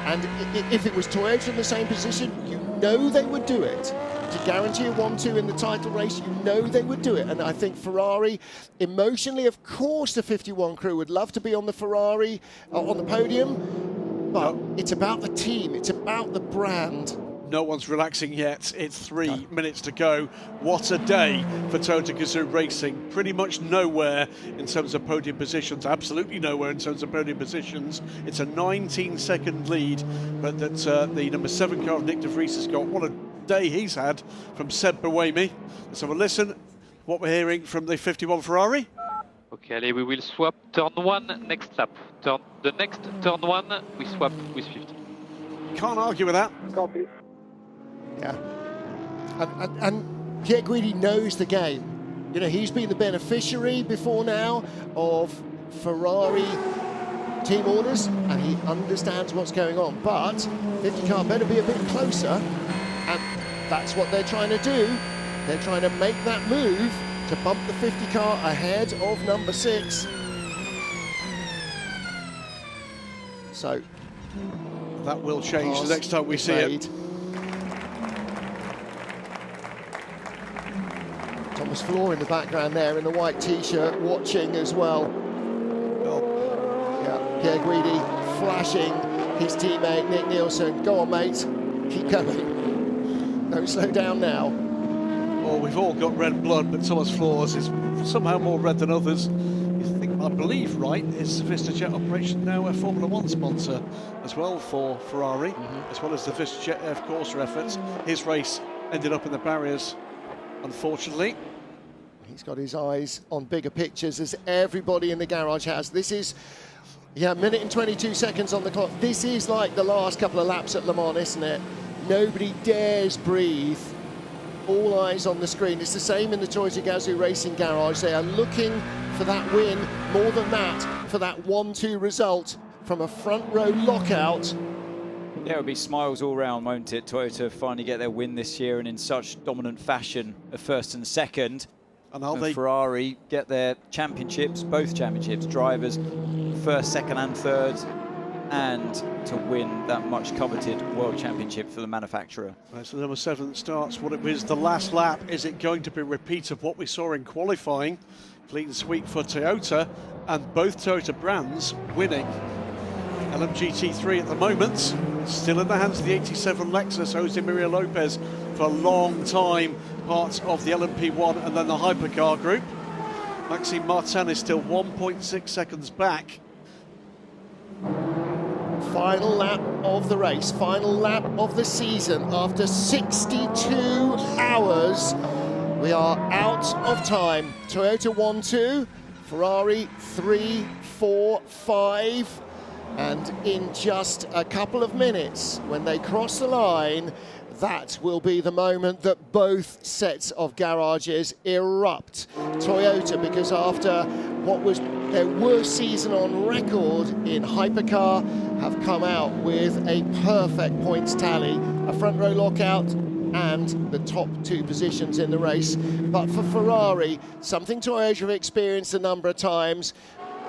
And if it was Toyota in the same position, you know they would do it. To guarantee a 1-2 in the title race, you know they would do it. And I think Ferrari, emotionally, of course, the 51 crew would love to be on the Ferrari, on the podium. But it's about the team, it's about the brand. No one's relaxing yet. It's 3 minutes to go. What a day for Toyota Gazoo Racing. Pretty much nowhere in terms of podium positions. Absolutely nowhere in terms of podium positions. It's a 19-second lead, but that the number 7 car of Nick de Vries has got. What a day he's had from Seb Buemi. Let's have a listen. What we're hearing from the 51 Ferrari. Okay, Ali, we will swap turn 1 next lap. The next turn 1 we swap with 50. Can't argue with that. Copy. Yeah, and Pierguidi knows the game. You know, he's been the beneficiary before now of Ferrari team orders, and he understands what's going on. But 50 car better be a bit closer, and that's what they're trying to do. They're trying to make that move to bump the 50 car ahead of number 6. So that will change the next time we see it. Thomas Floor in the background there in the white t-shirt, watching as well. Yeah, Pierre Guidi flashing his teammate Nick Nielsen. Go on, mate, keep going. Don't slow down now. Well, we've all got red blood, but Thomas Floors is somehow more red than others. I believe, right, is VistaJet operation now a Formula One sponsor as well for Ferrari, as well as the VistaJet F Corsa efforts. His race ended up in the barriers, unfortunately. He's got his eyes on bigger pictures, as everybody in the garage has. This is, yeah, 1 minute and 22 seconds on the clock. This is like the last couple of laps at Le Mans, isn't it? Nobody dares breathe. All eyes on the screen. It's the same in the Toyota Gazoo Racing Garage. They are looking for that win, more than that, for that 1-2 result from a front row lockout. Yeah, it'll be smiles all round, won't it? Toyota finally get their win this year, and in such dominant fashion of first and second. And Ferrari get their championships, both championships, drivers, first, second and third, and to win that much coveted World Championship for the manufacturer. Right, so number 7 starts what it was the last lap. Is it going to be a repeat of what we saw in qualifying? Clean sweep for Toyota, and both Toyota brands winning. LMGT3 at the moment, still in the hands of the 87 Lexus, Jose Maria Lopez for a long time, part of the LMP1 and then the Hypercar group. Maxime Martin is still 1.6 seconds back. Final lap of the race, final lap of the season. After 62 hours, we are out of time. Toyota 1-2, Ferrari 3, 4, 5. And in just a couple of minutes, when they cross the line, that will be the moment that both sets of garages erupt. Toyota, because after what was their worst season on record in Hypercar, have come out with a perfect points tally, a front row lockout and the top 2 positions in the race. But for Ferrari, something Toyota have experienced a number of times,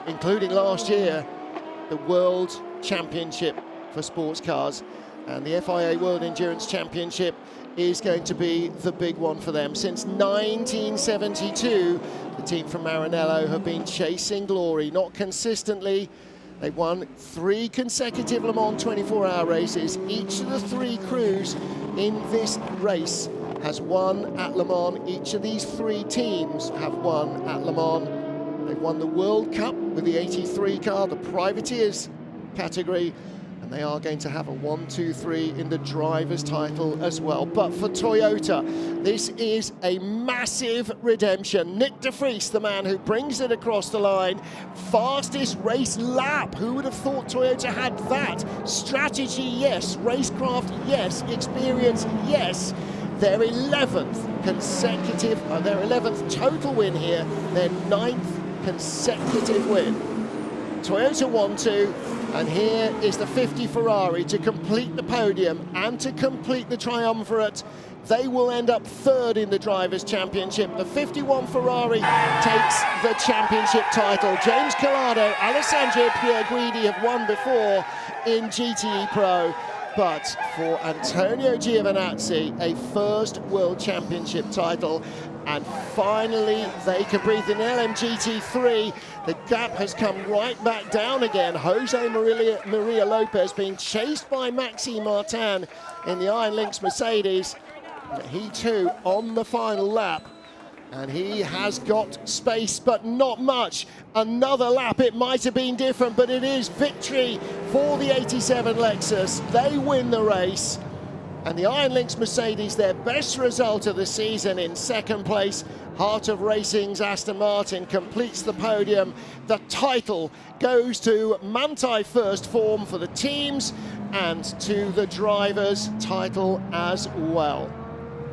including last year, the World Championship for sports cars. And the FIA World Endurance Championship is going to be the big one for them. Since 1972, the team from Maranello have been chasing glory, not consistently. They've won 3 consecutive Le Mans 24-hour races. Each of the 3 crews in this race has won at Le Mans. Each of these 3 teams have won at Le Mans. They've won the World Cup with the 83 car, the privateers category, and they are going to have a 1-2-3 in the driver's title as well. But for Toyota, this is a massive redemption. Nick de Vries, the man who brings it across the line, fastest race lap. Who would have thought Toyota had that? Strategy, yes. Racecraft, yes. Experience, yes. Their 11th consecutive, their 11th total win here, their 9th consecutive win. Toyota 1-2, and here is the 50 Ferrari to complete the podium and to complete the triumvirate. They will end up 3rd in the Drivers' Championship. The 51 Ferrari takes the championship title. James Calado, Alessandro Pierre Guidi have won before in GTE Pro. But for Antonio Giovinazzi, a first World Championship title. And finally, they can breathe in LMGT3. The gap has come right back down again. Jose Maria Lopez being chased by Maxime Martin in the Iron Lynx Mercedes. He too on the final lap. And he has got space, but not much. Another lap, it might have been different, but it is victory for the 87 Lexus. They win the race. And the Iron Lynx Mercedes, their best result of the season, in 2nd place. Heart of Racing's Aston Martin completes the podium. The title goes to Manthey First Form for the teams and to the drivers' title as well.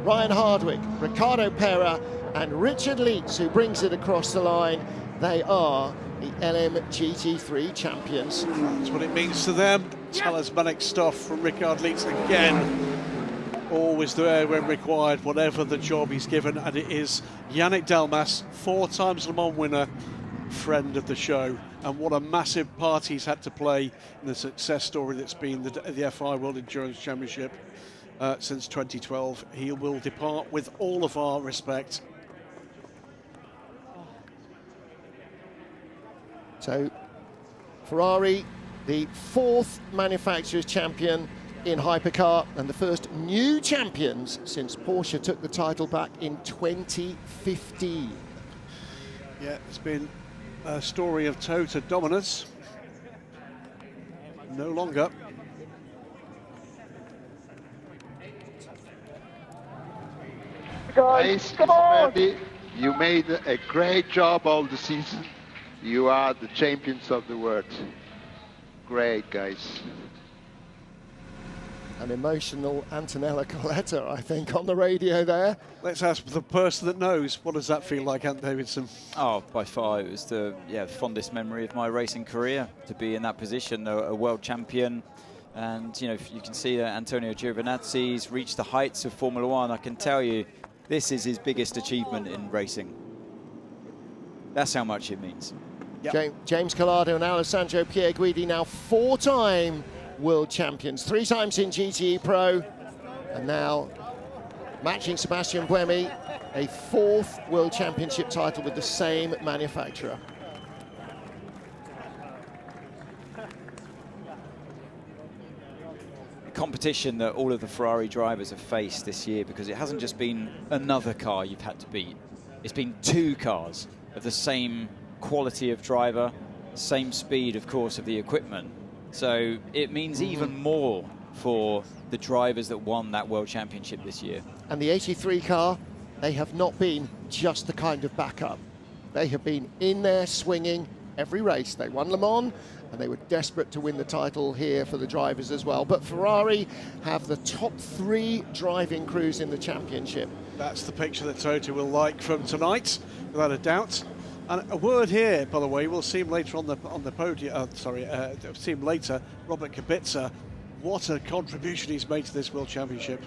Ryan Hardwick, Ricardo Pera and Richard Leeds, who brings it across the line. They are the LMGT3 champions. That's what it means to them. Talismanic stuff from Richard Leeds again. Always there when required, whatever the job he's given. And it is Yannick Delmas, 4 times Le Mans winner, friend of the show. And what a massive part he's had to play in the success story that's been the FIA World Endurance Championship since 2012. He will depart with all of our respect. So Ferrari, the 4th manufacturer's champion in Hypercar and the first new champions since Porsche took the title back in 2015. Yeah, it's been a story of total dominance. No longer. Guys, come on! You made a great job all the season. You are the champions of the world. Great, guys. An emotional Antonella Coletta, I think, on the radio there. Let's ask the person that knows. What does that feel like, Ant Davidson? Oh, by far, it was the fondest memory of my racing career, to be in that position, a world champion. And, you know, you can see that Antonio Giovinazzi's reached the heights of Formula One. I can tell you, this is his biggest achievement in racing. That's how much it means. Yep. James Collado and Alessandro Pierguidi, now 4-time world champions, 3 times in GTE Pro, and now matching Sebastian Buemi, a 4th world championship title with the same manufacturer. The competition that all of the Ferrari drivers have faced this year, because it hasn't just been another car you've had to beat, it's been 2 cars of the same quality of driver, same speed, of course, of the equipment. So it means even more for the drivers that won that World Championship this year. And the 83 car, they have not been just the kind of backup. They have been in there swinging every race. They won Le Mans, and they were desperate to win the title here for the drivers as well. But Ferrari have the top 3 driving crews in the championship. That's the picture that Toto will like from tonight, without a doubt. And a word here, by the way, we'll see him later on the podium. See him later. Robert Kubica, what a contribution he's made to this World Championship.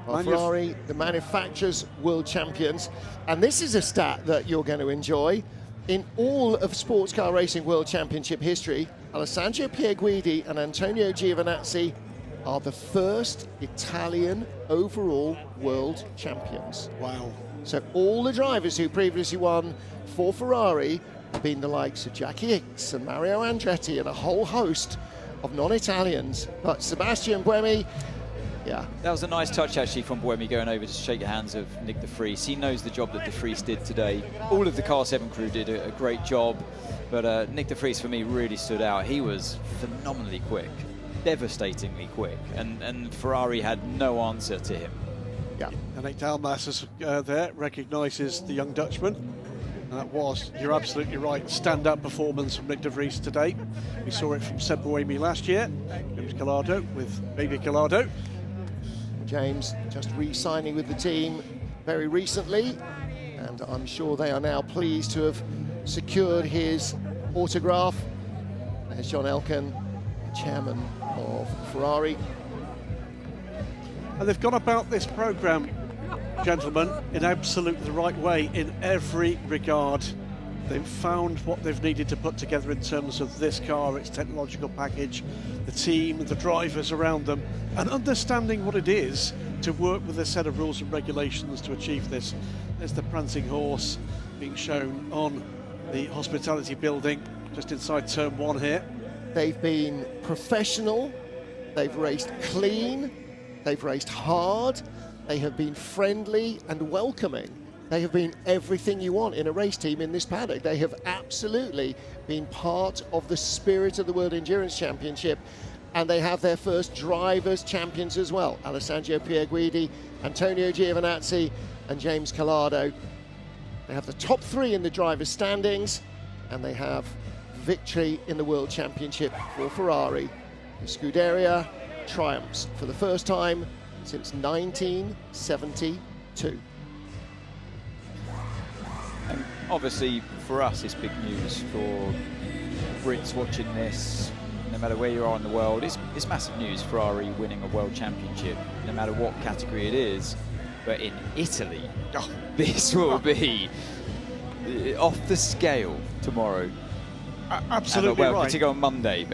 Well, Ferrari, the manufacturers' world champions, and this is a stat that you're going to enjoy. In all of sports car racing World Championship history, Alessandro Pierguidi and Antonio Giovinazzi are the first Italian overall world champions. Wow. So all the drivers who previously won for Ferrari have been the likes of Jackie Hicks and Mario Andretti and a whole host of non-Italians. But Sebastian Buemi, yeah. That was a nice touch, actually, from Buemi going over to shake the hands of Nick de Vries. He knows the job that de Vries did today. All of the Car 7 crew did a great job, but Nick de Vries, for me, really stood out. He was phenomenally quick, devastatingly quick, and Ferrari had no answer to him. Yeah. Yannick Dalmas is there, recognises the young Dutchman. And that was, you're absolutely right, stand-up performance from Nick de Vries today. We saw it from Seb Buemi last year. James Collado with baby Collado. James just re-signing with the team very recently, and I'm sure they are now pleased to have secured his autograph. There's John Elkann, chairman of Ferrari. And they've gone about this programme, gentlemen, in absolutely the right way in every regard. They've found what they've needed to put together in terms of this car, its technological package, the team, the drivers around them, and understanding what it is to work with a set of rules and regulations to achieve this. There's the prancing horse being shown on the hospitality building just inside turn 1 here. They've been professional, they've raced clean, they've raced hard, they have been friendly and welcoming. They have been everything you want in a race team in this paddock. They have absolutely been part of the spirit of the World Endurance Championship, and they have their first drivers' champions as well. Alessandro Pierguidi, Antonio Giovinazzi and James Collado. They have the top 3 in the drivers' standings, and they have victory in the World Championship for Ferrari. The Scuderia triumphs for the first time since 1972. And obviously, for us, it's big news. For Brits watching this, no matter where you are in the world, it's massive news. Ferrari winning a World Championship, no matter what category it is. But in Italy, this will be off the scale tomorrow. Absolutely well, right. particularly on Monday.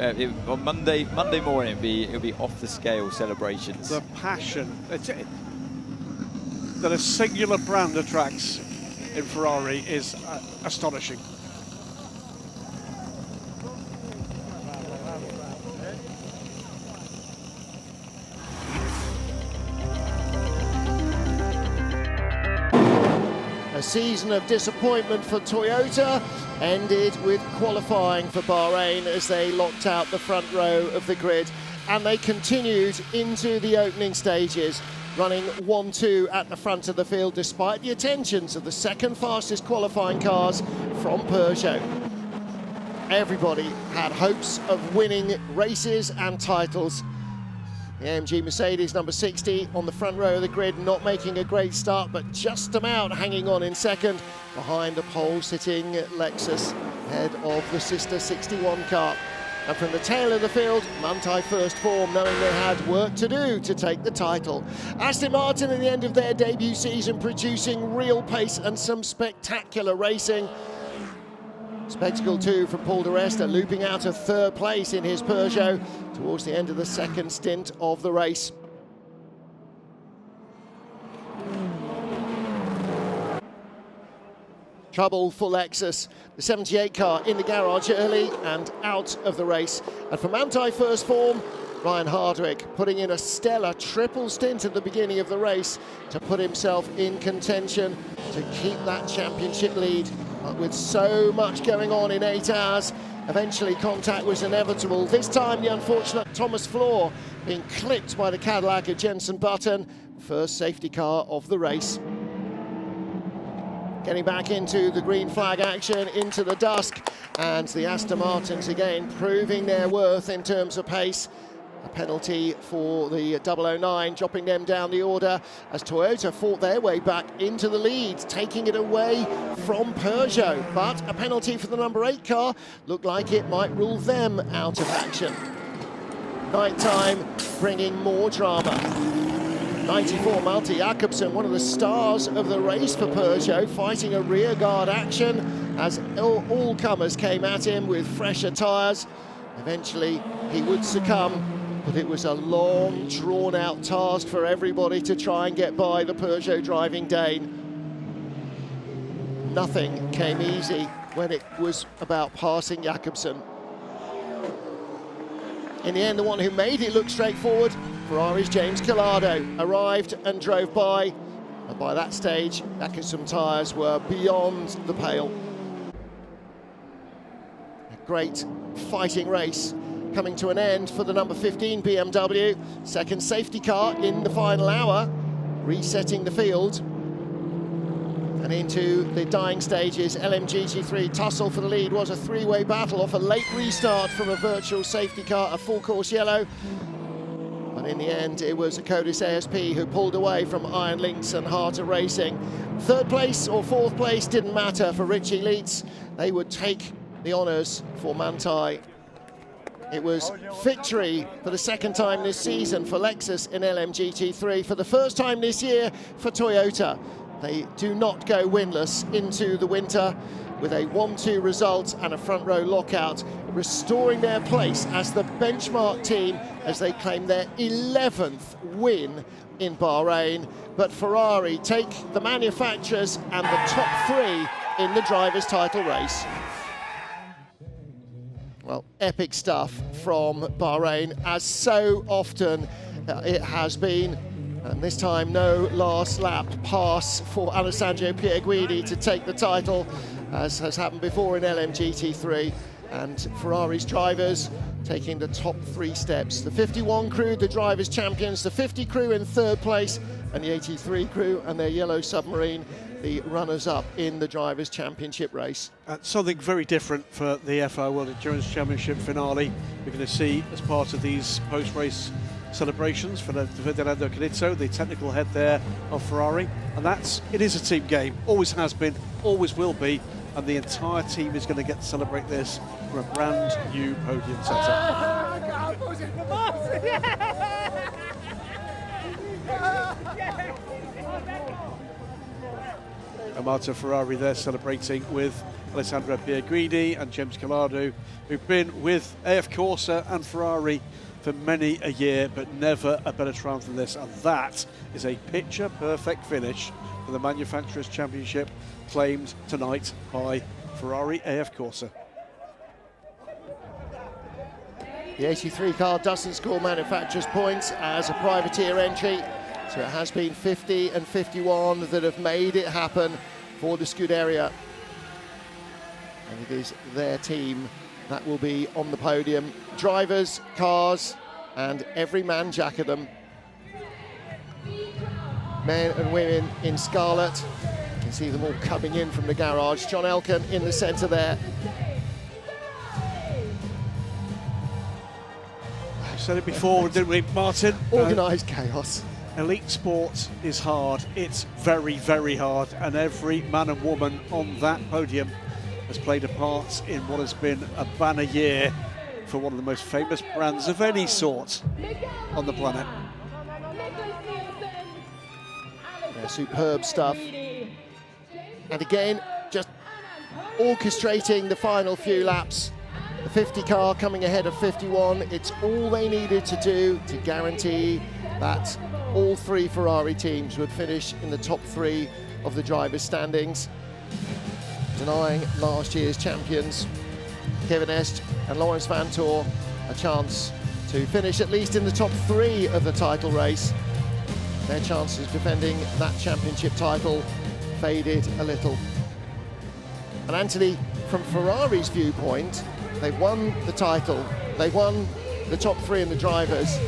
On Monday morning, it'll be off the scale celebrations. The passion that a singular brand attracts in Ferrari is astonishing. A season of disappointment for Toyota ended with qualifying for Bahrain as they locked out the front row of the grid, and they continued into the opening stages, running 1-2 at the front of the field despite the attentions of the second fastest qualifying cars from Peugeot. Everybody had hopes of winning races and titles. The AMG Mercedes number 60 on the front row of the grid, not making a great start, but just about hanging on in second behind the pole-sitting Lexus, ahead of the sister 61 car. And from the tail of the field, Manthey first form, knowing they had work to do to take the title. Aston Martin at the end of their debut season producing real pace and some spectacular racing. Spectacle 2 from Paul di Resta, looping out of third place in his Peugeot towards the end of the second stint of the race. Trouble for Lexus, the 78 car in the garage early and out of the race. And for Manthey first form, Ryan Hardwick putting in a stellar triple stint at the beginning of the race to put himself in contention to keep that championship lead. But with so much going on in 8 hours, eventually contact was inevitable. This time the unfortunate Thomas Floor being clipped by the Cadillac of Jenson Button, first safety car of the race. Getting back into the green flag action, into the dusk, and the Aston Martins again proving their worth in terms of pace. A penalty for the 009, dropping them down the order as Toyota fought their way back into the lead, taking it away from Peugeot. But a penalty for the number 8 car looked like it might rule them out of action. Night time bringing more drama. 94 Malte Jakobsen, one of the stars of the race for Peugeot, fighting a rearguard action as all comers came at him with fresher tyres. Eventually he would succumb, but it was a long, drawn-out task for everybody to try and get by the Peugeot driving Dane. Nothing came easy when it was about passing Jakobsen. In the end, the one who made it look straightforward, Ferrari's James Calado, arrived and drove by. And by that stage, Jakobsen's tyres were beyond the pale. A great fighting race coming to an end for the number 15 BMW. Second safety car in the final hour, resetting the field. And into the dying stages, LMGT3 tussle for the lead. Was a three-way battle off a late restart from a virtual safety car, a full course yellow. But in the end, it was Codis ASP who pulled away from Iron Lynx and Harter Racing. Third place or fourth place didn't matter for Richie Leitz. They would take the honours for Manthey. It was victory for the second time this season for Lexus in LMGT3, for the first time this year for Toyota. They do not go winless into the winter with a 1-2 result and a front row lockout, restoring their place as the benchmark team as they claim their 11th win in Bahrain. But Ferrari take the manufacturers and the top 3 in the drivers' title race. Well, epic stuff from Bahrain, as so often it has been. And this time, no last lap pass for Alessandro Pierguidi to take the title, as has happened before in LMGT3. And Ferrari's drivers taking the top 3 steps. The 51 crew, the drivers' champions, the 50 crew in third place, and the 83 crew and their yellow submarine, the runners-up in the drivers' championship race. Something very different for the FIA World Endurance Championship finale. We're going to see as part of these post-race celebrations for Ferdinando Canizzo, the technical head there of Ferrari, and it is a team game, always has been, always will be, and the entire team is going to get to celebrate this for a brand new podium setup. Marta Ferrari there celebrating with Alessandro Pierguidi and James Calado, who've been with AF Corsa and Ferrari for many a year, but never a better triumph than this. And that is a picture-perfect finish for the Manufacturers' Championship claimed tonight by Ferrari AF Corsa. The 83 car doesn't score manufacturers' points as a privateer entry, so it has been 50 and 51 that have made it happen for the Scuderia. And it is their team that will be on the podium. Drivers, cars, and every man jack of them. Men and women in scarlet. You can see them all coming in from the garage. John Elkann in the centre there. I said it before, didn't we, Martin? Organised chaos. Elite sport is hard. It's very, very hard. And every man and woman on that podium has played a part in what has been a banner year for one of the most famous brands of any sort on the planet. Yeah, superb stuff. And again, just orchestrating the final few laps. The 50 car coming ahead of 51. It's all they needed to do to guarantee that all three Ferrari teams would finish in the top three of the drivers' standings, denying last year's champions Kevin Est and Lawrence Vantor a chance to finish at least in the top three of the title race. Their chances of defending that championship title faded a little. And Anthony, from Ferrari's viewpoint, they've won the title, they've won the top three in the drivers.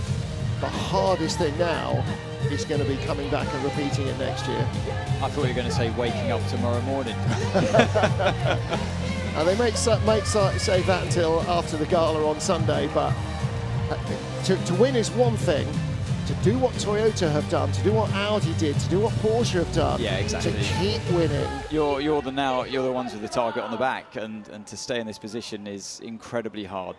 The hardest thing now is going to be coming back and repeating it next year. I thought you were going to say waking up tomorrow morning. And they might save that until after the gala on Sunday, but to win is one thing. To do what Toyota have done, to do what Audi did, to do what Porsche have done, yeah, exactly. To keep winning. You're the ones with the target on the back, and to stay in this position is incredibly hard.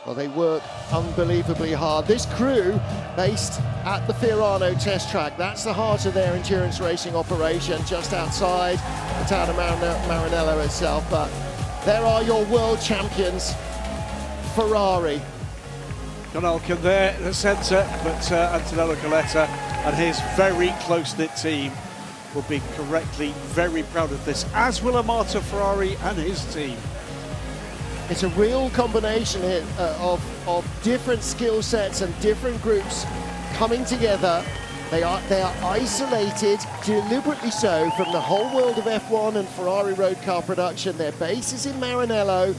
Well, they work unbelievably hard. This crew, based at the Fiorano test track, that's the heart of their endurance racing operation, just outside the town of Maranello itself. But there are your world champions, Ferrari. John Elkann there in the centre, but Antonello Coletta and his very close-knit team will be correctly very proud of this, as will Amato Ferrari and his team. It's a real combination here of different skill sets and different groups coming together. They are isolated, deliberately so, from the whole world of F1 and Ferrari road car production. Their base is in Maranello,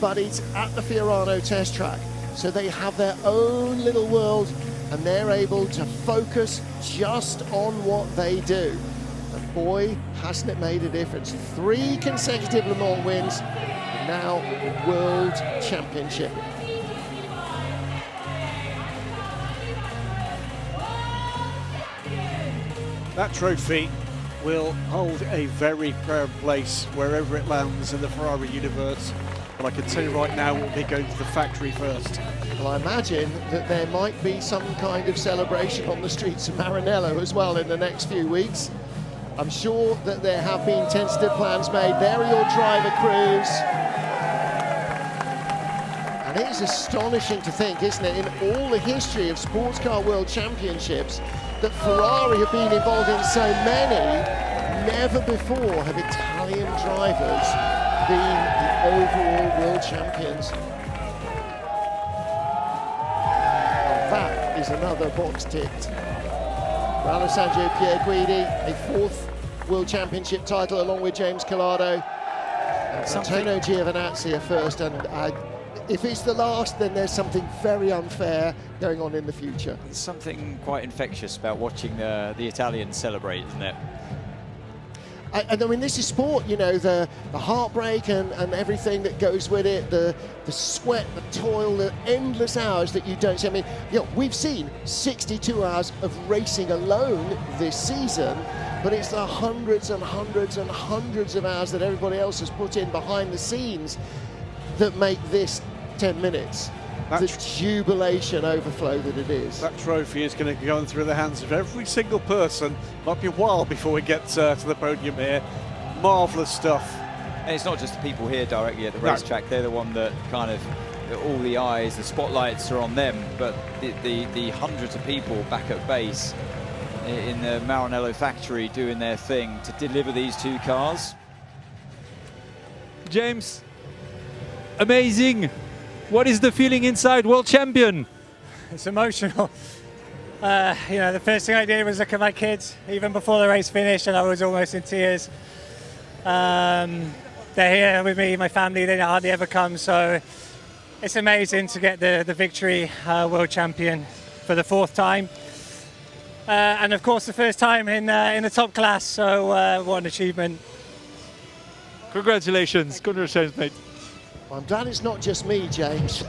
but it's at the Fiorano test track. So they have their own little world, and they're able to focus just on what they do. And boy, hasn't it made a difference. 3 consecutive Le Mans wins, and now World Championship. That trophy will hold a very proud place wherever it lands in the Ferrari universe. But I can tell you right now, we'll be going to the factory first. Well, I imagine that there might be some kind of celebration on the streets of Maranello as well in the next few weeks. I'm sure that there have been tentative plans made. There are your driver crews. And it is astonishing to think, isn't it, in all the history of sports car world championships, that Ferrari have been involved in so many. Never before have Italian drivers been the overall world champions. And that is another box ticked. For Alessandro Pierguidi, a 4th world championship title along with James Collado. And Antonio Giovinazzi a first, and if it's the last, then there's something very unfair going on in the future. There's something quite infectious about watching the Italians celebrate, isn't it? I mean, this is sport, you know, the heartbreak and everything that goes with it, the sweat, the toil, the endless hours that you don't see. I mean, you know, we've seen 62 hours of racing alone this season, but it's the hundreds and hundreds and hundreds of hours that everybody else has put in behind the scenes that make this 10 minutes. The jubilation overflow that it is. That trophy is going to go through the hands of every single person. Might be a while before we get to the podium here. Marvellous stuff. And it's not just the people here directly at the racetrack. They're the one that kind of, all the eyes, the spotlights are on them. But the hundreds of people back at base in the Maranello factory doing their thing to deliver these 2 cars. James, amazing. What is the feeling inside, world champion? It's emotional. You know, the first thing I did was look at my kids, even before the race finished, and I was almost in tears. They're here with me, my family, they hardly ever come, so it's amazing to get the victory, world champion for the 4th time. And of course the first time in the top class, so what an achievement. Congratulations, mate. Well, I'm glad it's not just me, James.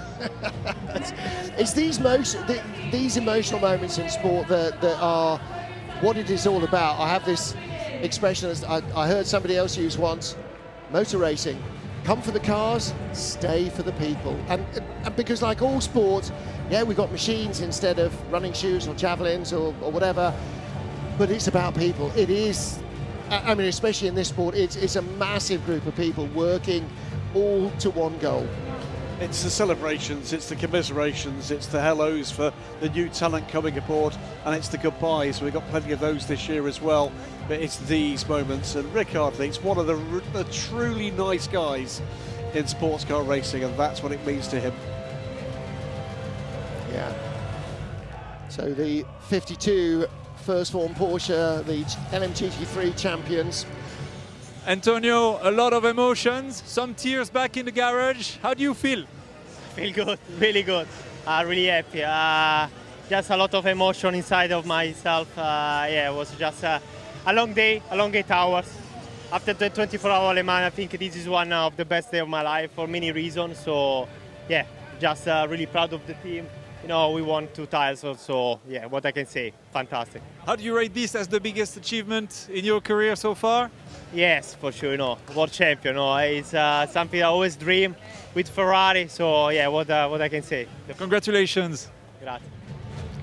It's these emotional moments in sport that are what it is all about. I have this expression I heard somebody else use once: motor racing, come for the cars, stay for the people. And because like all sports, yeah, we've got machines instead of running shoes or javelins or whatever, but it's about people. It is, I mean, especially in this sport, it's a massive group of people working all to one goal. It's the celebrations, it's the commiserations, it's the hellos for the new talent coming aboard, and it's the goodbyes. We've got plenty of those this year as well, but it's these moments. And Rick Ardley's one of the truly nice guys in sports car racing, and that's what it means to him. Yeah. So the 52 first form Porsche, the LMGT3 champions. Antonio, a lot of emotions, some tears back in the garage. How do you feel? I feel good, really good. Really happy. Just a lot of emotion inside of myself. Yeah, it was just a long day, a long 8 hours. After the 24-hour Le Mans, I think this is one of the best days of my life for many reasons. So, yeah, just really proud of the team. You know, we won 2 titles, so yeah, what I can say, fantastic. How do you rate this as the biggest achievement in your career so far? Yes, for sure, you know, world champion, you know, it's something I always dream with Ferrari, so yeah, what I can say. Congratulations. Grazie.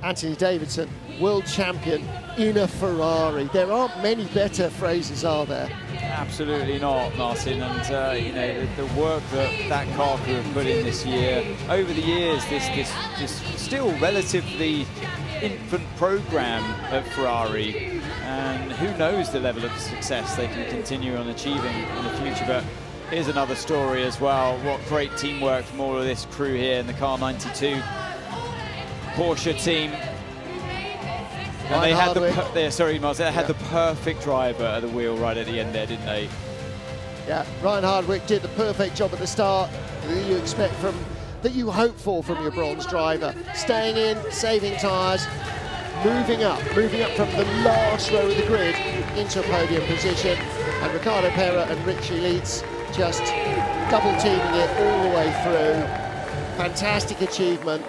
Anthony Davidson, world champion in a Ferrari. There aren't many better phrases, are there? Absolutely not, Martin. And you know, the work that car crew have put in this year, over the years, this still relatively infant program at Ferrari, and who knows the level of success they can continue on achieving in the future. But here's another story as well. What great teamwork from all of this crew here in the Car 92 Porsche team. And they had the perfect driver at the wheel right at the end there, didn't they? Yeah, Ryan Hardwick did the perfect job at the start that you expect that you hope for from your bronze driver. Staying in, saving tyres, moving up from the last row of the grid into a podium position. And Ricardo Pera and Richie Leitz just double teaming it all the way through. Fantastic achievement.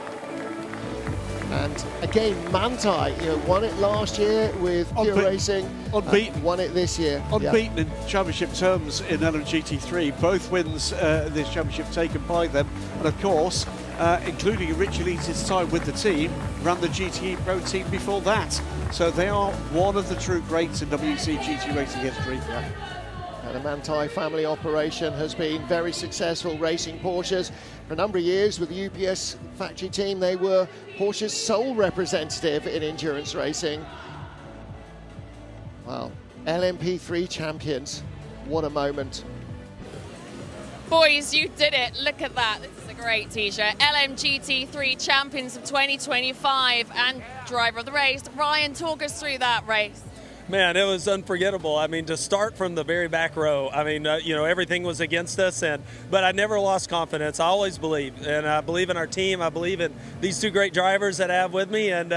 And again, Manthey, you know, won it last year with Pure Racing. Unbeaten. Won it this year. Unbeaten in championship terms in LMGT3. Both wins this championship taken by them. And of course, including Richie Leitz's time with the team, ran the GTE Pro team before that. So they are one of the true greats in WC GT racing history. Yeah. The Manthey family operation has been very successful racing Porsches. For a number of years with the UPS factory team, they were Porsche's sole representative in endurance racing. Wow, LMP3 champions, what a moment. Boys, you did it. Look at that. This is a great t-shirt. LMGT3 champions of 2025 and driver of the race. Ryan, talk us through that race. Man, it was unforgettable. I mean, to start from the very back row, I mean, you know, everything was against us, but I never lost confidence. I always believed, and I believe in our team. I believe in these 2 great drivers that I have with me, and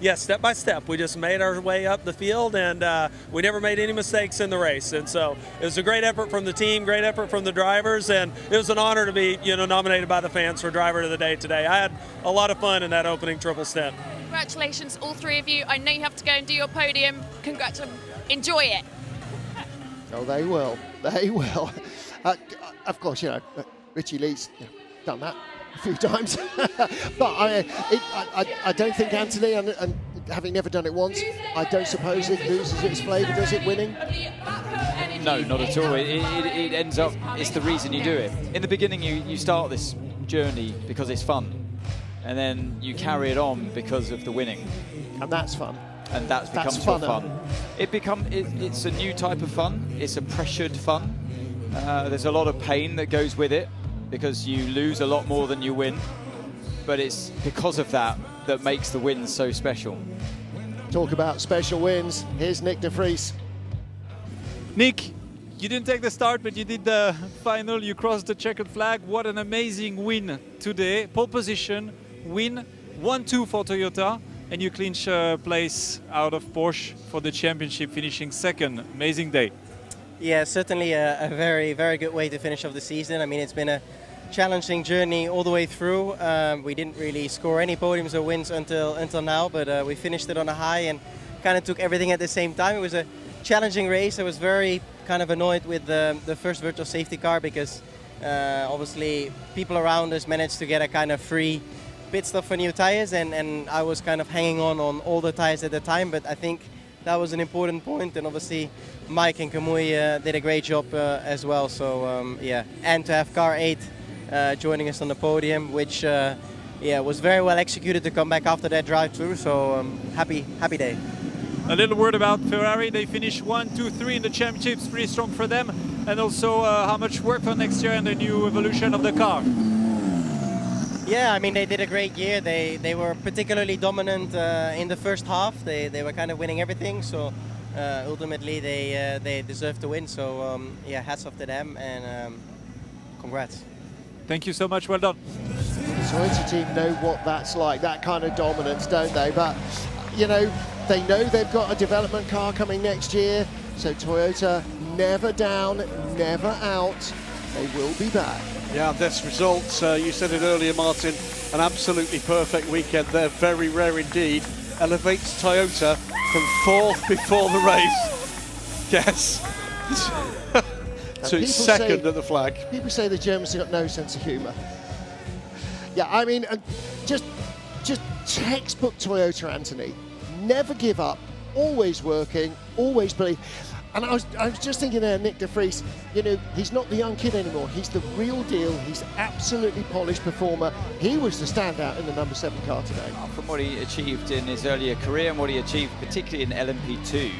yeah, step by step, we just made our way up the field, and we never made any mistakes in the race. And so it was a great effort from the team, great effort from the drivers, and it was an honor to be, you know, nominated by the fans for Driver of the Day today. I had a lot of fun in that opening triple stint. Congratulations, all 3 of you. I know you have to go and do your podium. Congratulations. Enjoy it. Oh, they will. They will. Of course, you know, Richie Leitz done that a few times. But I don't think Anthony, and having never done it once, I don't suppose it loses its flavour, does it, winning? No, not at all. It ends up, it's the reason you do it. In the beginning, you start this journey because it's fun. And then you carry it on because of the winning. And that's fun. And that becomes fun. It's a new type of fun. It's a pressured fun. There's a lot of pain that goes with it because you lose a lot more than you win. But it's because of that, that makes the wins so special. Talk about special wins. Here's Nick de Vries. Nick, you didn't take the start, but you did the final. You crossed the checkered flag. What an amazing win today. Pole position, win, 1-2 for Toyota, and you clinch place out of Porsche for the championship, finishing second. Amazing day. Yeah, certainly a very, very good way to finish off the season. I mean, it's been a challenging journey all the way through. We didn't really score any podiums or wins until now, but we finished it on a high and kind of took everything at the same time. It was a challenging race. I was very kind of annoyed with the first virtual safety car because obviously people around us managed to get a kind of free pit stop for new tires, and I was kind of hanging on all the tires at the time, but I think that was an important point, and obviously Mike and Kamui did a great job as well. So yeah, and to have car 8 joining us on the podium, which yeah, was very well executed to come back after that drive-through. So happy day. A little word about Ferrari. They finished 1, 2, 3 in the championships, pretty strong for them. And also how much work for next year and the new evolution of the car. Yeah, I mean, they did a great year. They were particularly dominant in the first half. They were kind of winning everything. So ultimately they deserve to win. So yeah, hats off to them, and congrats. Thank you so much. Well done. The Toyota team know what that's like, that kind of dominance, don't they? But, you know they've got a development car coming next year. So Toyota never down, never out. They will be back. Yeah, this result, you said it earlier, Martin, an absolutely perfect weekend there, very rare indeed. Elevates Toyota from 4th before the race. Yes. To second at the flag. People say the Germans have got no sense of humour. Yeah, I mean, just textbook Toyota, Anthony. Never give up, always working, always believe. And I was just thinking there, Nick de Vries, you know, he's not the young kid anymore. He's the real deal. He's absolutely polished performer. He was the standout in the number 7 car today. From what he achieved in his earlier career and what he achieved particularly in LMP2,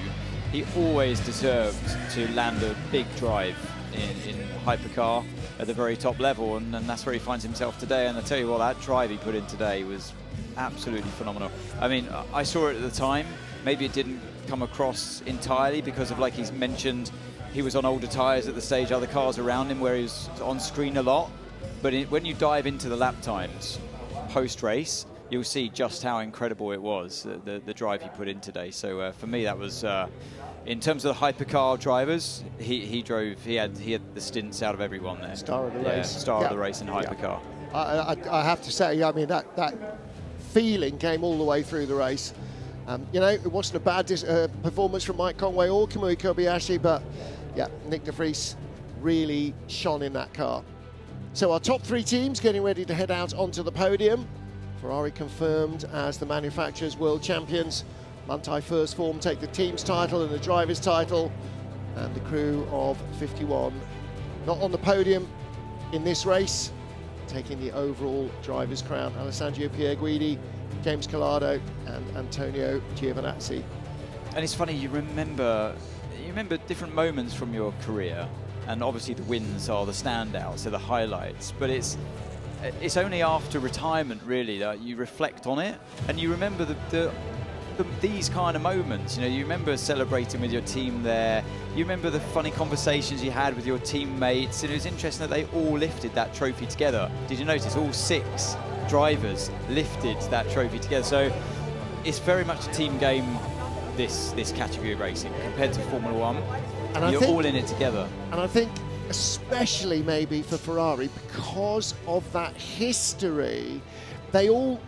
he always deserved to land a big drive in Hypercar at the very top level, and that's where he finds himself today. And I tell you what, that drive he put in today was absolutely phenomenal. I mean, I saw it at the time. Maybe it didn't come across entirely because of, like he's mentioned, he was on older tyres at the stage, other cars around him where he was on screen a lot. But when you dive into the lap times post-race, you'll see just how incredible it was, the drive he put in today. So for me, that was, in terms of the hypercar drivers, he had the stints out of everyone there. Star of the race. Star of the race in hypercar. Yeah. I have to say, I mean, that feeling came all the way through the race. You know, it wasn't a bad performance from Mike Conway or Kamui Kobayashi, but yeah, Nick de Vries really shone in that car. So our top 3 teams getting ready to head out onto the podium. Ferrari confirmed as the manufacturers' world champions. Manthey first form take the team's title and the driver's title. And the crew of 51 not on the podium in this race, taking the overall driver's crown. Alessandro Pierguidi, James Collado and Antonio Giovinazzi. And it's funny, you remember different moments from your career, and obviously the wins are the standouts, they're the highlights, but it's only after retirement really that you reflect on it and you remember these kind of moments. You know, you remember celebrating with your team there, you remember the funny conversations you had with your teammates, and it was interesting that they all lifted that trophy together. Did you notice all 6 drivers lifted that trophy together? So it's very much a team game, this category of racing compared to Formula 1. And you're all in it together. And I think especially maybe for Ferrari, because of that history, they're all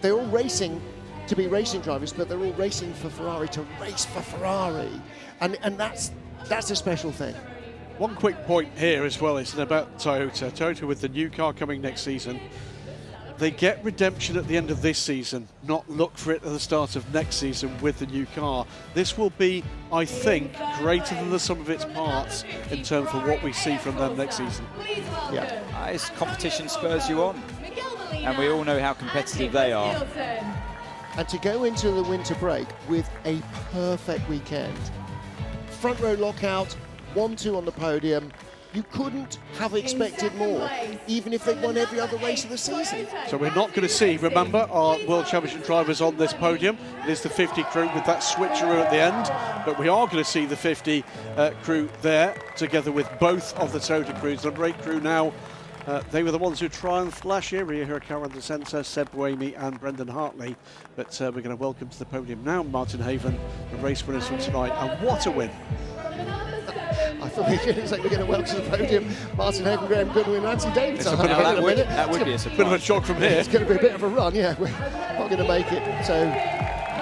racing to be racing drivers, but they're all racing for Ferrari to race for Ferrari, and that's a special thing. One quick point here as well is about Toyota. Toyota with the new car coming next season. They get redemption at the end of this season, not look for it at the start of next season with the new car. This will be, I think, greater than the sum of its parts in terms of what we see from them next season. Yeah, this competition spurs you on, and we all know how competitive they are. And to go into the winter break with a perfect weekend. Front row lockout, 1-2 on the podium, You couldn't have expected more, even if they won every other race of the season. So we're not going to see, remember, our World Championship drivers on this podium. It is the 50 crew with that switcheroo at the end, but we are going to see the 50 crew there, together with both of the Total crews. The number 8 crew now, they were the ones who triumphed last year. We hear Karen De Senza, Seb Buemi and Brendan Hartley. But we're going to welcome to the podium now Martin Haven, the race winners from tonight. And what a win! I thought we were going to say we're going to welcome to the podium Martin Haven, Graham Goodwin, Nancy Davis. That would be a surprise. Bit of a shock from here. It's going to be a bit of a run, yeah. We're not going to make it. So,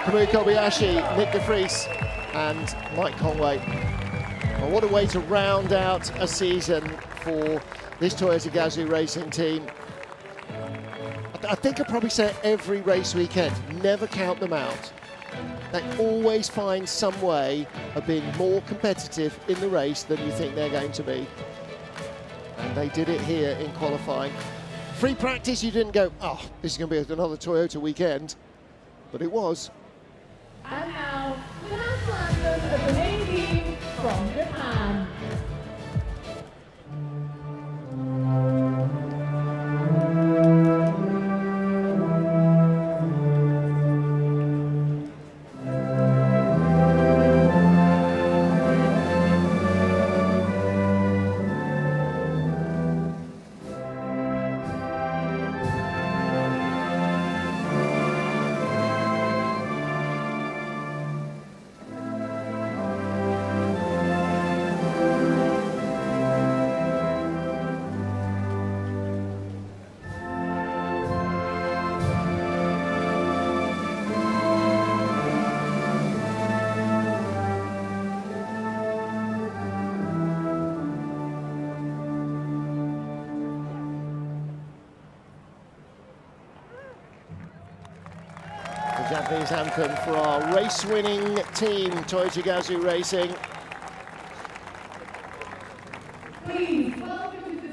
Kamui Kobayashi, Nick de Vries and Mike Conway. Well, what a way to round out a season for this Toyota Gazoo racing team. I think I probably say it every race weekend, never count them out. They always find some way of being more competitive in the race than you think they're going to be. And they did it here in qualifying. Free practice, you didn't go, oh, this is going to be another Toyota weekend. But it was. And now, the national anthem of the main team from Japan. Japanese anthem for our race-winning team, Toyota Gazoo Racing.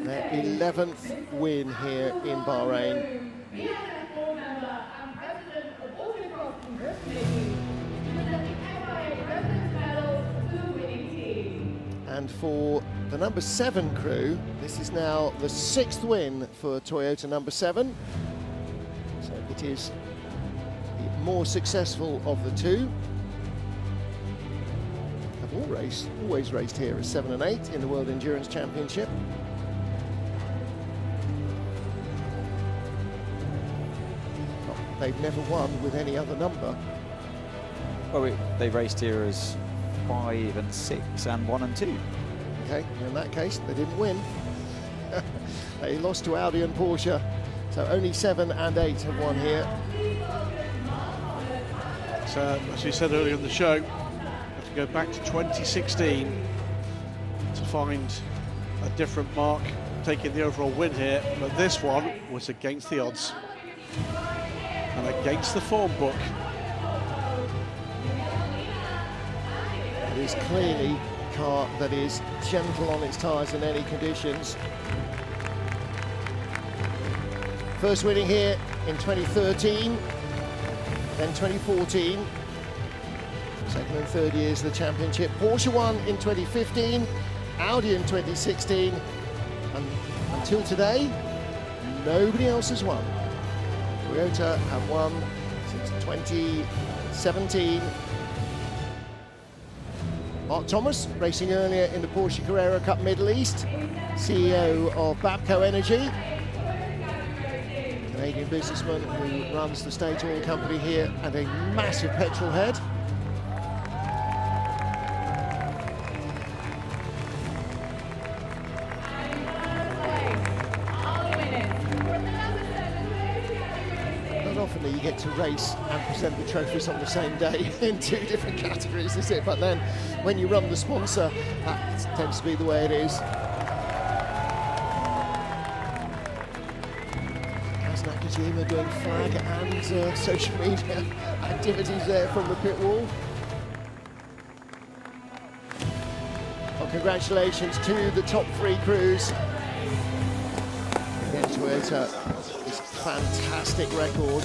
Their 11th win here in Bahrain. And for the number 7 crew, this is now the 6th win for Toyota number 7. So it is more successful of the two. Have always raced here as 7 and 8 in the World Endurance Championship. They've never won with any other number. Well, they raced here as 5 and 6 and 1 and 2. Okay, in that case, they didn't win. They lost to Audi and Porsche. So only 7 and 8 have won here. So, as we said earlier in the show, we have to go back to 2016 to find a different mark taking the overall win here, but this one was against the odds and against the form book. It is clearly a car that is gentle on its tyres in any conditions. First winning here in 2013. Then 2014, second and third years of the championship. Porsche won in 2015, Audi in 2016, and until today, nobody else has won. Toyota have won since 2017. Mark Thomas, racing earlier in the Porsche Carrera Cup Middle East, CEO of Bapco Energy. Canadian businessman who runs the state oil company here and a massive petrol head. Not often do you get to race and present the trophies on the same day in 2 different categories, is it? But then when you run the sponsor, that tends to be the way it is. Nakajima doing flag and social media activities there from the pit wall. Well, congratulations to the top 3 crews. Again, Toyota, this fantastic record.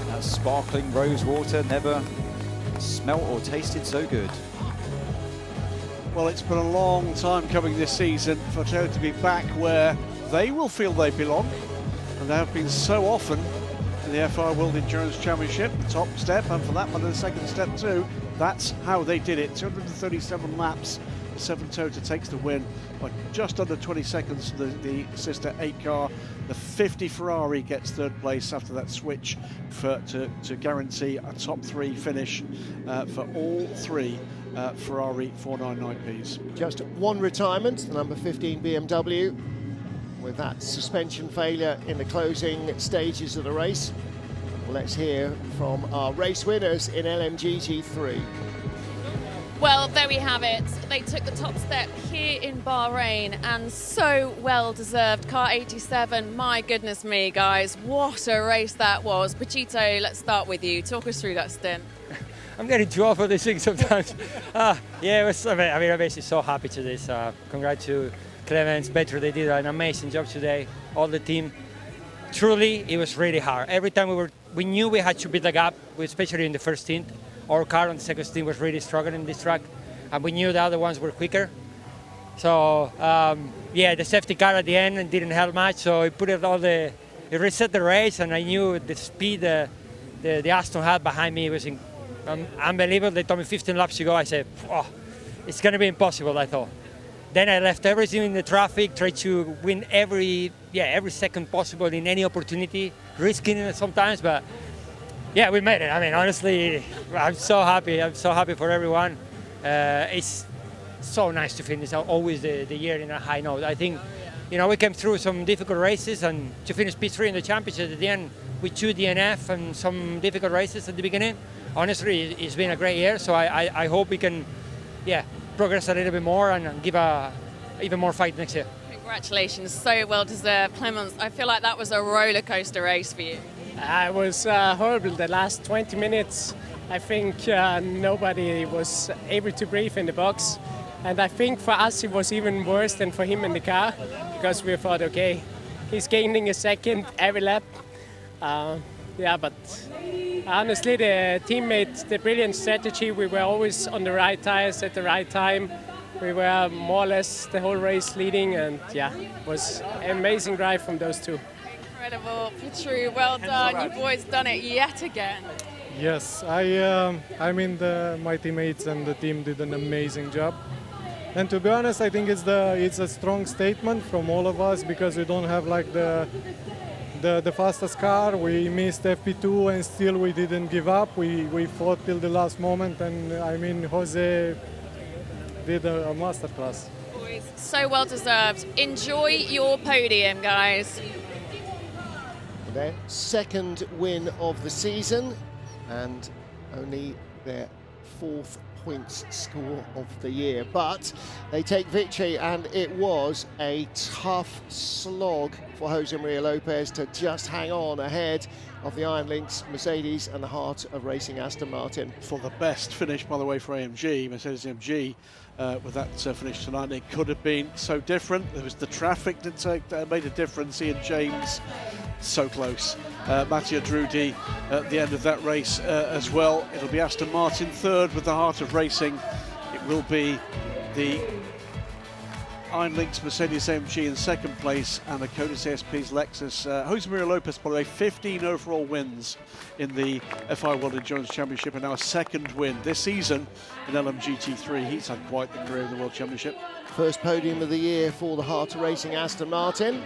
That sparkling rose water never smelt or tasted so good. Well, it's been a long time coming this season for Toyota to be back where they will feel they belong, and they have been so often in the FIA World Endurance Championship, the top step, and for that matter the second step too. That's how they did it. 237 laps. 7 Toyota takes the win by just under 20 seconds. The sister 8 car. The 50 Ferrari gets third place after that switch to guarantee a top 3 finish for all 3 Ferrari 499Ps. Just one retirement, the number 15 BMW, with that suspension failure in the closing stages of the race. Let's hear from our race winners in LMGT3. Well, there we have it. They took the top step here in Bahrain, and so well deserved. Car 87, my goodness me, guys, what a race that was. Pachito, let's start with you. Talk us through that stint. I'm getting too off of this thing sometimes. Yeah, it was, I'm basically so happy to this. Congrats to Clemens, Petro, they did an amazing job today, all the team. Truly, it was really hard. Every time we knew we had to beat the gap, especially in the first stint. Our car on the second stint was really struggling in this track, and we knew the other ones were quicker. So, yeah, the safety car at the end didn't help much, so it reset the race, and I knew the speed the Aston had behind me was unbelievable. They told me 15 laps to go. I said, oh, it's going to be impossible, I thought. Then I left everything in the traffic, tried to win every second possible in any opportunity, risking it sometimes, but yeah, we made it. I mean, honestly, I'm so happy. I'm so happy for everyone. It's so nice to finish always the year in a high note. I think, we came through some difficult races, and to finish P3 in the championship at the end with 2 DNF and some difficult races at the beginning. Honestly, it's been a great year. So I hope we can, progress a little bit more and give even more fight next year. Congratulations, so well deserved. Clemens, I feel like that was a roller coaster race for you. It was horrible the last 20 minutes. I think nobody was able to breathe in the box. And I think for us it was even worse than for him in the car, because we thought, okay, he's gaining a second every lap. But honestly, the team made the brilliant strategy. We were always on the right tires at the right time. We were more or less the whole race leading, and it was an amazing drive from those two. Incredible, Petru, well done. You boys done it yet again. Yes, my teammates and the team did an amazing job. And to be honest, I think it's a strong statement from all of us, because we don't have like the fastest car. We missed FP2 and still we didn't give up. We fought till the last moment, and Jose did a masterclass. Boys, so well deserved. Enjoy your podium, guys. Their second win of the season, and only their 4th points score of the year, but they take victory, and it was a tough slog for Jose Maria Lopez to just hang on ahead of the Iron Lynx Mercedes and the heart of racing Aston Martin. For the best finish, by the way, for AMG, Mercedes-AMG, with that finish tonight, it could have been so different. There was the traffic that made a difference. Ian James, so close. Mattia Drudi at the end of that race as well. It'll be Aston Martin third with the heart of racing. It will be the Iron Lynx Mercedes-AMG in second place, and the Codis ASP's Lexus. Jose Maria Lopez, by the way, 15 overall wins in the FIA World Endurance Championship, and now a second win this season in LMGT3. He's had quite the career in the World Championship. First podium of the year for the heart of racing Aston Martin.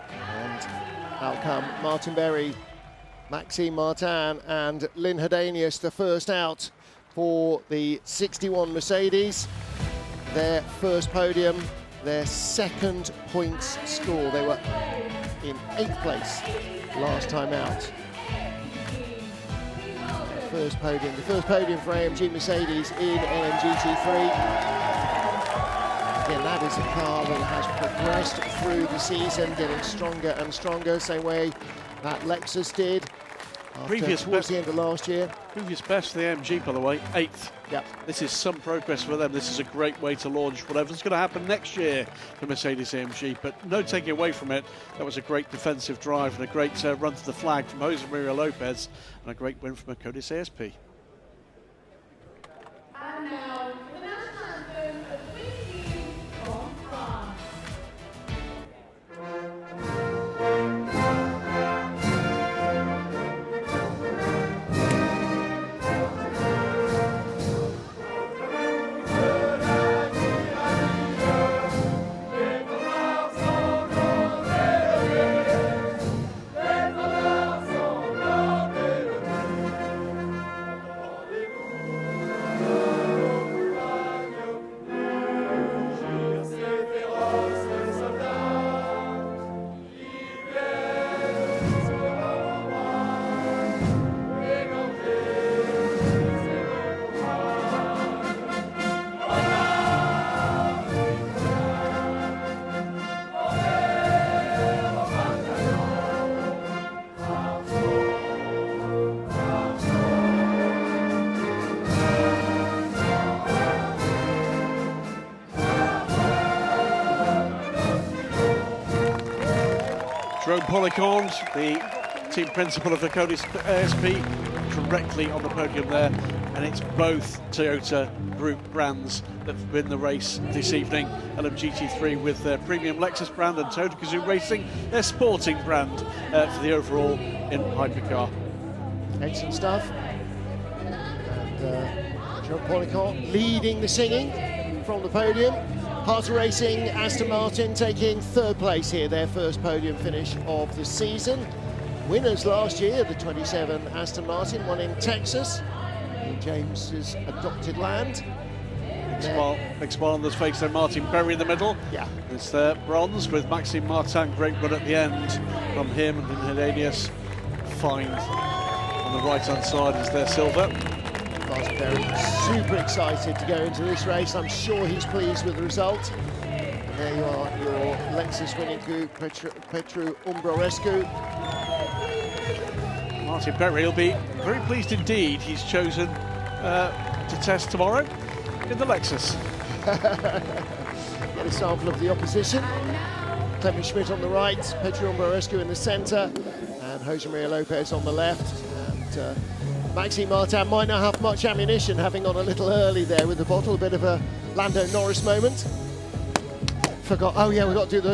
And out come Martin Berry, Maxime Martin and Lynn Hedanius, the first out for the 61 Mercedes. Their first podium, their second points score. They were in 8th place last time out. The first podium for AMG Mercedes in LMGT3. Again, that is a car that has progressed through the season, getting stronger and stronger, same way that Lexus did towards the end of last year. Previous best for the AMG, by the way, 8th. Yep. This is some progress for them. This is a great way to launch whatever's going to happen next year for Mercedes-AMG, but no taking away from it. That was a great defensive drive and a great run to the flag from Jose Maria Lopez, and a great win from a Codis ASP. And now Jerome Policond, the team principal of the Codis ASP, directly on the podium there, and it's both Toyota Group brands that win the race this evening. LMGT3 with their premium Lexus brand, and Toyota Gazoo Racing, their sporting brand for the overall in Hypercar. Excellent stuff. And Jerome Policond leading the singing from the podium. Heart Racing, Aston Martin taking third place here, their first podium finish of the season. Winners last year, the 27 Aston Martin, won in Texas, in James's adopted land. Big smile on the face there, Martin Berry in the middle. Yeah. It's their bronze with Maxime Martin, great run at the end from him, and Hellenius fine on the right-hand side is their silver. Martin Berry super excited to go into this race. I'm sure he's pleased with the result. There you are, your Lexus winning group, Petru Umbrorescu. Martin Berry will be very pleased indeed. He's chosen to test tomorrow in the Lexus. Get a sample of the opposition. Clement Schmidt on the right, Petru Umbrorescu in the centre, and Jose Maria Lopez on the left. And Maxime Martin might not have much ammunition, having gone a little early there with the bottle, a bit of a Lando Norris moment. Forgot, oh yeah, we got to do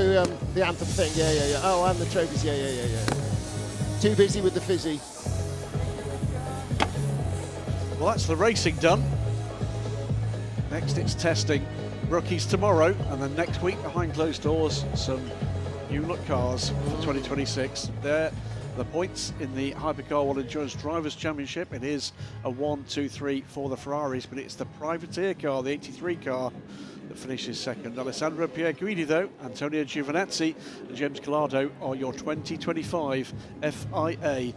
the Anthem thing, yeah. Oh, and the trophies, yeah. Too busy with the fizzy. Well, that's the racing done. Next it's testing. Rookies tomorrow, and then next week behind closed doors, some new look cars for 2026. There, the points in the Hypercar World Endurance Drivers' Championship. It is a 1, 2, 3 for the Ferraris, but it's the privateer car, the 83 car, that finishes second. Alessandro Pierguidi, though, Antonio Giovinazzi and James Collado are your 2025 FIA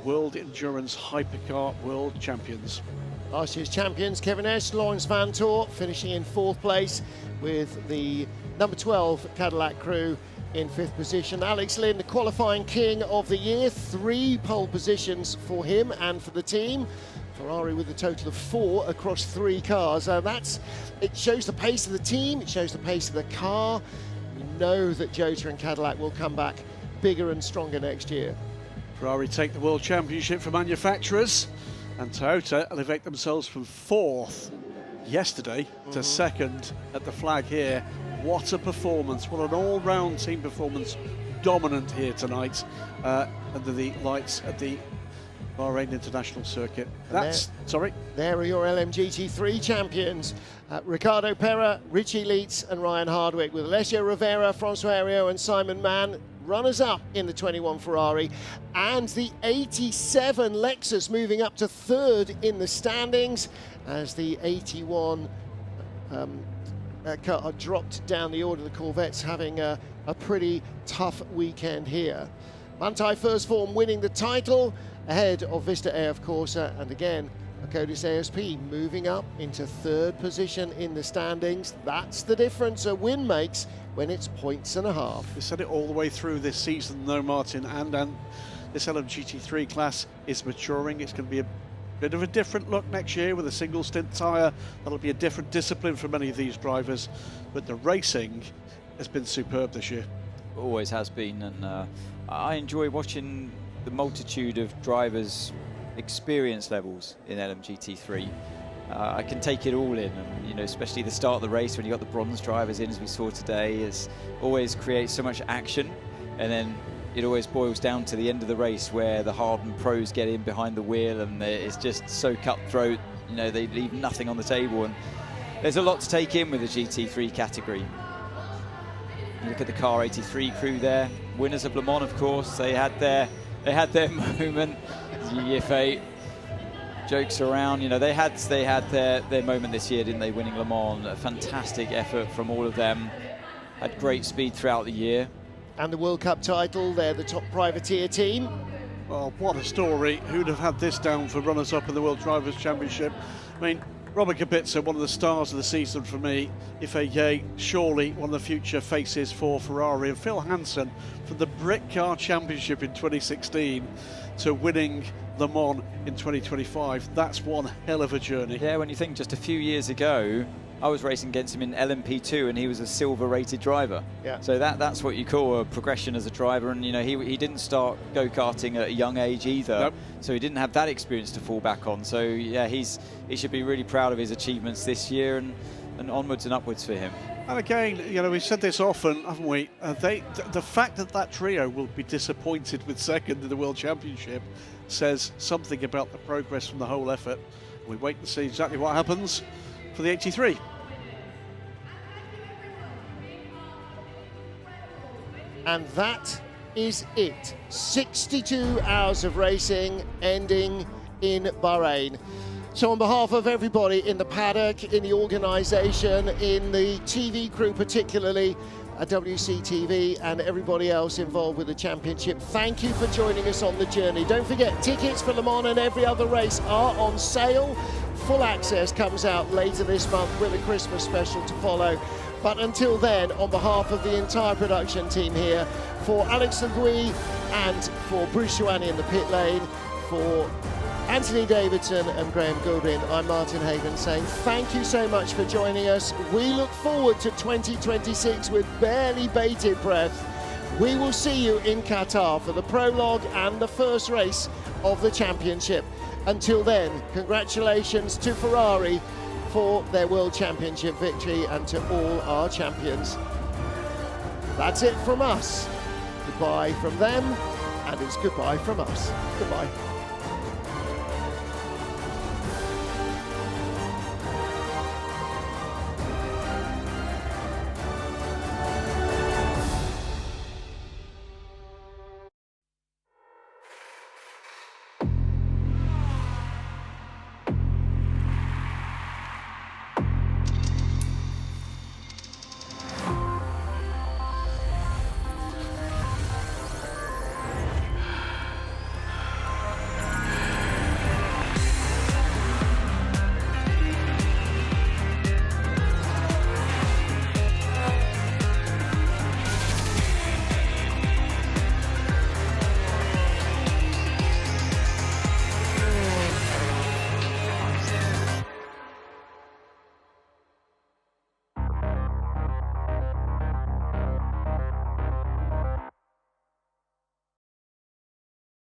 World Endurance Hypercar World Champions. Last year's champions, Kevin S, Lawrence Van Tor, finishing in 4th place with the number 12 Cadillac crew in 5th position. Alex Lynn, the qualifying king of the year, 3 pole positions for him and for the team. Ferrari with a total of 4 across 3 cars. It shows the pace of the team, it shows the pace of the car. We know that Jota and Cadillac will come back bigger and stronger next year. Ferrari take the World Championship for manufacturers, and Toyota elevate themselves from 4th yesterday to 2nd at the flag here. What a performance, what an all-round team performance, dominant here tonight under the lights at the Bahrain International Circuit. There are your LMGT3 champions. Ricardo Pera, Richie Leitz and Ryan Hardwick, with Alessio Rivera, Francois Heriot and Simon Mann runners-up in the 21 Ferrari, and the 87 Lexus moving up to 3rd in the standings as the 81 car dropped down the order. The Corvettes having a pretty tough weekend here. Manthey First Form winning the title ahead of Vista AF Corsa, and again Codis ASP moving up into 3rd position in the standings. That's the difference a win makes when it's 1.5 points. We said it all the way through this season though, Martin, and this LMGT3 class is maturing. It's going to be a bit of a different look next year with a single stint tyre. That'll be a different discipline for many of these drivers, but the racing has been superb this year. Always has been, and I enjoy watching the multitude of drivers' experience levels in LMGT3. I can take it all in, and especially the start of the race when you got the bronze drivers in, as we saw today, is always creates so much action, and then it always boils down to the end of the race where the hardened pros get in behind the wheel, and it's just so cutthroat. They leave nothing on the table, and there's a lot to take in with the GT3 category. You look at the Car 83 crew there, winners of Le Mans, of course. They had their moment. Year 8 jokes around, they had their moment this year, didn't they, winning Le Mans? A fantastic effort from all of them. Had great speed throughout the year. And the World Cup title, they're the top privateer team. Well, what a story. Who'd have had this down for runners-up in the World Drivers' Championship? I mean, Robert Kubica, one of the stars of the season for me. Ifei surely one of the future faces for Ferrari. And Phil Hansen from the Brick Car Championship in 2016 to winning Le Mans in 2025. That's one hell of a journey. Yeah, when you think just a few years ago, I was racing against him in LMP2 and he was a silver-rated driver. Yeah. So that's what you call a progression as a driver. And, you know, he didn't start go-karting at a young age either. Nope. So he didn't have that experience to fall back on. So, yeah, he should be really proud of his achievements this year and onwards and upwards for him. And again, you know, we've said this often, haven't we? The fact that trio will be disappointed with second in the World Championship says something about the progress from the whole effort. We wait to see exactly what happens for the 83. And that is it. 62 hours of racing ending in Bahrain. So on behalf of everybody in the paddock, in the organisation, in the TV crew particularly, WCTV and everybody else involved with the championship, thank you for joining us on the journey. Don't forget, tickets for Le Mans and every other race are on sale. Full access comes out later this month with a Christmas special to follow. But until then, on behalf of the entire production team here, for Alex Legui and for Bruce Joanny in the pit lane, for Anthony Davidson and Graham Goulding, I'm Martin Haven saying thank you so much for joining us. We look forward to 2026 with barely bated breath. We will see you in Qatar for the prologue and the first race of the championship. Until then, congratulations to Ferrari for their World Championship victory and to all our champions. That's it from us. Goodbye from them, and it's goodbye from us. Goodbye.